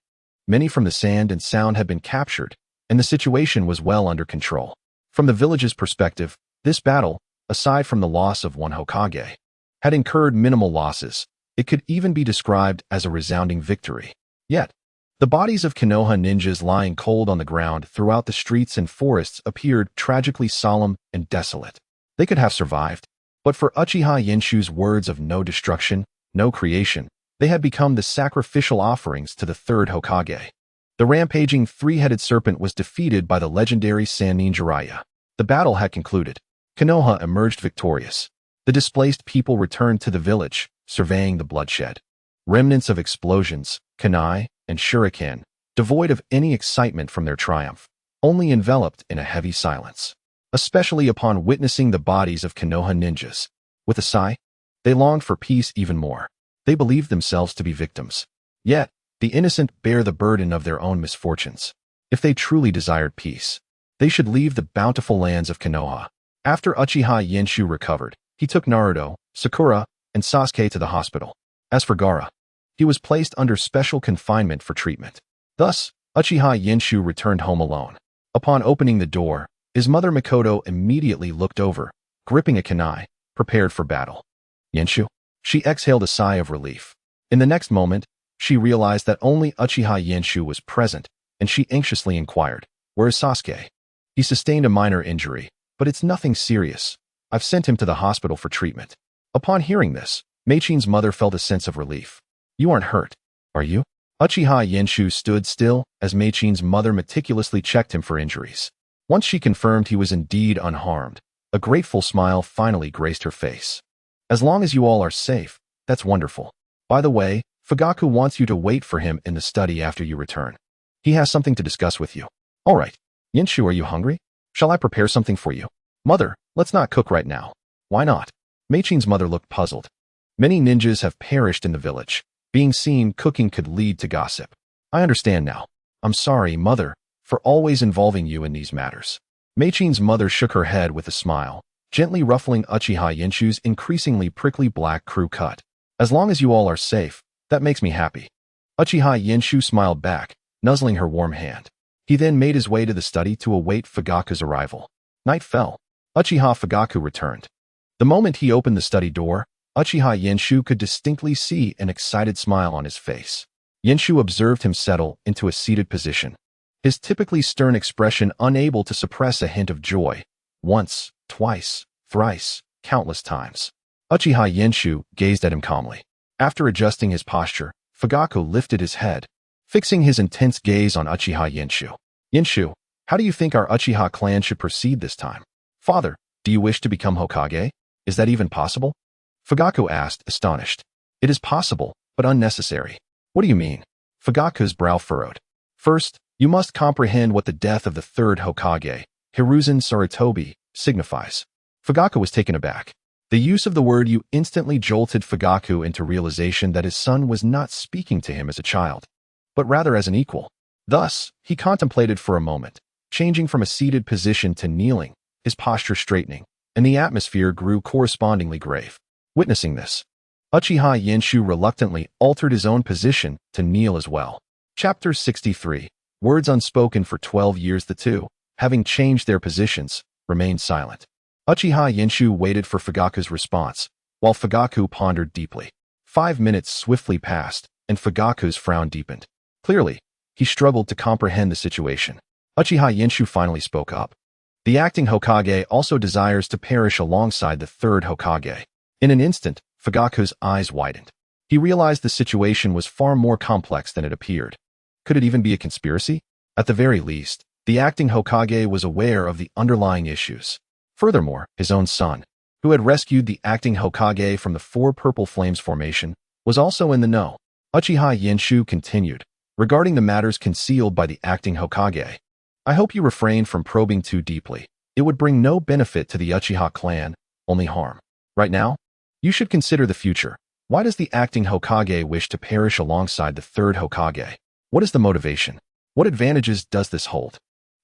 S1: Many from the Sand and Sound had been captured, and the situation was well under control. From the village's perspective, this battle, aside from the loss of one Hokage, had incurred minimal losses, It could even be described as a resounding victory. Yet, the bodies of Konoha ninjas lying cold on the ground throughout the streets and forests appeared tragically solemn and desolate. They could have survived, but for Uchiha Yenshu's words of no destruction, no creation, they had become the sacrificial offerings to the third Hokage. The rampaging three-headed serpent was defeated by the legendary Sannin Jiraiya. The battle had concluded. Konoha emerged victorious. The displaced people returned to the village, surveying the bloodshed. Remnants of explosions, kunai, and shuriken, devoid of any excitement from their triumph, only enveloped in a heavy silence. Especially upon witnessing the bodies of Konoha ninjas. With a sigh, they longed for peace even more. They believed themselves to be victims. Yet, the innocent bear the burden of their own misfortunes. If they truly desired peace, they should leave the bountiful lands of Konoha. After Uchiha Yenshu recovered, he took Naruto, Sakura, and Sasuke to the hospital. As for Gaara, he was placed under special confinement for treatment. Thus, Uchiha Yenshu returned home alone. Upon opening the door, his mother Mikoto immediately looked over, gripping a kunai, prepared for battle. Yenshu? She exhaled a sigh of relief. In the next moment, she realized that only Uchiha Yenshu was present, and she anxiously inquired, "Where is Sasuke?" "He sustained a minor injury, but it's nothing serious. I've sent him to the hospital for treatment." Upon hearing this, Meichin's mother felt a sense of relief. "You aren't hurt, are you?" Uchiha Yenshu stood still as Meichin's mother meticulously checked him for injuries. Once she confirmed he was indeed unharmed, a grateful smile finally graced her face. "As long as you all are safe, that's wonderful. By the way, Fugaku wants you to wait for him in the study after you return. He has something to discuss with you." "All right. Yenshu, are you hungry? Shall I prepare something for you?" "Mother, let's not cook right now." "Why not?" Meichin's mother looked puzzled. Many ninjas have perished in the village. Being seen cooking could lead to gossip. "I understand now. I'm sorry, mother, for always involving you in these matters." Meichin's mother shook her head with a smile, gently ruffling Uchiha Yenshu's increasingly prickly black crew cut. "As long as you all are safe, that makes me happy." Uchiha Yenshu smiled back, nuzzling her warm hand. He then made his way to the study to await Fugaku's arrival. Night fell. Uchiha Fugaku returned. The moment he opened the study door, Uchiha Yenshu could distinctly see an excited smile on his face. Yenshu observed him settle into a seated position, his typically stern expression unable to suppress a hint of joy. Once, twice, thrice, countless times. Uchiha Yenshu gazed at him calmly. After adjusting his posture, Fugaku lifted his head, fixing his intense gaze on Uchiha Yenshu. "Yenshu, how do you think our Uchiha clan should proceed this time?" "Father, do you wish to become Hokage? Is that even possible?" Fugaku asked, astonished. "It is possible, but unnecessary." "What do you mean?" Fugaku's brow furrowed. "First, you must comprehend what the death of the third Hokage, Hiruzen Sarutobi, signifies." Fugaku was taken aback. The use of the word "you" instantly jolted Fugaku into realization that his son was not speaking to him as a child, but rather as an equal. Thus, he contemplated for a moment, changing from a seated position to kneeling, his posture straightening, and the atmosphere grew correspondingly grave. Witnessing this, Uchiha Yenshu reluctantly altered his own position to kneel as well. Chapter 63. Words unspoken for 12 years. The two, having changed their positions, remained silent. Uchiha Yenshu waited for Fugaku's response, while Fugaku pondered deeply. 5 minutes swiftly passed, and Fugaku's frown deepened. Clearly, he struggled to comprehend the situation. Uchiha Yenshu finally spoke up. "The acting Hokage also desires to perish alongside the third Hokage." In an instant, Fugaku's eyes widened. He realized the situation was far more complex than it appeared. Could it even be a conspiracy? At the very least, the acting Hokage was aware of the underlying issues. Furthermore, his own son, who had rescued the acting Hokage from the Four Purple Flames formation, was also in the know. Uchiha Yenshu continued, regarding the matters concealed by the acting Hokage. "I hope you refrain from probing too deeply. It would bring no benefit to the Uchiha clan, only harm. Right now, you should consider the future. Why does the acting Hokage wish to perish alongside the third Hokage? What is the motivation? What advantages does this hold?"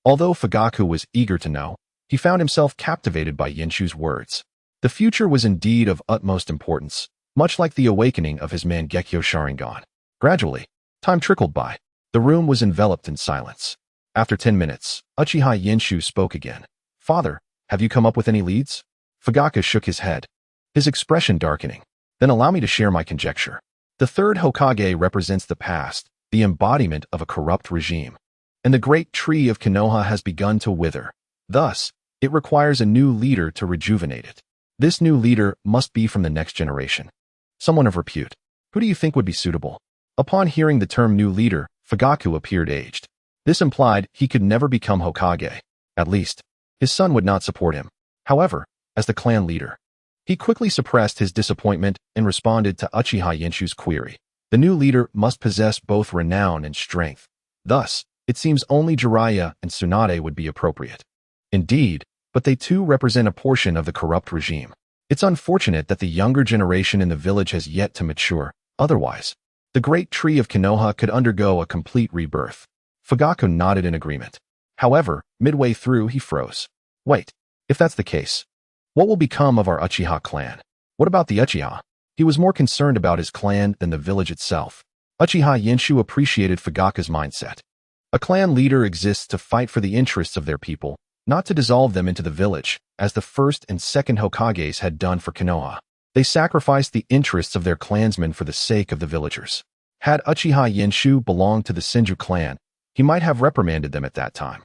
S1: Although Fugaku was eager to know, he found himself captivated by Yenshu's words. The future was indeed of utmost importance, much like the awakening of his Mangekyo Sharingan. Gradually, time trickled by. The room was enveloped in silence. After 10 minutes, Uchiha Yenshu spoke again. "Father, have you come up with any leads?" Fugaku shook his head, his expression darkening. Then allow me to share my conjecture. The third Hokage represents the past, the embodiment of a corrupt regime. And the great tree of Konoha has begun to wither. Thus, it requires a new leader to rejuvenate it. This new leader must be from the next generation. Someone of repute. Who do you think would be suitable? Upon hearing the term new leader, Fugaku appeared aged. This implied he could never become Hokage. At least, his son would not support him. However, as the clan leader, he quickly suppressed his disappointment and responded to Uchiha Yenshu's query. The new leader must possess both renown and strength. Thus, it seems only Jiraiya and Tsunade would be appropriate. Indeed, but they too represent a portion of the corrupt regime. It's unfortunate that the younger generation in the village has yet to mature. Otherwise, the great tree of Konoha could undergo a complete rebirth. Fugaku nodded in agreement. However, midway through he froze. Wait, if that's the case, what will become of our Uchiha clan? What about the Uchiha? He was more concerned about his clan than the village itself. Uchiha Yenshu appreciated Fugaku's mindset. A clan leader exists to fight for the interests of their people, not to dissolve them into the village, as the first and second Hokages had done for Konoha. They sacrificed the interests of their clansmen for the sake of the villagers. Had Uchiha Yenshu belonged to the Senju clan, he might have reprimanded them at that time.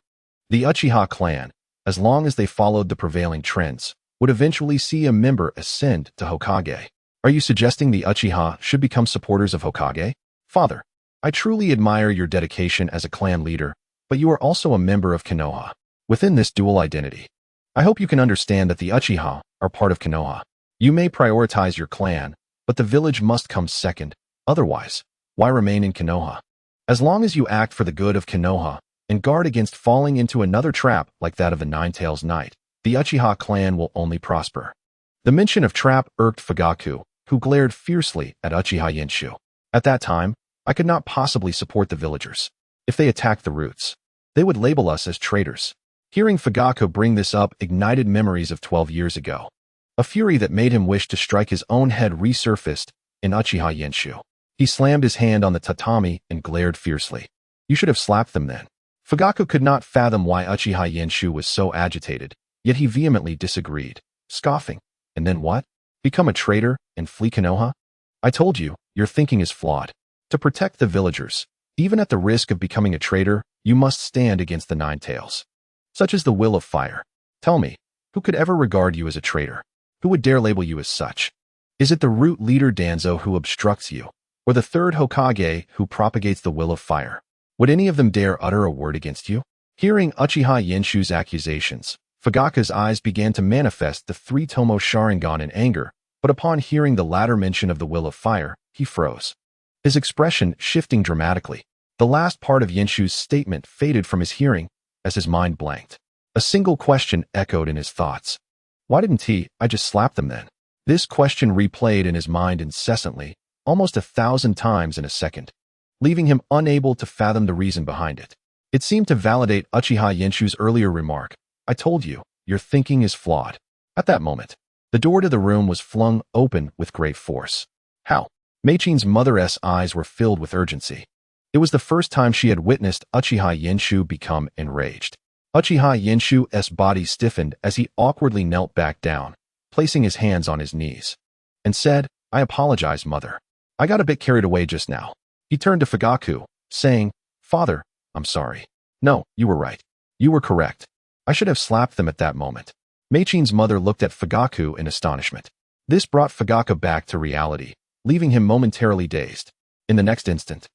S1: The Uchiha clan, as long as they followed the prevailing trends, would eventually see a member ascend to Hokage. Are you suggesting the Uchiha should become supporters of Hokage? Father, I truly admire your dedication as a clan leader, but you are also a member of Konoha. Within this dual identity, I hope you can understand that the Uchiha are part of Konoha. You may prioritize your clan, but the village must come second. Otherwise, why remain in Konoha? As long as you act for the good of Konoha and guard against falling into another trap like that of the Nine-Tails Knight, the Uchiha clan will only prosper. The mention of trap irked Fugaku, who glared fiercely at Uchiha Yenshu. At that time, I could not possibly support the villagers. If they attacked the roots, they would label us as traitors. Hearing Fugaku bring this up ignited memories of 12 years ago. A fury that made him wish to strike his own head resurfaced in Uchiha Yenshu. He slammed his hand on the tatami and glared fiercely. You should have slapped them then. Fugaku could not fathom why Uchiha Yenshu was so agitated, yet he vehemently disagreed, scoffing. And then what? Become a traitor and flee Konoha? I told you, your thinking is flawed. To protect the villagers, even at the risk of becoming a traitor, you must stand against the Nine-Tails. Such is the will of fire. Tell me, who could ever regard you as a traitor? Who would dare label you as such? Is it the root leader Danzo who obstructs you, or the third Hokage who propagates the will of fire? Would any of them dare utter a word against you? Hearing Uchiha Yenshu's accusations, Fugaku's eyes began to manifest the three-tomo Sharingan in anger, but upon hearing the latter mention of the will of fire, he froze. His expression shifting dramatically. The last part of Yenshu's statement faded from his hearing as his mind blanked. A single question echoed in his thoughts. Why didn't I just slap them then? This question replayed in his mind incessantly, almost 1,000 times in a second, leaving him unable to fathom the reason behind it. It seemed to validate Uchiha Yenshu's earlier remark. I told you, your thinking is flawed. At that moment, the door to the room was flung open with great force. How? Meichin's mother's eyes were filled with urgency. It was the first time she had witnessed Uchiha Yenshu become enraged. Uchiha Yenshu's body stiffened as he awkwardly knelt back down, placing his hands on his knees, and said, I apologize, mother. I got a bit carried away just now. He turned to Fugaku, saying, Father, I'm sorry. No, you were right. You were correct. I should have slapped them at that moment. Meichin's mother looked at Fugaku in astonishment. This brought Fugaku back to reality, leaving him momentarily dazed. In the next instant,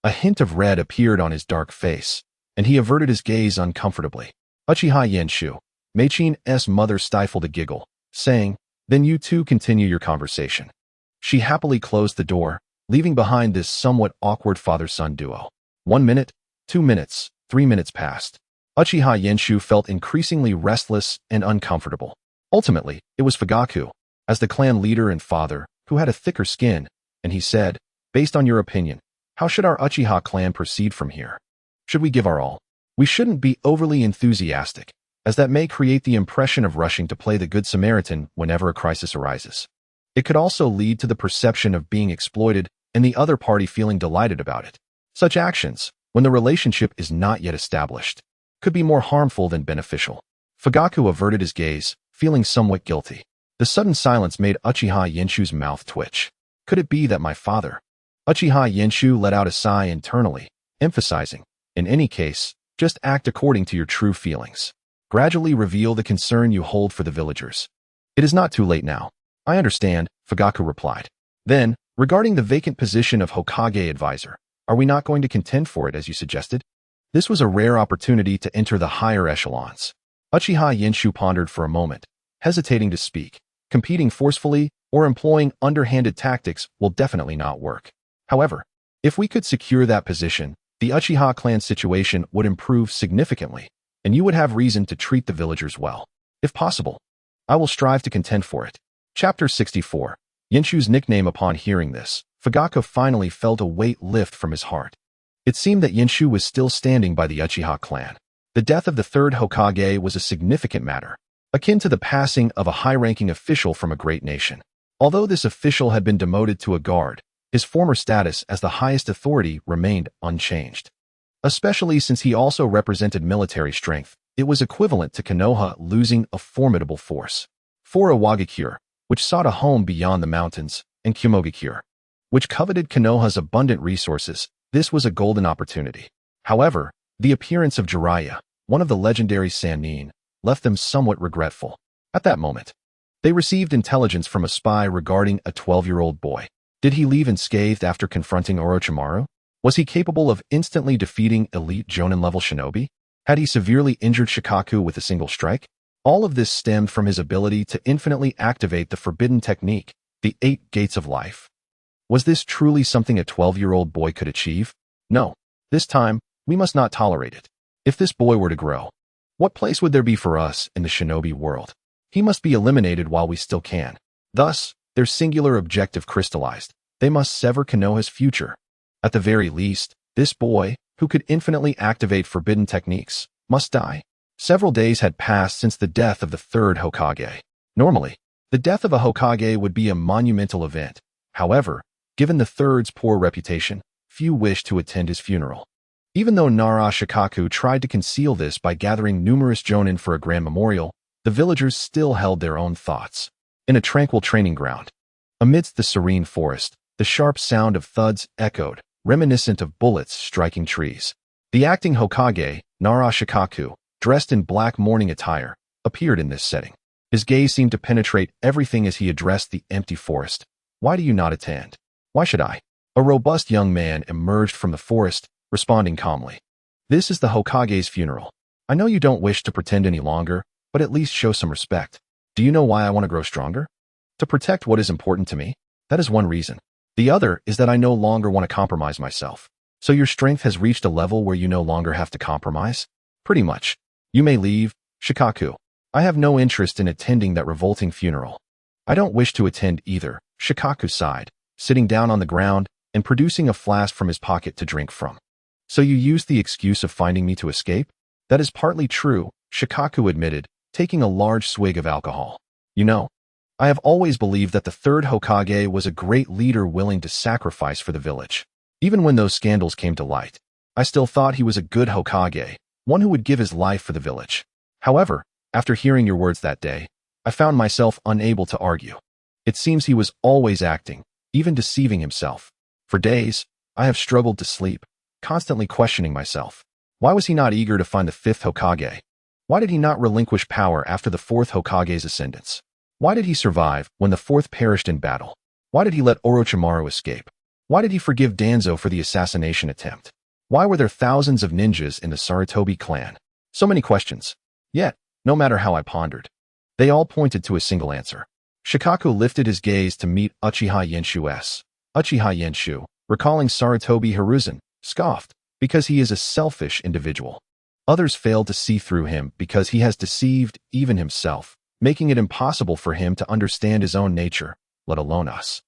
S1: a hint of red appeared on his dark face, and he averted his gaze uncomfortably. Uchiha Yenshu, Meichin's mother stifled a giggle, saying, Then you two continue your conversation. She happily closed the door, leaving behind this somewhat awkward father-son duo. 1 minute, 2 minutes, 3 minutes passed. Uchiha Yenshu felt increasingly restless and uncomfortable. Ultimately, it was Fugaku, as the clan leader and father, who had a thicker skin, and he said, Based on your opinion, how should our Uchiha clan proceed from here? Should we give our all? We shouldn't be overly enthusiastic, as that may create the impression of rushing to play the Good Samaritan whenever a crisis arises. It could also lead to the perception of being exploited and the other party feeling delighted about it. Such actions, when the relationship is not yet established, could be more harmful than beneficial. Fugaku averted his gaze, feeling somewhat guilty. The sudden silence made Uchiha Yenshu's mouth twitch. Could it be that my father? Uchiha Yenshu let out a sigh internally, emphasizing, in any case, just act according to your true feelings. Gradually reveal the concern you hold for the villagers. It is not too late now. I understand, Fugaku replied. Then, regarding the vacant position of Hokage advisor, are we not going to contend for it as you suggested? This was a rare opportunity to enter the higher echelons. Uchiha Yenshu pondered for a moment, hesitating to speak. Competing forcefully or employing underhanded tactics will definitely not work. However, if we could secure that position, the Uchiha clan situation would improve significantly, and you would have reason to treat the villagers well. If possible, I will strive to contend for it. Chapter 64. Yenshu's nickname. Upon hearing this, Fugaku finally felt a weight lift from his heart. It seemed that Yenshu was still standing by the Uchiha clan. The death of the third Hokage was a significant matter, akin to the passing of a high-ranking official from a great nation. Although this official had been demoted to a guard, his former status as the highest authority remained unchanged. Especially since he also represented military strength, it was equivalent to Konoha losing a formidable force. For Iwagakure, which sought a home beyond the mountains, and Kumogakure, which coveted Konoha's abundant resources, this was a golden opportunity. However, the appearance of Jiraiya, one of the legendary Sannin, left them somewhat regretful. At that moment, they received intelligence from a spy regarding a 12-year-old boy. Did he leave unscathed after confronting Orochimaru? Was he capable of instantly defeating elite Jonin-level shinobi? Had he severely injured Shikaku with a single strike? All of this stemmed from his ability to infinitely activate the forbidden technique, the 8 Gates of Life. Was this truly something a 12-year-old boy could achieve? No. This time, we must not tolerate it. If this boy were to grow, what place would there be for us in the shinobi world? He must be eliminated while we still can. Thus, their singular objective crystallized. They must sever Konoha's future. At the very least, this boy, who could infinitely activate forbidden techniques, must die. Several days had passed since the death of the third Hokage. Normally, the death of a Hokage would be a monumental event. However, given the third's poor reputation, few wished to attend his funeral. Even though Nara Shikaku tried to conceal this by gathering numerous jonin for a grand memorial, the villagers still held their own thoughts. In a tranquil training ground, amidst the serene forest, the sharp sound of thuds echoed, reminiscent of bullets striking trees. The acting Hokage, Nara Shikaku, dressed in black mourning attire, appeared in this setting. His gaze seemed to penetrate everything as he addressed the empty forest. Why do you not attend? Why should I? A robust young man emerged from the forest, responding calmly. This is the Hokage's funeral. I know you don't wish to pretend any longer, but at least show some respect. Do you know why I want to grow stronger? To protect what is important to me? That is one reason. The other is that I no longer want to compromise myself. So your strength has reached a level where you no longer have to compromise? Pretty much. You may leave, Shikaku. I have no interest in attending that revolting funeral. I don't wish to attend either, Shikaku sighed, sitting down on the ground and producing a flask from his pocket to drink from. So you used the excuse of finding me to escape? That is partly true, Shikaku admitted, taking a large swig of alcohol. You know, I have always believed that the third Hokage was a great leader willing to sacrifice for the village. Even when those scandals came to light, I still thought he was a good Hokage, one who would give his life for the village. However, after hearing your words that day, I found myself unable to argue. It seems he was always acting, even deceiving himself. For days, I have struggled to sleep, constantly questioning myself. Why was he not eager to find the fifth Hokage? Why did he not relinquish power after the fourth Hokage's ascendance? Why did he survive when the fourth perished in battle? Why did he let Orochimaru escape? Why did he forgive Danzo for the assassination attempt? Why were there thousands of ninjas in the Sarutobi clan? So many questions. Yet, no matter how I pondered, they all pointed to a single answer. Shikaku lifted his gaze to meet Uchiha Yenshu's. Uchiha Yenshu, recalling Sarutobi Hiruzen, scoffed, because he is a selfish individual. Others failed to see through him because he has deceived even himself, making it impossible for him to understand his own nature, let alone us.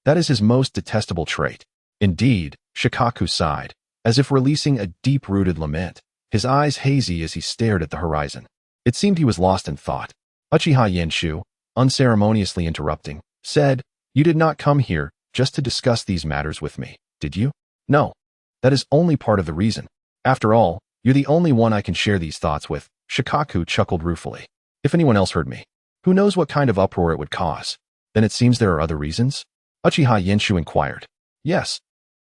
S1: That is his most detestable trait. Indeed, Shikaku sighed, as if releasing a deep-rooted lament, his eyes hazy as he stared at the horizon. It seemed he was lost in thought. Uchiha Yenshu, unceremoniously interrupting, said, "You did not come here just to discuss these matters with me, did you?" "No. That is only part of the reason. After all, you're the only one I can share these thoughts with." Shikaku chuckled ruefully. "If anyone else heard me, Who knows what kind of uproar it would cause? Then it seems there are other reasons? Uchiha Yenshu inquired. Yes.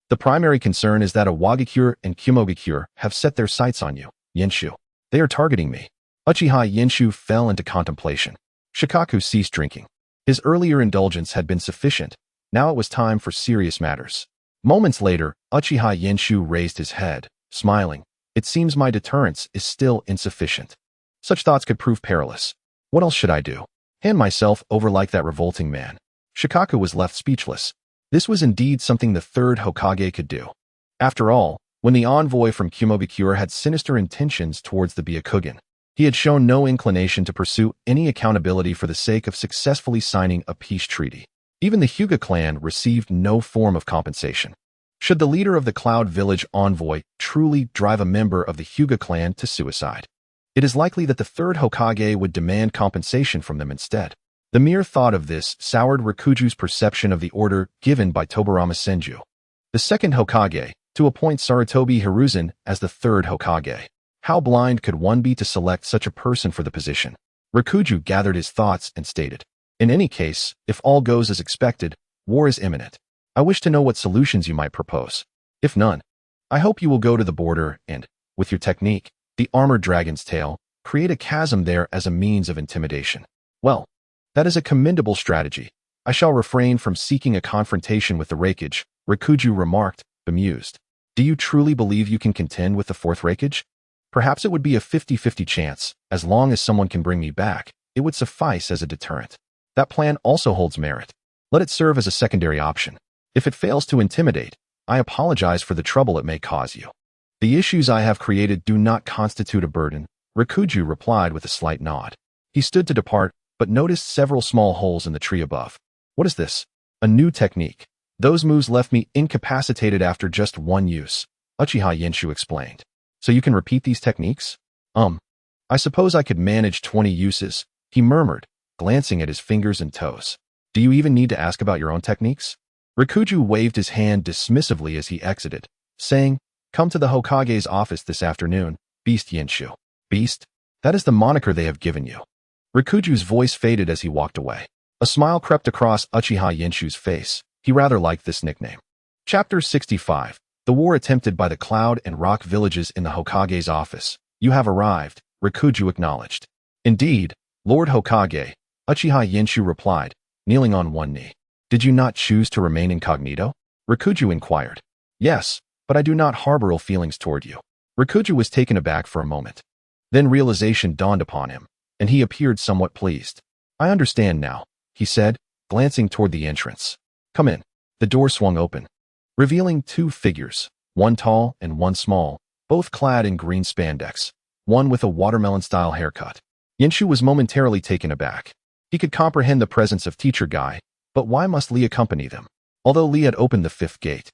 S1: The primary concern is that a Wagakure and Kumogakure have set their sights on you, Yenshu. They are targeting me. Uchiha Yenshu fell into contemplation. Shikaku ceased drinking. His earlier indulgence had been sufficient. Now it was time for serious matters. Moments later, Uchiha Yenshu raised his head, smiling. It seems my deterrence is still insufficient. Such thoughts could prove perilous. What else should I do? Hand myself over like that revolting man? Shikaku was left speechless. This was indeed something the third Hokage could do. After all, when the envoy from Kumogakure had sinister intentions towards the Byakugan, he had shown no inclination to pursue any accountability for the sake of successfully signing a peace treaty. Even the Hyuga clan received no form of compensation. Should the leader of the Cloud Village envoy truly drive a member of the Hyuga clan to suicide, it is likely that the third Hokage would demand compensation from them instead. The mere thought of this soured Rikuju's perception of the order given by Tobarama Senju, the second Hokage, to appoint Sarutobi Hiruzen as the third Hokage. How blind could one be to select such a person for the position? Rikuju gathered his thoughts and stated, in any case, if all goes as expected, war is imminent. I wish to know what solutions you might propose. If none, I hope you will go to the border and, with your technique, the armored dragon's tail, create a chasm there as a means of intimidation. Well, that is a commendable strategy. I shall refrain from seeking a confrontation with the Raikage, Rikuju remarked, bemused. Do you truly believe you can contend with the fourth Raikage? Perhaps it would be a 50-50 chance. As long as someone can bring me back, it would suffice as a deterrent. That plan also holds merit. Let it serve as a secondary option. If it fails to intimidate, I apologize for the trouble it may cause you. The issues I have created do not constitute a burden, Rikuju replied with a slight nod. He stood to depart, but noticed several small holes in the tree above. What is this? A new technique. Those moves left me incapacitated after just one use, Uchiha Yenshu explained. So you can repeat these techniques? I suppose I could manage 20 uses, he murmured, glancing at his fingers and toes. Do you even need to ask about your own techniques? Rikuju waved his hand dismissively as he exited, saying, Come to the Hokage's office this afternoon, Beast Yenshu. Beast? That is the moniker they have given you. Rikuju's voice faded as he walked away. A smile crept across Uchiha Yenshu's face. He rather liked this nickname. Chapter 65. The war attempted by the Cloud and Rock villages in the Hokage's office. You have arrived, Rikuju acknowledged. Indeed, Lord Hokage, Uchiha Yenshu replied, kneeling on one knee. Did you not choose to remain incognito? Rikuju inquired. Yes, but I do not harbor ill feelings toward you. Rikuju was taken aback for a moment. Then realization dawned upon him, and he appeared somewhat pleased. I understand now, he said, glancing toward the entrance. Come in. The door swung open, revealing two figures, one tall and one small, both clad in green spandex, one with a watermelon-style haircut. Yenshu was momentarily taken aback. He could comprehend the presence of Teacher Guy, but why must Lee accompany them? Although Lee had opened the fifth gate,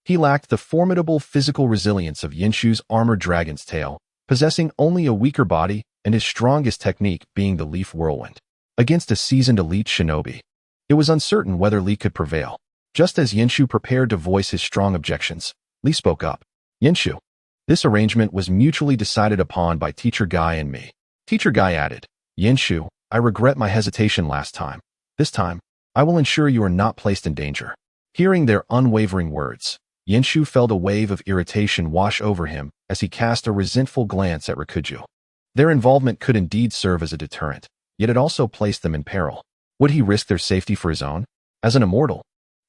S1: he lacked the formidable physical resilience of Yenshu's armored dragon's tail, possessing only a weaker body and his strongest technique being the leaf whirlwind. Against a seasoned elite shinobi, it was uncertain whether Lee could prevail. Just as Yenshu prepared to voice his strong objections, Lee spoke up. Yenshu. This arrangement was mutually decided upon by Teacher Guy and me. Teacher Guy added, Yenshu, I regret my hesitation last time. This time, I will ensure you are not placed in danger. Hearing their unwavering words, Yenshu felt a wave of irritation wash over him as he cast a resentful glance at Rikuju. Their involvement could indeed serve as a deterrent, yet it also placed them in peril. Would he risk their safety for his own? As an immortal,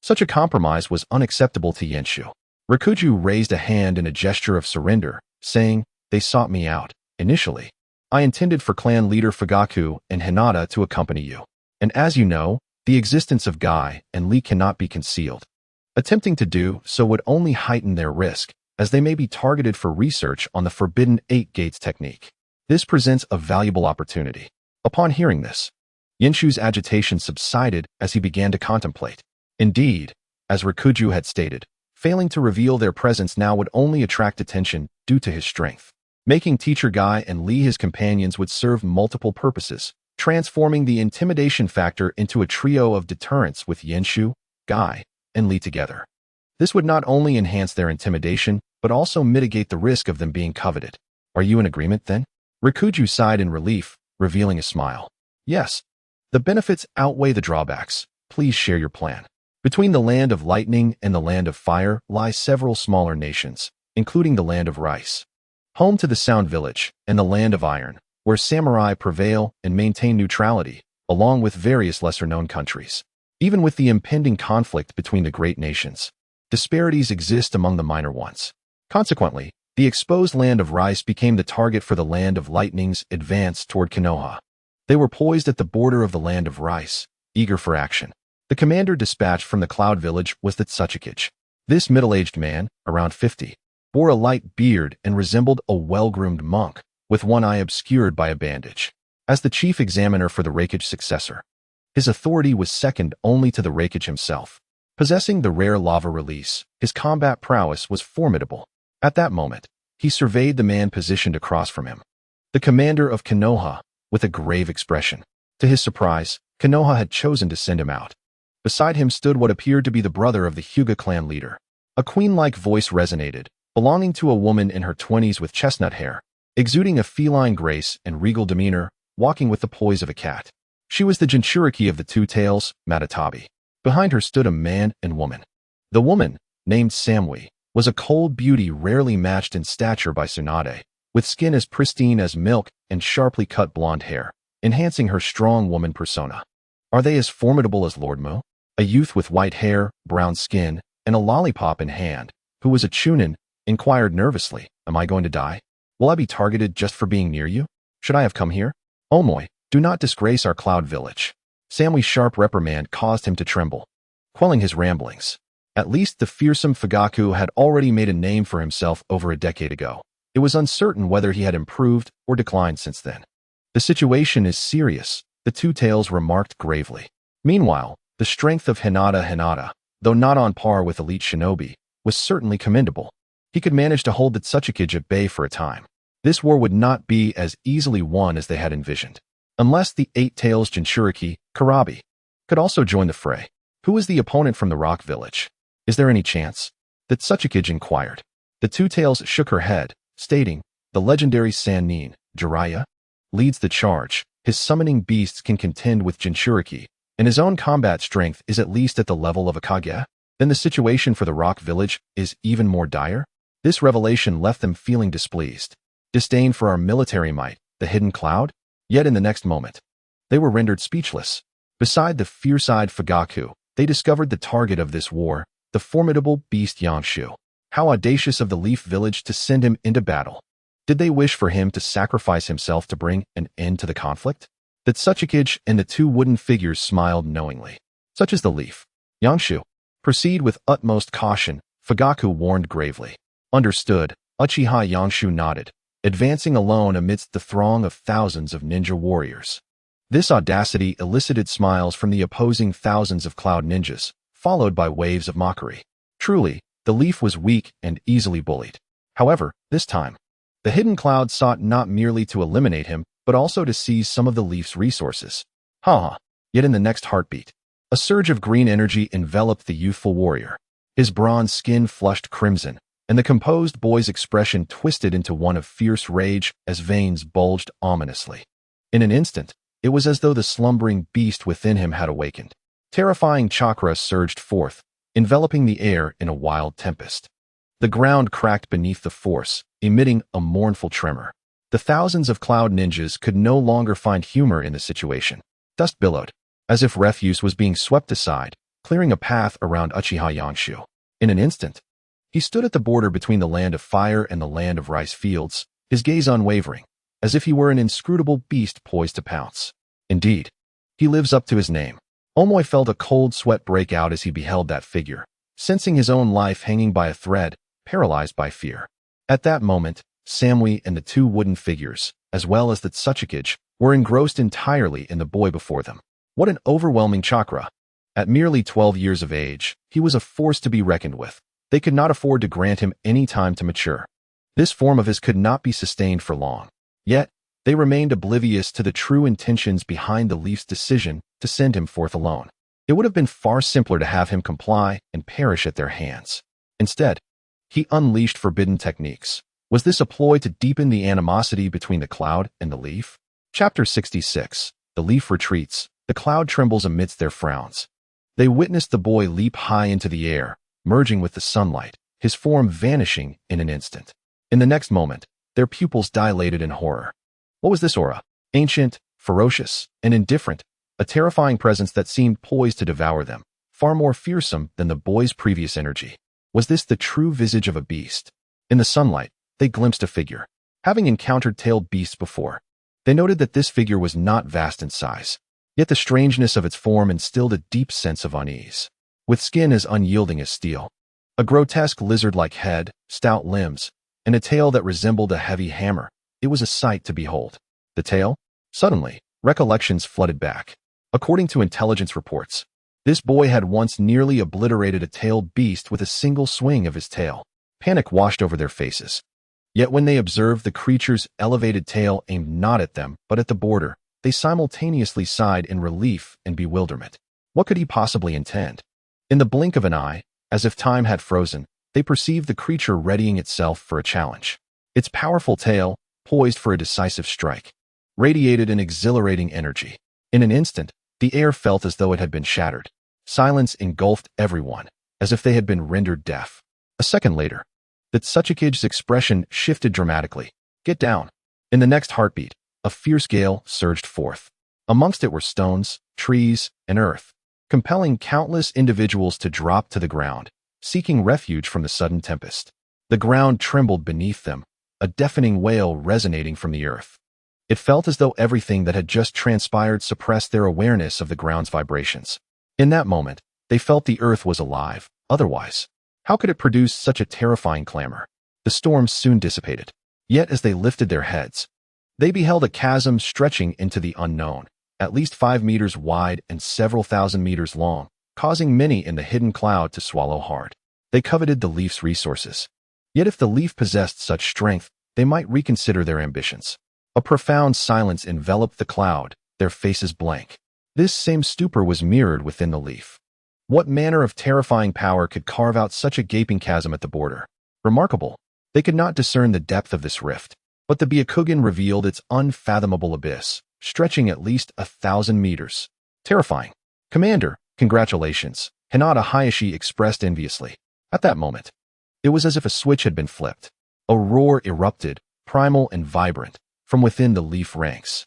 S1: such a compromise was unacceptable to Yenshu. Rikuju raised a hand in a gesture of surrender, saying, They sought me out. Initially, I intended for clan leader Fugaku and Hinata to accompany you. And as you know, the existence of Guy and Lee cannot be concealed. Attempting to do so would only heighten their risk, as they may be targeted for research on the Forbidden Eight Gates technique. This presents a valuable opportunity. Upon hearing this, Yenshu's agitation subsided as he began to contemplate. Indeed, as Rikuju had stated, failing to reveal their presence now would only attract attention due to his strength. Making Teacher Guy and Lee his companions would serve multiple purposes, transforming the intimidation factor into a trio of deterrents with Yenshu, Guy, and Lee together. This would not only enhance their intimidation, but also mitigate the risk of them being coveted. Are you in agreement then? Rikuju sighed in relief, revealing a smile. Yes. The benefits outweigh the drawbacks. Please share your plan. Between the land of lightning and the land of fire lie several smaller nations, including the land of rice, home to the Sound Village, and the land of iron, where samurai prevail and maintain neutrality, along with various lesser-known countries. Even with the impending conflict between the great nations, disparities exist among the minor ones. Consequently, the exposed land of rice became the target for the land of lightning's advance toward Konoha. They were poised at the border of the land of rice, eager for action. The commander dispatched from the Cloud Village was the Isekai'd. This middle-aged man, around 50, bore a light beard and resembled a well-groomed monk, with one eye obscured by a bandage. As the chief examiner for the Isekai'd's successor, his authority was second only to the Isekai'd himself. Possessing the rare lava release, his combat prowess was formidable. At that moment, he surveyed the man positioned across from him, the commander of Konoha, with a grave expression. To his surprise, Konoha had chosen to send him out. Beside him stood what appeared to be the brother of the Hyuga clan leader. A queen-like voice resonated, belonging to a woman in her 20s with chestnut hair, exuding a feline grace and regal demeanor, walking with the poise of a cat. She was the Jinchuriki of the Two Tails, Matatabi. Behind her stood a man and woman. The woman, named Samui, was a cold beauty rarely matched in stature by Tsunade, with skin as pristine as milk and sharply cut blonde hair, enhancing her strong woman persona. Are they as formidable as Lord Mu? A youth with white hair, brown skin, and a lollipop in hand, who was a chunin, inquired nervously, "Am I going to die? Will I be targeted just for being near you? Should I have come here? Omoi, do not disgrace our Cloud Village." Samui's sharp reprimand caused him to tremble, quelling his ramblings. At least the fearsome Fugaku had already made a name for himself over a decade ago. It was uncertain whether he had improved or declined since then. "The situation is serious," the Two Tails remarked gravely. Meanwhile, the strength of Hinata, though not on par with elite shinobi, was certainly commendable. He could manage to hold the Isekai'd at bay for a time. This war would not be as easily won as they had envisioned. Unless the Eight Tails Jinchuriki, Karabi, could also join the fray. Who is the opponent from the Rock Village? Is there any chance? The Isekai'd inquired. The Two Tails shook her head, stating, "The legendary Sannin, Jiraiya, leads the charge. His summoning beasts can contend with Jinchuriki, and his own combat strength is at least at the level of a Kage. Then the situation for the Rock Village is even more dire." This revelation left them feeling displeased. Disdain for our military might, the hidden cloud? Yet in the next moment, they were rendered speechless. Beside the fierce-eyed Fugaku, they discovered the target of this war, the formidable beast Yanshu. How audacious of the Leaf Village to send him into battle. Did they wish for him to sacrifice himself to bring an end to the conflict? The Isekai'd and the two wooden figures smiled knowingly. "Such is the Leaf. Yanshu, proceed with utmost caution," Fugaku warned gravely. "Understood," Uchiha Yanshu nodded, advancing alone amidst the throng of thousands of ninja warriors. This audacity elicited smiles from the opposing thousands of cloud ninjas, followed by waves of mockery. Truly, the Leaf was weak and easily bullied. However, this time, the hidden cloud sought not merely to eliminate him, but also to seize some of the Leaf's resources. Yet in the next heartbeat, a surge of green energy enveloped the youthful warrior. His bronze skin flushed crimson, and the composed boy's expression twisted into one of fierce rage as veins bulged ominously. In an instant, it was as though the slumbering beast within him had awakened. Terrifying chakra surged forth, enveloping the air in a wild tempest. The ground cracked beneath the force, emitting a mournful tremor. The thousands of cloud ninjas could no longer find humor in the situation. Dust billowed, as if refuse was being swept aside, clearing a path around Uchiha Yanshu. In an instant, he stood at the border between the land of fire and the land of rice fields, his gaze unwavering, as if he were an inscrutable beast poised to pounce. Indeed, he lives up to his name. Omoi felt a cold sweat break out as he beheld that figure, sensing his own life hanging by a thread, paralyzed by fear. At that moment, Samui and the two wooden figures, as well as the Isekai'd, were engrossed entirely in the boy before them. What an overwhelming chakra! At merely 12 years of age, he was a force to be reckoned with. They could not afford to grant him any time to mature. This form of his could not be sustained for long. Yet, they remained oblivious to the true intentions behind the Leaf's decision to send him forth alone. It would have been far simpler to have him comply and perish at their hands. Instead, he unleashed forbidden techniques. Was this a ploy to deepen the animosity between the cloud and the Leaf? Chapter 66. The Leaf Retreats. The cloud trembles amidst their frowns. They witness the boy leap high into the air, merging with the sunlight, his form vanishing in an instant. In the next moment, their pupils dilated in horror. What was this aura? Ancient, ferocious, and indifferent, a terrifying presence that seemed poised to devour them, far more fearsome than the boy's previous energy. Was this the true visage of a beast? In the sunlight, they glimpsed a figure. Having encountered tailed beasts before, they noted that this figure was not vast in size, yet the strangeness of its form instilled a deep sense of unease. With skin as unyielding as steel, a grotesque lizard-like head, stout limbs, and a tail that resembled a heavy hammer, it was a sight to behold. The tail? Suddenly, recollections flooded back. According to intelligence reports, this boy had once nearly obliterated a tailed beast with a single swing of his tail. Panic washed over their faces. Yet when they observed the creature's elevated tail aimed not at them, but at the border, they simultaneously sighed in relief and bewilderment. What could he possibly intend? In the blink of an eye, as if time had frozen, they perceived the creature readying itself for a challenge. Its powerful tail, poised for a decisive strike, radiated an exhilarating energy. In an instant, the air felt as though it had been shattered. Silence engulfed everyone, as if they had been rendered deaf. A second later, the Tsuchikige's expression shifted dramatically. Get down. In the next heartbeat, a fierce gale surged forth. Amongst it were stones, trees, and earth, compelling countless individuals to drop to the ground, seeking refuge from the sudden tempest. The ground trembled beneath them, a deafening wail resonating from the earth. It felt as though everything that had just transpired suppressed their awareness of the ground's vibrations. In that moment, they felt the earth was alive. Otherwise, how could it produce such a terrifying clamor? The storm soon dissipated. Yet as they lifted their heads, they beheld a chasm stretching into the unknown, at least 5 meters wide and several thousand meters long, causing many in the hidden cloud to swallow hard. They coveted the leaf's resources. Yet if the leaf possessed such strength, they might reconsider their ambitions. A profound silence enveloped the cloud, their faces blank. This same stupor was mirrored within the leaf. What manner of terrifying power could carve out such a gaping chasm at the border? Remarkable. They could not discern the depth of this rift, but the Byakugan revealed its unfathomable abyss, stretching at least 1,000 meters. Terrifying. Commander, congratulations, Hinata Hayashi expressed enviously. At that moment, it was as if a switch had been flipped. A roar erupted, primal and vibrant, from within the leaf ranks.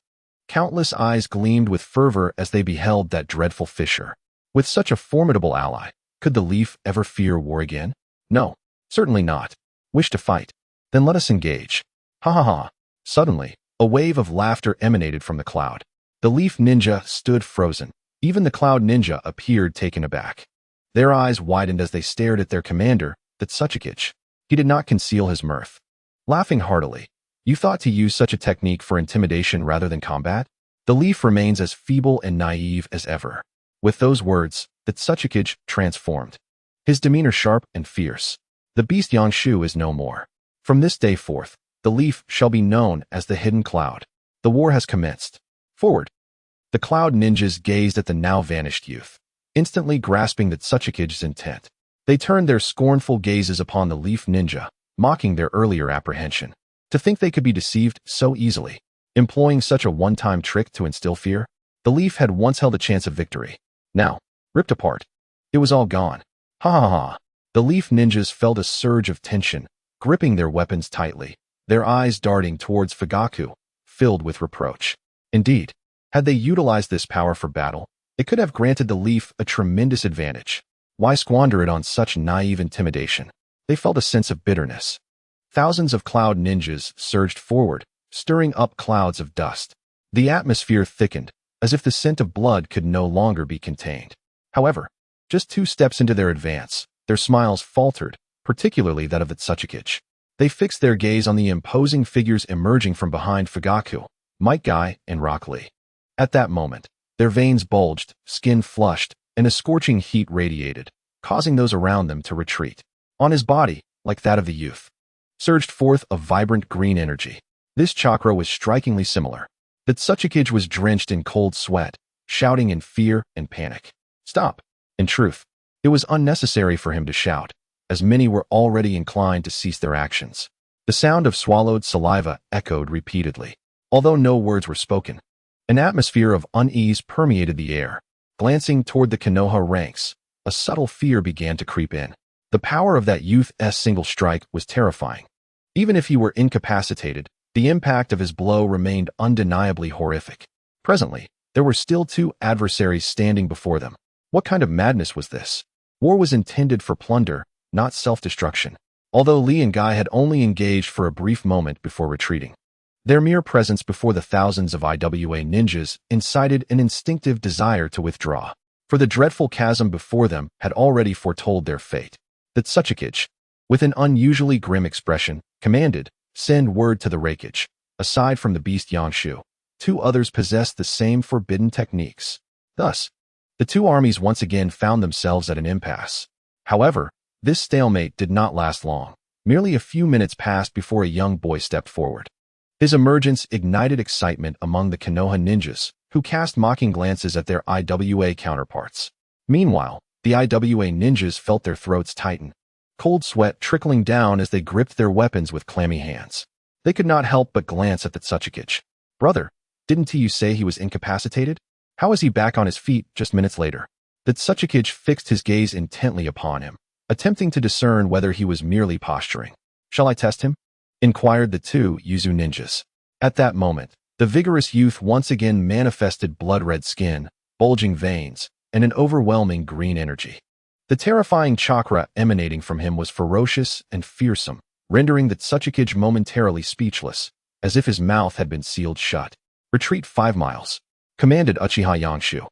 S1: Countless eyes gleamed with fervor as they beheld that dreadful fissure. With such a formidable ally, could the leaf ever fear war again? No, certainly not. Wish to fight? Then let us engage. Ha ha ha. Suddenly, a wave of laughter emanated from the cloud. The leaf ninja stood frozen. Even the cloud ninja appeared taken aback. Their eyes widened as they stared at their commander, the Tsuchikige's. He did not conceal his mirth. Laughing heartily, you thought to use such a technique for intimidation rather than combat? The leaf remains as feeble and naive as ever. With those words, the Tsuchikige transformed. His demeanor sharp and fierce. The beast Yangshu is no more. From this day forth, the leaf shall be known as the Hidden Cloud. The war has commenced. Forward. The cloud ninjas gazed at the now vanished youth, instantly grasping the Tsuchikige's intent. They turned their scornful gazes upon the leaf ninja, mocking their earlier apprehension. To think they could be deceived so easily, employing such a one-time trick to instill fear? The leaf had once held a chance of victory. Now, ripped apart. It was all gone. Ha ha ha. The leaf ninjas felt a surge of tension, gripping their weapons tightly, their eyes darting towards Fugaku, filled with reproach. Indeed, had they utilized this power for battle, it could have granted the leaf a tremendous advantage. Why squander it on such naive intimidation? They felt a sense of bitterness. Thousands of cloud ninjas surged forward, stirring up clouds of dust. The atmosphere thickened, as if the scent of blood could no longer be contained. However, just 2 steps into their advance, their smiles faltered, particularly that of the Tsuchikige. They fixed their gaze on the imposing figures emerging from behind Fugaku, Might Guy, and Rock Lee. At that moment, their veins bulged, skin flushed, and a scorching heat radiated, causing those around them to retreat. On his body, like that of the youth, surged forth a vibrant green energy. This chakra was strikingly similar. The Tsuchikige was drenched in cold sweat, shouting in fear and panic. Stop. In truth, it was unnecessary for him to shout, as many were already inclined to cease their actions. The sound of swallowed saliva echoed repeatedly, although no words were spoken. An atmosphere of unease permeated the air. Glancing toward the Konoha ranks, a subtle fear began to creep in. The power of that youth's single strike was terrifying. Even if he were incapacitated, the impact of his blow remained undeniably horrific. Presently, there were still two adversaries standing before them. What kind of madness was this? War was intended for plunder, not self-destruction. Although Lee and Guy had only engaged for a brief moment before retreating. Their mere presence before the thousands of IWA ninjas incited an instinctive desire to withdraw, for the dreadful chasm before them had already foretold their fate. That Isekai'd, with an unusually grim expression, commanded, "Send word to the Reikage." Aside from the beast Yangshu, two others possessed the same forbidden techniques. Thus, the two armies once again found themselves at an impasse. However, this stalemate did not last long. Merely a few minutes passed before a young boy stepped forward. His emergence ignited excitement among the Konoha ninjas, who cast mocking glances at their IWA counterparts. Meanwhile, the IWA ninjas felt their throats tighten, cold sweat trickling down as they gripped their weapons with clammy hands. They could not help but glance at the Isekai'd. "Brother, didn't you say he was incapacitated? How is he back on his feet just minutes later?" The Isekai'd fixed his gaze intently upon him, attempting to discern whether he was merely posturing. "Shall I test him?" inquired the two Yuzu ninjas. At that moment, the vigorous youth once again manifested blood-red skin, bulging veins, and an overwhelming green energy. The terrifying chakra emanating from him was ferocious and fearsome, rendering the Isekai'd momentarily speechless, as if his mouth had been sealed shut. "Retreat 5 miles," commanded Uchiha Yangshu.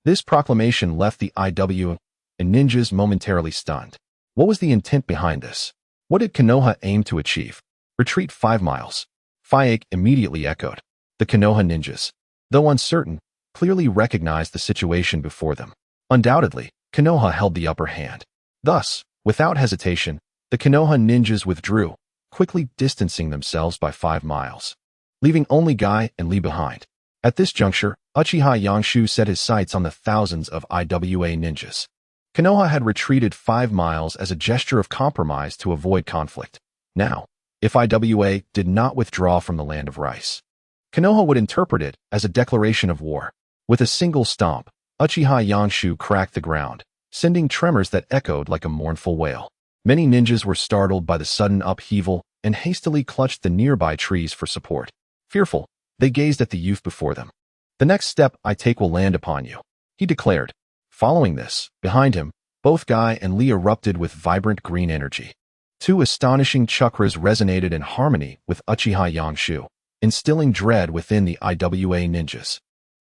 S1: This proclamation left the IWA and ninjas momentarily stunned. What was the intent behind this? What did Konoha aim to achieve? "Retreat 5 miles. Isekai'd immediately echoed. The Konoha ninjas, though uncertain, clearly recognized the situation before them. Undoubtedly, Konoha held the upper hand. Thus, without hesitation, the Konoha ninjas withdrew, quickly distancing themselves by 5 miles, leaving only Guy and Lee behind. At this juncture, Uchiha Yangshu set his sights on the thousands of IWA ninjas. Konoha had retreated 5 miles as a gesture of compromise to avoid conflict. Now, if IWA did not withdraw from the land of rice, Konoha would interpret it as a declaration of war. With a single stomp, Uchiha Yangshu cracked the ground, sending tremors that echoed like a mournful wail. Many ninjas were startled by the sudden upheaval and hastily clutched the nearby trees for support. Fearful, they gazed at the youth before them. "The next step I take will land upon you," he declared. Following this, behind him, both Guy and Lee erupted with vibrant green energy. Two astonishing chakras resonated in harmony with Uchiha Yangshu, instilling dread within the IWA ninjas.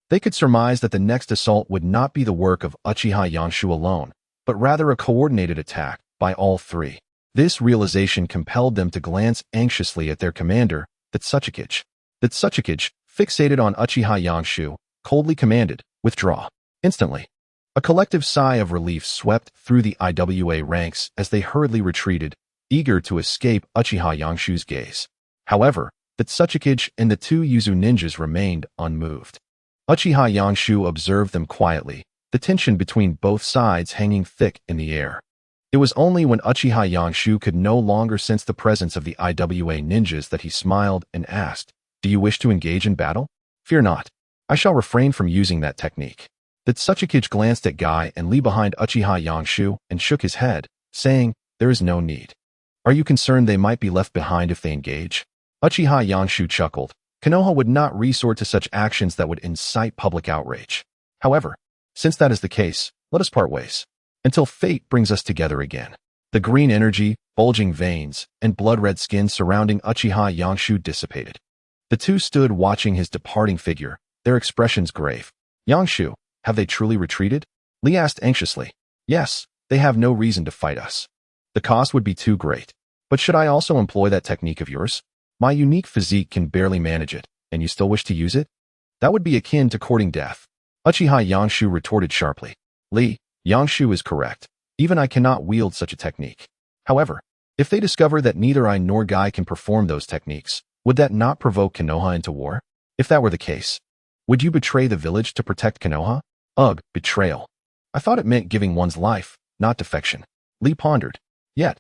S1: They could surmise that the next assault would not be the work of Uchiha Yangshu alone, but rather a coordinated attack by all three. This realization compelled them to glance anxiously at their commander, the Isekai'd. The Isekai'd, fixated on Uchiha Yangshu, coldly commanded, "Withdraw." Instantly, a collective sigh of relief swept through the IWA ranks as they hurriedly retreated, eager to escape Uchiha Yangshu's gaze. However, the Isekai'd and the two Yuzu ninjas remained unmoved. Uchiha Yangshu observed them quietly, the tension between both sides hanging thick in the air. It was only when Uchiha Yangshu could no longer sense the presence of the IWA ninjas that he smiled and asked, "Do you wish to engage in battle?" "Fear not. I shall refrain from using that technique." The Isekai'd glanced at Guy and Lee behind Uchiha Yangshu and shook his head, saying, "There is no need." "Are you concerned they might be left behind if they engage?" Uchiha Yangshu chuckled. Konoha would not resort to such actions that would incite public outrage. "However, since that is the case, let us part ways, until fate brings us together again." The green energy, bulging veins, and blood-red skin surrounding Uchiha Yangshu dissipated. The two stood watching his departing figure, their expressions grave. "Yangshu, have they truly retreated?" Lee asked anxiously. "Yes, they have no reason to fight us. The cost would be too great. But should I also employ that technique of yours? My unique physique can barely manage it, and you still wish to use it? That would be akin to courting death." Uchiha Yangshu retorted sharply. "Lee, Yangshu is correct. Even I cannot wield such a technique. However, if they discover that neither I nor Guy can perform those techniques, would that not provoke Konoha into war? If that were the case, would you betray the village to protect Konoha?" "Ugh, betrayal. I thought it meant giving one's life, not defection." Lee pondered. Yet,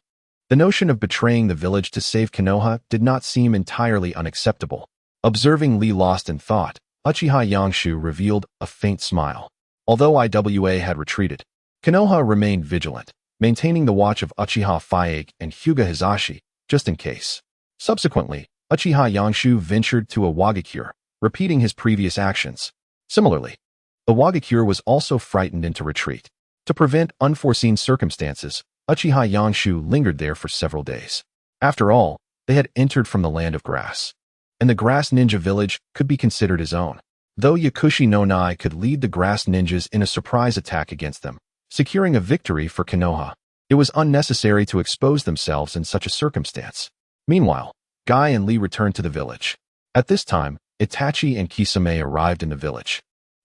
S1: the notion of betraying the village to save Konoha did not seem entirely unacceptable. Observing Lee lost in thought, Uchiha Yangshu revealed a faint smile. Although Iwa had retreated, Konoha remained vigilant, maintaining the watch of Uchiha Isekai'd and Hyuga Hisashi, just in case. Subsequently, Uchiha Yangshu ventured to Iwagakure, repeating his previous actions. Similarly, Iwagakure was also frightened into retreat. To prevent unforeseen circumstances, Uchiha Yangshu lingered there for several days. After all, they had entered from the land of grass, and the grass ninja village could be considered his own. Though Yakushi no Nai could lead the grass ninjas in a surprise attack against them, securing a victory for Konoha, it was unnecessary to expose themselves in such a circumstance. Meanwhile, Guy and Lee returned to the village. At this time, Itachi and Kisame arrived in the village,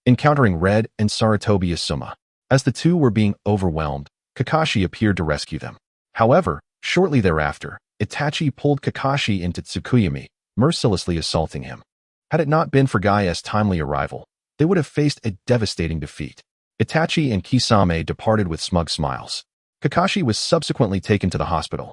S1: encountering Red and Sarutobi Asuma. As the two were being overwhelmed, Kakashi appeared to rescue them. However, shortly thereafter, Itachi pulled Kakashi into Tsukuyami, mercilessly assaulting him. Had it not been for Gaia's timely arrival, they would have faced a devastating defeat. Itachi and Kisame departed with smug smiles. Kakashi was subsequently taken to the hospital.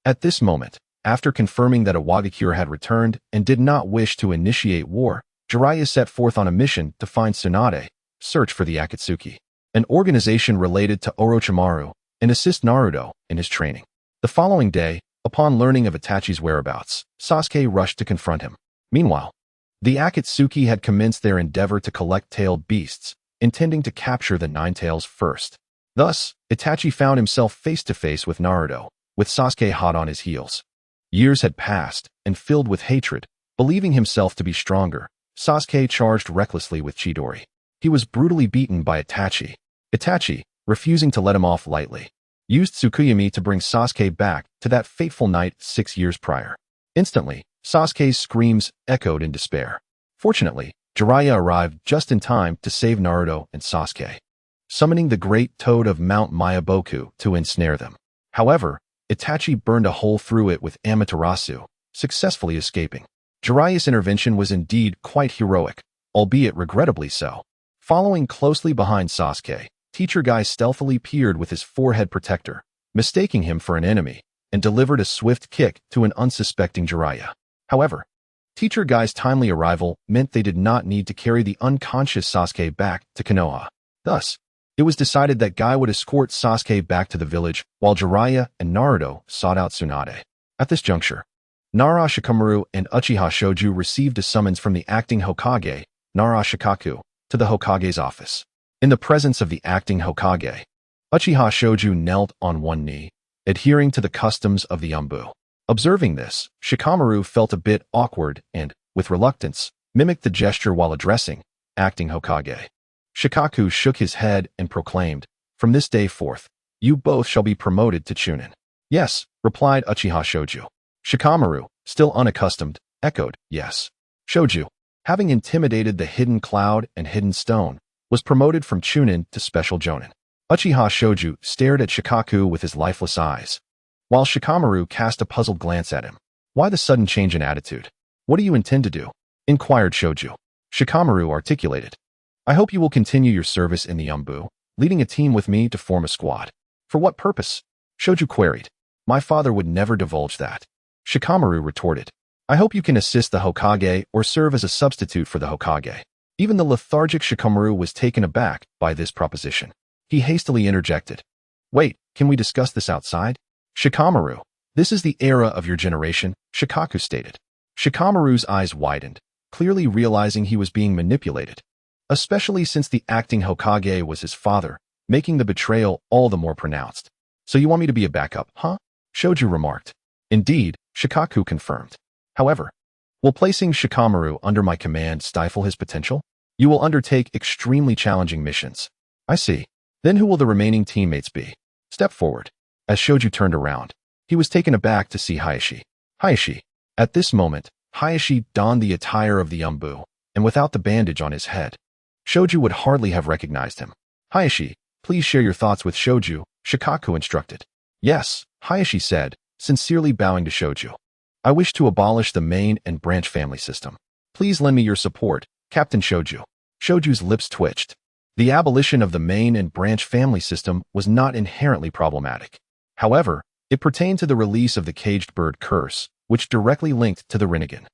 S1: At this moment, after confirming that Iwagakure had returned and did not wish to initiate war, Jiraiya set forth on a mission to find Tsunade, search for the Akatsuki, an organization related to Orochimaru, and assist Naruto in his training. The following day, upon learning of Itachi's whereabouts, Sasuke rushed to confront him. Meanwhile, the Akatsuki had commenced their endeavor to collect tailed beasts, intending to capture the Nine Tails first. Thus, Itachi found himself face to face with Naruto, with Sasuke hot on his heels. Years had passed, and filled with hatred, believing himself to be stronger, Sasuke charged recklessly with Chidori. He was brutally beaten by Itachi. Itachi, refusing to let him off lightly, used Tsukuyami to bring Sasuke back to that fateful night 6 years prior. Instantly, Sasuke's screams echoed in despair. Fortunately, Jiraiya arrived just in time to save Naruto and Sasuke, summoning the great toad of Mount Myaboku to ensnare them. However, Itachi burned a hole through it with Amaterasu, successfully escaping. Jiraiya's intervention was indeed quite heroic, albeit regrettably so. Following closely behind Sasuke, Teacher Guy stealthily peered with his forehead protector, mistaking him for an enemy, and delivered a swift kick to an unsuspecting Jiraiya. However, Teacher Guy's timely arrival meant they did not need to carry the unconscious Sasuke back to Konoha. Thus, it was decided that Guy would escort Sasuke back to the village while Jiraiya and Naruto sought out Tsunade. At this juncture, Nara Shikamaru and Uchiha Shoju received a summons from the acting Hokage, Nara Shikaku, to the Hokage's office. In the presence of the acting Hokage, Uchiha Shoju knelt on one knee, adhering to the customs of the Umbu. Observing this, Shikamaru felt a bit awkward and, with reluctance, mimicked the gesture while addressing acting Hokage. Shikaku shook his head and proclaimed, "From this day forth, you both shall be promoted to Chunin." "Yes," replied Uchiha Shoju. Shikamaru, still unaccustomed, echoed, "Yes." Shoju, having intimidated the Hidden Cloud and Hidden Stone, was promoted from Chunin to Special Jonin. Uchiha Shoju stared at Shikaku with his lifeless eyes, while Shikamaru cast a puzzled glance at him. "Why the sudden change in attitude? What do you intend to do?" inquired Shoju. Shikamaru articulated, "I hope you will continue your service in the Umbu, leading a team with me to form a squad." "For what purpose?" Shoju queried. "My father would never divulge that." Shikamaru retorted, "I hope you can assist the Hokage or serve as a substitute for the Hokage." Even the lethargic Shikamaru was taken aback by this proposition. He hastily interjected, "Wait, can we discuss this outside?" "Shikamaru, this is the era of your generation," Shikaku stated. Shikamaru's eyes widened, clearly realizing he was being manipulated, especially since the acting Hokage was his father, making the betrayal all the more pronounced. "So you want me to be a backup, huh?" Shoju remarked. "Indeed," Shikaku confirmed. "However, will placing Shikamaru under my command stifle his potential? You will undertake extremely challenging missions." "I see. Then who will the remaining teammates be?" "Step forward." As Shoju turned around, he was taken aback to see Hayashi. Hayashi. At this moment, Hayashi donned the attire of the Umbu, and without the bandage on his head, Shoju would hardly have recognized him. "Hayashi, please share your thoughts with Shoju," Shikaku instructed. "Yes," Hayashi said, sincerely bowing to Shoju. "I wish to abolish the main and branch family system. Please lend me your support, Captain Shoju." Shoju's lips twitched. The abolition of the main and branch family system was not inherently problematic. However, it pertained to the release of the caged bird curse, which directly linked to the Rinnegan.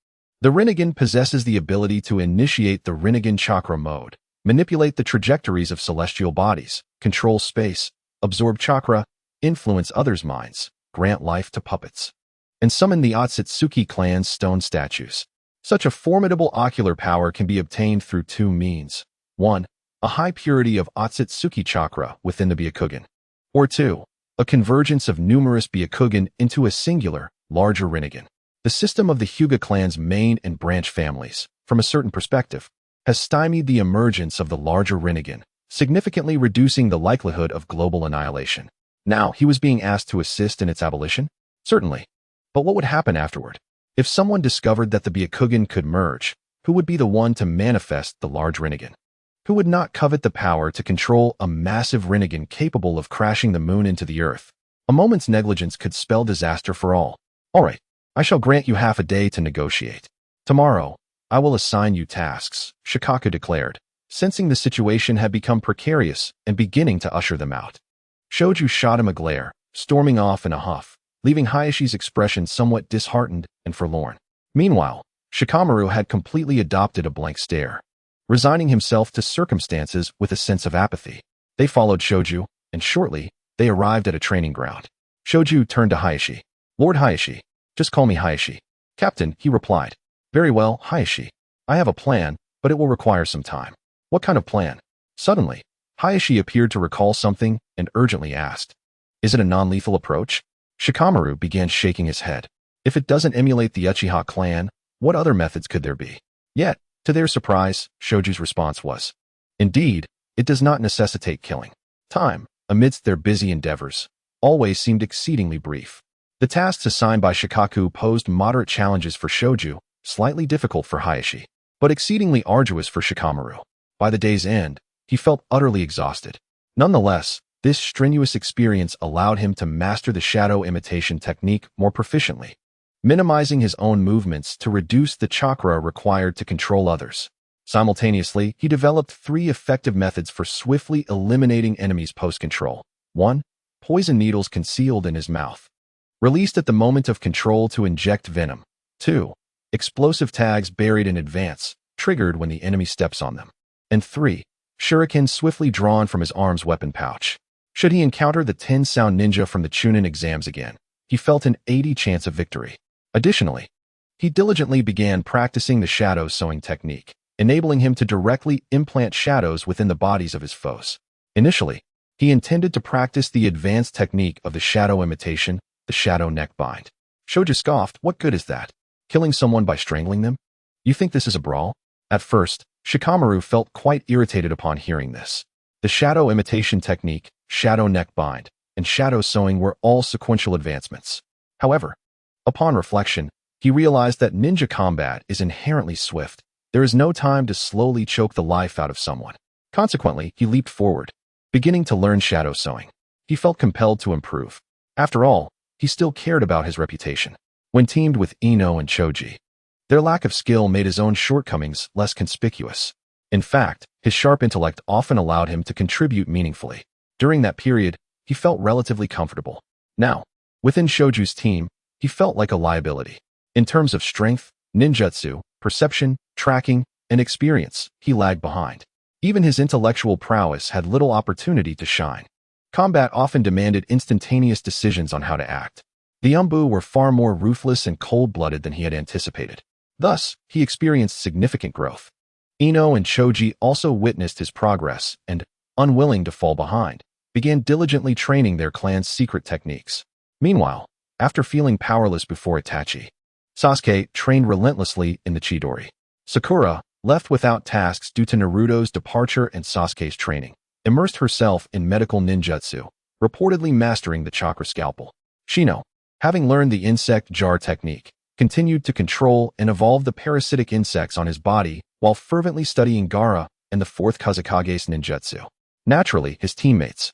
S1: The Rinnegan possesses the ability to initiate the Rinnegan chakra mode, manipulate the trajectories of celestial bodies, control space, absorb chakra, influence others' minds, grant life to puppets, and summon the Otsutsuki clan's stone statues. Such a formidable ocular power can be obtained through two means. 1. A high purity of Otsutsuki chakra within the Byakugan. Or 2. A convergence of numerous Byakugan into a singular, larger Rinnegan. The system of the Hyuga clan's main and branch families, from a certain perspective, has stymied the emergence of the larger Rinnegan, significantly reducing the likelihood of global annihilation. Now, he was being asked to assist in its abolition? Certainly. But what would happen afterward? If someone discovered that the Byakugan could merge, who would be the one to manifest the large Rinnegan? Who would not covet the power to control a massive Rinnegan capable of crashing the moon into the earth? A moment's negligence could spell disaster for all. All right, I shall grant you half a day to negotiate. Tomorrow, I will assign you tasks, Shikaku declared, sensing the situation had become precarious and beginning to usher them out. Shoju shot him a glare, storming off in a huff, leaving Hayashi's expression somewhat disheartened and forlorn. Meanwhile, Shikamaru had completely adopted a blank stare, resigning himself to circumstances with a sense of apathy. They followed Shoju, and shortly, they arrived at a training ground. Shoju turned to Hayashi. Lord Hayashi, just call me Hayashi. Captain, he replied. Very well, Hayashi. I have a plan, but it will require some time. What kind of plan? Suddenly, Hayashi appeared to recall something and urgently asked. Is it a non-lethal approach? Shikamaru began shaking his head. If it doesn't emulate the Uchiha clan, what other methods could there be? Yet, to their surprise, Shoju's response was, indeed, it does not necessitate killing. Time, amidst their busy endeavors, always seemed exceedingly brief. The tasks assigned by Shikaku posed moderate challenges for Shoju, slightly difficult for Hayashi, but exceedingly arduous for Shikamaru. By the day's end, he felt utterly exhausted. Nonetheless, this strenuous experience allowed him to master the shadow imitation technique more proficiently, minimizing his own movements to reduce the chakra required to control others. Simultaneously, he developed 3 effective methods for swiftly eliminating enemies post-control. 1. Poison needles concealed in his mouth, released at the moment of control to inject venom. 2. Explosive tags buried in advance, triggered when the enemy steps on them. And 3. Shuriken swiftly drawn from his arm's weapon pouch. Should he encounter the 10-sound ninja from the Chunin exams again, he felt an 80 chance of victory. Additionally, he diligently began practicing the shadow sewing technique, enabling him to directly implant shadows within the bodies of his foes. Initially, he intended to practice the advanced technique of the shadow imitation, the shadow neck bind. Shoju scoffed, what good is that? Killing someone by strangling them? You think this is a brawl? At first, Shikamaru felt quite irritated upon hearing this. The shadow imitation technique, shadow neck bind, and shadow sewing were all sequential advancements. However, upon reflection, he realized that ninja combat is inherently swift. There is no time to slowly choke the life out of someone. Consequently, he leaped forward, beginning to learn shadow sewing. He felt compelled to improve. After all, he still cared about his reputation. When teamed with Ino and Choji, their lack of skill made his own shortcomings less conspicuous. In fact, his sharp intellect often allowed him to contribute meaningfully. During that period, he felt relatively comfortable. Now, within Shoju's team, he felt like a liability. In terms of strength, ninjutsu, perception, tracking, and experience, he lagged behind. Even his intellectual prowess had little opportunity to shine. Combat often demanded instantaneous decisions on how to act. The Umbu were far more ruthless and cold-blooded than he had anticipated. Thus, he experienced significant growth. Ino and Choji also witnessed his progress and, unwilling to fall behind, began diligently training their clan's secret techniques. Meanwhile, after feeling powerless before Itachi, Sasuke trained relentlessly in the Chidori. Sakura, left without tasks due to Naruto's departure and Sasuke's training, immersed herself in medical ninjutsu, reportedly mastering the chakra scalpel. Shino, having learned the insect jar technique, continued to control and evolve the parasitic insects on his body while fervently studying Gaara and the 4th Kazekage's ninjutsu. Naturally, his teammates,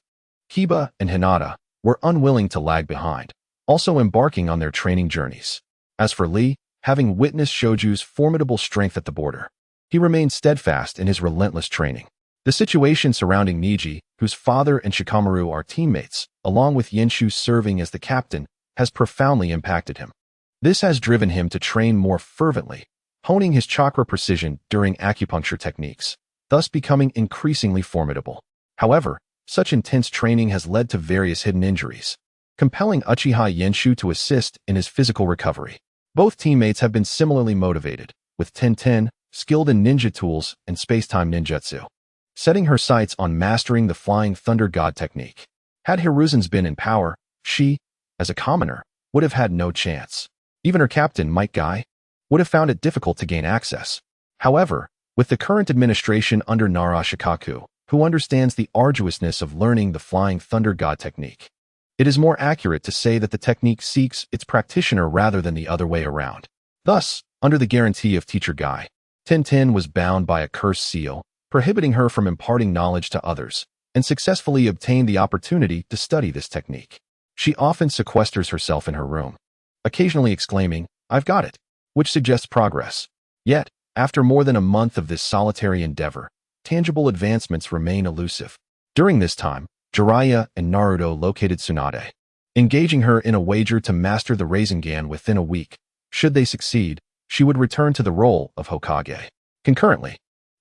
S1: Kiba and Hinata, were unwilling to lag behind, also embarking on their training journeys. As for Lee, having witnessed Shoju's formidable strength at the border, he remained steadfast in his relentless training. The situation surrounding Niji, whose father and Shikamaru are teammates, along with Yenshu serving as the captain, has profoundly impacted him. This has driven him to train more fervently, honing his chakra precision during acupuncture techniques, thus becoming increasingly formidable. However, such intense training has led to various hidden injuries, compelling Uchiha Yenshu to assist in his physical recovery. Both teammates have been similarly motivated, with Tenten skilled in ninja tools and space-time ninjutsu, setting her sights on mastering the Flying Thunder God technique. Had Hiruzen's been in power, she, as a commoner, would have had no chance. Even her captain, Might Guy, would have found it difficult to gain access. However, with the current administration under Nara Shikaku, who understands the arduousness of learning the Flying Thunder God technique, it is more accurate to say that the technique seeks its practitioner rather than the other way around. Thus, under the guarantee of Teacher Guy, Tintin was bound by a cursed seal, prohibiting her from imparting knowledge to others, and successfully obtained the opportunity to study this technique. She often sequesters herself in her room, occasionally exclaiming, "I've got it," which suggests progress. Yet, after more than a month of this solitary endeavor, tangible advancements remain elusive. During this time, Jiraiya and Naruto located Tsunade, engaging her in a wager to master the Rasengan within a week. Should they succeed, she would return to the role of Hokage. Concurrently,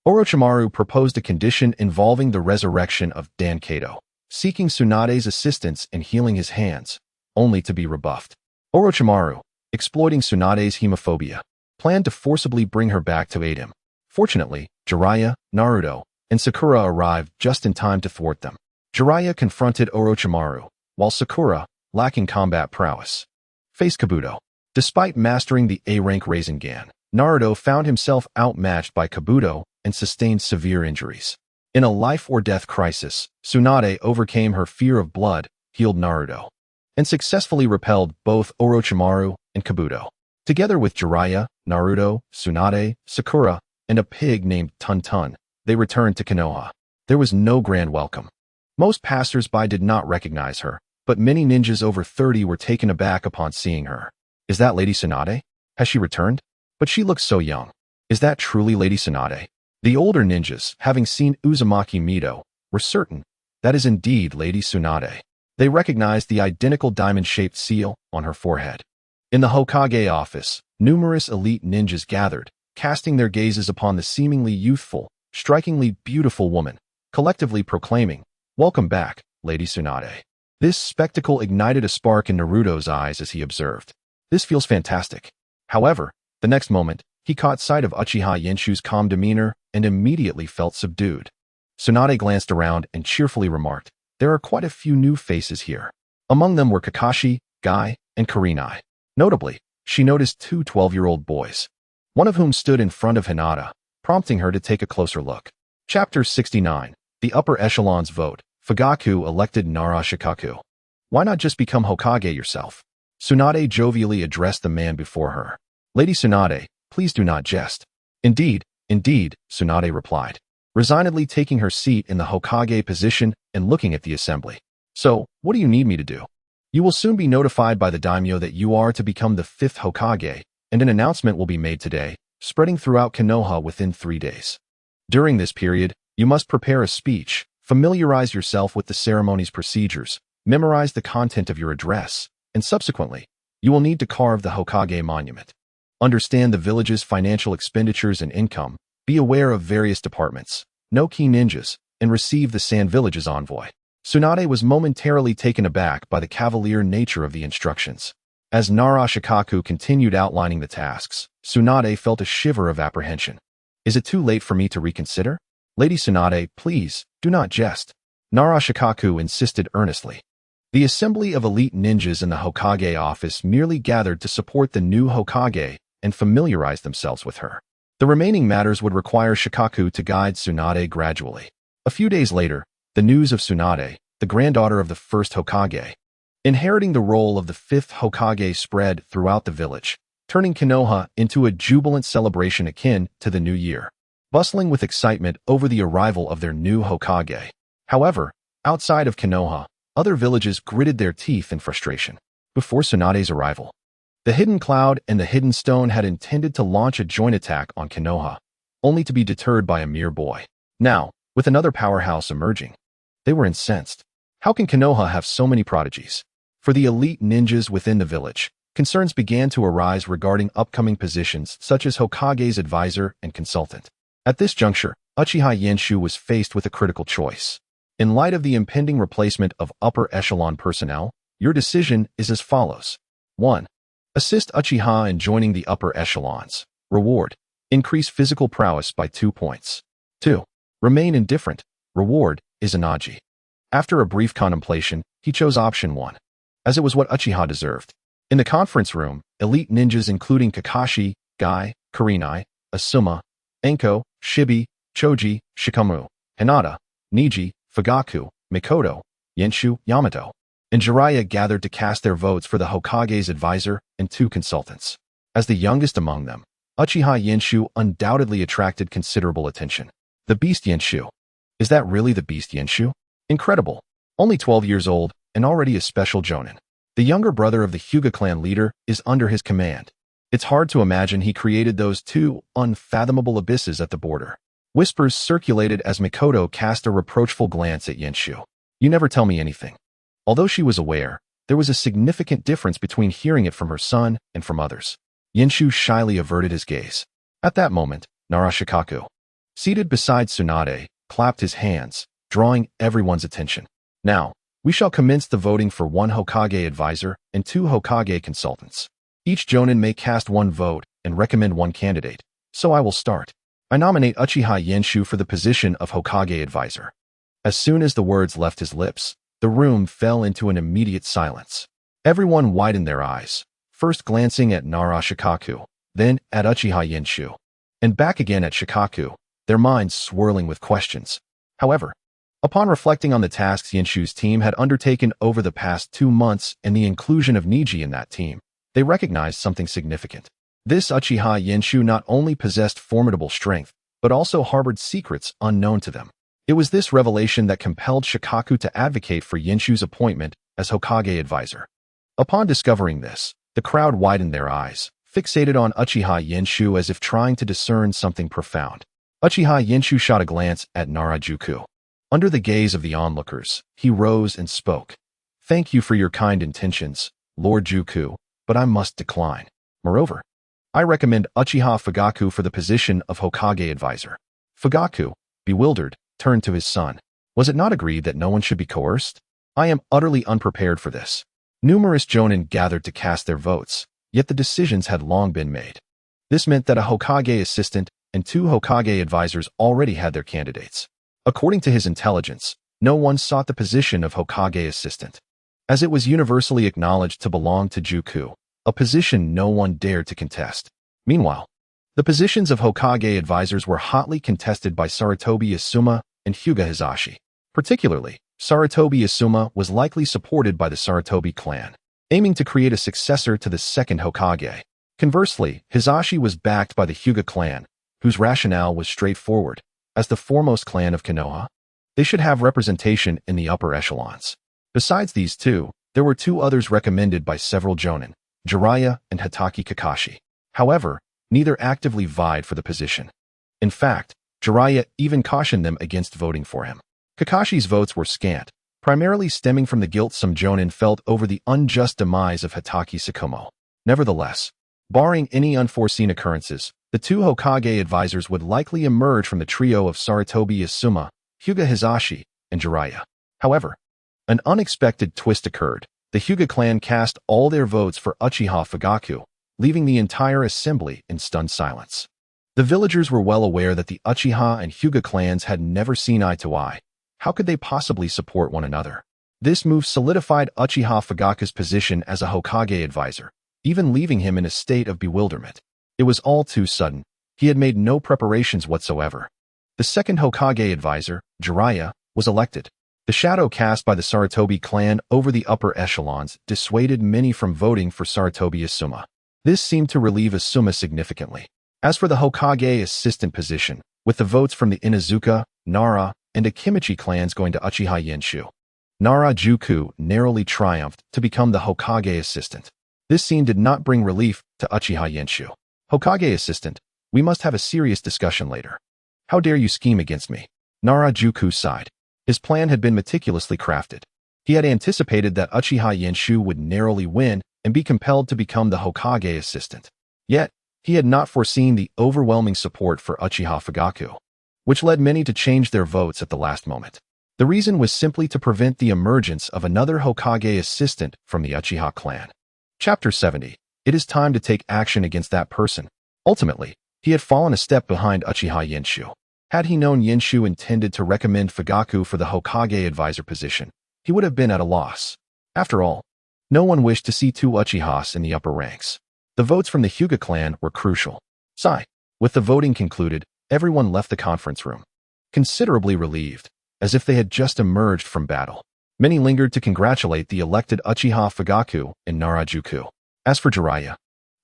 S1: Orochimaru proposed a condition involving the resurrection of Dan Kato, seeking Tsunade's assistance in healing his hands, only to be rebuffed. Orochimaru, exploiting Tsunade's hemophobia, planned to forcibly bring her back to aid him. Fortunately, Jiraiya, Naruto, and Sakura arrived just in time to thwart them. Jiraiya confronted Orochimaru, while Sakura, lacking combat prowess, faced Kabuto. Despite mastering the A-rank Rasengan, Naruto found himself outmatched by Kabuto and sustained severe injuries. In a life-or-death crisis, Tsunade overcame her fear of blood, healed Naruto, and successfully repelled both Orochimaru and Kabuto. Together with Jiraiya, Naruto, Tsunade, Sakura, and a pig named Tun-Tun, they returned to Konoha. There was no grand welcome. Most passers-by did not recognize her, but many ninjas over 30 were taken aback upon seeing her. Is that Lady Tsunade? Has she returned? But she looks so young. Is that truly Lady Tsunade? The older ninjas, having seen Uzumaki Mido, were certain that is indeed Lady Tsunade. They recognized the identical diamond-shaped seal on her forehead. In the Hokage office, numerous elite ninjas gathered, casting their gazes upon the seemingly youthful, strikingly beautiful woman, collectively proclaiming, "Welcome back, Lady Tsunade." This spectacle ignited a spark in Naruto's eyes as he observed, "This feels fantastic." However, the next moment, he caught sight of Uchiha Yenshu's calm demeanor and immediately felt subdued. Tsunade glanced around and cheerfully remarked, "There are quite a few new faces here." Among them were Kakashi, Guy, and Kurinai. Notably, she noticed two 12-year-old boys, one of whom stood in front of Hinata, prompting her to take a closer look. Chapter 69. The Upper Echelons Vote. Fugaku elected Nara Shikaku. Why not just become Hokage yourself? Tsunade jovially addressed the man before her. "Lady Tsunade, please do not jest." Indeed, Tsunade replied, resignedly taking her seat in the Hokage position and looking at the assembly. "So, what do you need me to do?" "You will soon be notified by the daimyo that you are to become the 5th Hokage, and an announcement will be made today, spreading throughout Konoha within 3 days. During this period, you must prepare a speech, familiarize yourself with the ceremony's procedures, memorize the content of your address, and subsequently, you will need to carve the Hokage monument. Understand the village's financial expenditures and income, be aware of various departments, know key ninjas, and receive the Sand Village's envoy." Tsunade was momentarily taken aback by the cavalier nature of the instructions. As Nara Shikaku continued outlining the tasks, Tsunade felt a shiver of apprehension. "Is it too late for me to reconsider?" "Lady Tsunade, please, do not jest," Nara Shikaku insisted earnestly. The assembly of elite ninjas in the Hokage office merely gathered to support the new Hokage and familiarize themselves with her. The remaining matters would require Shikaku to guide Tsunade gradually. A few days later, the news of Tsunade, the granddaughter of the first Hokage, inheriting the role of the 5th Hokage spread throughout the village, turning Konoha into a jubilant celebration akin to the new year, bustling with excitement over the arrival of their new Hokage. However, outside of Konoha, other villages gritted their teeth in frustration. Before Tsunade's arrival, the Hidden Cloud and the Hidden Stone had intended to launch a joint attack on Konoha, only to be deterred by a mere boy. Now, with another powerhouse emerging, they were incensed. How can Konoha have so many prodigies? For the elite ninjas within the village, concerns began to arise regarding upcoming positions such as Hokage's advisor and consultant. At this juncture, Uchiha Yenshu was faced with a critical choice. In light of the impending replacement of upper echelon personnel, your decision is as follows. 1. Assist Uchiha in joining the upper echelons. Reward. Increase physical prowess by 2 points. 2. Remain indifferent. Reward is Anaji. After a brief contemplation, he chose option 1, as it was what Uchiha deserved. In the conference room, elite ninjas including Kakashi, Gai, Kurinai, Asuma, Enko, Shibi, Choji, Shikamu, Hinata, Niji, Fugaku, Mikoto, Yenshu, Yamato, and Jiraiya gathered to cast their votes for the Hokage's advisor and 2 consultants. As the youngest among them, Uchiha Yenshu undoubtedly attracted considerable attention. The Beast Yenshu. Is that really the Beast Yenshu? Incredible. Only 12 years old and already a special jonin. The younger brother of the Hyuga clan leader is under his command. It's hard to imagine he created those 2 unfathomable abysses at the border. Whispers circulated as Mikoto cast a reproachful glance at Yenshu. You never tell me anything. Although she was aware, there was a significant difference between hearing it from her son and from others. Yenshu shyly averted his gaze. At that moment, Narashikaku, seated beside Tsunade, clapped his hands, drawing everyone's attention. Now, we shall commence the voting for 1 Hokage advisor and 2 Hokage consultants. Each jonin may cast 1 vote and recommend 1 candidate, so I will start. I nominate Uchiha Yenshu for the position of Hokage advisor. As soon as the words left his lips, the room fell into an immediate silence. Everyone widened their eyes, first glancing at Narashikaku, then at Uchiha Yenshu, and back again at Shikaku, their minds swirling with questions. However, upon reflecting on the tasks Yenshu's team had undertaken over the past 2 months and the inclusion of Niji in that team, they recognized something significant. This Uchiha Yenshu not only possessed formidable strength, but also harbored secrets unknown to them. It was this revelation that compelled Shikaku to advocate for Yenshu's appointment as Hokage advisor. Upon discovering this, the crowd widened their eyes, fixated on Uchiha Yenshu as if trying to discern something profound. Uchiha Yenshu shot a glance at Narajuku. Under the gaze of the onlookers, he rose and spoke. Thank you for your kind intentions, Lord Juku, but I must decline. Moreover, I recommend Uchiha Fugaku for the position of Hokage advisor. Fugaku, bewildered, turned to his son. Was it not agreed that no one should be coerced? I am utterly unprepared for this. Numerous jonin gathered to cast their votes, yet the decisions had long been made. This meant that a Hokage assistant and 2 Hokage advisors already had their candidates. According to his intelligence, no one sought the position of Hokage assistant, as it was universally acknowledged to belong to Juku, a position no one dared to contest. Meanwhile, the positions of Hokage advisors were hotly contested by Sarutobi Asuma and Hyuga Hisashi. Particularly, Sarutobi Asuma was likely supported by the Sarutobi clan, aiming to create a successor to the 2nd Hokage. Conversely, Hisashi was backed by the Hyuga clan, whose rationale was straightforward. As the foremost clan of Konoha, they should have representation in the upper echelons. Besides these 2, there were 2 others recommended by several jonin, Jiraiya and Hitaki Kakashi. However, neither actively vied for the position. In fact, Jiraiya even cautioned them against voting for him. Kakashi's votes were scant, primarily stemming from the guilt some jonin felt over the unjust demise of Hitaki Tsukumo. Nevertheless, barring any unforeseen occurrences, the 2 Hokage advisors would likely emerge from the trio of Sarutobi Asuma, Hyuga Hisashi, and Jiraiya. However, an unexpected twist occurred. The Hyuga clan cast all their votes for Uchiha Fugaku, leaving the entire assembly in stunned silence. The villagers were well aware that the Uchiha and Hyuga clans had never seen eye to eye. How could they possibly support one another? This move solidified Uchiha Fugaku's position as a Hokage advisor, even leaving him in a state of bewilderment. It was all too sudden. He had made no preparations whatsoever. The 2nd Hokage advisor, Jiraiya, was elected. The shadow cast by the Sarutobi clan over the upper echelons dissuaded many from voting for Sarutobi Asuma. This seemed to relieve Asuma significantly. As for the Hokage assistant position, with the votes from the Inazuka, Nara, and Akimichi clans going to Uchiha Yenshu, Narajuku narrowly triumphed to become the Hokage assistant. This scene did not bring relief to Uchiha Yenshu. Hokage assistant, we must have a serious discussion later. How dare you scheme against me? Narajuku sighed. His plan had been meticulously crafted. He had anticipated that Uchiha Yenshu would narrowly win and be compelled to become the Hokage assistant. Yet, he had not foreseen the overwhelming support for Uchiha Fugaku, which led many to change their votes at the last moment. The reason was simply to prevent the emergence of another Hokage assistant from the Uchiha clan. Chapter 70. It is time to take action against that person. Ultimately, he had fallen a step behind Uchiha Yenshu. Had he known Yenshu intended to recommend Fugaku for the Hokage advisor position, he would have been at a loss. After all, no one wished to see two Uchihas in the upper ranks. The votes from the Hyuga clan were crucial. With the voting concluded, everyone left the conference room, considerably relieved, as if they had just emerged from battle. Many lingered to congratulate the elected Uchiha Fugaku in Narajuku. As for Jiraiya,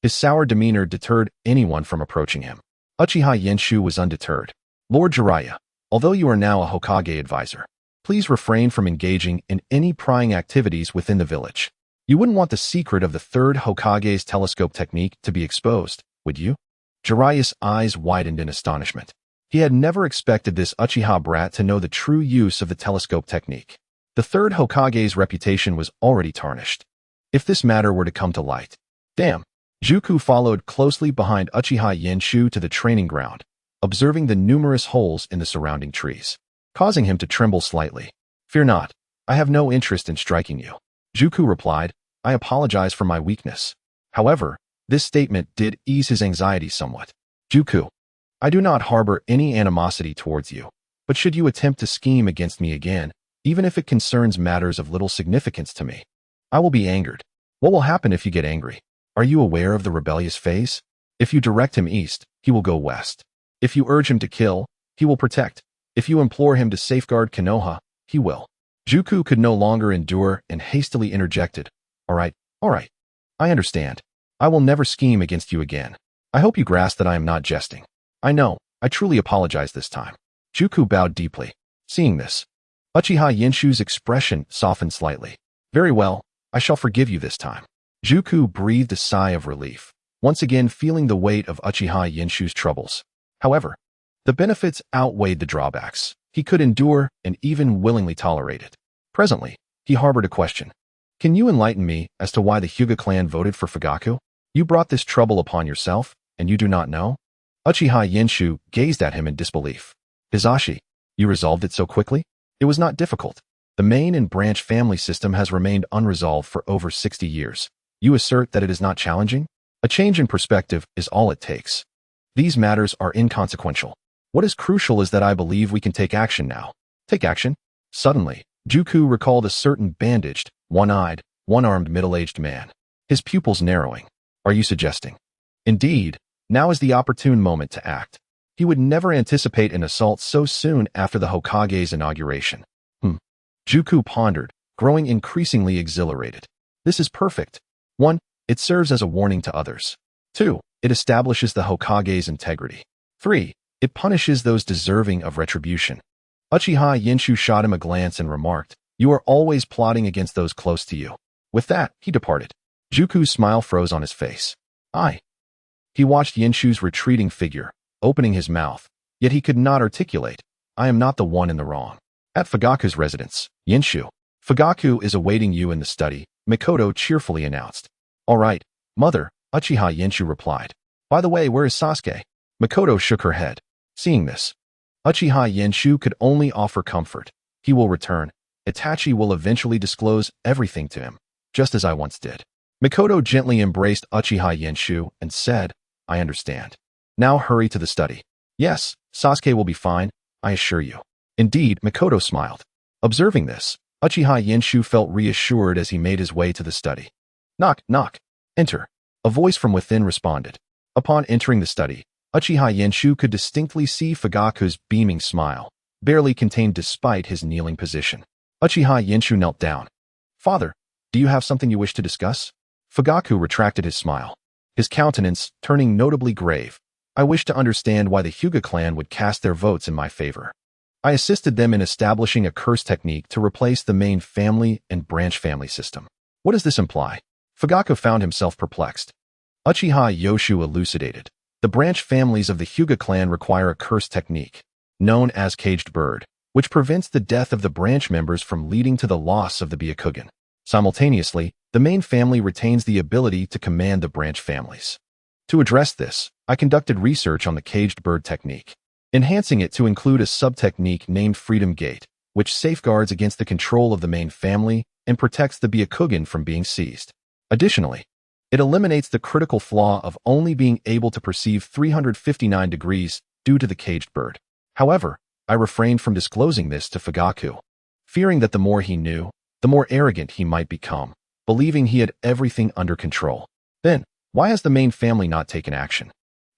S1: his sour demeanor deterred anyone from approaching him. Uchiha Yenshu was undeterred. Lord Jiraiya, although you are now a Hokage advisor, please refrain from engaging in any prying activities within the village. You wouldn't want the secret of the third Hokage's telescope technique to be exposed, would you? Jiraiya's eyes widened in astonishment. He had never expected this Uchiha brat to know the true use of the telescope technique. The third Hokage's reputation was already tarnished. If this matter were to come to light. Damn. Juku followed closely behind Uchiha Yenshu to the training ground, observing the numerous holes in the surrounding trees, causing him to tremble slightly. Fear not, I have no interest in striking you. Juku replied, I apologize for my weakness. However, this statement did ease his anxiety somewhat. Juku, I do not harbor any animosity towards you, but should you attempt to scheme against me again, even if it concerns matters of little significance to me, I will be angered. What will happen if you get angry? Are you aware of the rebellious phase? If you direct him east, he will go west. If you urge him to kill, he will protect. If you implore him to safeguard Konoha, he will. Juku could no longer endure and hastily interjected. All right. I understand. I will never scheme against you again. I hope you grasp that I am not jesting. I know, I truly apologize this time. Juku bowed deeply. Seeing this, Uchiha Yenshu's expression softened slightly. Very well, I shall forgive you this time. Juku breathed a sigh of relief, once again feeling the weight of Uchiha Yenshu's troubles. However, the benefits outweighed the drawbacks. He could endure and even willingly tolerate it. Presently, he harbored a question. Can you enlighten me as to why the Hyuga clan voted for Fugaku? You brought this trouble upon yourself, and you do not know? Uchiha Yenshu gazed at him in disbelief. Hizashi, you resolved it so quickly? It was not difficult. The main and branch family system has remained unresolved for over 60 years. You assert that it is not challenging? A change in perspective is all it takes. These matters are inconsequential. What is crucial is that I believe we can take action now. Take action? Suddenly, Juku recalled a certain bandaged, one-eyed, one-armed middle-aged man, his pupils narrowing. Are you suggesting? Indeed, now is the opportune moment to act. He would never anticipate an assault so soon after the Hokage's inauguration. Juku pondered, growing increasingly exhilarated. This is perfect. 1. It serves as a warning to others. 2. It establishes the Hokage's integrity. 3. It punishes those deserving of retribution. Uchiha Yenshu shot him a glance and remarked, You are always plotting against those close to you. With that, he departed. Juku's smile froze on his face. He watched Yenshu's retreating figure, opening his mouth, yet he could not articulate. I am not the one in the wrong. At Fugaku's residence, Yenshu, Fugaku is awaiting you in the study, Mikoto cheerfully announced. All right, mother, Uchiha Yenshu replied. By the way, where is Sasuke? Mikoto shook her head. Seeing this, Uchiha Yenshu could only offer comfort. He will return. Itachi will eventually disclose everything to him, just as I once did. Mikoto gently embraced Uchiha Yenshu and said, I understand. Now hurry to the study. Yes, Sasuke will be fine, I assure you. Indeed, Mikoto smiled. Observing this, Uchiha Yenshu felt reassured as he made his way to the study. Knock, knock. Enter. A voice from within responded. Upon entering the study, Uchiha Yenshu could distinctly see Fugaku's beaming smile, barely contained despite his kneeling position. Uchiha Yenshu knelt down. Father, do you have something you wish to discuss? Fugaku retracted his smile, his countenance turning notably grave. I wish to understand why the Hyuga clan would cast their votes in my favor. I assisted them in establishing a curse technique to replace the main family and branch family system. What does this imply? Fugaku found himself perplexed. Uchiha Yoshu elucidated. The branch families of the Hyuga clan require a curse technique, known as caged bird, which prevents the death of the branch members from leading to the loss of the Byakugan. Simultaneously, the main family retains the ability to command the branch families. To address this, I conducted research on the caged bird technique, enhancing it to include a sub-technique named Freedom Gate, which safeguards against the control of the main family and protects the Byakugan from being seized. Additionally, it eliminates the critical flaw of only being able to perceive 359 degrees due to the caged bird. However, I refrained from disclosing this to Fugaku, fearing that the more he knew, the more arrogant he might become, believing he had everything under control. Then, why has the main family not taken action?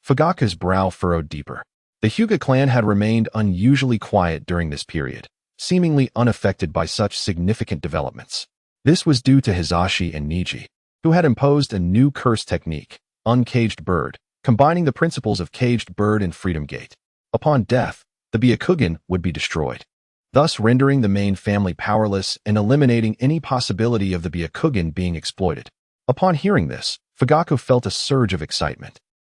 S1: Fugaku's brow furrowed deeper. The Hyuga clan had remained unusually quiet during this period, seemingly unaffected by such significant developments. This was due to Hisashi and Niji, who had imposed a new curse technique, Uncaged Bird, combining the principles of Caged Bird and Freedom Gate. Upon death, the Byakugan would be destroyed, thus rendering the main family powerless and eliminating any possibility of the Byakugan being exploited. Upon hearing this, Fugaku felt a surge of excitement.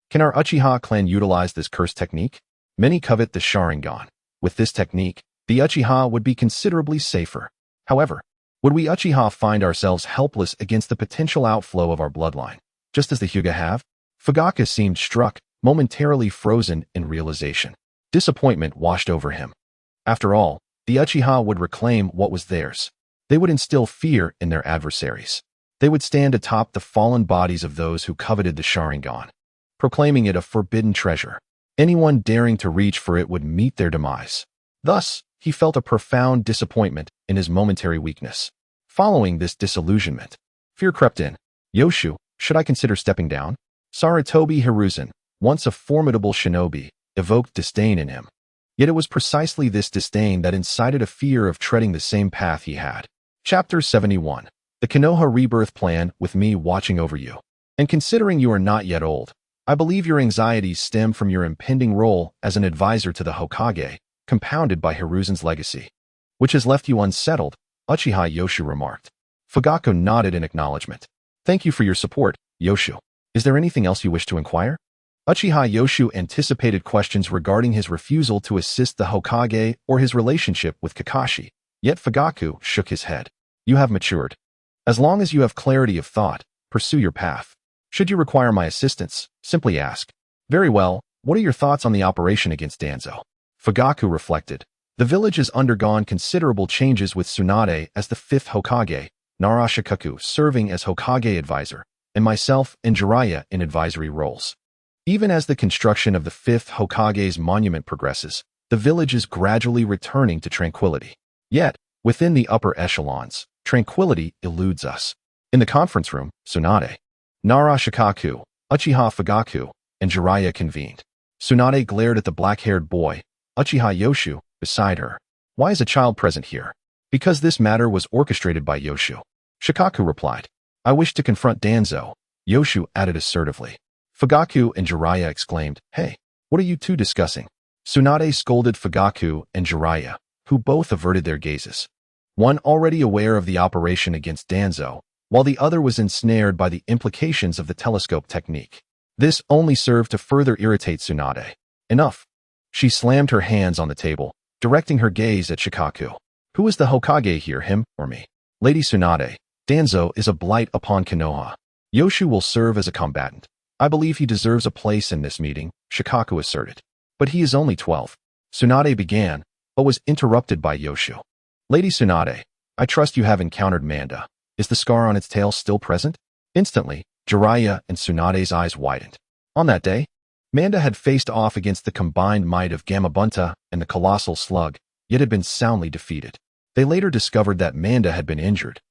S1: Can our Uchiha clan utilize this curse technique? Many covet the Sharingan. With this technique, the Uchiha would be considerably safer. However, would we Uchiha find ourselves helpless against the potential outflow of our bloodline, just as the Hyuga have? Fugaku seemed struck, momentarily frozen in realization. Disappointment washed over him. After all, the Uchiha would reclaim what was theirs. They would instill fear in their adversaries. They would stand atop the fallen bodies of those who coveted the Sharingan, proclaiming it a forbidden treasure. Anyone daring to reach for it would meet their demise. Thus, he felt a profound disappointment in his momentary weakness. Following this disillusionment, fear crept in. Yoshu, should I consider stepping down? Sarutobi Hiruzen, once a formidable shinobi, evoked disdain in him. Yet it was precisely this disdain that incited a fear of treading the same path he had. Chapter 71. The Konoha Rebirth Plan with me watching over you. And considering you are not yet old, I believe your anxieties stem from your impending role as an advisor to the Hokage, compounded by Hiruzen's legacy, which has left you unsettled, Uchiha Yoshu remarked. Fugaku nodded in acknowledgement. Thank you for your support, Yoshu. Is there anything else you wish to inquire? Uchiha Yoshu anticipated questions regarding his refusal to assist the Hokage or his relationship with Kakashi, yet Fugaku shook his head. You have matured. As long as you have clarity of thought, pursue your path. Should you require my assistance, simply ask. Very well, what are your thoughts on the operation against Danzo? Fugaku reflected. The village has undergone considerable changes with Tsunade as the fifth Hokage, Narashikaku serving as Hokage advisor, and myself and Jiraiya in advisory roles. Even as the construction of the fifth Hokage's monument progresses, the village is gradually returning to tranquility. Yet, within the upper echelons, tranquility eludes us. In the conference room, Tsunade, Narashikaku, Uchiha Fugaku, and Jiraiya convened. Tsunade glared at the black-haired boy, Uchiha Yoshu, beside her. Why is a child present here? Because this matter was orchestrated by Yoshu. Shikaku replied. I wish to confront Danzo, Yoshu added assertively. Fugaku and Jiraiya exclaimed, Hey, what are you two discussing? Tsunade scolded Fugaku and Jiraiya, who both averted their gazes. One already aware of the operation against Danzo, while the other was ensnared by the implications of the telescope technique. This only served to further irritate Tsunade. Enough. She slammed her hands on the table, directing her gaze at Shikaku. Who is the Hokage here, him or me? Lady Tsunade, Danzo is a blight upon Konoha. Yoshu will serve as a combatant. I believe he deserves a place in this meeting, Shikaku asserted. But he is only 12. Tsunade began, but was interrupted by Yoshu. Lady Tsunade, I trust you have encountered Manda. Is the scar on its tail still present? Instantly, Jiraiya and Tsunade's eyes widened. On that day, Manda had faced off against the combined might of Gamabunta and the colossal slug, yet had been soundly defeated. They later discovered that Manda had been injured.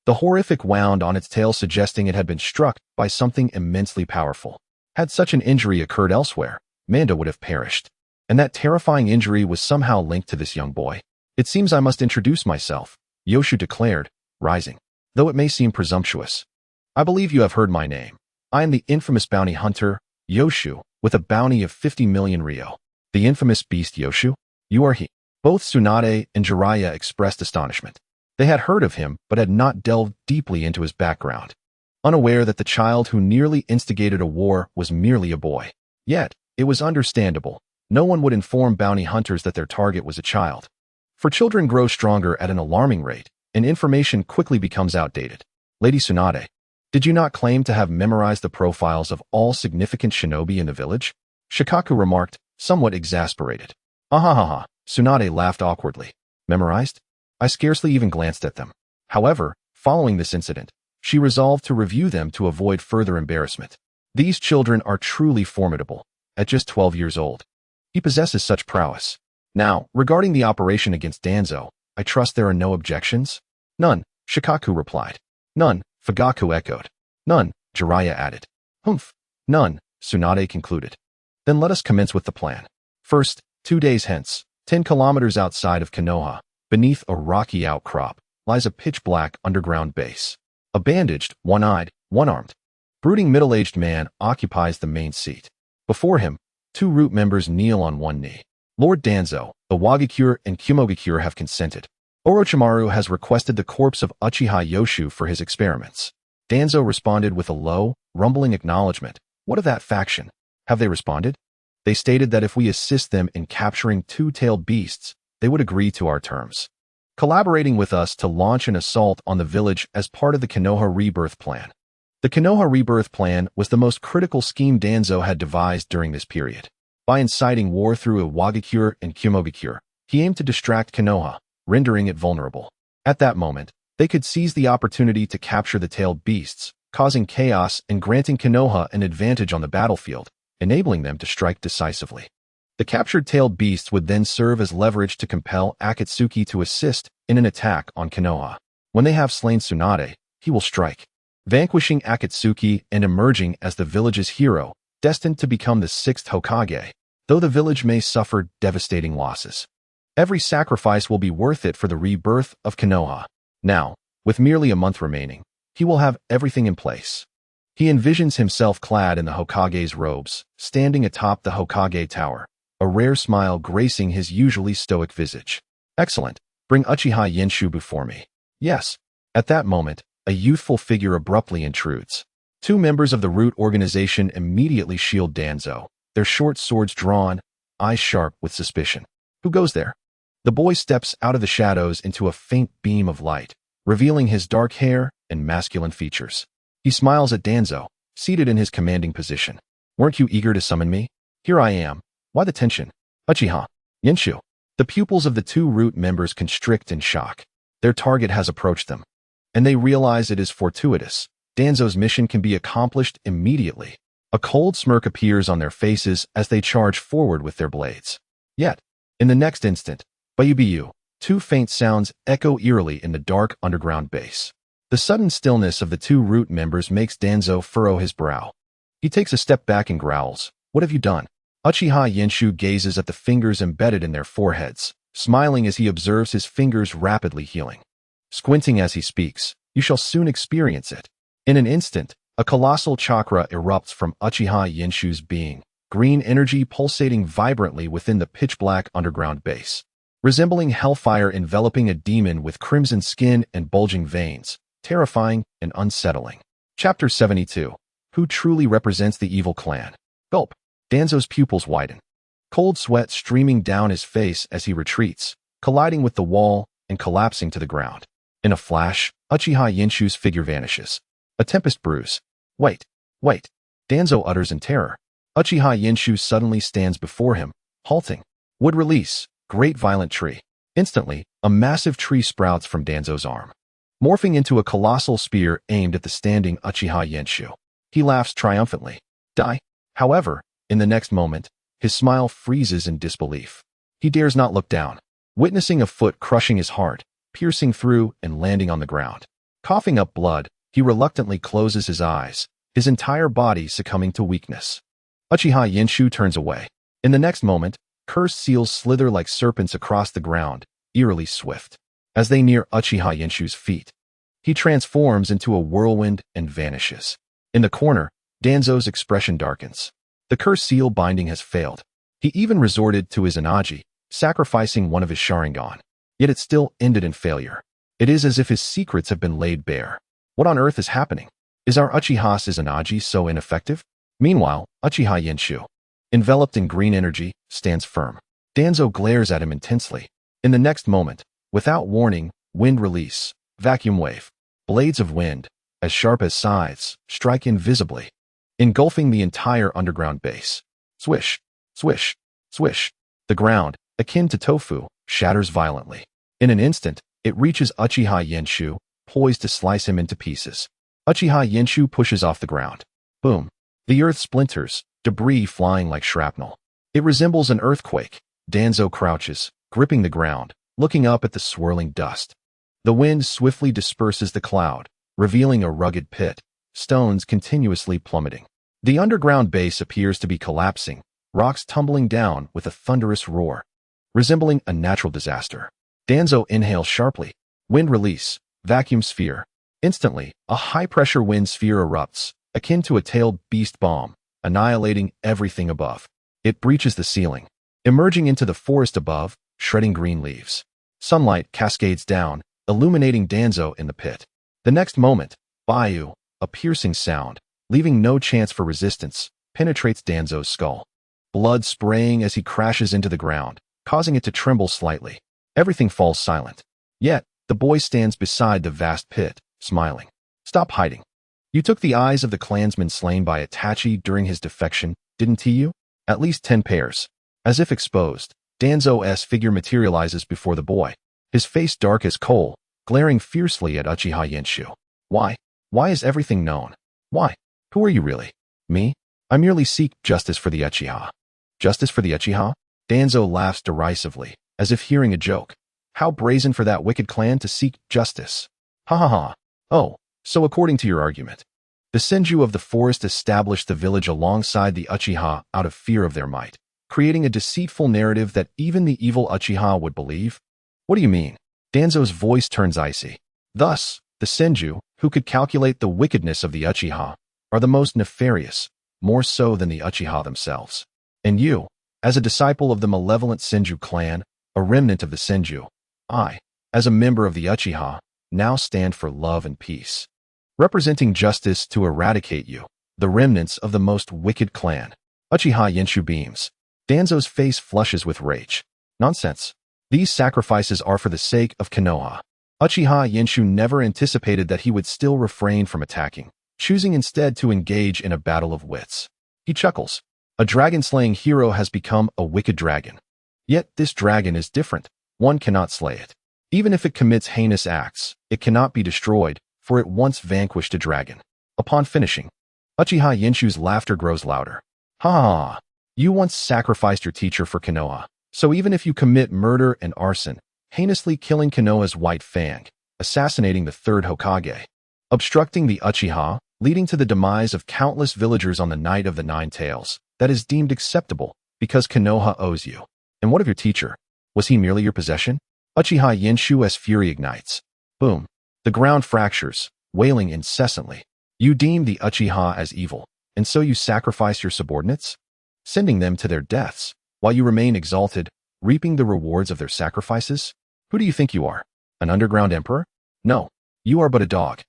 S1: The horrific wound on its tail suggesting it had been struck by something immensely powerful. Had such an injury occurred elsewhere, Manda would have perished. And that terrifying injury was somehow linked to this young boy. It seems I must introduce myself, Yoshu declared, rising. Though it may seem presumptuous. I believe you have heard my name. I am the infamous bounty hunter, Yoshu, with a bounty of 50 million ryo. The infamous beast Yoshu? You are he. Both Tsunade and Jiraiya expressed astonishment. They had heard of him but had not delved deeply into his background, unaware that the child who nearly instigated a war was merely a boy. Yet, it was understandable. No one would inform bounty hunters that their target was a child. For children grow stronger at an alarming rate, and information quickly becomes outdated. Lady Tsunade, did you not claim to have memorized the profiles of all significant shinobi in the village? Shikaku remarked, somewhat exasperated. Ahahaha, Tsunade laughed awkwardly. Memorized? I scarcely even glanced at them. However, following this incident, she resolved to review them to avoid further embarrassment. These children are truly formidable. At just 12 years old, he possesses such prowess. Now, regarding the operation against Danzo, I trust there are no objections? None, Shikaku replied. None, Fugaku echoed. None, Jiraiya added. Humph. None, Tsunade concluded. Then let us commence with the plan. First, 2 days hence, 10 kilometers outside of Konoha, beneath a rocky outcrop, lies a pitch-black underground base. A bandaged, one-eyed, one-armed, brooding middle-aged man occupies the main seat. Before him, 2 root members kneel on one knee. Lord Danzo, the Wagakure and Kumogakure have consented. Orochimaru has requested the corpse of Uchiha Yoshu for his experiments. Danzo responded with a low, rumbling acknowledgement. What of that faction? Have they responded? They stated that if we assist them in capturing 2-tailed beasts, they would agree to our terms, collaborating with us to launch an assault on the village as part of the Konoha Rebirth Plan. The Konoha Rebirth Plan was the most critical scheme Danzo had devised during this period. By inciting war through a Wagakure and Kumogakure, he aimed to distract Konoha, rendering it vulnerable. At that moment, they could seize the opportunity to capture the tailed beasts, causing chaos and granting Konoha an advantage on the battlefield, enabling them to strike decisively. The captured tailed beasts would then serve as leverage to compel Akatsuki to assist in an attack on Konoha. When they have slain Tsunade, he will strike, vanquishing Akatsuki and emerging as the village's hero, destined to become the 6th Hokage, though the village may suffer devastating losses. Every sacrifice will be worth it for the rebirth of Konoha. Now, with merely a month remaining, he will have everything in place. He envisions himself clad in the Hokage's robes, standing atop the Hokage Tower, a rare smile gracing his usually stoic visage. Excellent. Bring Uchiha Yenshu before me. Yes. At that moment, a youthful figure abruptly intrudes. 2 members of the Root organization immediately shield Danzo, their short swords drawn, eyes sharp with suspicion. Who goes there? The boy steps out of the shadows into a faint beam of light, revealing his dark hair and masculine features. He smiles at Danzo, seated in his commanding position. Weren't you eager to summon me? Here I am. Why the tension? Uchiha Yenshu. The pupils of the 2 Root members constrict in shock. Their target has approached them, and they realize it is fortuitous. Danzo's mission can be accomplished immediately. A cold smirk appears on their faces as they charge forward with their blades. Yet, in the next instant, Bayubiyu, 2 faint sounds echo eerily in the dark underground base. The sudden stillness of the 2 Root members makes Danzo furrow his brow. He takes a step back and growls, "What have you done?" Uchiha Yenshu gazes at the fingers embedded in their foreheads, smiling as he observes his fingers rapidly healing. Squinting as he speaks, "You shall soon experience it." In an instant, a colossal chakra erupts from Uchiha Yenshu's being, green energy pulsating vibrantly within the pitch-black underground base. Resembling hellfire enveloping a demon with crimson skin and bulging veins, terrifying and unsettling. Chapter 72. Who truly represents the evil clan? Gulp. Danzo's pupils widen, cold sweat streaming down his face as he retreats, colliding with the wall and collapsing to the ground. In a flash, Uchiha Yenshu's figure vanishes. A tempest brews. Wait. Danzo utters in terror. Uchiha Yenshu suddenly stands before him, halting. Wood release. Great violent tree. Instantly, a massive tree sprouts from Danzo's arm, morphing into a colossal spear aimed at the standing Uchiha Yenshu. He laughs triumphantly. Die. However, in the next moment, his smile freezes in disbelief. He dares not look down, witnessing a foot crushing his heart, piercing through and landing on the ground. Coughing up blood, he reluctantly closes his eyes, his entire body succumbing to weakness. Uchiha Yenshu turns away. In the next moment, cursed seals slither like serpents across the ground, eerily swift. As they near Uchiha Yenshu's feet, he transforms into a whirlwind and vanishes. In the corner, Danzo's expression darkens. The cursed seal binding has failed. He even resorted to his Anaji, sacrificing one of his Sharingan. Yet it still ended in failure. It is as if his secrets have been laid bare. What on earth is happening? Is our Uchiha's Anaji so ineffective? Meanwhile, Uchiha Yenshu, enveloped in green energy, stands firm. Danzo glares at him intensely. In the next moment, without warning, wind release, vacuum wave. Blades of wind, as sharp as scythes, strike invisibly, engulfing the entire underground base. Swish, swish, swish. The ground, akin to tofu, shatters violently. In an instant, it reaches Uchiha Yenshu, poised to slice him into pieces. Uchiha Yenshu pushes off the ground. Boom. The earth splinters, debris flying like shrapnel. It resembles an earthquake. Danzo crouches, gripping the ground, looking up at the swirling dust. The wind swiftly disperses the cloud, revealing a rugged pit, stones continuously plummeting. The underground base appears to be collapsing, rocks tumbling down with a thunderous roar, resembling a natural disaster. Danzo inhales sharply. Wind release, vacuum sphere. Instantly, a high-pressure wind sphere erupts, akin to a tailed beast bomb, annihilating everything above. It breaches the ceiling, emerging into the forest above, shredding green leaves. Sunlight cascades down, illuminating Danzo in the pit. The next moment, Bayu, a piercing sound, leaving no chance for resistance, penetrates Danzo's skull. Blood spraying as he crashes into the ground, causing it to tremble slightly. Everything falls silent. Yet, the boy stands beside the vast pit, smiling. Stop hiding. You took the eyes of the clansman slain by Itachi during his defection, didn't you? At least 10 pairs. As if exposed, Danzo's figure materializes before the boy, his face dark as coal, glaring fiercely at Uchiha Yenshu. Why? Why is everything known? Why? Who are you really? Me? I merely seek justice for the Uchiha. Justice for the Uchiha? Danzo laughs derisively, as if hearing a joke. How brazen for that wicked clan to seek justice. Ha ha ha. Oh, so according to your argument, the Senju of the forest established the village alongside the Uchiha out of fear of their might, creating a deceitful narrative that even the evil Uchiha would believe? What do you mean? Danzo's voice turns icy. Thus, the Senju, who could calculate the wickedness of the Uchiha, are the most nefarious, more so than the Uchiha themselves. And you, as a disciple of the malevolent Senju clan, a remnant of the Senju, I, as a member of the Uchiha, now stand for love and peace, representing justice to eradicate you, the remnants of the most wicked clan. Uchiha Yenshu beams. Danzo's face flushes with rage. Nonsense. These sacrifices are for the sake of Konoha. Uchiha Yenshu never anticipated that he would still refrain from attacking, choosing instead to engage in a battle of wits. He chuckles. A dragon-slaying hero has become a wicked dragon. Yet this dragon is different. One cannot slay it. Even if it commits heinous acts, it cannot be destroyed, for it once vanquished a dragon. Upon finishing, Uchiha Yenshu's laughter grows louder. Ha ha ha. You once sacrificed your teacher for Konoha, so even if you commit murder and arson, heinously killing Konoha's white fang, assassinating the third Hokage, obstructing the Uchiha, leading to the demise of countless villagers on the night of the Nine Tails, that is deemed acceptable because Konoha owes you. And what of your teacher? Was he merely your possession? Uchiha Yenshu's fury ignites. Boom. The ground fractures, wailing incessantly. You deem the Uchiha as evil, and so you sacrifice your subordinates, sending them to their deaths, while you remain exalted, reaping the rewards of their sacrifices? Who do you think you are? An underground emperor? No, you are but a dog.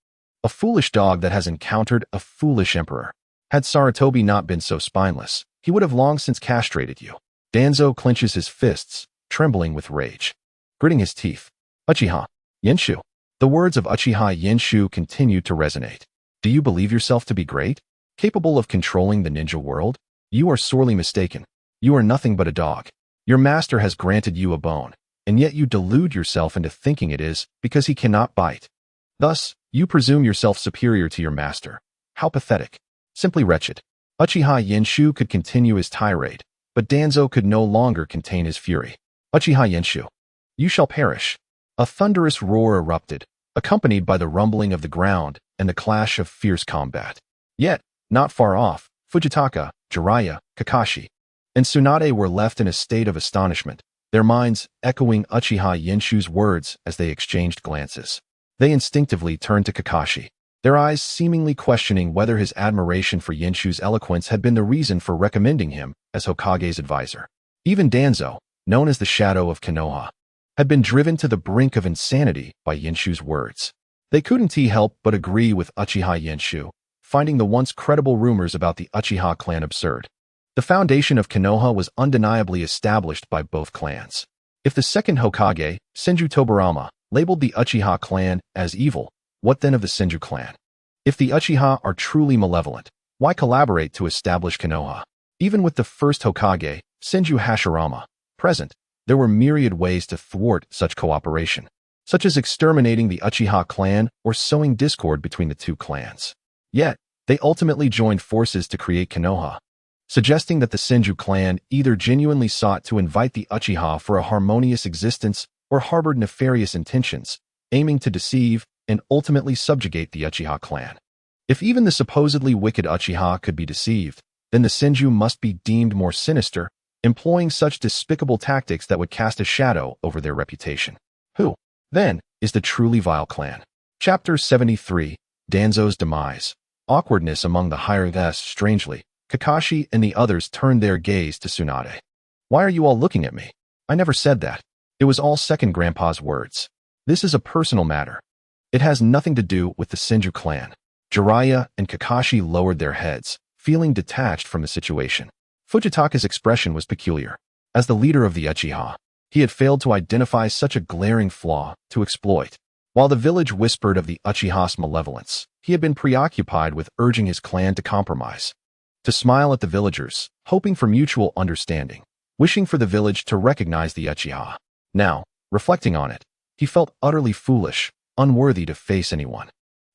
S1: A foolish dog that has encountered a foolish emperor. Had Sarutobi not been so spineless, he would have long since castrated you. Danzo clenches his fists, trembling with rage. Gritting his teeth. Uchiha Yenshu. The words of Uchiha Yenshu continue to resonate. Do you believe yourself to be great? Capable of controlling the ninja world? You are sorely mistaken. You are nothing but a dog. Your master has granted you a bone, and yet you delude yourself into thinking it is because he cannot bite. Thus, you presume yourself superior to your master. How pathetic. Simply wretched. Uchiha Yenshu could continue his tirade, but Danzo could no longer contain his fury. Uchiha Yenshu. You shall perish. A thunderous roar erupted, accompanied by the rumbling of the ground and the clash of fierce combat. Yet, not far off, Fujitaka, Jiraiya, Kakashi, and Tsunade were left in a state of astonishment, their minds echoing Uchiha Yenshu's words as they exchanged glances. They instinctively turned to Kakashi, their eyes seemingly questioning whether his admiration for Yenshu's eloquence had been the reason for recommending him as Hokage's advisor. Even Danzo, known as the Shadow of Konoha, had been driven to the brink of insanity by Yenshu's words. They couldn't help but agree with Uchiha Yenshu, finding the once credible rumors about the Uchiha clan absurd. The foundation of Konoha was undeniably established by both clans. If the second Hokage, Senju Tobirama, labeled the Uchiha clan as evil. What then of the Senju clan? If the Uchiha are truly malevolent, why collaborate to establish Konoha? Even with the first Hokage, Senju Hashirama, present, there were myriad ways to thwart such cooperation, such as exterminating the Uchiha clan or sowing discord between the two clans. Yet, they ultimately joined forces to create Konoha, suggesting that the Senju clan either genuinely sought to invite the Uchiha for a harmonious existence or harbored nefarious intentions, aiming to deceive and ultimately subjugate the Uchiha clan. If even the supposedly wicked Uchiha could be deceived, then the Senju must be deemed more sinister, employing such despicable tactics that would cast a shadow over their reputation. Who, then, is the truly vile clan? Chapter 73, Danzo's Demise. Awkwardness among the higher guests. Strangely, Kakashi and the others turned their gaze to Tsunade. Why are you all looking at me? I never said that. It was all second grandpa's words. This is a personal matter. It has nothing to do with the Senju clan. Jiraiya and Kakashi lowered their heads, feeling detached from the situation. Fujitaka's expression was peculiar. As the leader of the Uchiha, he had failed to identify such a glaring flaw to exploit. While the village whispered of the Uchiha's malevolence, he had been preoccupied with urging his clan to compromise, to smile at the villagers, hoping for mutual understanding, wishing for the village to recognize the Uchiha. Now, reflecting on it, he felt utterly foolish, unworthy to face anyone.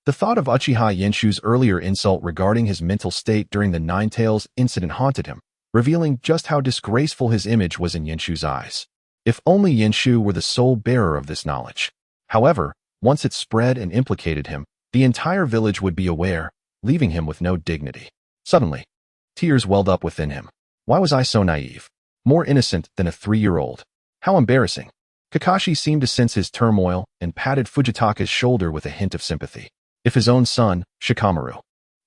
S1: The thought of Uchiha Yenshu's earlier insult regarding his mental state during the Nine Tails incident haunted him, revealing just how disgraceful his image was in Yenshu's eyes. If only Yenshu were the sole bearer of this knowledge. However, once it spread and implicated him, the entire village would be aware, leaving him with no dignity. Suddenly, tears welled up within him. Why was I so naive? More innocent than a 3-year-old. How embarrassing. Kakashi seemed to sense his turmoil and patted Fujitaka's shoulder with a hint of sympathy. If his own son, Shikamaru,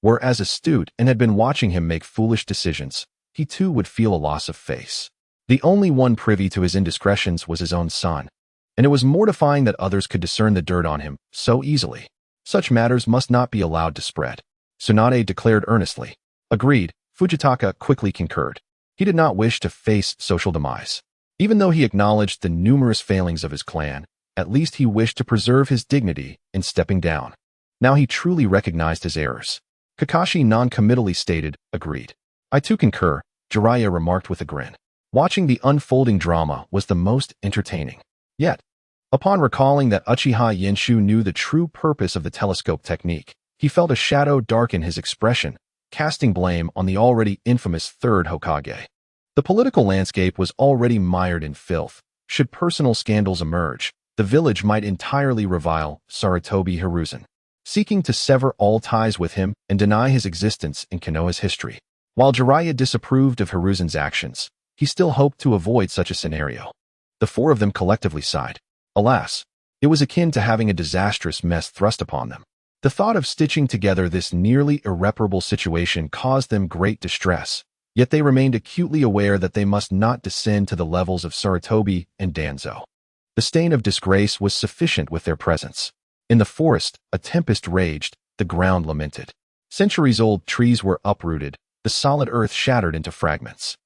S1: were as astute and had been watching him make foolish decisions, he too would feel a loss of face. The only one privy to his indiscretions was his own son, and it was mortifying that others could discern the dirt on him so easily. Such matters must not be allowed to spread. Tsunade declared earnestly. Agreed, Fujitaka quickly concurred. He did not wish to face social demise. Even though he acknowledged the numerous failings of his clan, at least he wished to preserve his dignity in stepping down. Now he truly recognized his errors. Kakashi non-committally stated, agreed. I too concur, Jiraiya remarked with a grin. Watching the unfolding drama was the most entertaining. Yet, upon recalling that Uchiha Yenshu knew the true purpose of the telescope technique, he felt a shadow darken his expression, casting blame on the already infamous third Hokage. The political landscape was already mired in filth. Should personal scandals emerge, the village might entirely revile Sarutobi Hiruzen, seeking to sever all ties with him and deny his existence in Konoha's history. While Jiraiya disapproved of Hiruzen's actions, he still hoped to avoid such a scenario. The four of them collectively sighed. Alas, it was akin to having a disastrous mess thrust upon them. The thought of stitching together this nearly irreparable situation caused them great distress, yet they remained acutely aware that they must not descend to the levels of Sarutobi and Danzo. The stain of disgrace was sufficient with their presence. In the forest, a tempest raged, the ground lamented. Centuries-old trees were uprooted, the solid earth shattered into fragments.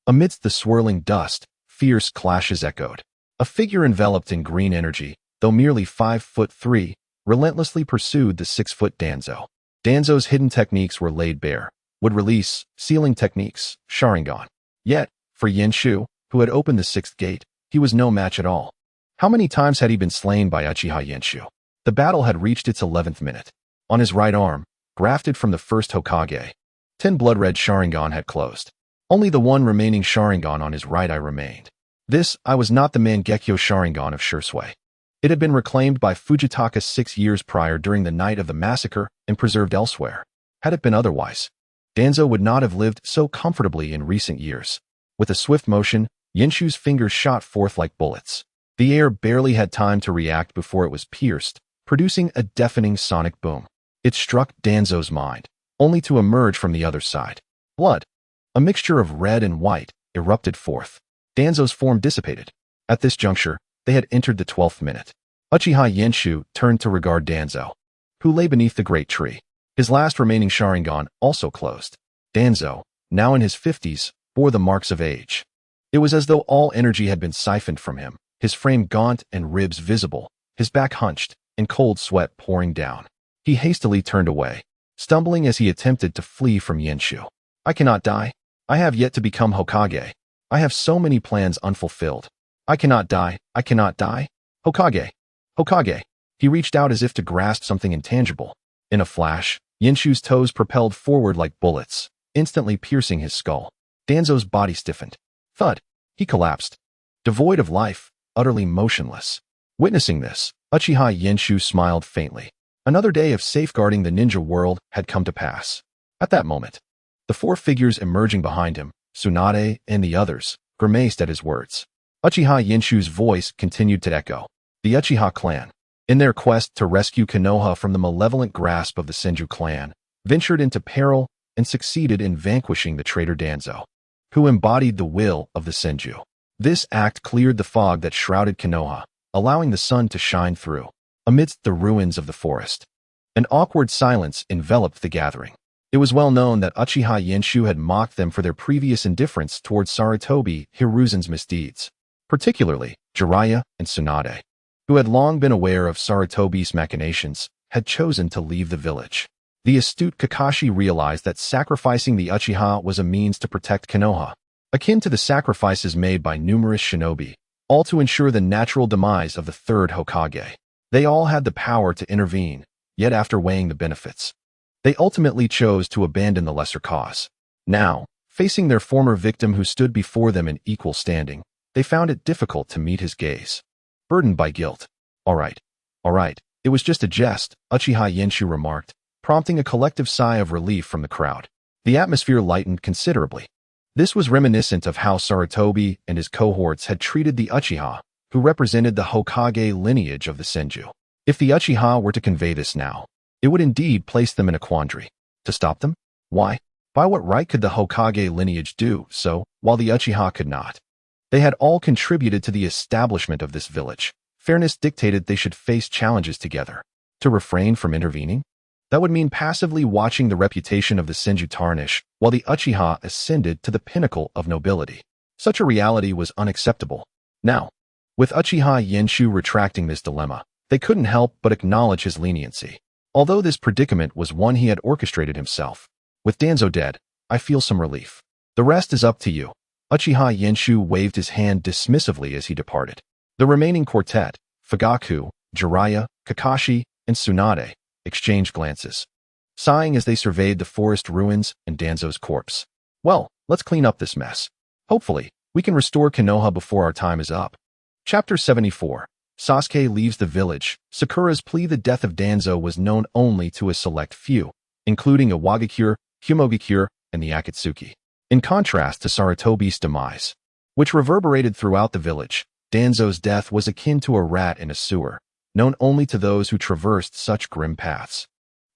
S1: Amidst the swirling dust, fierce clashes echoed. A figure enveloped in green energy, though merely 5'3", relentlessly pursued the 6-foot Danzo. Danzo's hidden techniques were laid bare. Would release, sealing techniques, Sharingan. Yet, for Yenshu, who had opened the 6th gate, he was no match at all. How many times had he been slain by Uchiha Yenshu? The battle had reached its 11th minute. On his right arm, grafted from the first Hokage, 10 blood-red Sharingan had closed. Only the one remaining Sharingan on his right eye remained. This eye was not the Mangekyo Sharingan of Shursui. It had been reclaimed by Fujitaka 6 years prior during the night of the massacre and preserved elsewhere. Had it been otherwise, Danzo would not have lived so comfortably in recent years. With a swift motion, Yenshu's fingers shot forth like bullets. The air barely had time to react before it was pierced, producing a deafening sonic boom. It struck Danzo's mind, only to emerge from the other side. Blood, a mixture of red and white, erupted forth. Danzo's form dissipated. At this juncture, they had entered the 12th minute. Uchiha Yenshu turned to regard Danzo, who lay beneath the great tree. His last remaining Sharingan also closed. Danzo, now in his 50s, bore the marks of age. It was as though all energy had been siphoned from him, his frame gaunt and ribs visible, his back hunched, and cold sweat pouring down. He hastily turned away, stumbling as he attempted to flee from Yenshu. I cannot die. I have yet to become Hokage. I have so many plans unfulfilled. I cannot die. I cannot die. Hokage. Hokage. He reached out as if to grasp something intangible. In a flash, Yenshu's toes propelled forward like bullets, instantly piercing his skull. Danzo's body stiffened. Thud. He collapsed. Devoid of life, utterly motionless. Witnessing this, Uchiha Yenshu smiled faintly. Another day of safeguarding the ninja world had come to pass. At that moment, the four figures emerging behind him, Tsunade and the others, grimaced at his words. Uchiha Yenshu's voice continued to echo. The Uchiha clan, in their quest to rescue Konoha from the malevolent grasp of the Senju clan, ventured into peril and succeeded in vanquishing the traitor Danzo, who embodied the will of the Senju. This act cleared the fog that shrouded Konoha, allowing the sun to shine through. Amidst the ruins of the forest, an awkward silence enveloped the gathering. It was well known that Uchiha Yenshu had mocked them for their previous indifference towards Sarutobi Hiruzen's misdeeds, particularly Jiraiya and Tsunade, who had long been aware of Sarutobi's machinations, had chosen to leave the village. The astute Kakashi realized that sacrificing the Uchiha was a means to protect Konoha, akin to the sacrifices made by numerous shinobi, all to ensure the natural demise of the third Hokage. They all had the power to intervene, yet after weighing the benefits, they ultimately chose to abandon the lesser cause. Now, facing their former victim who stood before them in equal standing, they found it difficult to meet his gaze. Burdened by guilt. All right, it was just a jest, Uchiha Yenshu remarked, prompting a collective sigh of relief from the crowd. The atmosphere lightened considerably. This was reminiscent of how Sarutobi and his cohorts had treated the Uchiha, who represented the Hokage lineage of the Senju. If the Uchiha were to convey this now, it would indeed place them in a quandary. To stop them? Why? By what right could the Hokage lineage do so, while the Uchiha could not? They had all contributed to the establishment of this village. Fairness dictated they should face challenges together. To refrain from intervening? That would mean passively watching the reputation of the Senju tarnish, while the Uchiha ascended to the pinnacle of nobility. Such a reality was unacceptable. Now, with Uchiha Yenshu retracting this dilemma, they couldn't help but acknowledge his leniency. Although this predicament was one he had orchestrated himself. With Danzo dead, I feel some relief. The rest is up to you. Uchiha Yenshu waved his hand dismissively as he departed. The remaining quartet, Fugaku, Jiraiya, Kakashi, and Tsunade, exchanged glances, sighing as they surveyed the forest ruins and Danzo's corpse. Well, let's clean up this mess. Hopefully, we can restore Konoha before our time is up. Chapter 74. Sasuke leaves the village. Sakura's plea the death of Danzo was known only to a select few, including Iwagakure, Humogakure, and the Akatsuki. In contrast to Sarutobi's demise, which reverberated throughout the village, Danzo's death was akin to a rat in a sewer, known only to those who traversed such grim paths.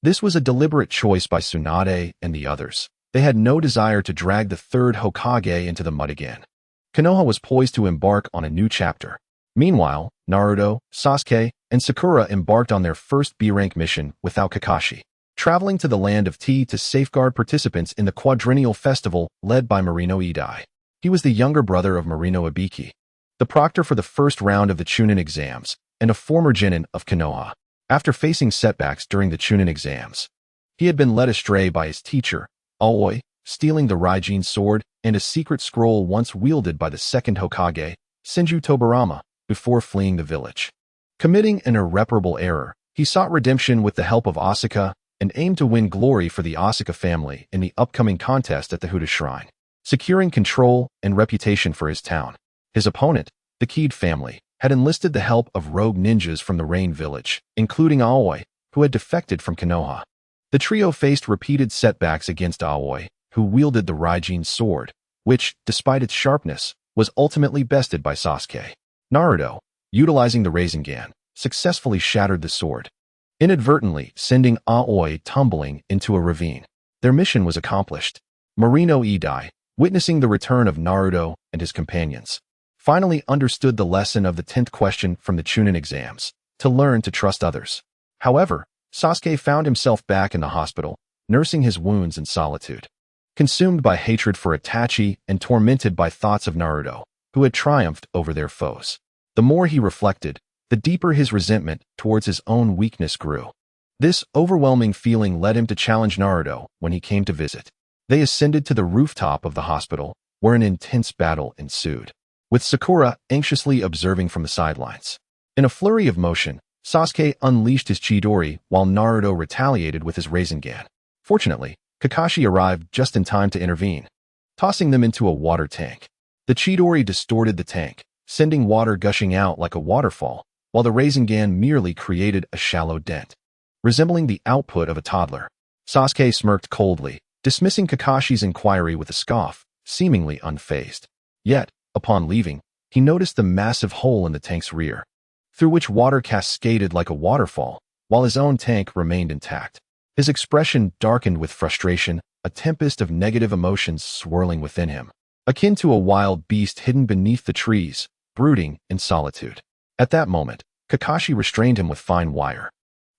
S1: This was a deliberate choice by Tsunade and the others. They had no desire to drag the third Hokage into the mud again. Konoha was poised to embark on a new chapter. Meanwhile, Naruto, Sasuke, and Sakura embarked on their first B-rank mission without Kakashi, traveling to the land of Tea to safeguard participants in the quadrennial festival led by Isekai'd. He was the younger brother of Ibiki, the proctor for the first round of the Chunin exams, and a former genin of Konoha. After facing setbacks during the Chunin exams, he had been led astray by his teacher, Aoi, stealing the Raijin sword and a secret scroll once wielded by the second Hokage, Senju Tobirama, before fleeing the village. Committing an irreparable error, he sought redemption with the help of Asuka and aimed to win glory for the Asuka family in the upcoming contest at the Huda Shrine, securing control and reputation for his town. His opponent, the Isekai'd family, had enlisted the help of rogue ninjas from the Rain Village, including Aoi, who had defected from Konoha. The trio faced repeated setbacks against Aoi, who wielded the Raijin sword, which, despite its sharpness, was ultimately bested by Sasuke. Naruto, utilizing the Rasengan, successfully shattered the sword, inadvertently sending Aoi tumbling into a ravine. Their mission was accomplished. Isekai'd, witnessing the return of Naruto and his companions, finally understood the lesson of the 10th question from the Chunin exams, to learn to trust others. However, Sasuke found himself back in the hospital, nursing his wounds in solitude, consumed by hatred for Itachi and tormented by thoughts of Naruto, who had triumphed over their foes. The more he reflected, the deeper his resentment towards his own weakness grew. This overwhelming feeling led him to challenge Naruto when he came to visit. They ascended to the rooftop of the hospital, where an intense battle ensued, with Sakura anxiously observing from the sidelines. In a flurry of motion, Sasuke unleashed his Chidori while Naruto retaliated with his Rasengan. Fortunately, Kakashi arrived just in time to intervene, tossing them into a water tank. The Chidori distorted the tank, sending water gushing out like a waterfall, while the Rasengan merely created a shallow dent, resembling the output of a toddler. Sasuke smirked coldly, dismissing Kakashi's inquiry with a scoff, seemingly unfazed. Yet, upon leaving, he noticed the massive hole in the tank's rear, through which water cascaded like a waterfall, while his own tank remained intact. His expression darkened with frustration, a tempest of negative emotions swirling within him, akin to a wild beast hidden beneath the trees, brooding in solitude. At that moment, Kakashi restrained him with fine wire,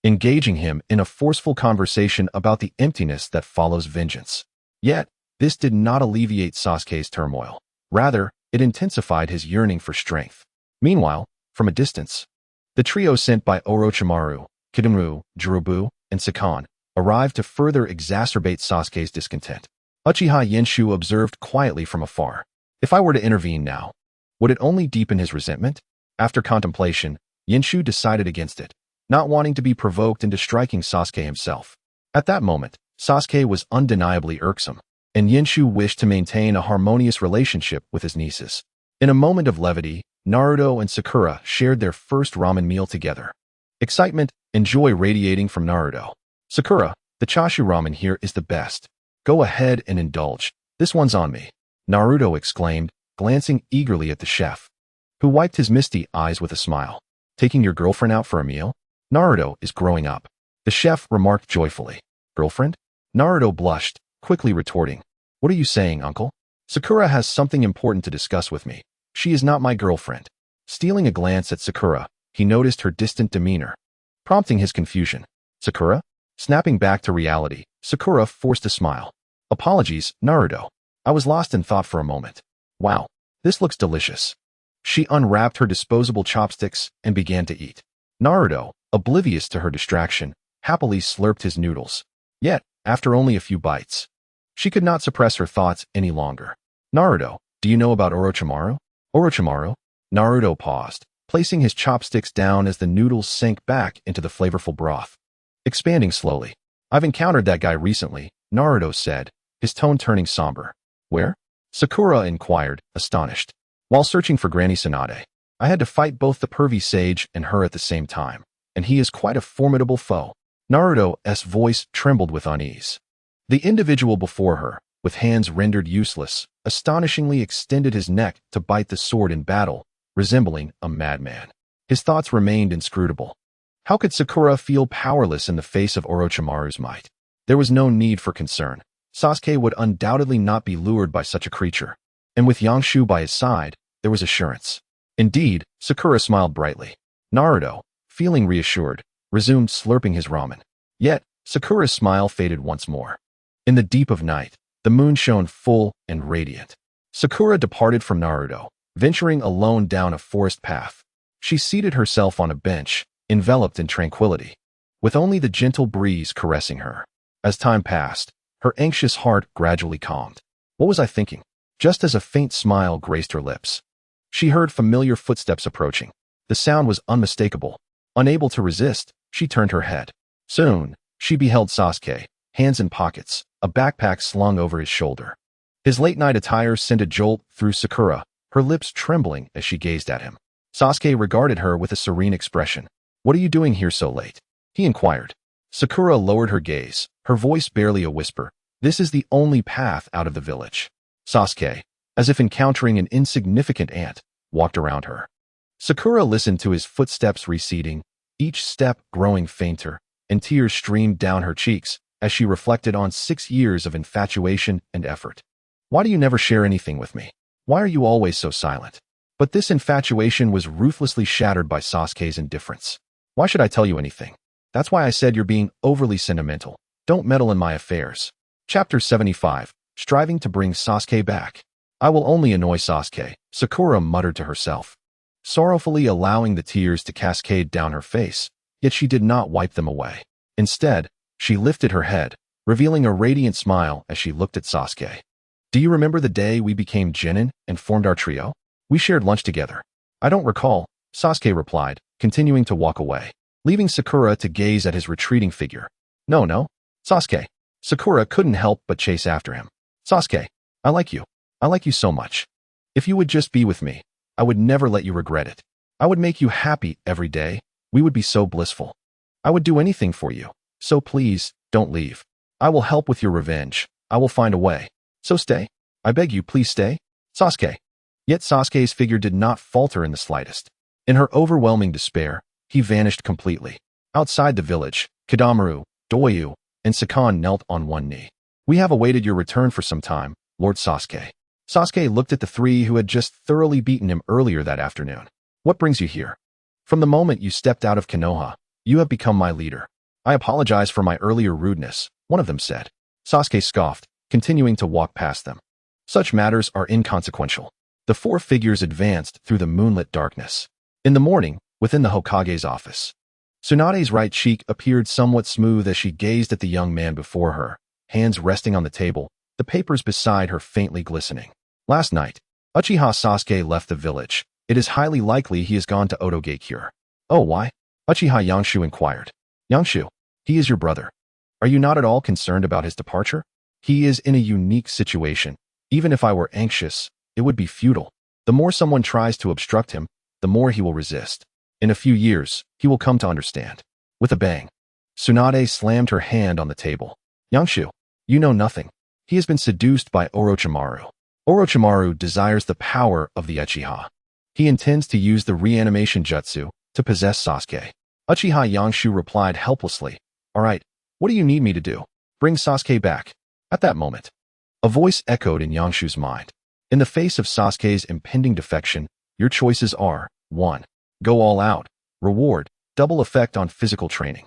S1: engaging him in a forceful conversation about the emptiness that follows vengeance. Yet, this did not alleviate Sasuke's turmoil. Rather, it intensified his yearning for strength. Meanwhile, from a distance, the trio sent by Orochimaru, Kidaru, Jirobu, and Sakan arrived to further exacerbate Sasuke's discontent. Uchiha Yenshu observed quietly from afar. If I were to intervene now, would it only deepen his resentment? After contemplation, Yenshu decided against it, not wanting to be provoked into striking Sasuke himself. At that moment, Sasuke was undeniably irksome, and Yenshu wished to maintain a harmonious relationship with his nieces. In a moment of levity, Naruto and Sakura shared their first ramen meal together. Excitement and joy radiating from Naruto. Sakura, the chashu ramen here is the best. Go ahead and indulge. This one's on me, Naruto exclaimed, glancing eagerly at the chef, who wiped his misty eyes with a smile. Taking your girlfriend out for a meal? Naruto is growing up, the chef remarked joyfully. Girlfriend? Naruto blushed, quickly retorting. What are you saying, uncle? Sakura has something important to discuss with me. She is not my girlfriend. Stealing a glance at Sakura, he noticed her distant demeanor, prompting his confusion. Sakura? Snapping back to reality, Sakura forced a smile. Apologies, Naruto. I was lost in thought for a moment. Wow, this looks delicious. She unwrapped her disposable chopsticks and began to eat. Naruto, oblivious to her distraction, happily slurped his noodles. Yet, after only a few bites, she could not suppress her thoughts any longer. Naruto, do you know about Orochimaru? Orochimaru? Naruto paused, placing his chopsticks down as the noodles sank back into the flavorful broth, expanding slowly. I've encountered that guy recently, Naruto said, his tone turning somber. Where? Sakura inquired, astonished. While searching for Granny Tsunade, I had to fight both the pervy sage and her at the same time, and he is quite a formidable foe. Naruto's voice trembled with unease. The individual before her, with hands rendered useless, astonishingly extended his neck to bite the sword in battle, resembling a madman. His thoughts remained inscrutable. How could Sakura feel powerless in the face of Orochimaru's might? There was no need for concern. Sasuke would undoubtedly not be lured by such a creature. And with Yangshu by his side, there was assurance. Indeed, Sakura smiled brightly. Naruto, feeling reassured, resumed slurping his ramen. Yet, Sakura's smile faded once more. In the deep of night, the moon shone full and radiant. Sakura departed from Naruto, venturing alone down a forest path. She seated herself on a bench, enveloped in tranquility, with only the gentle breeze caressing her. As time passed, her anxious heart gradually calmed. What was I thinking? Just as a faint smile graced her lips, she heard familiar footsteps approaching. The sound was unmistakable. Unable to resist, she turned her head. Soon, she beheld Sasuke, hands in pockets, a backpack slung over his shoulder. His late-night attire sent a jolt through Sakura, her lips trembling as she gazed at him. Sasuke regarded her with a serene expression. What are you doing here so late? He inquired. Sakura lowered her gaze, her voice barely a whisper. This is the only path out of the village. Sasuke, as if encountering an insignificant ant, walked around her. Sakura listened to his footsteps receding, each step growing fainter, and tears streamed down her cheeks as she reflected on 6 years of infatuation and effort. Why do you never share anything with me? Why are you always so silent? But this infatuation was ruthlessly shattered by Sasuke's indifference. Why should I tell you anything? That's why I said you're being overly sentimental. Don't meddle in my affairs. Chapter 75, Striving to Bring Sasuke Back. I will only annoy Sasuke, Sakura muttered to herself. sorrowfully allowing the tears to cascade down her face, yet she did not wipe them away. Instead, she lifted her head, revealing a radiant smile as she looked at Sasuke. Do you remember the day we became genin and formed our trio? We shared lunch together. I don't recall, Sasuke replied, continuing to walk away, leaving Sakura to gaze at his retreating figure. No, Sasuke. Sakura couldn't help but chase after him. Sasuke, I like you. I like you so much. If you would just be with me, I would never let you regret it. I would make you happy every day. We would be so blissful. I would do anything for you. So please, don't leave. I will help with your revenge. I will find a way. So stay. I beg you, please stay. Sasuke. Yet Sasuke's figure did not falter in the slightest. In her overwhelming despair, he vanished completely. Outside the village, Kidamaru, Doyu, and Sakan knelt on one knee. We have awaited your return for some time, Lord Sasuke. Sasuke looked at the three who had just thoroughly beaten him earlier that afternoon. What brings you here? From the moment you stepped out of Konoha, you have become my leader. I apologize for my earlier rudeness, one of them said. Sasuke scoffed, continuing to walk past them. Such matters are inconsequential. The four figures advanced through the moonlit darkness. In the morning, within the Hokage's office, Tsunade's right cheek appeared somewhat smooth as she gazed at the young man before her, hands resting on the table, the papers beside her faintly glistening. Last night, Uchiha Sasuke left the village. It is highly likely he has gone to Otogakure. Oh, why? Uchiha Yangshu inquired. Yangshu, he is your brother. Are you not at all concerned about his departure? He is in a unique situation. Even if I were anxious, it would be futile. The more someone tries to obstruct him, the more he will resist. In a few years, he will come to understand. With a bang, Tsunade slammed her hand on the table. Yangshu, you know nothing. He has been seduced by Orochimaru. Orochimaru desires the power of the Uchiha. He intends to use the reanimation jutsu to possess Sasuke. Uchiha Yangshu replied helplessly. All right, what do you need me to do? Bring Sasuke back. At that moment, a voice echoed in Yangshu's mind. In the face of Sasuke's impending defection, your choices are 1. Go all out. Reward, double effect on physical training.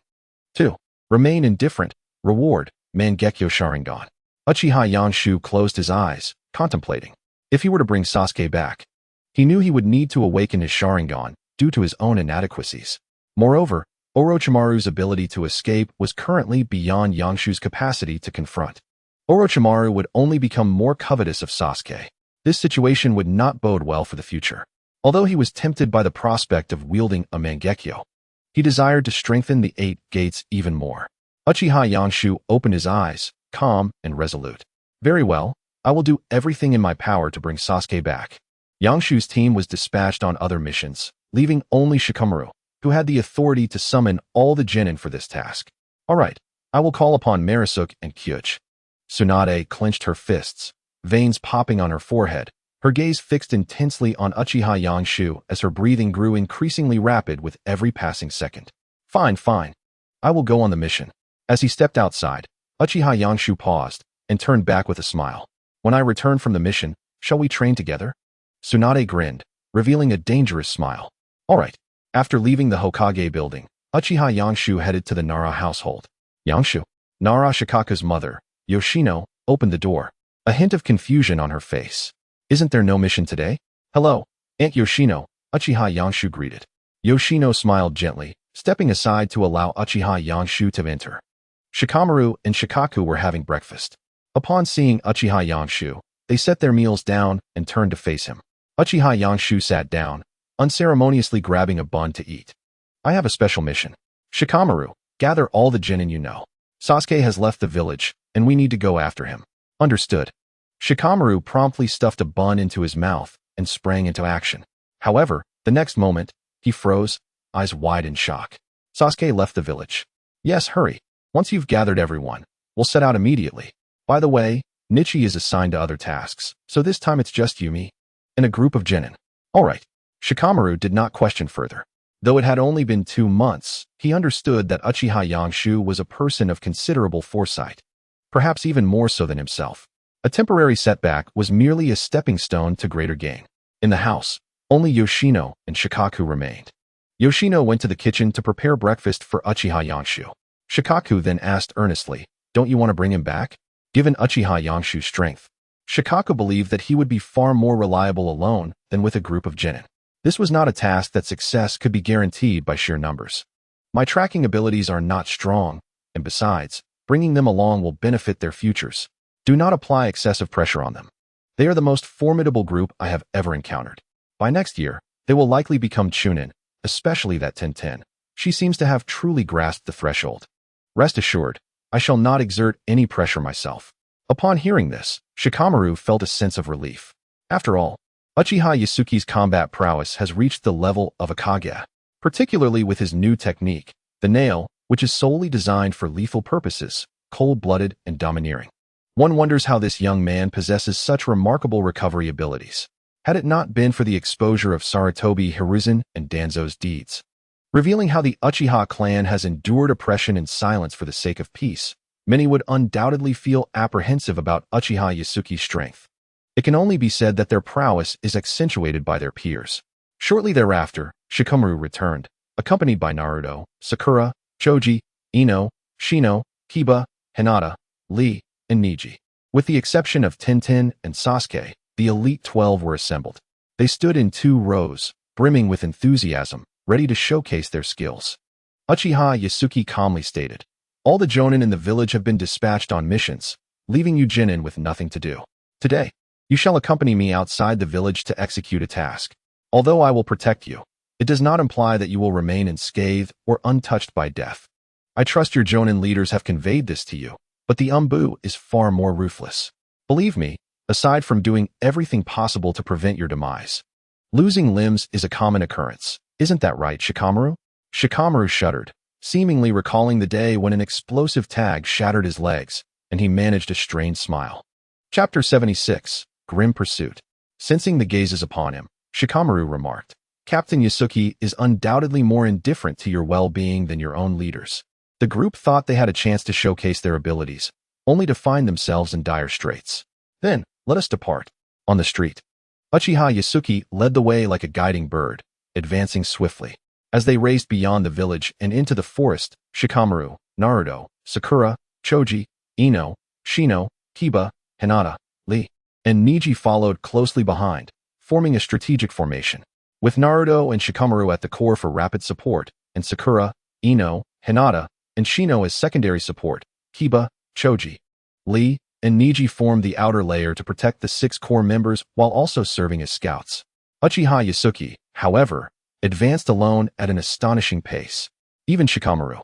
S1: 2. Remain indifferent. Reward, Mangekyo Sharingan. Uchiha Yangshu closed his eyes, contemplating. If he were to bring Sasuke back, he knew he would need to awaken his Sharingan due to his own inadequacies. Moreover, Orochimaru's ability to escape was currently beyond Yangshu's capacity to confront. Orochimaru would only become more covetous of Sasuke. This situation would not bode well for the future. Although he was tempted by the prospect of wielding a Mangekyo, he desired to strengthen the 8 gates even more. Uchiha Yangshu opened his eyes, calm and resolute. Very well, I will do everything in my power to bring Sasuke back. Yangshu's team was dispatched on other missions, leaving only Shikamaru, who had the authority to summon all the genin for this task. All right, I will call upon Marisuke and Kyuchi. Tsunade clenched her fists, veins popping on her forehead, her gaze fixed intensely on Uchiha Yangshu as her breathing grew increasingly rapid with every passing second. Fine. I will go on the mission. As he stepped outside, Uchiha Yangshu paused and turned back with a smile. When I return from the mission, shall we train together? Tsunade grinned, revealing a dangerous smile. All right. After leaving the Hokage building, Uchiha Yangshu headed to the Nara household. Yangshu, Nara Shikaku's mother, Yoshino, opened the door, a hint of confusion on her face. Isn't there no mission today? Hello, Aunt Yoshino, Uchiha Yangshu greeted. Yoshino smiled gently, stepping aside to allow Uchiha Yangshu to enter. Shikamaru and Shikaku were having breakfast. Upon seeing Uchiha Yangshu, they set their meals down and turned to face him. Uchiha Yangshu sat down, unceremoniously grabbing a bun to eat. I have a special mission. Shikamaru, gather all the genin you know. Sasuke has left the village, and we need to go after him. Understood. Shikamaru promptly stuffed a bun into his mouth and sprang into action. However, the next moment, he froze, eyes wide in shock. Sasuke left the village. Yes, hurry. Once you've gathered everyone, we'll set out immediately. By the way, Nichi is assigned to other tasks, so this time it's just you, me, and a group of genin. All right. Shikamaru did not question further. Though it had only been 2 months, he understood that Uchiha Yangshu was a person of considerable foresight, perhaps even more so than himself. A temporary setback was merely a stepping stone to greater gain. In the house, only Yoshino and Shikaku remained. Yoshino went to the kitchen to prepare breakfast for Uchiha Yangshu. Shikaku then asked earnestly, don't you want to bring him back? Given Uchiha Yangshu's strength, Shikaku believed that he would be far more reliable alone than with a group of genin. This was not a task that success could be guaranteed by sheer numbers. My tracking abilities are not strong, and besides, bringing them along will benefit their futures. Do not apply excessive pressure on them. They are the most formidable group I have ever encountered. By next year, they will likely become Chunin, especially that 1010. She seems to have truly grasped the threshold. Rest assured, I shall not exert any pressure myself. Upon hearing this, Shikamaru felt a sense of relief. After all, Uchiha Yasuki's combat prowess has reached the level of a Kage, particularly with his new technique, the nail, which is solely designed for lethal purposes, cold-blooded and domineering. One wonders how this young man possesses such remarkable recovery abilities. Had it not been for the exposure of Sarutobi Hiruzen and Danzo's deeds, revealing how the Uchiha clan has endured oppression in silence for the sake of peace, many would undoubtedly feel apprehensive about Uchiha Yasuki's strength. It can only be said that their prowess is accentuated by their peers. Shortly thereafter, Shikamaru returned, accompanied by Naruto, Sakura, Choji, Ino, Shino, Kiba, Hinata, Lee, and Niji. With the exception of Tintin and Sasuke, the Elite 12 were assembled. They stood in 2 rows, brimming with enthusiasm, ready to showcase their skills. Uchiha Yasuki calmly stated, "All the Jonin in the village have been dispatched on missions, leaving you Jinin with nothing to do. Today, you shall accompany me outside the village to execute a task. Although I will protect you, it does not imply that you will remain unscathed or untouched by death. I trust your Jonin leaders have conveyed this to you, but the Umbu is far more ruthless. Believe me, aside from doing everything possible to prevent your demise, losing limbs is a common occurrence. Isn't that right, Shikamaru?" Shikamaru shuddered, seemingly recalling the day when an explosive tag shattered his legs, and he managed a strained smile. Chapter 76, Grim Pursuit. Sensing the gazes upon him, Shikamaru remarked, "Captain Yasuki is undoubtedly more indifferent to your well-being than your own leaders." The group thought they had a chance to showcase their abilities, only to find themselves in dire straits. "Then, let us depart." On the street, Uchiha Yasuki led the way like a guiding bird, advancing swiftly. As they raced beyond the village and into the forest, Shikamaru, Naruto, Sakura, Choji, Ino, Shino, Kiba, Hinata, Lee, and Niji followed closely behind, forming a strategic formation. With Naruto and Shikamaru at the core for rapid support, and Sakura, Ino, Hinata, and Shino as secondary support, Kiba, Choji, Lee, and Niji formed the outer layer to protect the 6 core members while also serving as scouts. Uchiha Yasuki, however, advanced alone at an astonishing pace. Even Shikamaru,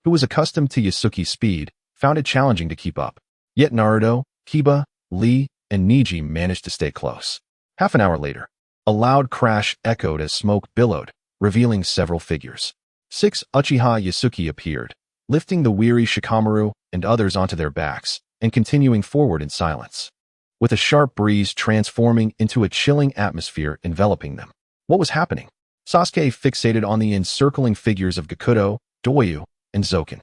S1: who was accustomed to Yasuki's speed, found it challenging to keep up. Yet Naruto, Kiba, Lee, and Niji managed to stay close. Half an hour later, a loud crash echoed as smoke billowed, revealing several figures. 6 Uchiha Yasuki appeared, lifting the weary Shikamaru and others onto their backs, and continuing forward in silence, with a sharp breeze transforming into a chilling atmosphere enveloping them. What was happening? Sasuke fixated on the encircling figures of Gakuto, Doyu, and Zoken.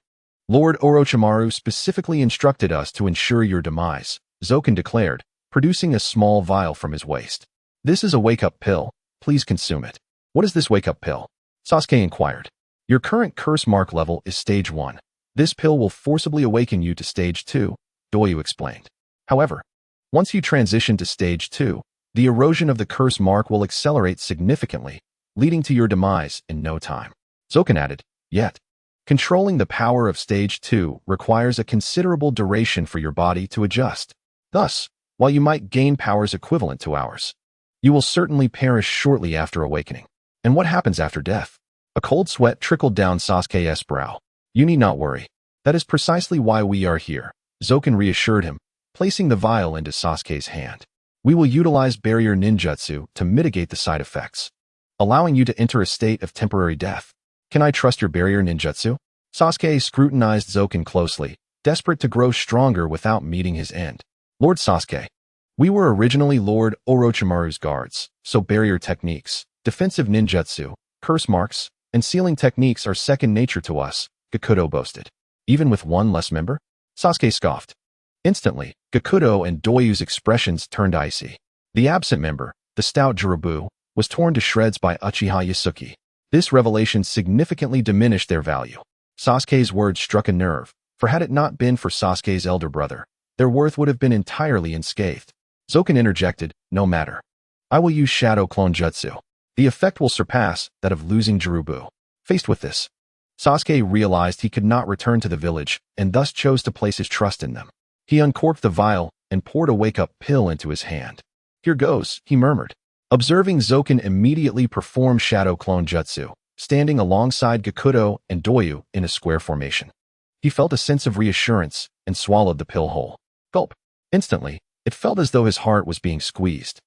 S1: "Lord Orochimaru specifically instructed us to ensure your demise," Zoken declared, producing a small vial from his waist. "This is a wake-up pill. Please consume it." "What is this wake-up pill?" Sasuke inquired. "Your current curse mark level is stage 1. This pill will forcibly awaken you to stage 2, Doyu explained. "However, once you transition to stage 2, the erosion of the curse mark will accelerate significantly, leading to your demise in no time." Zoken added, "Yet, controlling the power of stage 2 requires a considerable duration for your body to adjust. Thus, while you might gain powers equivalent to ours, you will certainly perish shortly after awakening." "And what happens after death?" A cold sweat trickled down Sasuke's brow. "You need not worry. That is precisely why we are here," Zoken reassured him, placing the vial into Sasuke's hand. "We will utilize barrier ninjutsu to mitigate the side effects, allowing you to enter a state of temporary death. Can I trust your barrier ninjutsu?" Sasuke scrutinized Zoken closely, desperate to grow stronger without meeting his end. "Lord Sasuke, we were originally Lord Orochimaru's guards, so barrier techniques, defensive ninjutsu, curse marks, and sealing techniques are second nature to us," Gakuto boasted. "Even with one less member?" Sasuke scoffed. Instantly, Gakuto and Doyu's expressions turned icy. The absent member, the stout Jirobu, was torn to shreds by Uchiha Yasuki. This revelation significantly diminished their value. Sasuke's words struck a nerve, for had it not been for Sasuke's elder brother, their worth would have been entirely unscathed. Zoken interjected, "No matter. I will use Shadow Clone Jutsu." The effect will surpass that of losing Jirubu. Faced with this, Sasuke realized he could not return to the village and thus chose to place his trust in them. He uncorked the vial and poured a wake-up pill into his hand. Here goes, he murmured. Observing Zoken immediately perform Shadow Clone Jutsu, standing alongside Gakuto and Doyu in a square formation. He felt a sense of reassurance and swallowed the pill whole. Gulp. Instantly, it felt as though his heart was being squeezed,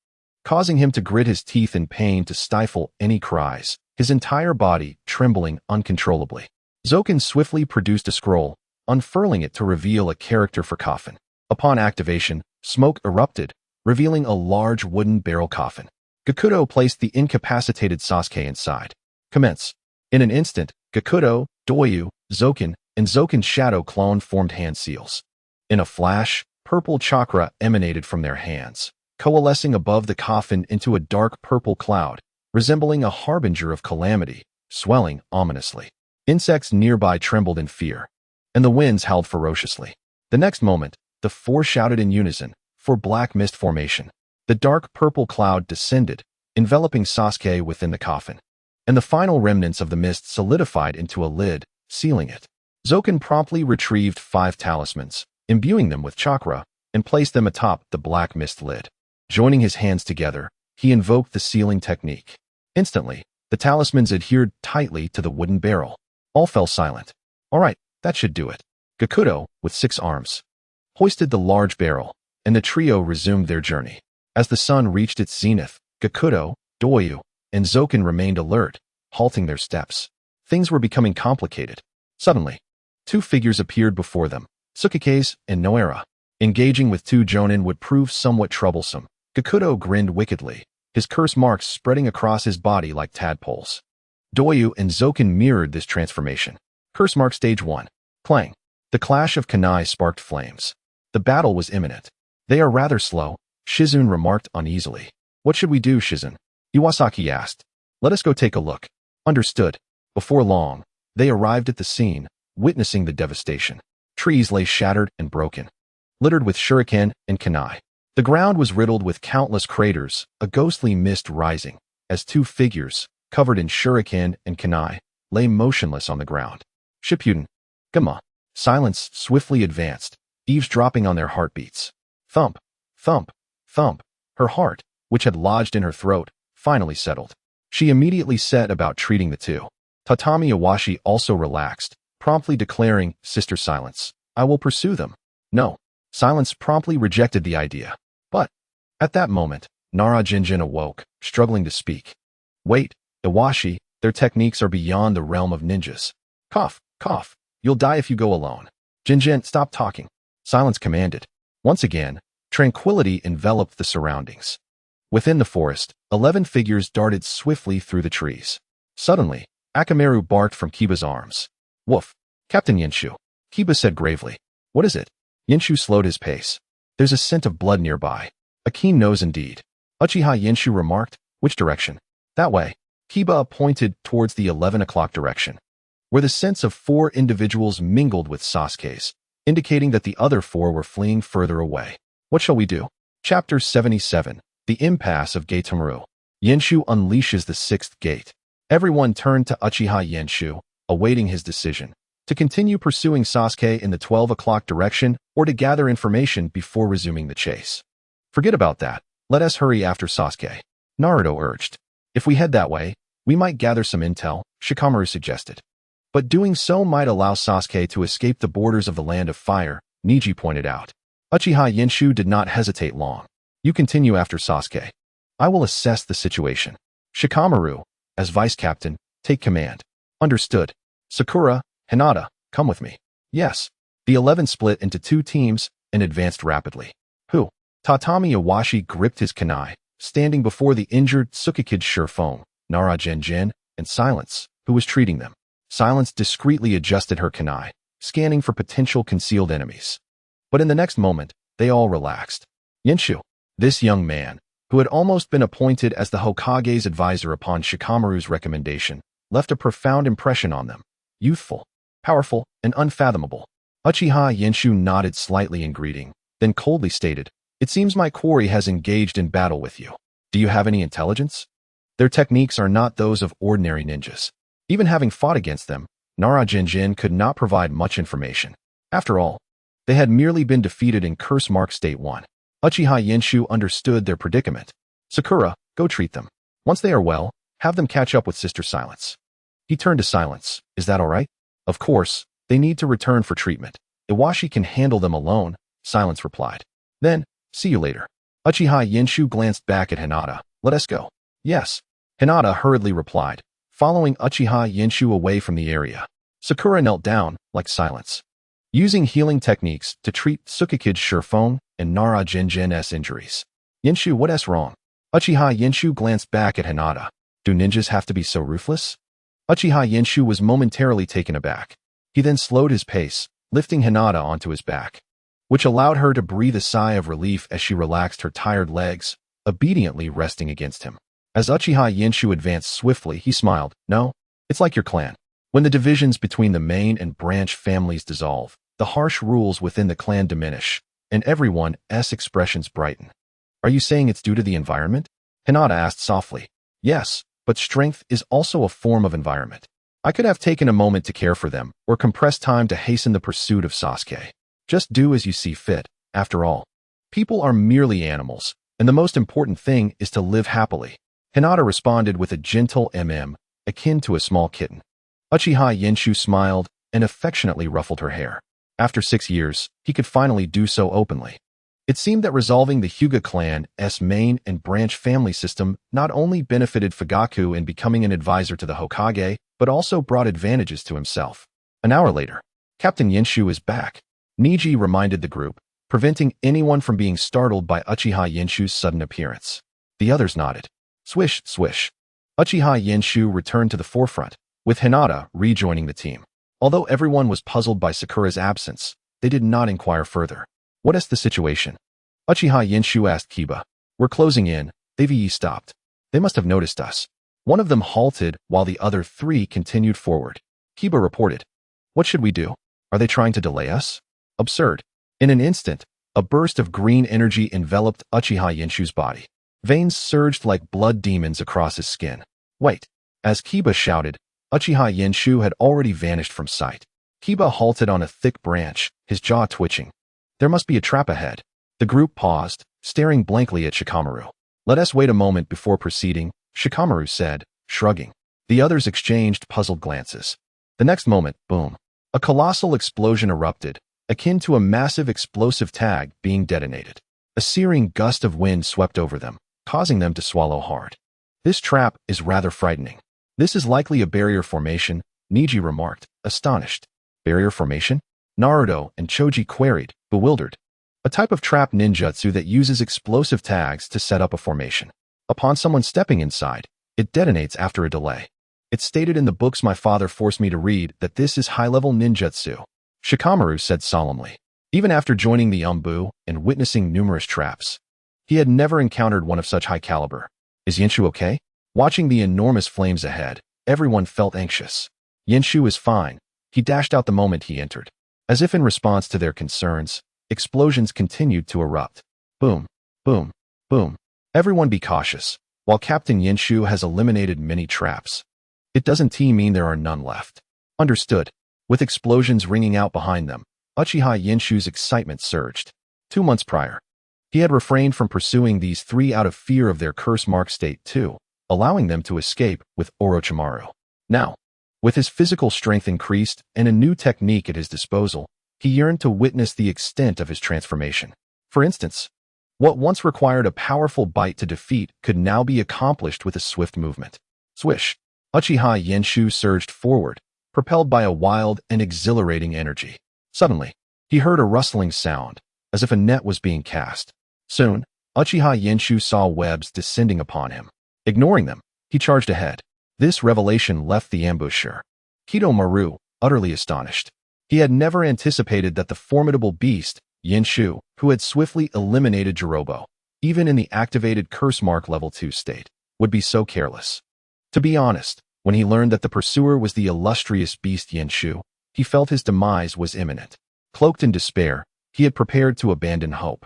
S1: causing him to grit his teeth in pain to stifle any cries, his entire body trembling uncontrollably. Zoken swiftly produced a scroll, unfurling it to reveal a character for coffin. Upon activation, smoke erupted, revealing a large wooden barrel coffin. Gakuto placed the incapacitated Sasuke inside. Commence. In an instant, Gakuto, Doyu, Zoken, and Zoken's shadow clone formed hand seals. In a flash, purple chakra emanated from their hands, coalescing above the coffin into a dark purple cloud, resembling a harbinger of calamity, swelling ominously. Insects nearby trembled in fear, and the winds howled ferociously. The next moment, the four shouted in unison, for black mist formation. The dark purple cloud descended, enveloping Sasuke within the coffin, and the final remnants of the mist solidified into a lid, sealing it. Zoken promptly retrieved 5 talismans, imbuing them with chakra, and placed them atop the black mist lid. Joining his hands together, he invoked the sealing technique. Instantly, the talismans adhered tightly to the wooden barrel. All fell silent. All right, that should do it. Gakuto, with 6 arms, hoisted the large barrel, and the trio resumed their journey. As the sun reached its zenith, Gakuto, Doyu, and Zoken remained alert, halting their steps. Things were becoming complicated. Suddenly, 2 figures appeared before them, Tsukake's and Noera. Engaging with 2 jonin would prove somewhat troublesome. Gakuto grinned wickedly, his curse marks spreading across his body like tadpoles. Doyu and Zoken mirrored this transformation. Curse mark stage 1. Clang. The clash of kunai sparked flames. The battle was imminent. They are rather slow, Shizune remarked uneasily. What should we do, Shizune? Iwasaki asked. Let us go take a look. Understood. Before long, they arrived at the scene, witnessing the devastation. Trees lay shattered and broken, littered with shuriken and kunai. The ground was riddled with countless craters, a ghostly mist rising, as 2 figures, covered in shuriken and kunai, lay motionless on the ground. Shippuden. Gamma. Silence swiftly advanced, eavesdropping on their heartbeats. Thump, thump, thump. Her heart, which had lodged in her throat, finally settled. She immediately set about treating the 2. Tatami Iwashi also relaxed, promptly declaring, Sister Silence, I will pursue them. No. Silence promptly rejected the idea. But, at that moment, Nara Jinjin awoke, struggling to speak. Wait, Iwashi, their techniques are beyond the realm of ninjas. Cough, cough. You'll die if you go alone. Jinjin, stop talking. Silence commanded. Once again, tranquility enveloped the surroundings. Within the forest, 11 figures darted swiftly through the trees. Suddenly, Akamaru barked from Kiba's arms. Woof. Captain Yenshu. Kiba said gravely. What is it? Yenshu slowed his pace. There's a scent of blood nearby. A keen nose indeed. Uchiha Yenshu remarked. Which direction? That way. Kiba pointed towards the 11 o'clock direction, where the scents of 4 individuals mingled with Sasuke's, indicating that the other 4 were fleeing further away. What shall we do? Chapter 77. The Impasse of Gaetomaru. Yenshu unleashes the 6th gate. Everyone turned to Uchiha Yenshu, awaiting his decision, to continue pursuing Sasuke in the 12 o'clock direction or to gather information before resuming the chase. Forget about that. Let us hurry after Sasuke, Naruto urged. If we head that way, we might gather some intel, Shikamaru suggested. But doing so might allow Sasuke to escape the borders of the Land of Fire, Niji pointed out. Uchiha Yenshu did not hesitate long. You continue after Sasuke. I will assess the situation. Shikamaru, as vice captain, take command. Understood. Sakura, Hinata, come with me. Yes. The 11 split into 2 teams and advanced rapidly. Who? Tatami Iwashi gripped his kunai, standing before the injured Tsukakid Shurfong, Nara Jinjin, and Silence, who was treating them. Silence discreetly adjusted her kunai, scanning for potential concealed enemies. But in the next moment, they all relaxed. Yenshu, this young man, who had almost been appointed as the Hokage's advisor upon Shikamaru's recommendation, left a profound impression on them. Youthful, powerful, and unfathomable. Uchiha Yenshu nodded slightly in greeting, then coldly stated, It seems my quarry has engaged in battle with you. Do you have any intelligence? Their techniques are not those of ordinary ninjas. Even having fought against them, Nara Jinjin could not provide much information. After all, they had merely been defeated in Curse Mark State 1. Uchiha Yenshu understood their predicament. Sakura, go treat them. Once they are well, have them catch up with Sister Silence. He turned to Silence. Is that all right? Of course, they need to return for treatment. Iwashi can handle them alone, Silence replied. Then, see you later. Uchiha Yenshu glanced back at Hinata. Let us go. Yes. Hinata hurriedly replied, following Uchiha Yenshu away from the area. Sakura knelt down, like Silence, using healing techniques to treat Tsukikid's Shurfone and Nara Jinjin's injuries. Yenshu, what's wrong? Uchiha Yenshu glanced back at Hinata. Do ninjas have to be so ruthless? Uchiha Yenshu was momentarily taken aback. He then slowed his pace, lifting Hinata onto his back, which allowed her to breathe a sigh of relief as she relaxed her tired legs, obediently resting against him. As Uchiha Yenshu advanced swiftly, he smiled. No, it's like your clan. When the divisions between the main and branch families dissolve, the harsh rules within the clan diminish, and everyone's expressions brighten. Are you saying it's due to the environment? Hinata asked softly. Yes, but strength is also a form of environment. I could have taken a moment to care for them, or compressed time to hasten the pursuit of Sasuke. Just do as you see fit. After all, people are merely animals, and the most important thing is to live happily. Hinata responded with a gentle akin to a small kitten. Uchiha Yenshu smiled and affectionately ruffled her hair. After 6 years, he could finally do so openly. It seemed that resolving the Hyuga clan's main and branch family system not only benefited Fugaku in becoming an advisor to the Hokage, but also brought advantages to himself. An hour later, Captain Yenshu is back. Niji reminded the group, preventing anyone from being startled by Uchiha Yenshu's sudden appearance. The others nodded. Swish, swish. Uchiha Yenshu returned to the forefront, with Hinata rejoining the team. Although everyone was puzzled by Sakura's absence, they did not inquire further. What is the situation? Uchiha Yenshu asked Kiba. We're closing in. They've stopped. They must have noticed us. One of them halted while the other 3 continued forward. Kiba reported. What should we do? Are they trying to delay us? Absurd. In an instant, a burst of green energy enveloped Uchiha Yenshu's body. Veins surged like blood demons across his skin. Wait. As Kiba shouted, Uchiha Yenshu had already vanished from sight. Kiba halted on a thick branch, his jaw twitching. There must be a trap ahead. The group paused, staring blankly at Shikamaru. Let us wait a moment before proceeding, Shikamaru said, shrugging. The others exchanged puzzled glances. The next moment, boom. A colossal explosion erupted, akin to a massive explosive tag being detonated. A searing gust of wind swept over them, causing them to swallow hard. This trap is rather frightening. This is likely a barrier formation, Niji remarked, astonished. Barrier formation? Naruto and Choji queried, bewildered. A type of trap ninjutsu that uses explosive tags to set up a formation. Upon someone stepping inside, it detonates after a delay. It's stated in the books my father forced me to read that this is high-level ninjutsu, Shikamaru said solemnly. Even after joining the Umbu and witnessing numerous traps, he had never encountered one of such high caliber. Is Yenshu okay? Watching the enormous flames ahead, everyone felt anxious. Yenshu is fine. He dashed out the moment he entered. As if in response to their concerns, explosions continued to erupt. Boom, boom, boom. Everyone be cautious. While Captain Yenshu has eliminated many traps, it doesn't mean there are none left. Understood. With explosions ringing out behind them, Uchiha Yenshu's excitement surged. 2 months prior, he had refrained from pursuing these 3 out of fear of their curse mark state 2, allowing them to escape with Orochimaru. Now, with his physical strength increased and a new technique at his disposal, he yearned to witness the extent of his transformation. For instance, what once required a powerful bite to defeat could now be accomplished with a swift movement. Swish! Uchiha Yenshu surged forward, propelled by a wild and exhilarating energy. Suddenly, he heard a rustling sound, as if a net was being cast. Soon, Uchiha Yenshu saw webs descending upon him. Ignoring them, he charged ahead. This revelation left the ambusher, Kidomaru, utterly astonished. He had never anticipated that the formidable beast, Yenshu, who had swiftly eliminated Jirobo, even in the activated curse mark level 2 state, would be so careless. To be honest, when he learned that the pursuer was the illustrious beast Yenshu, he felt his demise was imminent. Cloaked in despair, he had prepared to abandon hope.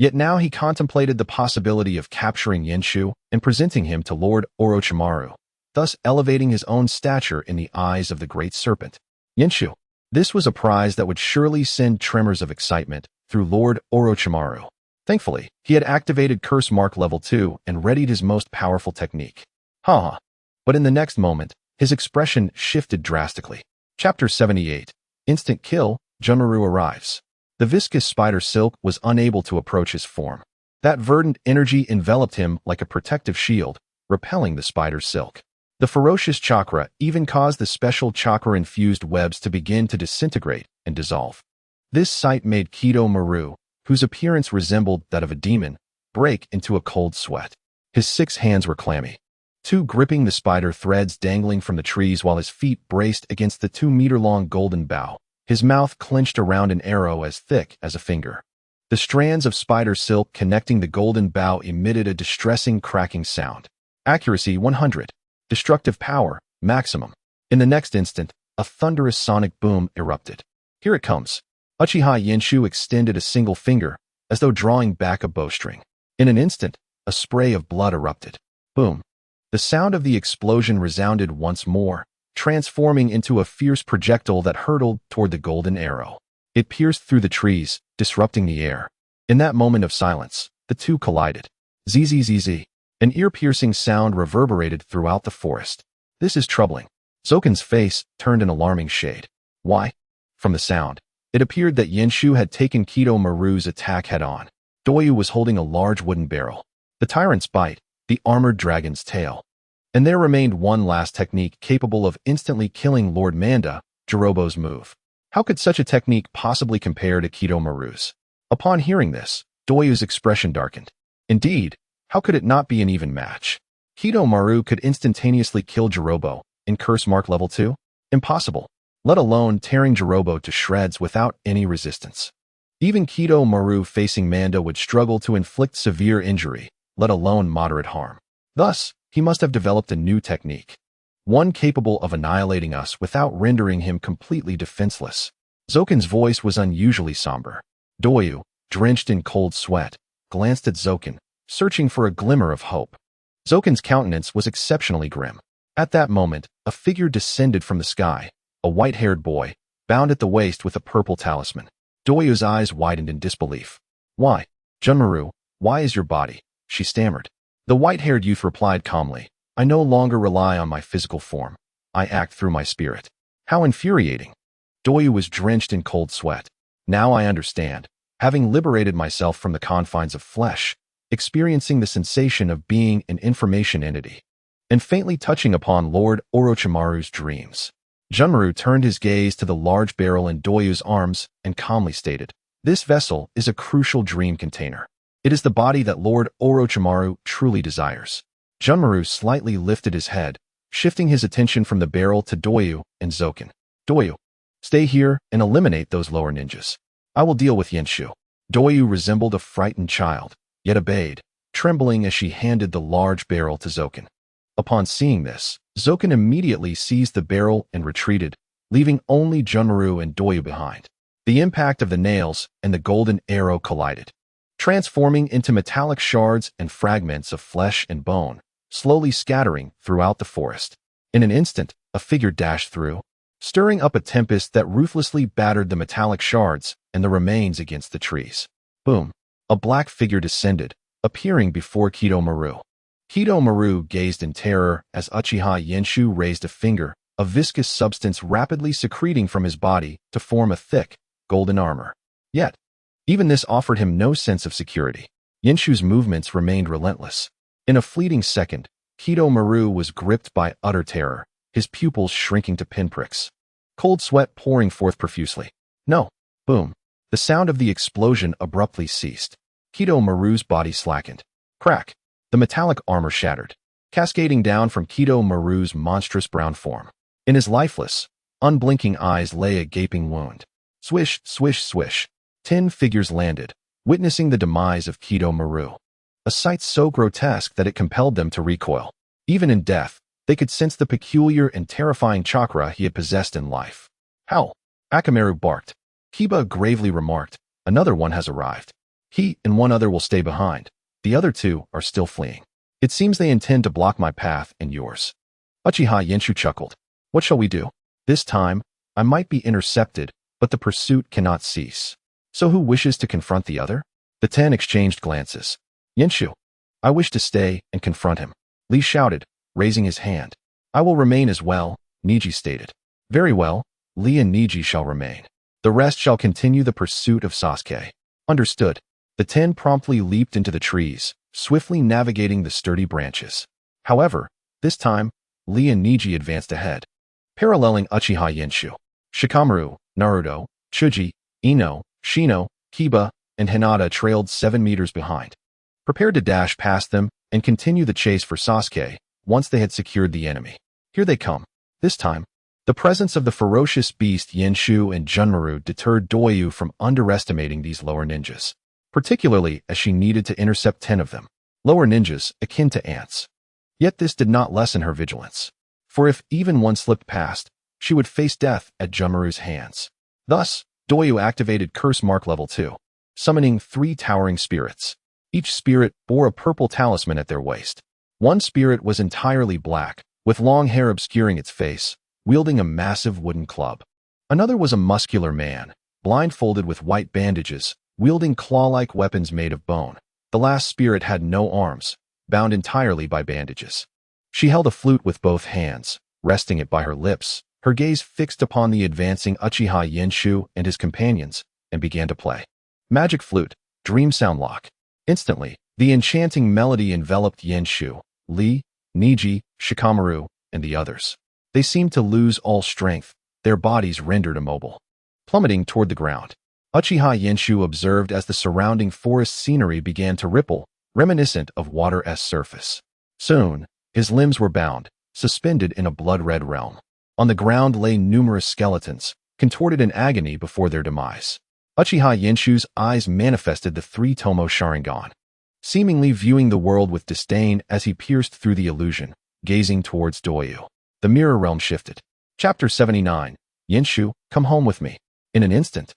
S1: Yet now he contemplated the possibility of capturing Yenshu and presenting him to Lord Orochimaru, thus elevating his own stature in the eyes of the great serpent. Yenshu. This was a prize that would surely send tremors of excitement through Lord Orochimaru. Thankfully, he had activated Curse Mark Level 2 and readied his most powerful technique. Haha. But in the next moment, his expression shifted drastically. Chapter 78. Instant Kill, Junmaru arrives. The viscous spider silk was unable to approach his form. That verdant energy enveloped him like a protective shield, repelling the spider's silk. The ferocious chakra even caused the special chakra-infused webs to begin to disintegrate and dissolve. This sight made Kido whose appearance resembled that of a demon, break into a cold sweat. His 6 hands were clammy, 2 gripping the spider threads dangling from the trees while his feet braced against the 2-meter-long golden bough. His mouth clenched around an arrow as thick as a finger. The strands of spider silk connecting the golden bough emitted a distressing cracking sound. Accuracy 100. Destructive power, maximum. In the next instant, a thunderous sonic boom erupted. Here it comes. Uchiha Yenshu extended a single finger, as though drawing back a bowstring. In an instant, a spray of blood erupted. Boom. The sound of the explosion resounded once more, transforming into a fierce projectile that hurtled toward the golden arrow. It pierced through the trees, disrupting the air. In that moment of silence, the two collided. Zzz. An ear-piercing sound reverberated throughout the forest. This is troubling. Zoken's face turned an alarming shade. Why? From the sound, it appeared that Yenshu had taken Kidomaru's attack head-on. Doyu was holding a large wooden barrel. The tyrant's bite, the armored dragon's tail. And there remained one last technique capable of instantly killing Lord Manda, Jirobo's move. How could such a technique possibly compare to Kidomaru's? Upon hearing this, Doyu's expression darkened. Indeed, how could it not be an even match? Kidomaru could instantaneously kill Jirobo in Curse Mark Level 2? Impossible, let alone tearing Jirobo to shreds without any resistance. Even Kidomaru facing Manda would struggle to inflict severe injury, let alone moderate harm. Thus, he must have developed a new technique. One capable of annihilating us without rendering him completely defenseless. Zoken's voice was unusually somber. Doyu, drenched in cold sweat, glanced at Zoken, searching for a glimmer of hope. Zoken's countenance was exceptionally grim. At that moment, a figure descended from the sky, a white-haired boy, bound at the waist with a purple talisman. Doyu's eyes widened in disbelief. Why? Junmaru, why is your body? She stammered. The white-haired youth replied calmly, I no longer rely on my physical form. I act through my spirit. How infuriating. Doyu was drenched in cold sweat. Now I understand. Having liberated myself from the confines of flesh, experiencing the sensation of being an information entity, and faintly touching upon Lord Orochimaru's dreams. Junmaru turned his gaze to the large barrel in Doyu's arms and calmly stated, This vessel is a crucial dream container. It is the body that Lord Orochimaru truly desires. Junmaru slightly lifted his head, shifting his attention from the barrel to Doyu and Zoken. Doyu, stay here and eliminate those lower ninjas. I will deal with Yenshu. Doyu resembled a frightened child, yet obeyed, trembling as she handed the large barrel to Zoken. Upon seeing this, Zoken immediately seized the barrel and retreated, leaving only Junmaru and Doyu behind. The impact of the nails and the golden arrow collided, transforming into metallic shards and fragments of flesh and bone, slowly scattering throughout the forest. In an instant, a figure dashed through, stirring up a tempest that ruthlessly battered the metallic shards and the remains against the trees. Boom! A black figure descended, appearing before Kidomaru. Kidomaru gazed in terror as Uchiha Yenshu raised a finger, a viscous substance rapidly secreting from his body to form a thick, golden armor. Yet, even this offered him no sense of security. Yenshu's movements remained relentless. In a fleeting second, Kidomaru was gripped by utter terror, his pupils shrinking to pinpricks. Cold sweat pouring forth profusely. No! Boom! The sound of the explosion abruptly ceased. Kidomaru's body slackened. Crack! The metallic armor shattered, cascading down from Kidomaru's monstrous brown form. In his lifeless, unblinking eyes lay a gaping wound. Swish, swish, swish. 10 figures landed, witnessing the demise of Kidomaru. A sight so grotesque that it compelled them to recoil. Even in death, they could sense the peculiar and terrifying chakra he had possessed in life. Howl! Akamaru barked. Kiba gravely remarked, Another one has arrived. He and one other will stay behind. The other two are still fleeing. It seems they intend to block my path and yours. Uchiha Yenshu chuckled. What shall we do? This time, I might be intercepted, but the pursuit cannot cease. So who wishes to confront the other? The 10 exchanged glances. Yenshu. I wish to stay and confront him. Lee shouted, raising his hand. I will remain as well, Niji stated. Very well, Lee and Niji shall remain. The rest shall continue the pursuit of Sasuke. Understood. The 10 promptly leaped into the trees, swiftly navigating the sturdy branches. However, this time, Lee and Niji advanced ahead. Paralleling Uchiha Yenshu, Shikamaru, Naruto, Chuji, Ino, Shino, Kiba, and Hinata trailed 7 meters behind, prepared to dash past them and continue the chase for Sasuke once they had secured the enemy. Here they come. This time, the presence of the ferocious beast Yenshu and Junmaru deterred Doyu from underestimating these lower ninjas, particularly as she needed to intercept 10 of them, lower ninjas akin to ants. Yet this did not lessen her vigilance, for if even one slipped past, she would face death at Junmaru's hands. Thus, Doyu activated Curse Mark Level 2, summoning 3 towering spirits. Each spirit bore a purple talisman at their waist. One spirit was entirely black, with long hair obscuring its face, wielding a massive wooden club. Another was a muscular man, blindfolded with white bandages, wielding claw-like weapons made of bone. The last spirit had no arms, bound entirely by bandages. She held a flute with both hands, resting it by her lips, her gaze fixed upon the advancing Uchiha Yenshu and his companions, and began to play. Magic Flute, Dream Sound Lock. Instantly, the enchanting melody enveloped Yenshu, Lee, Niji, Shikamaru, and the others. They seemed to lose all strength, their bodies rendered immobile. Plummeting toward the ground, Uchiha Yenshu observed as the surrounding forest scenery began to ripple, reminiscent of water's surface. Soon, his limbs were bound, suspended in a blood-red realm. On the ground lay numerous skeletons, contorted in agony before their demise. Uchiha Yenshu's eyes manifested the 3 Tomo Sharingan, seemingly viewing the world with disdain as he pierced through the illusion, gazing towards Doyu. The mirror realm shifted. Chapter 79. Yenshu, come home with me. In an instant,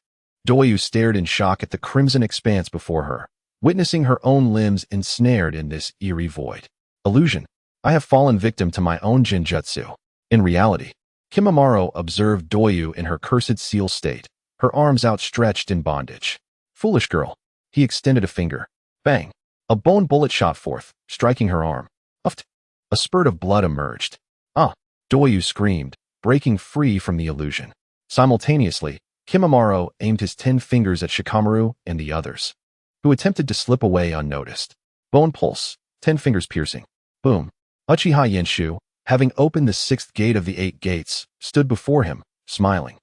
S1: Doyu stared in shock at the crimson expanse before her, witnessing her own limbs ensnared in this eerie void. Illusion. I have fallen victim to my own genjutsu. In reality, Kimimaro observed Doyu in her cursed seal state, her arms outstretched in bondage. Foolish girl. He extended a finger. Bang. A bone bullet shot forth, striking her arm. Uft. A spurt of blood emerged. Ah! Doyu screamed, breaking free from the illusion. Simultaneously, Kimimaro aimed his 10 fingers at Shikamaru and the others, who attempted to slip away unnoticed. Bone pulse, 10 fingers piercing. Boom. Uchiha Yenshu, having opened the 6th gate of the 8 gates, stood before him, smiling.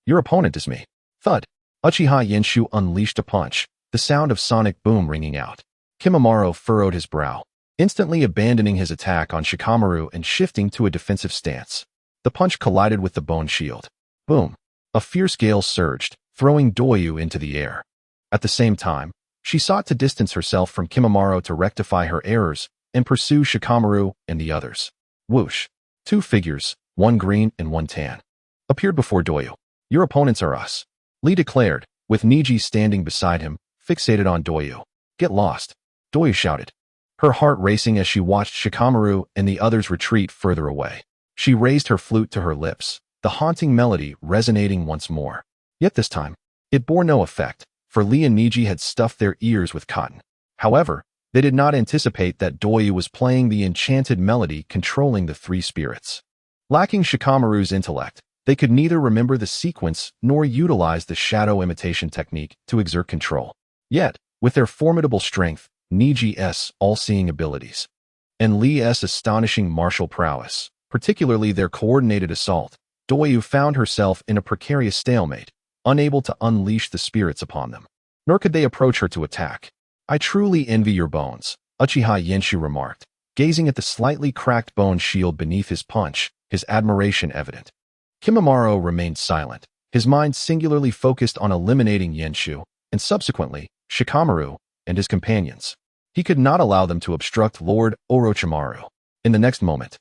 S1: Your opponent is me. Thud. Uchiha Yenshu unleashed a punch, the sound of sonic boom ringing out. Kimimaro furrowed his brow, instantly abandoning his attack on Shikamaru and shifting to a defensive stance. The punch collided with the bone shield. Boom. A fierce gale surged, throwing Doyu into the air. At the same time, she sought to distance herself from Kimimaro to rectify her errors and pursue Shikamaru and the others. Whoosh. 2 figures, one green and one tan, appeared before Doyu. Your opponents are us, Lee declared, with Niji standing beside him, fixated on Doyu. Get lost, Doyu shouted, her heart racing as she watched Shikamaru and the others retreat further away. She raised her flute to her lips, the haunting melody resonating once more. Yet this time, it bore no effect, for Lee and Niji had stuffed their ears with cotton. However, they did not anticipate that Doyu was playing the enchanted melody controlling the 3 spirits. Lacking Shikamaru's intellect, they could neither remember the sequence nor utilize the shadow imitation technique to exert control. Yet, with their formidable strength, Niji's all-seeing abilities, and Lee's astonishing martial prowess, particularly their coordinated assault, Doyu found herself in a precarious stalemate, unable to unleash the spirits upon them. Nor could they approach her to attack. I truly envy your bones, Uchiha Yenshu remarked, gazing at the slightly cracked bone shield beneath his punch, his admiration evident. Kimimaro remained silent, his mind singularly focused on eliminating Yenshu, and subsequently, Shikamaru, and his companions. He could not allow them to obstruct Lord Orochimaru. In the next moment,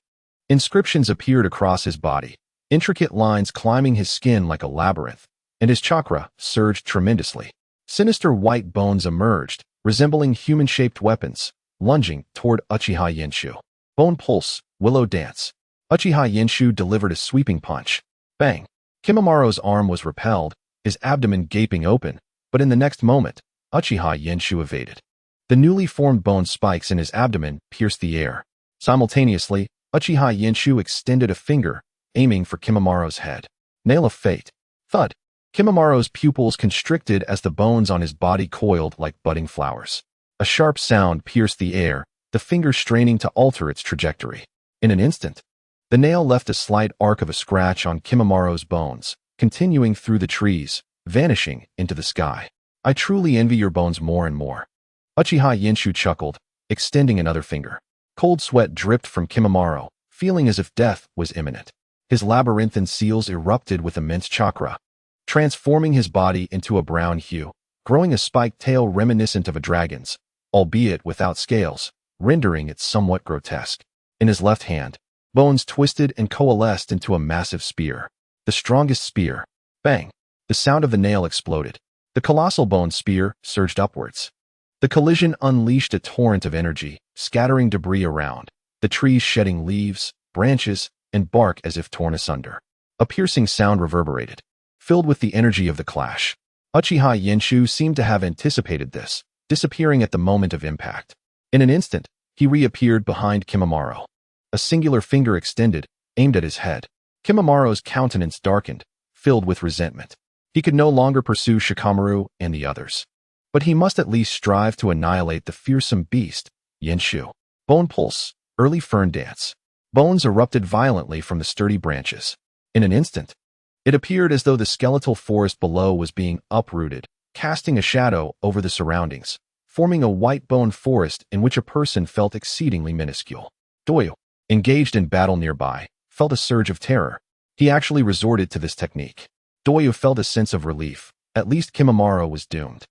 S1: inscriptions appeared across his body, intricate lines climbing his skin like a labyrinth, and his chakra surged tremendously. Sinister white bones emerged, resembling human-shaped weapons, lunging toward Uchiha Yenshu. Bone pulse, willow dance. Uchiha Yenshu delivered a sweeping punch. Bang! Kimamaro's arm was repelled, his abdomen gaping open, but in the next moment, Uchiha Yenshu evaded. The newly formed bone spikes in his abdomen pierced the air. Simultaneously, Uchiha Yenshu extended a finger, aiming for Kimamaro's head. Nail of fate. Thud. Kimamaro's pupils constricted as the bones on his body coiled like budding flowers. A sharp sound pierced the air, the finger straining to alter its trajectory. In an instant, the nail left a slight arc of a scratch on Kimamaro's bones, continuing through the trees, vanishing into the sky. I truly envy your bones more and more. Uchiha Yenshu chuckled, extending another finger. Cold sweat dripped from Kimamaro, feeling as if death was imminent. His labyrinthine seals erupted with immense chakra, transforming his body into a brown hue, growing a spiked tail reminiscent of a dragon's, albeit without scales, rendering it somewhat grotesque. In his left hand, bones twisted and coalesced into a massive spear. The strongest spear. Bang! The sound of the nail exploded. The colossal bone spear surged upwards. The collision unleashed a torrent of energy, scattering debris around, the trees shedding leaves, branches, and bark as if torn asunder. A piercing sound reverberated, filled with the energy of the clash. Uchiha Yenshu seemed to have anticipated this, disappearing at the moment of impact. In an instant, he reappeared behind Kimamaro. A singular finger extended, aimed at his head. Kimamaro's countenance darkened, filled with resentment. He could no longer pursue Shikamaru and the others. But he must at least strive to annihilate the fearsome beast, Yenshu. Bone pulse, early fern dance. Bones erupted violently from the sturdy branches. In an instant, it appeared as though the skeletal forest below was being uprooted, casting a shadow over the surroundings, forming a white bone forest in which a person felt exceedingly minuscule. Doyu, engaged in battle nearby, felt a surge of terror. He actually resorted to this technique. Doyu felt a sense of relief. At least Kimamaro was doomed.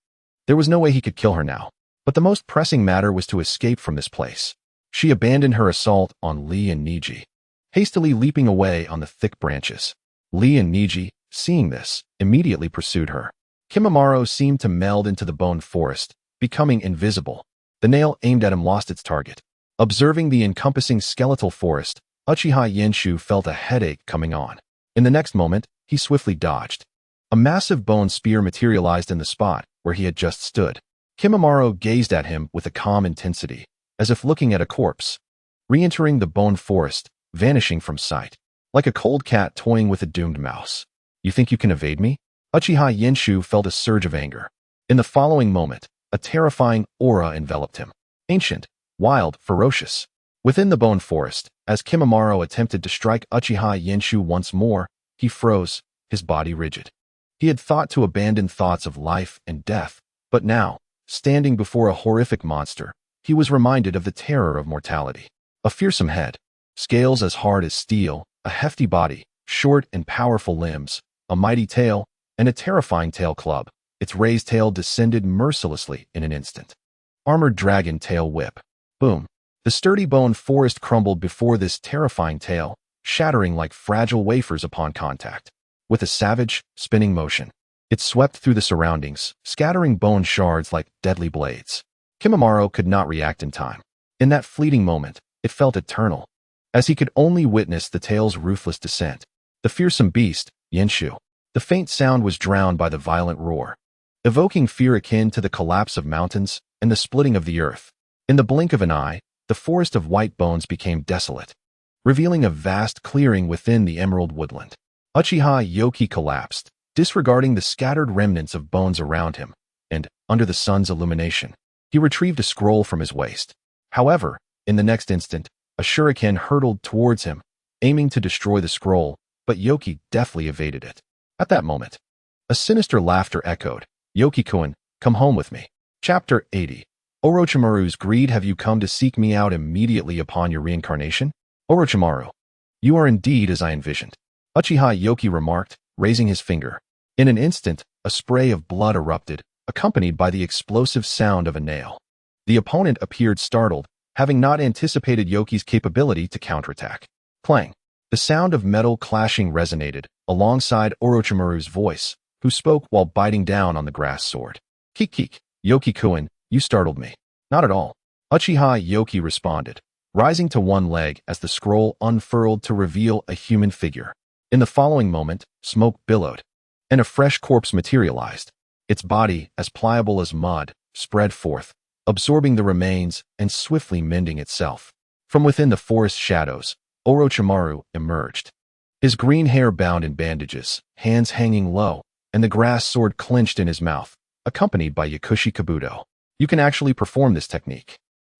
S1: There was no way he could kill her now. But the most pressing matter was to escape from this place. She abandoned her assault on Lee and Niji, hastily leaping away on the thick branches. Lee and Niji, seeing this, immediately pursued her. Kimamaro seemed to meld into the bone forest, becoming invisible. The nail aimed at him lost its target. Observing the encompassing skeletal forest, Uchiha Yenshu felt a headache coming on. In the next moment, he swiftly dodged. A massive bone spear materialized in the spot where he had just stood. Kimamaro gazed at him with a calm intensity, as if looking at a corpse. Re-entering the bone forest, vanishing from sight. Like a cold cat toying with a doomed mouse. You think you can evade me? Uchiha Yenshu felt a surge of anger. In the following moment, a terrifying aura enveloped him. Ancient, wild, ferocious. Within the bone forest, as Kimamaro attempted to strike Uchiha Yenshu once more, he froze, his body rigid. He had thought to abandon thoughts of life and death, but now, standing before a horrific monster, he was reminded of the terror of mortality. A fearsome head, scales as hard as steel, a hefty body, short and powerful limbs, a mighty tail, and a terrifying tail club. Its raised tail descended mercilessly in an instant. Armored dragon tail whip. Boom. The sturdy bone forest crumbled before this terrifying tail, shattering like fragile wafers upon contact. With a savage, spinning motion, it swept through the surroundings, scattering bone shards like deadly blades. Kimamaro could not react in time. In that fleeting moment, it felt eternal, as he could only witness the tail's ruthless descent. The fearsome beast, Yenshu. The faint sound was drowned by the violent roar, evoking fear akin to the collapse of mountains and the splitting of the earth. In the blink of an eye, the forest of white bones became desolate, revealing a vast clearing within the emerald woodland. Uchiha Yoki collapsed, disregarding the scattered remnants of bones around him, and, under the sun's illumination, he retrieved a scroll from his waist. However, in the next instant, a shuriken hurtled towards him, aiming to destroy the scroll, but Yoki deftly evaded it. At that moment, a sinister laughter echoed. Yoki-kun, come home with me. Chapter 80. Orochimaru's greed. Have you come to seek me out immediately upon your reincarnation? Orochimaru, you are indeed as I envisioned. Uchiha Yoki remarked, raising his finger. In an instant, a spray of blood erupted, accompanied by the explosive sound of a nail. The opponent appeared startled, having not anticipated Yoki's capability to counterattack. Clang. The sound of metal clashing resonated, alongside Orochimaru's voice, who spoke while biting down on the grass sword. Keek, Yoki-kun, you startled me. Not at all. Uchiha Yoki responded, rising to one leg as the scroll unfurled to reveal a human figure. In the following moment, smoke billowed, and a fresh corpse materialized. Its body, as pliable as mud, spread forth, absorbing the remains and swiftly mending itself. From within the forest shadows, Orochimaru emerged. His green hair bound in bandages, hands hanging low, and the grass sword clenched in his mouth, accompanied by Yakushi Kabuto. You can actually perform this technique.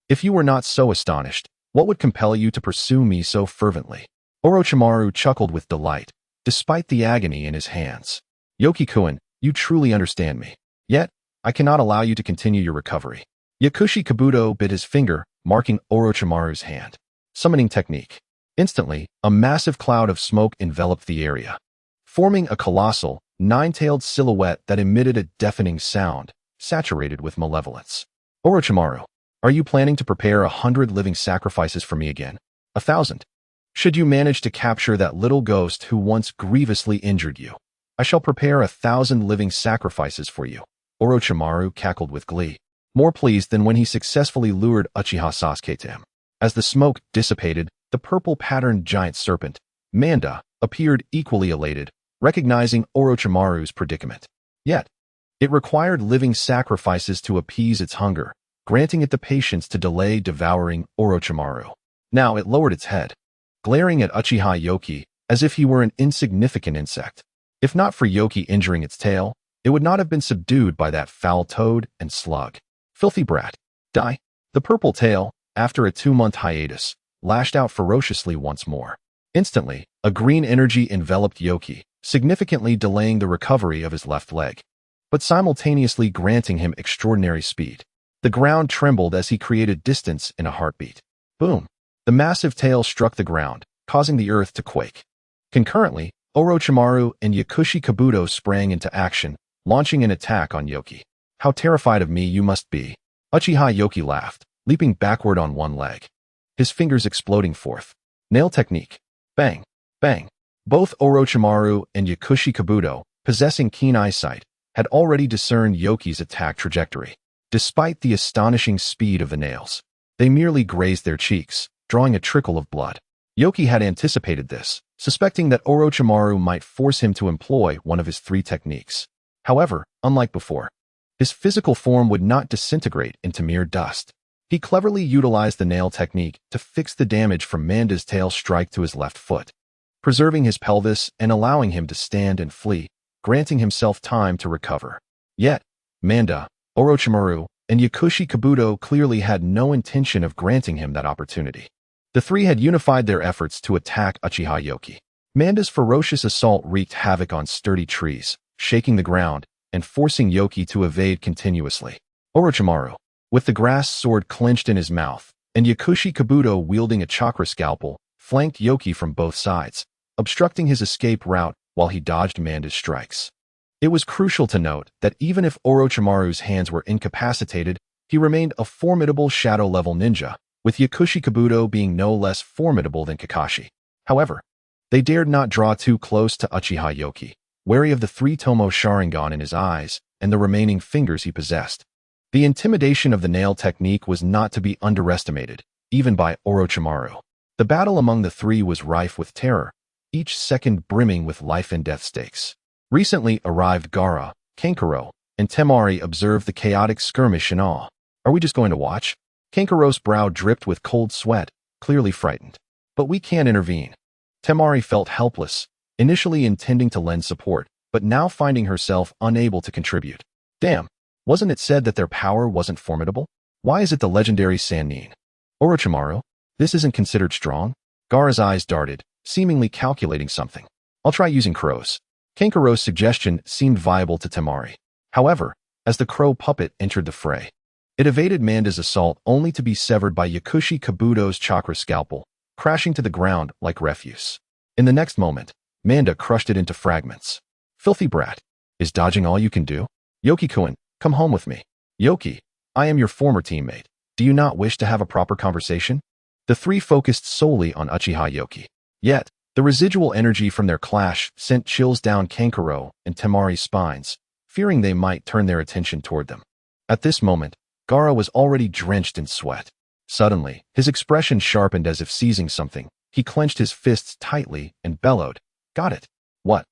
S1: If you were not so astonished, what would compel you to pursue me so fervently? Orochimaru chuckled with delight, despite the agony in his hands. Yoki-kun, you truly understand me. Yet, I cannot allow you to continue your recovery. Yakushi Kabuto bit his finger, marking Orochimaru's hand. Summoning technique. Instantly, a massive cloud of smoke enveloped the area, forming a colossal, nine-tailed silhouette that emitted a deafening sound, saturated with malevolence. Orochimaru, are you planning to prepare 100 living sacrifices for me again? 1,000. Should you manage to capture that little ghost who once grievously injured you, I shall prepare 1,000 living sacrifices for you. Orochimaru cackled with glee, more pleased than when he successfully lured Uchiha Sasuke to him. As the smoke dissipated, the purple-patterned giant serpent, Manda, appeared equally elated, recognizing Orochimaru's predicament. Yet, it required living sacrifices to appease its hunger, granting it the patience to delay devouring Orochimaru. Now it lowered its head, glaring at Uchiha Yoki as if he were an insignificant insect. If not for Yoki injuring its tail, it would not have been subdued by that foul toad and slug. Filthy brat. Die. The purple tail, after a 2-month hiatus, lashed out ferociously once more. Instantly, a green energy enveloped Yoki, significantly delaying the recovery of his left leg, but simultaneously granting him extraordinary speed. The ground trembled as he created distance in a heartbeat. Boom! The massive tail struck the ground, causing the earth to quake. Concurrently, Orochimaru and Yakushi Kabuto sprang into action, launching an attack on Yoki. How terrified of me you must be. Uchiha Yoki laughed, leaping backward on one leg, his fingers exploding forth. Nail technique. Bang! Bang! Both Orochimaru and Yakushi Kabuto, possessing keen eyesight, had already discerned Yoki's attack trajectory. Despite the astonishing speed of the nails, they merely grazed their cheeks, drawing a trickle of blood. Yoki had anticipated this, suspecting that Orochimaru might force him to employ one of his 3 techniques. However, unlike before, his physical form would not disintegrate into mere dust. He cleverly utilized the nail technique to fix the damage from Manda's tail strike to his left foot, preserving his pelvis and allowing him to stand and flee, granting himself time to recover. Yet, Manda, Orochimaru, and Yakushi Kabuto clearly had no intention of granting him that opportunity. The 3 had unified their efforts to attack Uchiha Yoki. Manda's ferocious assault wreaked havoc on sturdy trees, shaking the ground and forcing Yoki to evade continuously. Orochimaru, with the grass sword clenched in his mouth, and Yakushi Kabuto wielding a chakra scalpel, flanked Yoki from both sides, obstructing his escape route while he dodged Manda's strikes. It was crucial to note that even if Orochimaru's hands were incapacitated, he remained a formidable shadow-level ninja, with Yakushi Kabuto being no less formidable than Kakashi. However, they dared not draw too close to Uchiha Yoki, wary of the 3-tomo Sharingan in his eyes and the remaining fingers he possessed. The intimidation of the nail technique was not to be underestimated, even by Orochimaru. The battle among the 3 was rife with terror, each second brimming with life and death stakes. Recently arrived Gaara, Kankuro, and Temari observed the chaotic skirmish in awe. Are we just going to watch? Kankuro's brow dripped with cold sweat, clearly frightened. But we can't intervene. Temari felt helpless, initially intending to lend support, but now finding herself unable to contribute. Damn, wasn't it said that their power wasn't formidable? Why is it the legendary Sannin? Orochimaru, this isn't considered strong? Gaara's eyes darted, seemingly calculating something. I'll try using crows. Kankuro's suggestion seemed viable to Temari. However, as the crow puppet entered the fray, it evaded Manda's assault only to be severed by Yakushi Kabuto's chakra scalpel, crashing to the ground like refuse. In the next moment, Manda crushed it into fragments. Filthy brat. Is dodging all you can do? Yoki-kun, come home with me. Yoki, I am your former teammate. Do you not wish to have a proper conversation? The 3 focused solely on Uchiha Yoki. Yet, the residual energy from their clash sent chills down Kankuro and Temari's spines, fearing they might turn their attention toward them. At this moment, Gaara was already drenched in sweat. Suddenly, his expression sharpened as if seizing something. He clenched his fists tightly and bellowed, "Got it." What?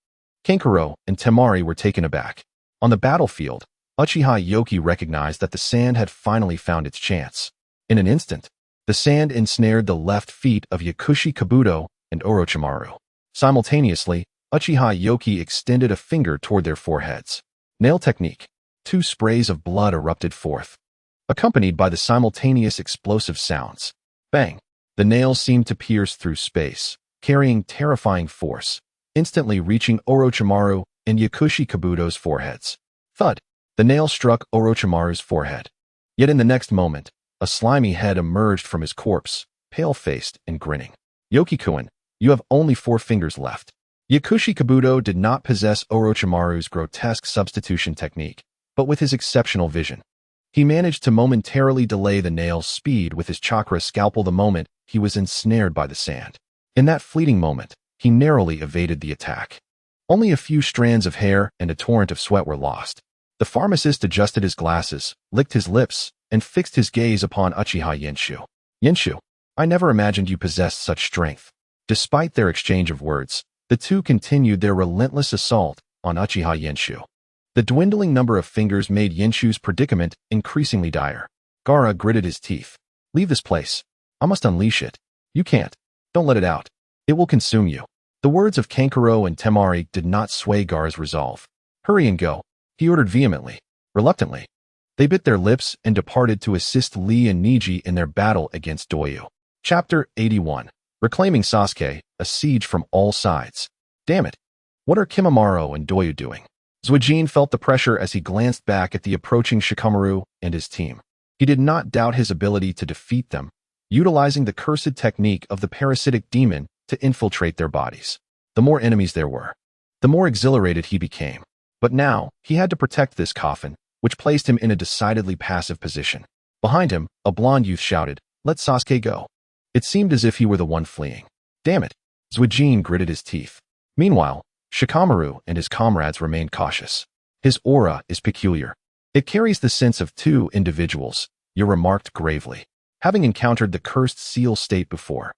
S1: Kankuro and Temari were taken aback. On the battlefield, Uchiha Yoki recognized that the sand had finally found its chance. In an instant, the sand ensnared the left feet of Yakushi Kabuto and Orochimaru. Simultaneously, Uchiha Yoki extended a finger toward their foreheads. Nail technique. 2 sprays of blood erupted forth, accompanied by the simultaneous explosive sounds. Bang! The nails seemed to pierce through space, carrying terrifying force, instantly reaching Orochimaru and Yakushi Kabuto's foreheads. Thud! The nail struck Orochimaru's forehead. Yet in the next moment, a slimy head emerged from his corpse, pale-faced and grinning. "Yoki-kun, you have only 4 fingers left." Yakushi Kabuto did not possess Orochimaru's grotesque substitution technique, but with his exceptional vision, he managed to momentarily delay the nail's speed with his chakra scalpel the moment he was ensnared by the sand. In that fleeting moment, he narrowly evaded the attack. Only a few strands of hair and a torrent of sweat were lost. The pharmacist adjusted his glasses, licked his lips, and fixed his gaze upon Uchiha Yenshu. "Yenshu, I never imagined you possessed such strength." Despite their exchange of words, the two continued their relentless assault on Uchiha Yenshu. The dwindling number of fingers made Yenshu's predicament increasingly dire. Gaara gritted his teeth. "Leave this place. I must unleash it." "You can't. Don't let it out. It will consume you." The words of Kankuro and Temari did not sway Gaara's resolve. "Hurry and go," he ordered vehemently. Reluctantly, they bit their lips and departed to assist Lee and Niji in their battle against Doyu. Chapter 81. Reclaiming Sasuke, a siege from all sides. Damn it. What are Kimimaro and Doyu doing? Zuijin felt the pressure as he glanced back at the approaching Shikamaru and his team. He did not doubt his ability to defeat them, utilizing the cursed technique of the parasitic demon to infiltrate their bodies. The more enemies there were, the more exhilarated he became. But now, he had to protect this coffin, which placed him in a decidedly passive position. Behind him, a blonde youth shouted, "Let Sasuke go." It seemed as if he were the one fleeing. Damn it. Zuijin gritted his teeth. Meanwhile, Shikamaru and his comrades remained cautious. "His aura is peculiar. It carries the sense of 2 individuals," Yu remarked gravely. Having encountered the cursed seal state before,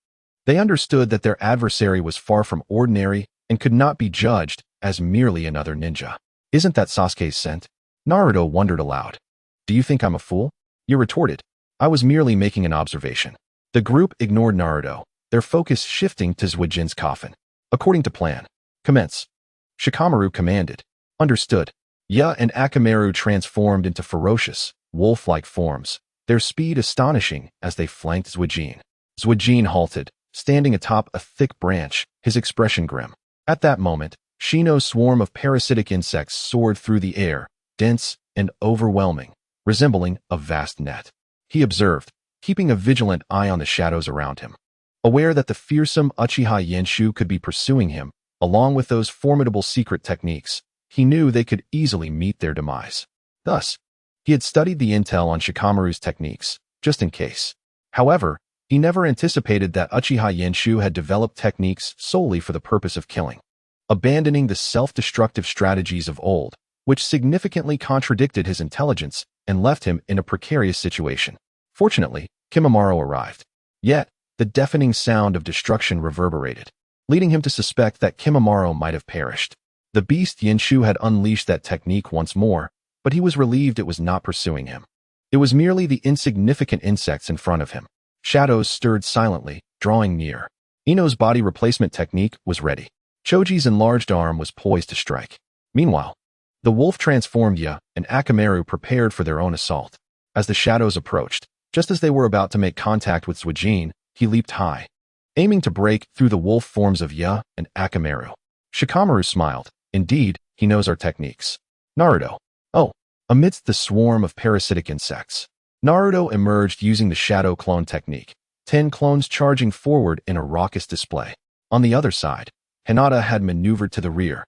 S1: they understood that their adversary was far from ordinary and could not be judged as merely another ninja. "Isn't that Sasuke's scent?" Naruto wondered aloud. "Do you think I'm a fool?" Yu retorted. "I was merely making an observation." The group ignored Naruto, their focus shifting to Zuijin's coffin. "According to plan. Commence." Shikamaru commanded. "Understood." Ya and Akamaru transformed into ferocious, wolf-like forms, their speed astonishing as they flanked Zuijin. Zuijin halted, standing atop a thick branch, his expression grim. At that moment, Shino's swarm of parasitic insects soared through the air, dense and overwhelming, resembling a vast net. He observed, keeping a vigilant eye on the shadows around him. Aware that the fearsome Uchiha Yenshu could be pursuing him, along with those formidable secret techniques, he knew they could easily meet their demise. Thus, he had studied the intel on Shikamaru's techniques, just in case. However, he never anticipated that Uchiha Yenshu had developed techniques solely for the purpose of killing, abandoning the self-destructive strategies of old, which significantly contradicted his intelligence and left him in a precarious situation. Fortunately, Kimimaro arrived. Yet, the deafening sound of destruction reverberated, leading him to suspect that Kimimaro might have perished. The beast Yenshu had unleashed that technique once more, but he was relieved it was not pursuing him. It was merely the insignificant insects in front of him. Shadows stirred silently, drawing near. Ino's body replacement technique was ready. Choji's enlarged arm was poised to strike. Meanwhile, the wolf transformed Ya and Akamaru prepared for their own assault. As the shadows approached, just as they were about to make contact with Zuijin, he leaped high, aiming to break through the wolf forms of Ya and Akamaru. Shikamaru smiled. "Indeed, he knows our techniques." Naruto. Oh, amidst the swarm of parasitic insects, Naruto emerged using the shadow clone technique, 10 clones charging forward in a raucous display. On the other side, Hinata had maneuvered to the rear,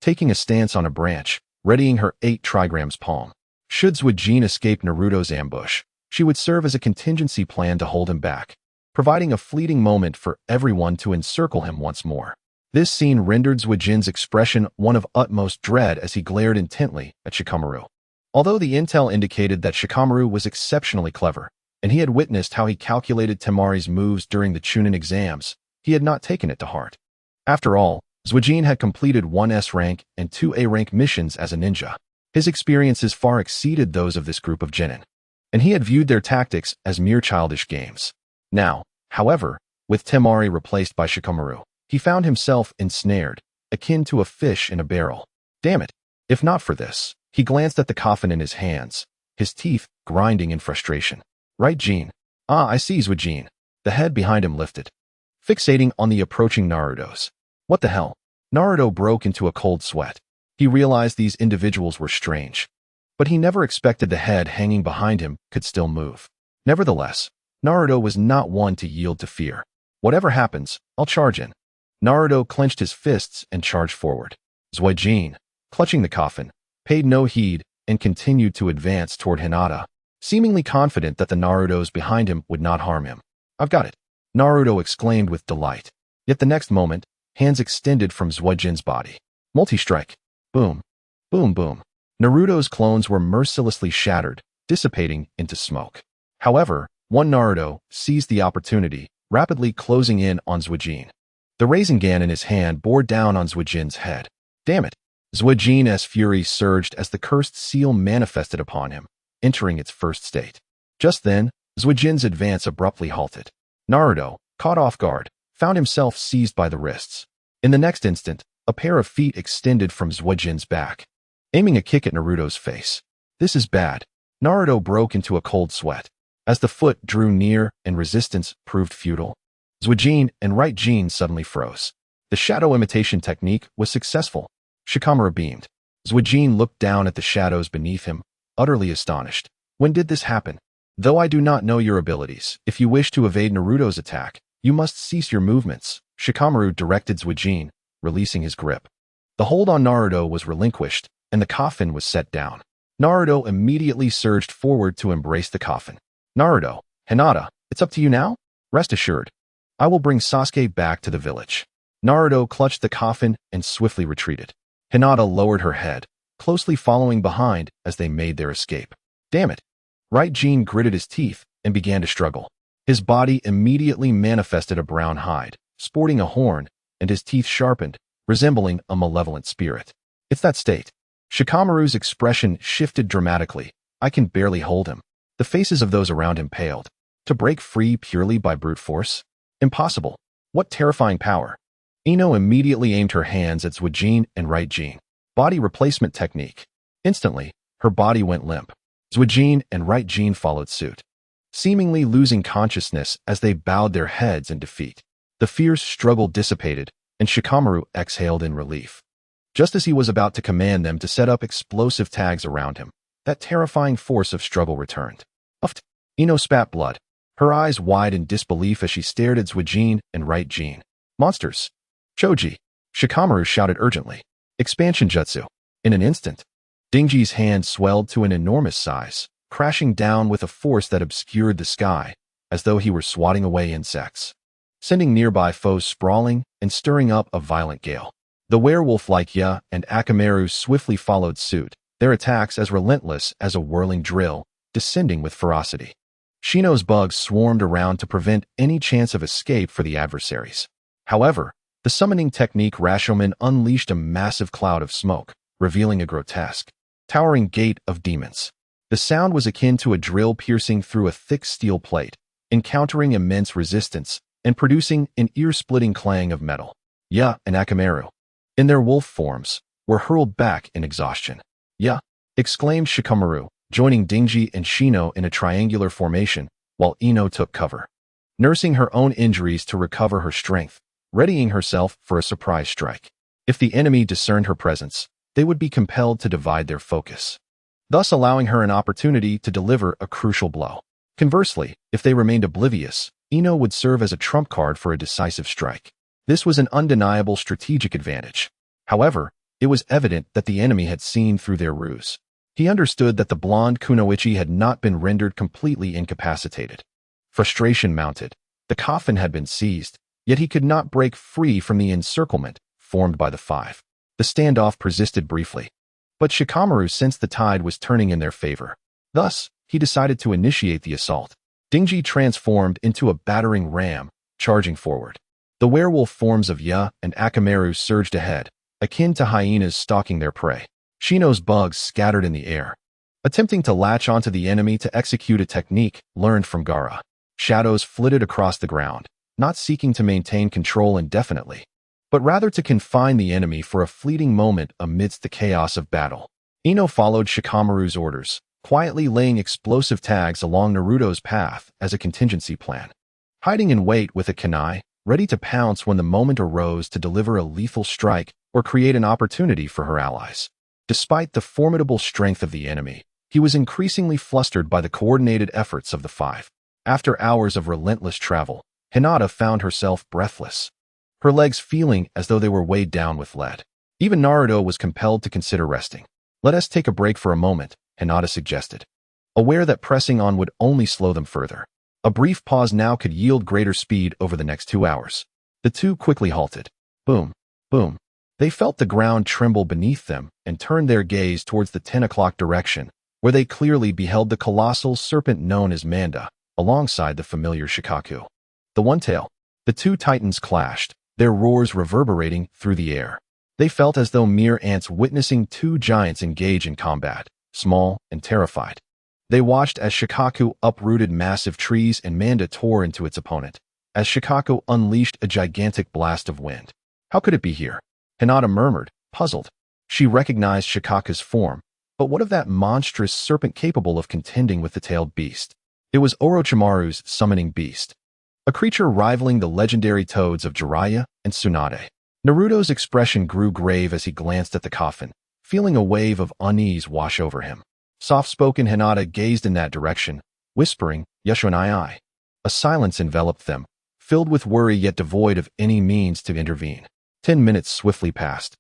S1: taking a stance on a branch, readying her 8 trigrams palm. Should Zuijin escape Naruto's ambush, she would serve as a contingency plan to hold him back, providing a fleeting moment for everyone to encircle him once more. This scene rendered Zwajin's expression one of utmost dread as he glared intently at Shikamaru. Although the intel indicated that Shikamaru was exceptionally clever, and he had witnessed how he calculated Temari's moves during the Chunin exams, he had not taken it to heart. After all, Zwajin had completed 1 S-rank and 2 A-rank missions as a ninja. His experiences far exceeded those of this group of genin, and he had viewed their tactics as mere childish games. Now, however, with Temari replaced by Shikamaru, he found himself ensnared, akin to a fish in a barrel. Damn it! If not for this, he glanced at the coffin in his hands, his teeth grinding in frustration. Right, Jean? Ah, I see, Zwajin. The head behind him lifted, fixating on the approaching Naruto's. What the hell? Naruto broke into a cold sweat. He realized these individuals were strange, but he never expected the head hanging behind him could still move. Nevertheless, Naruto was not one to yield to fear. Whatever happens, I'll charge in. Naruto clenched his fists and charged forward. Zwajin, clutching the coffin, paid no heed and continued to advance toward Hinata, seemingly confident that the Narutos behind him would not harm him. I've got it, Naruto exclaimed with delight. Yet the next moment, hands extended from Zwajin's body. Multi-strike. Boom. Boom boom. Naruto's clones were mercilessly shattered, dissipating into smoke. However, one Naruto seized the opportunity, rapidly closing in on Zwajin. The Rasengan in his hand bore down on Zwajin's head. Damn it! Zwajin's fury surged as the cursed seal manifested upon him, entering its first state. Just then, Zwajin's advance abruptly halted. Naruto, caught off guard, found himself seized by the wrists. In the next instant, a pair of feet extended from Zwajin's back, aiming a kick at Naruto's face. This is bad. Naruto broke into a cold sweat. As the foot drew near and resistance proved futile, Zwajin and right Jean suddenly froze. The shadow imitation technique was successful. Shikamaru beamed. Zwajin looked down at the shadows beneath him, utterly astonished. When did this happen? Though I do not know your abilities, if you wish to evade Naruto's attack, you must cease your movements, Shikamaru directed Zwajin, releasing his grip. The hold on Naruto was relinquished, and the coffin was set down. Naruto immediately surged forward to embrace the coffin. Naruto, Hinata, it's up to you now? Rest assured, I will bring Sasuke back to the village. Naruto clutched the coffin and swiftly retreated. Hinata lowered her head, closely following behind as they made their escape. Damn it! Right Jean gritted his teeth and began to struggle. His body immediately manifested a brown hide, sporting a horn, and his teeth sharpened, resembling a malevolent spirit. It's that state. Shikamaru's expression shifted dramatically. I can barely hold him. The faces of those around him paled. To break free purely by brute force? Impossible. What terrifying power. Ino immediately aimed her hands at Zwajin and right Jean. Body replacement technique. Instantly, her body went limp. Zwajin and right Jean followed suit, seemingly losing consciousness as they bowed their heads in defeat. The fierce struggle dissipated, and Shikamaru exhaled in relief. Just as he was about to command them to set up explosive tags around him, that terrifying force of struggle returned. Uffed. Ino spat blood, her eyes wide in disbelief as she stared at Zwajin and right Jean. Monsters! Choji! Shikamaru shouted urgently. Expansion jutsu. In an instant, Dingji's hand swelled to an enormous size, crashing down with a force that obscured the sky, as though he were swatting away insects, sending nearby foes sprawling and stirring up a violent gale. The werewolf-like Ya and Akamaru swiftly followed suit, their attacks as relentless as a whirling drill, descending with ferocity. Shino's bugs swarmed around to prevent any chance of escape for the adversaries. However, the summoning technique Rashomon unleashed a massive cloud of smoke, revealing a grotesque, towering gate of demons. The sound was akin to a drill piercing through a thick steel plate, encountering immense resistance and producing an ear-splitting clang of metal. Ya and Akamaru, in their wolf forms, were hurled back in exhaustion. Ya! Exclaimed Shikamaru, joining Dingji and Shino in a triangular formation, while Ino took cover, nursing her own injuries to recover her strength, readying herself for a surprise strike. If the enemy discerned her presence, they would be compelled to divide their focus, thus allowing her an opportunity to deliver a crucial blow. Conversely, if they remained oblivious, Ino would serve as a trump card for a decisive strike. This was an undeniable strategic advantage. However, it was evident that the enemy had seen through their ruse. He understood that the blonde kunoichi had not been rendered completely incapacitated. Frustration mounted. The coffin had been seized, Yet he could not break free from the encirclement formed by the five. The standoff persisted briefly, but Shikamaru sensed the tide was turning in their favor. Thus, he decided to initiate the assault. Dingji transformed into a battering ram, charging forward. The werewolf forms of Ya and Akamaru surged ahead, akin to hyenas stalking their prey. Shino's bugs scattered in the air, attempting to latch onto the enemy to execute a technique learned from Gaara. Shadows flitted across the ground, not seeking to maintain control indefinitely, but rather to confine the enemy for a fleeting moment amidst the chaos of battle. Ino followed Shikamaru's orders, quietly laying explosive tags along Naruto's path as a contingency plan. Hiding in wait with a kunai, ready to pounce when the moment arose to deliver a lethal strike or create an opportunity for her allies. Despite the formidable strength of the enemy, he was increasingly flustered by the coordinated efforts of the five. After hours of relentless travel, Hinata found herself breathless, her legs feeling as though they were weighed down with lead. Even Naruto was compelled to consider resting. "Let us take a break for a moment," Hinata suggested, aware that pressing on would only slow them further. A brief pause now could yield greater speed over the next 2 hours. The two quickly halted. Boom, boom. They felt the ground tremble beneath them and turned their gaze towards the 10 o'clock direction, where they clearly beheld the colossal serpent known as Manda, alongside the familiar Shikaku. The One Tail. The two titans clashed, their roars reverberating through the air. They felt as though mere ants witnessing two giants engage in combat, small and terrified. They watched as Shikaku uprooted massive trees and Manda tore into its opponent, as Shikaku unleashed a gigantic blast of wind. How could it be here? Hinata murmured, puzzled. She recognized Shikaku's form, but what of that monstrous serpent capable of contending with the tailed beast? It was Orochimaru's summoning beast, a creature rivaling the legendary toads of Jiraiya and Tsunade. Naruto's expression grew grave as he glanced at the coffin, feeling a wave of unease wash over him. Soft-spoken Hinata gazed in that direction, whispering, "Yashunai." A silence enveloped them, filled with worry yet devoid of any means to intervene. 10 minutes swiftly passed,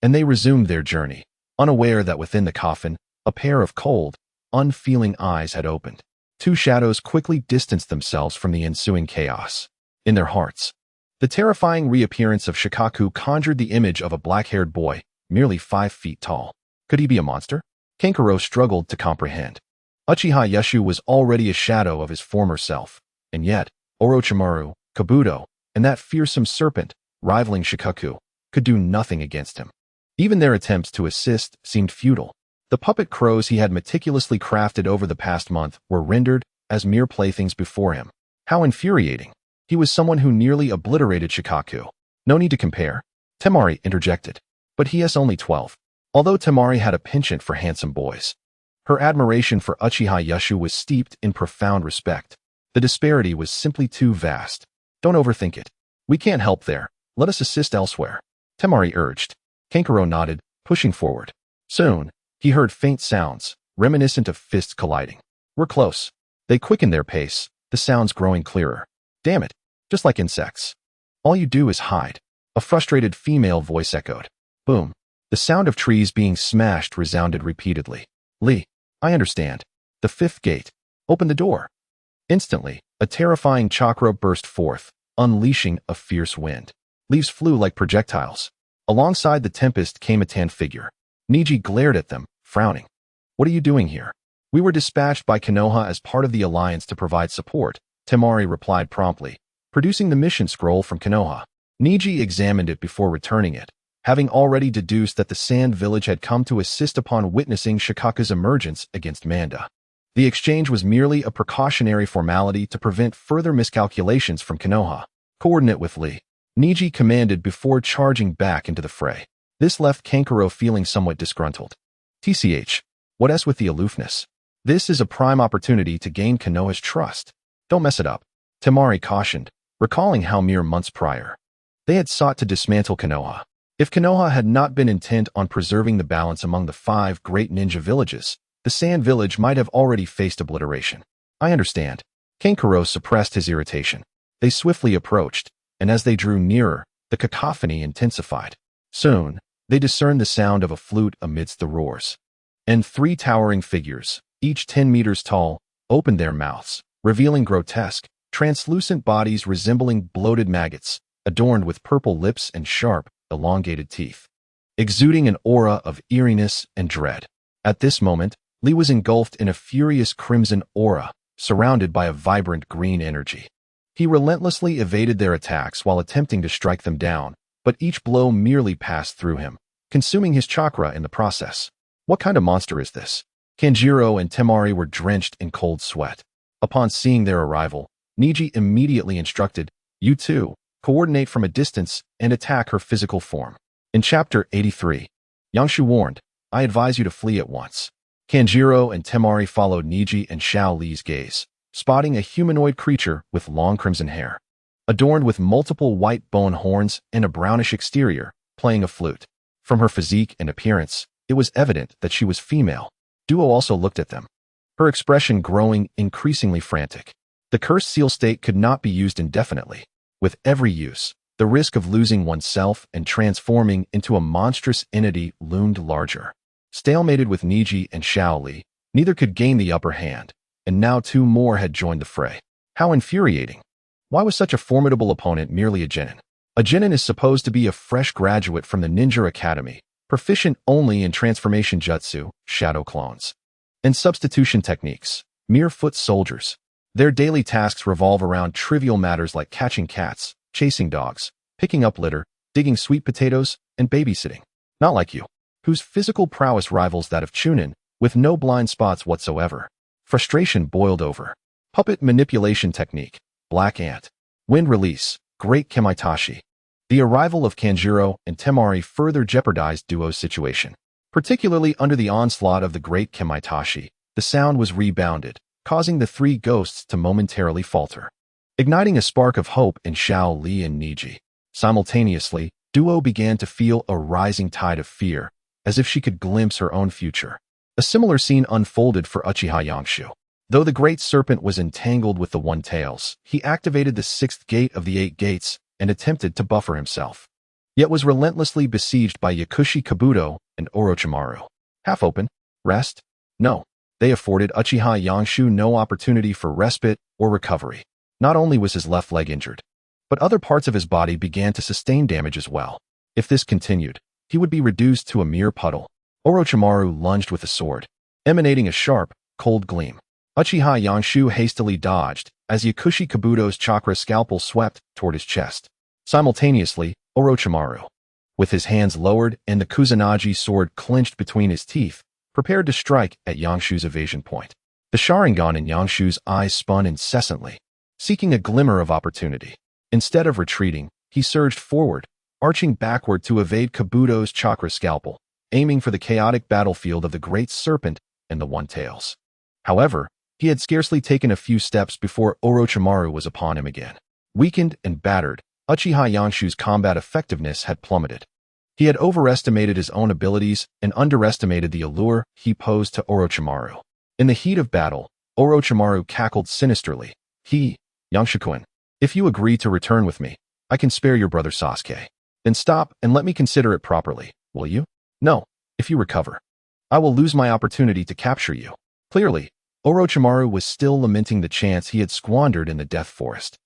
S1: and they resumed their journey, unaware that within the coffin, a pair of cold, unfeeling eyes had opened. Two shadows quickly distanced themselves from the ensuing chaos. In their hearts, the terrifying reappearance of Shikaku conjured the image of a black-haired boy, merely 5 feet tall. Could he be a monster? Kankuro struggled to comprehend. Uchiha Yeshu was already a shadow of his former self, and yet, Orochimaru, Kabuto, and that fearsome serpent, rivaling Shikaku, could do nothing against him. Even their attempts to assist seemed futile. The puppet crows he had meticulously crafted over the past month were rendered as mere playthings before him. How infuriating. He was someone who nearly obliterated Shikaku. No need to compare, Temari interjected. But he is only 12. Although Temari had a penchant for handsome boys, her admiration for Uchiha Yeshu was steeped in profound respect. The disparity was simply too vast. Don't overthink it. We can't help there. Let us assist elsewhere, Temari urged. Kankuro nodded, pushing forward. Soon, he heard faint sounds, reminiscent of fists colliding. We're close. They quickened their pace, the sounds growing clearer. Damn it, just like insects. All you do is hide, a frustrated female voice echoed. Boom. The sound of trees being smashed resounded repeatedly. Lee, I understand. The 5th gate. Open the door. Instantly, a terrifying chakra burst forth, unleashing a fierce wind. Leaves flew like projectiles. Alongside the tempest came a tan figure. Niji glared at them, frowning. What are you doing here? We were dispatched by Konoha as part of the alliance to provide support, Temari replied promptly, producing the mission scroll from Konoha. Niji examined it before returning it, having already deduced that the Sand Village had come to assist upon witnessing Shikaku's emergence against Manda. The exchange was merely a precautionary formality to prevent further miscalculations from Konoha. Coordinate with Lee, Niji commanded before charging back into the fray. This left Kankuro feeling somewhat disgruntled. TCH, what else with the aloofness? This is a prime opportunity to gain Konoha's trust. Don't mess it up, Temari cautioned, recalling how mere months prior, they had sought to dismantle Konoha. If Konoha had not been intent on preserving the balance among the 5 great ninja villages, the Sand Village might have already faced obliteration. I understand. Kankuro suppressed his irritation. They swiftly approached, and as they drew nearer, the cacophony intensified. Soon, they discerned the sound of a flute amidst the roars. And 3 towering figures, each 10 meters tall, opened their mouths, revealing grotesque, translucent bodies resembling bloated maggots, adorned with purple lips and sharp, elongated teeth, exuding an aura of eeriness and dread. At this moment, Lee was engulfed in a furious crimson aura, surrounded by a vibrant green energy. He relentlessly evaded their attacks while attempting to strike them down, but each blow merely passed through him, consuming his chakra in the process. What kind of monster is this? Kanjiro and Temari were drenched in cold sweat. Upon seeing their arrival, Niji immediately instructed, "You two, coordinate from a distance and attack her physical form." In Chapter 83, Yangshu warned, "I advise you to flee at once." Kanjiro and Temari followed Niji and Xiao Li's gaze, spotting a humanoid creature with long crimson hair, adorned with multiple white bone horns and a brownish exterior, playing a flute. From her physique and appearance, it was evident that she was female. Duo also looked at them, her expression growing increasingly frantic. The cursed seal state could not be used indefinitely. With every use, the risk of losing oneself and transforming into a monstrous entity loomed larger. Stalemated with Niji and Xiao Li, neither could gain the upper hand, and now two more had joined the fray. How infuriating! Why was such a formidable opponent merely a genin? A genin is supposed to be a fresh graduate from the Ninja Academy, proficient only in transformation jutsu, shadow clones, and substitution techniques, mere foot soldiers. Their daily tasks revolve around trivial matters like catching cats, chasing dogs, picking up litter, digging sweet potatoes, and babysitting. Not like you, whose physical prowess rivals that of Chunin, with no blind spots whatsoever. Frustration boiled over. Puppet manipulation technique, black ant, wind release, great kemaitashi. The arrival of Kanjiro and Temari further jeopardized Duo's situation. Particularly under the onslaught of the great kemaitashi, the sound was rebounded, causing the three ghosts to momentarily falter, igniting a spark of hope in Xiao Li and Niji. Simultaneously, Duo began to feel a rising tide of fear, as if she could glimpse her own future. A similar scene unfolded for Uchiha Yangshu. Though the great serpent was entangled with the One-Tails, he activated the sixth gate of the 8 gates and attempted to buffer himself, yet was relentlessly besieged by Yakushi Kabuto and Orochimaru. Half open? Rest? No. They afforded Uchiha Yangshu no opportunity for respite or recovery. Not only was his left leg injured, but other parts of his body began to sustain damage as well. If this continued, he would be reduced to a mere puddle. Orochimaru lunged with a sword, emanating a sharp, cold gleam. Uchiha Yangshu hastily dodged as Yakushi Kabuto's chakra scalpel swept toward his chest. Simultaneously, Orochimaru, with his hands lowered and the Kusanagi sword clenched between his teeth, prepared to strike at Yangshu's evasion point. The Sharingan in Yangshu's eyes spun incessantly, seeking a glimmer of opportunity. Instead of retreating, he surged forward, arching backward to evade Kabuto's chakra scalpel, aiming for the chaotic battlefield of the Great Serpent and the One-Tails. However, he had scarcely taken a few steps before Orochimaru was upon him again. Weakened and battered, Uchiha Yangshu's combat effectiveness had plummeted. He had overestimated his own abilities and underestimated the allure he posed to Orochimaru. In the heat of battle, Orochimaru cackled sinisterly. Yangshu-kun, if you agree to return with me, I can spare your brother Sasuke. Then stop and let me consider it properly, will you? No, if you recover, I will lose my opportunity to capture you. Clearly, Orochimaru was still lamenting the chance he had squandered in the Death Forest,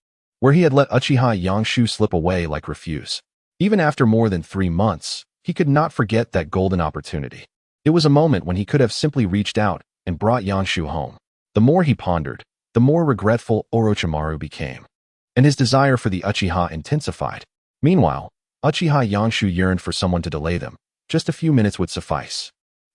S1: where he had let Uchiha Yangshu slip away like refuse. Even after more than 3 months, he could not forget that golden opportunity. It was a moment when he could have simply reached out and brought Yangshu home. The more he pondered, the more regretful Orochimaru became, and his desire for the Uchiha intensified. Meanwhile, Uchiha Yangshu yearned for someone to delay them. Just a few minutes would suffice.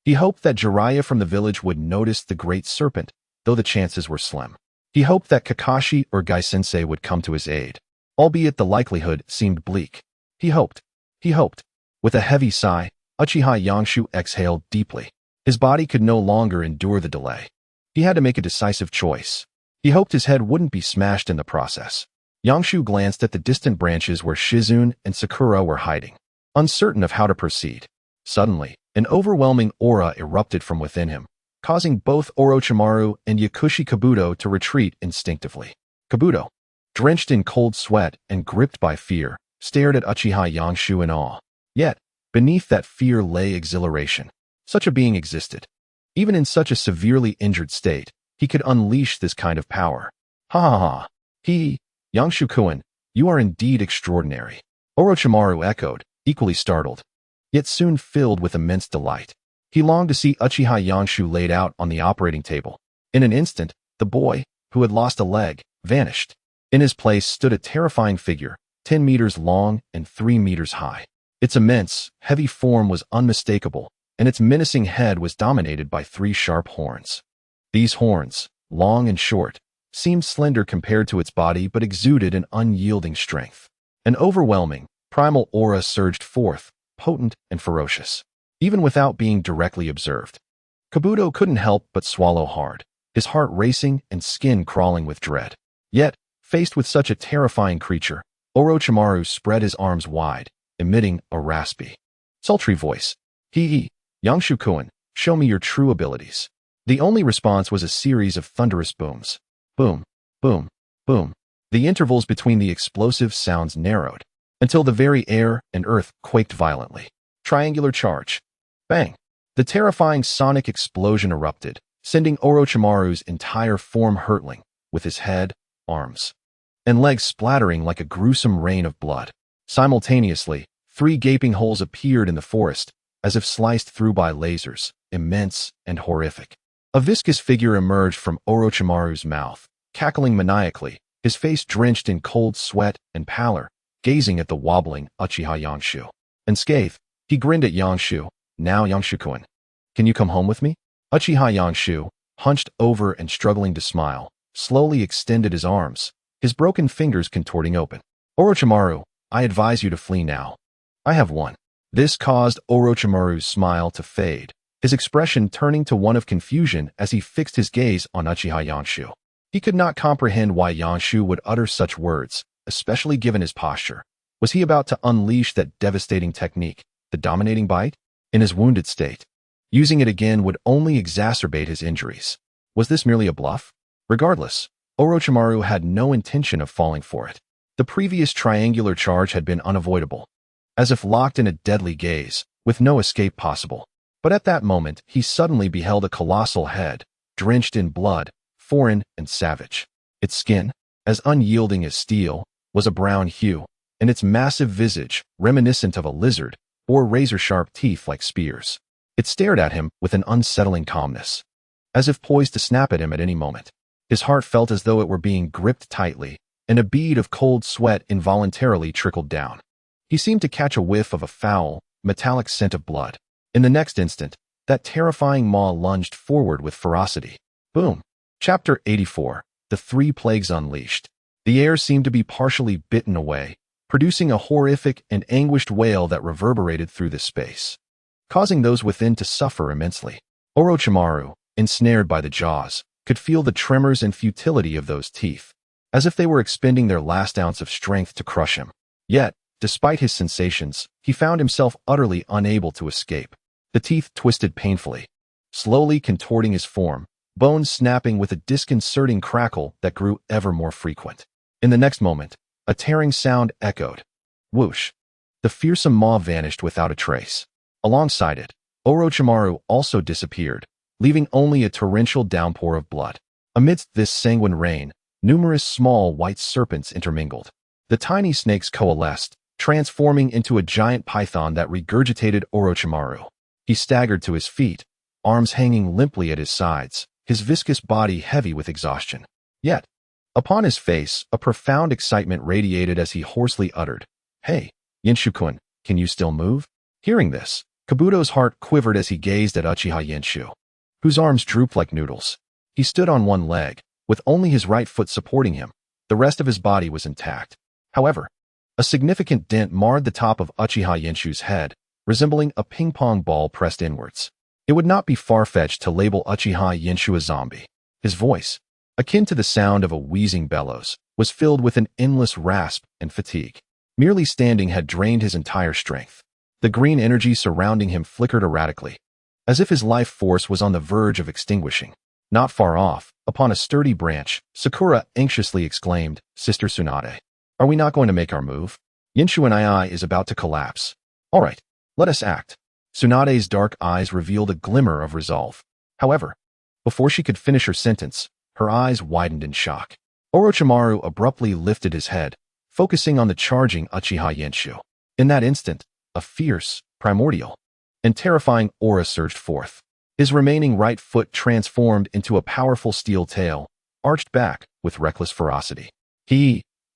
S1: He hoped that Jiraiya from the village would notice the Great Serpent, though the chances were slim. He hoped that Kakashi or Gai-sensei would come to his aid, albeit the likelihood seemed bleak. He hoped. With a heavy sigh, Uchiha Yangshu exhaled deeply. His body could no longer endure the delay. He had to make a decisive choice. He hoped his head wouldn't be smashed in the process. Yangshu glanced at the distant branches where Shizune and Sakura were hiding, uncertain of how to proceed. Suddenly, an overwhelming aura erupted from within him, causing both Orochimaru and Yakushi Kabuto to retreat instinctively. Kabuto, drenched in cold sweat and gripped by fear, stared at Uchiha Yangshu in awe. Yet, beneath that fear lay exhilaration. Such a being existed. Even in such a severely injured state, he could unleash this kind of power. Ha ha ha. Yangshu-kun, You are indeed extraordinary. Orochimaru echoed, equally startled, yet soon filled with immense delight. He longed to see Uchiha Yanshu laid out on the operating table. In an instant, the boy, who had lost a leg, vanished. In his place stood a terrifying figure, 10 meters long and 3 meters high. Its immense, heavy form was unmistakable, and its menacing head was dominated by 3 sharp horns. These horns, long and short, seemed slender compared to its body but exuded an unyielding strength. An overwhelming, primal aura surged forth, potent and ferocious, even without being directly observed. Kabuto couldn't help but swallow hard, his heart racing and skin crawling with dread. Yet, faced with such a terrifying creature, Orochimaru spread his arms wide, emitting a raspy, sultry voice. Hee, Yanshu-kun, show me your true abilities. The only response was a series of thunderous booms. Boom, boom, boom. The intervals between the explosive sounds narrowed, until the very air and earth quaked violently. Triangular charge. Bang! The terrifying sonic explosion erupted, sending Orochimaru's entire form hurtling, with his head, arms, and legs splattering like a gruesome rain of blood. Simultaneously, 3 gaping holes appeared in the forest, as if sliced through by lasers, immense and horrific. A viscous figure emerged from Orochimaru's mouth, cackling maniacally, his face drenched in cold sweat and pallor, gazing at the wobbling Uchiha Yanshu. Unscathed, he grinned at Yanshu. Now, Yanshu-kun, can you come home with me? Uchiha Yanshu, hunched over and struggling to smile, slowly extended his arms, his broken fingers contorting open. Orochimaru, I advise you to flee now. I have won. This caused Orochimaru's smile to fade, his expression turning to one of confusion as he fixed his gaze on Uchiha Yanshu. He could not comprehend why Yanshu would utter such words, especially given his posture. Was he about to unleash that devastating technique, the dominating bite? In his wounded state, using it again would only exacerbate his injuries. Was this merely a bluff? Regardless, Orochimaru had no intention of falling for it. The previous triangular charge had been unavoidable, as if locked in a deadly gaze, with no escape possible. But at that moment, he suddenly beheld a colossal head, drenched in blood, foreign and savage. Its skin, as unyielding as steel, was a brown hue, and its massive visage, reminiscent of a lizard, bore razor-sharp teeth like spears. It stared at him with an unsettling calmness, as if poised to snap at him at any moment. His heart felt as though it were being gripped tightly, and a bead of cold sweat involuntarily trickled down. He seemed to catch a whiff of a foul, metallic scent of blood. In the next instant, that terrifying maw lunged forward with ferocity. Boom! Chapter 84. The 3 Plagues Unleashed. The air seemed to be partially bitten away, producing a horrific and anguished wail that reverberated through the space, causing those within to suffer immensely. Orochimaru, ensnared by the jaws, could feel the tremors and futility of those teeth, as if they were expending their last ounce of strength to crush him. Yet, despite his sensations, he found himself utterly unable to escape. The teeth twisted painfully, slowly contorting his form, bones snapping with a disconcerting crackle that grew ever more frequent. In the next moment, a tearing sound echoed. Whoosh! The fearsome maw vanished without a trace. Alongside it, Orochimaru also disappeared, leaving only a torrential downpour of blood. Amidst this sanguine rain, numerous small white serpents intermingled. The tiny snakes coalesced, transforming into a giant python that regurgitated Orochimaru. He staggered to his feet, arms hanging limply at his sides, his viscous body heavy with exhaustion. Yet, upon his face, a profound excitement radiated as he hoarsely uttered, Hey, Yanshu-kun, can you still move? Hearing this, Kabuto's heart quivered as he gazed at Uchiha Yanshu, whose arms drooped like noodles. He stood on one leg, with only his right foot supporting him. The rest of his body was intact. However, a significant dent marred the top of Uchiha Yanshu's head, resembling a ping-pong ball pressed inwards. It would not be far-fetched to label Uchiha Yanshu a zombie. His voice, akin to the sound of a wheezing bellows, was filled with an endless rasp and fatigue. Merely standing had drained his entire strength. The green energy surrounding him flickered erratically, as if his life force was on the verge of extinguishing. Not far off, upon a sturdy branch, Sakura anxiously exclaimed, Sister Tsunade, are we not going to make our move? Yanshu and I is about to collapse. All right, let us act. Tsunade's dark eyes revealed a glimmer of resolve. However, before she could finish her sentence, her eyes widened in shock. Orochimaru abruptly lifted his head, focusing on the charging Uchiha Yenshu. In that instant, a fierce, primordial, and terrifying aura surged forth. His remaining right foot transformed into a powerful steel tail, arched back with reckless ferocity.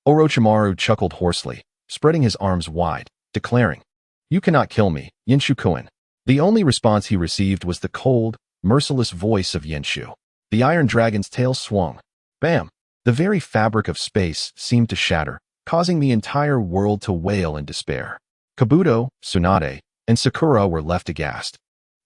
S1: Orochimaru chuckled hoarsely, spreading his arms wide, declaring, "You cannot kill me, Yenshu-kun." The only response he received was the cold, merciless voice of Yenshu. The Iron Dragon's tail swung. Bam! The very fabric of space seemed to shatter, causing the entire world to wail in despair. Kabuto, Tsunade, and Sakura were left aghast,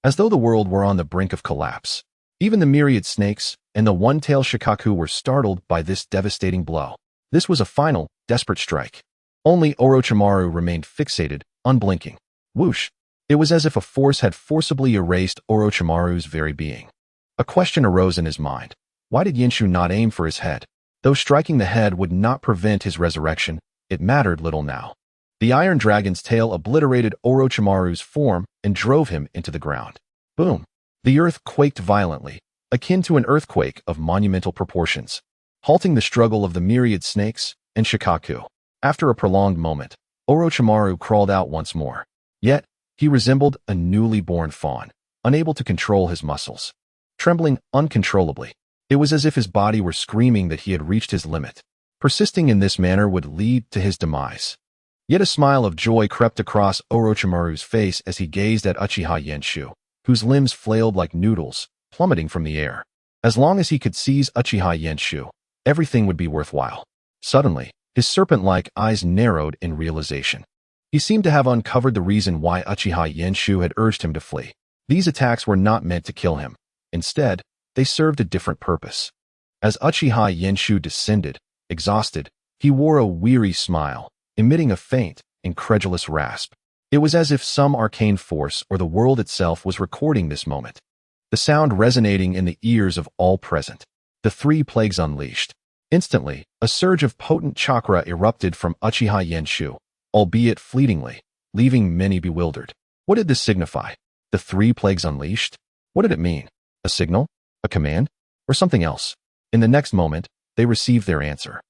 S1: as though the world were on the brink of collapse. Even the myriad snakes and the one-tailed Shikaku were startled by this devastating blow. This was a final, desperate strike. Only Orochimaru remained fixated, unblinking. Whoosh! It was as if a force had forcibly erased Orochimaru's very being. A question arose in his mind. Why did Yenshu not aim for his head? Though striking the head would not prevent his resurrection, it mattered little now. The Iron Dragon's tail obliterated Orochimaru's form and drove him into the ground. Boom! The earth quaked violently, akin to an earthquake of monumental proportions, halting the struggle of the myriad snakes and Shikaku. After a prolonged moment, Orochimaru crawled out once more. Yet, he resembled a newly born fawn, unable to control his muscles. Trembling uncontrollably, it was as if his body were screaming that he had reached his limit. Persisting in this manner would lead to his demise. Yet a smile of joy crept across Orochimaru's face as he gazed at Uchiha Yenshu, whose limbs flailed like noodles, plummeting from the air. As long as he could seize Uchiha Yenshu, everything would be worthwhile. Suddenly, his serpent-like eyes narrowed in realization. He seemed to have uncovered the reason why Uchiha Yenshu had urged him to flee. These attacks were not meant to kill him. Instead, they served a different purpose. As Uchiha Yenshu descended, exhausted, he wore a weary smile, emitting a faint, incredulous rasp. It was as if some arcane force or the world itself was recording this moment, the sound resonating in the ears of all present. The three plagues unleashed. Instantly, a surge of potent chakra erupted from Uchiha Yenshu, albeit fleetingly, leaving many bewildered. What did this signify? The three plagues unleashed? What did it mean? A signal? A command? Or something else? In the next moment, they received their answer.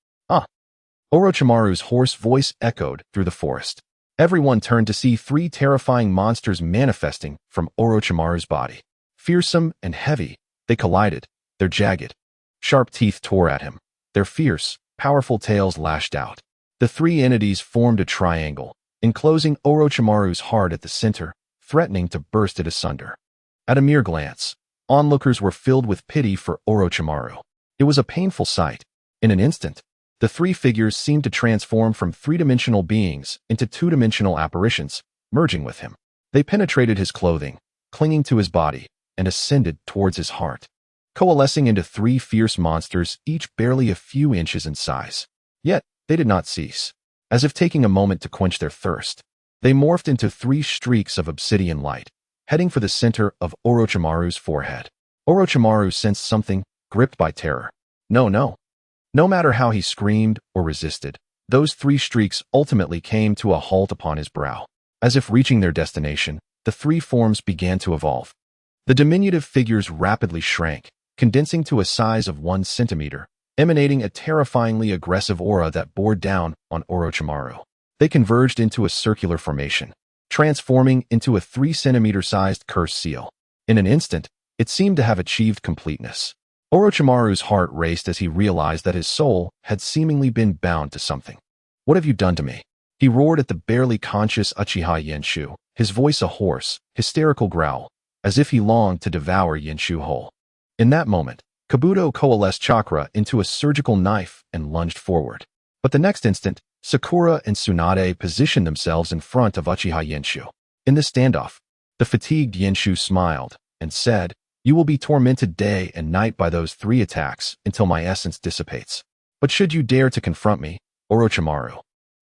S1: Orochimaru's hoarse voice echoed through the forest. Everyone turned to see three terrifying monsters manifesting from Orochimaru's body. Fearsome and heavy, they collided, their jagged, sharp teeth tore at him. Their fierce, powerful tails lashed out. The three entities formed a triangle, enclosing Orochimaru's heart at the center, threatening to burst it asunder. At a mere glance, onlookers were filled with pity for Orochimaru. It was a painful sight. In an instant, the three figures seemed to transform from three-dimensional beings into two-dimensional apparitions, merging with him. They penetrated his clothing, clinging to his body, and ascended towards his heart, coalescing into three fierce monsters, each barely a few inches in size. Yet, they did not cease. As if taking a moment to quench their thirst, they morphed into three streaks of obsidian light, heading for the center of Orochimaru's forehead. Orochimaru sensed something, gripped by terror. No matter how he screamed or resisted, those three streaks ultimately came to a halt upon his brow. As if reaching their destination, the three forms began to evolve. The diminutive figures rapidly shrank, condensing to a size of 1 centimeter, emanating a terrifyingly aggressive aura that bore down on Orochimaru. They converged into a circular formation, transforming into a 3-centimeter-sized curse seal. In an instant, it seemed to have achieved completeness. Orochimaru's heart raced as he realized that his soul had seemingly been bound to something. "What have you done to me?" He roared at the barely conscious Uchiha Yenshu, his voice a hoarse, hysterical growl, as if he longed to devour Yenshu whole. In that moment, Kabuto coalesced chakra into a surgical knife and lunged forward. But the next instant, Sakura and Tsunade positioned themselves in front of Uchiha Yenshu. In this standoff, the fatigued Yenshu smiled and said, "You will be tormented day and night by those three attacks until my essence dissipates. But should you dare to confront me, Orochimaru,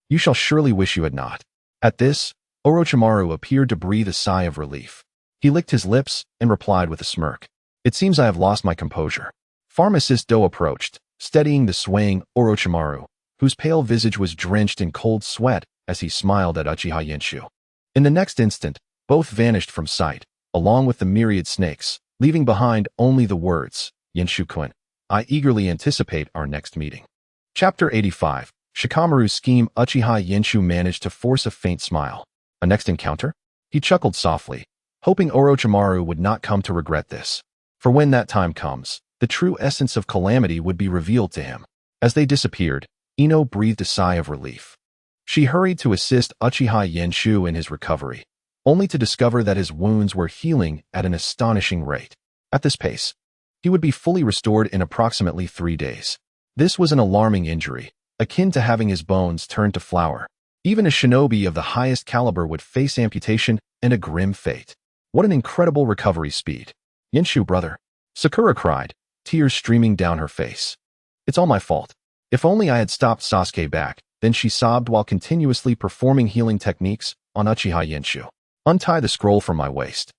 S1: you shall surely wish you had not." At this, Orochimaru appeared to breathe a sigh of relief. He licked his lips and replied with a smirk. "It seems I have lost my composure." Pharmacist Do approached, steadying the swaying Orochimaru, whose pale visage was drenched in cold sweat as he smiled at Uchiha Yenshu. In the next instant, both vanished from sight, along with the myriad snakes, leaving behind only the words, "Yenshu-kun, I eagerly anticipate our next meeting." Chapter 85, Shikamaru's scheme, Uchiha Yenshu managed to force a faint smile. A next encounter? He chuckled softly, hoping Orochimaru would not come to regret this. For when that time comes, the true essence of calamity would be revealed to him. As they disappeared, Ino breathed a sigh of relief. She hurried to assist Uchiha Yenshu in his recovery, only to discover that his wounds were healing at an astonishing rate. At this pace, he would be fully restored in approximately 3 days. This was an alarming injury, akin to having his bones turned to flour. Even a shinobi of the highest caliber would face amputation and a grim fate. What an incredible recovery speed. Yenshu, brother, Sakura cried, tears streaming down her face. It's all my fault. If only I had stopped Sasuke back. Then she sobbed while continuously performing healing techniques on Uchiha Yenshu. Untie the scroll from my waist.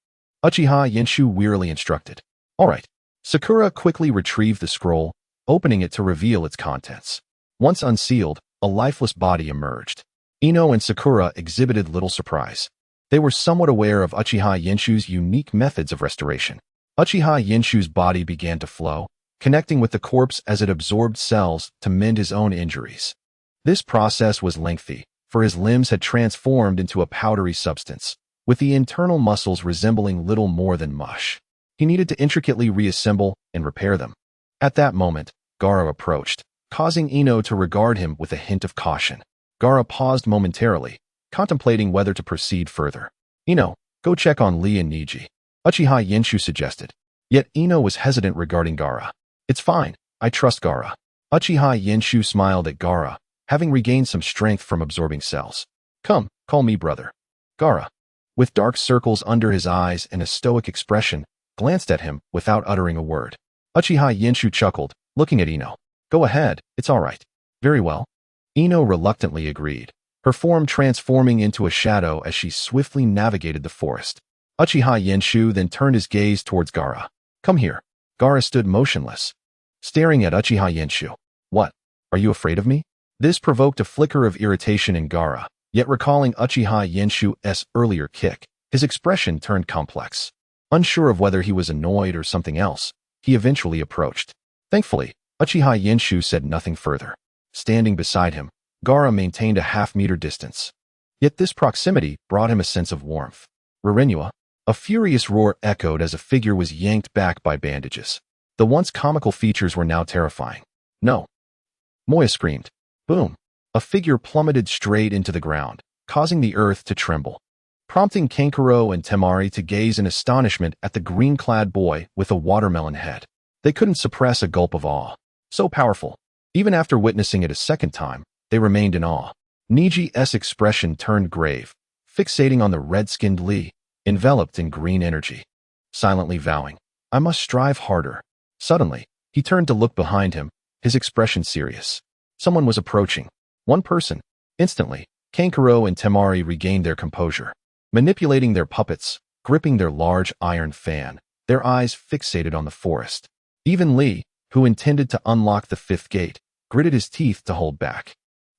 S1: Uchiha Yenshu wearily instructed. All right. Sakura quickly retrieved the scroll, opening it to reveal its contents. Once unsealed, a lifeless body emerged. Ino and Sakura exhibited little surprise. They were somewhat aware of Uchiha Yenshu's unique methods of restoration. Uchiha Yenshu's body began to flow, connecting with the corpse as it absorbed cells to mend his own injuries. This process was lengthy, for his limbs had transformed into a powdery substance, with the internal muscles resembling little more than mush. He needed to intricately reassemble and repair them. At that moment, Gaara approached, causing Ino to regard him with a hint of caution. Gaara paused momentarily, contemplating whether to proceed further. Ino, go check on Lee and Niji, Uchiha Yenshu suggested. Yet Ino was hesitant regarding Gaara. It's fine, I trust Gaara. Uchiha Yenshu smiled at Gaara, having regained some strength from absorbing cells. Come, call me brother. Gaara, with dark circles under his eyes and a stoic expression, glanced at him without uttering a word. Uchiha Yenshu chuckled, looking at Ino. Go ahead, it's all right. Very well. Ino reluctantly agreed, her form transforming into a shadow as she swiftly navigated the forest. Uchiha Yenshu then turned his gaze towards Gaara. Come here. Gaara stood motionless, staring at Uchiha Yenshu. What? Are you afraid of me? This provoked a flicker of irritation in Gaara, yet recalling Uchiha Yenshu's earlier kick, his expression turned complex. Unsure of whether he was annoyed or something else, he eventually approached. Thankfully, Uchiha Yenshu said nothing further. Standing beside him, Gaara maintained a half-meter distance. Yet this proximity brought him a sense of warmth. Rirenua, a furious roar echoed as a figure was yanked back by bandages. The once comical features were now terrifying. No. Moya screamed. Boom. A figure plummeted straight into the ground, causing the earth to tremble, prompting Kankuro and Temari to gaze in astonishment at the green-clad boy with a watermelon head. They couldn't suppress a gulp of awe. So powerful. Even after witnessing it a second time, they remained in awe. Niji's expression turned grave, fixating on the red-skinned Lee, enveloped in green energy. Silently vowing, I must strive harder. Suddenly, he turned to look behind him, his expression serious. Someone was approaching. One person. Instantly, Kankuro and Temari regained their composure. Manipulating their puppets, gripping their large iron fan, their eyes fixated on the forest. Even Lee, who intended to unlock the fifth gate, gritted his teeth to hold back.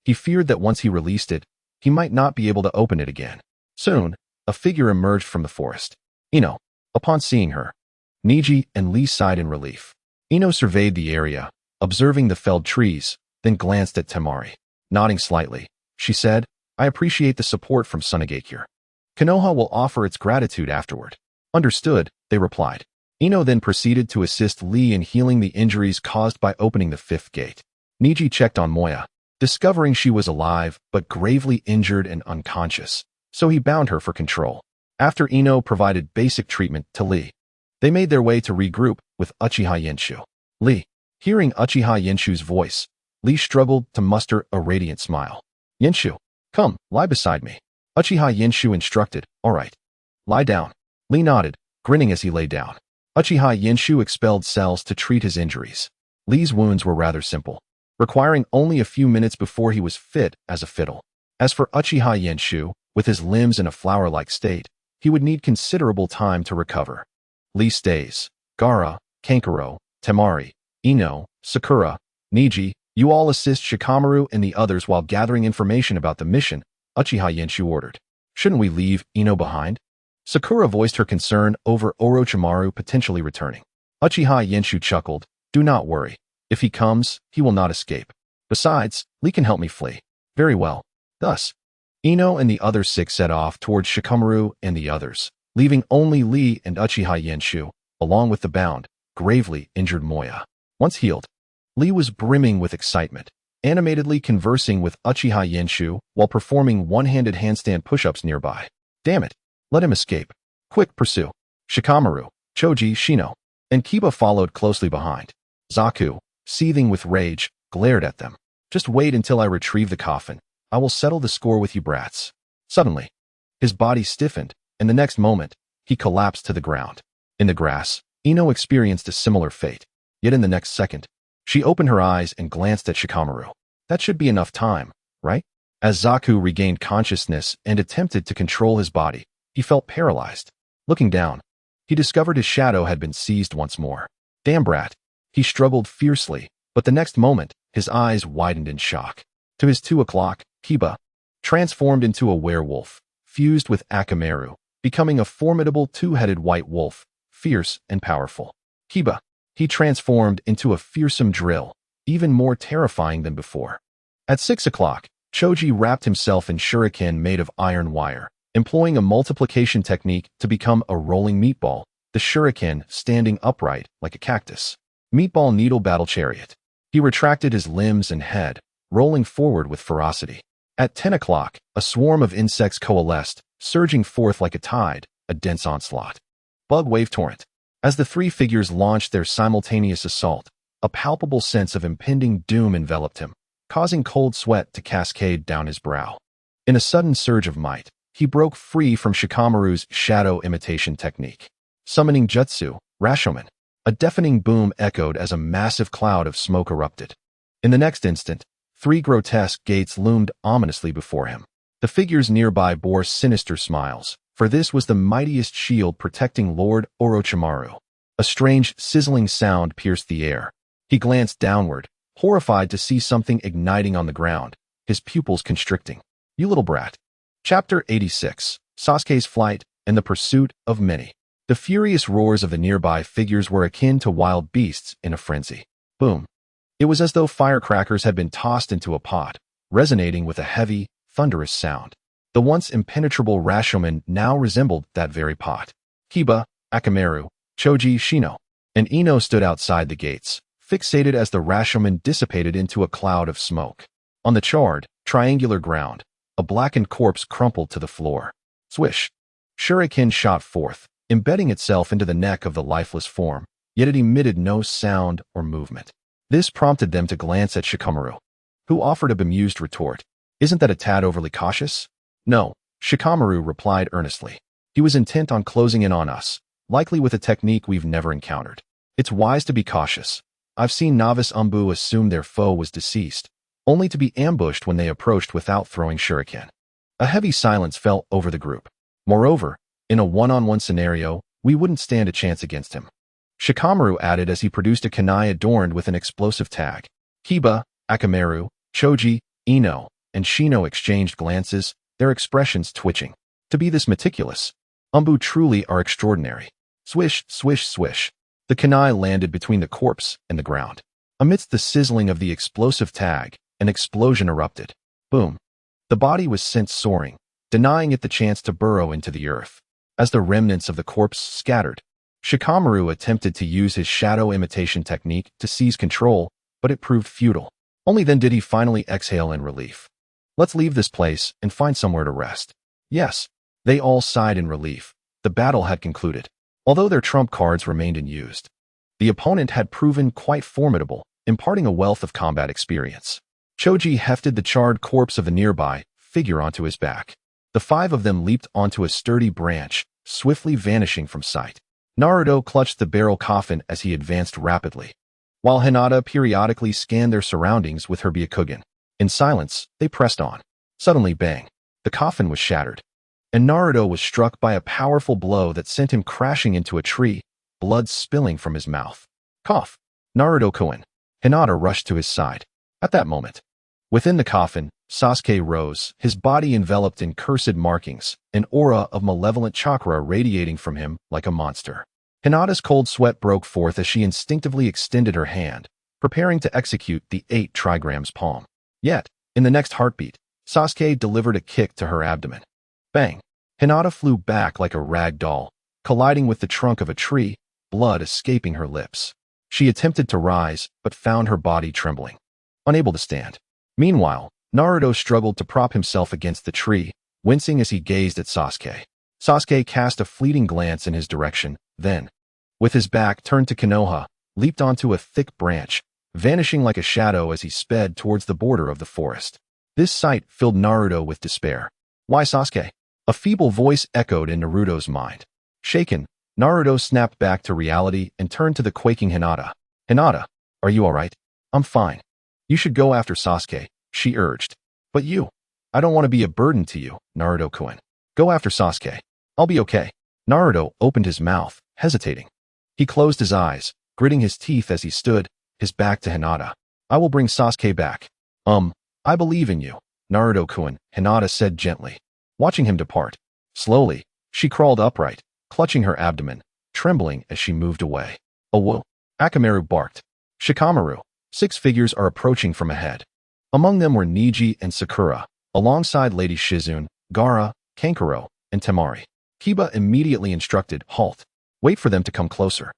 S1: He feared that once he released it, he might not be able to open it again. Soon, a figure emerged from the forest. Ino. Upon seeing her, Niji and Lee sighed in relief. Ino surveyed the area, observing the felled trees, then glanced at Temari. Nodding slightly, she said, I appreciate the support from Sunagakure. Konoha will offer its gratitude afterward. Understood, they replied. Ino then proceeded to assist Lee in healing the injuries caused by opening the fifth gate. Niji checked on Moya, discovering she was alive but gravely injured and unconscious, so he bound her for control. After Ino provided basic treatment to Lee, they made their way to regroup with Uchiha Yenshu. Lee, hearing Uchiha Yenshu's voice, Lee struggled to muster a radiant smile. Yenshu, come, lie beside me. Uchiha Yenshu instructed. All right. Lie down. Lee nodded, grinning as he lay down. Uchiha Yenshu expelled cells to treat his injuries. Lee's wounds were rather simple, requiring only a few minutes before he was fit as a fiddle. As for Uchiha Yenshu, with his limbs in a flower-like state, he would need considerable time to recover. Lee stays. Gaara, Kankuro, Temari, Ino, Sakura, Niji, you all assist Shikamaru and the others while gathering information about the mission, Uchiha Yenshu ordered. Shouldn't we leave Ino behind? Sakura voiced her concern over Orochimaru potentially returning. Uchiha Yenshu chuckled. Do not worry. If he comes, he will not escape. Besides, Lee can help me flee. Very well. Thus, Ino and the other 6 set off towards Shikamaru and the others, leaving only Lee and Uchiha Yenshu, along with the bound, gravely injured Moya. Once healed, Lee was brimming with excitement, animatedly conversing with Uchiha Yenshu while performing one-handed handstand push-ups nearby. Damn it, let him escape. Quick, pursue. Shikamaru, Choji, Shino, and Kiba followed closely behind. Zaku, seething with rage, glared at them. Just wait until I retrieve the coffin. I will settle the score with you brats. Suddenly, his body stiffened, and the next moment, he collapsed to the ground. In the grass, Ino experienced a similar fate. Yet in the next second, she opened her eyes and glanced at Shikamaru. That should be enough time, right? As Zaku regained consciousness and attempted to control his body, he felt paralyzed. Looking down, he discovered his shadow had been seized once more. Damn brat. He struggled fiercely, but the next moment, his eyes widened in shock. To his 2 o'clock, Kiba transformed into a werewolf, fused with Akamaru, becoming a formidable 2-headed white wolf, fierce and powerful. Kiba, he transformed into a fearsome drill, even more terrifying than before. At 6 o'clock, Choji wrapped himself in shuriken made of iron wire, employing a multiplication technique to become a rolling meatball, the shuriken standing upright like a cactus. Meatball needle battle chariot. He retracted his limbs and head, rolling forward with ferocity. At 10 o'clock, a swarm of insects coalesced, surging forth like a tide, a dense onslaught. Bug wave torrent. As the 3 figures launched their simultaneous assault, a palpable sense of impending doom enveloped him, causing cold sweat to cascade down his brow. In a sudden surge of might, he broke free from Shikamaru's shadow imitation technique. Summoning jutsu, Rashomon. A deafening boom echoed as a massive cloud of smoke erupted. In the next instant, 3 grotesque gates loomed ominously before him. The figures nearby bore sinister smiles, for this was the mightiest shield protecting Lord Orochimaru. A strange, sizzling sound pierced the air. He glanced downward, horrified to see something igniting on the ground, his pupils constricting. You little brat. Chapter 86, Sasuke's Flight and the Pursuit of Many. The furious roars of the nearby figures were akin to wild beasts in a frenzy. Boom. It was as though firecrackers had been tossed into a pot, resonating with a heavy, thunderous sound. The once impenetrable Rashomon now resembled that very pot. Kiba, Akamaru, Choji, Shino, and Ino stood outside the gates, fixated as the Rashomon dissipated into a cloud of smoke. On the charred, triangular ground, a blackened corpse crumpled to the floor. Swish. Shuriken shot forth, embedding itself into the neck of the lifeless form, yet it emitted no sound or movement. This prompted them to glance at Shikamaru, who offered a bemused retort. Isn't that a tad overly cautious? No, Shikamaru replied earnestly. He was intent on closing in on us, likely with a technique we've never encountered. It's wise to be cautious. I've seen novice Umbu assume their foe was deceased, only to be ambushed when they approached without throwing shuriken. A heavy silence fell over the group. Moreover, in a one-on-one scenario, we wouldn't stand a chance against him. Shikamaru added as he produced a kunai adorned with an explosive tag. Kiba, Akamaru, Choji, Ino, and Shino exchanged glances, their expressions twitching. To be this meticulous, Umbu truly are extraordinary. Swish, swish, swish. The kunai landed between the corpse and the ground. Amidst the sizzling of the explosive tag, an explosion erupted. Boom. The body was sent soaring, denying it the chance to burrow into the earth. As the remnants of the corpse scattered, Shikamaru attempted to use his shadow imitation technique to seize control, but it proved futile. Only then did he finally exhale in relief. Let's leave this place and find somewhere to rest. Yes, they all sighed in relief. The battle had concluded, although their trump cards remained unused. The opponent had proven quite formidable, imparting a wealth of combat experience. Choji hefted the charred corpse of a nearby figure onto his back. The 5 of them leaped onto a sturdy branch, swiftly vanishing from sight. Naruto clutched the barrel coffin as he advanced rapidly, while Hinata periodically scanned their surroundings with her Byakugan. In silence, they pressed on. Suddenly, bang! The coffin was shattered, and Naruto was struck by a powerful blow that sent him crashing into a tree, blood spilling from his mouth. Cough! Naruto-kun. Hinata rushed to his side. At that moment, within the coffin, Sasuke rose, his body enveloped in cursed markings, an aura of malevolent chakra radiating from him like a monster. Hinata's cold sweat broke forth as she instinctively extended her hand, preparing to execute the 8 trigrams palm. Yet, in the next heartbeat, Sasuke delivered a kick to her abdomen. Bang! Hinata flew back like a rag doll, colliding with the trunk of a tree, blood escaping her lips. She attempted to rise, but found her body trembling, unable to stand. Meanwhile, Naruto struggled to prop himself against the tree, wincing as he gazed at Sasuke. Sasuke cast a fleeting glance in his direction, then, with his back turned to Konoha, leaped onto a thick branch, vanishing like a shadow as he sped towards the border of the forest. This sight filled Naruto with despair. Why Sasuke? A feeble voice echoed in Naruto's mind. Shaken, Naruto snapped back to reality and turned to the quaking Hinata. Hinata, are you alright? I'm fine. You should go after Sasuke, she urged. But you, I don't want to be a burden to you, Naruto-kun. Go after Sasuke. I'll be okay. Naruto opened his mouth, hesitating. He closed his eyes, gritting his teeth as he stood, his back to Hinata. I will bring Sasuke back. I believe in you, Naruto-kun, Hinata said gently. Watching him depart. Slowly, she crawled upright, clutching her abdomen, trembling as she moved away. Whoa! Akamaru barked. Shikamaru. 6 figures are approaching from ahead. Among them were Neji and Sakura, alongside Lady Shizune, Gaara, Kankuro, and Temari. Kiba immediately instructed, halt. Wait for them to come closer.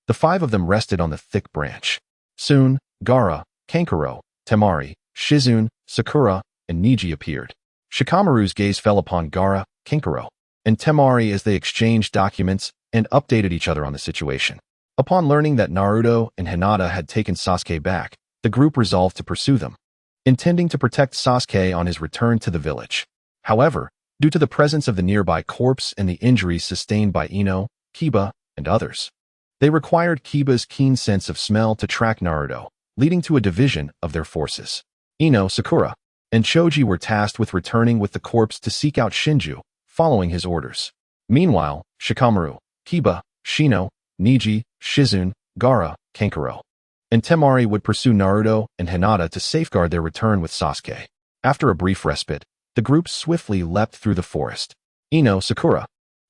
S1: The 5 of them rested on the thick branch. Soon, Gaara, Kankuro, Temari, Shizune, Sakura, and Neji appeared. Shikamaru's gaze fell upon Gaara, Kankuro, and Temari as they exchanged documents and updated each other on the situation. Upon learning that Naruto and Hinata had taken Sasuke back, the group resolved to pursue them, intending to protect Sasuke on his return to the village. However, due to the presence of the nearby corpse and the injuries sustained by Ino, Kiba, and others, they required Kiba's keen sense of smell to track Naruto, leading to a division of their forces. Ino, Sakura, and Choji were tasked with returning with the corpse to seek out Shinju, following his orders. Meanwhile, Shikamaru, Kiba, Shino, Neji, Shizune, Gaara, Kankuro, and Temari would pursue Naruto and Hinata to safeguard their return with Sasuke. After a brief respite, the group swiftly leapt through the forest. Ino, Sakura,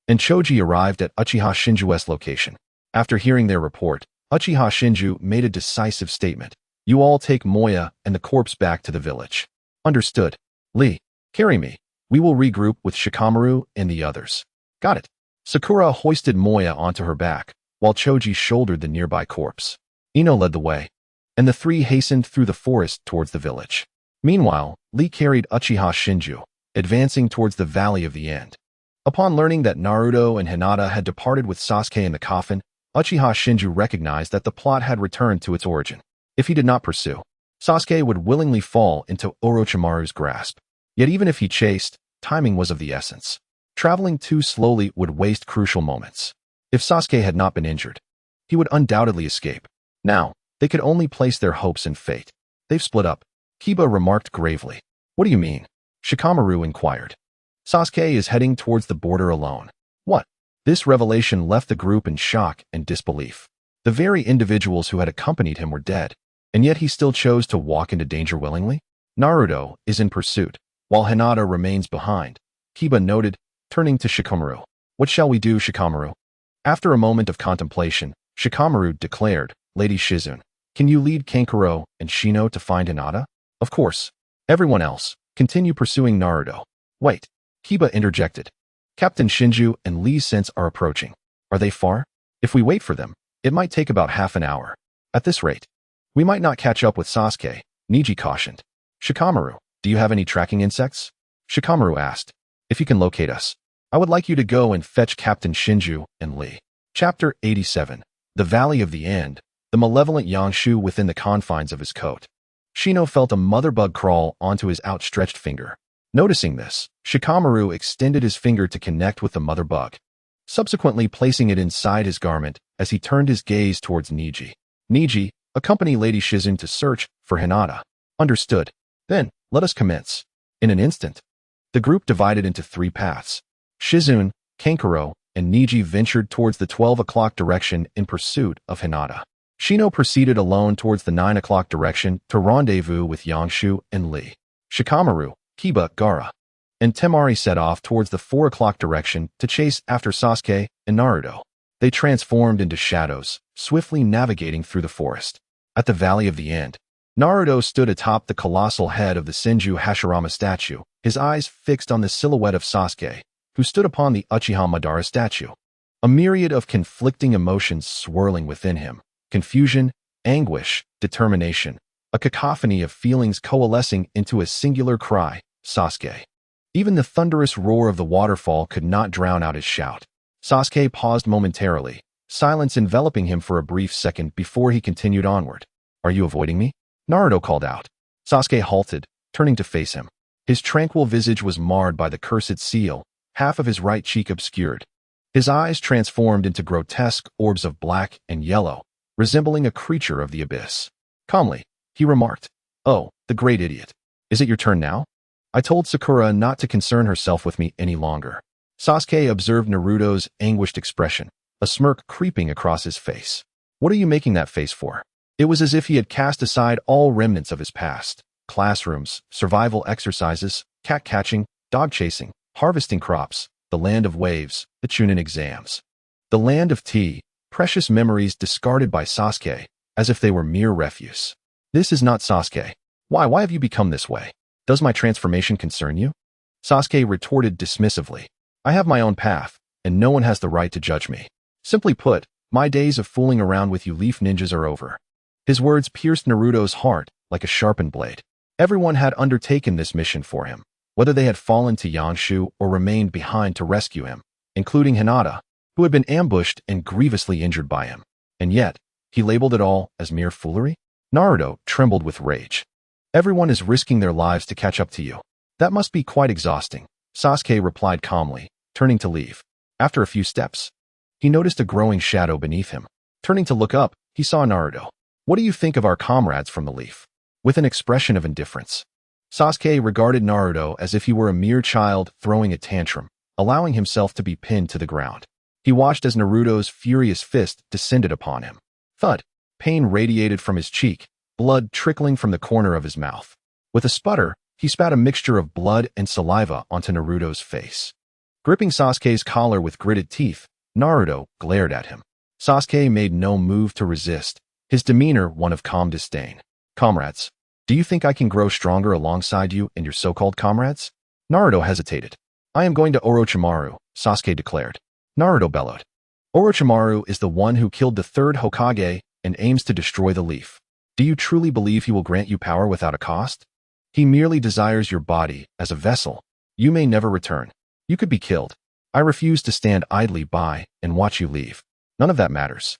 S1: and Choji arrived at Uchiha Shinju's location. After hearing their report, Uchiha Shinju made a decisive statement. You all take Moya and the corpse back to the village. Understood. Lee, carry me. We will regroup with Shikamaru and the others. Got it. Sakura hoisted Moya onto her back, while Choji shouldered the nearby corpse. Ino led the way, and the 3 hastened through the forest towards the village. Meanwhile, Lee carried Uchiha Shinju, advancing towards the Valley of the End. Upon learning that Naruto and Hinata had departed with Sasuke in the coffin, Uchiha Shinju recognized that the plot had returned to its origin. If he did not pursue, Sasuke would willingly fall into Orochimaru's grasp. Yet even if he chased, timing was of the essence. Traveling too slowly would waste crucial moments. If Sasuke had not been injured, he would undoubtedly escape. Now, they could only place their hopes in fate. They've split up, Kiba remarked gravely. What do you mean? Shikamaru inquired. Sasuke is heading towards the border alone. What? This revelation left the group in shock and disbelief. The very individuals who had accompanied him were dead, and yet he still chose to walk into danger willingly? Naruto is in pursuit, while Hinata remains behind, Kiba noted, turning to Shikamaru. What shall we do, Shikamaru? After a moment of contemplation, Shikamaru declared, Lady Shizune, can you lead Kankuro and Shino to find Hinata? Of course. Everyone else, continue pursuing Naruto. Wait. Kiba interjected. Captain Shinju and Lee Sense are approaching. Are they far? If we wait for them, it might take about half an hour. At this rate, we might not catch up with Sasuke, Neji cautioned. Shikamaru, do you have any tracking insects? Shikamaru asked. If you can locate us, I would like you to go and fetch Captain Shinju and Lee. Chapter 87. The Valley of the End, the malevolent Yangshu within the confines of his coat. Shino felt a mother bug crawl onto his outstretched finger. Noticing this, Shikamaru extended his finger to connect with the mother bug, subsequently placing it inside his garment as he turned his gaze towards Neji. Neji, accompany Lady Shizune to search for Hinata. Understood. Then, let us commence. In an instant, the group divided into 3 paths. Shizune, Kankuro, and Neji ventured towards the 12 o'clock direction in pursuit of Hinata. Shino proceeded alone towards the 9 o'clock direction to rendezvous with Yangshu and Lee. Shikamaru, Kiba, Gaara, and Temari set off towards the 4 o'clock direction to chase after Sasuke and Naruto. They transformed into shadows, swiftly navigating through the forest. At the Valley of the End, Naruto stood atop the colossal head of the Senju Hashirama statue, his eyes fixed on the silhouette of Sasuke, who stood upon the Uchiha Madara statue. A myriad of conflicting emotions swirling within him: confusion, anguish, determination, a cacophony of feelings coalescing into a singular cry, Sasuke. Even the thunderous roar of the waterfall could not drown out his shout. Sasuke paused momentarily, silence enveloping him for a brief second before he continued onward. "Are you avoiding me?" Naruto called out. Sasuke halted, turning to face him. His tranquil visage was marred by the cursed seal, half of his right cheek obscured. His eyes transformed into grotesque orbs of black and yellow, resembling a creature of the abyss. Calmly, he remarked, "Oh, the great idiot. Is it your turn now? I told Sakura not to concern herself with me any longer." Sasuke observed Naruto's anguished expression, a smirk creeping across his face. "What are you making that face for?" It was as if he had cast aside all remnants of his past: classrooms, survival exercises, cat-catching, dog-chasing, harvesting crops, the land of waves, the Chunin exams. The land of tea, precious memories discarded by Sasuke, as if they were mere refuse. "This is not Sasuke. Why have you become this way? Does my transformation concern you?" Sasuke retorted dismissively. "I have my own path, and no one has the right to judge me. Simply put, my days of fooling around with you leaf ninjas are over." His words pierced Naruto's heart like a sharpened blade. Everyone had undertaken this mission for him, whether they had fallen to Yanshu or remained behind to rescue him, including Hinata, who had been ambushed and grievously injured by him. And yet, he labeled it all as mere foolery? Naruto trembled with rage. "Everyone is risking their lives to catch up to you. That must be quite exhausting," Sasuke replied calmly, turning to leave. After a few steps, he noticed a growing shadow beneath him. Turning to look up, he saw Naruto. "What do you think of our comrades from the leaf?" With an expression of indifference, Sasuke regarded Naruto as if he were a mere child throwing a tantrum, allowing himself to be pinned to the ground. He watched as Naruto's furious fist descended upon him. Thud! Pain radiated from his cheek, blood trickling from the corner of his mouth. With a sputter, he spat a mixture of blood and saliva onto Naruto's face. Gripping Sasuke's collar with gritted teeth, Naruto glared at him. Sasuke made no move to resist, his demeanor one of calm disdain. "Comrades, do you think I can grow stronger alongside you and your so-called comrades?" Naruto hesitated. "I am going to Orochimaru," Sasuke declared. Naruto bellowed. "Orochimaru is the one who killed the third Hokage and aims to destroy the leaf. Do you truly believe he will grant you power without a cost? He merely desires your body as a vessel. You may never return. You could be killed. I refuse to stand idly by and watch you leave. None of that matters.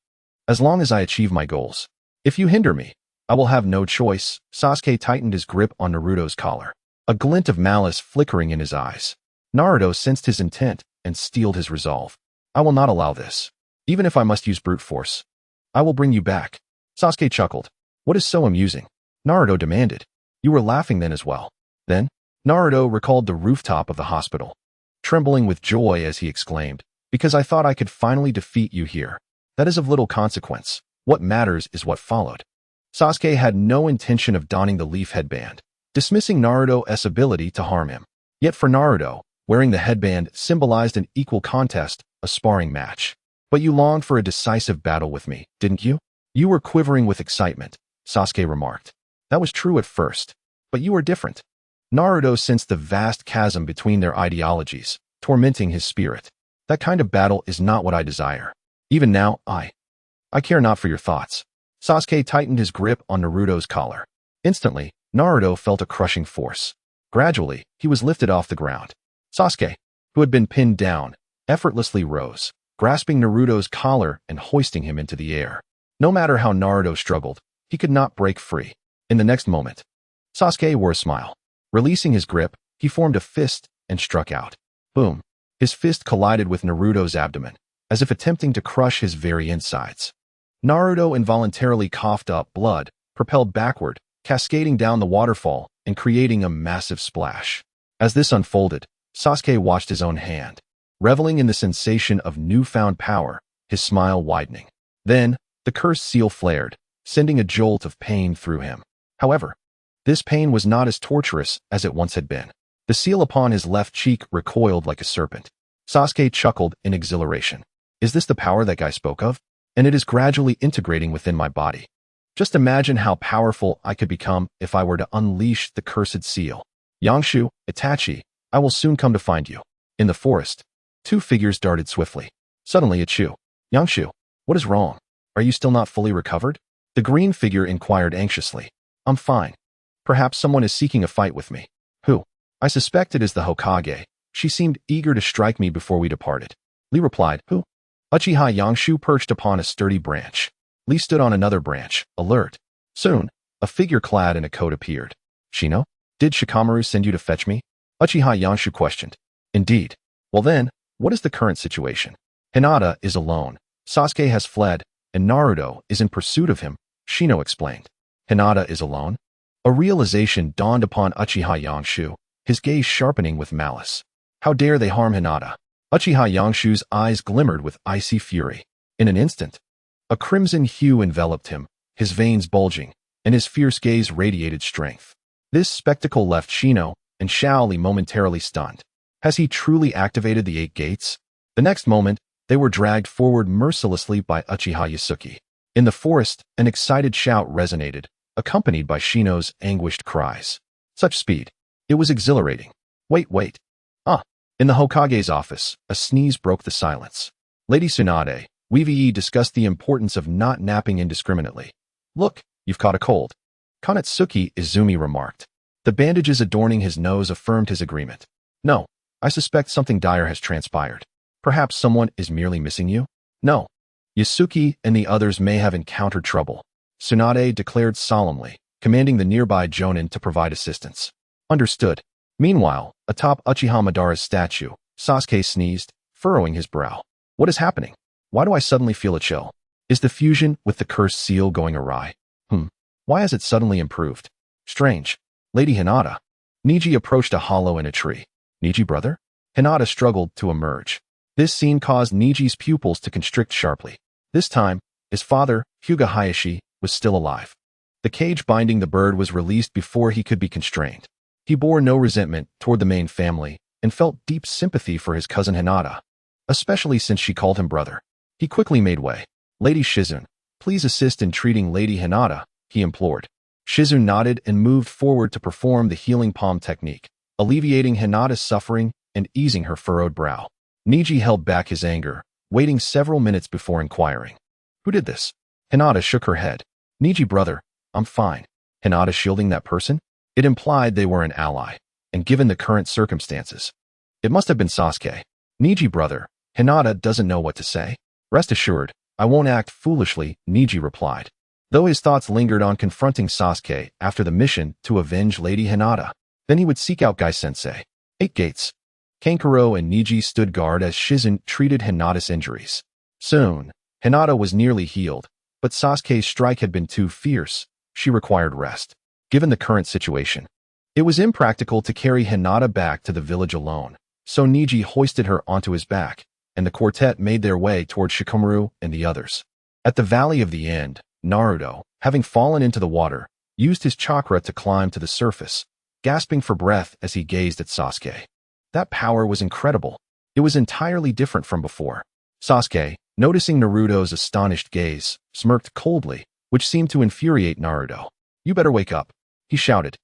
S1: As long as I achieve my goals. If you hinder me, I will have no choice." Sasuke tightened his grip on Naruto's collar, a glint of malice flickering in his eyes. Naruto sensed his intent and steeled his resolve. "I will not allow this. Even if I must use brute force, I will bring you back." Sasuke chuckled. "What is so amusing?" Naruto demanded. "You were laughing then as well." Then, Naruto recalled the rooftop of the hospital, trembling with joy as he exclaimed, "Because I thought I could finally defeat you here. That is of little consequence. What matters is what followed." Sasuke had no intention of donning the leaf headband, dismissing Naruto's ability to harm him. Yet for Naruto, wearing the headband symbolized an equal contest, a sparring match. "But you longed for a decisive battle with me, didn't you?" "You were quivering with excitement," Sasuke remarked. "That was true at first, but you are different." Naruto sensed the vast chasm between their ideologies, tormenting his spirit. "That kind of battle is not what I desire. Even now, I care not for your thoughts." Sasuke tightened his grip on Naruto's collar. Instantly, Naruto felt a crushing force. Gradually, he was lifted off the ground. Sasuke, who had been pinned down, effortlessly rose, grasping Naruto's collar and hoisting him into the air. No matter how Naruto struggled, he could not break free. In the next moment, Sasuke wore a smile. Releasing his grip, he formed a fist and struck out. Boom! His fist collided with Naruto's abdomen, as if attempting to crush his very insides. Naruto involuntarily coughed up blood, propelled backward, cascading down the waterfall and creating a massive splash. As this unfolded, Sasuke watched his own hand, reveling in the sensation of newfound power, his smile widening. Then, the cursed seal flared, sending a jolt of pain through him. However, this pain was not as torturous as it once had been. The seal upon his left cheek recoiled like a serpent. Sasuke chuckled in exhilaration. "Is this the power that guy spoke of? And it is gradually integrating within my body." Just imagine how powerful I could become if I were to unleash the cursed seal. Yangshu, Itachi, I will soon come to find you. In the forest, two figures darted swiftly. Suddenly Ichigo. Yangshu, what is wrong? Are you still not fully recovered? The green figure inquired anxiously. I'm fine. Perhaps someone is seeking a fight with me. Who? I suspect it is the Hokage. She seemed eager to strike me before we departed. Lee replied, Who? Uchiha Yangshu perched upon a sturdy branch. Lee stood on another branch, alert. Soon, a figure clad in a coat appeared. Shino? Did Shikamaru send you to fetch me? Uchiha Yangshu questioned. Indeed. Well then, what is the current situation? Hinata is alone. Sasuke has fled, and Naruto is in pursuit of him, Shino explained. Hinata is alone? A realization dawned upon Uchiha Yangshu, his gaze sharpening with malice. How dare they harm Hinata? Uchiha Yangshu's eyes glimmered with icy fury. In an instant, a crimson hue enveloped him, his veins bulging, and his fierce gaze radiated strength. This spectacle left Shino and Shaoli momentarily stunned. Has he truly activated the 8 gates? The next moment, they were dragged forward mercilessly by Uchiha Yasuke. In the forest, an excited shout resonated, accompanied by Shino's anguished cries. Such speed. It was exhilarating. Wait. In the Hokage's office, a sneeze broke the silence. Lady Tsunade, we've discussed the importance of not napping indiscriminately. Look, you've caught a cold. Kanetsuki Izumi remarked. The bandages adorning his nose affirmed his agreement. No, I suspect something dire has transpired. Perhaps someone is merely missing you? No. Yasuki and the others may have encountered trouble. Tsunade declared solemnly, commanding the nearby Jonin to provide assistance. Understood. Meanwhile, atop Uchiha Madara's statue, Sasuke sneezed, furrowing his brow. What is happening? Why do I suddenly feel a chill? Is the fusion with the cursed seal going awry? Why has it suddenly improved? Strange. Lady Hinata. Niji approached a hollow in a tree. Niji, brother? Hinata struggled to emerge. This scene caused Niji's pupils to constrict sharply. This time, his father, Hyuga Hayashi, was still alive. The cage binding the bird was released before he could be constrained. He bore no resentment toward the main family and felt deep sympathy for his cousin Hinata, especially since she called him brother. He quickly made way. Lady Shizune, please assist in treating Lady Hinata, he implored. Shizune nodded and moved forward to perform the healing palm technique, alleviating Hinata's suffering and easing her furrowed brow. Niji held back his anger, waiting several minutes before inquiring. Who did this? Hinata shook her head. Niji, brother, I'm fine. Hinata shielding that person? It implied they were an ally, and given the current circumstances, it must have been Sasuke. Niji, brother, Hinata doesn't know what to say. Rest assured, I won't act foolishly, Niji replied, though his thoughts lingered on confronting Sasuke after the mission to avenge Lady Hinata. Then he would seek out Gai-sensei. 8 gates. Kankuro and Niji stood guard as Shizune treated Hinata's injuries. Soon, Hinata was nearly healed, but Sasuke's strike had been too fierce. She required rest. Given the current situation, it was impractical to carry Hinata back to the village alone, so Niji hoisted her onto his back, and the quartet made their way toward Shikamaru and the others. At the Valley of the End, Naruto, having fallen into the water, used his chakra to climb to the surface, gasping for breath as he gazed at Sasuke. That power was incredible. It was entirely different from before. Sasuke, noticing Naruto's astonished gaze, smirked coldly, which seemed to infuriate Naruto. You better wake up, he shouted,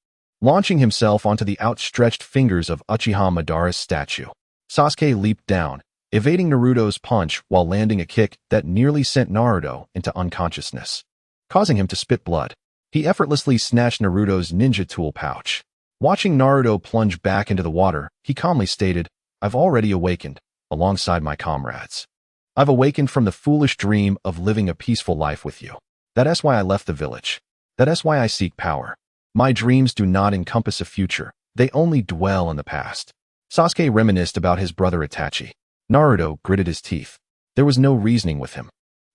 S1: launching himself onto the outstretched fingers of Uchiha Madara's statue. Sasuke leaped down, evading Naruto's punch while landing a kick that nearly sent Naruto into unconsciousness, causing him to spit blood. He effortlessly snatched Naruto's ninja tool pouch. Watching Naruto plunge back into the water, he calmly stated, I've already awakened, alongside my comrades. I've awakened from the foolish dream of living a peaceful life with you. That's why I left the village. That's why I seek power. My dreams do not encompass a future. They only dwell in the past. Sasuke reminisced about his brother Itachi. Naruto gritted his teeth. There was no reasoning with him.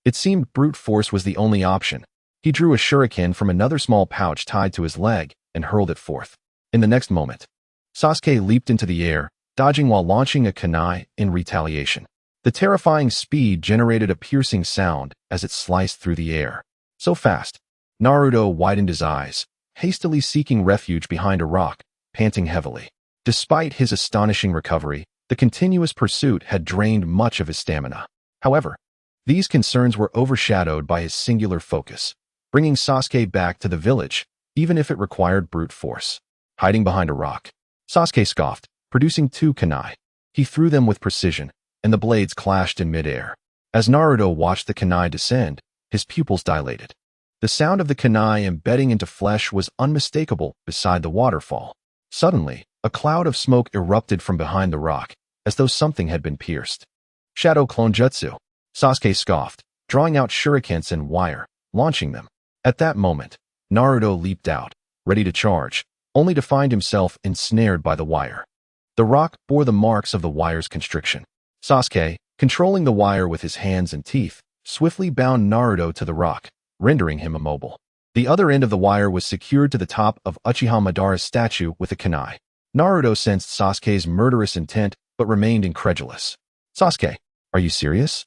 S1: It seemed brute force was the only option. He drew a shuriken from another small pouch tied to his leg and hurled it forth. In the next moment, Sasuke leaped into the air, dodging while launching a kunai in retaliation. The terrifying speed generated a piercing sound as it sliced through the air. So fast, Naruto widened his eyes, hastily seeking refuge behind a rock, panting heavily. Despite his astonishing recovery, the continuous pursuit had drained much of his stamina. However, these concerns were overshadowed by his singular focus, bringing Sasuke back to the village, even if it required brute force. Hiding behind a rock, Sasuke scoffed, producing 2 kunai. He threw them with precision, and the blades clashed in midair. As Naruto watched the kunai descend, his pupils dilated. The sound of the kunai embedding into flesh was unmistakable beside the waterfall. Suddenly, a cloud of smoke erupted from behind the rock, as though something had been pierced. Shadow Clone Jutsu, Sasuke scoffed, drawing out shurikens and wire, launching them. At that moment, Naruto leaped out, ready to charge, only to find himself ensnared by the wire. The rock bore the marks of the wire's constriction. Sasuke, controlling the wire with his hands and teeth, swiftly bound Naruto to the rock, rendering him immobile. The other end of the wire was secured to the top of Uchiha Madara's statue with a kunai. Naruto sensed Sasuke's murderous intent, but remained incredulous. Sasuke, are you serious?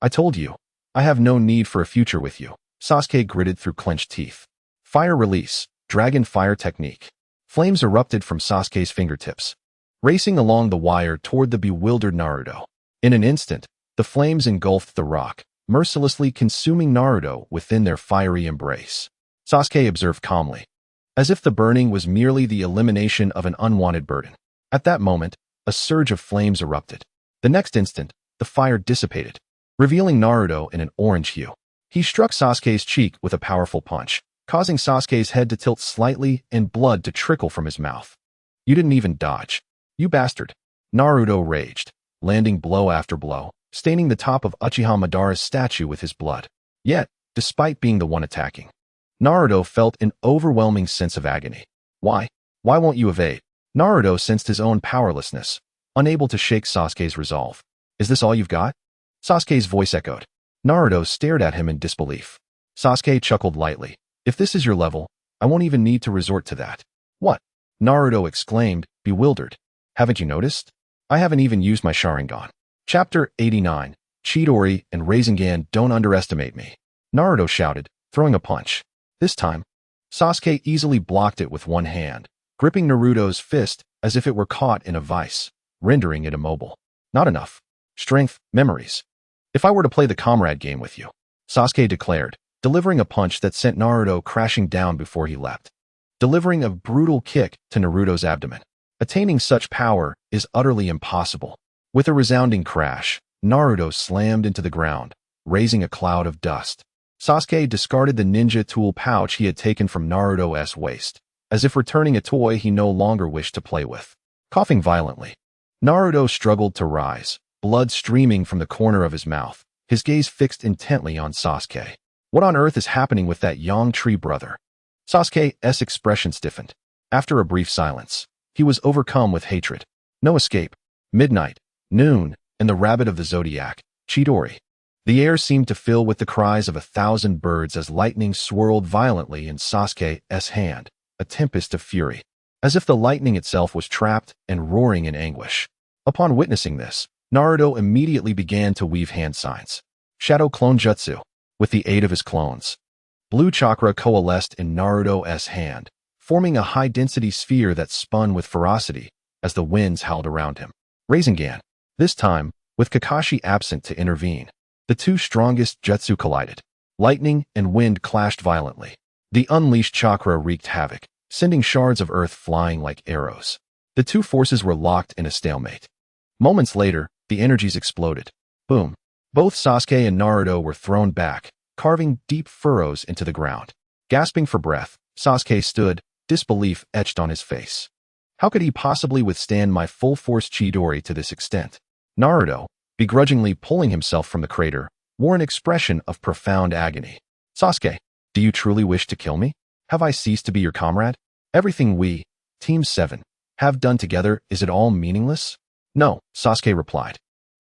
S1: I told you, I have no need for a future with you. Sasuke gritted through clenched teeth. Fire release, dragon fire technique. Flames erupted from Sasuke's fingertips, racing along the wire toward the bewildered Naruto. In an instant, the flames engulfed the rock, mercilessly consuming Naruto within their fiery embrace. Sasuke observed calmly, as if the burning was merely the elimination of an unwanted burden. At that moment, a surge of flames erupted. The next instant, the fire dissipated, revealing Naruto in an orange hue. He struck Sasuke's cheek with a powerful punch, causing Sasuke's head to tilt slightly and blood to trickle from his mouth. You didn't even dodge. You bastard. Naruto raged, landing blow after blow, staining the top of Uchiha Madara's statue with his blood. Yet, despite being the one attacking, Naruto felt an overwhelming sense of agony. Why? Why won't you evade? Naruto sensed his own powerlessness, unable to shake Sasuke's resolve. Is this all you've got? Sasuke's voice echoed. Naruto stared at him in disbelief. Sasuke chuckled lightly. If this is your level, I won't even need to resort to that. What? Naruto exclaimed, bewildered. Haven't you noticed? I haven't even used my Sharingan. Chapter 89, Chidori and Rasengan Don't Underestimate Me. Naruto shouted, throwing a punch. This time, Sasuke easily blocked it with one hand, gripping Naruto's fist as if it were caught in a vice, rendering it immobile. Not enough. Strength, memories. If I were to play the comrade game with you, Sasuke declared, delivering a punch that sent Naruto crashing down before he leapt. Delivering a brutal kick to Naruto's abdomen. Attaining such power is utterly impossible. With a resounding crash, Naruto slammed into the ground, raising a cloud of dust. Sasuke discarded the ninja tool pouch he had taken from Naruto's waist, as if returning a toy he no longer wished to play with. Coughing violently, Naruto struggled to rise, blood streaming from the corner of his mouth, his gaze fixed intently on Sasuke. What on earth is happening with that Yangtze brother? Sasuke's expression stiffened. After a brief silence, he was overcome with hatred. No escape. Midnight, noon, and the rabbit of the zodiac, Chidori. The air seemed to fill with the cries of 1,000 birds as lightning swirled violently in Sasuke's hand, a tempest of fury, as if the lightning itself was trapped and roaring in anguish. Upon witnessing this, Naruto immediately began to weave hand signs. Shadow Clone Jutsu. With the aid of his clones, blue chakra coalesced in Naruto's hand, forming a high-density sphere that spun with ferocity as the winds howled around him. Rasengan. This time, with Kakashi absent to intervene, the two strongest jutsu collided. Lightning and wind clashed violently. The unleashed chakra wreaked havoc, sending shards of earth flying like arrows. The two forces were locked in a stalemate. Moments later, the energies exploded. Boom. Both Sasuke and Naruto were thrown back, carving deep furrows into the ground. Gasping for breath, Sasuke stood, disbelief etched on his face. How could he possibly withstand my full-force Chidori to this extent? Naruto, begrudgingly pulling himself from the crater, wore an expression of profound agony. Sasuke, do you truly wish to kill me? Have I ceased to be your comrade? Everything we, Team 7, have done together, is it all meaningless? No, Sasuke replied.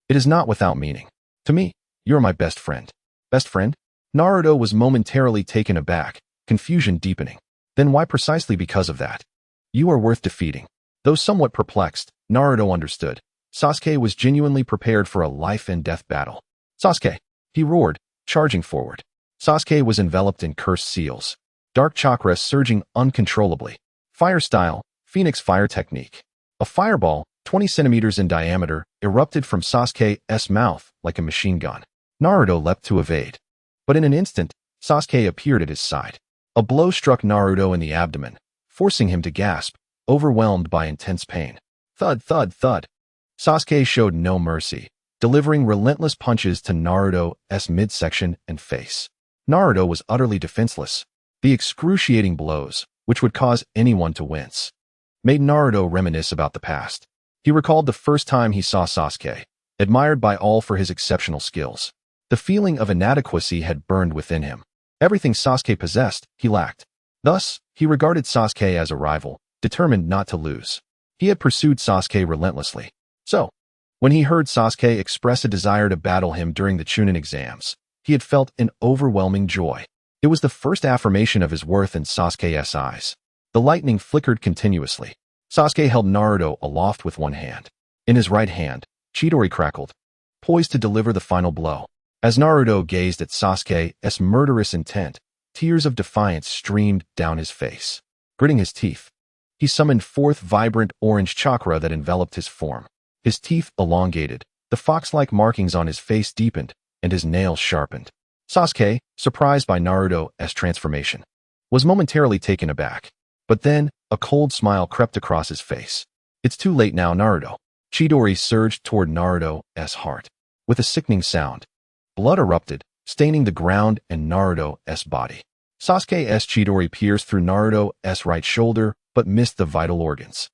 S1: It is not without meaning. To me, you're my best friend. Best friend? Naruto was momentarily taken aback, confusion deepening. Then why precisely because of that? You are worth defeating. Though somewhat perplexed, Naruto understood. Sasuke was genuinely prepared for a life-and-death battle. Sasuke! He roared, charging forward. Sasuke was enveloped in cursed seals. Dark chakra surging uncontrollably. Fire style, Phoenix fire technique. A fireball, 20 centimeters in diameter, erupted from Sasuke's mouth like a machine gun. Naruto leapt to evade. But in an instant, Sasuke appeared at his side. A blow struck Naruto in the abdomen, forcing him to gasp, overwhelmed by intense pain. Thud, thud, thud. Sasuke showed no mercy, delivering relentless punches to Naruto's midsection and face. Naruto was utterly defenseless. The excruciating blows, which would cause anyone to wince, made Naruto reminisce about the past. He recalled the first time he saw Sasuke, admired by all for his exceptional skills. The feeling of inadequacy had burned within him. Everything Sasuke possessed, he lacked. Thus, he regarded Sasuke as a rival, determined not to lose. He had pursued Sasuke relentlessly. So, when he heard Sasuke express a desire to battle him during the Chunin exams, he had felt an overwhelming joy. It was the first affirmation of his worth in Sasuke's eyes. The lightning flickered continuously. Sasuke held Naruto aloft with one hand. In his right hand, Chidori crackled, poised to deliver the final blow. As Naruto gazed at Sasuke's murderous intent, tears of defiance streamed down his face. Gritting his teeth, he summoned forth vibrant orange chakra that enveloped his form. His teeth elongated, the fox-like markings on his face deepened, and his nails sharpened. Sasuke, surprised by Naruto's transformation, was momentarily taken aback. But then, a cold smile crept across his face. It's too late now, Naruto. Chidori surged toward Naruto's heart. With a sickening sound, blood erupted, staining the ground and Naruto's body. Sasuke's Chidori pierced through Naruto's right shoulder, but missed the vital organs.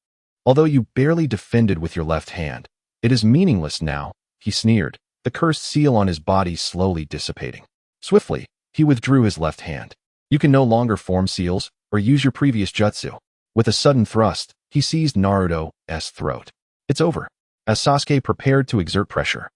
S1: Although you barely defended with your left hand, it is meaningless now, he sneered, the cursed seal on his body slowly dissipating. Swiftly, he withdrew his left hand. You can no longer form seals or use your previous jutsu. With a sudden thrust, he seized Naruto's throat. It's over. As Sasuke prepared to exert pressure.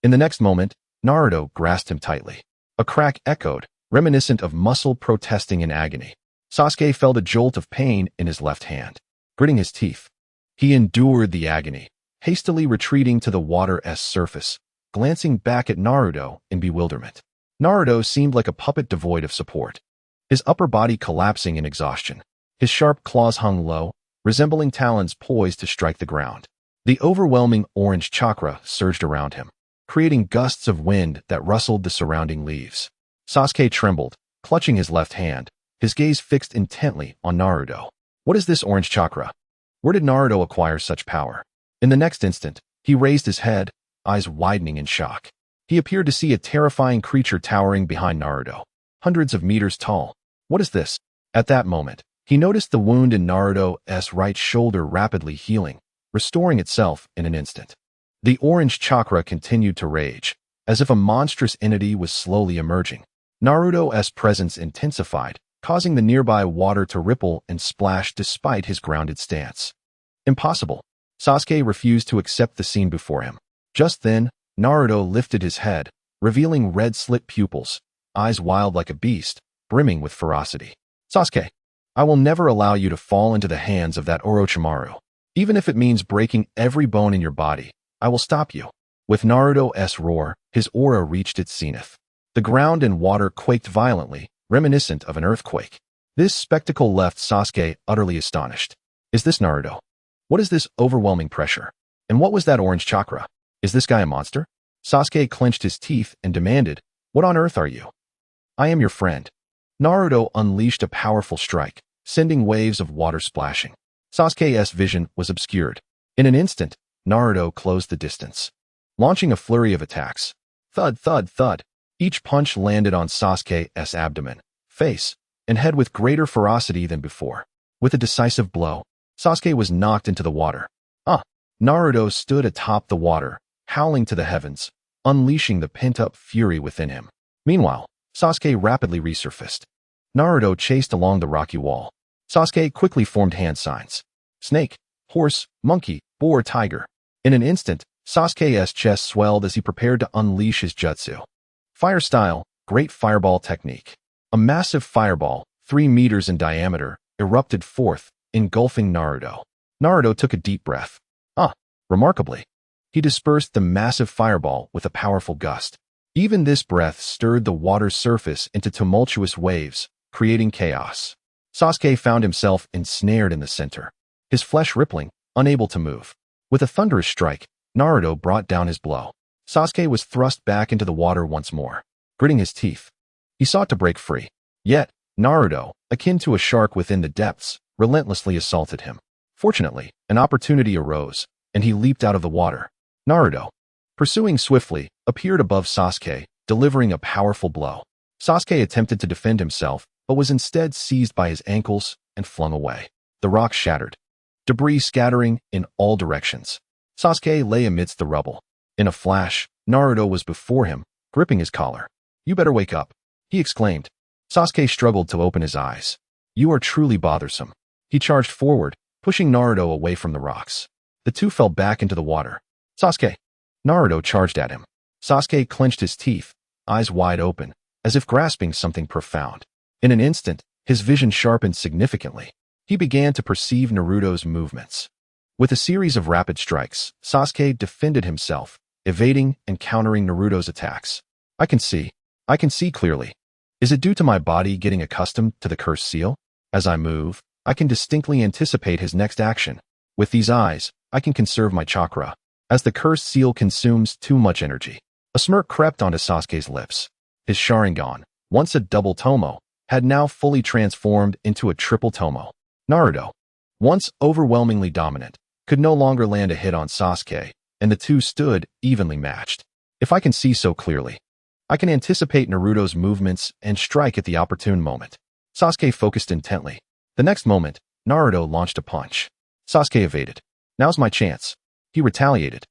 S1: In the next moment, Naruto grasped him tightly. A crack echoed, reminiscent of muscle protesting in agony. Sasuke felt a jolt of pain in his left hand. Gritting his teeth, he endured the agony, hastily retreating to the water's surface, glancing back at Naruto in bewilderment. Naruto seemed like a puppet devoid of support, his upper body collapsing in exhaustion. His sharp claws hung low, resembling talons poised to strike the ground. The overwhelming orange chakra surged around him, creating gusts of wind that rustled the surrounding leaves. Sasuke trembled, clutching his left hand, his gaze fixed intently on Naruto. What is this orange chakra? Where did Naruto acquire such power? In the next instant, he raised his head, eyes widening in shock. He appeared to see a terrifying creature towering behind Naruto, hundreds of meters tall. What is this? At that moment, he noticed the wound in Naruto's right shoulder rapidly healing, restoring itself in an instant. The orange chakra continued to rage, as if a monstrous entity was slowly emerging. Naruto's presence intensified, causing the nearby water to ripple and splash despite his grounded stance. Impossible. Sasuke refused to accept the scene before him. Just then, Naruto lifted his head, revealing red slit pupils, eyes wild like a beast, brimming with ferocity. Sasuke, I will never allow you to fall into the hands of that Orochimaru. Even if it means breaking every bone in your body, I will stop you. With Naruto's roar, his aura reached its zenith. The ground and water quaked violently, reminiscent of an earthquake. This spectacle left Sasuke utterly astonished. Is this Naruto? What is this overwhelming pressure? And what was that orange chakra? Is this guy a monster? Sasuke clenched his teeth and demanded, What on earth are you? I am your friend. Naruto unleashed a powerful strike, sending waves of water splashing. Sasuke's vision was obscured. In an instant, Naruto closed the distance, launching a flurry of attacks. Thud, thud, thud. Each punch landed on Sasuke's abdomen, face, and head with greater ferocity than before. With a decisive blow, Sasuke was knocked into the water. Naruto stood atop the water, howling to the heavens, unleashing the pent-up fury within him. Meanwhile, Sasuke rapidly resurfaced. Naruto chased along the rocky wall. Sasuke quickly formed hand signs. Snake, horse, monkey, boar, tiger. In an instant, Sasuke's chest swelled as he prepared to unleash his jutsu. Fire style, great fireball technique. A massive fireball, 3 meters in diameter, erupted forth, engulfing Naruto. Naruto took a deep breath. Remarkably, he dispersed the massive fireball with a powerful gust. Even this breath stirred the water's surface into tumultuous waves, creating chaos. Sasuke found himself ensnared in the center, his flesh rippling, unable to move. With a thunderous strike, Naruto brought down his blow. Sasuke was thrust back into the water once more. Gritting his teeth, He sought to break free. Yet, Naruto, akin to a shark within the depths, relentlessly assaulted him. Fortunately, an opportunity arose, and he leaped out of the water. Naruto, pursuing swiftly, appeared above Sasuke, delivering a powerful blow. Sasuke attempted to defend himself, but was instead seized by his ankles and flung away. The rock shattered, debris scattering in all directions. Sasuke lay amidst the rubble. In a flash, Naruto was before him, gripping his collar. "You better wake up," he exclaimed. Sasuke struggled to open his eyes. "You are truly bothersome." He charged forward, pushing Naruto away from the rocks. The two fell back into the water. "Sasuke!" Naruto charged at him. Sasuke clenched his teeth, eyes wide open, as if grasping something profound. In an instant, his vision sharpened significantly. He began to perceive Naruto's movements. With a series of rapid strikes, Sasuke defended himself, evading and countering Naruto's attacks. I can see clearly. Is it due to my body getting accustomed to the cursed seal? As I move, I can distinctly anticipate his next action. With these eyes, I can conserve my chakra, as the cursed seal consumes too much energy. A smirk crept onto Sasuke's lips. His Sharingan, once a double tomo, had now fully transformed into a triple tomo. Naruto, once overwhelmingly dominant, could no longer land a hit on Sasuke, and the two stood evenly matched. If I can see so clearly, I can anticipate Naruto's movements and strike at the opportune moment. Sasuke focused intently. The next moment, Naruto launched a punch. Sasuke evaded. Now's my chance. He retaliated,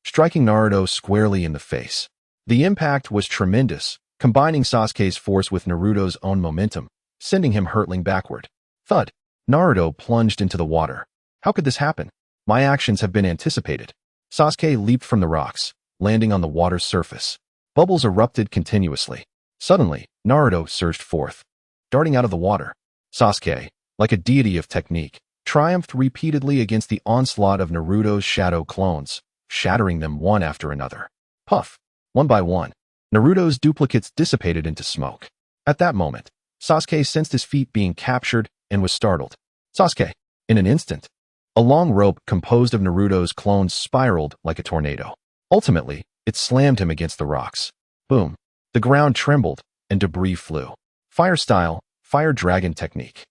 S1: striking Naruto squarely in the face. The impact was tremendous, combining Sasuke's force with Naruto's own momentum, sending him hurtling backward. Thud. Naruto plunged into the water. How could this happen? My actions have been anticipated. Sasuke leaped from the rocks, landing on the water's surface. Bubbles erupted continuously. Suddenly, Naruto surged forth, darting out of the water. Sasuke, like a deity of technique, triumphed repeatedly against the onslaught of Naruto's shadow clones, shattering them one after another. Puff! One by one, Naruto's duplicates dissipated into smoke. At that moment, Sasuke sensed his feet being captured and was startled. Sasuke! In an instant, a long rope composed of Naruto's clones spiraled like a tornado. Ultimately, it slammed him against the rocks. Boom! The ground trembled, and debris flew. Fire style, fire dragon technique.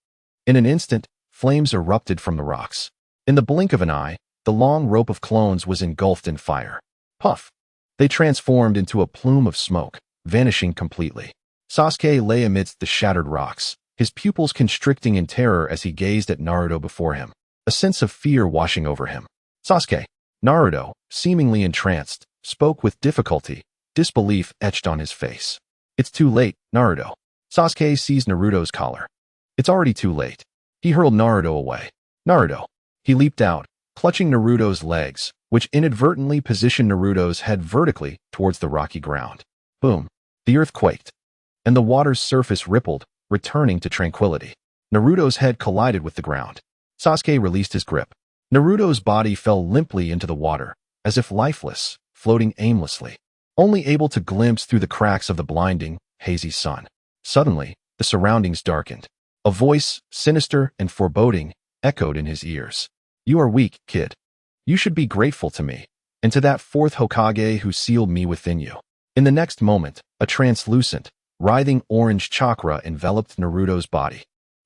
S1: In an instant, flames erupted from the rocks. In the blink of an eye, the long rope of clones was engulfed in fire. Puff! They transformed into a plume of smoke, vanishing completely. Sasuke lay amidst the shattered rocks, his pupils constricting in terror as he gazed at Naruto before him, a sense of fear washing over him. Sasuke! Naruto, seemingly entranced, spoke with difficulty, disbelief etched on his face. It's too late, Naruto. Sasuke seized Naruto's collar. It's already too late. He hurled Naruto away. Naruto. He leaped out, clutching Naruto's legs, which inadvertently positioned Naruto's head vertically towards the rocky ground. Boom. The earth quaked, and the water's surface rippled, returning to tranquility. Naruto's head collided with the ground. Sasuke released his grip. Naruto's body fell limply into the water, as if lifeless, floating aimlessly, only able to glimpse through the cracks of the blinding, hazy sun. Suddenly, the surroundings darkened. A voice, sinister and foreboding, echoed in his ears. You are weak, kid. You should be grateful to me, and to that fourth Hokage who sealed me within you. In the next moment, a translucent, writhing orange chakra enveloped Naruto's body.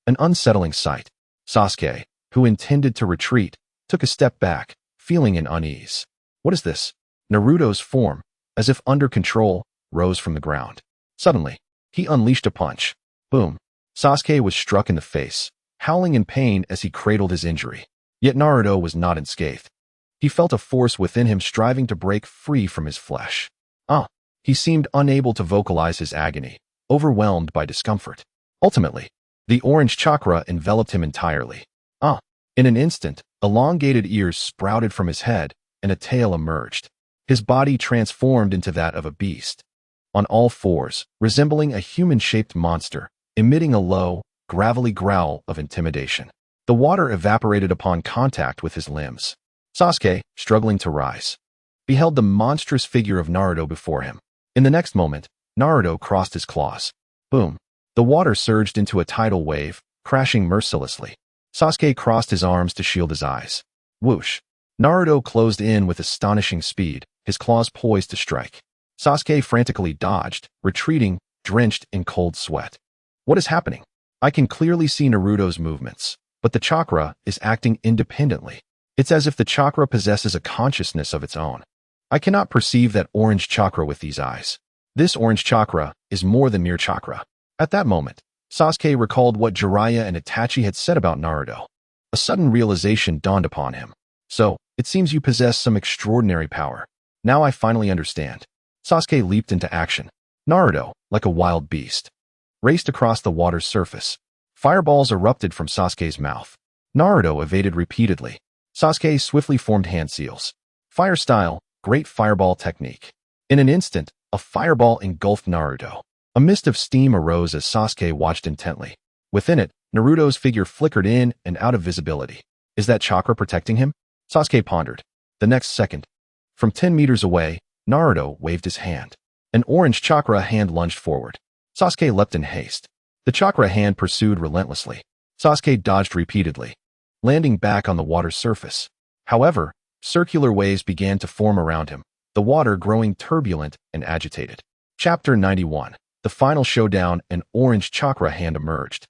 S1: An unsettling sight. Sasuke, who intended to retreat, took a step back, feeling an unease. What is this? Naruto's form, as if under control, rose from the ground. Suddenly, he unleashed a punch. Boom. Sasuke was struck in the face, howling in pain as he cradled his injury. Yet Naruto was not unscathed. He felt a force within him striving to break free from his flesh. He seemed unable to vocalize his agony, overwhelmed by discomfort. Ultimately, the orange chakra enveloped him entirely. In an instant, elongated ears sprouted from his head, and a tail emerged. His body transformed into that of a beast. On all fours, resembling a human-shaped monster, emitting a low, gravelly growl of intimidation. The water evaporated upon contact with his limbs. Sasuke, struggling to rise, beheld the monstrous figure of Naruto before him. In the next moment, Naruto crossed his claws. Boom. The water surged into a tidal wave, crashing mercilessly. Sasuke crossed his arms to shield his eyes. Whoosh. Naruto closed in with astonishing speed, his claws poised to strike. Sasuke frantically dodged, retreating, drenched in cold sweat. What is happening? I can clearly see Naruto's movements, but the chakra is acting independently. It's as if the chakra possesses a consciousness of its own. I cannot perceive that orange chakra with these eyes. This orange chakra is more than mere chakra. At that moment, Sasuke recalled what Jiraiya and Itachi had said about Naruto. A sudden realization dawned upon him. So, it seems you possess some extraordinary power. Now I finally understand. Sasuke leaped into action. Naruto, like a wild beast, raced across the water's surface. Fireballs erupted from Sasuke's mouth. Naruto evaded repeatedly. Sasuke swiftly formed hand seals. Fire style, great fireball technique. In an instant, a fireball engulfed Naruto. A mist of steam arose as Sasuke watched intently. Within it, Naruto's figure flickered in and out of visibility. Is that chakra protecting him? Sasuke pondered. The next second, from 10 meters away, Naruto waved his hand. An orange chakra hand lunged forward. Sasuke leapt in haste. The chakra hand pursued relentlessly. Sasuke dodged repeatedly, landing back on the water's surface. However, circular waves began to form around him, the water growing turbulent and agitated. Chapter 91. The final showdown. An orange chakra hand emerged,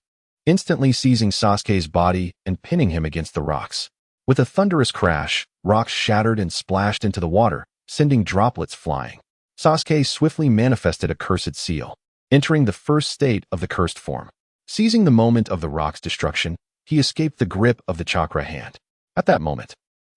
S1: instantly seizing Sasuke's body and pinning him against the rocks. With a thunderous crash, rocks shattered and splashed into the water, sending droplets flying. Sasuke swiftly manifested a cursed seal, entering the first state of the cursed form. Seizing the moment of the rock's destruction, he escaped the grip of the chakra hand. At that moment,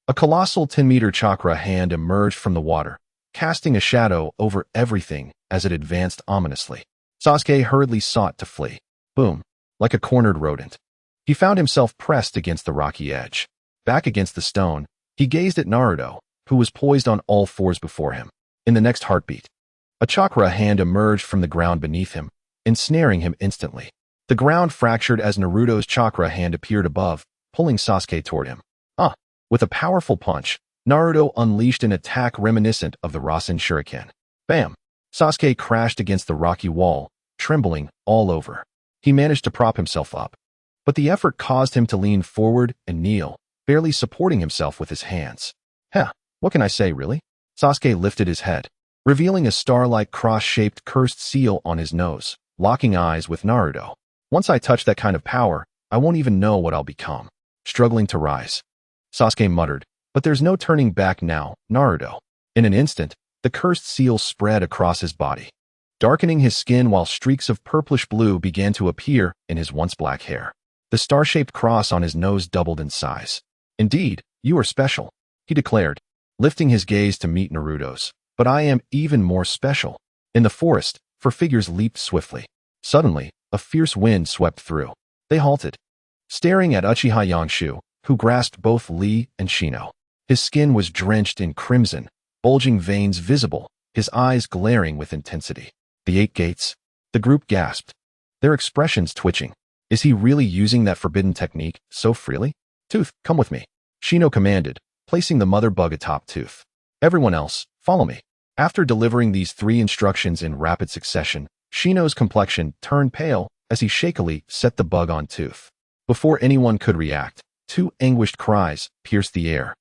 S1: a colossal 10-meter chakra hand emerged from the water, casting a shadow over everything as it advanced ominously. Sasuke hurriedly sought to flee. Boom! Like a cornered rodent, he found himself pressed against the rocky edge. Back against the stone, he gazed at Naruto, who was poised on all fours before him. In the next heartbeat, a chakra hand emerged from the ground beneath him, ensnaring him instantly. The ground fractured as Naruto's chakra hand appeared above, pulling Sasuke toward him. With a powerful punch, Naruto unleashed an attack reminiscent of the Rasen Shuriken. Bam! Sasuke crashed against the rocky wall, trembling all over. He managed to prop himself up, but the effort caused him to lean forward and kneel, barely supporting himself with his hands. What can I say, really? Sasuke lifted his head, revealing a star-like cross-shaped cursed seal on his nose, locking eyes with Naruto. Once I touch that kind of power, I won't even know what I'll become. Struggling to rise, Sasuke muttered, but there's no turning back now, Naruto. In an instant, the cursed seal spread across his body, darkening his skin while streaks of purplish blue began to appear in his once black hair. The star-shaped cross on his nose doubled in size. Indeed, you are special, he declared, lifting his gaze to meet Naruto's. But I am even more special. In the forest, four figures leaped swiftly. Suddenly, a fierce wind swept through. They halted, staring at Uchiha Yangshu, who grasped both Lee and Shino. His skin was drenched in crimson, bulging veins visible, his eyes glaring with intensity. The 8 gates? The group gasped, their expressions twitching. Is he really using that forbidden technique so freely? Tooth, come with me, Shino commanded, placing the mother bug atop Tooth. Everyone else, follow me. After delivering these 3 instructions in rapid succession, Shino's complexion turned pale as he shakily set the bug on Tooth. Before anyone could react, 2 anguished cries pierced the air.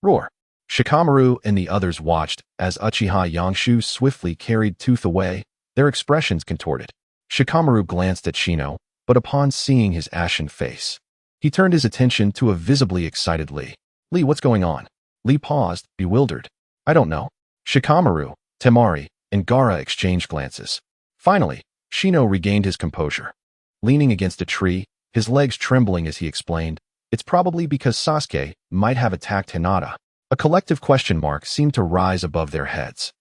S1: Roar! Shikamaru and the others watched as Uchiha Yangshu swiftly carried Tooth away, their expressions contorted. Shikamaru glanced at Shino, but upon seeing his ashen face, he turned his attention to a visibly excited Lee. Lee, what's going on? Lee paused, bewildered. I don't know. Shikamaru, Temari, and Gaara exchanged glances. Finally, Shino regained his composure. Leaning against a tree, his legs trembling as he explained, it's probably because Sasuke might have attacked Hinata. A collective question mark seemed to rise above their heads.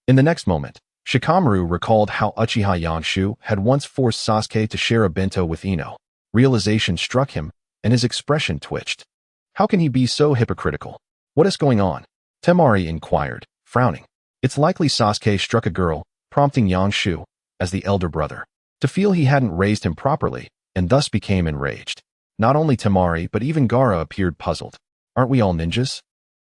S1: In the next moment, Shikamaru recalled how Uchiha Yangshu had once forced Sasuke to share a bento with Ino. Realization struck him, and his expression twitched. How can he be so hypocritical? What is going on? Temari inquired, frowning. It's likely Sasuke struck a girl, prompting Yangshu, as the elder brother, to feel he hadn't raised him properly, and thus became enraged. Not only Temari but even Gaara appeared puzzled. Aren't we all ninjas?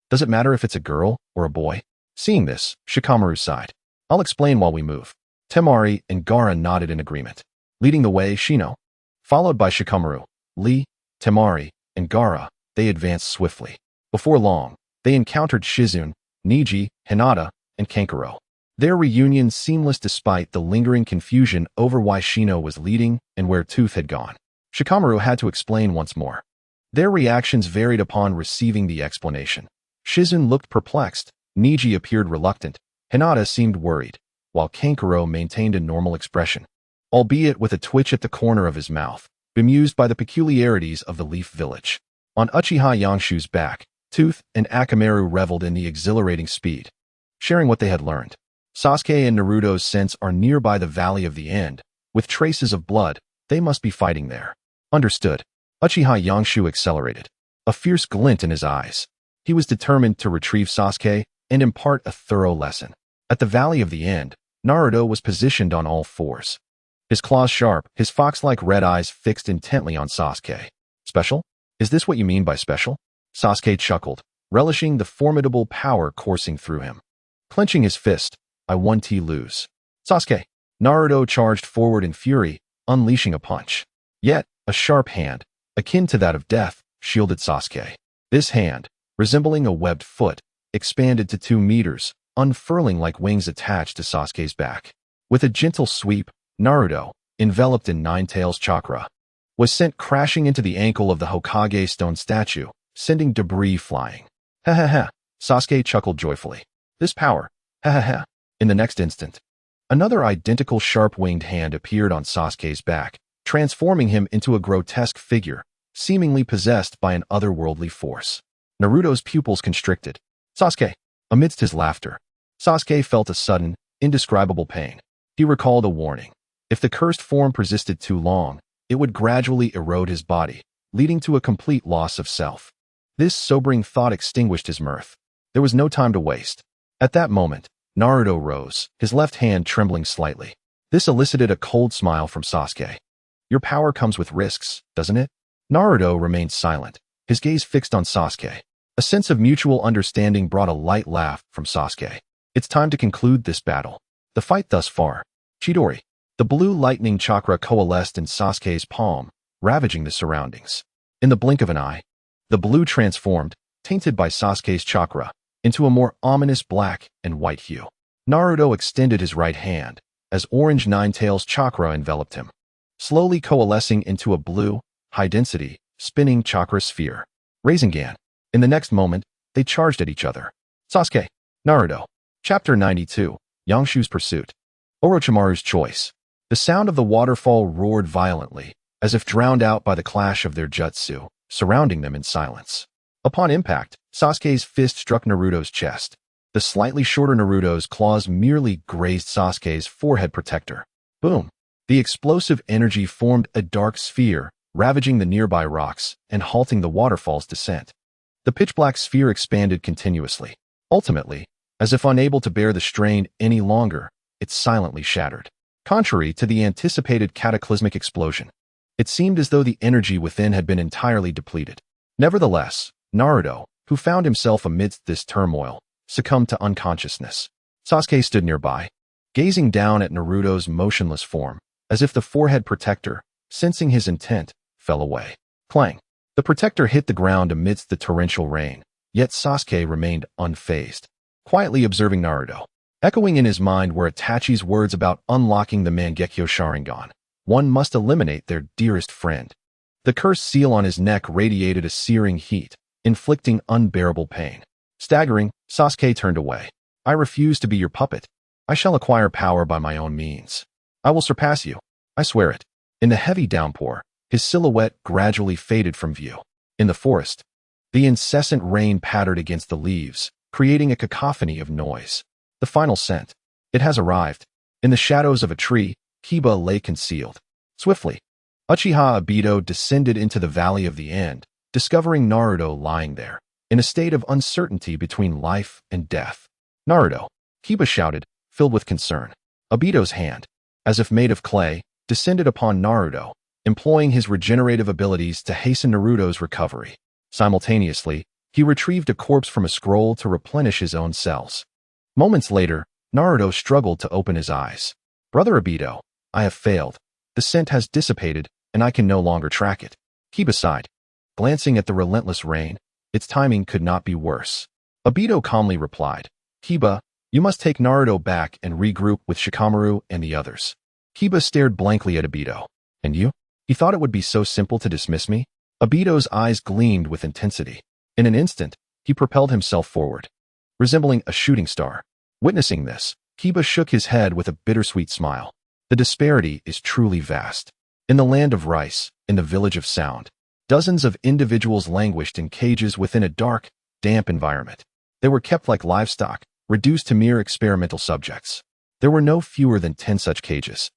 S1: Does it matter if it's a girl or a boy? Seeing this, Shikamaru sighed. I'll explain while we move. Temari and Gaara nodded in agreement. Leading the way, Shino, followed by Shikamaru, Lee, Temari, and Gaara, they advanced swiftly. Before long, they encountered Shizune, Niji, Hinata, and Kankuro. Their reunion seamless despite the lingering confusion over why Shino was leading and where Tooth had gone. Shikamaru had to explain once more. Their reactions varied upon receiving the explanation. Shizun looked perplexed, Niji appeared reluctant, Hinata seemed worried, while Kankuro maintained a normal expression, albeit with a twitch at the corner of his mouth, bemused by the peculiarities of the Leaf Village. On Uchiha Yangshu's back, Tooth and Akamaru reveled in the exhilarating speed, sharing what they had learned. Sasuke and Naruto's scents are nearby the Valley of the End, with traces of blood. They must be fighting there. Understood. Uchiha Yangshu accelerated, a fierce glint in his eyes. He was determined to retrieve Sasuke and impart a thorough lesson. At the Valley of the End, Naruto was positioned on all fours. His claws sharp, his fox-like red eyes fixed intently on Sasuke. Special? Is this what you mean by special? Sasuke chuckled, relishing the formidable power coursing through him. Clenching his fist, I won T lose. Sasuke. Naruto charged forward in fury, unleashing a punch. Yet, a sharp hand, akin to that of death, shielded Sasuke. This hand, resembling a webbed foot, expanded to 2 meters, unfurling like wings attached to Sasuke's back. With a gentle sweep, Naruto, enveloped in Nine-Tails chakra, was sent crashing into the ankle of the Hokage stone statue, sending debris flying. Ha ha ha, Sasuke chuckled joyfully. This power, ha ha ha. In the next instant, another identical sharp-winged hand appeared on Sasuke's back, transforming him into a grotesque figure, seemingly possessed by an otherworldly force. Naruto's pupils constricted. Sasuke. Amidst his laughter, Sasuke felt a sudden, indescribable pain. He recalled a warning. If the cursed form persisted too long, it would gradually erode his body, leading to a complete loss of self. This sobering thought extinguished his mirth. There was no time to waste. At that moment, Naruto rose, his left hand trembling slightly. This elicited a cold smile from Sasuke. Your power comes with risks, doesn't it? Naruto remained silent, his gaze fixed on Sasuke. A sense of mutual understanding brought a light laugh from Sasuke. It's time to conclude this battle. The fight thus far. Chidori. The blue lightning chakra coalesced in Sasuke's palm, ravaging the surroundings. In the blink of an eye, the blue transformed, tainted by Sasuke's chakra, into a more ominous black and white hue. Naruto extended his right hand, as orange Nine-Tails chakra enveloped him, slowly coalescing into a blue, high-density, spinning chakra sphere. Rasengan. In the next moment, they charged at each other. Sasuke. Naruto. Chapter 92. Yangshu's Pursuit. Orochimaru's Choice. The sound of the waterfall roared violently, as if drowned out by the clash of their jutsu, surrounding them in silence. Upon impact, Sasuke's fist struck Naruto's chest. The slightly shorter Naruto's claws merely grazed Sasuke's forehead protector. Boom! The explosive energy formed a dark sphere, ravaging the nearby rocks and halting the waterfall's descent. The pitch-black sphere expanded continuously. Ultimately, as if unable to bear the strain any longer, it silently shattered. Contrary to the anticipated cataclysmic explosion, it seemed as though the energy within had been entirely depleted. Nevertheless, Naruto, who found himself amidst this turmoil, succumbed to unconsciousness. Sasuke stood nearby, gazing down at Naruto's motionless form, as if the forehead protector, sensing his intent, fell away. Clang! The protector hit the ground amidst the torrential rain, yet Sasuke remained unfazed, quietly observing Naruto. Echoing in his mind were Itachi's words about unlocking the Mangekyo Sharingan. One must eliminate their dearest friend. The cursed seal on his neck radiated a searing heat, inflicting unbearable pain. Staggering, Sasuke turned away. I refuse to be your puppet. I shall acquire power by my own means. I will surpass you. I swear it. In the heavy downpour, his silhouette gradually faded from view. In the forest, the incessant rain pattered against the leaves, creating a cacophony of noise. The final scent. It has arrived. In the shadows of a tree, Kiba lay concealed. Swiftly, Uchiha Obito descended into the Valley of the End, discovering Naruto lying there, in a state of uncertainty between life and death. Naruto, Kiba shouted, filled with concern. Obito's hand, as if made of clay, descended upon Naruto, employing his regenerative abilities to hasten Naruto's recovery. Simultaneously, he retrieved a corpse from a scroll to replenish his own cells. Moments later, Naruto struggled to open his eyes. Brother Obito, I have failed. The scent has dissipated, and I can no longer track it. Kiba sighed. Glancing at the relentless rain, its timing could not be worse. Obito calmly replied, Kiba, You must take Naruto back and regroup with Shikamaru and the others. Kiba stared blankly at Obito. And you? He thought it would be so simple to dismiss me? Obito's eyes gleamed with intensity. In an instant, he propelled himself forward, resembling a shooting star. Witnessing this, Kiba shook his head with a bittersweet smile. The disparity is truly vast. In the land of rice, in the village of sound, dozens of individuals languished in cages within a dark, damp environment. They were kept like livestock, reduced to mere experimental subjects. There were no fewer than 10 such cages.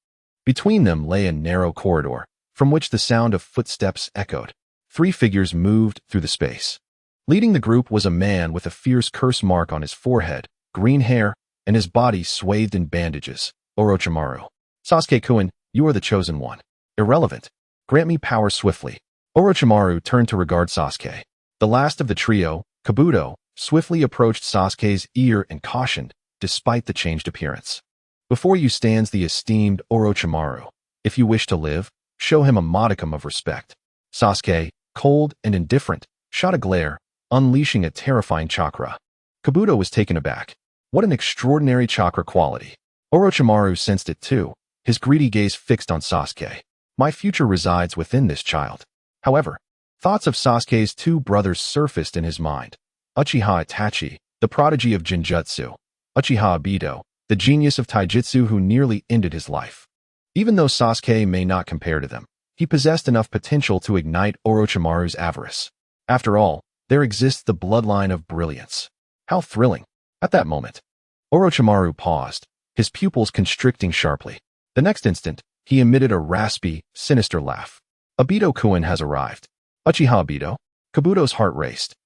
S1: Between them lay a narrow corridor, from which the sound of footsteps echoed. 3 figures moved through the space. Leading the group was a man with a fierce curse mark on his forehead, green hair, and his body swathed in bandages. Orochimaru. Sasuke-kun, you are the chosen one. Irrelevant. Grant me power swiftly. Orochimaru turned to regard Sasuke. The last of the trio, Kabuto, swiftly approached Sasuke's ear and cautioned, despite the changed appearance. Before you stands the esteemed Orochimaru. If you wish to live, show him a modicum of respect. Sasuke, cold and indifferent, shot a glare, unleashing a terrifying chakra. Kabuto was taken aback. What an extraordinary chakra quality. Orochimaru sensed it too, his greedy gaze fixed on Sasuke. My future resides within this child. However, thoughts of Sasuke's 2 brothers surfaced in his mind. Uchiha Itachi, the prodigy of Genjutsu. Uchiha Obito, the genius of taijutsu who nearly ended his life. Even though Sasuke may not compare to them, he possessed enough potential to ignite Orochimaru's avarice. After all, there exists the bloodline of brilliance. How thrilling. At that moment, Orochimaru paused, his pupils constricting sharply. The next instant, he emitted a raspy, sinister laugh. Obito-kun has arrived. Uchiha Obito. Kabuto's heart raced.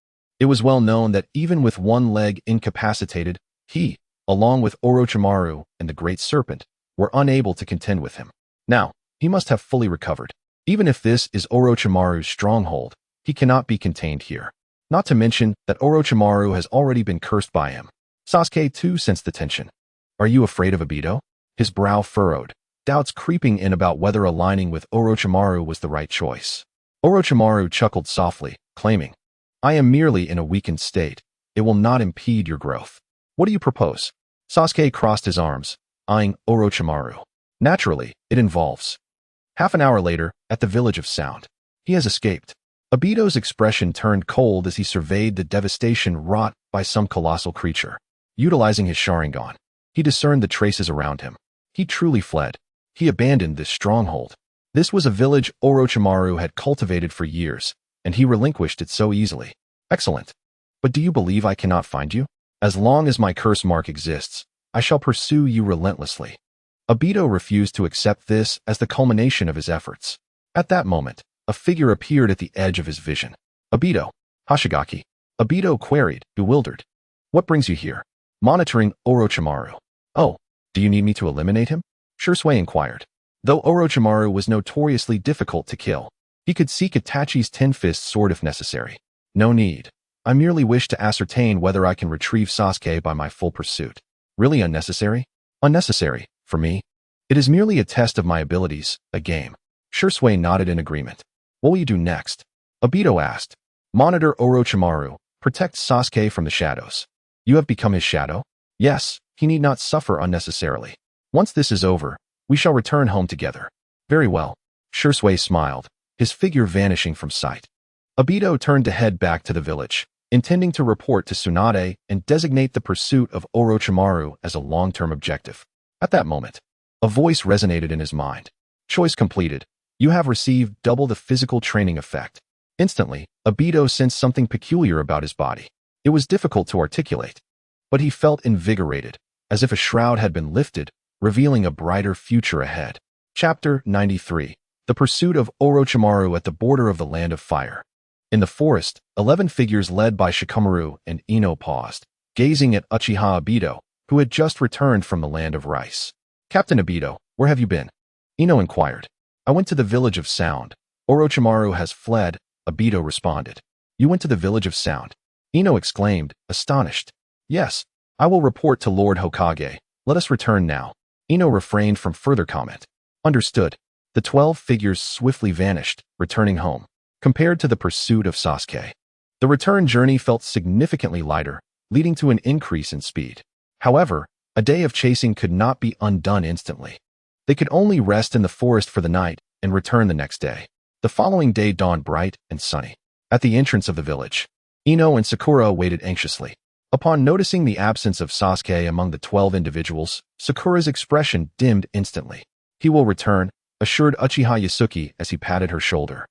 S1: It was well known that even with one leg incapacitated, he, along with Orochimaru and the Great Serpent, were unable to contend with him. Now, he must have fully recovered. Even if this is Orochimaru's stronghold, he cannot be contained here. Not to mention that Orochimaru has already been cursed by him. Sasuke too sensed the tension. Are you afraid of Obito? His brow furrowed, doubts creeping in about whether aligning with Orochimaru was the right choice. Orochimaru chuckled softly, claiming, I am merely in a weakened state. It will not impede your growth. What do you propose? Sasuke crossed his arms, eyeing Orochimaru. Naturally, it involves. Half an hour later, at the village of sound. He has escaped. Obito's expression turned cold as he surveyed the devastation wrought by some colossal creature. Utilizing his Sharingan, he discerned the traces around him. He truly fled. He abandoned this stronghold. This was a village Orochimaru had cultivated for years, and he relinquished it so easily. Excellent. But do you believe I cannot find you? As long as my curse mark exists, I shall pursue you relentlessly. Obito refused to accept this as the culmination of his efforts. At that moment, a figure appeared at the edge of his vision. Obito. Hoshigaki. Obito queried, bewildered. What brings you here? Monitoring Orochimaru. Oh, do you need me to eliminate him? Shursui inquired. Though Orochimaru was notoriously difficult to kill, he could seek Itachi's 10-fist sword if necessary. No need. I merely wish to ascertain whether I can retrieve Sasuke by my full pursuit. Really unnecessary? Unnecessary, for me. It is merely a test of my abilities, a game. Shursui nodded in agreement. What will you do next? Obito asked. Monitor Orochimaru, protect Sasuke from the shadows. You have become his shadow? Yes, he need not suffer unnecessarily. Once this is over, we shall return home together. Very well. Shursui smiled, his figure vanishing from sight. Obito turned to head back to the village, intending to report to Tsunade and designate the pursuit of Orochimaru as a long-term objective. At that moment, a voice resonated in his mind. Choice completed. You have received double the physical training effect. Instantly, Obito sensed something peculiar about his body. It was difficult to articulate, but he felt invigorated, as if a shroud had been lifted, revealing a brighter future ahead. Chapter 93. The Pursuit of Orochimaru at the Border of the Land of Fire. In the forest, 11 figures led by Shikamaru and Ino paused, gazing at Uchiha Obito, who had just returned from the land of rice. Captain Obito, where have you been? Ino inquired. I went to the village of sound. Orochimaru has fled, Obito responded. You went to the village of sound? Ino exclaimed, astonished. Yes, I will report to Lord Hokage. Let us return now. Ino refrained from further comment. Understood. The 12 figures swiftly vanished, returning home. Compared to the pursuit of Sasuke, the return journey felt significantly lighter, leading to an increase in speed. However, a day of chasing could not be undone instantly. They could only rest in the forest for the night and return the next day. The following day dawned bright and sunny. At the entrance of the village, Ino and Sakura waited anxiously. Upon noticing the absence of Sasuke among the 12 individuals, Sakura's expression dimmed instantly. He will return, assured Uchiha Yasuki as he patted her shoulder.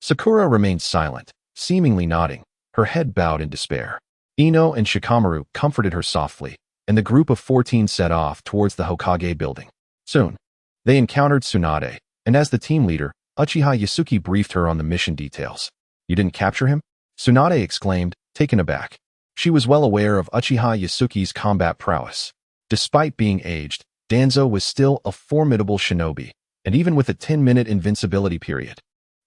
S1: Sakura remained silent, seemingly nodding, her head bowed in despair. Ino and Shikamaru comforted her softly, and the group of 14 set off towards the Hokage building. Soon, they encountered Tsunade, and as the team leader, Uchiha Yasuki briefed her on the mission details. "You didn't capture him?" Tsunade exclaimed, taken aback. She was well aware of Uchiha Yasuki's combat prowess. Despite being aged, Danzo was still a formidable shinobi, and even with a 10-minute invincibility period,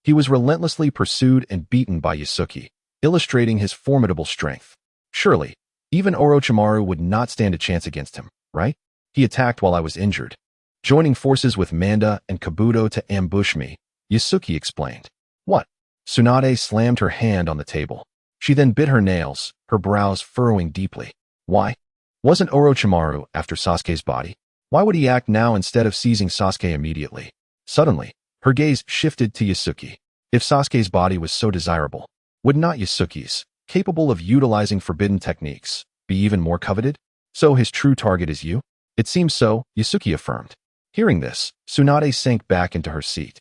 S1: he was relentlessly pursued and beaten by Yasuki, illustrating his formidable strength. Surely, even Orochimaru would not stand a chance against him, right? He attacked while I was injured, joining forces with Manda and Kabuto to ambush me, Yasuki explained. What? Tsunade slammed her hand on the table. She then bit her nails, her brows furrowing deeply. Why? Wasn't Orochimaru after Sasuke's body? Why would he act now instead of seizing Sasuke immediately? Suddenly, her gaze shifted to Yasuki. If Sasuke's body was so desirable, would not Yasuki's, capable of utilizing forbidden techniques, be even more coveted? So his true target is you? It seems so, Yasuki affirmed. Hearing this, Tsunade sank back into her seat.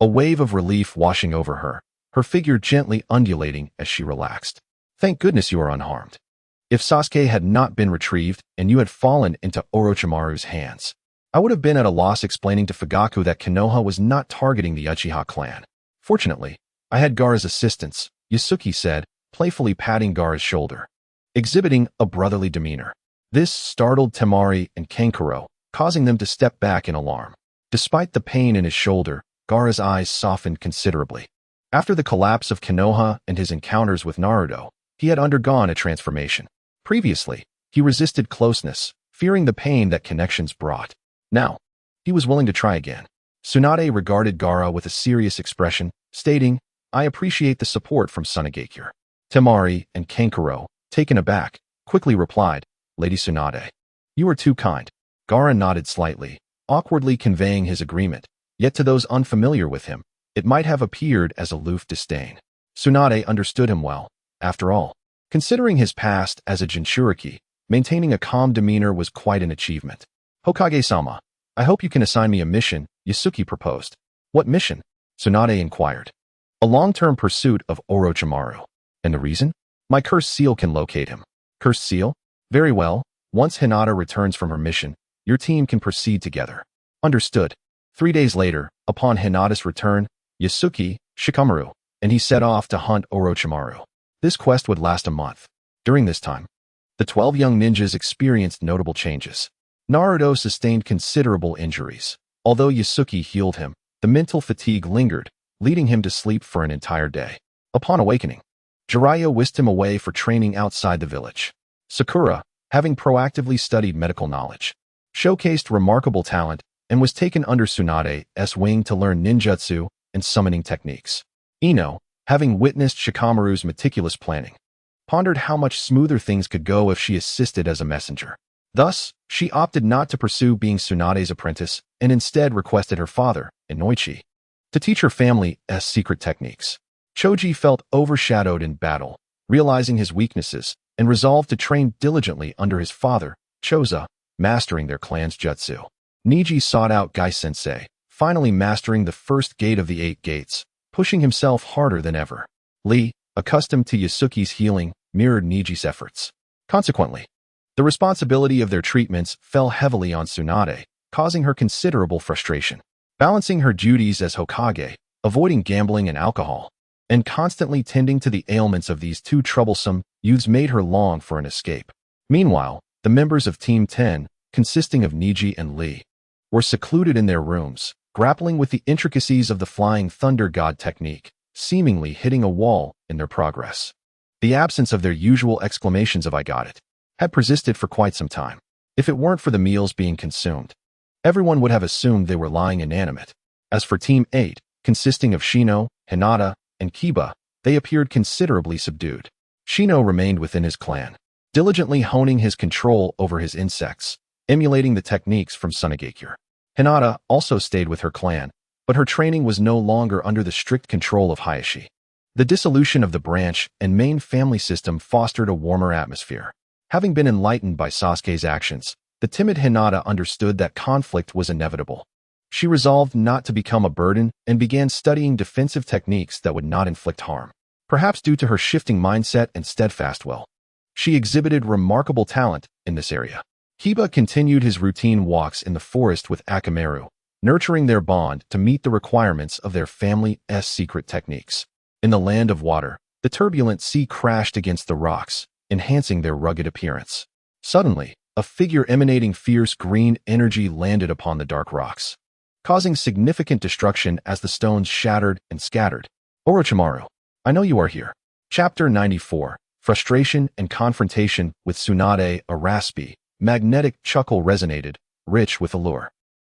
S1: A wave of relief washing over her figure gently undulating as she relaxed. Thank goodness you are unharmed. If Sasuke had not been retrieved and you had fallen into Orochimaru's hands, I would have been at a loss explaining to Fugaku that Konoha was not targeting the Uchiha clan. Fortunately, I had Gaara's assistance, Yasuki said, playfully patting Gaara's shoulder, exhibiting a brotherly demeanor. This startled Temari and Kankuro, causing them to step back in alarm. Despite the pain in his shoulder, Gaara's eyes softened considerably. After the collapse of Konoha and his encounters with Naruto, he had undergone a transformation. Previously, he resisted closeness, fearing the pain that connections brought. Now, he was willing to try again. Tsunade regarded Gaara with a serious expression, stating, I appreciate the support from Sunagakure. Temari and Kankuro, taken aback, quickly replied, Lady Tsunade, you are too kind. Gaara nodded slightly, awkwardly conveying his agreement, yet to those unfamiliar with him, it might have appeared as aloof disdain. Tsunade understood him well. After all, considering his past as a Jinchuriki, maintaining a calm demeanor was quite an achievement. Hokage-sama, I hope you can assign me a mission, Yasuki proposed. What mission? Tsunade inquired. A long-term pursuit of Orochimaru. And the reason? My cursed seal can locate him. Cursed seal? Very well. Once Hinata returns from her mission, your team can proceed together. Understood. 3 days later, upon Hinata's return, Yasuki, Shikamaru, and he set off to hunt Orochimaru. This quest would last a month. During this time, the 12 young ninjas experienced notable changes. Naruto sustained considerable injuries. Although Yasuki healed him, the mental fatigue lingered, leading him to sleep for an entire day. Upon awakening, Jiraiya whisked him away for training outside the village. Sakura, having proactively studied medical knowledge, showcased remarkable talent and was taken under Tsunade's wing to learn ninjutsu and summoning techniques. Ino, having witnessed Shikamaru's meticulous planning, pondered how much smoother things could go if she assisted as a messenger. Thus, she opted not to pursue being Tsunade's apprentice and instead requested her father, Kunoichi, to teach her family's secret techniques. Choji felt overshadowed in battle, realizing his weaknesses, and resolved to train diligently under his father, Choza, mastering their clan's jutsu. Niji sought out Gai-sensei, finally mastering the first gate of the 8 gates, pushing himself harder than ever. Lee, accustomed to Yasuki's healing, mirrored Niji's efforts. Consequently, the responsibility of their treatments fell heavily on Tsunade, causing her considerable frustration. Balancing her duties as Hokage, avoiding gambling and alcohol, and constantly tending to the ailments of these two troublesome youths made her long for an escape. Meanwhile, the members of Team 10, consisting of Niji and Lee, were secluded in their rooms, grappling with the intricacies of the Flying Thunder God technique, seemingly hitting a wall in their progress. The absence of their usual exclamations of I got it had persisted for quite some time. If it weren't for the meals being consumed, everyone would have assumed they were lying inanimate. As for Team 8, consisting of Shino, Hinata, and Kiba, they appeared considerably subdued. Shino remained within his clan, diligently honing his control over his insects, emulating the techniques from Sunagakure. Hinata also stayed with her clan, but her training was no longer under the strict control of Hayashi. The dissolution of the branch and main family system fostered a warmer atmosphere. Having been enlightened by Sasuke's actions, the timid Hinata understood that conflict was inevitable. She resolved not to become a burden and began studying defensive techniques that would not inflict harm. Perhaps due to her shifting mindset and steadfast will, she exhibited remarkable talent in this area. Hiba continued his routine walks in the forest with Akamaru, nurturing their bond to meet the requirements of their family's secret techniques. In the land of water, the turbulent sea crashed against the rocks, enhancing their rugged appearance. Suddenly, a figure emanating fierce green energy landed upon the dark rocks, causing significant destruction as the stones shattered and scattered. Orochimaru, I know you are here. Chapter 94, Frustration and Confrontation with Tsunade. A raspy, magnetic chuckle resonated, rich with allure.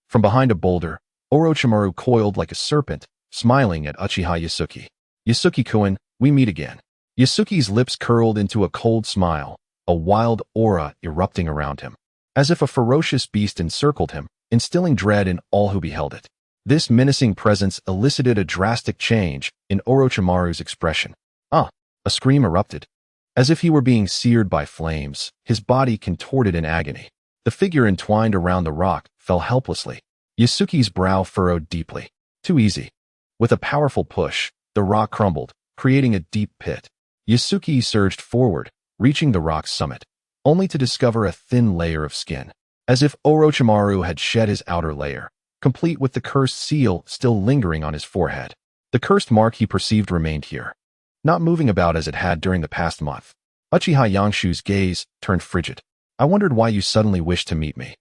S1: From behind a boulder, Orochimaru coiled like a serpent, smiling at Uchiha Yasuki. Yasuki-kun, we meet again. Yasuki's lips curled into a cold smile, a wild aura erupting around him, as if a ferocious beast encircled him, instilling dread in all who beheld it. This menacing presence elicited a drastic change in Orochimaru's expression. A scream erupted. As if he were being seared by flames, his body contorted in agony. The figure entwined around the rock fell helplessly. Yasuki's brow furrowed deeply. Too easy. With a powerful push, the rock crumbled, creating a deep pit. Yasuki surged forward, reaching the rock's summit, only to discover a thin layer of skin. As if Orochimaru had shed his outer layer, complete with the cursed seal still lingering on his forehead. The cursed mark he perceived remained here, not moving about as it had during the past month. Uchiha Yangshu's gaze turned frigid. I wondered why you suddenly wished to meet me.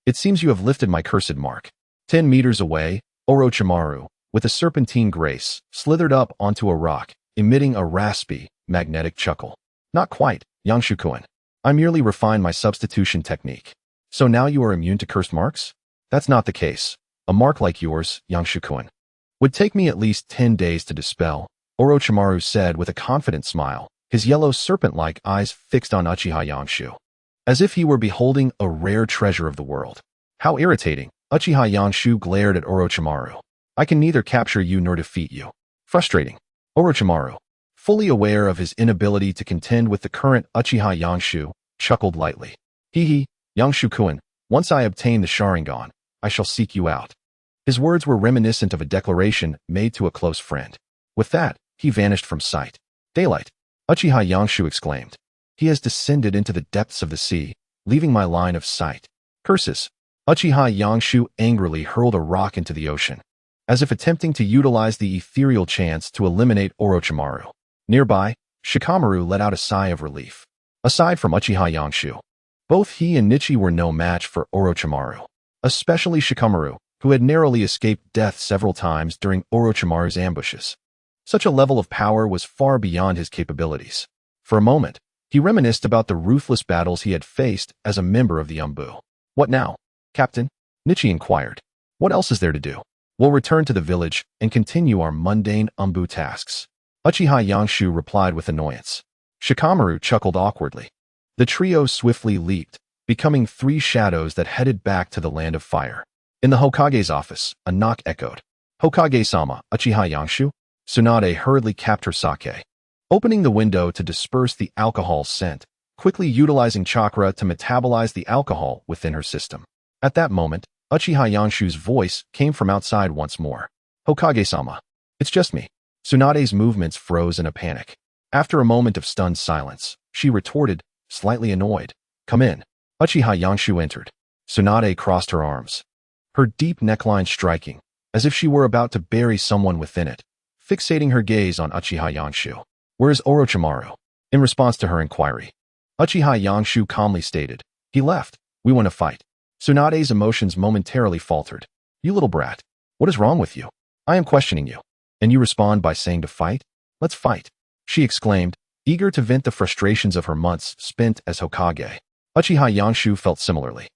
S1: It seems you have lifted my cursed mark. 10 meters away, Orochimaru, with a serpentine grace, slithered up onto a rock, emitting a raspy, magnetic chuckle. Not quite, Yangshu-kun. I merely refined my substitution technique. So now you are immune to cursed marks? That's not the case. A mark like yours, Yangshu-kun, would take me at least 10 days to dispel, Orochimaru said with a confident smile, his yellow serpent-like eyes fixed on Uchiha Yangshu, as if he were beholding a rare treasure of the world. How irritating, Uchiha Yangshu glared at Orochimaru. I can neither capture you nor defeat you. Frustrating. Orochimaru, fully aware of his inability to contend with the current Uchiha Yangshu, chuckled lightly. Hee, Yangshu-kun, once I obtain the Sharingan, I shall seek you out. His words were reminiscent of a declaration made to a close friend. With that, he vanished from sight. Daylight, Uchiha Yangshu exclaimed. He has descended into the depths of the sea, leaving my line of sight. Curses. Uchiha Yangshu angrily hurled a rock into the ocean, as if attempting to utilize the ethereal chance to eliminate Orochimaru. Nearby, Shikamaru let out a sigh of relief. Aside from Uchiha Yangshu, both he and Nichi were no match for Orochimaru, especially Shikamaru, who had narrowly escaped death several times during Orochimaru's ambushes. Such a level of power was far beyond his capabilities. For a moment, he reminisced about the ruthless battles he had faced as a member of the Umbu. What now, Captain? Nichi inquired. What else is there to do? We'll return to the village and continue our mundane Umbu tasks. Uchiha Yangshu replied with annoyance. Shikamaru chuckled awkwardly. The trio swiftly leaped, becoming 3 shadows that headed back to the land of fire. In the Hokage's office, a knock echoed. Hokage-sama, Uchiha Yangshu? Tsunade hurriedly capped her sake, opening the window to disperse the alcohol scent, quickly utilizing chakra to metabolize the alcohol within her system. At that moment, Uchiha Yangshu's voice came from outside once more. Hokage-sama. It's just me. Tsunade's movements froze in a panic. After a moment of stunned silence, she retorted, slightly annoyed. Come in. Uchiha Yangshu entered. Tsunade crossed her arms, her deep neckline striking, as if she were about to bury someone within it, fixating her gaze on Uchiha Yangshu. Where is Orochimaru? In response to her inquiry, Uchiha Yangshu calmly stated, he left. We want to fight. Tsunade's emotions momentarily faltered. You little brat. What is wrong with you? I am questioning you. And you respond by saying to fight? Let's fight, she exclaimed, eager to vent the frustrations of her months spent as Hokage. Uchiha Yangshu felt similarly.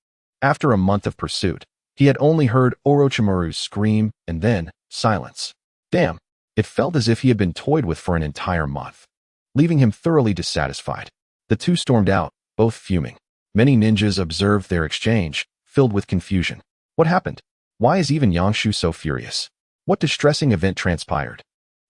S1: After a month of pursuit, he had only heard Orochimaru's scream and then silence. Damn, it felt as if he had been toyed with for an entire month, leaving him thoroughly dissatisfied. The two stormed out, both fuming. Many ninjas observed their exchange, filled with confusion. What happened? Why is even Yangshu so furious? What distressing event transpired?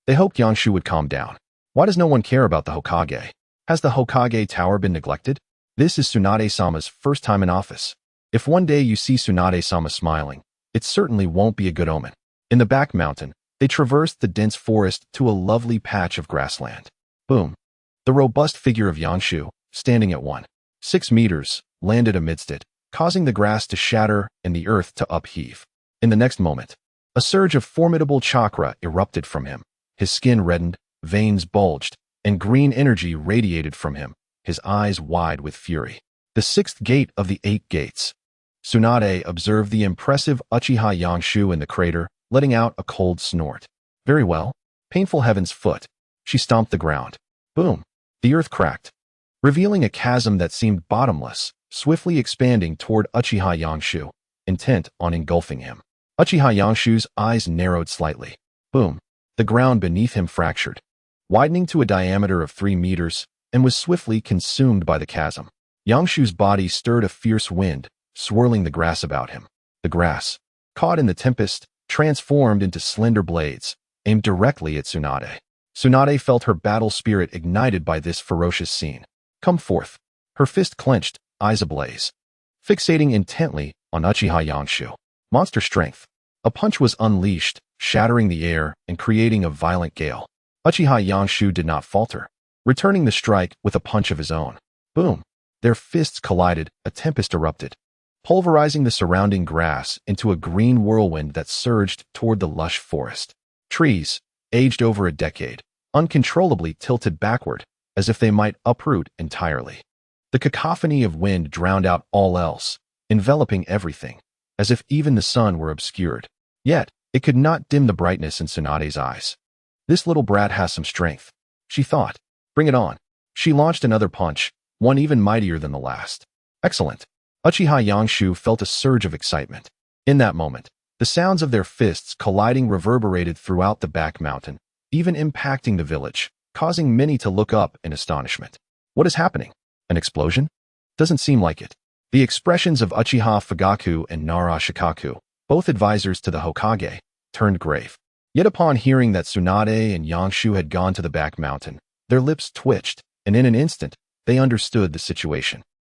S1: They hoped Yangshu would calm down. Why does no one care about the Hokage? Has the Hokage tower been neglected? This is Tsunade-sama's first time in office. If one day you see Tsunade-sama smiling, it certainly won't be a good omen. In the back mountain, they traversed the dense forest to a lovely patch of grassland. Boom. The robust figure of Yangshu, standing at 1.6 meters, landed amidst it, causing the grass to shatter and the earth to upheave. In the next moment, a surge of formidable chakra erupted from him. His skin reddened, veins bulged, and green energy radiated from him, his eyes wide with fury. The sixth gate of the 8 gates. Tsunade observed the impressive Uchiha Yangshu in the crater, letting out a cold snort. Very well. Painful heaven's foot. She stomped the ground. Boom. The earth cracked, revealing a chasm that seemed bottomless, swiftly expanding toward Uchiha Yangshu, intent on engulfing him. Uchiha Yangshu's eyes narrowed slightly. Boom. The ground beneath him fractured, widening to a diameter of 3 meters, and was swiftly consumed by the chasm. Yangshu's body stirred a fierce wind, swirling the grass about him. The grass, caught in the tempest, transformed into slender blades, aimed directly at Tsunade. Tsunade felt her battle spirit ignited by this ferocious scene. Come forth. Her fist clenched, eyes ablaze, fixating intently on Uchiha Yangshu. Monster strength. A punch was unleashed, shattering the air and creating a violent gale. Uchiha Yangshu did not falter, returning the strike with a punch of his own. Boom. Their fists collided, a tempest erupted, pulverizing the surrounding grass into a green whirlwind that surged toward the lush forest. Trees, aged over a decade, uncontrollably tilted backward, as if they might uproot entirely. The cacophony of wind drowned out all else, enveloping everything, as if even the sun were obscured. Yet, it could not dim the brightness in Tsunade's eyes. This little brat has some strength, she thought. Bring it on. She launched another punch, one even mightier than the last. Excellent. Uchiha Yangshu felt a surge of excitement. In that moment, the sounds of their fists colliding reverberated throughout the back mountain, even impacting the village, causing many to look up in astonishment. What is happening? An explosion? Doesn't seem like it. The expressions of Uchiha Fugaku and Nara Shikaku, both advisors to the Hokage, turned grave. Yet upon hearing that Tsunade and Yangshu had gone to the back mountain, their lips twitched, and in an instant, they understood the situation.